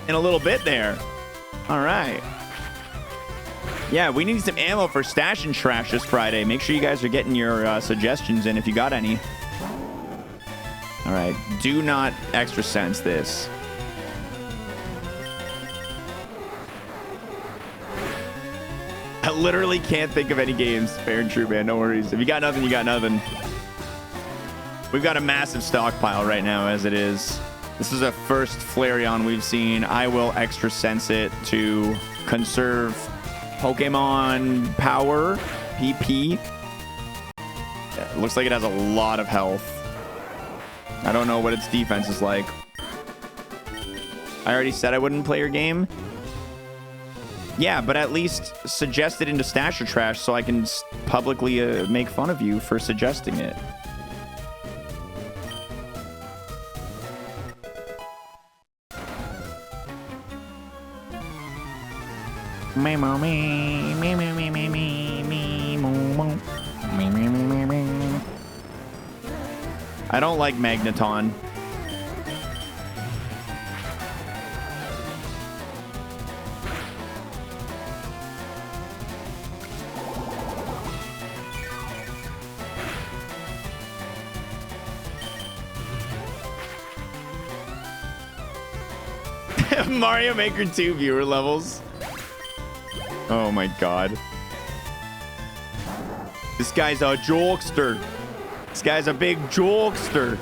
in a little bit there. All right. Yeah, we need some ammo for Stash and Trash this Friday. Make sure you guys are getting your suggestions in if you got any. All right. Do not extra sense this. I literally can't think of any games. Fair and true, man. No worries. If you got nothing, you got nothing. We've got a massive stockpile right now as it is. This is the first Flareon we've seen. I will extra sense it to conserve Pokemon power, PP. It looks like it has a lot of health. I don't know what its defense is like. I already said I wouldn't play your game. Yeah, but at least suggest it into Stash or Trash so I can publicly make fun of you for suggesting it. I don't like Magneton. Mario Maker 2 viewer levels. Oh my god. This guy's a jokester. This guy's a big jokester.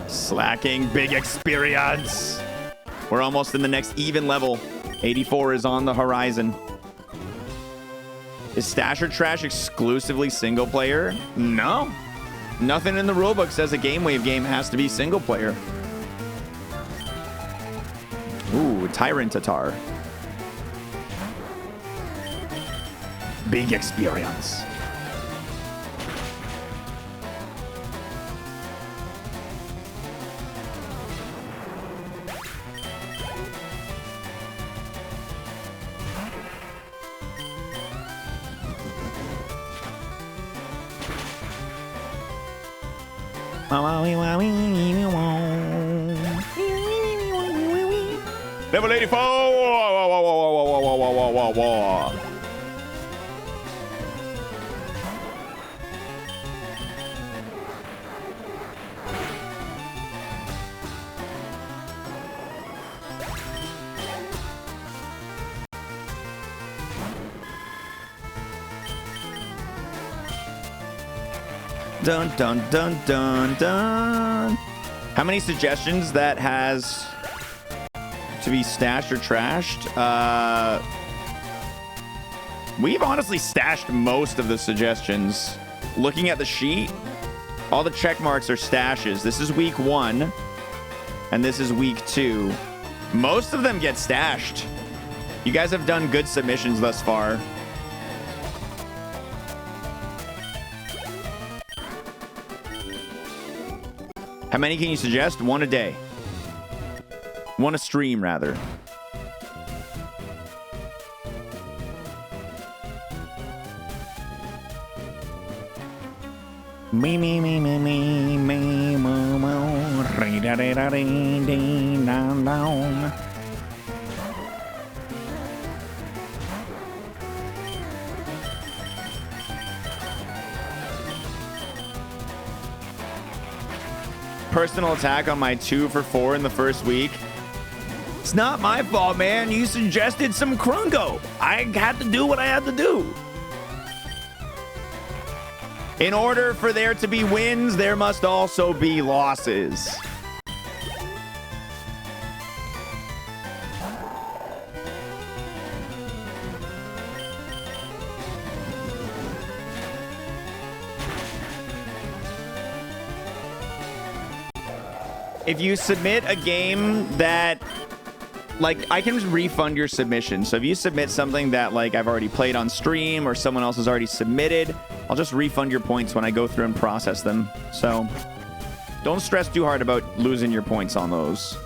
Slacking, big experience. We're almost in the next even level. 84 is on the horizon. Is Stash or Trash exclusively single player? No. Nothing in the rulebook says a Game Wave game has to be single player. Ooh, Tyrant Tatar. Big experience. Level 84. Dun, dun, dun, dun, dun. How many suggestions that has to be stashed or trashed? We've honestly stashed most of the suggestions. Looking at the sheet, all the check marks are stashes. This is week 1, and this is week 2. Most of them get stashed. You guys have done good submissions thus far. How many can you suggest? 1 a day. 1 a stream, rather. Me, me, me, me, me, me, mo, mo, re, da, da, da, dee, dee, down, down. Personal attack on my 2 for 4 in the first week. It's not my fault, man. You suggested some Krungo. I had to do what I had to do. In order for there to be wins, there must also be losses. If you submit a game that, like, I can just refund your submission. So if you submit something that, like, I've already played on stream or someone else has already submitted, I'll just refund your points when I go through and process them. So don't stress too hard about losing your points on those.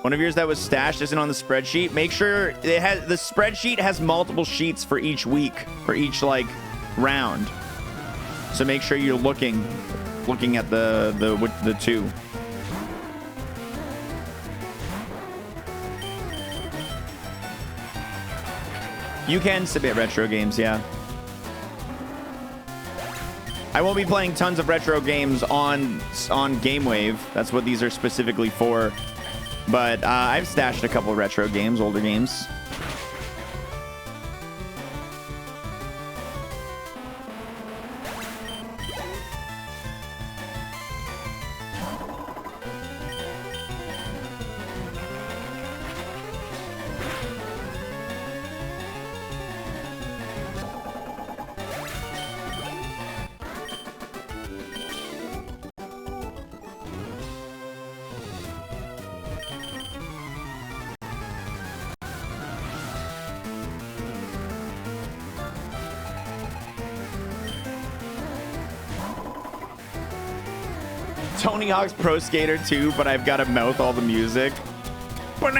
One of yours that was stashed isn't on the spreadsheet. Make sure it has, the spreadsheet has multiple sheets for each week, for each like round. So make sure you're looking at the 2. You can submit retro games, yeah. I won't be playing tons of retro games on GameWave. That's what these are specifically for. But I've stashed a couple retro games, older games. Tony Hawk's Pro Skater 2, but I've got to mouth all the music. I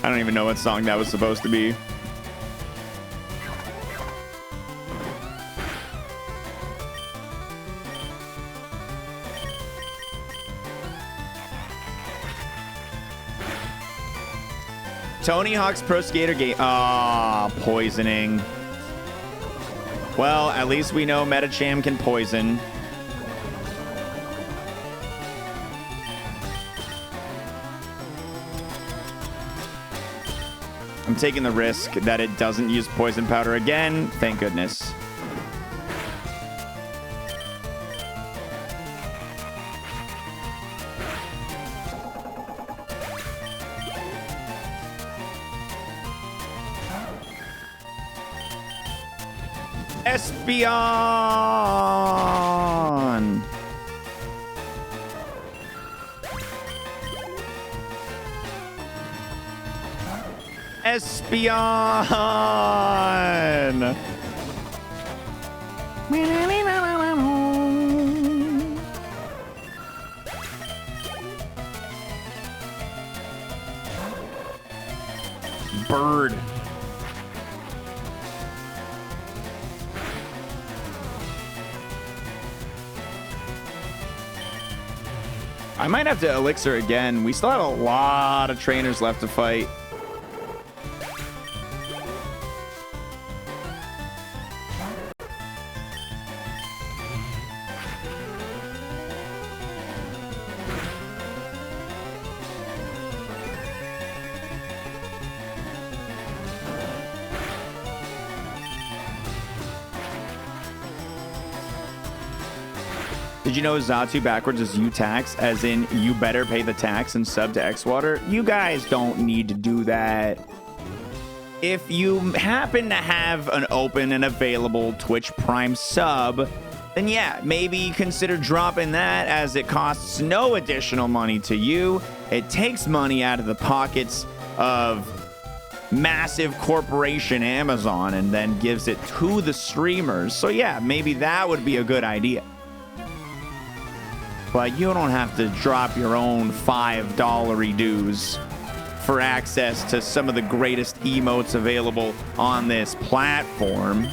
don't even know what song that was supposed to be. Tony Hawk's Pro Skater game. Ah, poisoning. Well, at least we know Metacham can poison. I'm taking the risk that it doesn't use poison powder again. Thank goodness. Espion! Espion. Bird. I might have to elixir again. We still have a lot of trainers left to fight. Did you know Zatu backwards is U-tax, as in you better pay the tax and sub to xwater? You guys don't need to do that. If you happen to have an open and available Twitch Prime sub, then yeah, maybe consider dropping that, as it costs no additional money to you. It takes money out of the pockets of massive corporation Amazon and then gives it to the streamers. So yeah, maybe that would be a good idea. But you don't have to drop your own $5 dues for access to some of the greatest emotes available on this platform.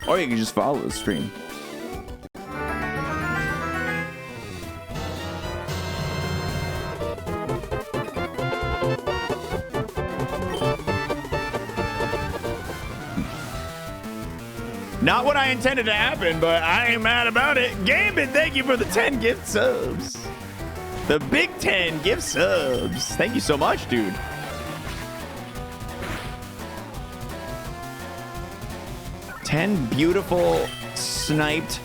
Or you can just follow the stream. Not what I intended to happen, but I ain't mad about it. Gambit, thank you for the 10 gift subs. The big 10 gift subs. Thank you so much, dude. 10 beautiful sniped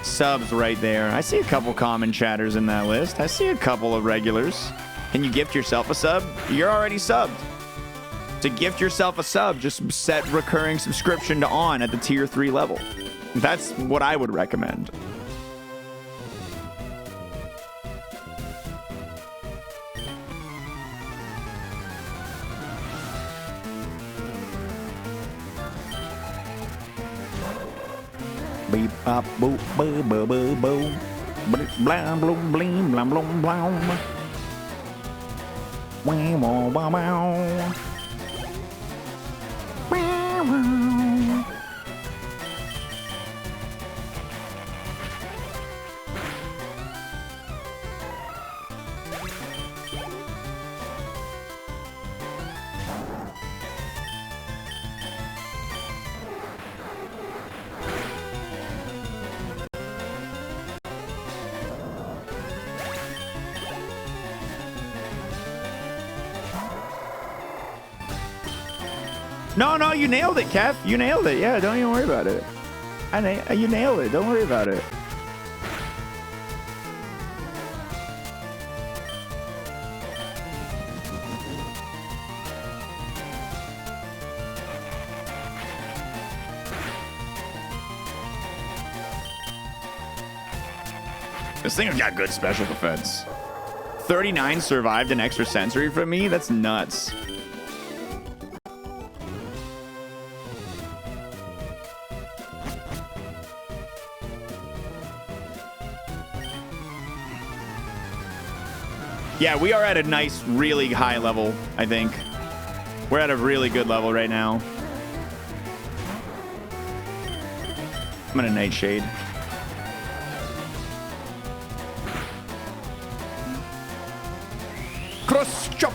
subs right there. I see a couple common chatters in that list. I see a couple of regulars. Can you gift yourself a sub? You're already subbed. To gift yourself a sub, just set recurring subscription to on at the tier 3 level. That's what I would recommend. Beep up boop boo boo boo boo. Blam bloom blim blam blom blom. Wow wow wow wow. Wow wow. No, you nailed it, Kev. You nailed it. Yeah, don't even worry about it. You nailed it. Don't worry about it. This thing has got good special defense. 39 survived an extra sensory from me? That's nuts. Yeah, we are at a nice, really high level, I think. We're at a really good level right now. I'm gonna Nightshade. Cross chop.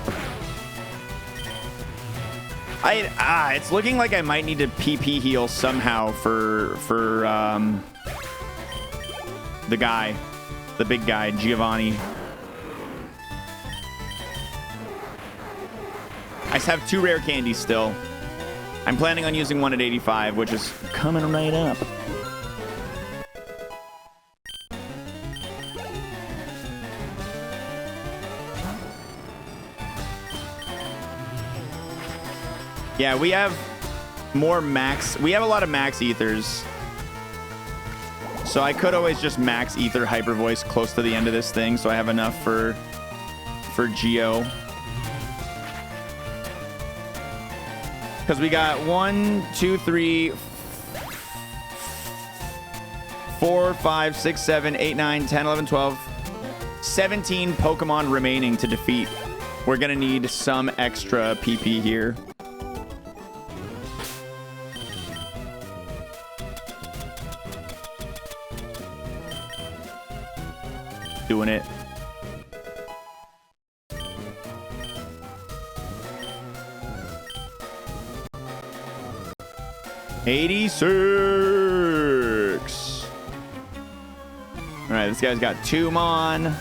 It's looking like I might need to PP heal somehow for the guy, the big guy, Giovanni. I just have 2 rare candies still. I'm planning on using one at 85, which is coming right up. Yeah, we have more max. We have a lot of max ethers. So I could always just max ether hyper voice close to the end of this thing, so I have enough for Geo. Because we got 1, 2, 3, 4, 5, 6, 7, 8, 9, 10, 11, 12, 17 Pokemon remaining to defeat. We're gonna need some extra PP here. Doing it. $86. All right, this guy's got Tumon.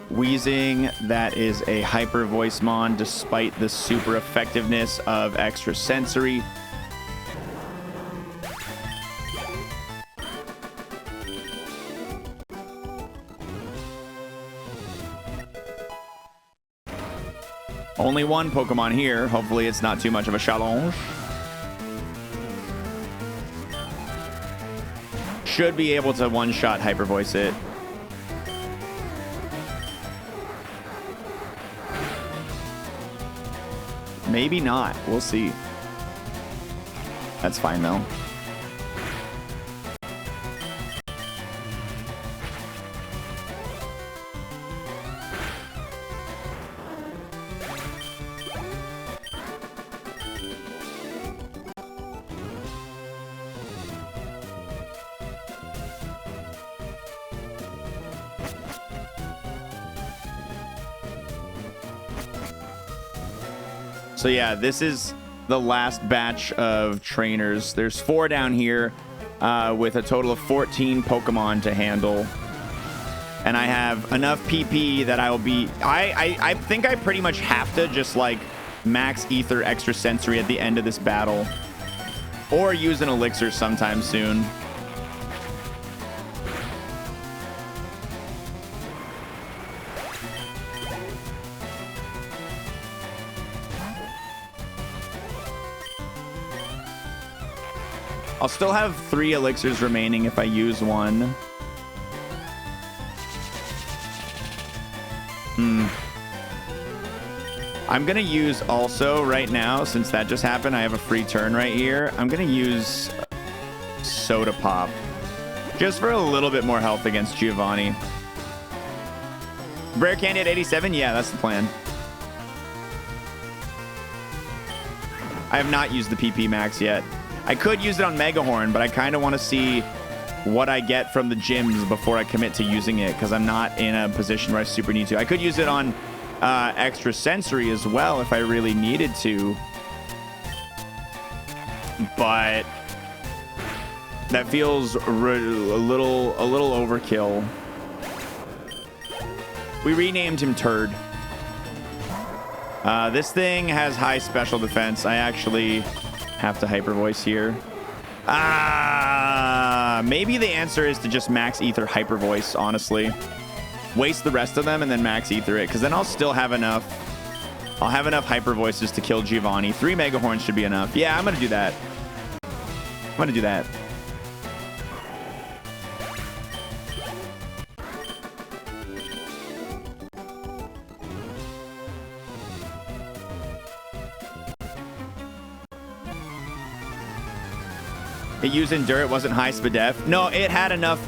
Wheezing, that is a hyper voice mon despite the super effectiveness of extra sensory. Only one Pokemon here. Hopefully it's not too much of a challenge. Should be able to one-shot hyper voice it. Maybe not. We'll see. That's fine, though. So yeah, this is the last batch of trainers. There's 4 down here with a total of 14 Pokemon to handle. And I have enough PP that I will be... I think I pretty much have to just like max ether extra sensory at the end of this battle. Or use an elixir sometime soon. I'll still have 3 elixirs remaining if I use one. I'm gonna use also right now, since that just happened, I have a free turn right here. I'm gonna use Soda Pop. Just for a little bit more health against Giovanni. Rare Candy at 87? Yeah, that's the plan. I have not used the PP max yet. I could use it on Megahorn, but I kind of want to see what I get from the gyms before I commit to using it, because I'm not in a position where I super need to. I could use it on extra sensory as well if I really needed to, but that feels a little overkill. We renamed him Turd. This thing has high special defense. I actually have to hyper voice here. Maybe the answer is to just max ether hyper voice, honestly. Waste the rest of them and then max ether it, because then I'll still have enough. I'll have enough hyper voices to kill Giovanni. 3 Mega Horns should be enough. Yeah, I'm gonna do that. I'm gonna do that. It used Endure, it wasn't high Spadef. No, it had enough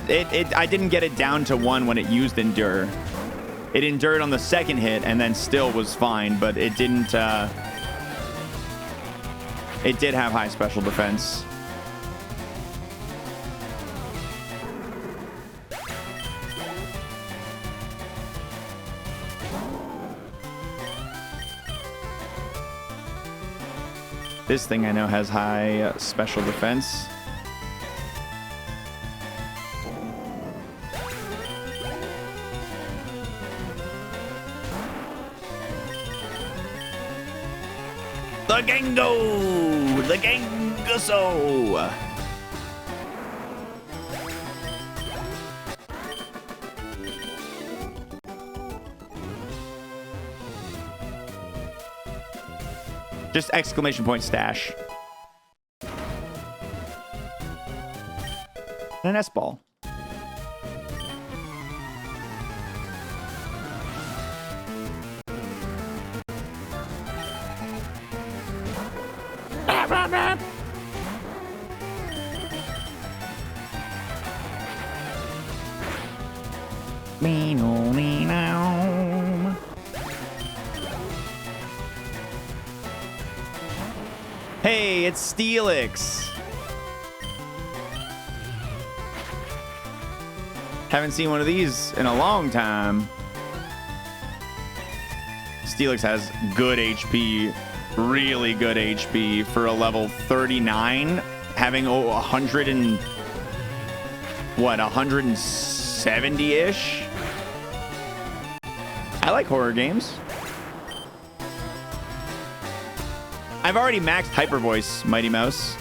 I didn't get it down to 1 when it used Endure. It endured on the second hit and then still was fine, but it didn't it did have high special defense. This thing I know has high special defense. The Gengo! The Genguso! Just exclamation point stash. An S-ball. Hey, it's Steelix. Haven't seen one of these in a long time. Steelix has good HP, really good HP for a level 39, having 100 and what, 170-ish? I like horror games. I've already maxed Hyper Voice, Mighty Mouse.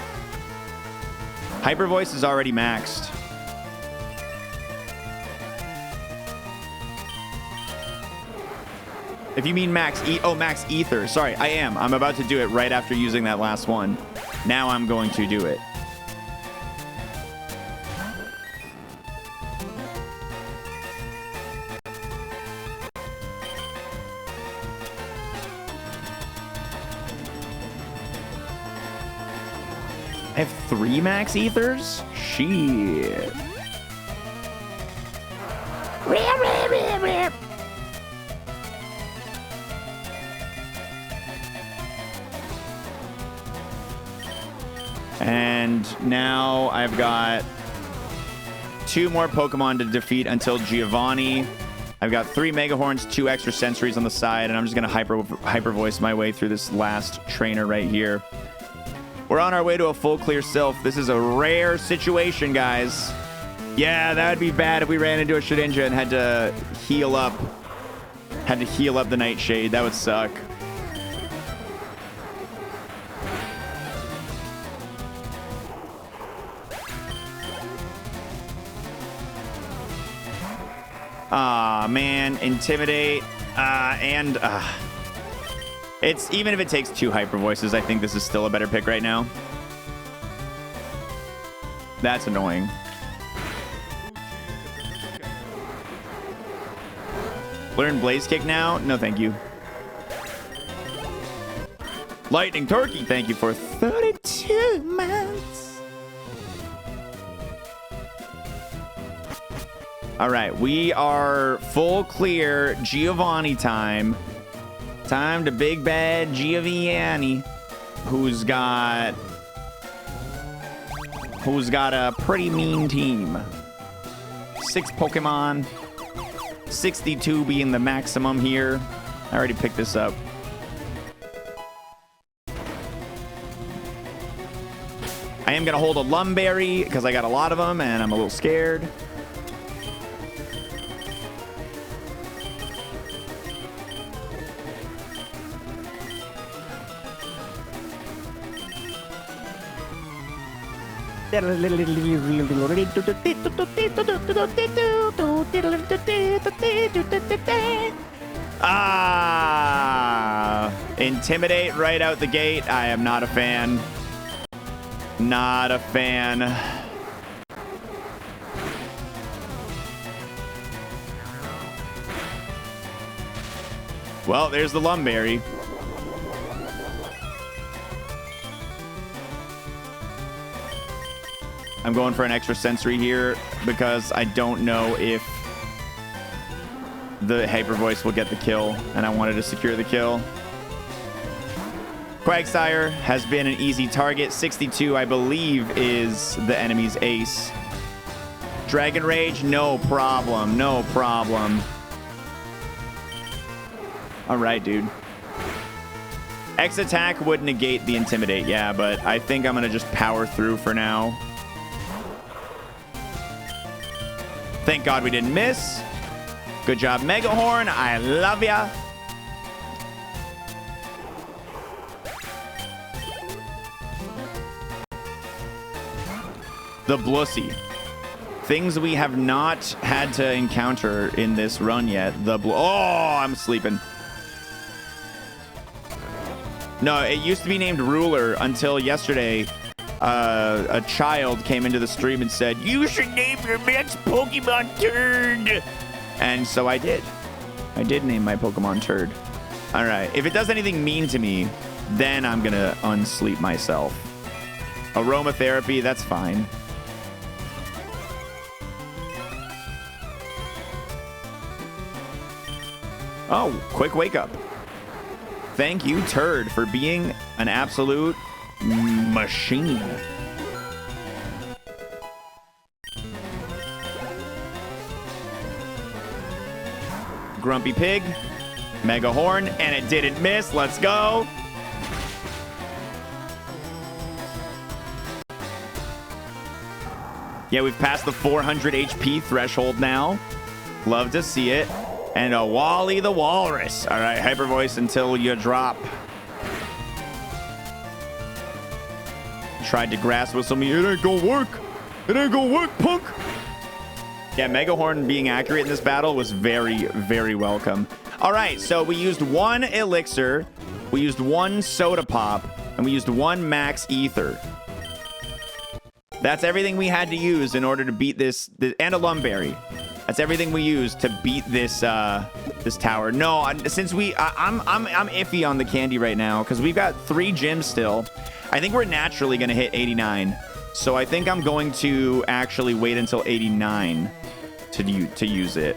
Hyper Voice is already maxed. If you mean max ether. Sorry, I am. I'm about to do it right after using that last one. Now I'm going to do it. I have 3 max ethers? Shit. And now I've got 2 more Pokemon to defeat until Giovanni. I've got 3 Mega Horns, 2 extra sensories on the side, and I'm just going to hyper voice my way through this last trainer right here. We're on our way to a full clear Sylph. This is a rare situation, guys. Yeah, that would be bad if we ran into a Shedinja and had to heal up. Had to heal up the Nightshade. That would suck. Ah, man. Intimidate. It's even if it takes 2 hyper voices, I think this is still a better pick right now. That's annoying. Learn Blaze Kick now? No, thank you. Lightning Turkey, thank you for 32 months. All right, we are full clear Giovanni time. Time to big bad Giovanni, who's got a pretty mean team. 6 Pokemon, 62 being the maximum here. I already picked this up. I am gonna hold a Lumberry because I got a lot of them and I'm a little scared. Intimidate right out the gate. I am not a fan. Not a fan. Well, there's the Lumberry. I'm going for an extra sensory here because I don't know if the Hyper Voice will get the kill, and I wanted to secure the kill. Quagsire has been an easy target. 62, I believe, is the enemy's ace. Dragon Rage, no problem. No problem. All right, dude. X attack would negate the Intimidate, yeah, but I think I'm going to just power through for now. Thank God we didn't miss. Good job, Megahorn. I love ya. The Blussy. Things we have not had to encounter in this run yet. Oh, I'm sleeping. No, it used to be named Ruler until yesterday. A child came into the stream and said, "You should name your next Pokemon Turd." And so I did. I did name my Pokemon Turd. All right. If it does anything mean to me, then I'm going to unsleep myself. Aromatherapy, that's fine. Oh, quick wake up. Thank you, Turd, for being an absolute machine. Grumpy Pig, Mega Horn, and it didn't miss. Let's go. Yeah, we've passed the 400 HP threshold now. Love to see it. And a Wally the Walrus. All right, Hyper Voice until you drop. Tried to grasp with some. It ain't gonna work. It ain't gonna work, punk. Yeah, Mega Horn being accurate in this battle was very, very welcome. All right, so we used 1 Elixir, we used 1 Soda Pop, and we used 1 Max Ether. That's everything we had to use in order to beat this, and a Lumberry. That's everything we used to beat this this tower. No, since I'm iffy on the candy right now because we've got 3 gyms still. I think we're naturally going to hit 89. So I think I'm going to actually wait until 89 to use it.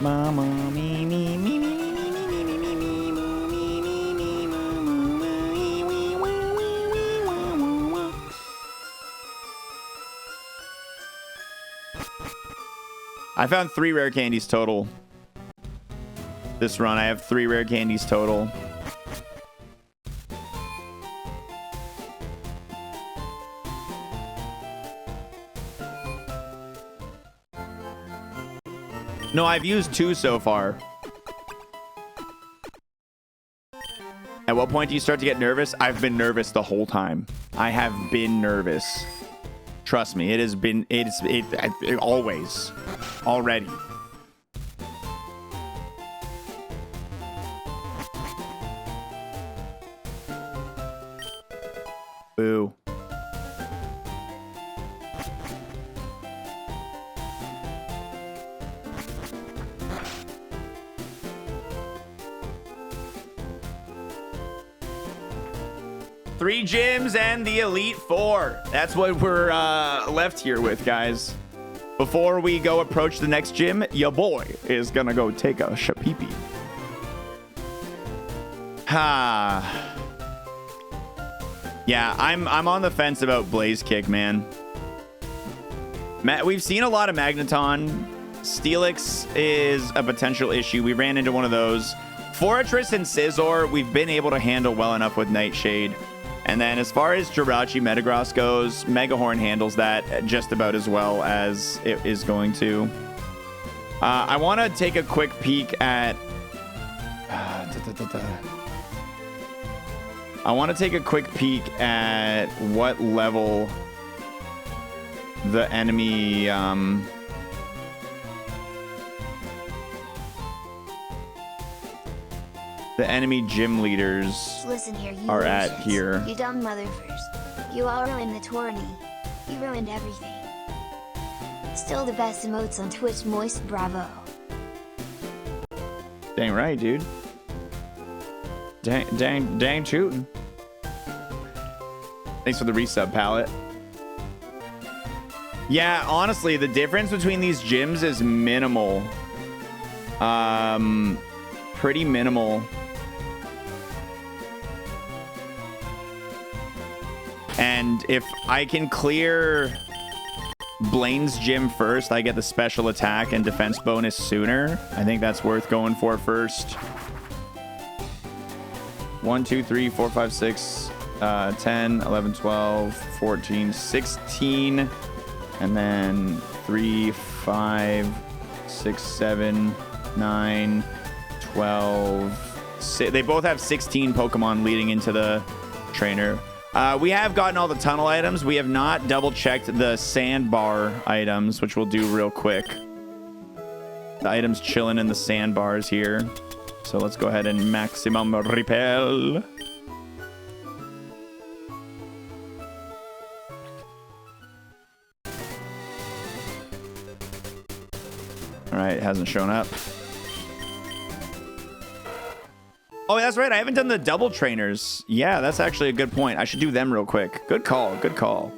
Mama, me, me, me, me, me, me, me, me, me, me, me, me, me, me, me. I found 3 rare candies total. This run, I have 3 rare candies total. No, I've used 2 so far. At what point do you start to get nervous? I've been nervous the whole time. I have been nervous. Trust me, it has been, it always. Already. Boo. Three gyms and the Elite Four. That's what we're left here with, guys. Before we go approach the next gym, your boy is gonna go take a shapeepee. Ha. Yeah, I'm on the fence about Blaze Kick, man. We've seen a lot of Magneton. Steelix is a potential issue. We ran into one of those. Fortress and Scizor, we've been able to handle well enough with Nightshade. And then as far as Jirachi Metagross goes, Megahorn handles that just about as well as it is going to. I want to take a quick peek at... I want to take a quick peek at what level the enemy... the enemy gym leaders Listen here, you are at losers. here. You dumb motherfuckers. You all ruined the tourney. You ruined everything. Still the best emotes on Twitch, Moist, bravo. Dang right, dude. Dang shooting. Thanks for the resub, Palette. Yeah, honestly, the difference between these gyms is minimal. Pretty minimal. And if I can clear Blaine's gym first, I get the special attack and defense bonus sooner. I think that's worth going for first. 1, 2, 3, 4, 5, 6. 10, 11, 12, 14, 16, and then 3, 5, 6, 7, 9, 12. They both have 16 Pokemon leading into the trainer. We have gotten all the tunnel items. We have not double checked the sandbar items, which we'll do real quick. The items chilling in the sandbars here. So let's go ahead and maximum repel. All right, it hasn't shown up. Oh, that's right. I haven't done the double trainers. Yeah, that's actually a good point. I should do them real quick. Good call. Good call.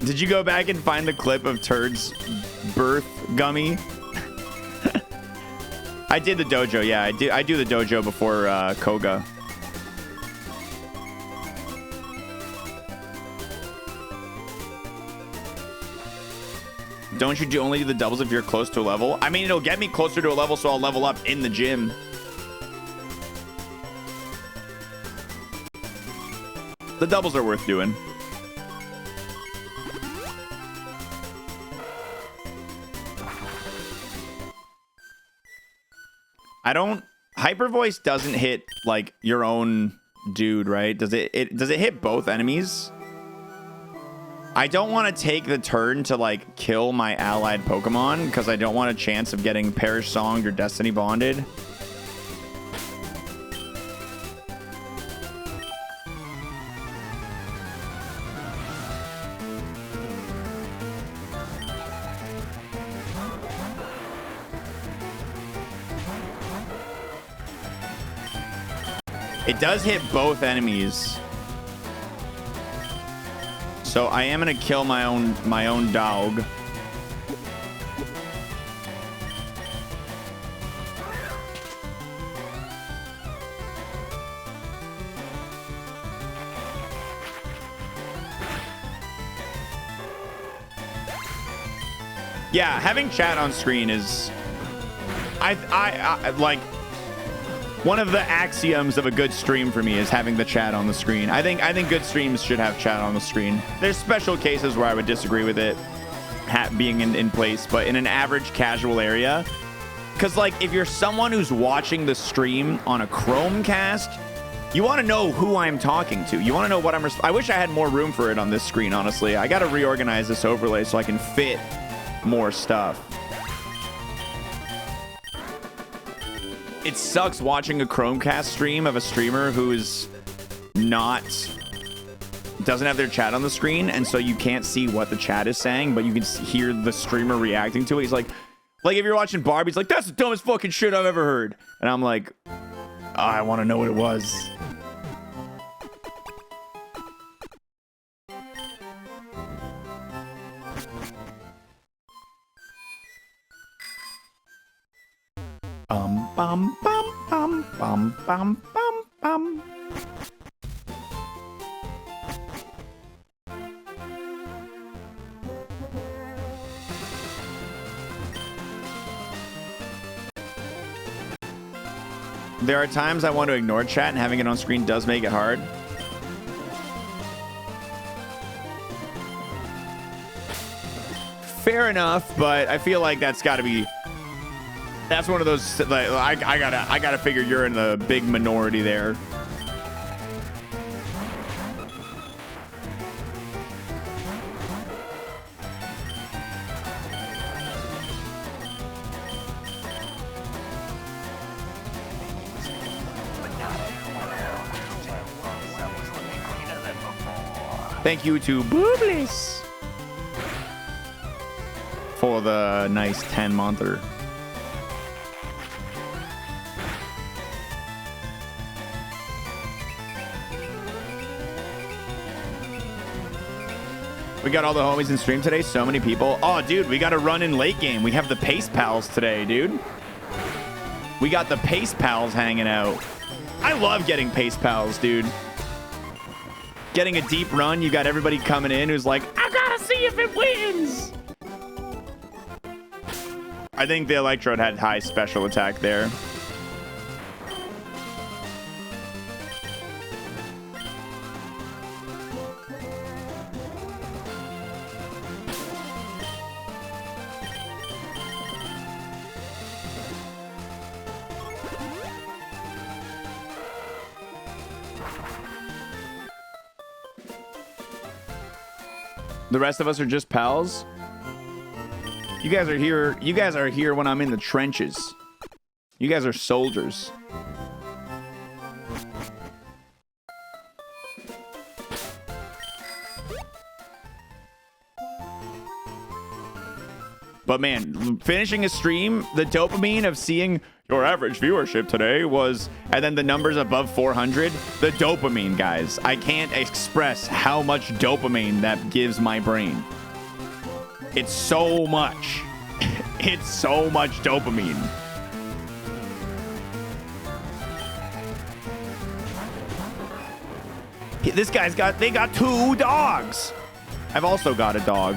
Did you go back and find the clip of Turd's birth gummy? I did the dojo. Yeah, I do the dojo before Koga. Don't you only do the doubles if you're close to a level? I mean, it'll get me closer to a level, so I'll level up in the gym. The doubles are worth doing. Hyper voice doesn't hit like your own dude, right? Does it hit both enemies? I don't want to take the turn to like kill my allied Pokemon because I don't want a chance of getting Perish Songed or Destiny Bonded. It does hit both enemies. So I am gonna kill my own dog. Yeah, having chat on screen is I like one of the axioms of a good stream for me is having the chat on the screen. I think good streams should have chat on the screen. There's special cases where I would disagree with it being in place, but in an average casual area, because like if you're someone who's watching the stream on a Chromecast, you want to know who I'm talking to. You want to know what I wish I had more room for it on this screen, honestly. I got to reorganize this overlay so I can fit more stuff. It sucks watching a Chromecast stream of a streamer who is doesn't have their chat on the screen, and so you can't see what the chat is saying, but you can hear the streamer reacting to it. He's like if you're watching Barbie, he's like, that's the dumbest fucking shit I've ever heard. And I'm like, oh, I want to know what it was. Bum bum bum bum bum bum bum. There are times I want to ignore chat, and having it on screen does make it hard. Fair enough, but I feel like that's got to be. That's one of those. Like, I gotta figure you're in the big minority there. Thank you to Boobliss for the nice 10-monther. We got all the homies in stream today. So many people. Oh, dude, we got to run in late game. We have the Pace Pals today, dude. We got the Pace Pals hanging out. I love getting Pace Pals, dude. Getting a deep run. You got everybody coming in who's like, I gotta see if it wins. I think the Electrode had high special attack there. The rest of us are just pals. You guys are here. You guys are here when I'm in the trenches. You guys are soldiers. But man, finishing a stream, the dopamine of seeing your average viewership today was, and then the numbers above 400, the dopamine, guys. I can't express how much dopamine that gives my brain. It's so much. It's so much dopamine. This guy's got, they got 2 dogs. I've also got a dog.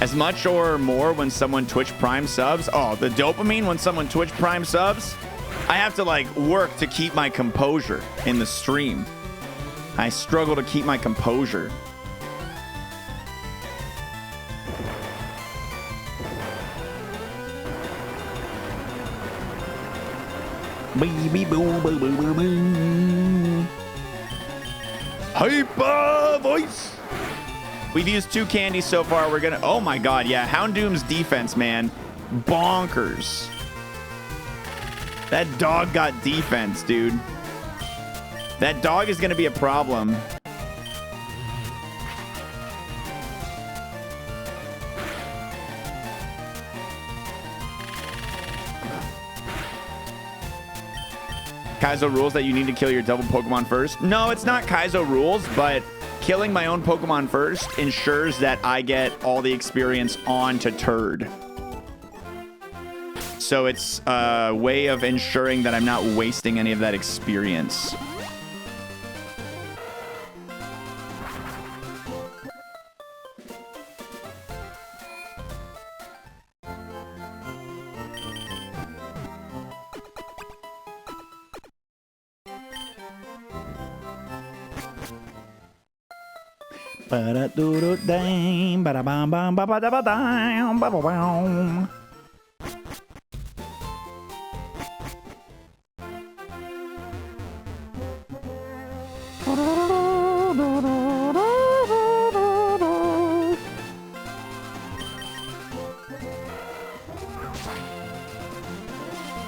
As much or more when someone Twitch Prime subs. Oh, the dopamine when someone Twitch Prime subs. I have to like work to keep my composure in the stream. I struggle to keep my composure. Hyper voice. We've used 2 candies so far. We're gonna, oh my god, yeah, Houndoom's defense, man, bonkers. That dog got defense, dude. That dog is gonna be a problem. Kaizo rules that you need to kill your double Pokemon first. No, it's not Kaizo rules, but killing my own Pokemon first ensures that I get all the experience on to Turd. So it's a way of ensuring that I'm not wasting any of that experience.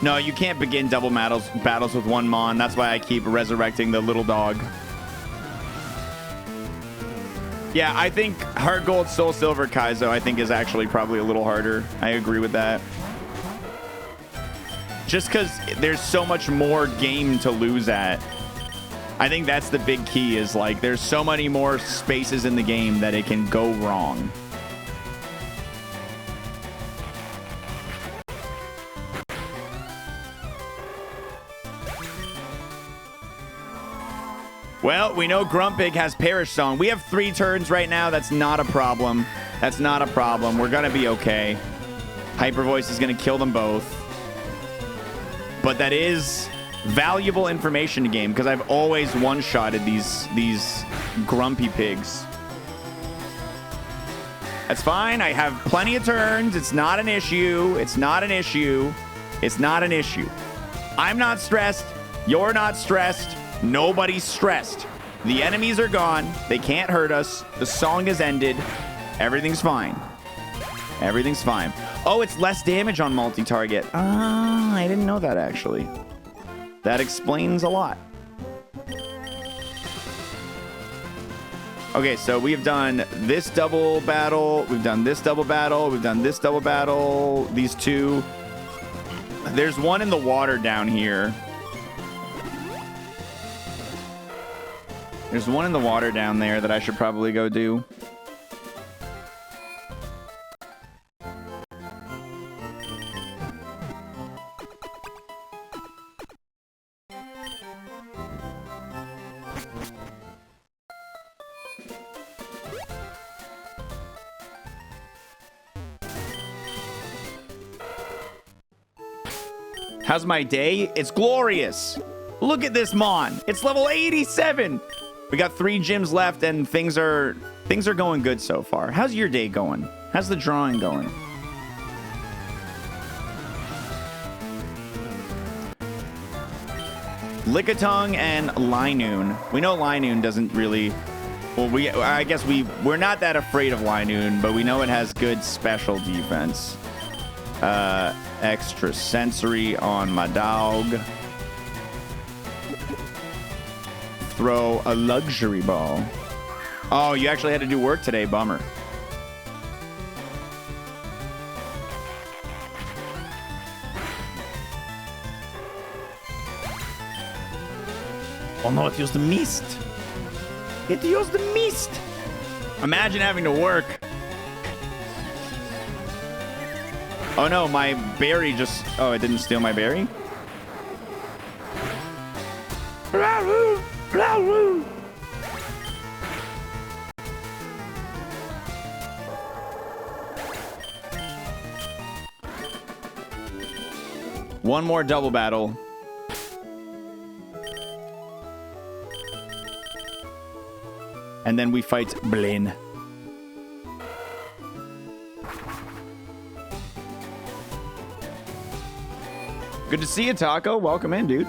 No, you can't begin double battles with one Mon. That's why I keep resurrecting the little dog. Yeah, I think Heart Gold, Soul Silver, Kaizo, I think is actually probably a little harder. I agree with that. Just because there's so much more game to lose at. I think that's the big key, is like there's so many more spaces in the game that it can go wrong. Well, we know Grumpig has Perish Song. We have 3 turns right now. That's not a problem. That's not a problem. We're going to be okay. Hyper Voice is going to kill them both. But that is valuable information to game, because I've always one-shotted these grumpy pigs. That's fine. I have plenty of turns. It's not an issue. It's not an issue. It's not an issue. I'm not stressed. You're not stressed. Nobody's stressed. The enemies are gone. They can't hurt us. The song has ended. Everything's fine. Everything's fine. Oh, it's less damage on multi-target. Ah, I didn't know that, actually. That explains a lot. Okay, so we've done this double battle. We've done this double battle. We've done this double battle. These 2. There's one in the water down here. There's one in the water down there that I should probably go do. How's my day? It's glorious. Look at this Mon. It's level 87. We got 3 gyms left and things are going good so far. How's your day going? How's the drawing going? Lickitung and Linoon. We know Linoon doesn't really... Well, I guess we're not that afraid of Linoon, but we know it has good special defense. Extra sensory on my dog. Throw a luxury ball. Oh, you actually had to do work today. Bummer. Oh no, it used the mist. It used the mist. Imagine having to work. Oh no, my berry just... Oh, it didn't steal my berry? One more double battle. And then we fight Blaine. Good to see you, Taco. Welcome in, dude.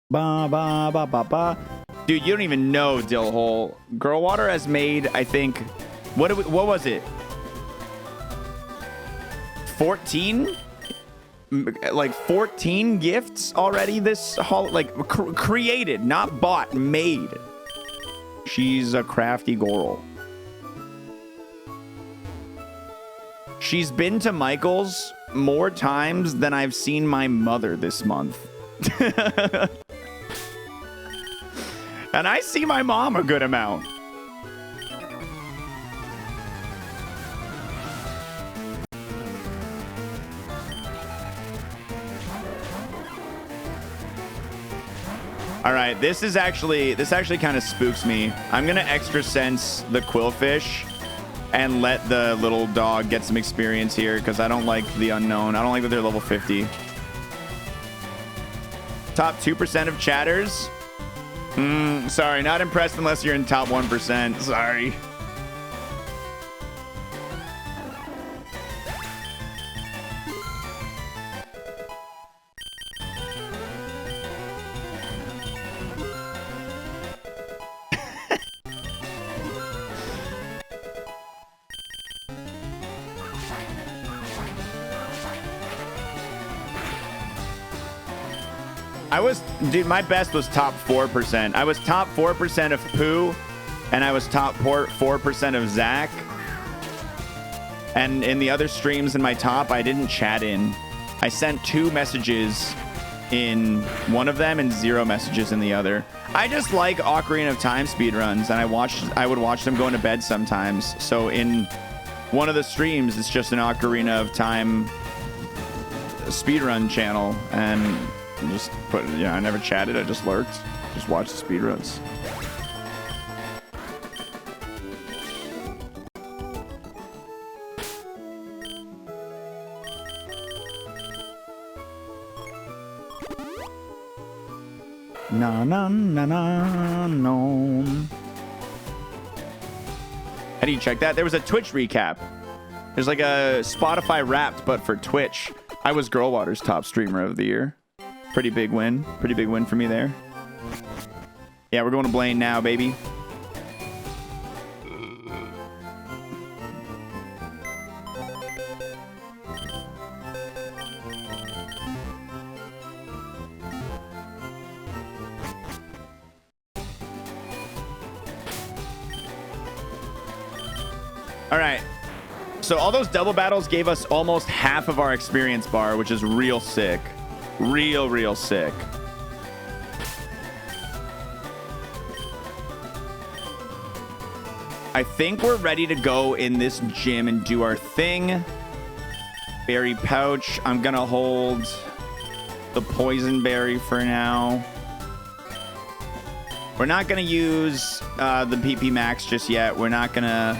Ba ba ba ba ba. Dude, you don't even know, Dillhole. Girl Water has made, I think, what was it? 14? Like 14 gifts already this haul, like created, not bought, made. She's a crafty girl. She's been to Michael's more times than I've seen my mother this month. And I see my mom a good amount. All right, this actually kind of spooks me. I'm gonna extra sense the quillfish and let the little dog get some experience here because I don't like the unknown. I don't like that they're level 50. Top 2% of chatters. Sorry, not impressed unless you're in top 1%. Sorry. Dude, my best was top 4%. I was top 4% of Pooh, and I was top 4% of Zach. And in the other streams in my top, I didn't chat in. I sent 2 messages in one of them and 0 messages in the other. I just like Ocarina of Time speedruns, and I would watch them going to bed sometimes. So in one of the streams, it's just an Ocarina of Time speedrun channel, and just put, yeah, I never chatted, I just lurked, just watched the speedruns. Na na na na no. How do you check that? There was a Twitch recap. There's like a Spotify Wrapped, but for Twitch. I was Girlwater's top streamer of the year. Pretty big win. Pretty big win for me there. Yeah, we're going to Blaine now, baby. All right. So all those double battles gave us almost half of our experience bar, which is real sick. Real sick. I think we're ready to go in this gym and do our thing. Berry pouch. I'm gonna hold the poison berry for now. We're not gonna use the PP Max just yet. We're not gonna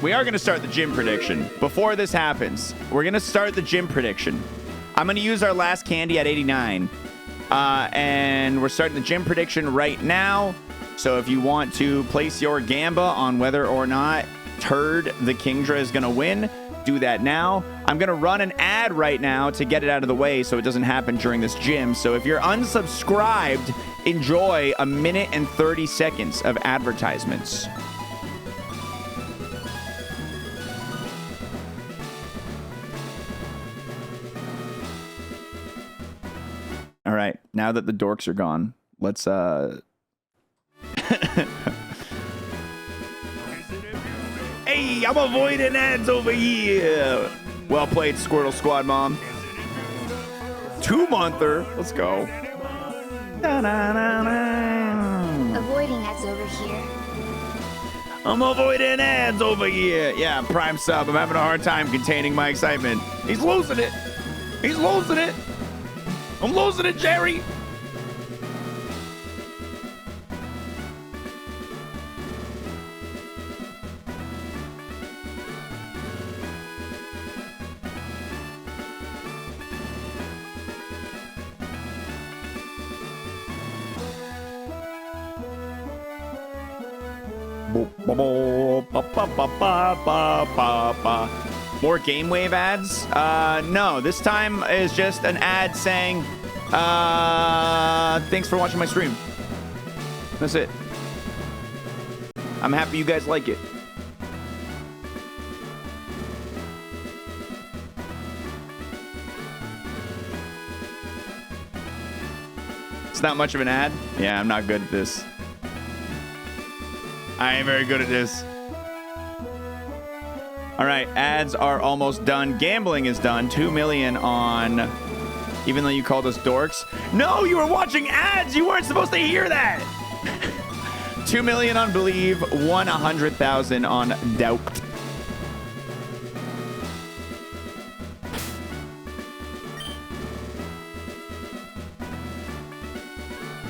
we are going to start the gym prediction. Before this happens, we're going to start the gym prediction. I'm going to use our last candy at 89. And we're starting the gym prediction right now. So if you want to place your gamba on whether or not Turd the Kingdra is going to win, do that now. I'm going to run an ad right now to get it out of the way so it doesn't happen during this gym. So if you're unsubscribed, enjoy a minute and 30 seconds of advertisements. All right, now that the dorks are gone, let's Hey, I'm avoiding ads over here. Well played, Squirtle Squad Mom. 2-monther. Let's go. Avoiding ads over here. I'm avoiding ads over here. Yeah, Prime Sub. I'm having a hard time containing my excitement. He's losing it. He's losing it. I'm losing it, Jerry. More Game Wave ads? No, this time is just an ad saying, thanks for watching my stream. That's it. I'm happy you guys like it. It's not much of an ad. Yeah, I'm not good at this. I ain't very good at this. All right, ads are almost done. Gambling is done. 2 million on, even though you called us dorks. No, you were watching ads. You weren't supposed to hear that. 2 million on Believe, 100,000 on Doubt.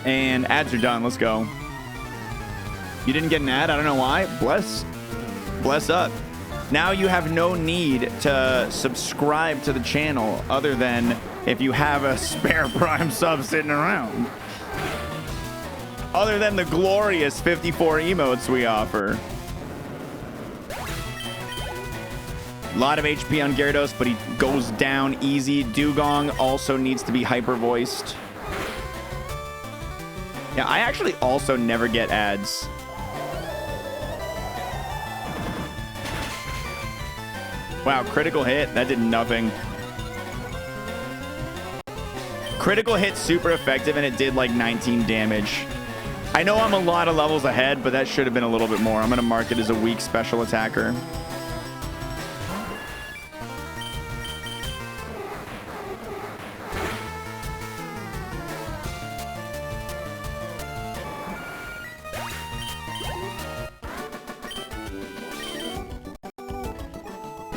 And ads are done. Let's go. You didn't get an ad? I don't know why. Bless up. Now you have no need to subscribe to the channel other than if you have a spare Prime sub sitting around. Other than the glorious 54 emotes we offer. A lot of HP on Gyarados, but he goes down easy. Dugong also needs to be hyper voiced. Yeah, I actually also never get ads. Wow, critical hit. That did nothing. Critical hit super effective, and it did like 19 damage. I know I'm a lot of levels ahead, but that should have been a little bit more. I'm going to mark it as a weak special attacker.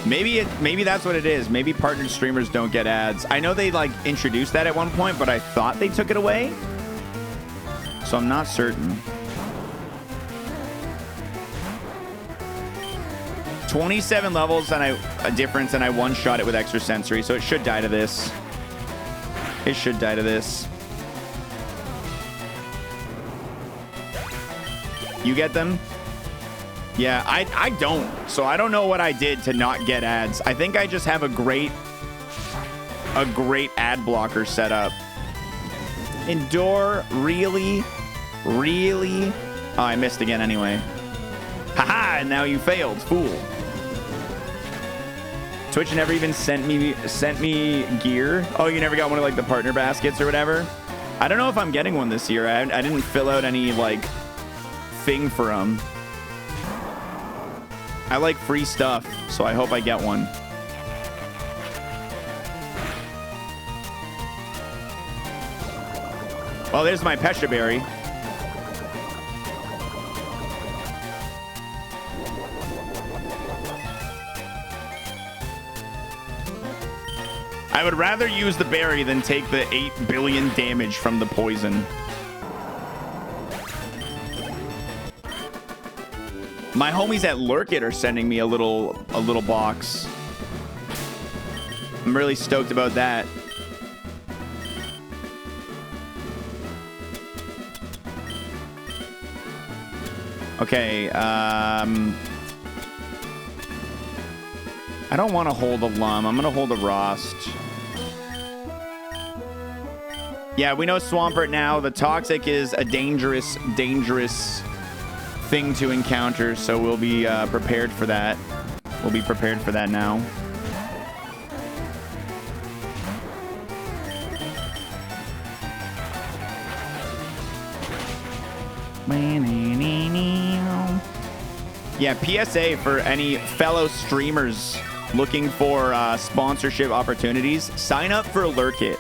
Maybe that's what it is. Maybe partnered streamers don't get ads. I know they like introduced that at one point, but I thought they took it away. So I'm not certain. 27 levels and a difference, and I one-shot it with extra sensory, so it should die to this. It should die to this. You get them? Yeah, I don't. So I don't know what I did to not get ads. I think I just have a great ad blocker set up. Endure, really? Really? Oh, I missed again anyway. Haha, and now you failed, fool. Twitch never even sent me gear. Oh, you never got one of like the partner baskets or whatever? I don't know if I'm getting one this year. I didn't fill out any like thing for them. I like free stuff, so I hope I get one. Well, there's my Pesha Berry. I would rather use the berry than take the 8 billion damage from the poison. My homies at Lurk It are sending me a little box. I'm really stoked about that. Okay, I don't want to hold a Lum. I'm going to hold a Rost. Yeah, we know Swampert now. The Toxic is a dangerous, dangerous thing to encounter, so we'll be prepared for that. We'll be prepared for that now. Yeah, PSA for any fellow streamers looking for sponsorship opportunities, sign up for Lurk It.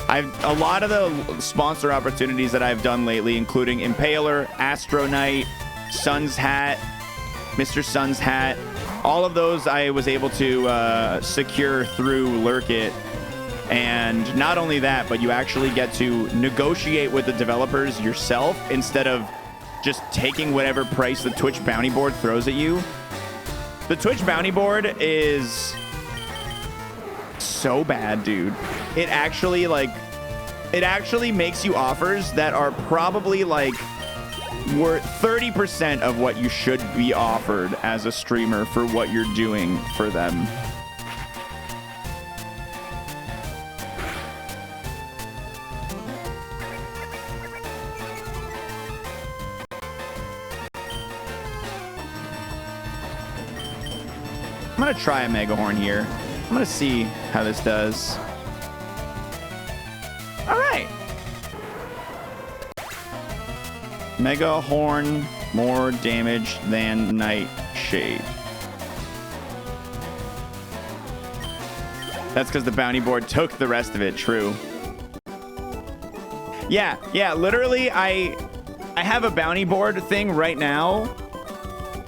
A lot of the sponsor opportunities that I've done lately, including Impaler, Astro Knight, Sun's Hat, Mr. Sun's Hat, all of those I was able to secure through Lurk It. And not only that, but you actually get to negotiate with the developers yourself instead of just taking whatever price the Twitch bounty board throws at you. The Twitch bounty board is so bad, dude. It actually makes you offers that are probably like worth 30% of what you should be offered as a streamer for what you're doing for them. I'm gonna try a Mega Horn here. I'm gonna see how this does. All right. Mega Horn, more damage than Nightshade. That's because the bounty board took the rest of it. True. Yeah. Literally, I have a bounty board thing right now.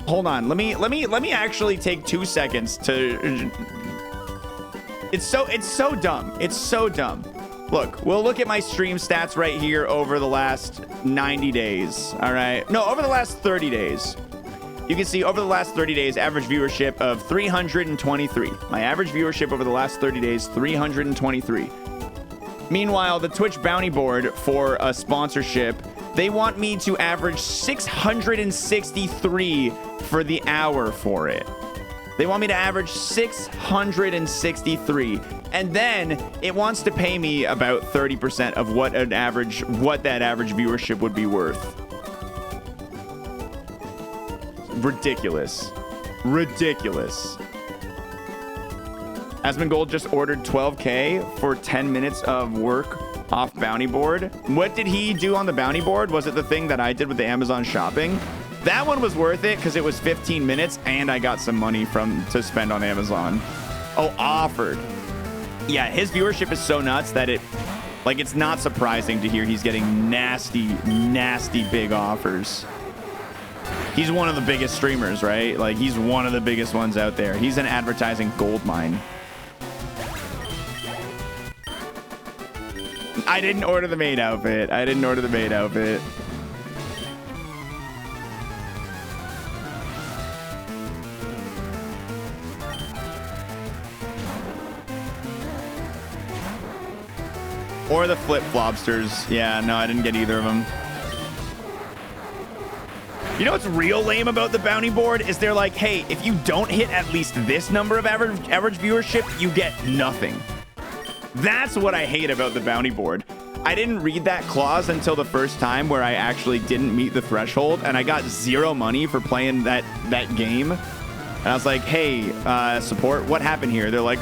Hold on. Let me actually take 2 seconds to. It's so dumb. It's so dumb. Look, we'll look at my stream stats right here over the last 90 days. All right. No, over the last 30 days. You can see over the last 30 days, average viewership of 323. My average viewership over the last 30 days, 323. Meanwhile, the Twitch bounty board for a sponsorship, they want me to average 663 for the hour for it. They want me to average 663. And then it wants to pay me about 30% of what that average viewership would be worth. Ridiculous. Asmongold just ordered 12K for 10 minutes of work off bounty board. What did he do on the bounty board? Was it the thing that I did with the Amazon shopping? That one was worth it because it was 15 minutes and I got some money to spend on Amazon. Oh, offered. Yeah, his viewership is so nuts that it's not surprising to hear he's getting nasty big offers. He's one of the biggest streamers, right? Like, he's one of the biggest ones out there. He's an advertising goldmine. I didn't order the maid outfit. Or the flip-flopsters. Yeah, no, I didn't get either of them. You know what's real lame about the bounty board is they're like, hey, if you don't hit at least this number of average viewership, you get nothing. That's what I hate about the bounty board. I didn't read that clause until the first time where I actually didn't meet the threshold, and I got 0 money for playing that game. And I was like, hey, support, what happened here? They're like,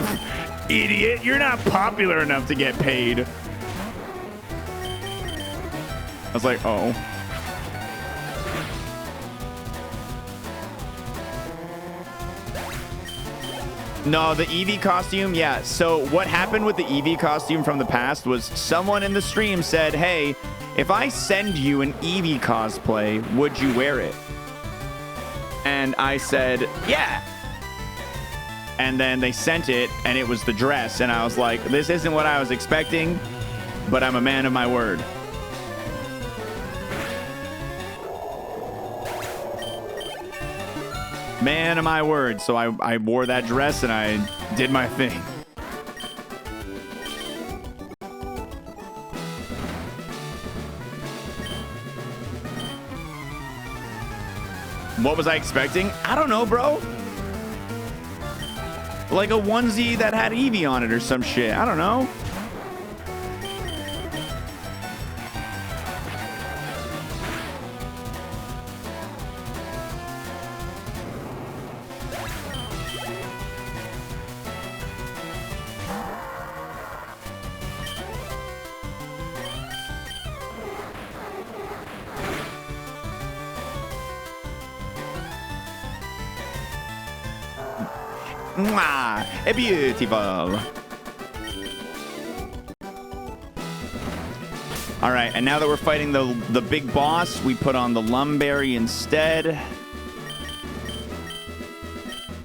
idiot, you're not popular enough to get paid. I was like, oh. No, the Eevee costume, yeah. So what happened with the Eevee costume from the past was someone in the stream said, hey, if I send you an Eevee cosplay, would you wear it? And I said, yeah. And then they sent it, and it was the dress. And I was like, this isn't what I was expecting, but I'm a man of my word. Man of my word. So I wore that dress and I did my thing. What was I expecting? I don't know, bro. Like a onesie that had Eevee on it or some shit. I don't know. Mwah! Beautiful. All right, and now that we're fighting the big boss, we put on the Lumberry instead.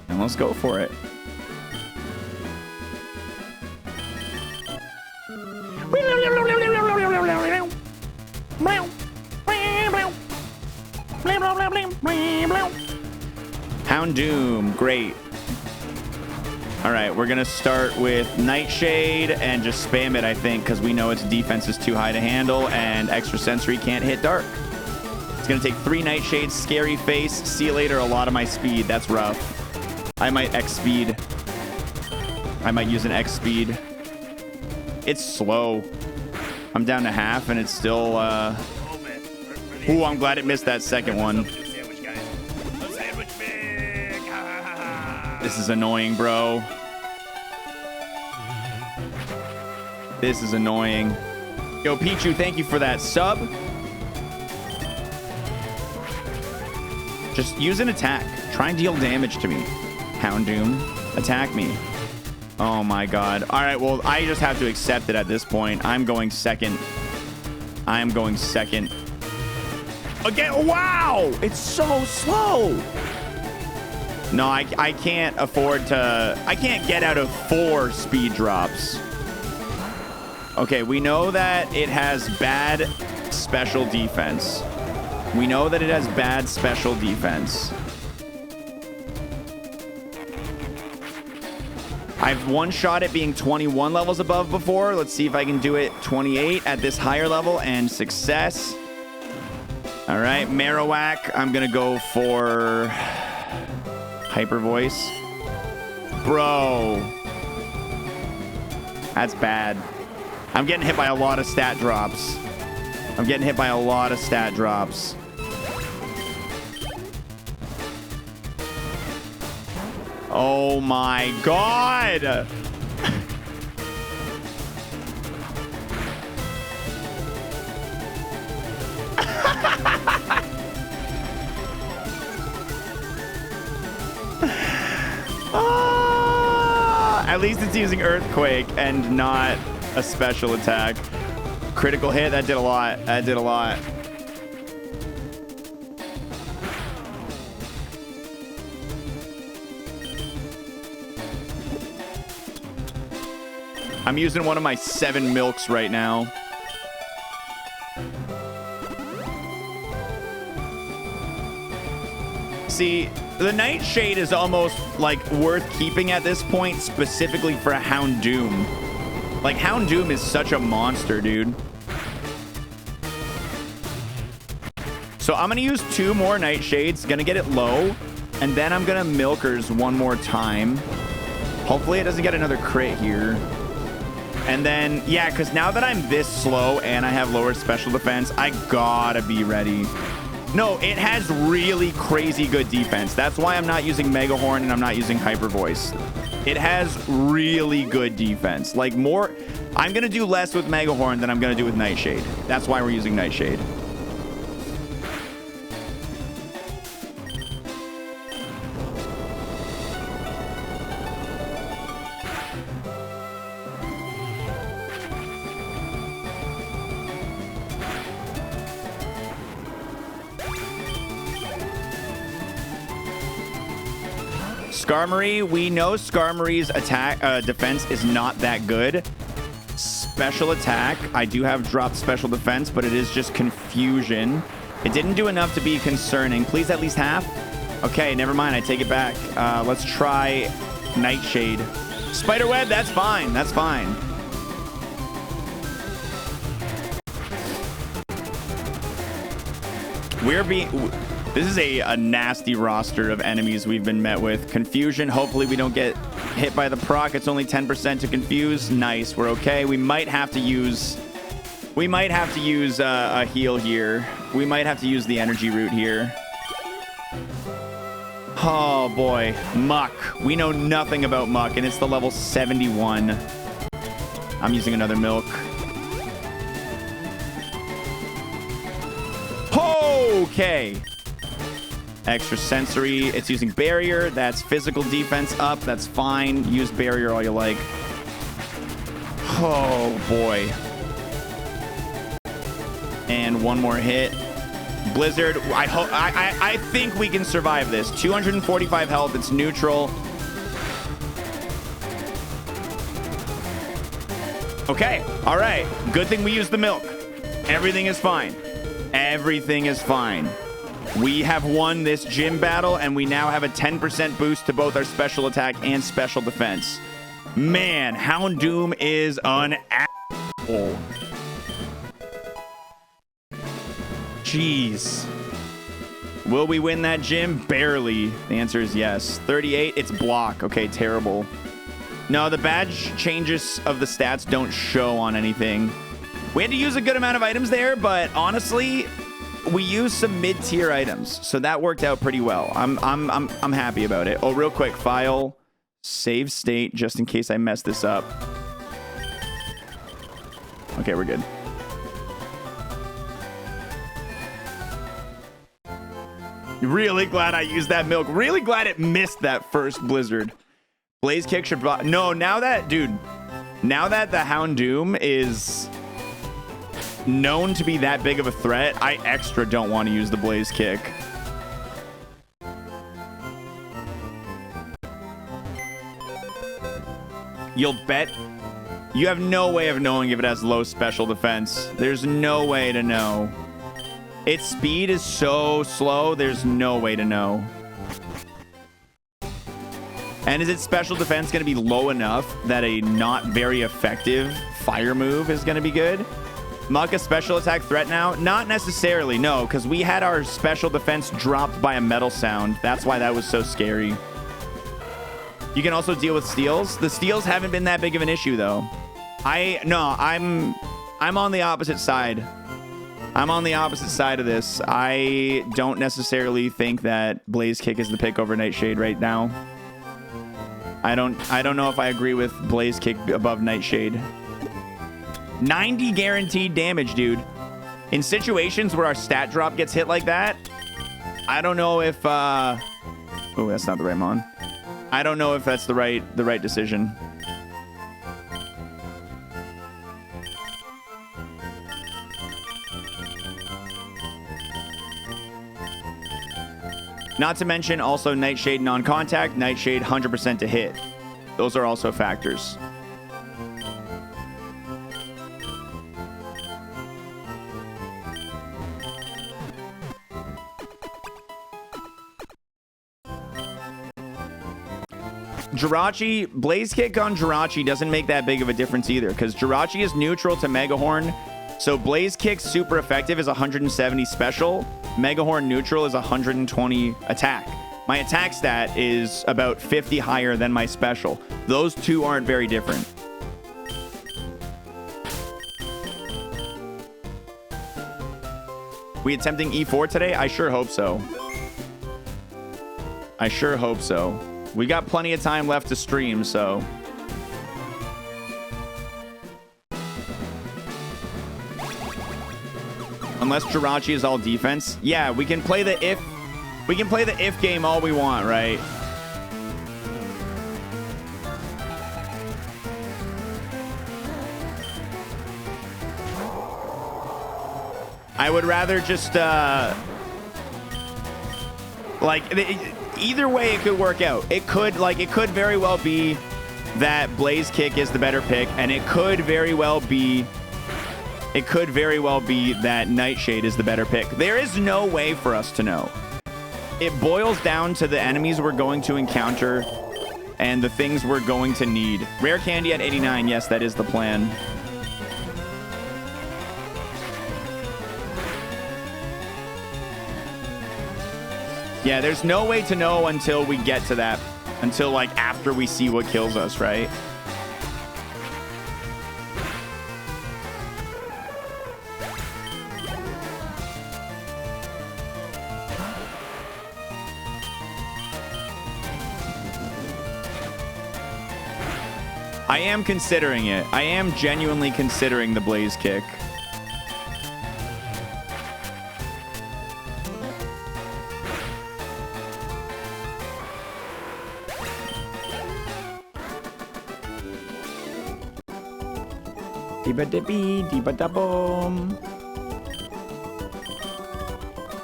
And let's go for it. Houndoom, great. All right, we're going to start with Nightshade and just spam it, I think, because we know its defense is too high to handle and Extrasensory can't hit Dark. It's going to take 3 Nightshades, Scary Face, see you later, a lot of my speed. That's rough. I might X-Speed. I might use an X-Speed. It's slow. I'm down to half, and it's still... Ooh, I'm glad it missed that second one. This is annoying, bro. This is annoying. Yo, Pichu, thank you for that sub. Just use an attack. Try and deal damage to me. Houndoom, attack me. Oh my god. All right, well, I just have to accept it at this point. I'm going second. I am going second. Again, wow! It's so slow. No, I can't afford to... I can't get out of 4 speed drops. Okay, we know that it has bad special defense. We know that it has bad special defense. I've one-shot it being 21 levels above before. Let's see if I can do it 28 at this higher level and success. All right, Marowak, I'm going to go for... Hyper Voice. Bro. That's bad. I'm getting hit by a lot of stat drops. I'm getting hit by a lot of stat drops. Oh my god. At least it's using Earthquake and not a special attack. Critical hit, that did a lot. That did a lot. I'm using one of my 7 milks right now. See, the Nightshade is almost like worth keeping at this point, specifically for a Houndoom. Like, Houndoom is such a monster, dude. So I'm gonna use 2 more Nightshades, gonna get it low, and then I'm gonna Milkers one more time. Hopefully it doesn't get another crit here. And then, yeah, because now that I'm this slow and I have lower special defense, I gotta be ready. No, it has really crazy good defense. That's why I'm not using Mega Horn and I'm not using Hyper Voice. It has really good defense. Like more, I'm going to do less with Mega Horn than I'm going to do with Nightshade. That's why we're using Nightshade. Skarmory, we know Skarmory's attack defense is not that good. Special attack, I do have dropped special defense, but it is just confusion. It didn't do enough to be concerning. Please at least half. Okay, never mind. I take it back. Let's try Nightshade. Spiderweb, that's fine. That's fine. This is a nasty roster of enemies we've been met with. Confusion. Hopefully we don't get hit by the proc. It's only 10% to confuse. Nice. We're okay. We might have to use a heal here. We might have to use the energy root here. Oh boy, Muck. We know nothing about Muck, and it's the level 71. I'm using another milk. Okay. Extra sensory. It's using barrier. That's physical defense up. That's fine. Use barrier all you like. Oh boy. And one more hit. Blizzard. I think we can survive this. 245 health. It's neutral. Okay. All right. Good thing we used the milk. Everything is fine. Everything is fine. We have won this gym battle, and we now have a 10% boost to both our special attack and special defense. Man, Houndoom is an asshole. Jeez. Will we win that gym? Barely. The answer is yes. 38, it's block. Okay, terrible. No, the badge changes of the stats don't show on anything. We had to use a good amount of items there, but honestly, we used some mid-tier items, so that worked out pretty well. I'm happy about it. Oh, real quick, file, save state, just in case I mess this up. Okay, we're good. Really glad I used that milk. Really glad it missed that first blizzard. Blaze kick should block. No, now that the Houndoom is known to be that big of a threat, I extra don't want to use the blaze kick. You'll bet. You have no way of knowing if it has low special defense. There's no way to know. Its speed is so slow, there's no way to know. And is its special defense going to be low enough that a not very effective fire move is going to be good? Muck a special attack threat now? Not necessarily, no, because we had our special defense dropped by a metal sound. That's why that was so scary. You can also deal with steals. The steals haven't been that big of an issue, though. I'm on the opposite side. I'm on the opposite side of this. I don't necessarily think that Blaze Kick is the pick over Nightshade right now. I don't know if I agree with Blaze Kick above Nightshade. 90 guaranteed damage, dude. In situations where our stat drop gets hit like that, I don't know if oh, that's not the right mon. I don't know if that's the right decision. Not to mention also Nightshade non-contact, Nightshade 100% to hit. Those are also factors. Jirachi, Blaze Kick on Jirachi doesn't make that big of a difference either, because Jirachi is neutral to Megahorn. So Blaze Kick super effective is 170 special. Megahorn neutral is 120 attack. My attack stat is about 50 higher than my special. Those two aren't very different. We attempting E4 today? I sure hope so. I sure hope so. We got plenty of time left to stream, so. Unless Jirachi is all defense. Yeah, we can play the if game all we want, right? I would rather just either way it could work out. It could very well be that Blaze Kick is the better pick, and it could very well be that Nightshade is the better pick. There is no way for us to know. it boils down to the enemies we're going to encounter and the things we're going to need. Rare candy at 89. Yes, that is the plan. Yeah, there's no way to know until we get to that. Until, like, after we see what kills us, right? I am considering it. I am genuinely considering the Blaze Kick.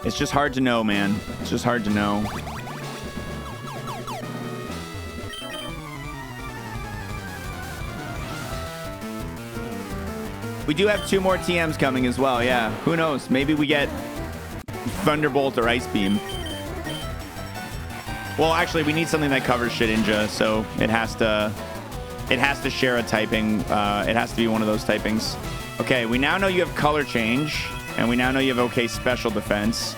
It's just hard to know, man. It's just hard to know. We do have 2 more TMs coming as well. Yeah, who knows? Maybe we get Thunderbolt or Ice Beam. Well, actually, we need something that covers Shedinja, so it has to share a typing. It has to be one of those typings. Okay, we now know you have color change, and we now know you have okay special defense,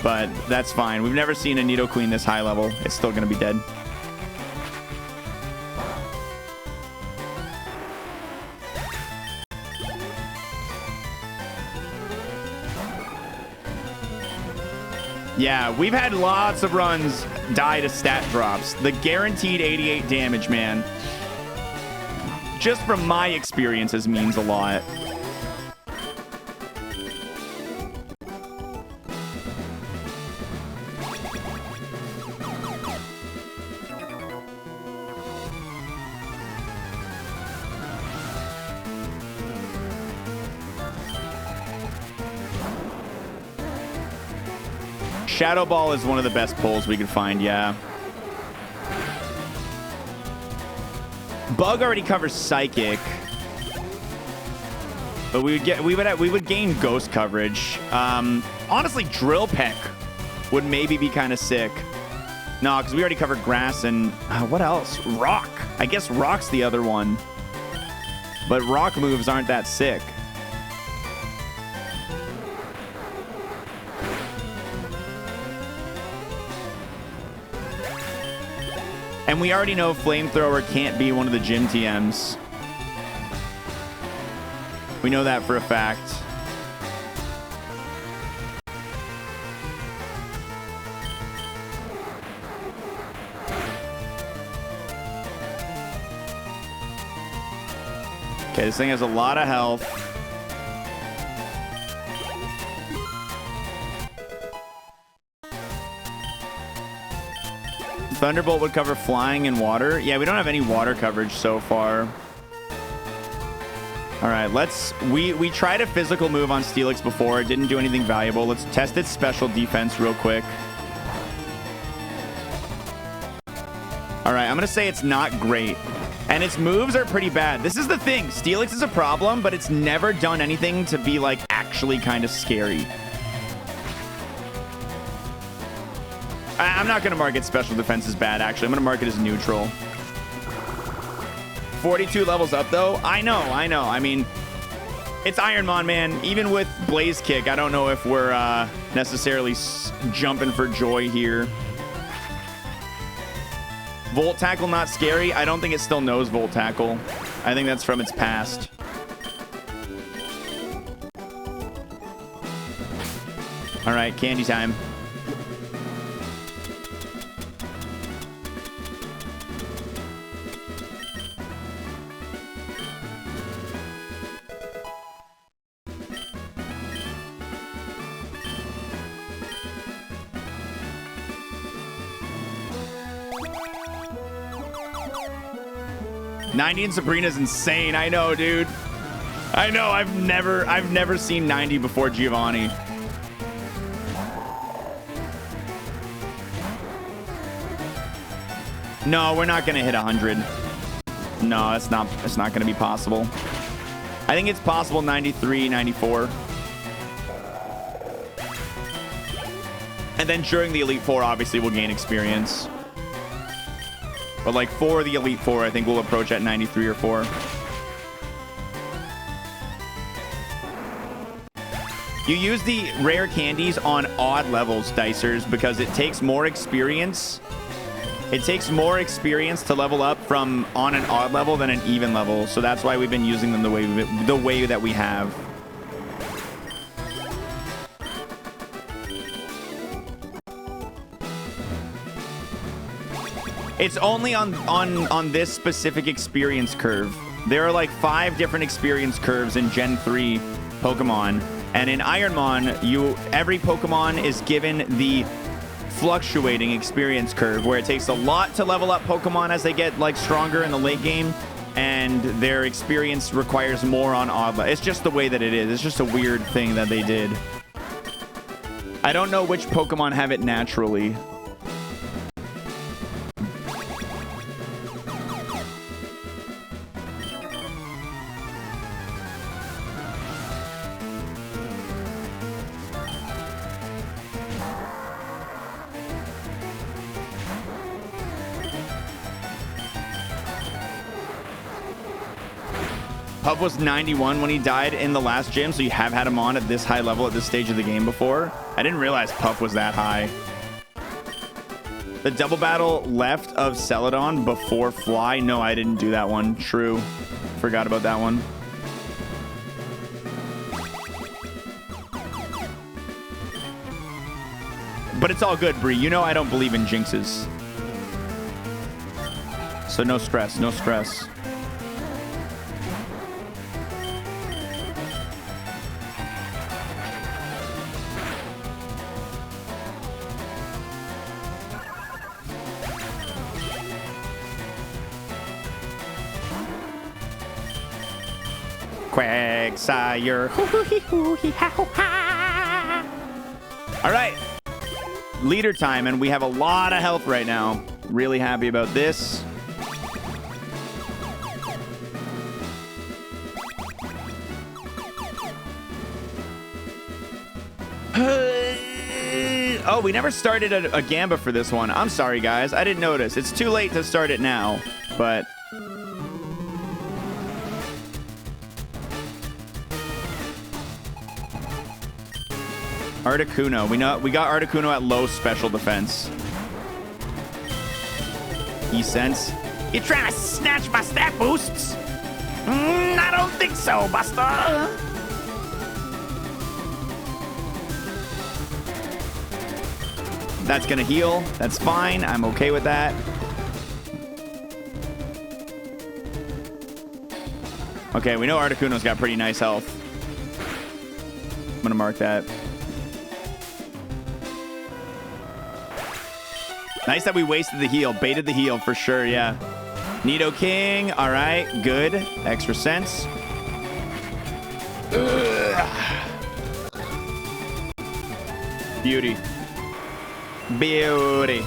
but that's fine. We've never seen a Nidoqueen this high level. It's still going to be dead. Yeah, we've had lots of runs die to stat drops. The guaranteed 88 damage, man. Just from my experiences means a lot. Shadow Ball is one of the best pulls we could find, yeah. Bug already covers Psychic, but we would gain Ghost coverage. Honestly, Drill Peck would maybe be kind of sick. No, because we already covered Grass and what else? Rock. I guess Rock's the other one, but Rock moves aren't that sick. And we already know Flamethrower can't be one of the gym TMs. We know that for a fact. Okay, this thing has a lot of health. Thunderbolt would cover flying and water. Yeah, we don't have any water coverage so far. All right, we tried a physical move on Steelix before. It didn't do anything valuable. Let's test its special defense real quick. All right, I'm going to say it's not great. And its moves are pretty bad. This is the thing. Steelix is a problem, but it's never done anything to be, like, actually kind of scary. I'm not going to mark its special defense as bad, actually. I'm going to mark it as neutral. 42 levels up, though. I know. I mean, it's Ironmon, man. Even with Blaze Kick, I don't know if we're necessarily jumping for joy here. Volt Tackle, not scary. I don't think it still knows Volt Tackle. I think that's from its past. All right, candy time. '90 and Sabrina's insane. I know, dude. I know. I've never seen 90 before Giovanni. No, we're not gonna hit 100. No, it's not gonna be possible. I think it's possible 93, 94. And then during the Elite Four, obviously, we'll gain experience. But like for the Elite Four, I think we'll approach at 93 or 4. You use the rare candies on odd levels, Dicers, because it takes more experience. It takes more experience to level up from on an odd level than an even level. So that's why we've been using them the way that we have. It's only on this specific experience curve. There are like 5 different experience curves in Gen 3 Pokemon. And in Ironmon, every Pokemon is given the fluctuating experience curve, where it takes a lot to level up Pokemon as they get like stronger in the late game, and their experience requires more on odd. It's just the way that it is. It's just a weird thing that they did. I don't know which Pokemon have it naturally. Puff was 91 when he died in the last gym, so you have had him on at this high level at this stage of the game before. I didn't realize Puff was that high. The double battle left of Celadon before Fly. No, I didn't do that one. True. Forgot about that one. But it's all good, Bree. You know I don't believe in jinxes. So no stress, no stress. Quagsire. All right. Leader time, and we have a lot of health right now. Really happy about this. Oh, we never started a Gamba for this one. I'm sorry, guys. I didn't notice. It's too late to start it now, but... Articuno. We got Articuno at low special defense. E-Sense. You trying to snatch my stat boosts? I don't think so, Buster. That's gonna heal. That's fine. I'm okay with that. Okay, we know Articuno's got pretty nice health. I'm gonna mark that. Nice that we wasted the heal. Baited the heal for sure, yeah. Nidoking. All right, good. Extra sense. Ugh. Beauty. Beauty.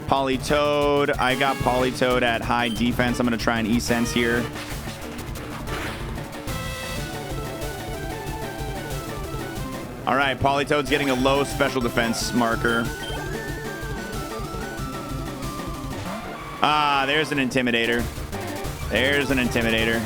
Politoed. I got Politoed at high defense. I'm going to try an E-Sense here. All right, Politoed's getting a low special defense marker. Ah, there's an Intimidator. There's an Intimidator.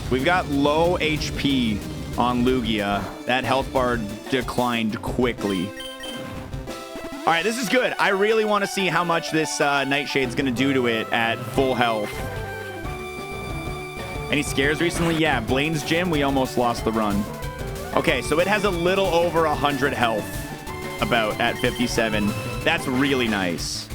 We've got low HP on Lugia. That health bar declined quickly. All right, this is good. I really want to see how much this Nightshade's going to do to it at full health. Any scares recently? Yeah, Blaine's gym, we almost lost the run. Okay, so it has a little over 100 health, about at 57. That's really nice.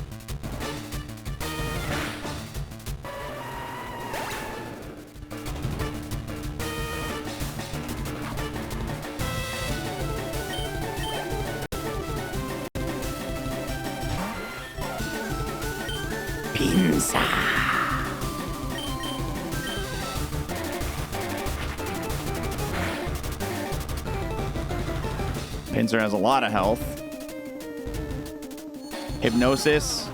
Pinsir has a lot of health. Hypnosis.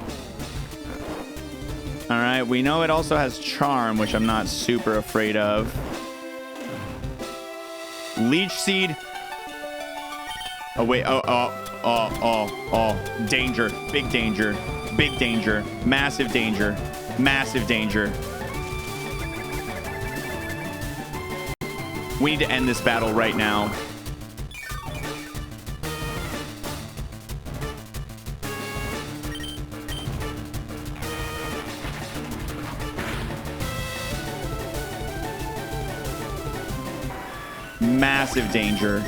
All right, we know it also has charm, which I'm not super afraid of. Leech seed. Oh wait, oh, danger, big danger, big danger, massive danger, massive danger. We need to end this battle right now. Massive danger.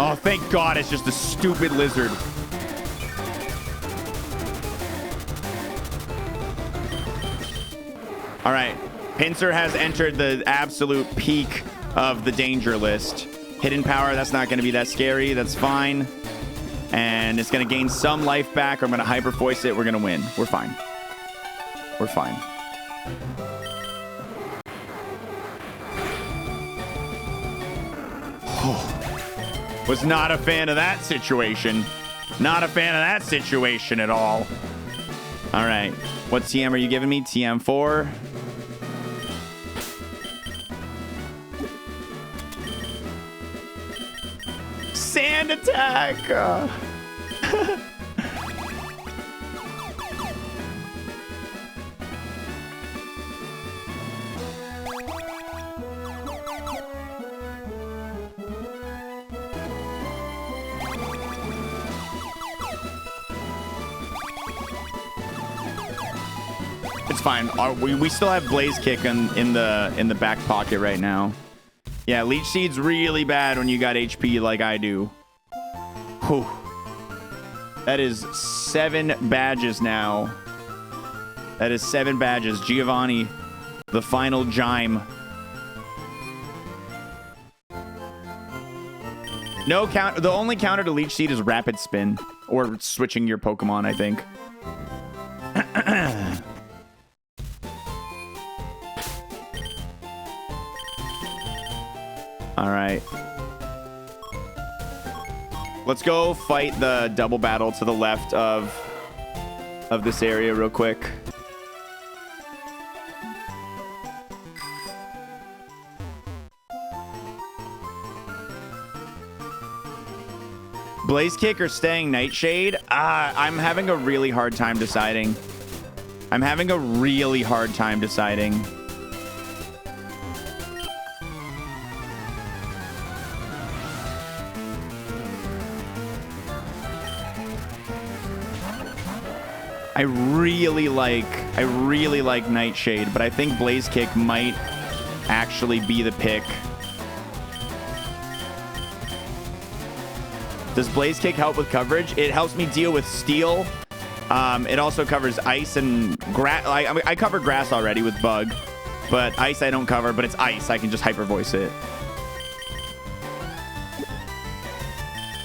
Oh, thank God it's just a stupid lizard. All right. Pinsir has entered the absolute peak of the danger list. Hidden power, that's not going to be that scary. That's fine. And it's going to gain some life back. Or I'm going to hyper voice it. We're going to win. We're fine. We're fine. Was not a fan of that situation. Not a fan of that situation at all. All right. What TM are you giving me? TM4. Sand attack. It's fine. We still have Blaze Kick in the back pocket right now. Yeah, Leech Seed's really bad when you got HP like I do. Whew. That is 7 badges now. That is 7 badges. Giovanni, the final Jime. No count. The only counter to Leech Seed is Rapid Spin or switching your Pokemon, I think. All right. Let's go fight the double battle to the left of this area real quick. Blaze Kick or staying Nightshade? I'm having a really hard time deciding. I'm having a really hard time deciding. I really like Nightshade, but I think Blaze Kick might actually be the pick. Does Blaze Kick help with coverage? It helps me deal with Steel. It also covers Ice and Grass. I cover Grass already with Bug, but Ice I don't cover, but it's Ice. I can just hyper voice it.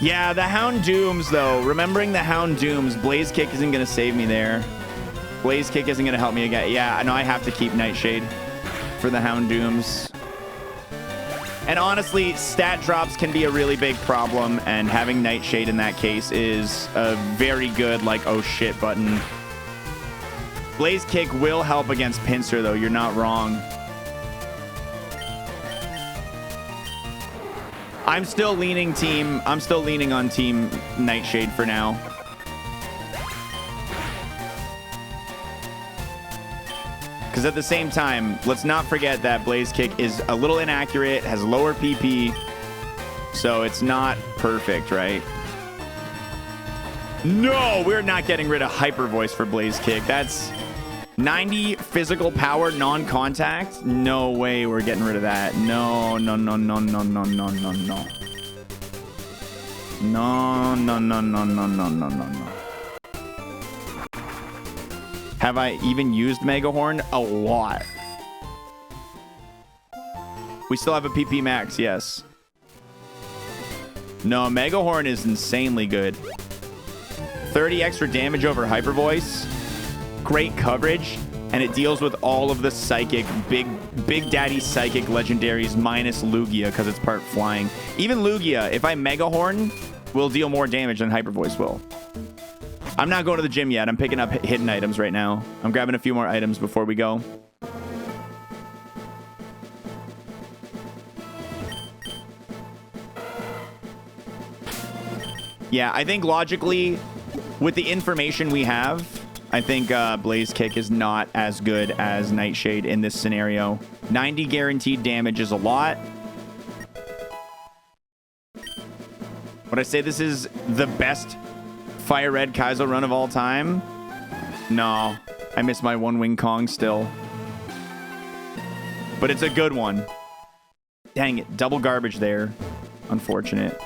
Yeah, the Houndooms, though. Remembering the Houndooms, Blaze Kick isn't going to save me there. Blaze Kick isn't going to help me again. Yeah, I know I have to keep Nightshade for the Houndooms. And honestly, stat drops can be a really big problem, and having Nightshade in that case is a very good, like, oh shit button. Blaze Kick will help against Pinsir, though. You're not wrong. I'm still leaning on Team Nightshade for now. Because at the same time, let's not forget that Blaze Kick is a little inaccurate, has lower PP, so it's not perfect, right? No, we're not getting rid of Hyper Voice for Blaze Kick. That's 90 physical power, non-contact. No way we're getting rid of that. No, no, no, no, no, no, no, no, no. No, no, no, no, no, no, no, no, no. Have I even used Megahorn? A lot. We still have a PP max, yes. No, Megahorn is insanely good. 30 extra damage over Hyper Voice. Great coverage, and it deals with all of the psychic big daddy psychic legendaries minus Lugia because it's part flying. Even Lugia, if I Megahorn, will deal more damage than Hyper Voice will. I'm not going to the gym yet. I'm picking up hidden items right now. I'm grabbing a few more items before we go. Yeah, I think logically, with the information we have, I think Blaze Kick is not as good as Nightshade in this scenario. 90 guaranteed damage is a lot. Would I say this is the best Fire Red Kaizo run of all time? No. I miss my One Wing Kong still. But it's a good one. Dang it. Double garbage there. Unfortunate.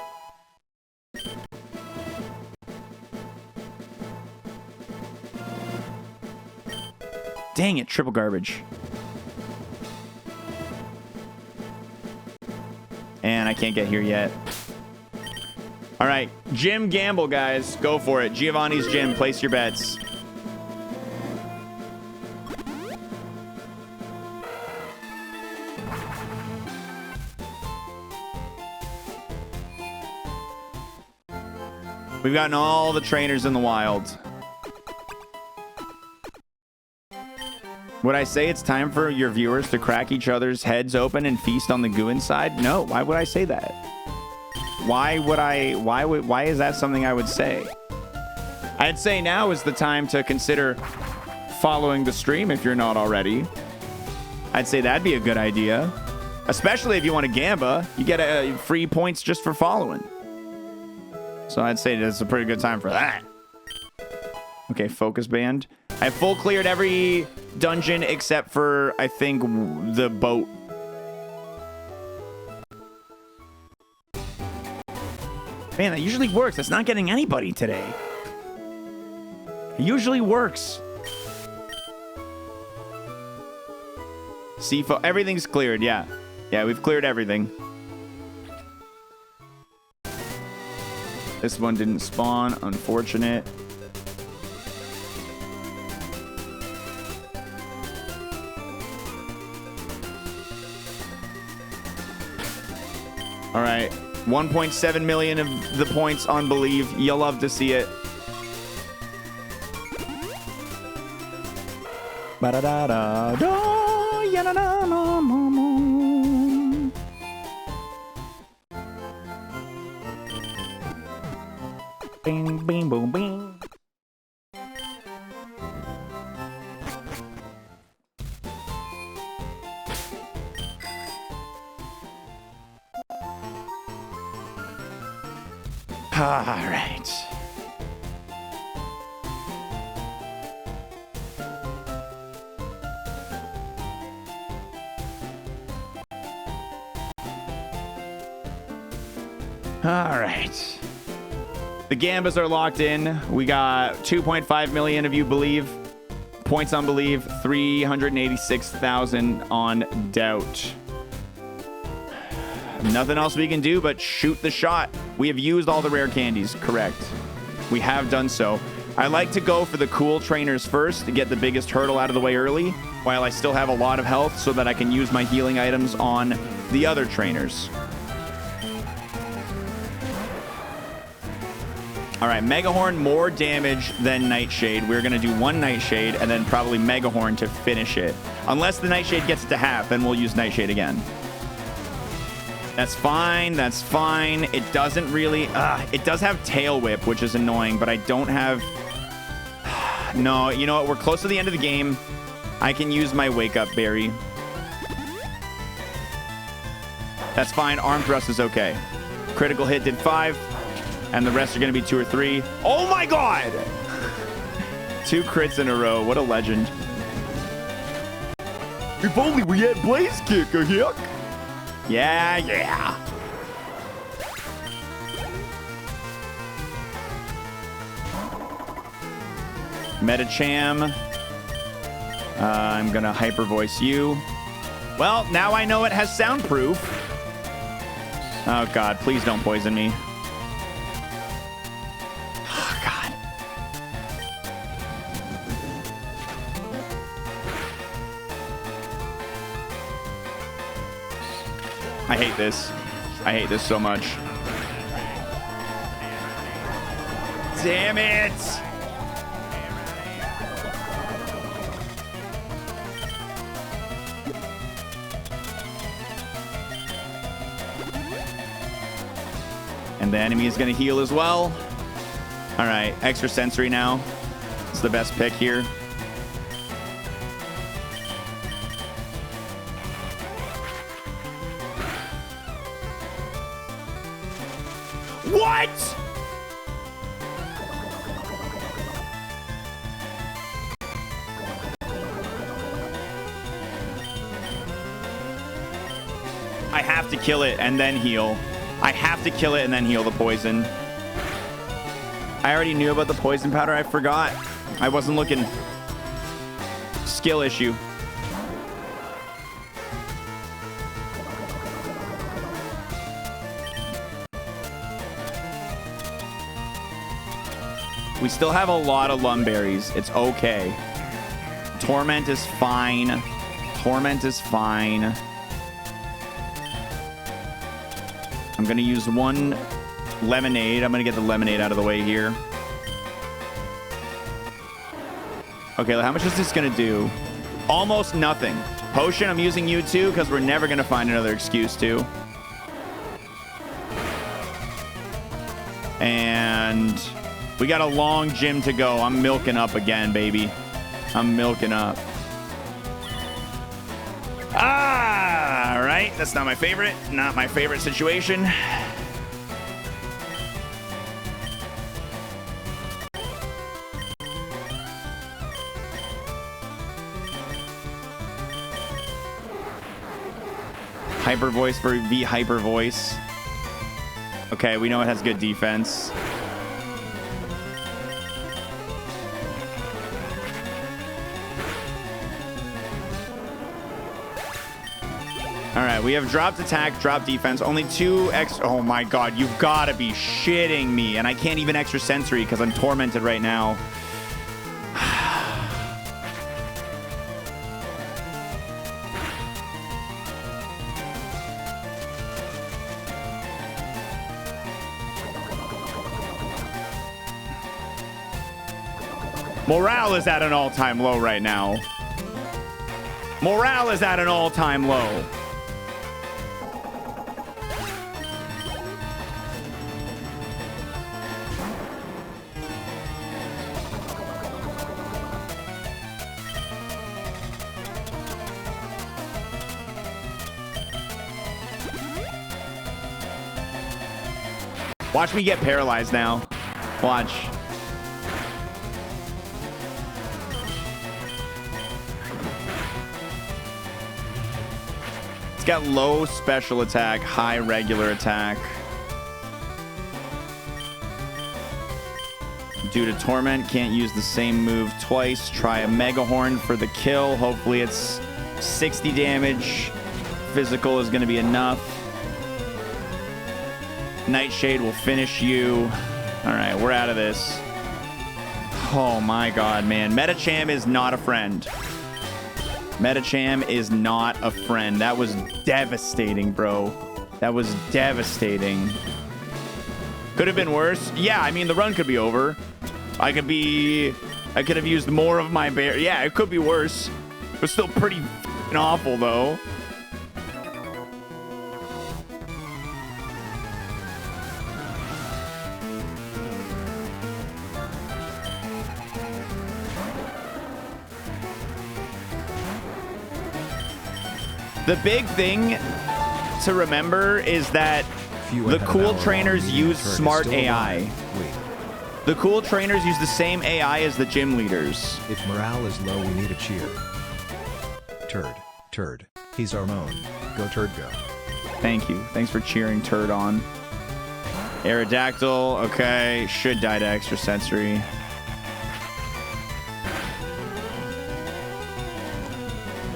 Dang it. Triple garbage. And I can't get here yet. All right, gym gamble, guys. Go for it. Giovanni's gym. Place your bets. We've gotten all the trainers in the wild. Would I say it's time for your viewers to crack each other's heads open and feast on the goo inside? No. Why would I say that? Why is that something I would say? I'd say now is the time to consider following the stream if you're not already. I'd say that'd be a good idea. Especially if you want to gamba. You get free points just for following. So I'd say that's a pretty good time for that. Okay, focus band. I full cleared every dungeon except for, I think, the boat. Man, that usually works. That's not getting anybody today. It usually works. CFO, everything's cleared, yeah. Yeah, we've cleared everything. This one didn't spawn, unfortunate. All right. 1.7 million of the points on Believe. You'll love to see it. Bing, bing, boom, bing. All right. All right. The Gambas are locked in. We got 2.5 million of you believe. Points on Believe. 386,000 on Doubt. Nothing else we can do but shoot the shot. We have used all the rare candies, correct. We have done so. I like to go for the cool trainers first to get the biggest hurdle out of the way early, while I still have a lot of health so that I can use my healing items on the other trainers. All right, Megahorn, more damage than Nightshade. We're going to do one Nightshade and then probably Megahorn to finish it. Unless the Nightshade gets to half, then we'll use Nightshade again. That's fine. That's fine. It doesn't really... it does have Tail Whip, which is annoying, but I don't have... No, you know what? We're close to the end of the game. I can use my Wake Up Berry. That's fine. Arm Thrust is okay. Critical Hit did 5, and the rest are going to be 2 or 3. Oh my god! 2 crits in a row. What a legend. If only we had Blaze Kick, a hick. Yeah, yeah. Metacham. I'm gonna hyper voice you. Well, now I know it has soundproof. Oh god, please don't poison me. Oh god. I hate this. I hate this so much. Damn it! And the enemy is going to heal as well. All right, extra sensory now. It's the best pick here. What? I have to kill it and then heal. I have to kill it and then heal the poison. I already knew about the poison powder. I forgot. I wasn't looking. Skill issue. We still have a lot of lumberries. It's okay. Torment is fine. Torment is fine. I'm going to use one lemonade. I'm going to get the lemonade out of the way here. Okay, how much is this going to do? Almost nothing. Potion, I'm using you too because we're never going to find another excuse to. And we got a long gym to go. I'm milking up again, baby. I'm milking up. Ah, all right. That's not my favorite. Not my favorite situation. Hyper voice for V hyper voice. Okay, we know it has good defense. All right, we have dropped attack, dropped defense. Only 2 extra. Oh my god, you've got to be shitting me. And I can't even extra sensory because I'm tormented right now. Morale is at an all-time low right now. Morale is at an all-time low. Watch me get paralyzed now. Watch. It's got low special attack, high regular attack. Due to torment, can't use the same move twice. Try a mega horn for the kill. Hopefully it's 60 damage. Physical is going to be enough. Nightshade will finish you. All right, we're out of this. Oh my god, man. Metacham is not a friend. Metacham is not a friend. That was devastating, bro. That was devastating. Could have been worse. Yeah, I mean, the run could be over. I could have used more of my bear. Yeah, it could be worse. It was still pretty awful, though. The big thing to remember is that the cool trainers use smart AI. The cool trainers use the same AI as the gym leaders. If morale is low, we need a cheer. Turd. He's our moan. Go Turd, go. Thank you. Thanks for cheering Turd on. Aerodactyl, okay. Should die to extra sensory.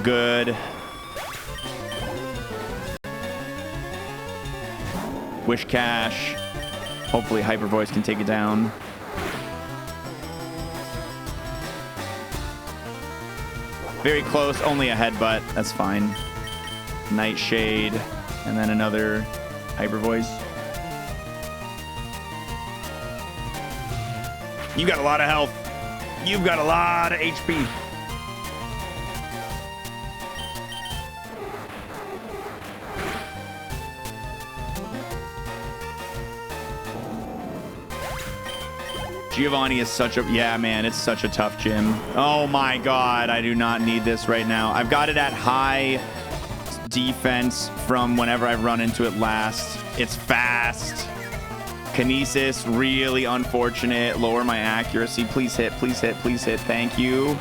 Good. Wish Cash. Hopefully Hyper Voice can take it down. Very close, only a headbutt. That's fine. Nightshade, and then another Hyper Voice. You got a lot of health. You've got a lot of HP. Giovanni is such a... Yeah, man, it's such a tough gym. Oh, my God. I do not need this right now. I've got it at high defense from whenever I've run into it last. It's fast. Kinesis, really unfortunate. Lower my accuracy. Please hit, please hit, please hit. Thank you.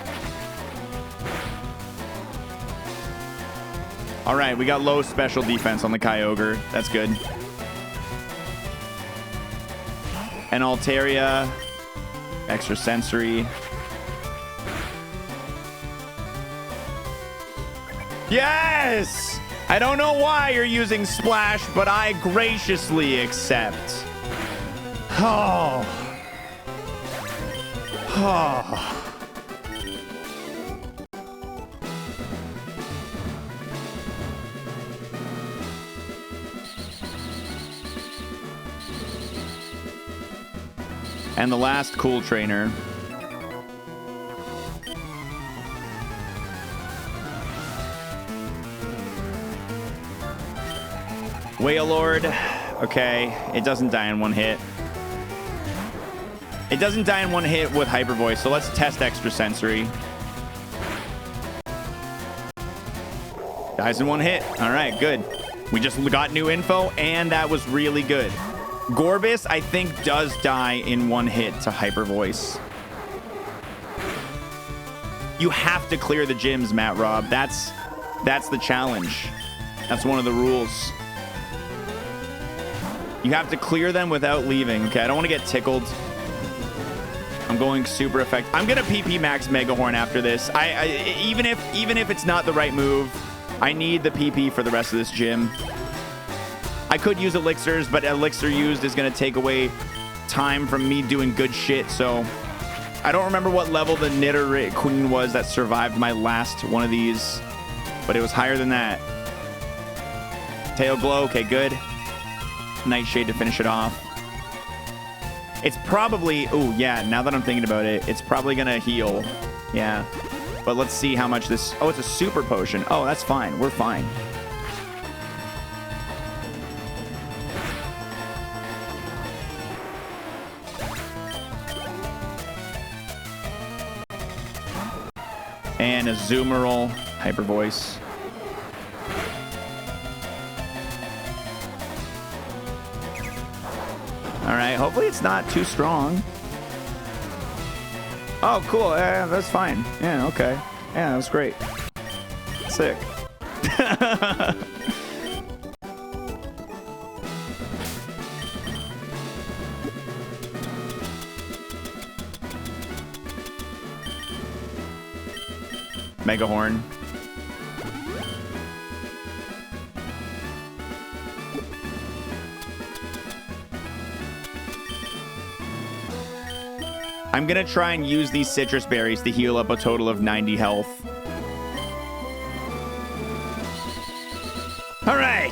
All right, we got low special defense on the Kyogre. That's good. And Altaria, extrasensory. Yes! I don't know why you're using Splash, but I graciously accept. Oh. Oh. And the last cool trainer. Wailord. Okay, it doesn't die in one hit. It doesn't die in one hit with Hyper Voice, so let's test extrasensory. Dies in one hit. All right, good. We just got new info, and that was really good. Gorbis, I think, does die in one hit to Hyper Voice. You have to clear the gyms, Matt Rob. That's the challenge. That's one of the rules. You have to clear them without leaving. Okay, I don't want to get tickled. I'm going super effective. I'm gonna PP max Mega Horn after this. Even if it's not the right move, I need the PP for the rest of this gym. I could use elixirs, but elixir used is gonna take away time from me doing good shit. So I don't remember what level the Knitter Queen was that survived my last one of these, but it was higher than that. Tail Glow, okay, good. Nightshade to finish it off. It's probably, oh yeah, now that I'm thinking about it, it's probably gonna heal. Yeah, but let's see how much this, oh, it's a super potion. Oh, that's fine, we're fine. And a Zoomerl, Hyper Voice. All right, hopefully it's not too strong. Oh, cool. Yeah, that's fine. Yeah, okay. Yeah, that was great. Sick. Mega Horn. I'm gonna try and use these citrus berries to heal up a total of 90 health. All right.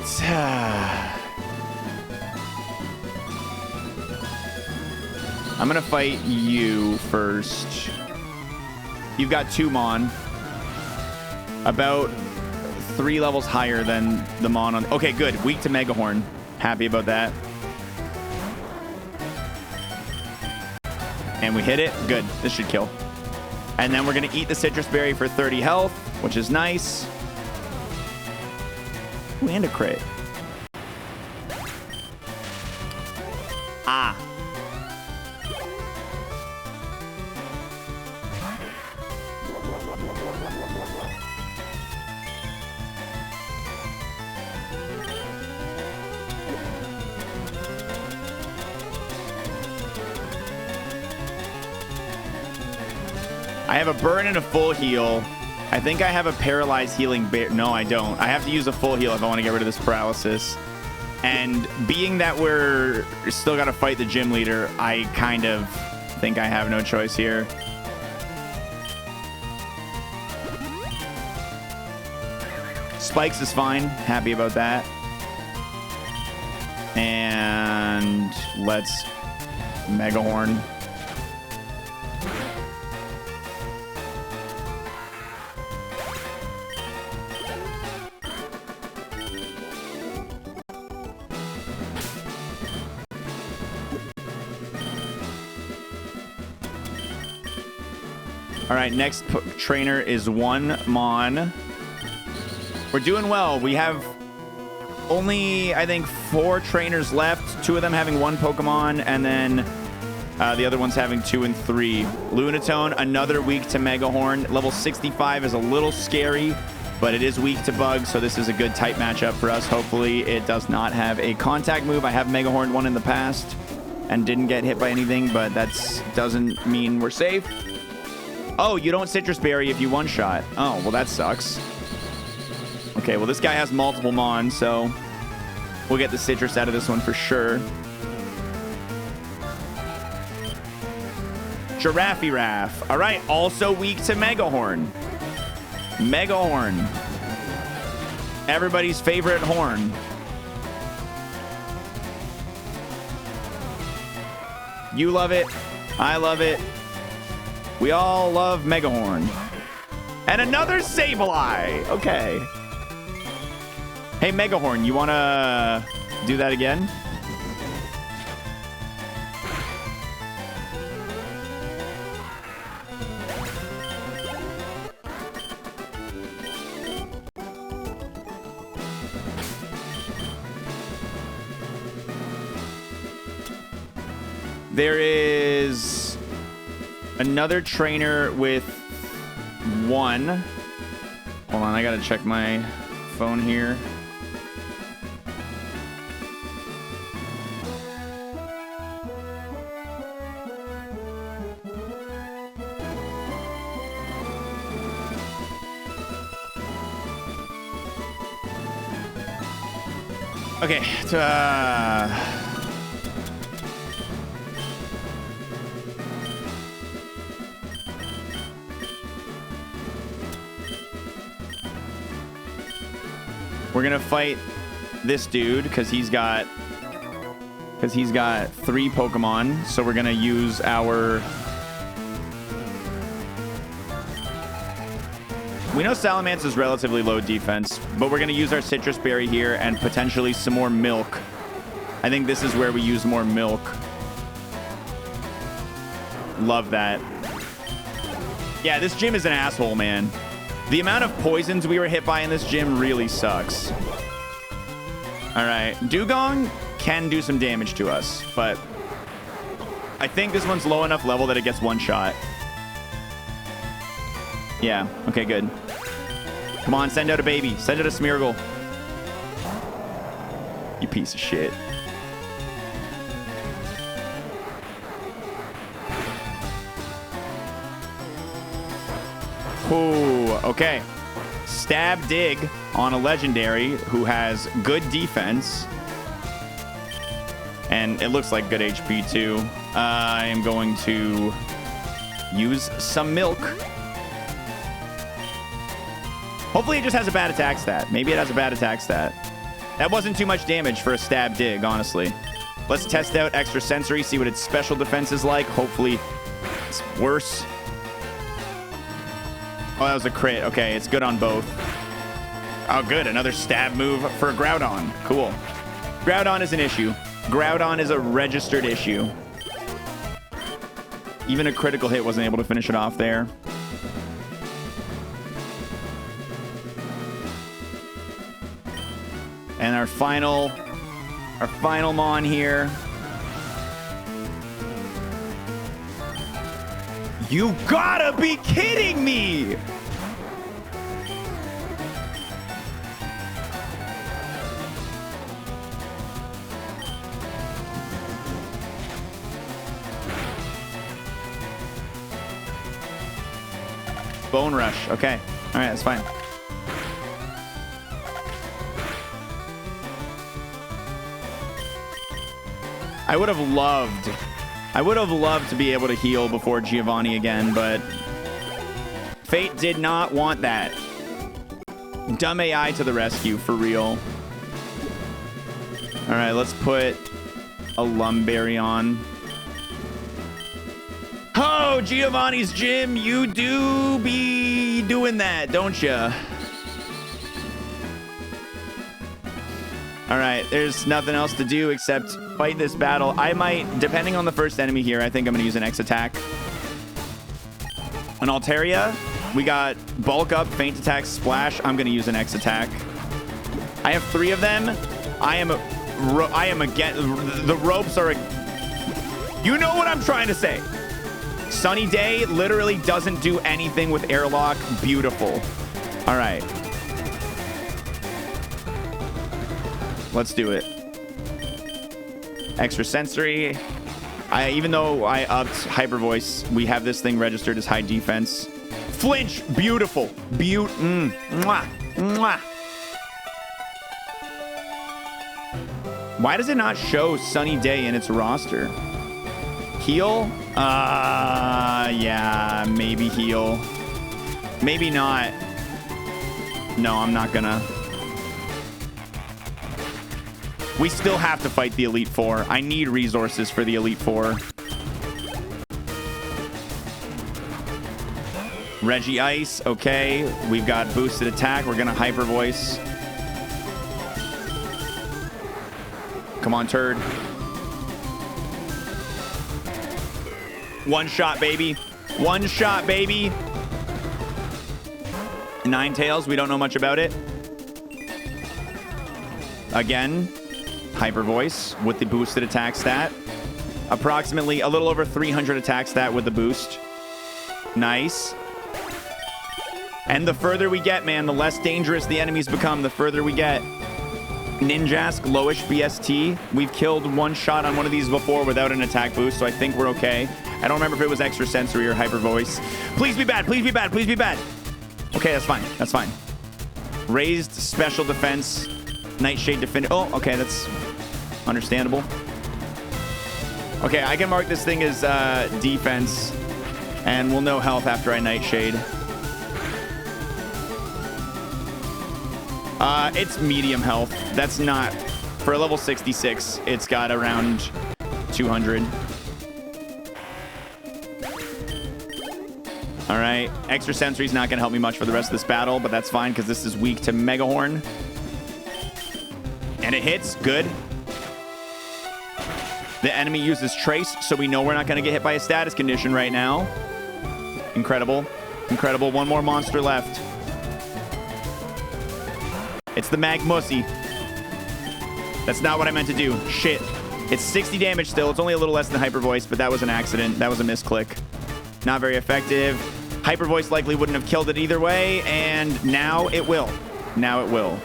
I'm gonna fight you first. You've got 2 Mon. About 3 levels higher than the Mon on... Okay, good. Weak to Mega Horn. Happy about that. And we hit it. Good. This should kill. And then we're going to eat the citrus berry for 30 health, which is nice. Ooh, and a crit. Ah. I have a burn and a full heal. I think I have a paralyzed healing bear. No, I don't. I have to use a full heal if I want to get rid of this paralysis. And being that we're still got to fight the gym leader, I kind of think I have no choice here. Spikes is fine. Happy about that. And let's Mega Horn. All right, next trainer is one Mon. We're doing well. We have only, I think, 4 trainers left. 2 of them having 1 Pokemon, and then the other one's having 2 and 3. Lunatone, another weak to Megahorn. Level 65 is a little scary, but it is weak to Bug, so this is a good type matchup for us. Hopefully it does not have a contact move. I have Megahorn one in the past and didn't get hit by anything, but that doesn't mean we're safe. Oh, you don't Citrus Berry if you one-shot. Oh, well, that sucks. Okay, well, this guy has multiple Mon, so we'll get the Citrus out of this one for sure. Giraffe. All right, also weak to Megahorn. Megahorn. Everybody's favorite horn. You love it. I love it. We all love Megahorn. And another Sableye. Okay. Hey, Megahorn, you want to do that again? There is another trainer with 1. Hold on, I gotta check my phone here. Okay, we're gonna fight this dude because he's got 3 Pokemon. So we're gonna use our. We know Salamence is relatively low defense, but we're gonna use our Citrus Berry here and potentially some more milk. I think this is where we use more milk. Love that. Yeah, this gym is an asshole, man. The amount of poisons we were hit by in this gym really sucks. All right, Dugong can do some damage to us, but I think this one's low enough level that it gets 1 shot. Yeah, okay, good. Come on, send out a baby. Send out a Smeargle. You piece of shit. Ooh, okay. Stab Dig on a legendary who has good defense. And it looks like good HP too. I am going to use some milk. Hopefully it just has a bad attack stat. Maybe it has a bad attack stat. That wasn't too much damage for a Stab Dig, honestly. Let's test out Extra Sensory, see what its special defense is like. Hopefully it's worse. Oh, that was a crit. Okay, it's good on both. Oh, good. Another stab move for Groudon. Cool. Groudon is an issue. Groudon is a registered issue. Even a critical hit wasn't able to finish it off there. And our final Mon here. You gotta be kidding me! Bone Rush. Okay. All right, that's fine. I would have loved to be able to heal before Giovanni again, but Fate did not want that. Dumb AI to the rescue, for real. All right, let's put a Lumberry on. Oh, Giovanni's gym, you do be doing that, don't ya? All right, there's nothing else to do except fight this battle. I might, depending on the first enemy here, I think I'm going to use an X attack. An Altaria. We got bulk up, feint attack, splash. I'm gonna use an X attack. I have 3 of them. I am again. The ropes are. You know what I'm trying to say. Sunny Day literally doesn't do anything with airlock. Beautiful. All right. Let's do it. Extra sensory. Even though I upped hyper voice, we have this thing registered as high defense. Flinch. Beautiful. Mwah. Mwah. Why does it not show Sunny Day in its roster? Heal? Yeah, maybe heal. Maybe not. No, I'm not gonna. We still have to fight the Elite Four. I need resources for the Elite Four. Reggie Ice, okay. We've got boosted attack. We're gonna hyper voice. Come on, turd. One shot, baby. One shot, baby. Ninetales, we don't know much about it. Again, hyper voice with the boosted attack stat. Approximately a little over 300 attack stat with the boost. Nice. And the further we get, man, the less dangerous the enemies become, the further we get. Ninjask, lowish BST. We've killed one shot on one of these before without an attack boost, so I think we're okay. I don't remember if it was extra sensory or hyper voice. Please be bad, please be bad, please be bad. Okay, that's fine, that's fine. Raised special defense. Nightshade defender. Oh, okay, that's understandable. Okay, I can mark this thing as defense, and we'll know health after I Nightshade. It's medium health. That's not... For a level 66, it's got around 200. All right. Extra sensory is not going to help me much for the rest of this battle, but that's fine because this is weak to Mega Horn. And it hits. Good. The enemy uses Trace, so we know we're not going to get hit by a status condition right now. Incredible. Incredible. One more monster left. It's the Magmussy. That's not what I meant to do. Shit. It's 60 damage still. It's only a little less than Hyper Voice, but that was an accident. That was a misclick. Not very effective. Hyper Voice likely wouldn't have killed it either way, and now it will. Now it will.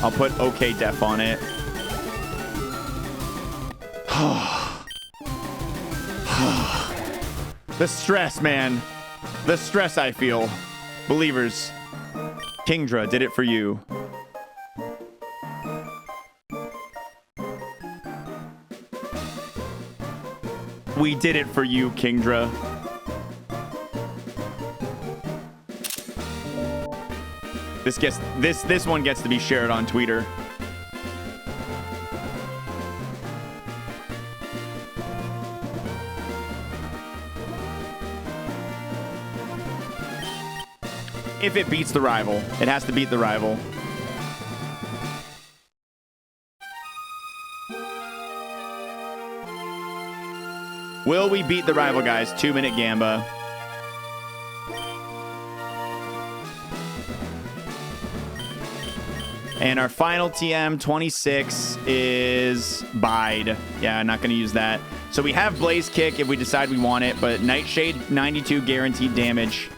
I'll put OK Def on it. The stress, man. The stress I feel. Believers. Kingdra did it for you. We did it for you, Kingdra. This one gets to be shared on Twitter. If it beats the rival. It has to beat the rival. Will we beat the rival, guys? 2-minute Gamba. And our final TM, 26, is Bide. Yeah, I'm not going to use that. So we have Blaze Kick if we decide we want it, but Nightshade, 92 guaranteed damage.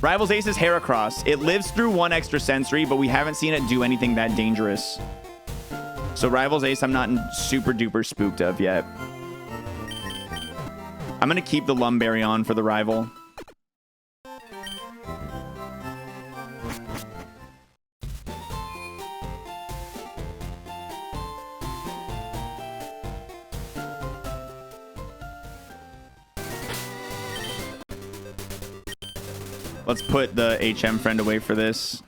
Rivals Ace is Heracross. It lives through one extra sensory, but we haven't seen it do anything that dangerous. So Rivals Ace, I'm not super duper spooked of yet. I'm going to keep the Lumberry on for the rival. Let's put the HM friend away for this.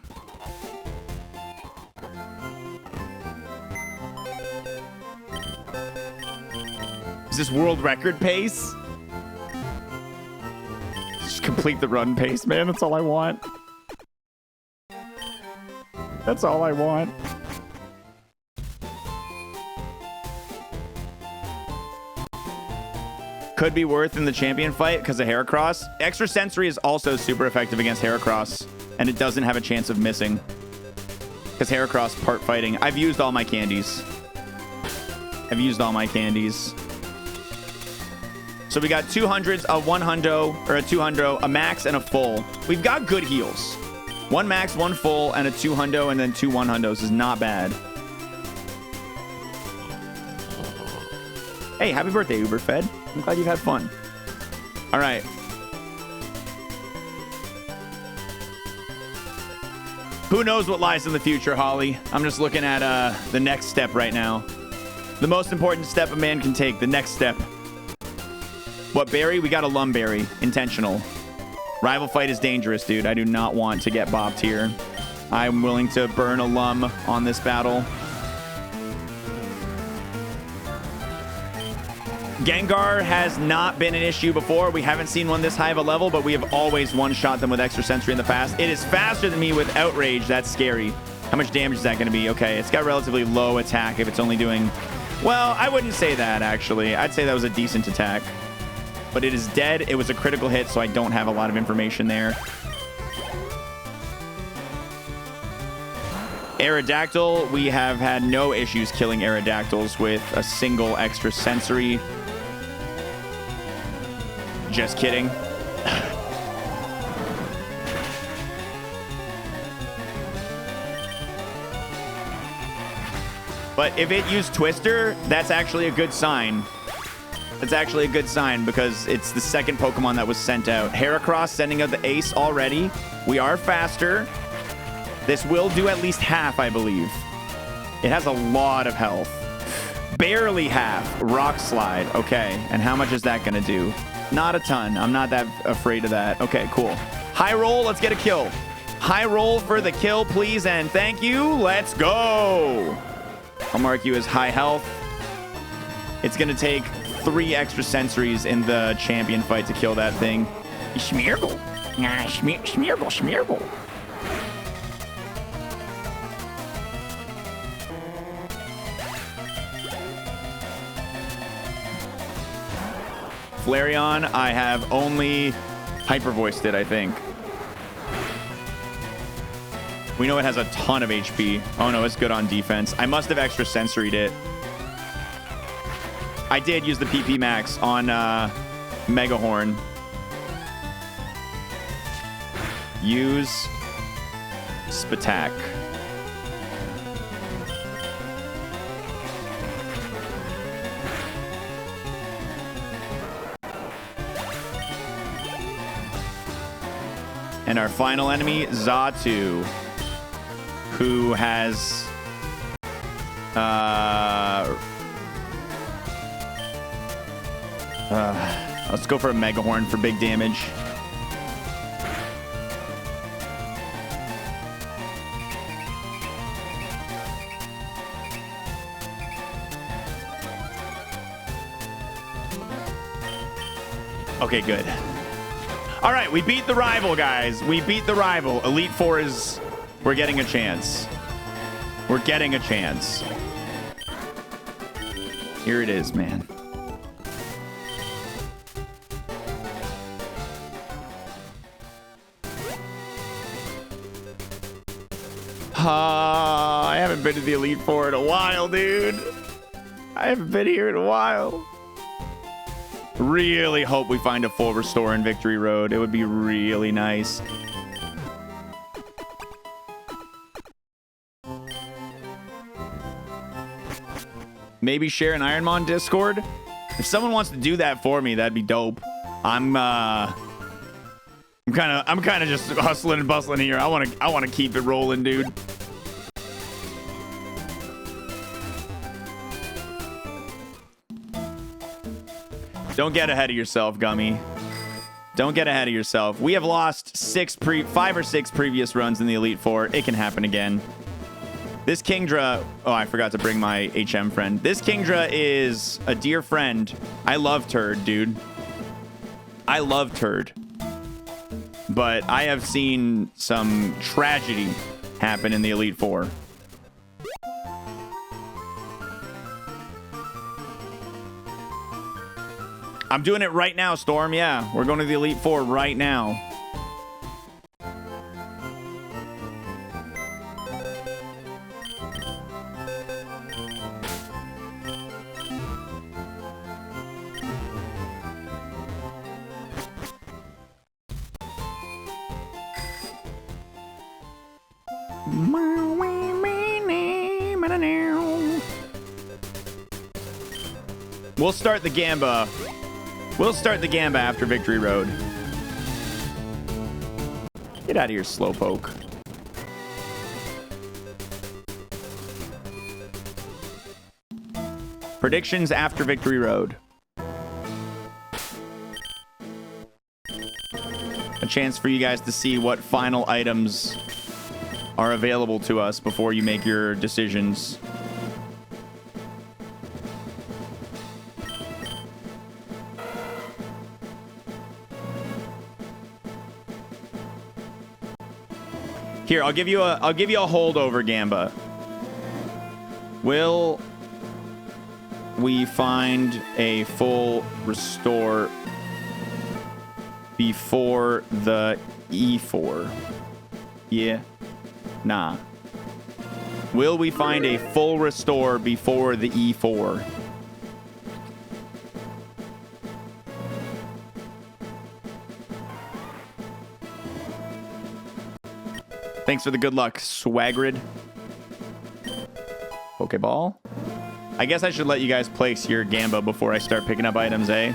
Is this world record pace? Just complete the run pace, man. That's all I want. That's all I want. Could be worth in the champion fight because of Heracross. Extra Sensory is also super effective against Heracross, and it doesn't have a chance of missing because Heracross part fighting. I've used all my candies. I've used all my candies. So we got 200s, a 100, or a 200, a max, and a full. We've got good heals. 1 max, 1 full, and a 200, and then 2 100s is not bad. Hey, happy birthday, Uberfed. I'm glad you've had fun. All right. Who knows what lies in the future, Holly? I'm just looking at the next step right now. The most important step a man can take, the next step. What berry? We got a Lumberry. Intentional. Rival fight is dangerous, dude. I do not want to get bopped here. I'm willing to burn a Lum on this battle. Gengar has not been an issue before. We haven't seen one this high of a level, but we have always one-shot them with Extra Sensory in the past. It is faster than me with Outrage. That's scary. How much damage is that going to be? Okay, it's got relatively low attack if it's only doing... Well, I wouldn't say that, actually. I'd say that was a decent attack. But it is dead. It was a critical hit, so I don't have a lot of information there. Aerodactyl, we have had no issues killing Aerodactyls with a single Extra Sensory. Just kidding. But if it used Twister, that's actually a good sign. It's actually a good sign because it's the second Pokemon that was sent out. Heracross sending out the Ace already. We are faster. This will do at least half, I believe. It has a lot of health. Barely half. Rock Slide. Okay. And how much is that going to do? Not a ton. I'm not that afraid of that. Okay, cool. High roll. Let's get a kill. High roll for the kill, please. And thank you. Let's go. I'll mark you as high health. It's going to take 3 extra sensories in the champion fight to kill that thing. Smeargle. Nah, smeargle. Flareon, I have only hyper voiced it, I think. We know it has a ton of HP. Oh no, it's good on defense. I must have extra sensoried it. I did use the PP Max on Megahorn. Use Spatak. And our final enemy, Xatu, who has let's go for a Megahorn for big damage. Okay, good. All right, we beat the rival, guys. We beat the rival. Elite Four is... We're getting a chance. We're getting a chance. Here it is, man. I haven't been to the Elite Four in a while, dude. I haven't been here in a while. Really hope we find a full restore in Victory Road. It would be really nice. Maybe share an Ironmon Discord. If someone wants to do that for me, that'd be dope. I'm kind of just hustling and bustling here. I want to keep it rolling, dude. Don't get ahead of yourself, Gummy. Don't get ahead of yourself. We have lost 5 or 6 previous runs in the Elite Four. It can happen again. This Kingdra... Oh, I forgot to bring my HM friend. This Kingdra is a dear friend. I love Turd, dude. I love Turd. But I have seen some tragedy happen in the Elite Four. I'm doing it right now, Storm. Yeah, we're going to the Elite Four right now. We'll start the Gamba. We'll start the Gamba after Victory Road. Get out of here, Slowpoke. Predictions after Victory Road. A chance for you guys to see what final items are available to us before you make your decisions. Here, I'll give you a holdover, Gamba. Will we find a full restore before the E4? Yeah. Nah. Will we find a full restore before the E4? Thanks for the good luck, Swagrid. Pokeball. I guess I should let you guys place your Gamba before I start picking up items, eh?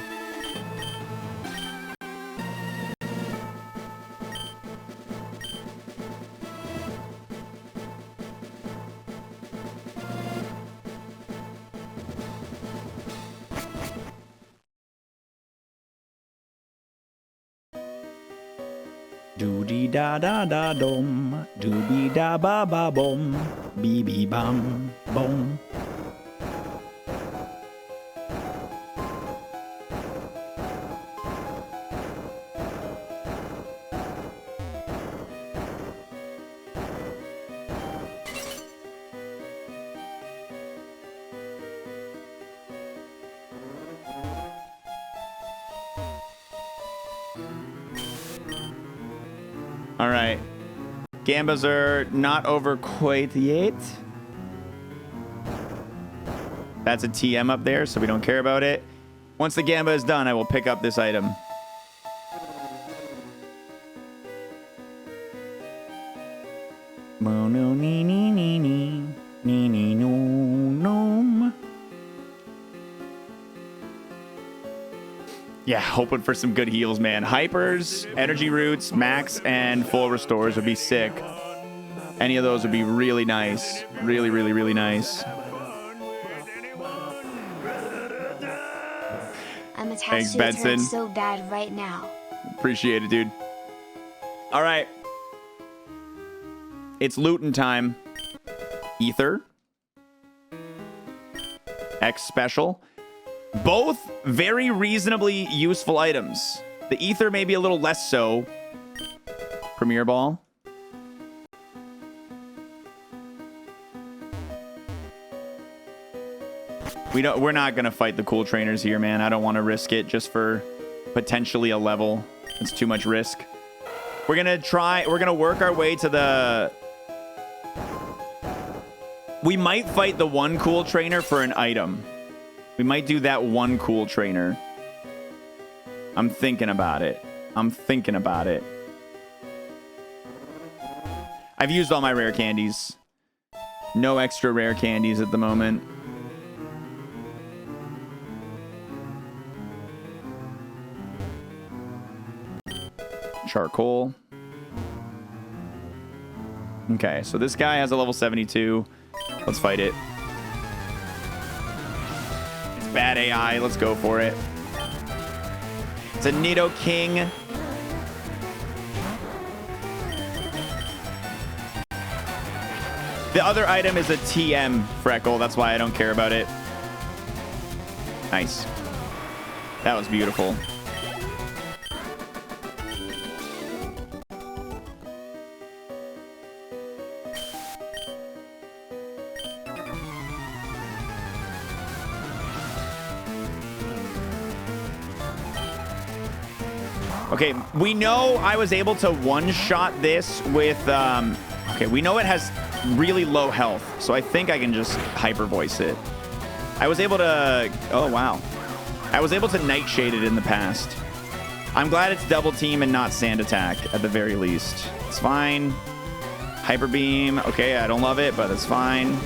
Doody da da da dum, doobie da ba ba bum, bee bee bum bum. All right. Gambas are not over quite yet. That's a TM up there, so we don't care about it. Once the Gamba is done, I will pick up this item. Mono nee nee nee nee nee nee no nom. Yeah, hoping for some good heals, man. Hypers, energy roots, max, and full restores would be sick. Any of those would be really nice. Really, really, really nice. I'm attached Thanks, to a turret Benson. so bad right now. Appreciate it, dude. All right. It's looting time. Ether. X special. Both very reasonably useful items. The Ether may be a little less so. Premier Ball. We're not gonna fight the cool trainers here, man. I don't want to risk it just for potentially a level. It's too much risk. We're gonna work our way to the... We might fight the one cool trainer for an item. We might do that one cool trainer. I'm thinking about it. I'm thinking about it. I've used all my rare candies. No extra rare candies at the moment. Charcoal. Okay, so this guy has a level 72. Let's fight it. It's bad AI. Let's go for it. It's a Nido King. The other item is a TM Freckle. That's why I don't care about it. Nice. That was beautiful. Okay, we know I was able to one-shot this with... okay, we know it has really low health, so I think I can just hyper voice it. I was able to... Oh, wow. I was able to nightshade it in the past. I'm glad it's double team and not sand attack at the very least. It's fine. Hyper beam. Okay, I don't love it, but it's fine.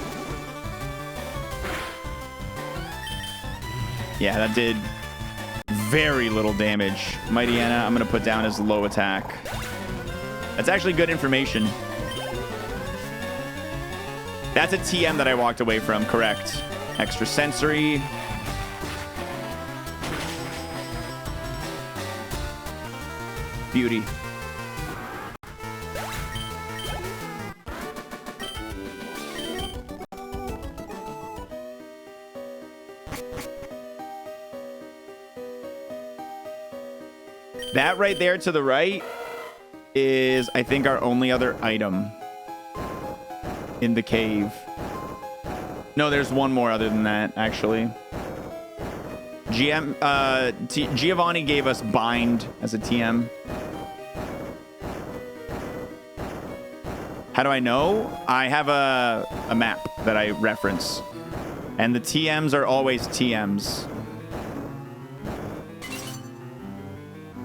Yeah, that did very little damage. Mighty Anna, I'm going to put down as low attack. That's actually good information. That's a TM that I walked away from, correct. Extra sensory. Beauty. That right there to the right is, I think, our only other item in the cave. No, there's one more other than that, actually. Giovanni gave us bind as a TM. How do I know? I have a map that I reference. And the TMs are always TMs.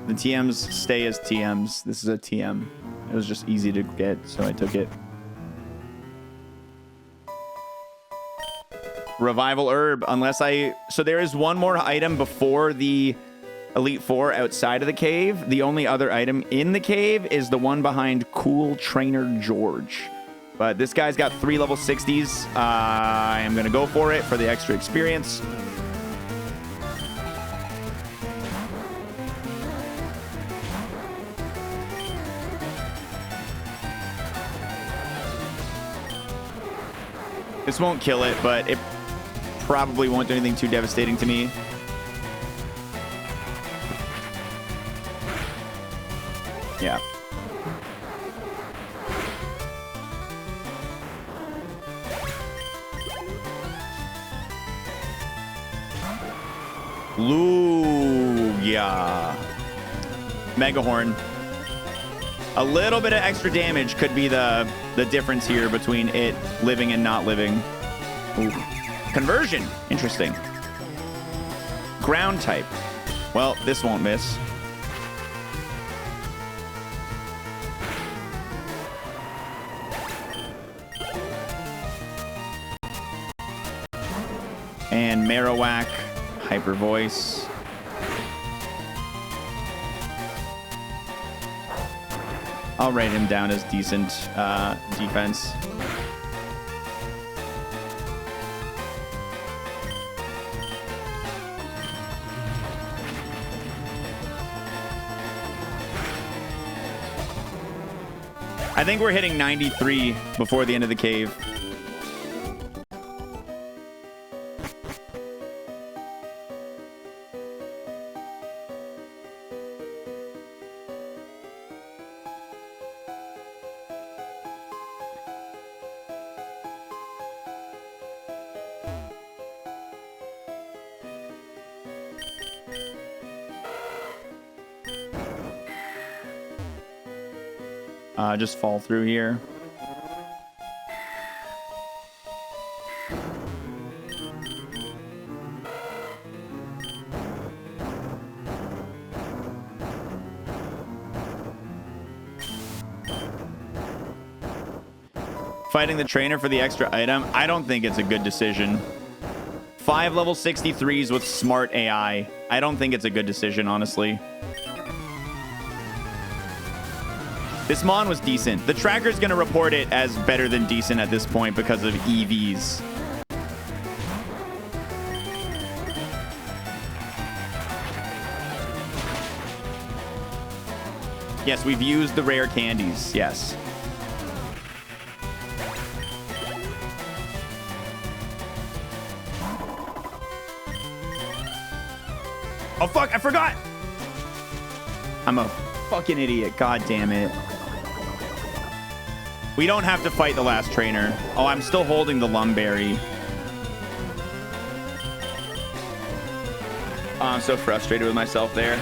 The TMs stay as TMs. This is a TM. It was just easy to get, so I took it. Revival herb, unless I... So there is one more item before the Elite Four outside of the cave. The only other item in the cave is the one behind Cool Trainer George. But this guy's got 3 level 60s. I am going to go for it for the extra experience. This won't kill it, but it probably won't do anything too devastating to me. Yeah. Lugia. Megahorn. A little bit of extra damage could be the difference here between it living and not living. Ooh. Conversion. Interesting. Ground type. Well, this won't miss. And Marowak. Hyper voice. I'll rate him down as decent defense. I think we're hitting 93 before the end of the cave. Just fall through here. Fighting the trainer for the extra item, I don't think it's a good decision. 5 level 63s with smart AI. I don't think it's a good decision, honestly. This Mon was decent. The tracker's going to report it as better than decent at this point because of EVs. Yes, we've used the rare candies. Yes. Oh, fuck. I forgot. I'm a fucking idiot. God damn it. We don't have to fight the last trainer. Oh, I'm still holding the Lumberry. Oh, I'm so frustrated with myself there.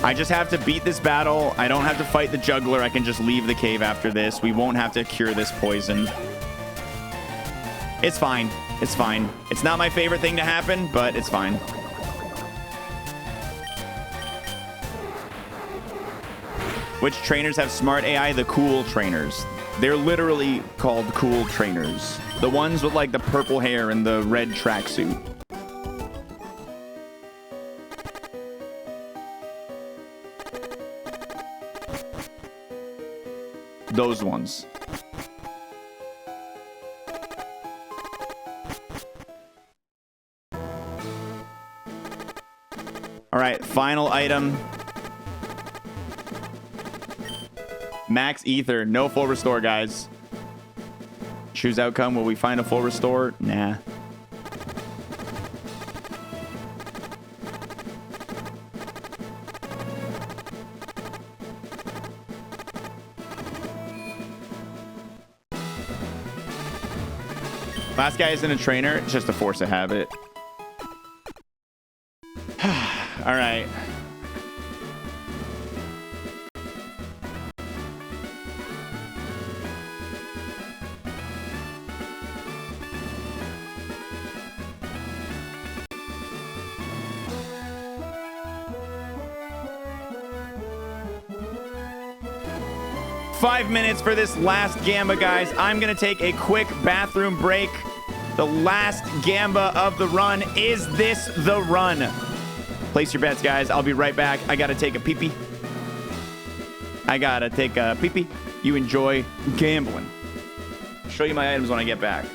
I just have to beat this battle. I don't have to fight the juggler. I can just leave the cave after this. We won't have to cure this poison. It's fine. It's fine. It's not my favorite thing to happen, but it's fine. Which trainers have smart AI? The cool trainers. They're literally called cool trainers. The ones with like the purple hair and the red tracksuit. Those ones. All right, final item. Max ether, no full restore, guys. Choose outcome. Will we find a full restore? Nah. Last guy isn't a trainer. It's just a force of habit. All right. Five minutes for this last Gamba, guys. I'm going to take a quick bathroom break. The last Gamba of the run. Is this the run? Place your bets, guys. I'll be right back. I got to take a pee-pee. You enjoy gambling. I'll show you my items when I get back.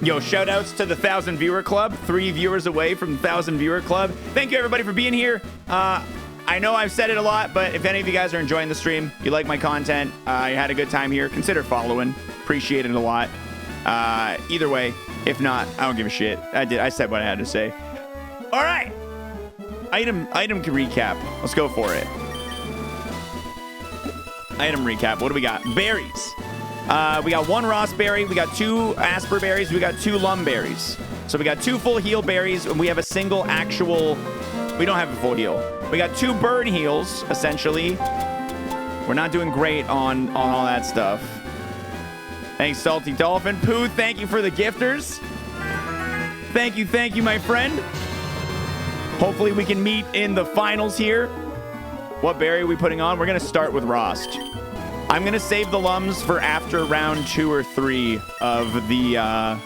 Yo, shout outs to the 1,000 viewer club. 3 viewers away from the 1,000 viewer club. Thank you everybody for being here. I know I've said it a lot, but if any of you guys are enjoying the stream, you like my content, you had a good time here, consider following. Appreciate it a lot. Either way, if not, I don't give a shit. I said what I had to say. All right. Item recap. Let's go for it. Item recap. What do we got? Berries. We got 1 Ross berry, we got 2 Asper berries, we got 2 Lum berries. So we got 2 full heal berries, and we have a single actual... We don't have a full heal. We got 2 burn heals, essentially. We're not doing great on all that stuff. Thanks, Salty Dolphin. Pooh, thank you for the gifters. Thank you, my friend. Hopefully we can meet in the finals here. What berry are we putting on? We're going to start with Rost. I'm going to save the Lums for after round 2 or 3 of the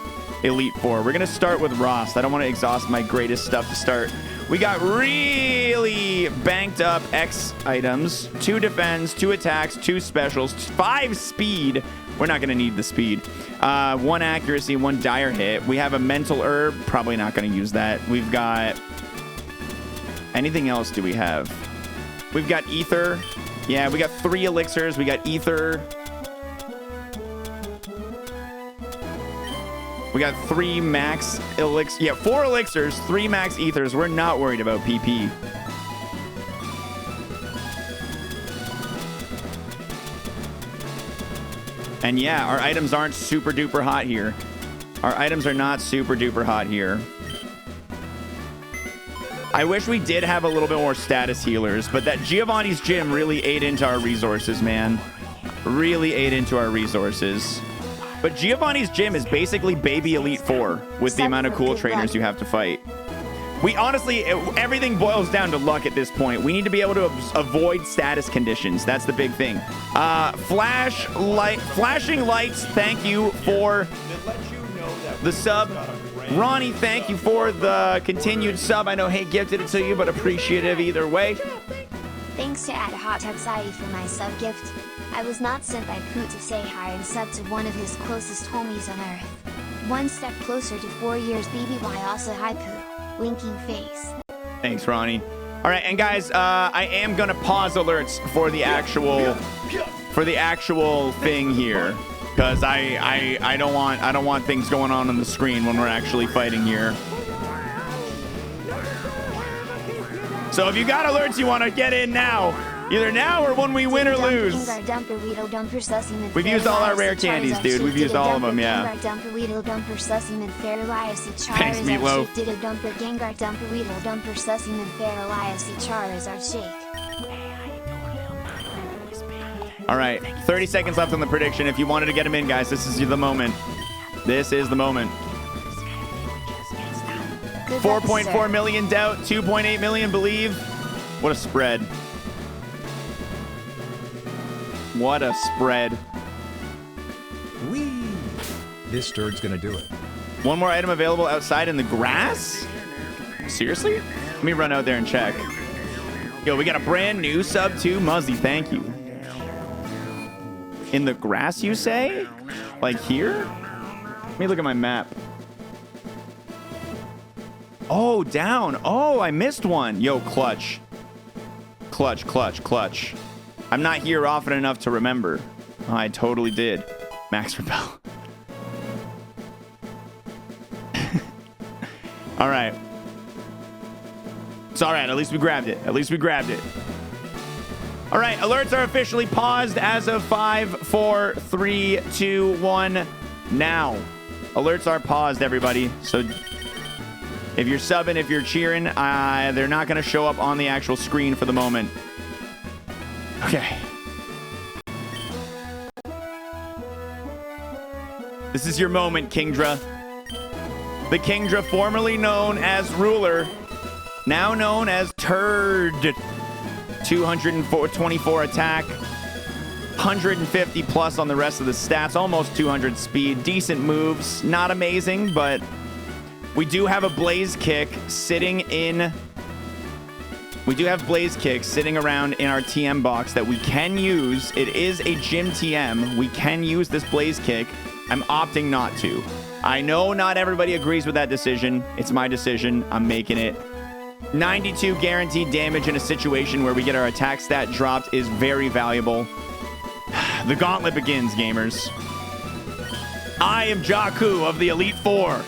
Elite Four. We're going to start with Rost. I don't want to exhaust my greatest stuff to start. We got really banked up X items. 2 defense, 2 attacks, 2 specials, 5 speed. We're not going to need the speed. 1 accuracy, 1 dire hit. We have a mental herb. Probably not going to use that. We've got... Anything else do we have? We've got ether. Yeah, we got 3 elixirs. We got ether. We got 3 max elixirs. Yeah, 4 elixirs, 3 max ethers. We're not worried about PP. And yeah, our items aren't super duper hot here. Our items are not super duper hot here. I wish we did have a little bit more status healers, but that Giovanni's gym really ate into our resources, man. Really ate into our resources. But Giovanni's gym is basically baby Elite Four with the amount of cool trainers you have to fight. We honestly, everything boils down to luck at this point. We need to be able to avoid status conditions. That's the big thing. Flashing lights, thank you for the sub. Ronnie, thank you for the continued sub. I know Hey gifted it to you, but appreciative either way. Thanks to @HotTubSci for my sub gift. I was not sent by Poot to say hi and sub to one of his closest homies on Earth. One step closer to 4 years BBY, also hi Poot. Winking face. Thanks, Ronnie. All right, and guys, I am gonna pause alerts for the actual thing here, because I don't want things going on the screen when we're actually fighting here. So if you got alerts you want to get in now, either now or when we win or lose. We've used all our rare candies, dude. We've used all of them, yeah. Thanks, Meatloaf. All right, 30 seconds left on the prediction. If you wanted to get them in, guys, this is the moment. This is the moment. 4.4 million doubt, 2.8 million believe. What a spread. What a spread. Whee! This sturd's gonna do it. One more item available outside in the grass? Seriously? Let me run out there and check. Yo, we got a brand new sub too. Muzzy, thank you. In the grass, you say? Like here? Let me look at my map. Oh, down. Oh, I missed one. Yo, clutch. Clutch, clutch, clutch. I'm not here often enough to remember. Oh, I totally did. Max Repel. All right. It's all right. At least we grabbed it. At least we grabbed it. All right. Alerts are officially paused as of 5, 4, 3, 2, 1. Now. Alerts are paused, everybody. So if you're subbing, if you're cheering, they're not going to show up on the actual screen for the moment. Okay. This is your moment, Kingdra. The Kingdra formerly known as Ruler, now known as Turd. 224 attack, 150 plus on the rest of the stats, almost 200 speed, decent moves, not amazing, but we do have a Blaze Kick sitting in... We do have Blaze Kick sitting around in our TM box that we can use. It is a gym TM. We can use this Blaze Kick. I'm opting not to. I know not everybody agrees with that decision. It's my decision. I'm making it. 92 guaranteed damage in a situation where we get our attack stat dropped is very valuable. The gauntlet begins, gamers. I am Jakku of the Elite Four.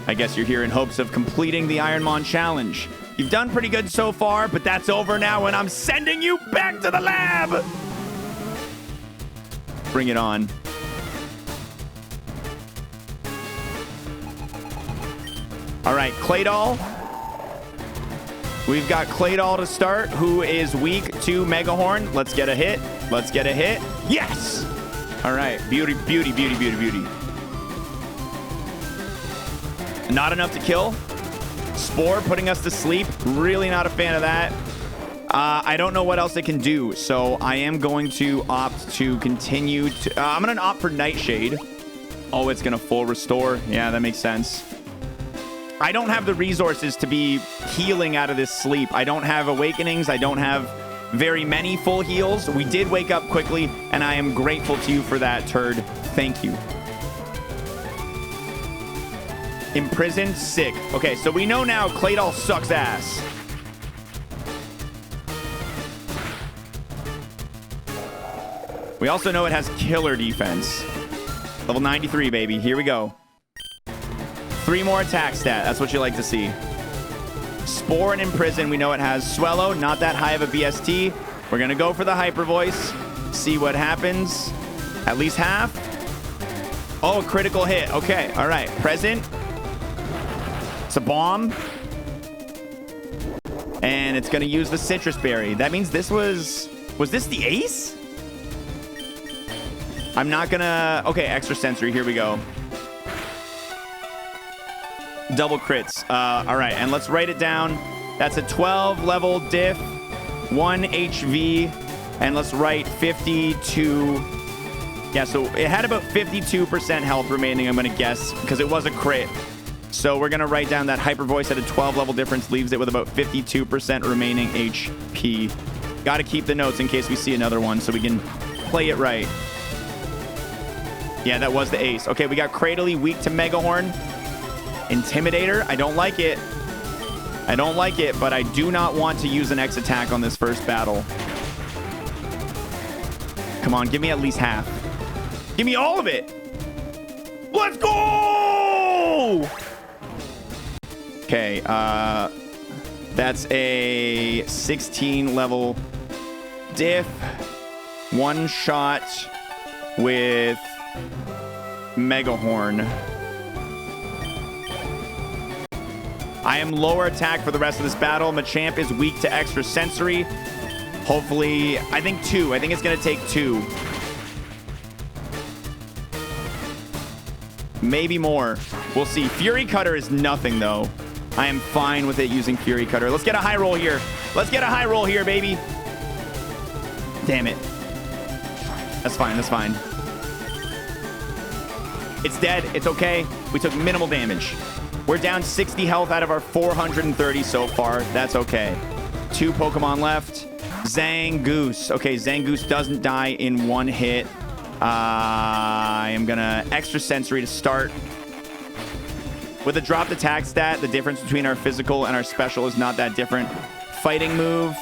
I guess you're here in hopes of completing the Ironmon challenge. You've done pretty good so far, but that's over now, and I'm sending you back to the lab! Bring it on. All right, Claydol. We've got Claydol to start, who is weak to Megahorn. Let's get a hit. Let's get a hit. Yes! All right, beauty, beauty, beauty, beauty, beauty. Not enough to kill. Spore putting us to sleep. Really not a fan of that. I don't know what else it can do, so I am going to opt to continue to... I'm going to opt for Nightshade. Oh, it's going to full restore. Yeah, that makes sense. I don't have the resources to be healing out of this sleep. I don't have awakenings. I don't have very many full heals. We did wake up quickly, and I am grateful to you for that, Turd. Thank you. Imprisoned, sick. Okay, so we know now Claydol sucks ass. We also know it has killer defense. Level 93, baby. Here we go. 3 more attack stat. That's what you like to see. Spore and Imprison. We know it has Swellow. Not that high of a BST. We're going to go for the Hyper Voice. See what happens. At least half. Oh, critical hit. Okay. All right. Present. It's a bomb. And it's going to use the Citrus Berry. That means this was this the ace? I'm not going to... Okay, Extra Sensory. Here we go. Double crits. All right, and let's write it down. That's a 12 level diff, 1 HV, and let's write 52. Yeah, so it had about 52% health remaining, I'm going to guess, because it was a crit. So we're going to write down that hyper voice at a 12 level difference leaves it with about 52% remaining HP. Got to keep the notes in case we see another one so we can play it right. Yeah, that was the ace. Okay, we got Cradley, weak to Megahorn. Intimidator, I don't like it. I don't like it, but I do not want to use an X attack on this first battle. Come on, give me at least half. Give me all of it. Let's go! Okay, that's a 16 level diff. One shot with Megahorn. I am lower attack for the rest of this battle. Machamp is weak to extra sensory. Hopefully, I think 2. I think it's going to take 2. Maybe more. We'll see. Fury Cutter is nothing, though. I am fine with it using Fury Cutter. Let's get a high roll here. Let's get a high roll here, baby. Damn it. That's fine. That's fine. It's dead. It's okay. We took minimal damage. We're down 60 health out of our 430 so far. That's okay. 2 Pokemon left. Zangoose. Okay, Zangoose doesn't die in 1 hit. I am gonna extra sensory to start. With a dropped attack stat, the difference between our physical and our special is not that different. Fighting move,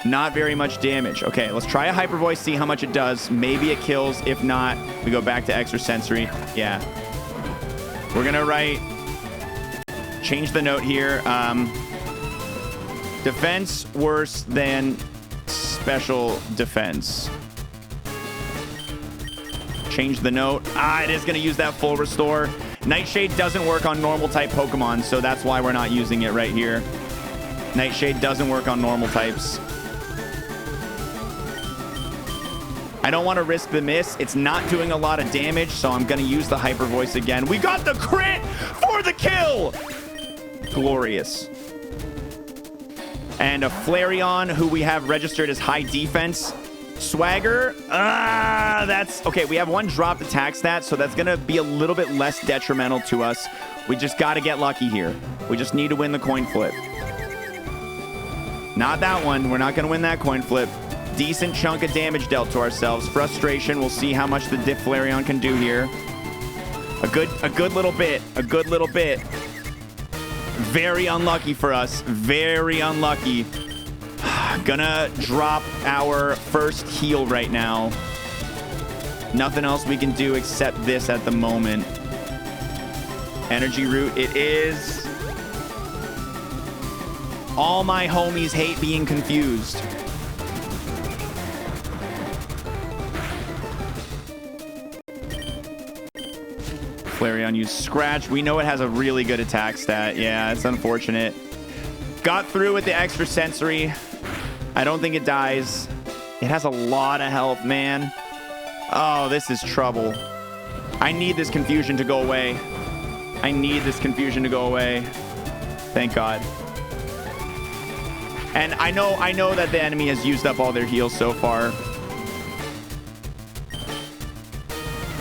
not very much damage. Okay, let's try a hyper voice, see how much it does. Maybe it kills. If not, we go back to extra sensory. Yeah. We're gonna write, change the note here. Defense worse than special defense. Change the note. It is going to use that full restore. Nightshade doesn't work on normal type Pokemon, so that's why we're not using it right here. Nightshade doesn't work on normal types. I don't want to risk the miss. It's not doing a lot of damage, so I'm going to use the hyper voice again. We got the crit for the kill. Glorious. And a Flareon, who we have registered as high defense. Swagger, that's okay. We have 1 dropped attack stat, so that's gonna be a little bit less detrimental to us. We just got to get lucky here. We just need to win the coin flip. Not that one. We're not gonna win that coin flip. Decent chunk of damage dealt to ourselves. Frustration. We'll see how much the Diff Flareon can do here. A good little bit. A good little bit. Very unlucky for us. Very unlucky. Gonna drop our first heal right now. Nothing else we can do except this at the moment. Energy root it is. All my homies hate being confused. Flareon used Scratch. We know it has a really good attack stat. Yeah, it's unfortunate. Got through with the extra sensory. I don't think it dies. It has a lot of health, man. Oh, this is trouble. I need this confusion to go away. I need this confusion to go away. Thank God. And I know that the enemy has used up all their heals so far.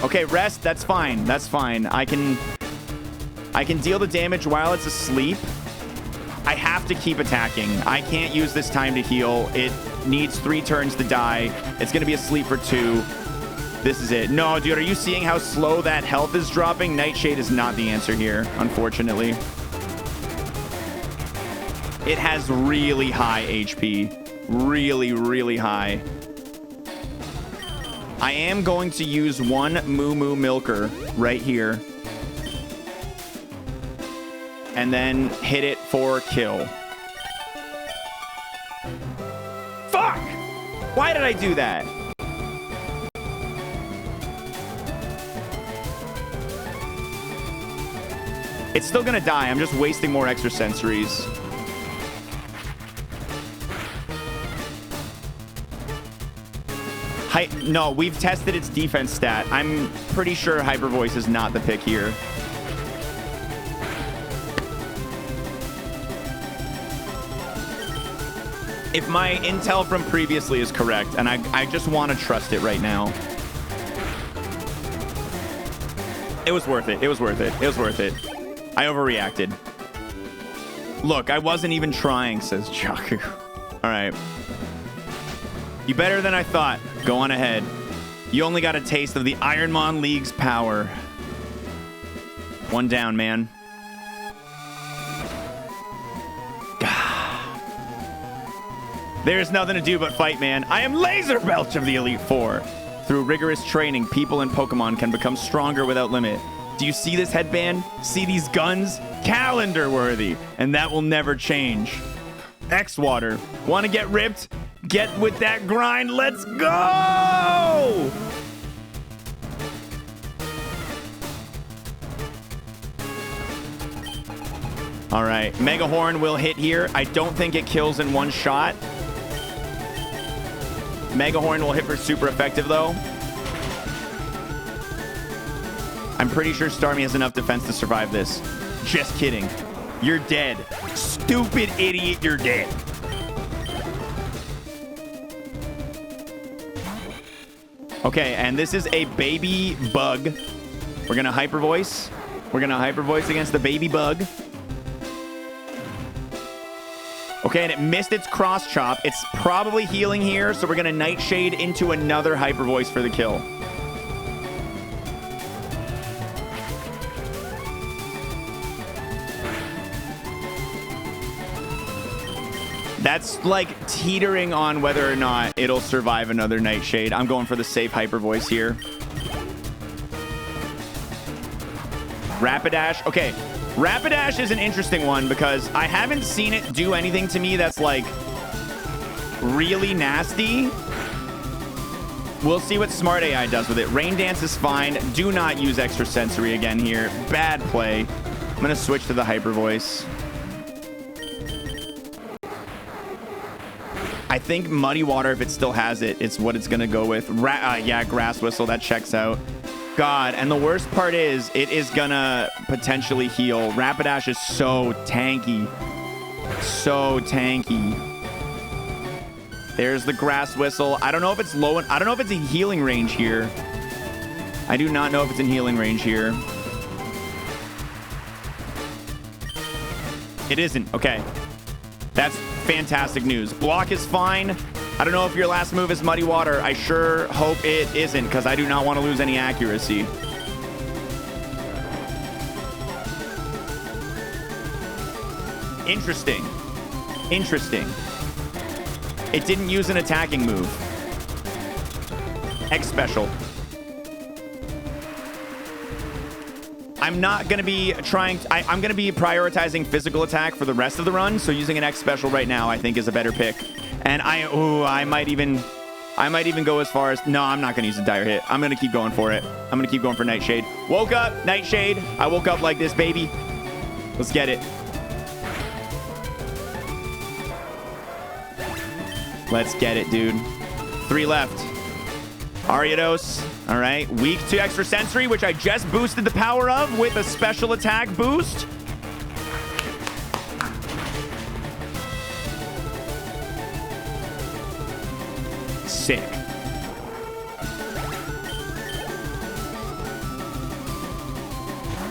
Okay, rest. That's fine. That's fine. I can deal the damage while it's asleep. I have to keep attacking. I can't use this time to heal. It needs 3 turns to die. It's going to be asleep for 2. This is it. No, dude, are you seeing how slow that health is dropping? Nightshade is not the answer here, unfortunately. It has really high HP. Really, really high. I am going to use 1 Moo Moo Milker right here. And then hit it for kill. Fuck! Why did I do that? It's still gonna die. I'm just wasting more extra sensories. No, we've tested its defense stat. I'm pretty sure Hyper Voice is not the pick here. If my intel from previously is correct, and I just want to trust it right now. It was worth it. It was worth it. It was worth it. I overreacted. Look, I wasn't even trying, says Jaku. All right. You better than I thought. Go on ahead. You only got a taste of the Ironmon League's power. One down, man. There's nothing to do but fight, man. I am Laser Belch of the Elite Four. Through rigorous training, people and Pokemon can become stronger without limit. Do you see this headband? See these guns? Calendar worthy. And that will never change. xwater. Want to get ripped? Get with that grind. Let's go! All right. Mega Horn will hit here. I don't think it kills in one shot. Mega Horn will hit for super effective, though. I'm pretty sure Starmie has enough defense to survive this. Just kidding. You're dead. Stupid idiot, you're dead. Okay, and this is a baby bug. We're going to Hyper Voice. We're going to Hyper Voice against the baby bug. Okay, and it missed its cross chop. It's probably healing here, so we're going to Nightshade into another Hyper Voice for the kill. That's like teetering on whether or not it'll survive another Nightshade. I'm going for the safe Hyper Voice here. Rapidash. Okay. Rapidash is an interesting one because I haven't seen it do anything to me that's like really nasty. We'll see what Smart AI does with it. Rain Dance is fine. Do not use Extra Sensory again here. Bad play. I'm going to switch to the Hyper Voice. I think Muddy Water, if it still has it, it's what it's going to go with. Yeah, Grass Whistle. That checks out. God, and the worst part is it is gonna potentially heal. Rapidash is so tanky. So tanky. There's the Grass Whistle. I don't know if it's low. I don't know if it's in healing range here. I do not know if it's in healing range here. It isn't. Okay. That's fantastic news. Block is fine. I don't know if your last move is Muddy Water. I sure hope it isn't, because I do not want to lose any accuracy. Interesting. Interesting. It didn't use an attacking move. X Special. I'm not going to be trying... I'm going to be prioritizing physical attack for the rest of the run, so using an X Special right now I think is a better pick. And I might even go as far as... No, I'm not going to use a Dire Hit. I'm going to keep going for it. I'm going to keep going for Nightshade. Woke up, Nightshade. I woke up like this, baby. Let's get it. Let's get it, dude. 3 left. Ariados. All right. Weak to Extra Sensory, which I just boosted the power of with a special attack boost. Sick.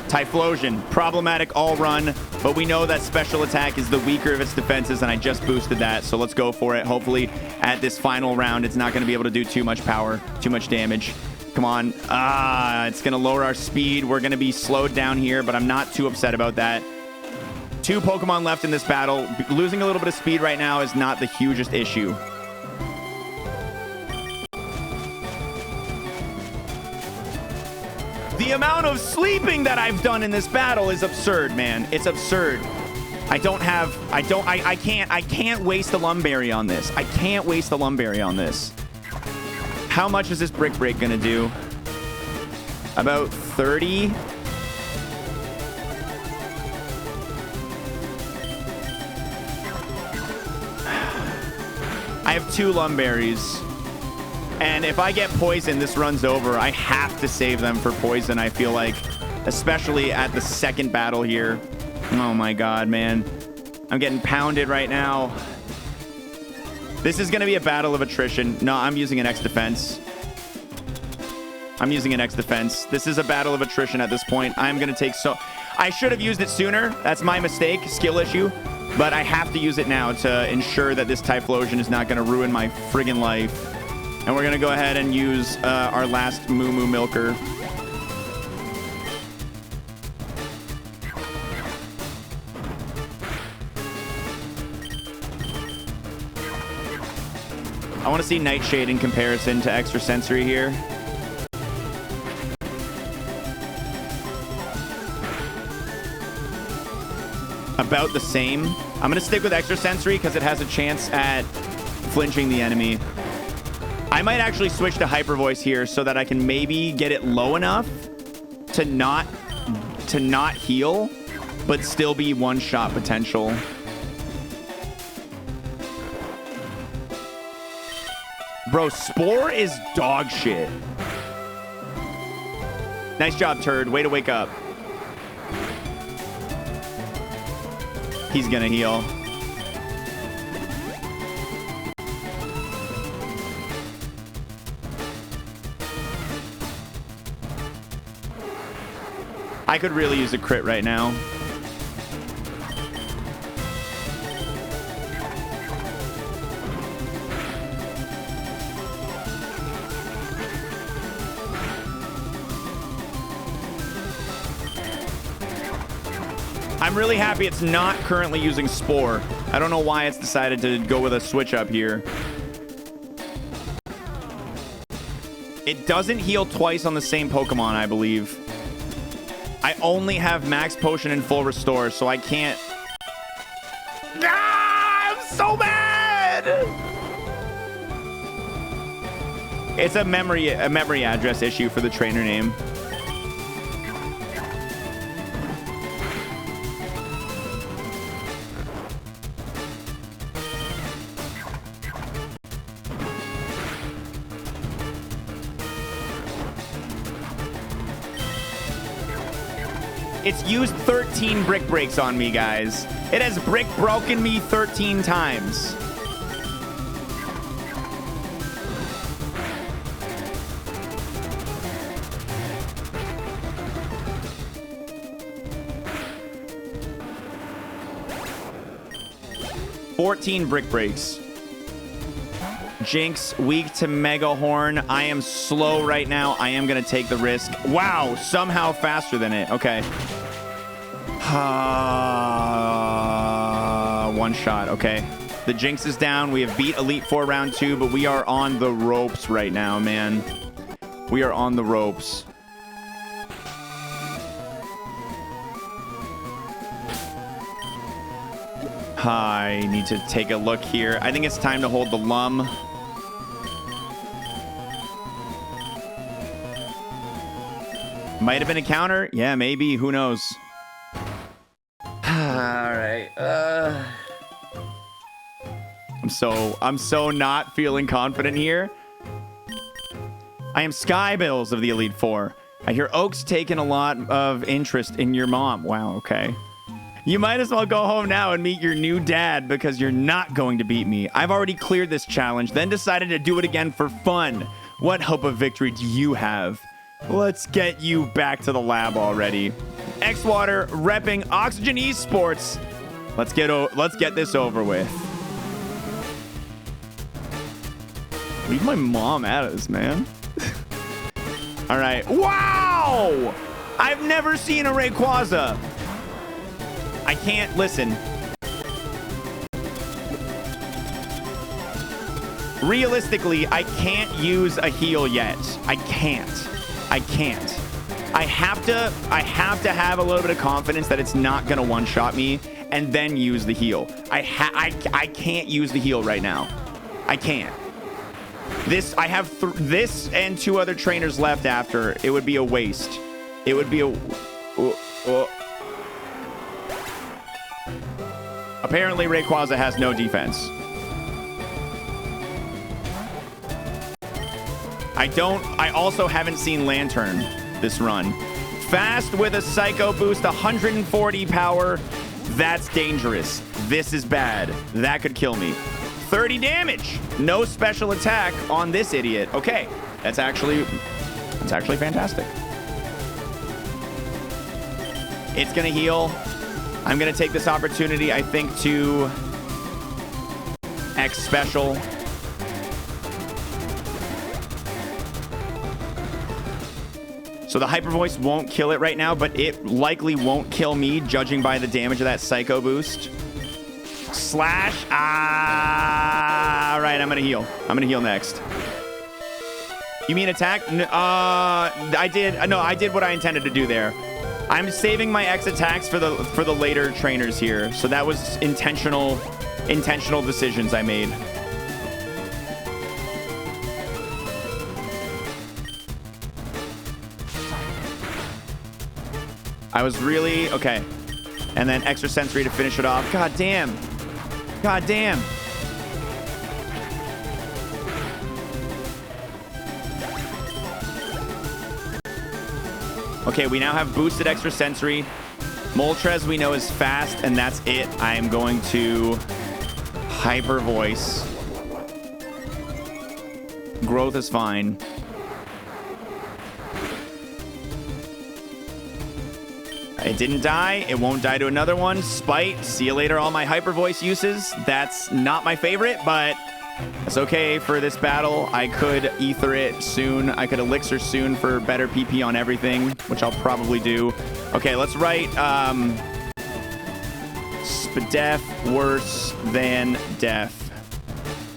Typhlosion, problematic all run, but we know that special attack is the weaker of its defenses, and I just boosted that, so let's go for it. Hopefully, at this final round, it's not going to be able to do too much power, too much damage. Come on. It's going to lower our speed. We're going to be slowed down here, but I'm not too upset about that. 2 Pokemon left in this battle. Losing a little bit of speed right now is not the hugest issue. The amount of sleeping that I've done in this battle is absurd, man. It's absurd. I can't waste a Lumberry on this. I can't waste a Lumberry on this. How much is this Brick Break gonna do? About 30? I have 2 Lumberries. And if I get poison, this run's over. I have to save them for poison, I feel like. Especially at the second battle here. Oh my god, man. I'm getting pounded right now. This is going to be a battle of attrition. No, I'm using an X defense. I'm using an X defense. This is a battle of attrition at this point. I'm going to take so... I should have used it sooner. That's my mistake. Skill issue. But I have to use it now to ensure that this Typhlosion is not going to ruin my friggin' life. And we're going to go ahead and use our last Moo Moo Milker. I want to see Nightshade in comparison to Extrasensory here. About the same. I'm going to stick with Extrasensory because it has a chance at flinching the enemy. I might actually switch to Hyper Voice here so that I can maybe get it low enough to not heal, but still be one-shot potential. Bro, Spore is dog shit. Nice job, Turd. Way to wake up. He's gonna heal. I could really use a crit right now. I'm really happy it's not currently using Spore. I don't know why it's decided to go with a switch up here. It doesn't heal twice on the same Pokemon, I believe. I only have Max Potion and Full Restore, so I can't... Ah, I'm so mad! It's a memory address issue for the trainer name. It's used 13 brick breaks on me, guys. It has brick broken me 13 times. $14 brick breaks. Jinx, weak to Mega Horn. I am slow right now. I am going to take the risk. Wow, somehow faster than it. Okay. One shot. Okay. The Jinx is down. We have beat Elite Four round 2, but we are on the ropes right now, man. We are on the ropes. I need to take a look here. I think it's time to hold the Lum. Might have been a counter. Yeah, maybe. Who knows? All right. I'm so not feeling confident here. I am Skybills of the Elite Four. I hear Oak's taken a lot of interest in your mom. Wow, okay. You might as well go home now and meet your new dad because you're not going to beat me. I've already cleared this challenge, then decided to do it again for fun. What hope of victory do you have? Let's get you back to the lab already. xwater repping Oxygen Esports. Let's get this over with. Leave my mom at us, man. All right. Wow! I've never seen a Rayquaza. I can't listen. Realistically, I can't use a heal yet. I can't. I have to have a little bit of confidence that it's not gonna one-shot me and then use the heal. I can't use the heal right now. I can't. I have this and 2 other trainers left after. It would be a waste. It would be a... Apparently, Rayquaza has no defense. I also haven't seen Lantern this run. Fast with a Psycho Boost, 140 power. That's dangerous. This is bad. That could kill me. 30 damage. No special attack on this idiot. Okay, that's actually fantastic. It's gonna heal. I'm gonna take this opportunity, I think, to X special. So the hyper voice won't kill it right now, but it likely won't kill me, judging by the damage of that psycho boost. Slash. Ah, right. I'm gonna heal. I'm gonna heal next. You mean attack? I did. No, I did what I intended to do there. I'm saving my X attacks for the later trainers here. So that was intentional decisions I made. I was really okay. And then extra sensory to finish it off. God damn. God damn. Okay, we now have boosted extra sensory. Moltres we know is fast, and that's it. I am going to hyper voice. Growth is fine. It didn't die. It won't die to another one. Spite. See you later, all my hyper voice uses. That's not my favorite, but it's okay for this battle. I could ether it soon. I could elixir soon for better PP on everything, which I'll probably do. Okay, let's write Spadef worse than death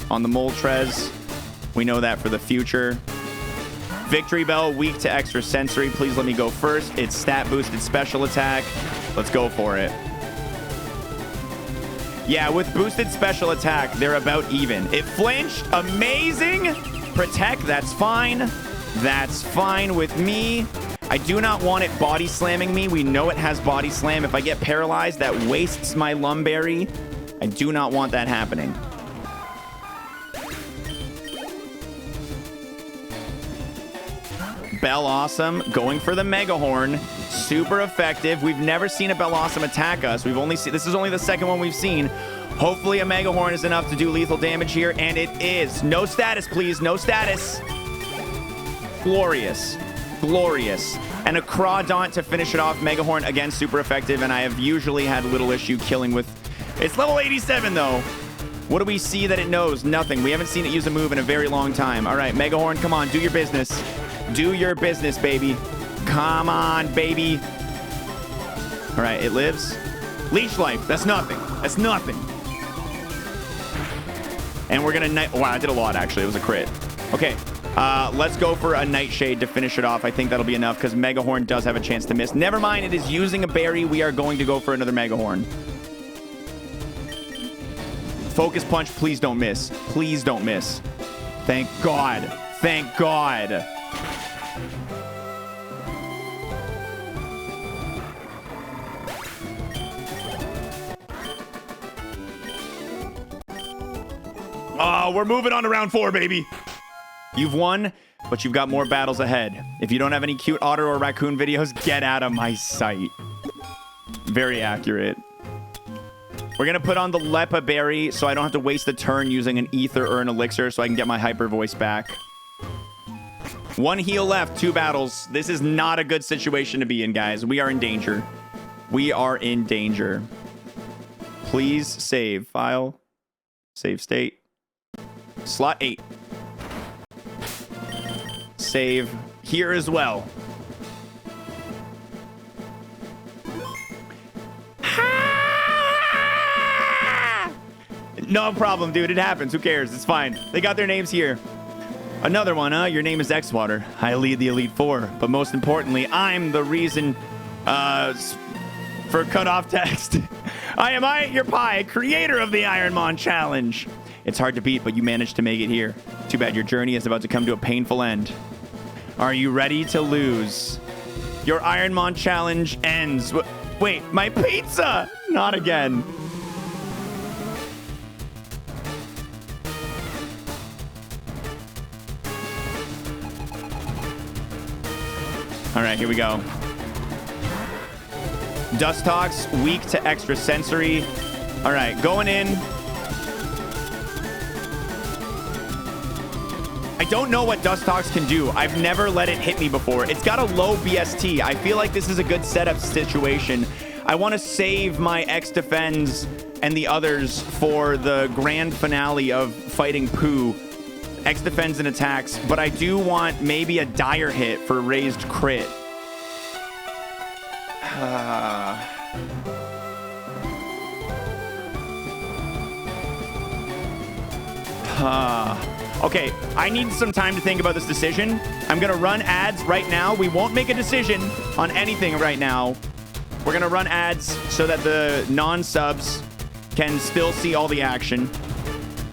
on the Moltres. We know that for the future. Victory Bell, weak to extra sensory. Please let me go first. It's stat boosted special attack. Let's go for it. Yeah, with boosted special attack, they're about even. It flinched. Amazing. Protect, that's fine. That's fine with me. I do not want it body slamming me. We know it has body slam. If I get paralyzed, that wastes my Lumberry. I do not want that happening. Bell Awesome going for the Mega Horn. Super effective. We've never seen a Bell Awesome attack us. We've only seen, this is only the second one we've seen. Hopefully a Mega Horn is enough to do lethal damage here, and it is. No status, please. No status. Glorious. Glorious. And a Crawdaunt to finish it off. Mega Horn, again, super effective, and I have usually had little issue killing with... It's level 87, though. What do we see that it knows? Nothing. We haven't seen it use a move in a very long time. All right, Mega Horn, come on. Do your business. Do your business, baby. Come on, baby. All right, it lives. Leech Life. That's nothing. That's nothing. And we're going to... Wow, I did a lot, actually. It was a crit. Okay. Let's go for a Nightshade to finish it off. I think that'll be enough because Mega Horn does have a chance to miss. Never mind. It is using a berry. We are going to go for another Mega Horn. Focus Punch. Please don't miss. Please don't miss. Thank God. Thank God. Oh, we're moving on to round 4, baby. You've won, but you've got more battles ahead. If you don't have any cute otter or raccoon videos, get out of my sight. Very accurate. We're going to put on the Lepa Berry so I don't have to waste a turn using an ether or an elixir so I can get my hyper voice back. 1 heal left, 2 battles. This is not a good situation to be in, guys. We are in danger. We are in danger. Please save. File. Save state. Slot 8. Save here as well. No problem, dude. It happens. Who cares? It's fine. They got their names here. Another one, huh? Your name is xwater. I lead the Elite Four. But most importantly, I'm the reason for cutoff text. I am your pie, creator of the Ironmon Challenge. It's hard to beat, but you managed to make it here. Too bad your journey is about to come to a painful end. Are you ready to lose? Your Ironmon Challenge ends. Wait, my pizza! Not again. All right, here we go. Dustox, weak to extra sensory. All right, going in. don't know what Dustox can do. I've never let it hit me before. It's got a low BST. I feel like this is a good setup situation. I want to save my X Defends and the others for the grand finale of fighting Pooh. X Defends and attacks, but I do want maybe a dire hit for raised crit. Okay, I need some time to think about this decision. I'm gonna run ads right now. We won't make a decision on anything right now. We're gonna run ads so that the non-subs can still see all the action.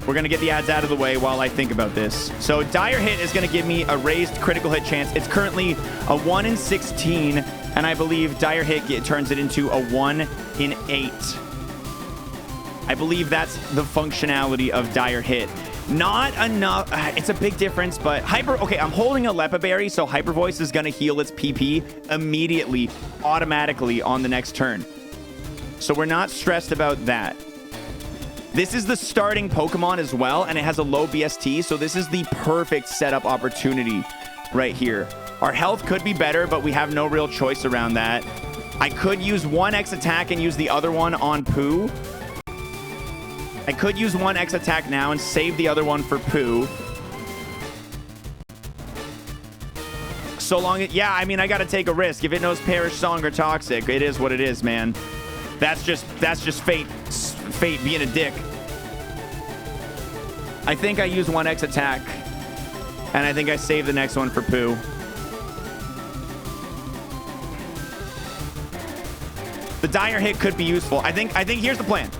We're gonna get the ads out of the way while I think about this. So dire hit is gonna give me a raised critical hit chance. It's currently a 1 in 16, and I believe dire hit turns it into a 1 in 8. I believe that's the functionality of dire hit. Not enough. It's a big difference, but okay, I'm holding a Lepa Berry, so Hyper Voice is going to heal its PP immediately, automatically on the next turn. So we're not stressed about that. This is the starting Pokemon as well, and it has a low BST, so this is the perfect setup opportunity right here. Our health could be better, but we have no real choice around that. I could use one X attack and use the other one on Pooh. I could use one X attack now and save the other one for Pooh. So long, yeah, I mean, I gotta take a risk. If it knows Perish Song or Toxic, it is what it is, man. That's just fate. Fate being a dick. I think I use one X attack, and I think I save the next one for Pooh. The dire hit could be useful. I think here's the plan.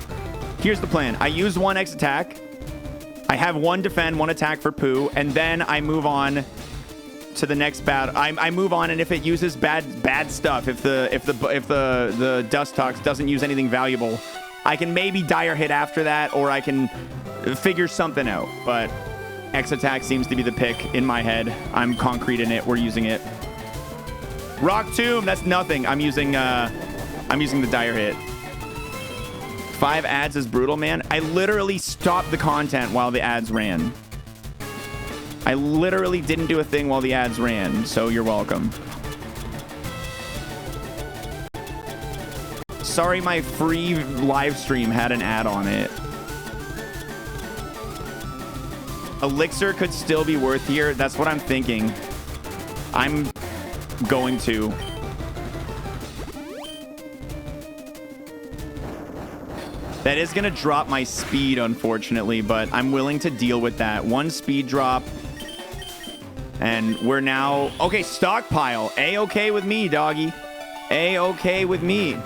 Here's the plan. I use one X attack. I have one defend, one attack for Pooh, and then I move on to the next battle. I move on, and if it uses bad stuff, if the Dustox doesn't use anything valuable, I can maybe dire hit after that, or I can figure something out. But X attack seems to be the pick in my head. I'm concrete in it. We're using it. Rock Tomb. That's nothing. I'm using the dire hit. 5 ads is brutal, man. I literally stopped the content while the ads ran. I literally didn't do a thing while the ads ran, so you're welcome. Sorry, my free live stream had an ad on it. Elixir could still be worth here. That's what I'm thinking. I'm going to. That is going to drop my speed, unfortunately, but I'm willing to deal with that. One speed drop. And we're now... Okay, stockpile. A-okay with me, doggy. A-okay with me.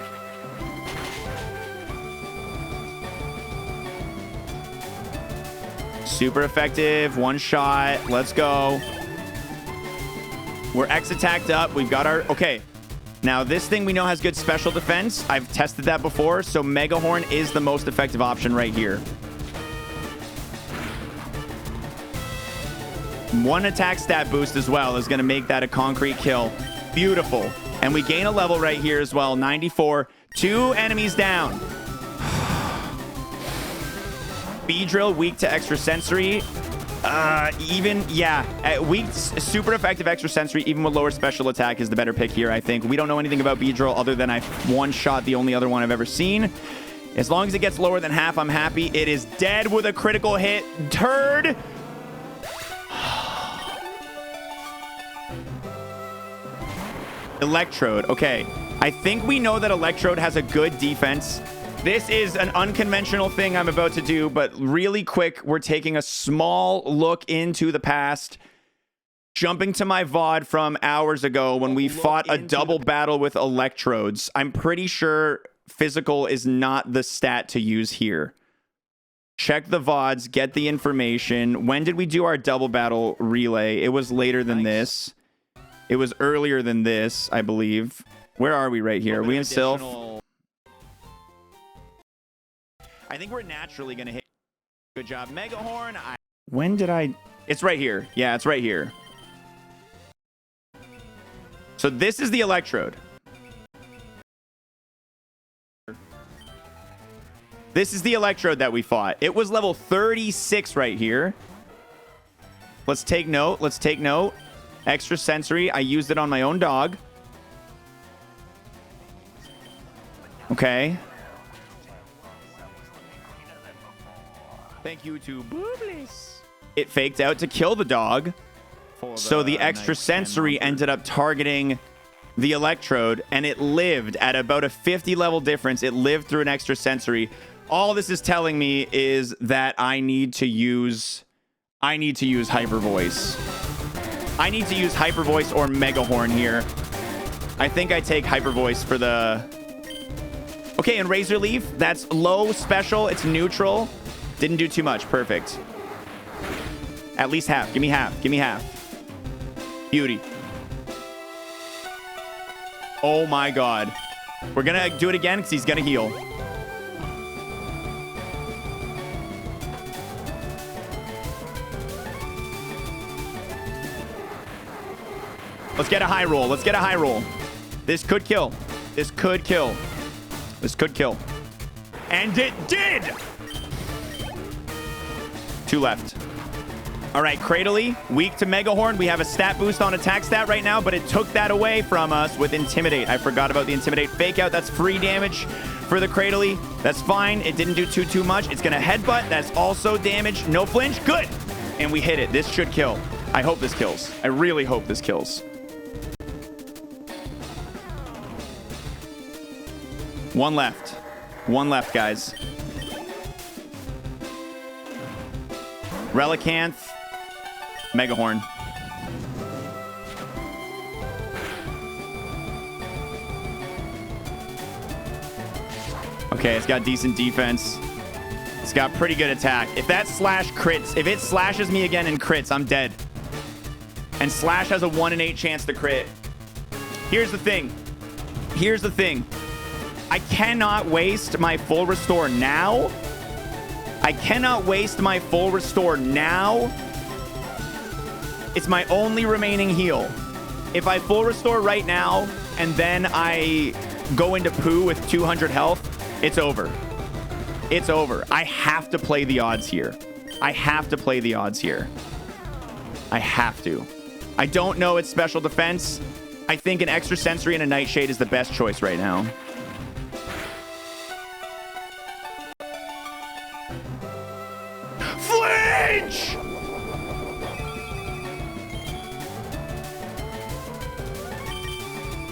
Super effective. One shot. Let's go. We're X attacked up. We've got our... Okay. Now, this thing we know has good special defense. I've tested that before, so Mega Horn is the most effective option right here. One attack stat boost as well is going to make that a concrete kill. Beautiful. And we gain a level right here as well. 94. 2 enemies down. Beedrill, weak to extrasensory. Weak, super effective extrasensory, even with lower special attack, is the better pick here, I think. We don't know anything about Beedrill other than I one-shot the only other one I've ever seen. As long as it gets lower than half, I'm happy. It is dead with a critical hit. Turd. Electrode. Okay. I think we know that Electrode has a good defense. This is an unconventional thing I'm about to do, but really quick, we're taking a small look into the past. Jumping to my VOD from hours ago when we fought a double battle with Electrodes. I'm pretty sure physical is not the stat to use here. Check the VODs, get the information. When did we do our double battle relay? It was later than this. It was earlier than this, I believe. Where are we right here? Are we in Sylph? I think we're naturally going to hit. Good job. Mega Horn. When did I... It's right here. Yeah, it's right here. So this is the Electrode. This is the Electrode that we fought. It was level 36 right here. Let's take note. Let's take note. Extra sensory. I used it on my own dog. Okay. Thank you to Booblies. It faked out to kill the dog. So the extra sensory ended up targeting the electrode, and it lived at about a 50 level difference. It lived through an extra sensory. All this is telling me is that I need to use hyper voice. I need to use hyper voice or mega horn here. I think I take hyper voice for the... Okay, and razor leaf, that's low special. It's neutral. Didn't do too much. Perfect. At least half. Give me half. Give me half. Beauty. Oh my god. We're gonna do it again because he's gonna heal. Let's get a high roll. Let's get a high roll. This could kill. This could kill. This could kill. And it did! 2 left. All right, Cradley, weak to Mega Horn. We have a stat boost on attack stat right now, but it took that away from us with Intimidate. I forgot about the Intimidate. Fake out, that's free damage for the Cradley. That's fine. It didn't do too much. It's gonna headbutt. That's also damage. No flinch. Good. And we hit it. This should kill. I hope this kills. I really hope this kills. One left. One left, guys. Relicanth. Megahorn. Okay, it's got decent defense. It's got pretty good attack. If that slash crits, if it slashes me again and crits, I'm dead. And slash has a 1 in 8 chance to crit. Here's the thing. Here's the thing. I cannot waste my full restore now. I cannot waste my full restore now. It's my only remaining heal. If I full restore right now and then I go into poo with 200 health, it's over. It's over. I have to play the odds here. I have to play the odds here. I have to. I don't know its special defense. I think an extra sensory and a nightshade is the best choice right now. Flinch!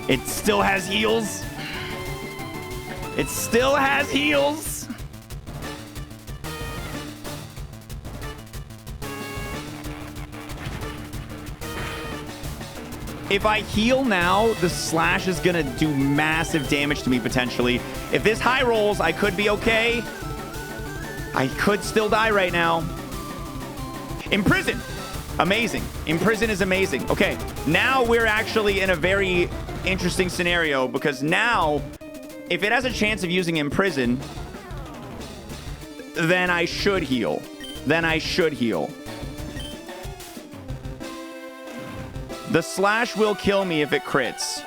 It still has heals. It still has heals. If I heal now, the slash is gonna do massive damage to me potentially. If this high rolls, I could be okay. I could still die right now. Imprison. Amazing. Imprison is amazing. Okay, now we're actually in a very interesting scenario because now, if it has a chance of using Imprison, then I should heal. Then I should heal. The slash will kill me if it crits.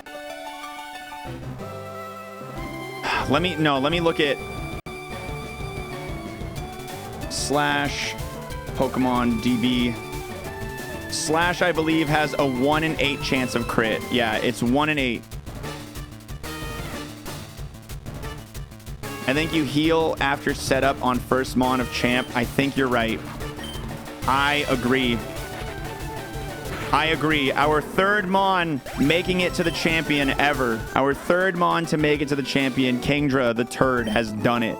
Let me look at slash Pokemon DB. Slash, I believe, has a 1 in 8 chance of crit. Yeah, it's 1 in 8. I think you heal after setup on first Mon of Champ. I think you're right. I agree. I agree. Our third Mon making it to the champion ever. Our third Mon to make it to the champion. Kingdra, the turd, has done it.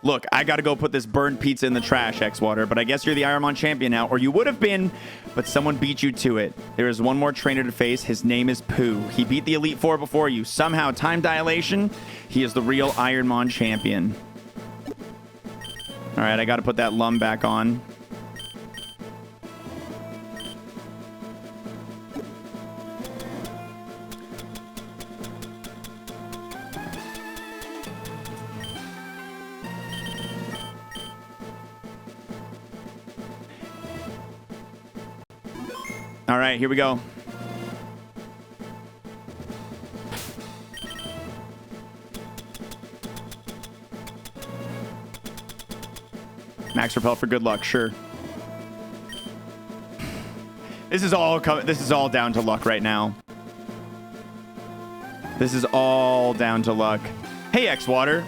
Look, I gotta go put this burned pizza in the trash, xwater, but I guess you're the Ironmon champion now, or you would have been, but someone beat you to it. There is one more trainer to face. His name is Pooh. He beat the Elite Four before you. Somehow, time dilation, he is the real Ironmon champion. All right, I gotta put that lum back on. All right, here we go. Max repel for good luck, sure. This is all down to luck right now. This is all down to luck. Hey, xwater.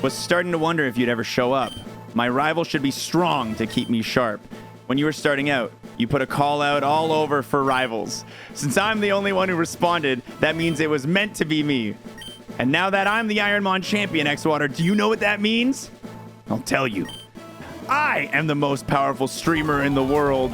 Was starting to wonder if you'd ever show up. My rival should be strong to keep me sharp. When you were starting out, you put a call out all over for rivals. Since I'm the only one who responded, that means it was meant to be me. And now that I'm the Ironmon champion, xwater, do you know what that means? I'll tell you. I am the most powerful streamer in the world.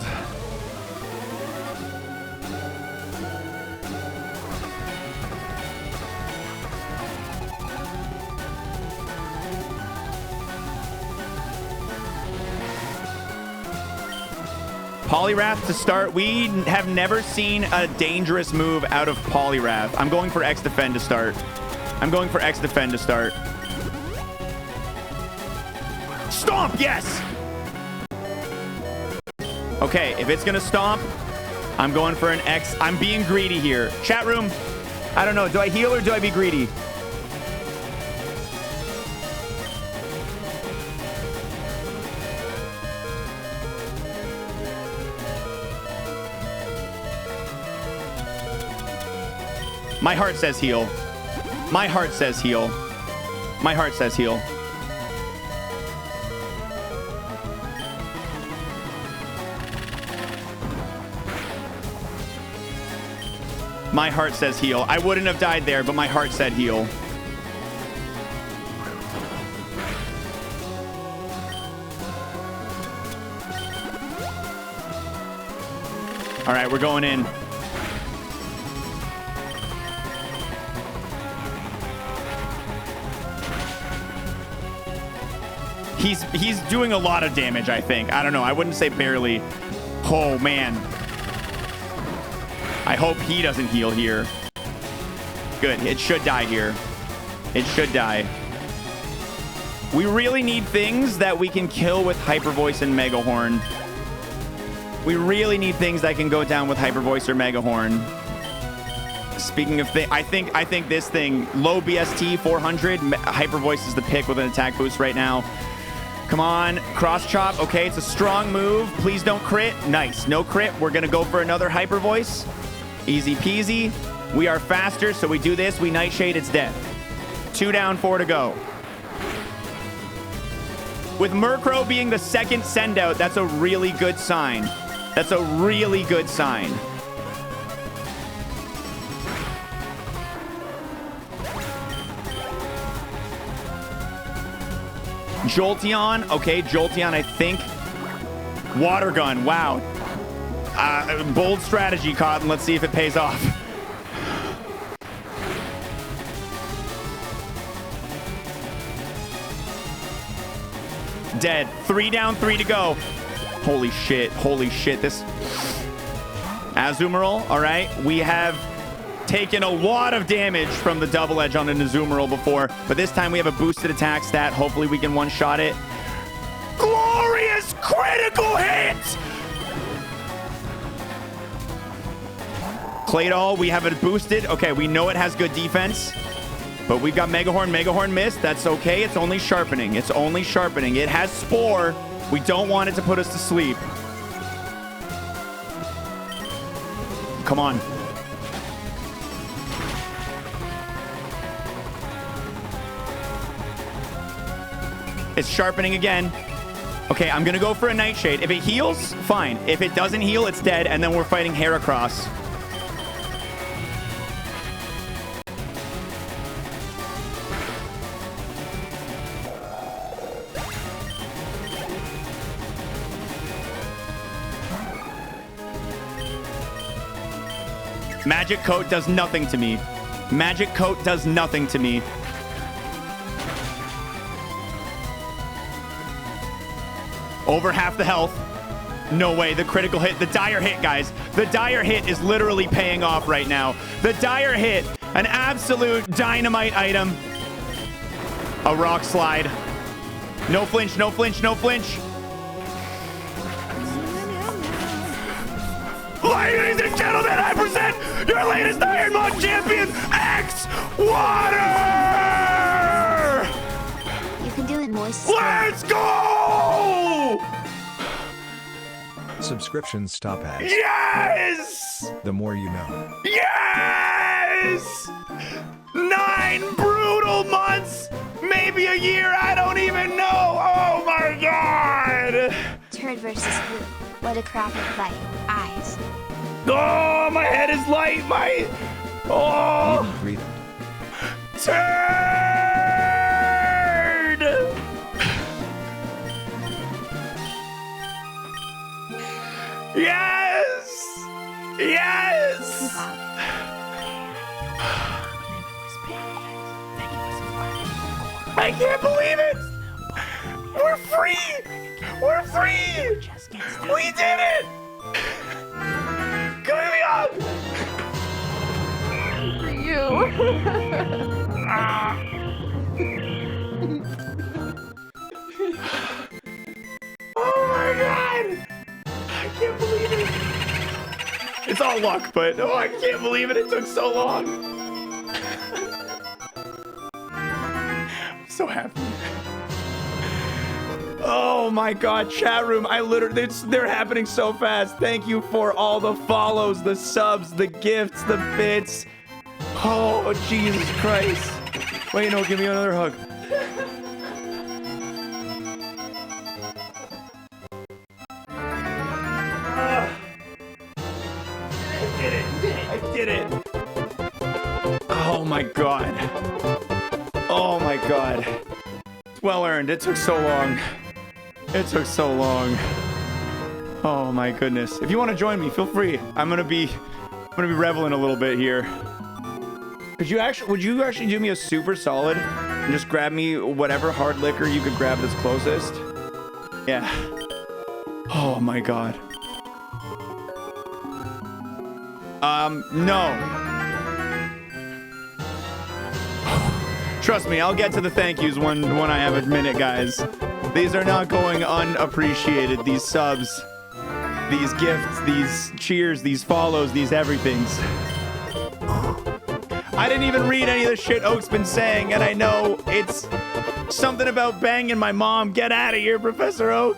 Polyrath to start. We have never seen a dangerous move out of Polyrath. I'm going for X defend to start. I'm going for X defend to start. Stomp, yes! Okay, if it's gonna stomp, I'm going for an X. I'm being greedy here. Chat room, I don't know. Do I heal or do I be greedy? My heart says heal. My heart says heal. My heart says heal. My heart says heal. I wouldn't have died there, but my heart said heal. All right, we're going in. He's doing a lot of damage, I think. I don't know. I wouldn't say barely. Oh, man. I hope he doesn't heal here. Good. It should die here. It should die. We really need things that we can kill with Hyper Voice and Mega Horn. We really need things that can go down with Hyper Voice or Mega Horn. Speaking of things, I think this thing, low BST 400, Hyper Voice is the pick with an attack boost right now. Come on, cross chop. Okay, it's a strong move. Please don't crit. Nice, no crit. We're gonna go for another Hyper Voice. Easy peasy. We are faster, so we do this. We Nightshade, it's dead. 2 down, 4 to go. With Murkrow being the second send out, that's a really good sign. That's a really good sign. Jolteon. Okay, Jolteon, I think. Water gun. Wow. Bold strategy, Cotton. Let's see if it pays off. Dead. 3 down, 3 to go. Holy shit. Holy shit. This Azumarill. All right. We have taken a lot of damage from the double edge on an Azumarill before, but this time we have a boosted attack stat. Hopefully we can one-shot it. Glorious critical hit! Claydol, we have it boosted. Okay, we know it has good defense, but we've got Mega Horn. Mega Horn missed. That's okay. It's only sharpening. It's only sharpening. It has Spore. We don't want it to put us to sleep. Come on. It's sharpening again. Okay, I'm gonna go for a Nightshade. If it heals, fine. If it doesn't heal, it's dead, and then we're fighting Heracross. Magic Coat does nothing to me. Magic Coat does nothing to me. Over half the health. No way. The critical hit. The dire hit, guys. The dire hit is literally paying off right now. The dire hit. An absolute dynamite item. A rock slide. No flinch. No flinch. No flinch. Ladies and gentlemen, I present your latest Ironmon champion, xwater! You can do it, moist. Let's go! Subscriptions stop ads. Yes! The more you know. Yes! 9 brutal months! Maybe a year, I don't even know! Oh my god! Turd versus blue. What a crappy fight. Eyes. Oh, my head is light! My... Oh! Read it. Turd! Yes! Yes! I can't believe it! We're free! We're free! We did it! Give me up! Oh my god! I can't believe it! It's all luck, but oh, I can't believe it! It took so long! I'm so happy. Oh my god, chat room, I literally, they're happening so fast. Thank you for all the follows, the subs, the gifts, the bits. Oh, Jesus Christ. Wait, no, give me another hug. I did it. Oh my god. Oh my god. It's well earned. It took so long. It took so long. Oh my goodness. If you want to join me, feel free. I'm gonna be reveling a little bit here. Would you actually do me a super solid and just grab me whatever hard liquor you could grab that's closest? Yeah. Oh my god. No. Trust me, I'll get to the thank yous when I have a minute, guys. These are not going unappreciated. These subs, these gifts, these cheers, these follows, these everythings. I didn't even read any of the shit Oak's been saying, and I know it's something about banging my mom. Get out of here, Professor Oak.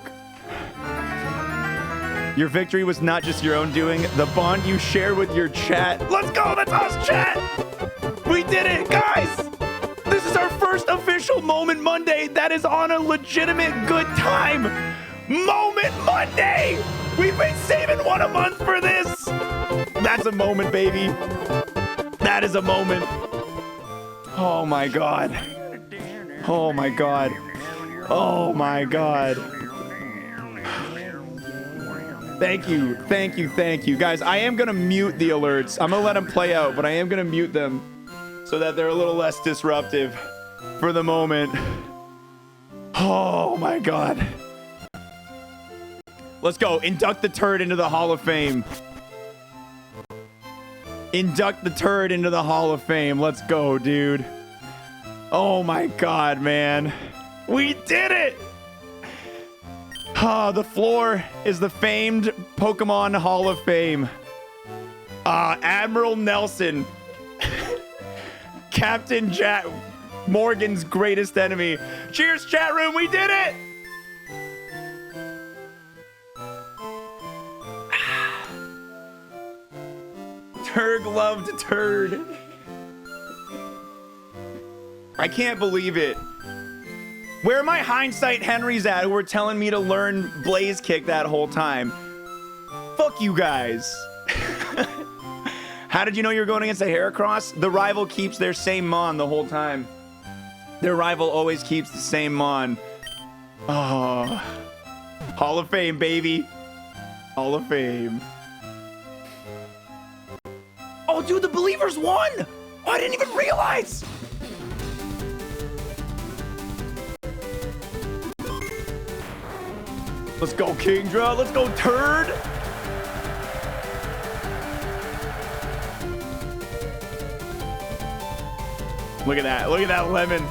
Your victory was not just your own doing. The bond you share with your chat. Let's go, that's us, chat. We did it, guys. This is our first official Moment Monday that is on a legitimate good time. Moment Monday. We've been saving one a month for this. That's a moment, baby. That is a moment. Oh my god. Oh my god. Oh my god. Thank you, thank you, thank you. Guys, I am gonna mute the alerts. I'm gonna let them play out, but I am gonna mute them so that they're a little less disruptive for the moment. Oh my god. Let's go, induct the turd into the Hall of Fame. Induct the turd into the Hall of Fame. Let's go, dude. Oh my god, man. We did it! The floor is the famed Pokemon Hall of Fame. Admiral Nelson. Captain Jack Morgan's greatest enemy. Cheers, chat room, we did it! Turg loved turd. I can't believe it. Where are my hindsight Henrys at who were telling me to learn Blaze Kick that whole time? Fuck you guys. How did you know you were going against a Heracross? The rival keeps their same Mon the whole time. Their rival always keeps the same Mon. Oh. Hall of Fame, baby. Hall of Fame. Oh, dude, the Believers won! Oh, I didn't even realize! Let's go, Kingdra. Let's go, turd. Look at that. Look at that lemon.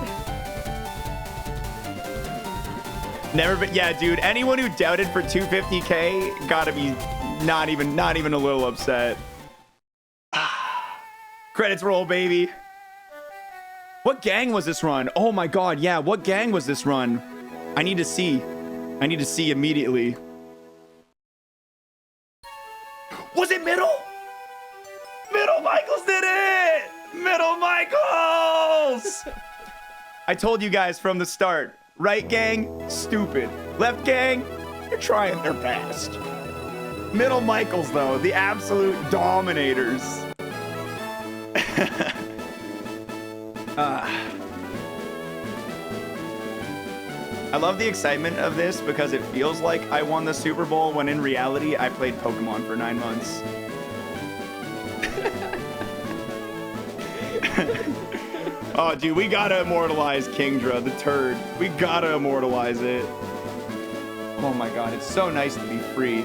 Never been. Yeah, dude. Anyone who doubted for 250K gotta be not even a little upset. Credits roll, baby. What gang was this run? Oh my god, yeah. What gang was this run? I need to see. I need to see immediately. Was it Middle? Middle Michaels did it! Middle Michaels! I told you guys from the start. Right gang, stupid. Left gang, they're trying their best. Middle Michaels, though, the absolute dominators. I love the excitement of this because it feels like I won the Super Bowl when in reality I played Pokemon for 9 months. Oh, dude, we gotta immortalize Kingdra, the turd. We gotta immortalize it. Oh my god, it's so nice to be free.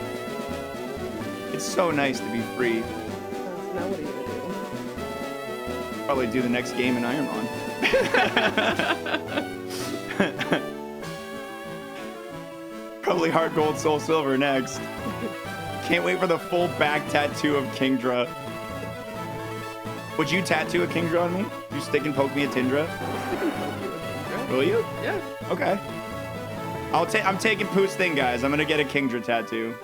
It's so nice to be free. Now what are you gonna do? Probably do the next game in Ironmon. Probably Heart Gold, Soul Silver next. Can't wait for the full back tattoo of Kingdra. Would you tattoo a Kingdra on me? You stick and poke me a Tindra? Will you? Yeah. Okay. I'm taking Pooh's thing, guys. I'm gonna get a Kingdra tattoo.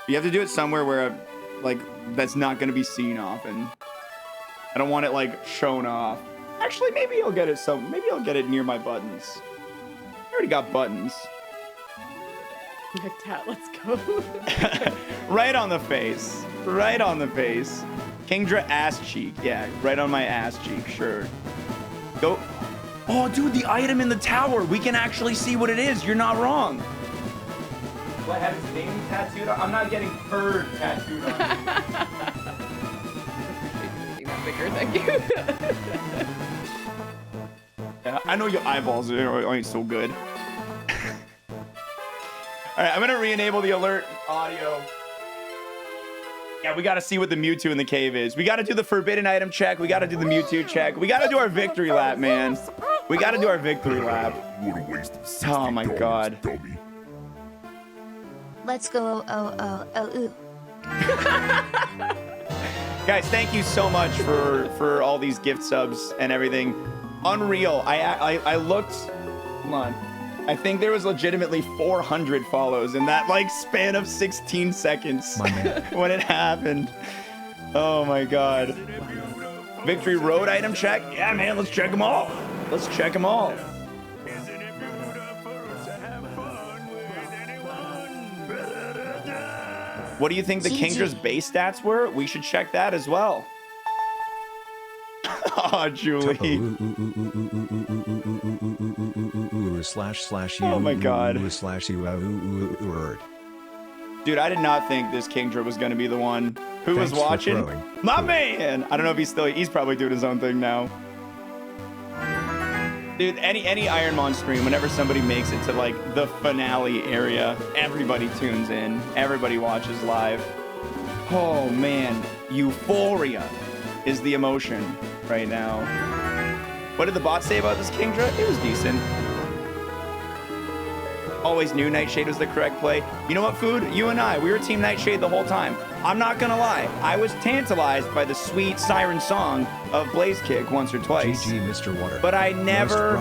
You have to do it somewhere where, like, that's not gonna be seen often. I don't want it like shown off. Actually, maybe I'll get it maybe I'll get it near my buttons. I already got buttons. Tat, let's go. Right on the face. Right on the face. Kingdra ass cheek. Yeah, right on my ass cheek. Sure. Go. Oh, dude, the item in the tower. We can actually see what it is. You're not wrong. Do I have his name tattooed on? I'm not getting bird tattooed on me. That bigger, thank you. Yeah, I know your eyeballs ain't so good. All right, I'm gonna re-enable the alert audio. Yeah, we gotta see what the Mewtwo in the cave is. We gotta do the forbidden item check. We gotta do the Mewtwo check. We gotta do our victory lap, man. We gotta do our victory lap. Oh my god. Let's go. Ooh. Guys, thank you so much for all these gift subs and everything. Unreal. I looked. Come on. I think there was legitimately 400 follows in that like span of 16 seconds when it happened. Oh my god. Victory road item check? Yeah, man, let's check them all. Let's check them all. What do you think the Kingdra's base stats were? We should check that as well. Oh, Julie. Oh my god. Dude, I did not think this Kingdra was going to be the one. Who was watching? My man! I don't know if he's probably doing his own thing now. Dude, any Ironmon stream, whenever somebody makes it to like the finale area, everybody tunes in. Everybody watches live. Oh man, euphoria is the emotion right now. What did the bot say about this Kingdra? It was decent. Always knew Nightshade was the correct play. You know what, Food? You and I, we were Team Nightshade the whole time. I'm not gonna lie. I was tantalized by the sweet siren song of Blaze Kick once or twice. GG, Mr. Water. But I never,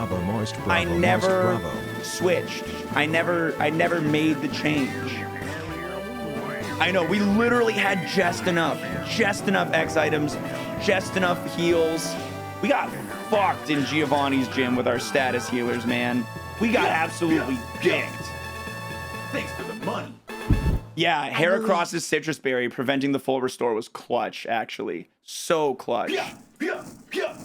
I never bravo. switched. I never made the change. I know, we literally had just enough X items, just enough heals. We got fucked in Giovanni's gym with our status healers, man. We got absolutely dicked. Thanks for the money. Yeah, Heracross's citrus berry preventing the full restore was clutch, actually. So clutch.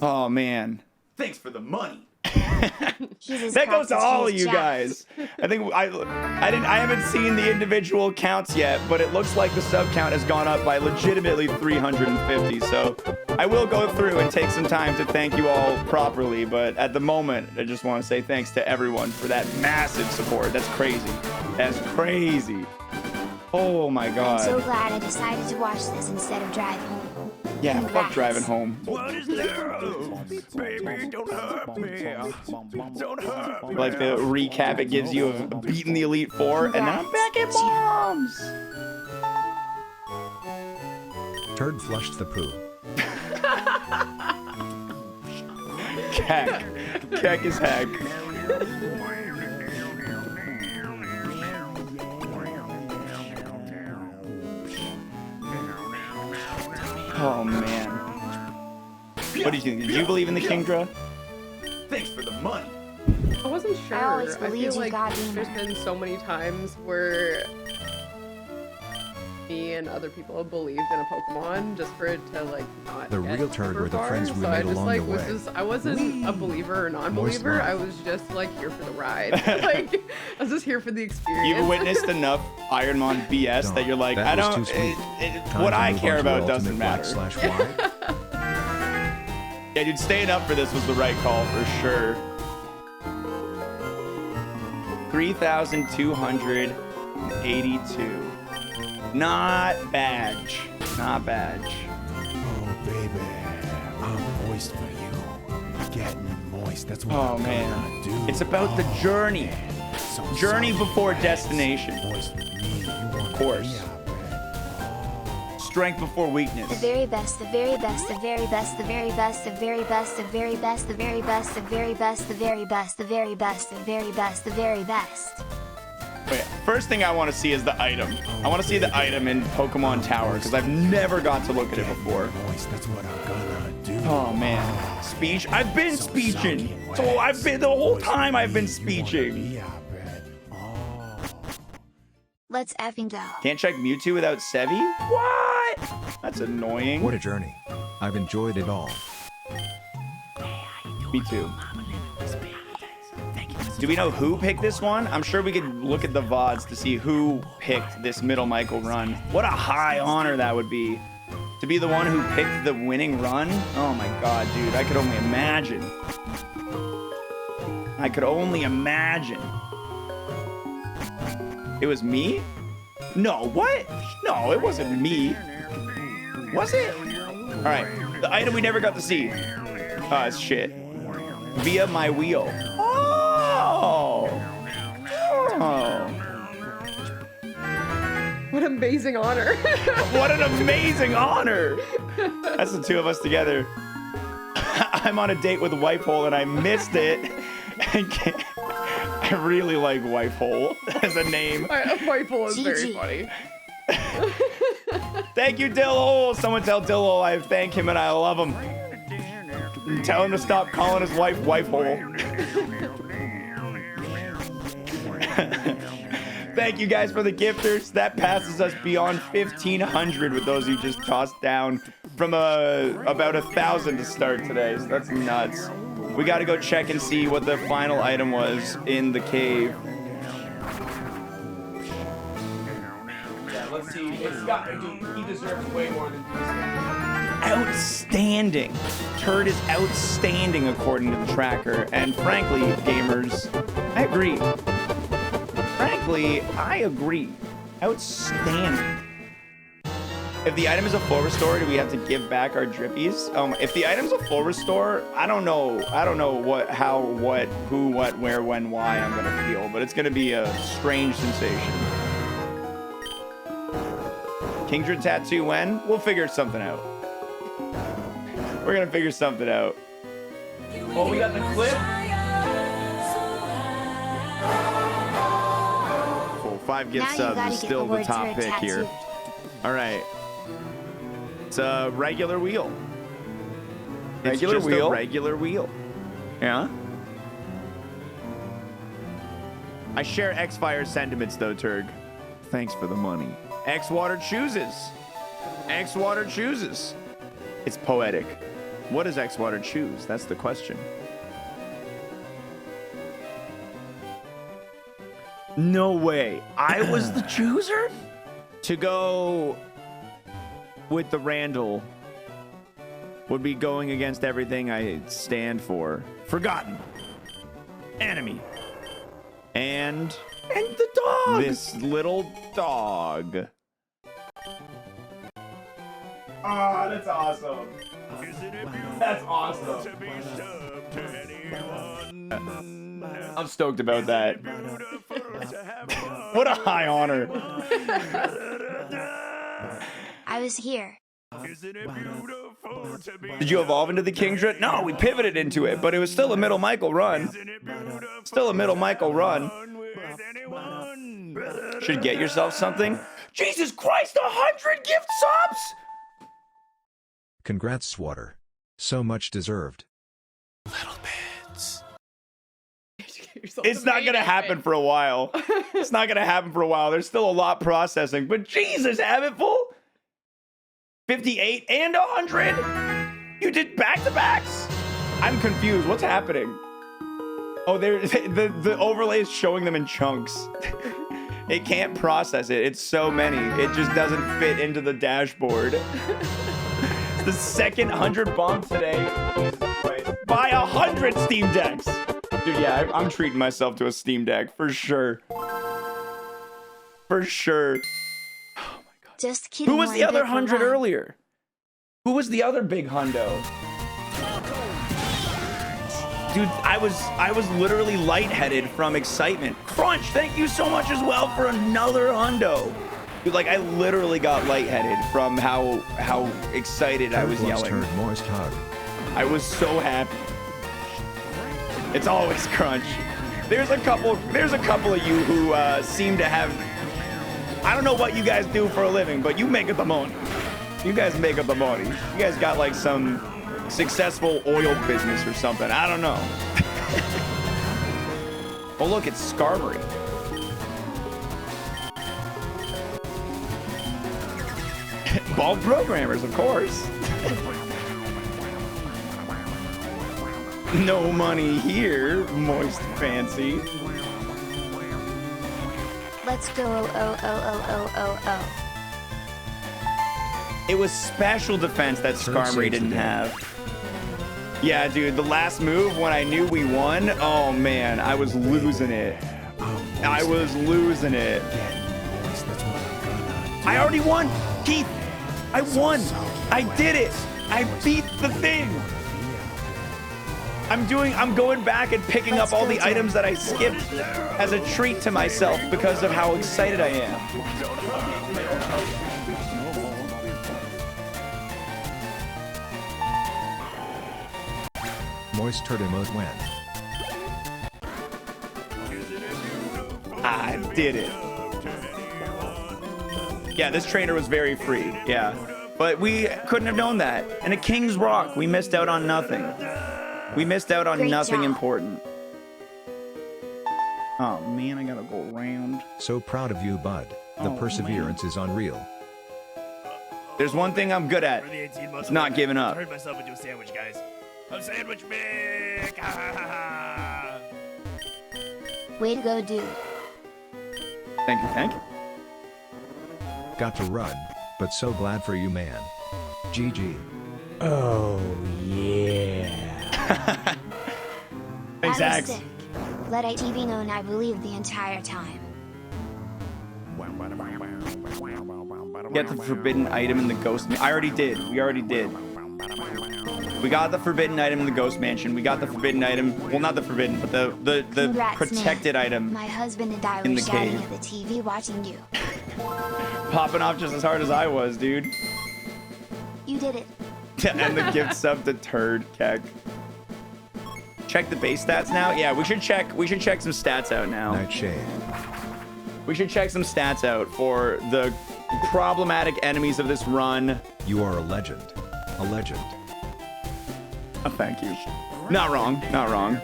Oh, man. Thanks for the money. That goes to all of you guys. I think I haven't seen the individual counts yet, but it looks like the sub count has gone up by legitimately 350. So I will go through and take some time to thank you all properly. But at the moment, I just want to say thanks to everyone for that massive support. That's crazy. That's crazy. Oh my god. I'm so glad I decided to watch this instead of drive home. Yeah, Congrats. fuck driving home. What is love? Baby, don't hurt me. Don't hurt me. Like the recap it gives you of beating the Elite Four, and then I'm back at mom's. Turd flushed the poo. Keck. Keck is heck. Oh man. What did you think? Did you believe in the Kingdra? Thanks for the money. I wasn't sure. I always feel believed you like got there's gamer. been so many times where me and other people have believed in a Pokemon just for it to like not The get real turd super were the far. friends we So I made just along like the was way. just I wasn't a believer or non-believer. love. I was just like here for the ride. Like I was just here for the experience. You've witnessed enough Ironmon BS that you're like, That I was don't. too sweet. Time What to I move care on to about doesn't ultimate matter. black/white. Yeah, dude, staying up for this was the right call for sure. 3,282. Not bad. Not bad. Oh, baby, I'm moist for you. Getting moist, that's what Oh I'm man, gonna do. it's about the journey. So Journey soft, before yes. destination. Moist with me, you want Of course. me, I bet. Strength before weakness. The very best, the very best, the very best, the very best, the very best, the very best, the very best, the very best, the very best, the very best, the very best, the very best. Wait, first thing I want to see is the item. I want to see the item in Pokemon Tower because I've never got to look at it before. Moist, that's what I'm gonna do. Oh man, speech. I've been speeching. So I've been the whole time I've been speeching. Yeah, I bet. Oh. Let's effing go. Can't check Mewtwo without Sevi? What? That's annoying. What a journey. I've enjoyed it all. Me too. Do we know who picked this one? I'm sure we could look at the VODs to see who picked this middle Michael run. What a high honor that would be. To be the one who picked the winning run? Oh my god, dude. I could only imagine. I could only imagine. It was me? No, what? No, it wasn't me. Was it? Alright, the item we never got to see. Oh, it's shit. Via my wheel. Oh! Oh. What an amazing honor. What an amazing honor! That's the two of us together. I'm on a date with Wife Hole and I missed it. I really like Wife Hole as a name. Rifle is very GG. funny. Thank you, Dillo. Someone tell Dillo I thank him and I love him. Tell him to stop calling his wife Wife Hole. Thank you guys for the gifters. That passes us beyond 1,500 with those you just tossed down from about 1,000 to start today. So that's nuts. We got to go check and see what the final item was in the cave. Yeah, let's see. It's got to do. He deserves way more than this. Outstanding. Turd is outstanding according to the tracker. And frankly, gamers, I agree. Frankly, I agree. Outstanding. If the item is a full restore, do we have to give back our drippies? If the item's a full restore, I don't know what, how, what, who, what, where, when, why I'm gonna feel, but it's gonna be a strange sensation. Kingdra tattoo when? We'll figure something out. We're gonna figure something out. Oh, we got the clip. Cool. 5 gift Now you subs gotta is get still the the word top turd pick here. tattooed. All right. It's a regular wheel. Regular it's just wheel? A regular wheel. Yeah. I share X-Fire's sentiments though, Turg. Thanks for the money. xwater chooses. xwater chooses. It's poetic. What does xwater choose? That's the question. No way. I was the chooser? To go with the Randall would be going against everything I stand for. Forgotten. Enemy. And the dog. This little dog. Ah, that's awesome. That's awesome. I'm stoked about that. What a high honor. I was here. Did you evolve into the Kingdra? No, we pivoted into it, but it was still a middle Michael run. Still a middle Michael run. Should get yourself something. Jesus Christ, 100 gift subs! Congrats, xwater. So much deserved. It's not gonna happen for a while. It's not gonna happen for a while. There's still a lot processing, but Jesus, Habitful, 58 and 100. You did back-to-backs. I'm confused. What's happening? Oh, the overlay is showing them in chunks. It can't process it. It's so many. It just doesn't fit into the dashboard. It's the second 100 bomb today. Buy 100 Steam Decks. Dude, yeah, I'm treating myself to a Steam Deck for sure. For sure. Oh my god. Just kidding. Who was the other 100 earlier? Who was the other big hundo? Dude, I was literally lightheaded from excitement. Crunch, thank you so much as well for another hundo. Dude, like I literally got lightheaded from how excited I was yelling. Moist hug. I was so happy. It's always Crunch. There's a couple of you who seem to have, I don't know what you guys do for a living, but you make up the money. You guys make up the money. You guys got like some successful oil business or something. I don't know. Oh look, it's Skarmory. Bald programmers, of course. No money here, Moist Fancy. Let's go. Oh. It was special defense that Skarmory didn't have. Yeah, dude, the last move when I knew we won, oh man, I was losing it. I was losing it. I already won, Keith. I won. I did it. I beat the thing. I'm going back and picking up all the items that I skipped as a treat to myself because of how excited I am. Moist turd emote when. I did it. Yeah, this trainer was very free. Yeah, but we couldn't have known that. And a King's Rock, we missed out on nothing. We missed out on Great nothing job. important. Oh man, I gotta go around. So proud of you, bud. The Oh, perseverance is unreal. There's one thing I'm good at. It's not giving up. I turned myself into a sandwich, guys. I'm sandwich big. Way to go, dude. Thank you, thank you. Got to run, but so glad for you, man. GG. Thanks, That Axe. was sick. Let ITV know and I believed the entire time. Get the forbidden item in the ghost. I already did. We already did. We got the forbidden item in the ghost mansion. We got the forbidden item. Well, not the forbidden, but the Congrats, protected man. item. My husband and I in were the shouting cave. at the TV watching you. Popping off just as hard as I was, dude. You did it. And the gift sub to Turd Keck. Check the base stats now. Yeah, we should check some stats out now. Nightshade. We should check some stats out for the problematic enemies of this run. You are a legend. A legend. Oh, thank you. Not wrong. Not wrong.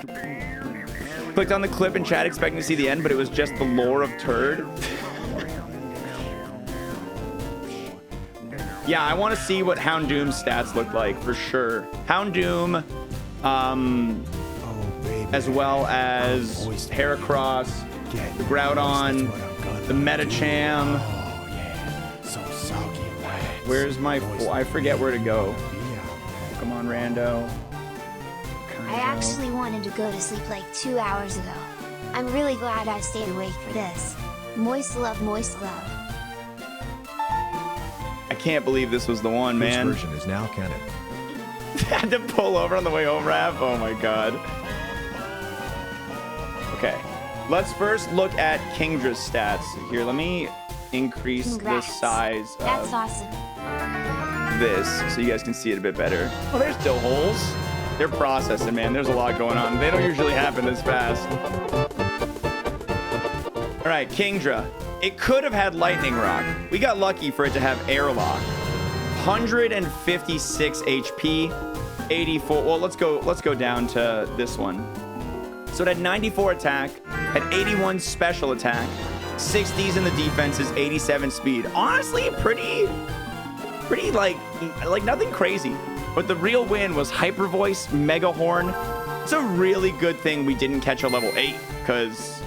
Clicked on the clip in chat expecting to see the end, but it was just the lore of Turd. Yeah, I want to see what Houndoom's stats look like for sure. Houndoom, as well as Heracross, the Groudon, the Metacham. Where's my... I forget where to go. Come on, Rando. I actually wanted to go to sleep like 2 hours ago. I'm really glad I stayed awake for this. Moist love, moist love. I can't believe this was the one, This man. version is now canon. Had to pull over on the way home, Raph. Oh my god. Okay. Let's first look at Kingdra's stats. Here, let me increase Congrats. the size That's of awesome. this so you guys can see it a bit better. Oh, there's still holes. They're processing, man. There's a lot going on. They don't usually happen this fast. All right, Kingdra. It could have had Lightning Rock. We got lucky for it to have Airlock. 156 HP, 84. Well, let's go down to this one. So it had 94 attack, had 81 special attack, 60s in the defenses, 87 speed. Honestly, pretty like nothing crazy. But the real win was Hyper Voice, Mega Horn. It's a really good thing we didn't catch a level 8, because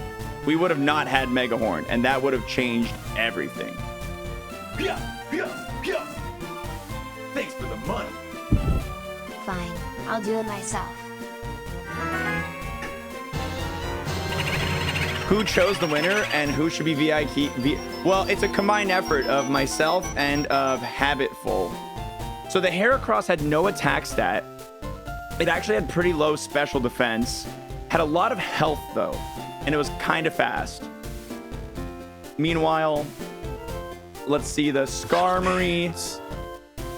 we would have not had Mega Horn, and that would have changed everything. Thanks for the money. Fine, I'll do it myself. Who chose the winner and who should be VIP? Well, it's a combined effort of myself and of Habitful. So the Heracross had no attack stat. It actually had pretty low special defense. Had a lot of health though, and it was kind of fast. Meanwhile, let's see the Skarmory.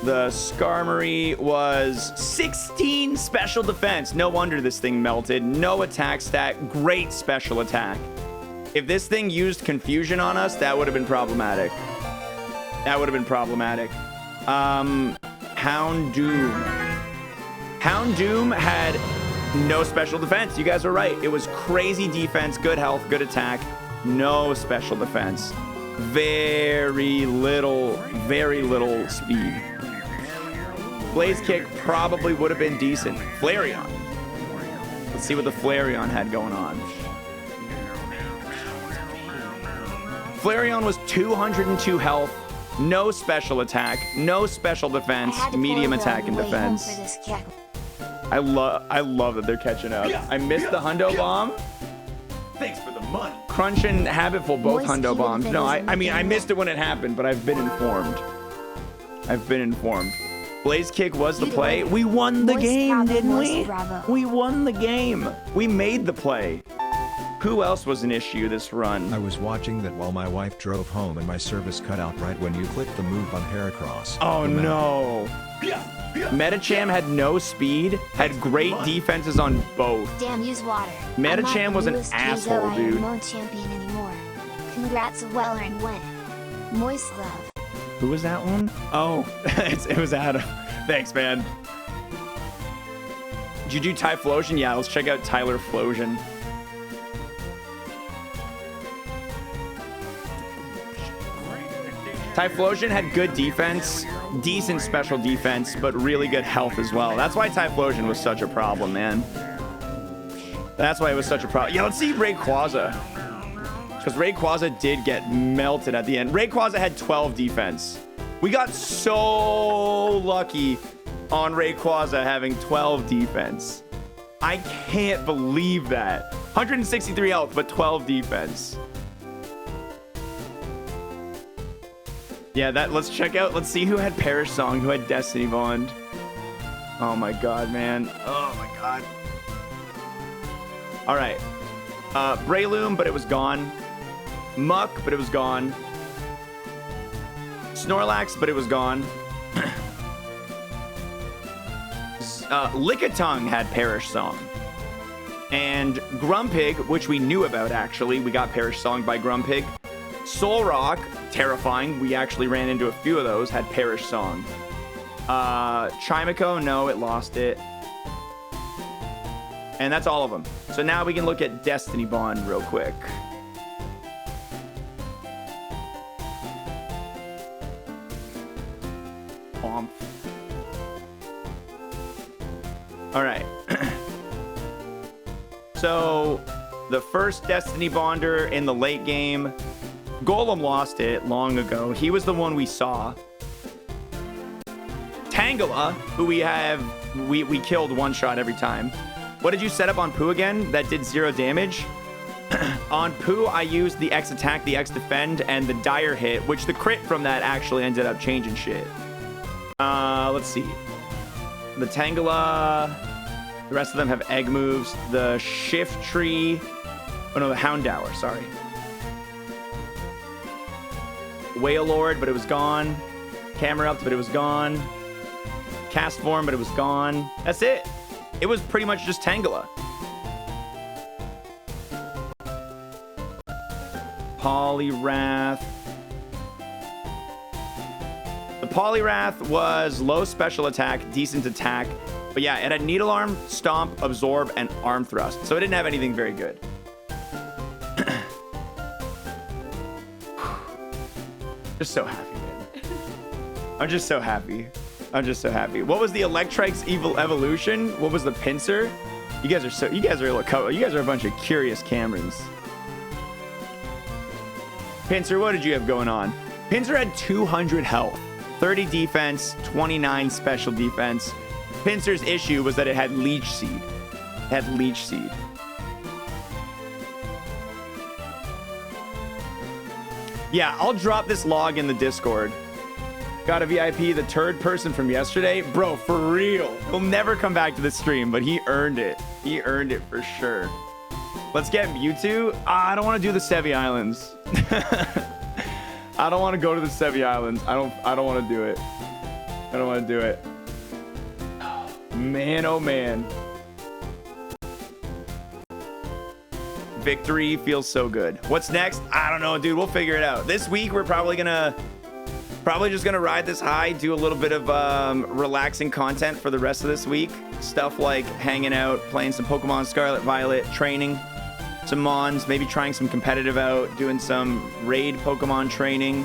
The Skarmory was 16 special defense. No wonder this thing melted. No attack stat. Great special attack. If this thing used confusion on us, that would have been problematic. That would have been problematic. Houndoom. Houndoom had no special defense. You guys are right. It was crazy defense, good health, good attack. No special defense. Very little speed. Blaze Kick probably would have been decent. Flareon. Let's see what the Flareon had going on. Flareon was 202 health, no special attack, no special defense, medium attack and defense. I love that they're catching up. I missed the Hundo Bomb. Thanks for the money. Crunch and Habitful both Hundo Bombs. No, I mean, I missed it when it happened, but I've been informed. Blaze Kick was the play. We won the game, didn't we? We won the game. We made the play. Who else was an issue this run? I was watching that while my wife drove home and my service cut out right when you clicked the move on Heracross. Oh no. Metacham had no speed, had great defenses on both. Damn, use water. Metacham was an asshole, dude. I'm not champion anymore. Congrats, Weller and win. Moist love. Who was that one? Oh, it was Adam. Thanks, man. Did you do Typhlosion? Yeah, let's check out Tyler Flosion. Typhlosion had good defense, decent special defense, but really good health as well. That's why Typhlosion was such a problem, man. That's why it was such a problem. Yeah, let's see Rayquaza. Because Rayquaza did get melted at the end. Rayquaza had 12 defense. We got so lucky on Rayquaza having 12 defense. I can't believe that. 163 health, but 12 defense. Yeah, let's check out. Let's see who had Perish Song, who had Destiny Bond. Oh my god, man. Oh my god. All right. Breloom, but it was gone. Muck, but it was gone. Snorlax, but it was gone. Lickitung had Perish Song. And Grumpig, which we knew about actually. We got Perish Song by Grumpig. Solrock, terrifying. We actually ran into a few of those, had Perish Song. Chimico, no, it lost it. And that's all of them. So now we can look at Destiny Bond real quick. All right. So the first Destiny Bonder in the late game, Golem lost it long ago. He was the one we saw. Tangela, who we killed one shot every time. What did you set up on Pooh again? That did 0 damage. On Pooh, I used the X attack, the X defend, and the dire hit, which the crit from that actually ended up changing shit. Let's see. The Tangela, the rest of them have egg moves. The Shift Tree, oh no, the Houndour, sorry. Wailord, but it was gone. Camerupt, but it was gone. Castform, but it was gone. That's it. It was pretty much just Tangela. Poliwrath. The Poliwrath was low special attack, decent attack. But yeah, it had Needle Arm, Stomp, Absorb, and Arm Thrust. So it didn't have anything very good. Just so happy, man. I'm just so happy. I'm just so happy. What was the Electrike's evil evolution? What was the Pinsir? You guys are a bunch of curious Camerons. Pinsir, what did you have going on? Pinsir had 200 health, 30 defense, 29 special defense. Pinsir's issue was that it had Leech Seed. It had Leech Seed. Yeah, I'll drop this log in the Discord. Got a VIP, the turd person from yesterday. Bro, for real. He'll never come back to the stream, but he earned it. He earned it for sure. Let's get Mewtwo. I don't want to do the Sevi Islands. I don't want to go to the Sevi Islands. I don't want to do it. I don't want to do it. Man, oh man. Victory feels so good. What's next? I don't know, dude. We'll figure it out. This week, we're probably just gonna ride this high, do a little bit of relaxing content for the rest of this week. Stuff like hanging out, playing some Pokemon Scarlet Violet, training some Mons, maybe trying some competitive out, doing some raid Pokemon training.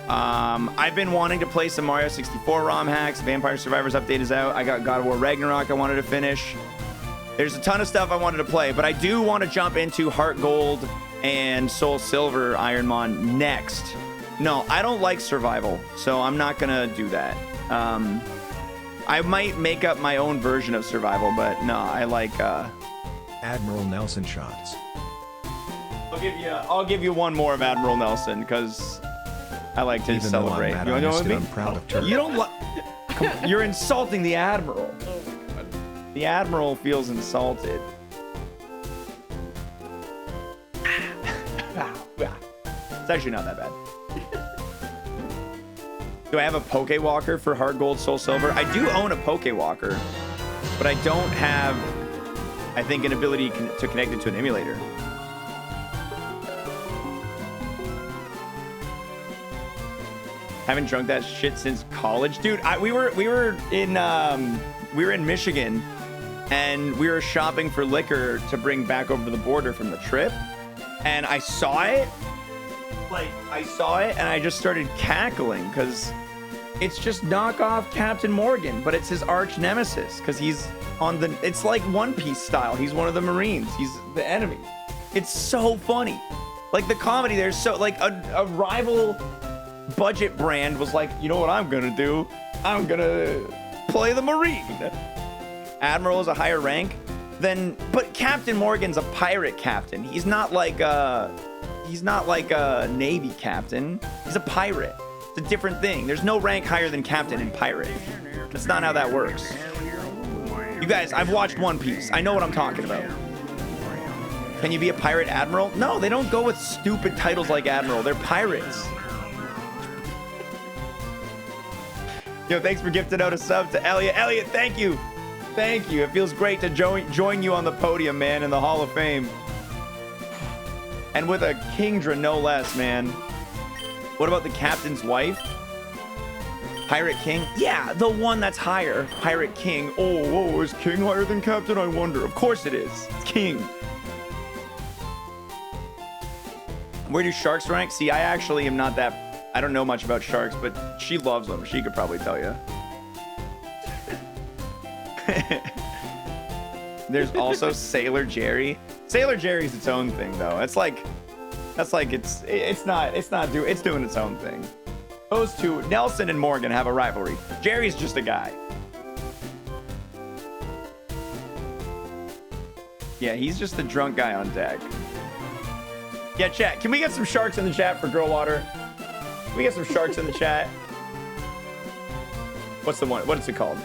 I've been wanting to play some Mario 64 ROM hacks. Vampire Survivors update is out. I got God of War Ragnarok I wanted to finish. There's a ton of stuff I wanted to play, but I do want to jump into Heart Gold and Soul Silver Ironmon next. No, I don't like survival, so I'm not gonna do that. I might make up my own version of survival, but no, I like Admiral Nelson shots. I'll give you one more of Admiral Nelson because I like to Even celebrate. Though I'm You mad know I what I missed it, mean? I'm proud of Turk. You don't like. You're insulting the Admiral. The Admiral feels insulted. It's actually not that bad. Do I have a Pokewalker for Heart Gold, Soul Silver? I do own a Pokewalker, but I don't have, I think, an ability to connect it to an emulator. Haven't drunk that shit since college, dude. We were in Michigan, and we were shopping for liquor to bring back over the border from the trip, and I saw it. And I just started cackling because it's just knockoff Captain Morgan, but it's his arch nemesis because he's on the. It's like One Piece style. He's one of the Marines. He's the enemy. It's so funny. Like the comedy there's so like a rival budget brand was like, you know what I'm gonna do? I'm gonna play the Marine. Admiral is a higher rank than, but Captain Morgan's a pirate captain. He's not like a Navy captain. He's a pirate. It's a different thing. There's no rank higher than captain in pirate. That's not how that works. You guys, I've watched One Piece. I know what I'm talking about. Can you be a pirate admiral? No, they don't go with stupid titles like admiral. They're pirates. Yo, thanks for gifting out a sub to Elliot. Elliot, thank you. Thank you. It feels great to join you on the podium, man, in the Hall of Fame. And with a Kingdra, no less, man. What about the captain's wife? Pirate King? Yeah, the one that's higher. Pirate King. Oh, is King higher than Captain? I wonder. Of course it is. It's King. Where do sharks rank? See, I actually am not that... I don't know much about sharks, but she loves them. She could probably tell you. There's also Sailor Jerry. Sailor Jerry's its own thing, though. It's doing its own thing. Those two, Nelson and Morgan, have a rivalry. Jerry's just a guy. Yeah, he's just the drunk guy on deck. Yeah, chat. Can we get some sharks in the chat for Girl Water? Can we get some sharks in the chat? What's the one? What is it called?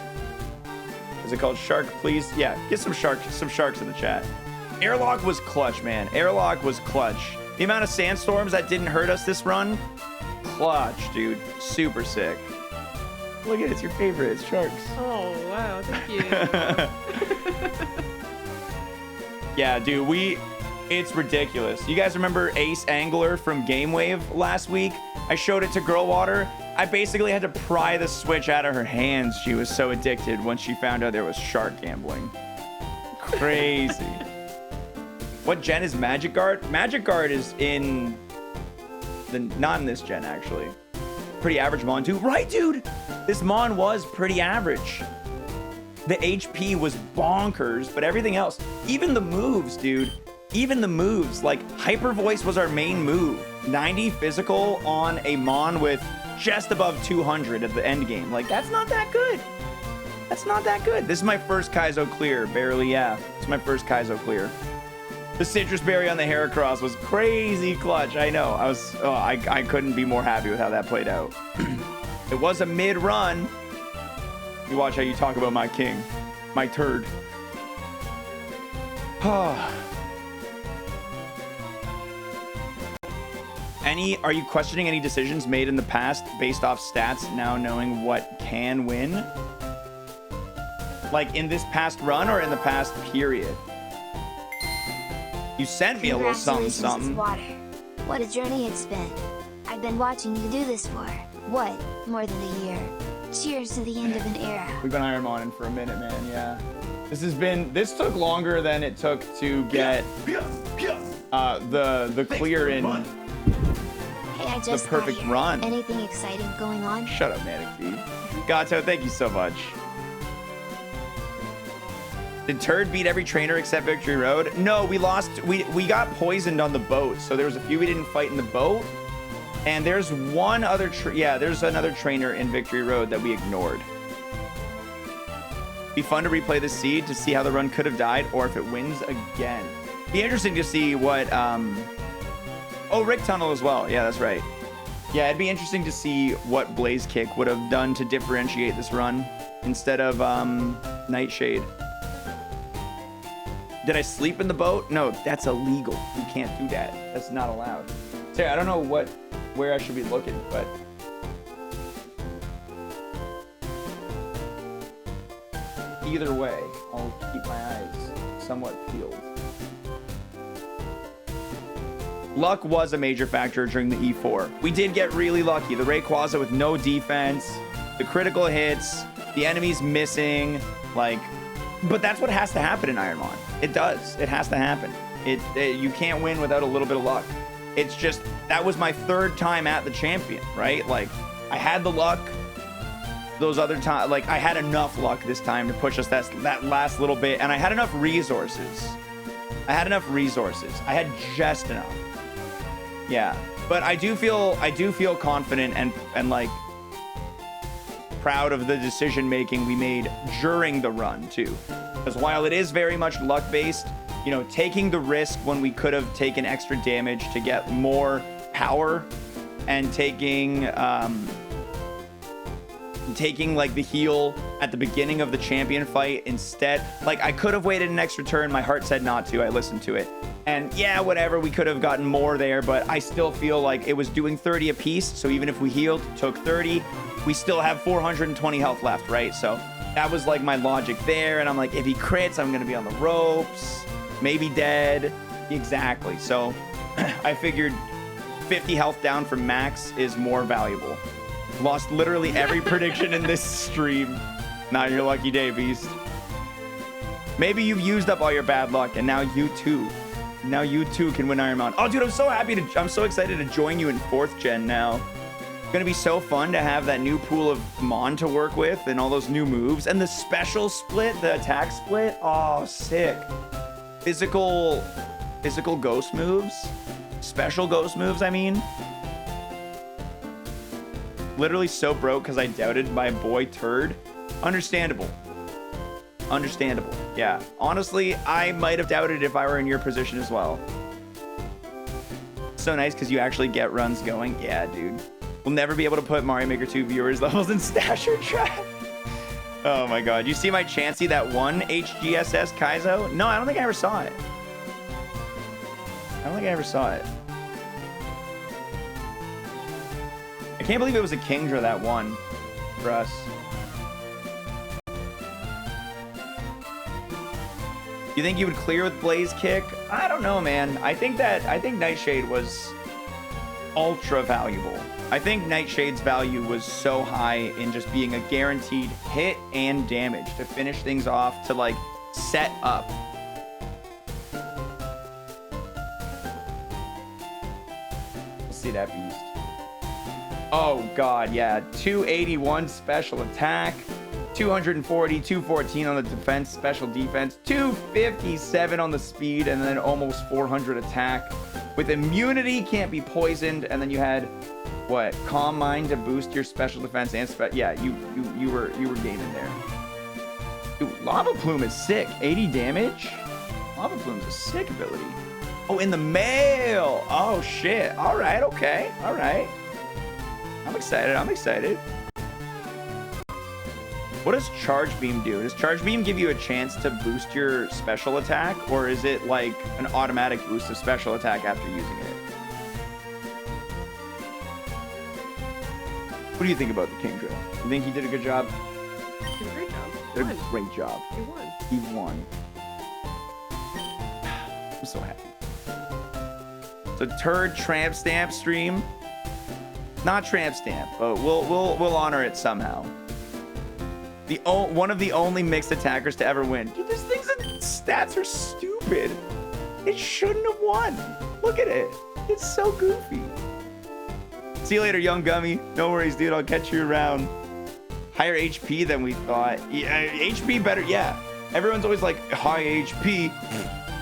Is it called Shark, please? Yeah, get some sharks in the chat. Airlock was clutch, man. Airlock was clutch. The amount of sandstorms that didn't hurt us this run, clutch, dude. Super sick. Look at it, it's your favorite. It's sharks. Oh, wow. Thank you. Yeah, dude, it's ridiculous. You guys remember Ace Angler from Game Wave last week? I showed it to Girl Water. I basically had to pry the Switch out of her hands. She was so addicted once she found out there was shark gambling. Crazy. What gen is Magic Guard? Magic Guard is in the not in this gen actually. Pretty average Mon too. Right, dude. This Mon was pretty average. The HP was bonkers, but everything else, even the moves, dude. Even the moves, like Hyper Voice was our main move. 90 physical on a Mon with just above 200 at the end game. Like, that's not that good. That's not that good. This is my first Kaizo clear, barely, yeah. It's my first Kaizo clear. The Citrus Berry on the Heracross was crazy clutch. I know. I couldn't be more happy with how that played out. It was a mid-run. You watch how you talk about my king. My turd. Are you questioning any decisions made in the past based off stats now knowing what can win? Like in this past run or in the past period? You sent me a little something, something. xwater. What a journey it's been. I've been watching you do this for, what, more than a year. Cheers to the end of an era. We've been Ironmoning for a minute, man, yeah. This took longer than it took to get the clear in Hey, I just the perfect got here. run. Anything exciting going on? Shut up, Manic Feed. Gato, thank you so much. Did Turd beat every trainer except Victory Road? No, we lost. We got poisoned on the boat, so there was a few we didn't fight in the boat. And there's one other, there's another trainer in Victory Road that we ignored. Be fun to replay the seed to see how the run could have died or if it wins again. Be interesting to see what, oh, Rick Tunnel as well. Yeah, that's right. Yeah, it'd be interesting to see what Blaze Kick would have done to differentiate this run instead of Nightshade. Did I sleep in the boat? No, that's illegal. You can't do that. That's not allowed. Sorry, I don't know where I should be looking, but either way, I'll keep my eyes somewhat peeled. Luck was a major factor during the E4. We did get really lucky. The Rayquaza with no defense, the critical hits, the enemies missing, like, but that's what has to happen in Ironmon. It does. It has to happen. You can't win without a little bit of luck. It's just, that was my third time at the champion, right? Like, I had the luck. Those other times, like, I had enough luck this time to push us that last little bit, and I had enough resources. I had just enough. Yeah, but I do feel confident and like proud of the decision making we made during the run too. Because while it is very much luck based, you know, taking the risk when we could have taken extra damage to get more power and taking like the heal at the beginning of the champion fight instead. Like, I could have waited an extra turn. My heart said not to. I listened to it. And yeah, whatever, we could have gotten more there, but I still feel like it was doing 30 apiece. So even if we healed, took 30, we still have 420 health left, right? So that was like my logic there. And I'm like, if he crits, I'm going to be on the ropes, maybe dead. Exactly. So I figured 50 health down from max is more valuable. Lost literally every prediction in this stream. Not your lucky day, Beast. Maybe you've used up all your bad luck, and now you too can win Iron Mountain. Oh, dude, I'm so excited to join you in 4th gen now. It's gonna be so fun to have that new pool of Mon to work with and all those new moves and the special split, the attack split. Oh, sick. Physical ghost moves, special ghost moves. I mean. Literally so broke because I doubted my boy Turd. Understandable. Yeah. Honestly, I might have doubted if I were in your position as well. So nice because you actually get runs going. Yeah, dude. We'll never be able to put Mario Maker 2 viewers levels in Stasher track. Oh my god. You see my Chansey that won HGSS Kaizo? No, I don't think I ever saw it. I can't believe it was a Kingdra that won for us. You think you would clear with Blaze Kick? I don't know, man. I think Nightshade was ultra valuable. I think Nightshade's value was so high in just being a guaranteed hit and damage to finish things off, to like set up. Let's see that beast. Oh god, yeah. 281 special attack, 240, 214 on the defense, special defense, 257 on the speed, and then almost 400 attack. With immunity, can't be poisoned, and then you had what? Calm Mind to boost your special defense and yeah, you were gaming there. Dude, Lava Plume is sick. 80 damage. Lava Plume's a sick ability. Oh, in the mail. Oh shit. All right. Okay. All right. I'm excited. I'm excited. What does Charge Beam do? Does Charge Beam give you a chance to boost your special attack, or is it like an automatic boost of special attack after using it? What do you think about the King Drill? You think he did a good job? He did a great job. He Did a won. great job. He won. He won. I'm so happy. So Turd Tramp Stamp stream. Not Tramp Stamp, but we'll honor it somehow. One of the only mixed attackers to ever win. Dude, this thing's stats are stupid. It shouldn't have won. Look at it. It's so goofy. See you later, young gummy. No worries, dude. I'll catch you around. Higher HP than we thought. Yeah, HP better. Yeah. Everyone's always like, high HP.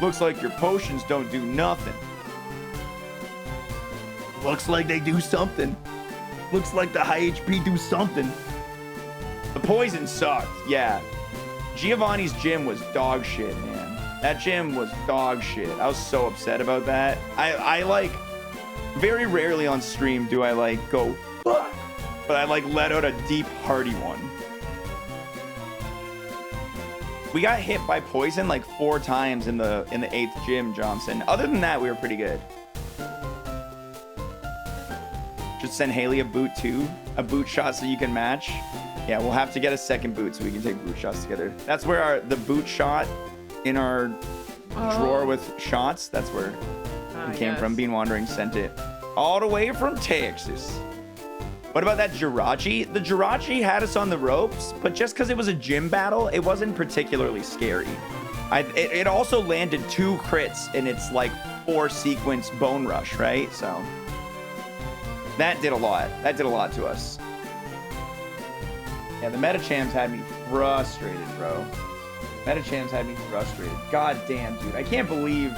Looks like your potions don't do nothing. Looks like they do something. Looks like the high HP do something. The poison sucked. Yeah. Giovanni's gym was dog shit, man. That gym was dog shit. I was so upset about that. I like, very rarely on stream do I like go, fuck, but I like let out a deep, hearty one. We got hit by poison like 4 times in the 8th gym, Johnson. Other than that, we were pretty good. Should send Haley a boot too. A boot shot so you can match. Yeah, we'll have to get a second boot so we can take boot shots together. That's where the boot shot in our drawer with shots, that's where it came from. Bean Wandering sent it all the way from Texas. What about that Jirachi? The Jirachi had us on the ropes, but just because it was a gym battle, it wasn't particularly scary. It also landed 2 crits in its like 4 sequence bone rush, right? So that did a lot. That did a lot to us. Yeah, the Metachams had me frustrated, bro. Metachams had me frustrated. God damn, dude. I can't believe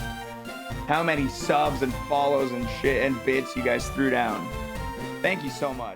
how many subs and follows and shit and bits you guys threw down. Thank you so much.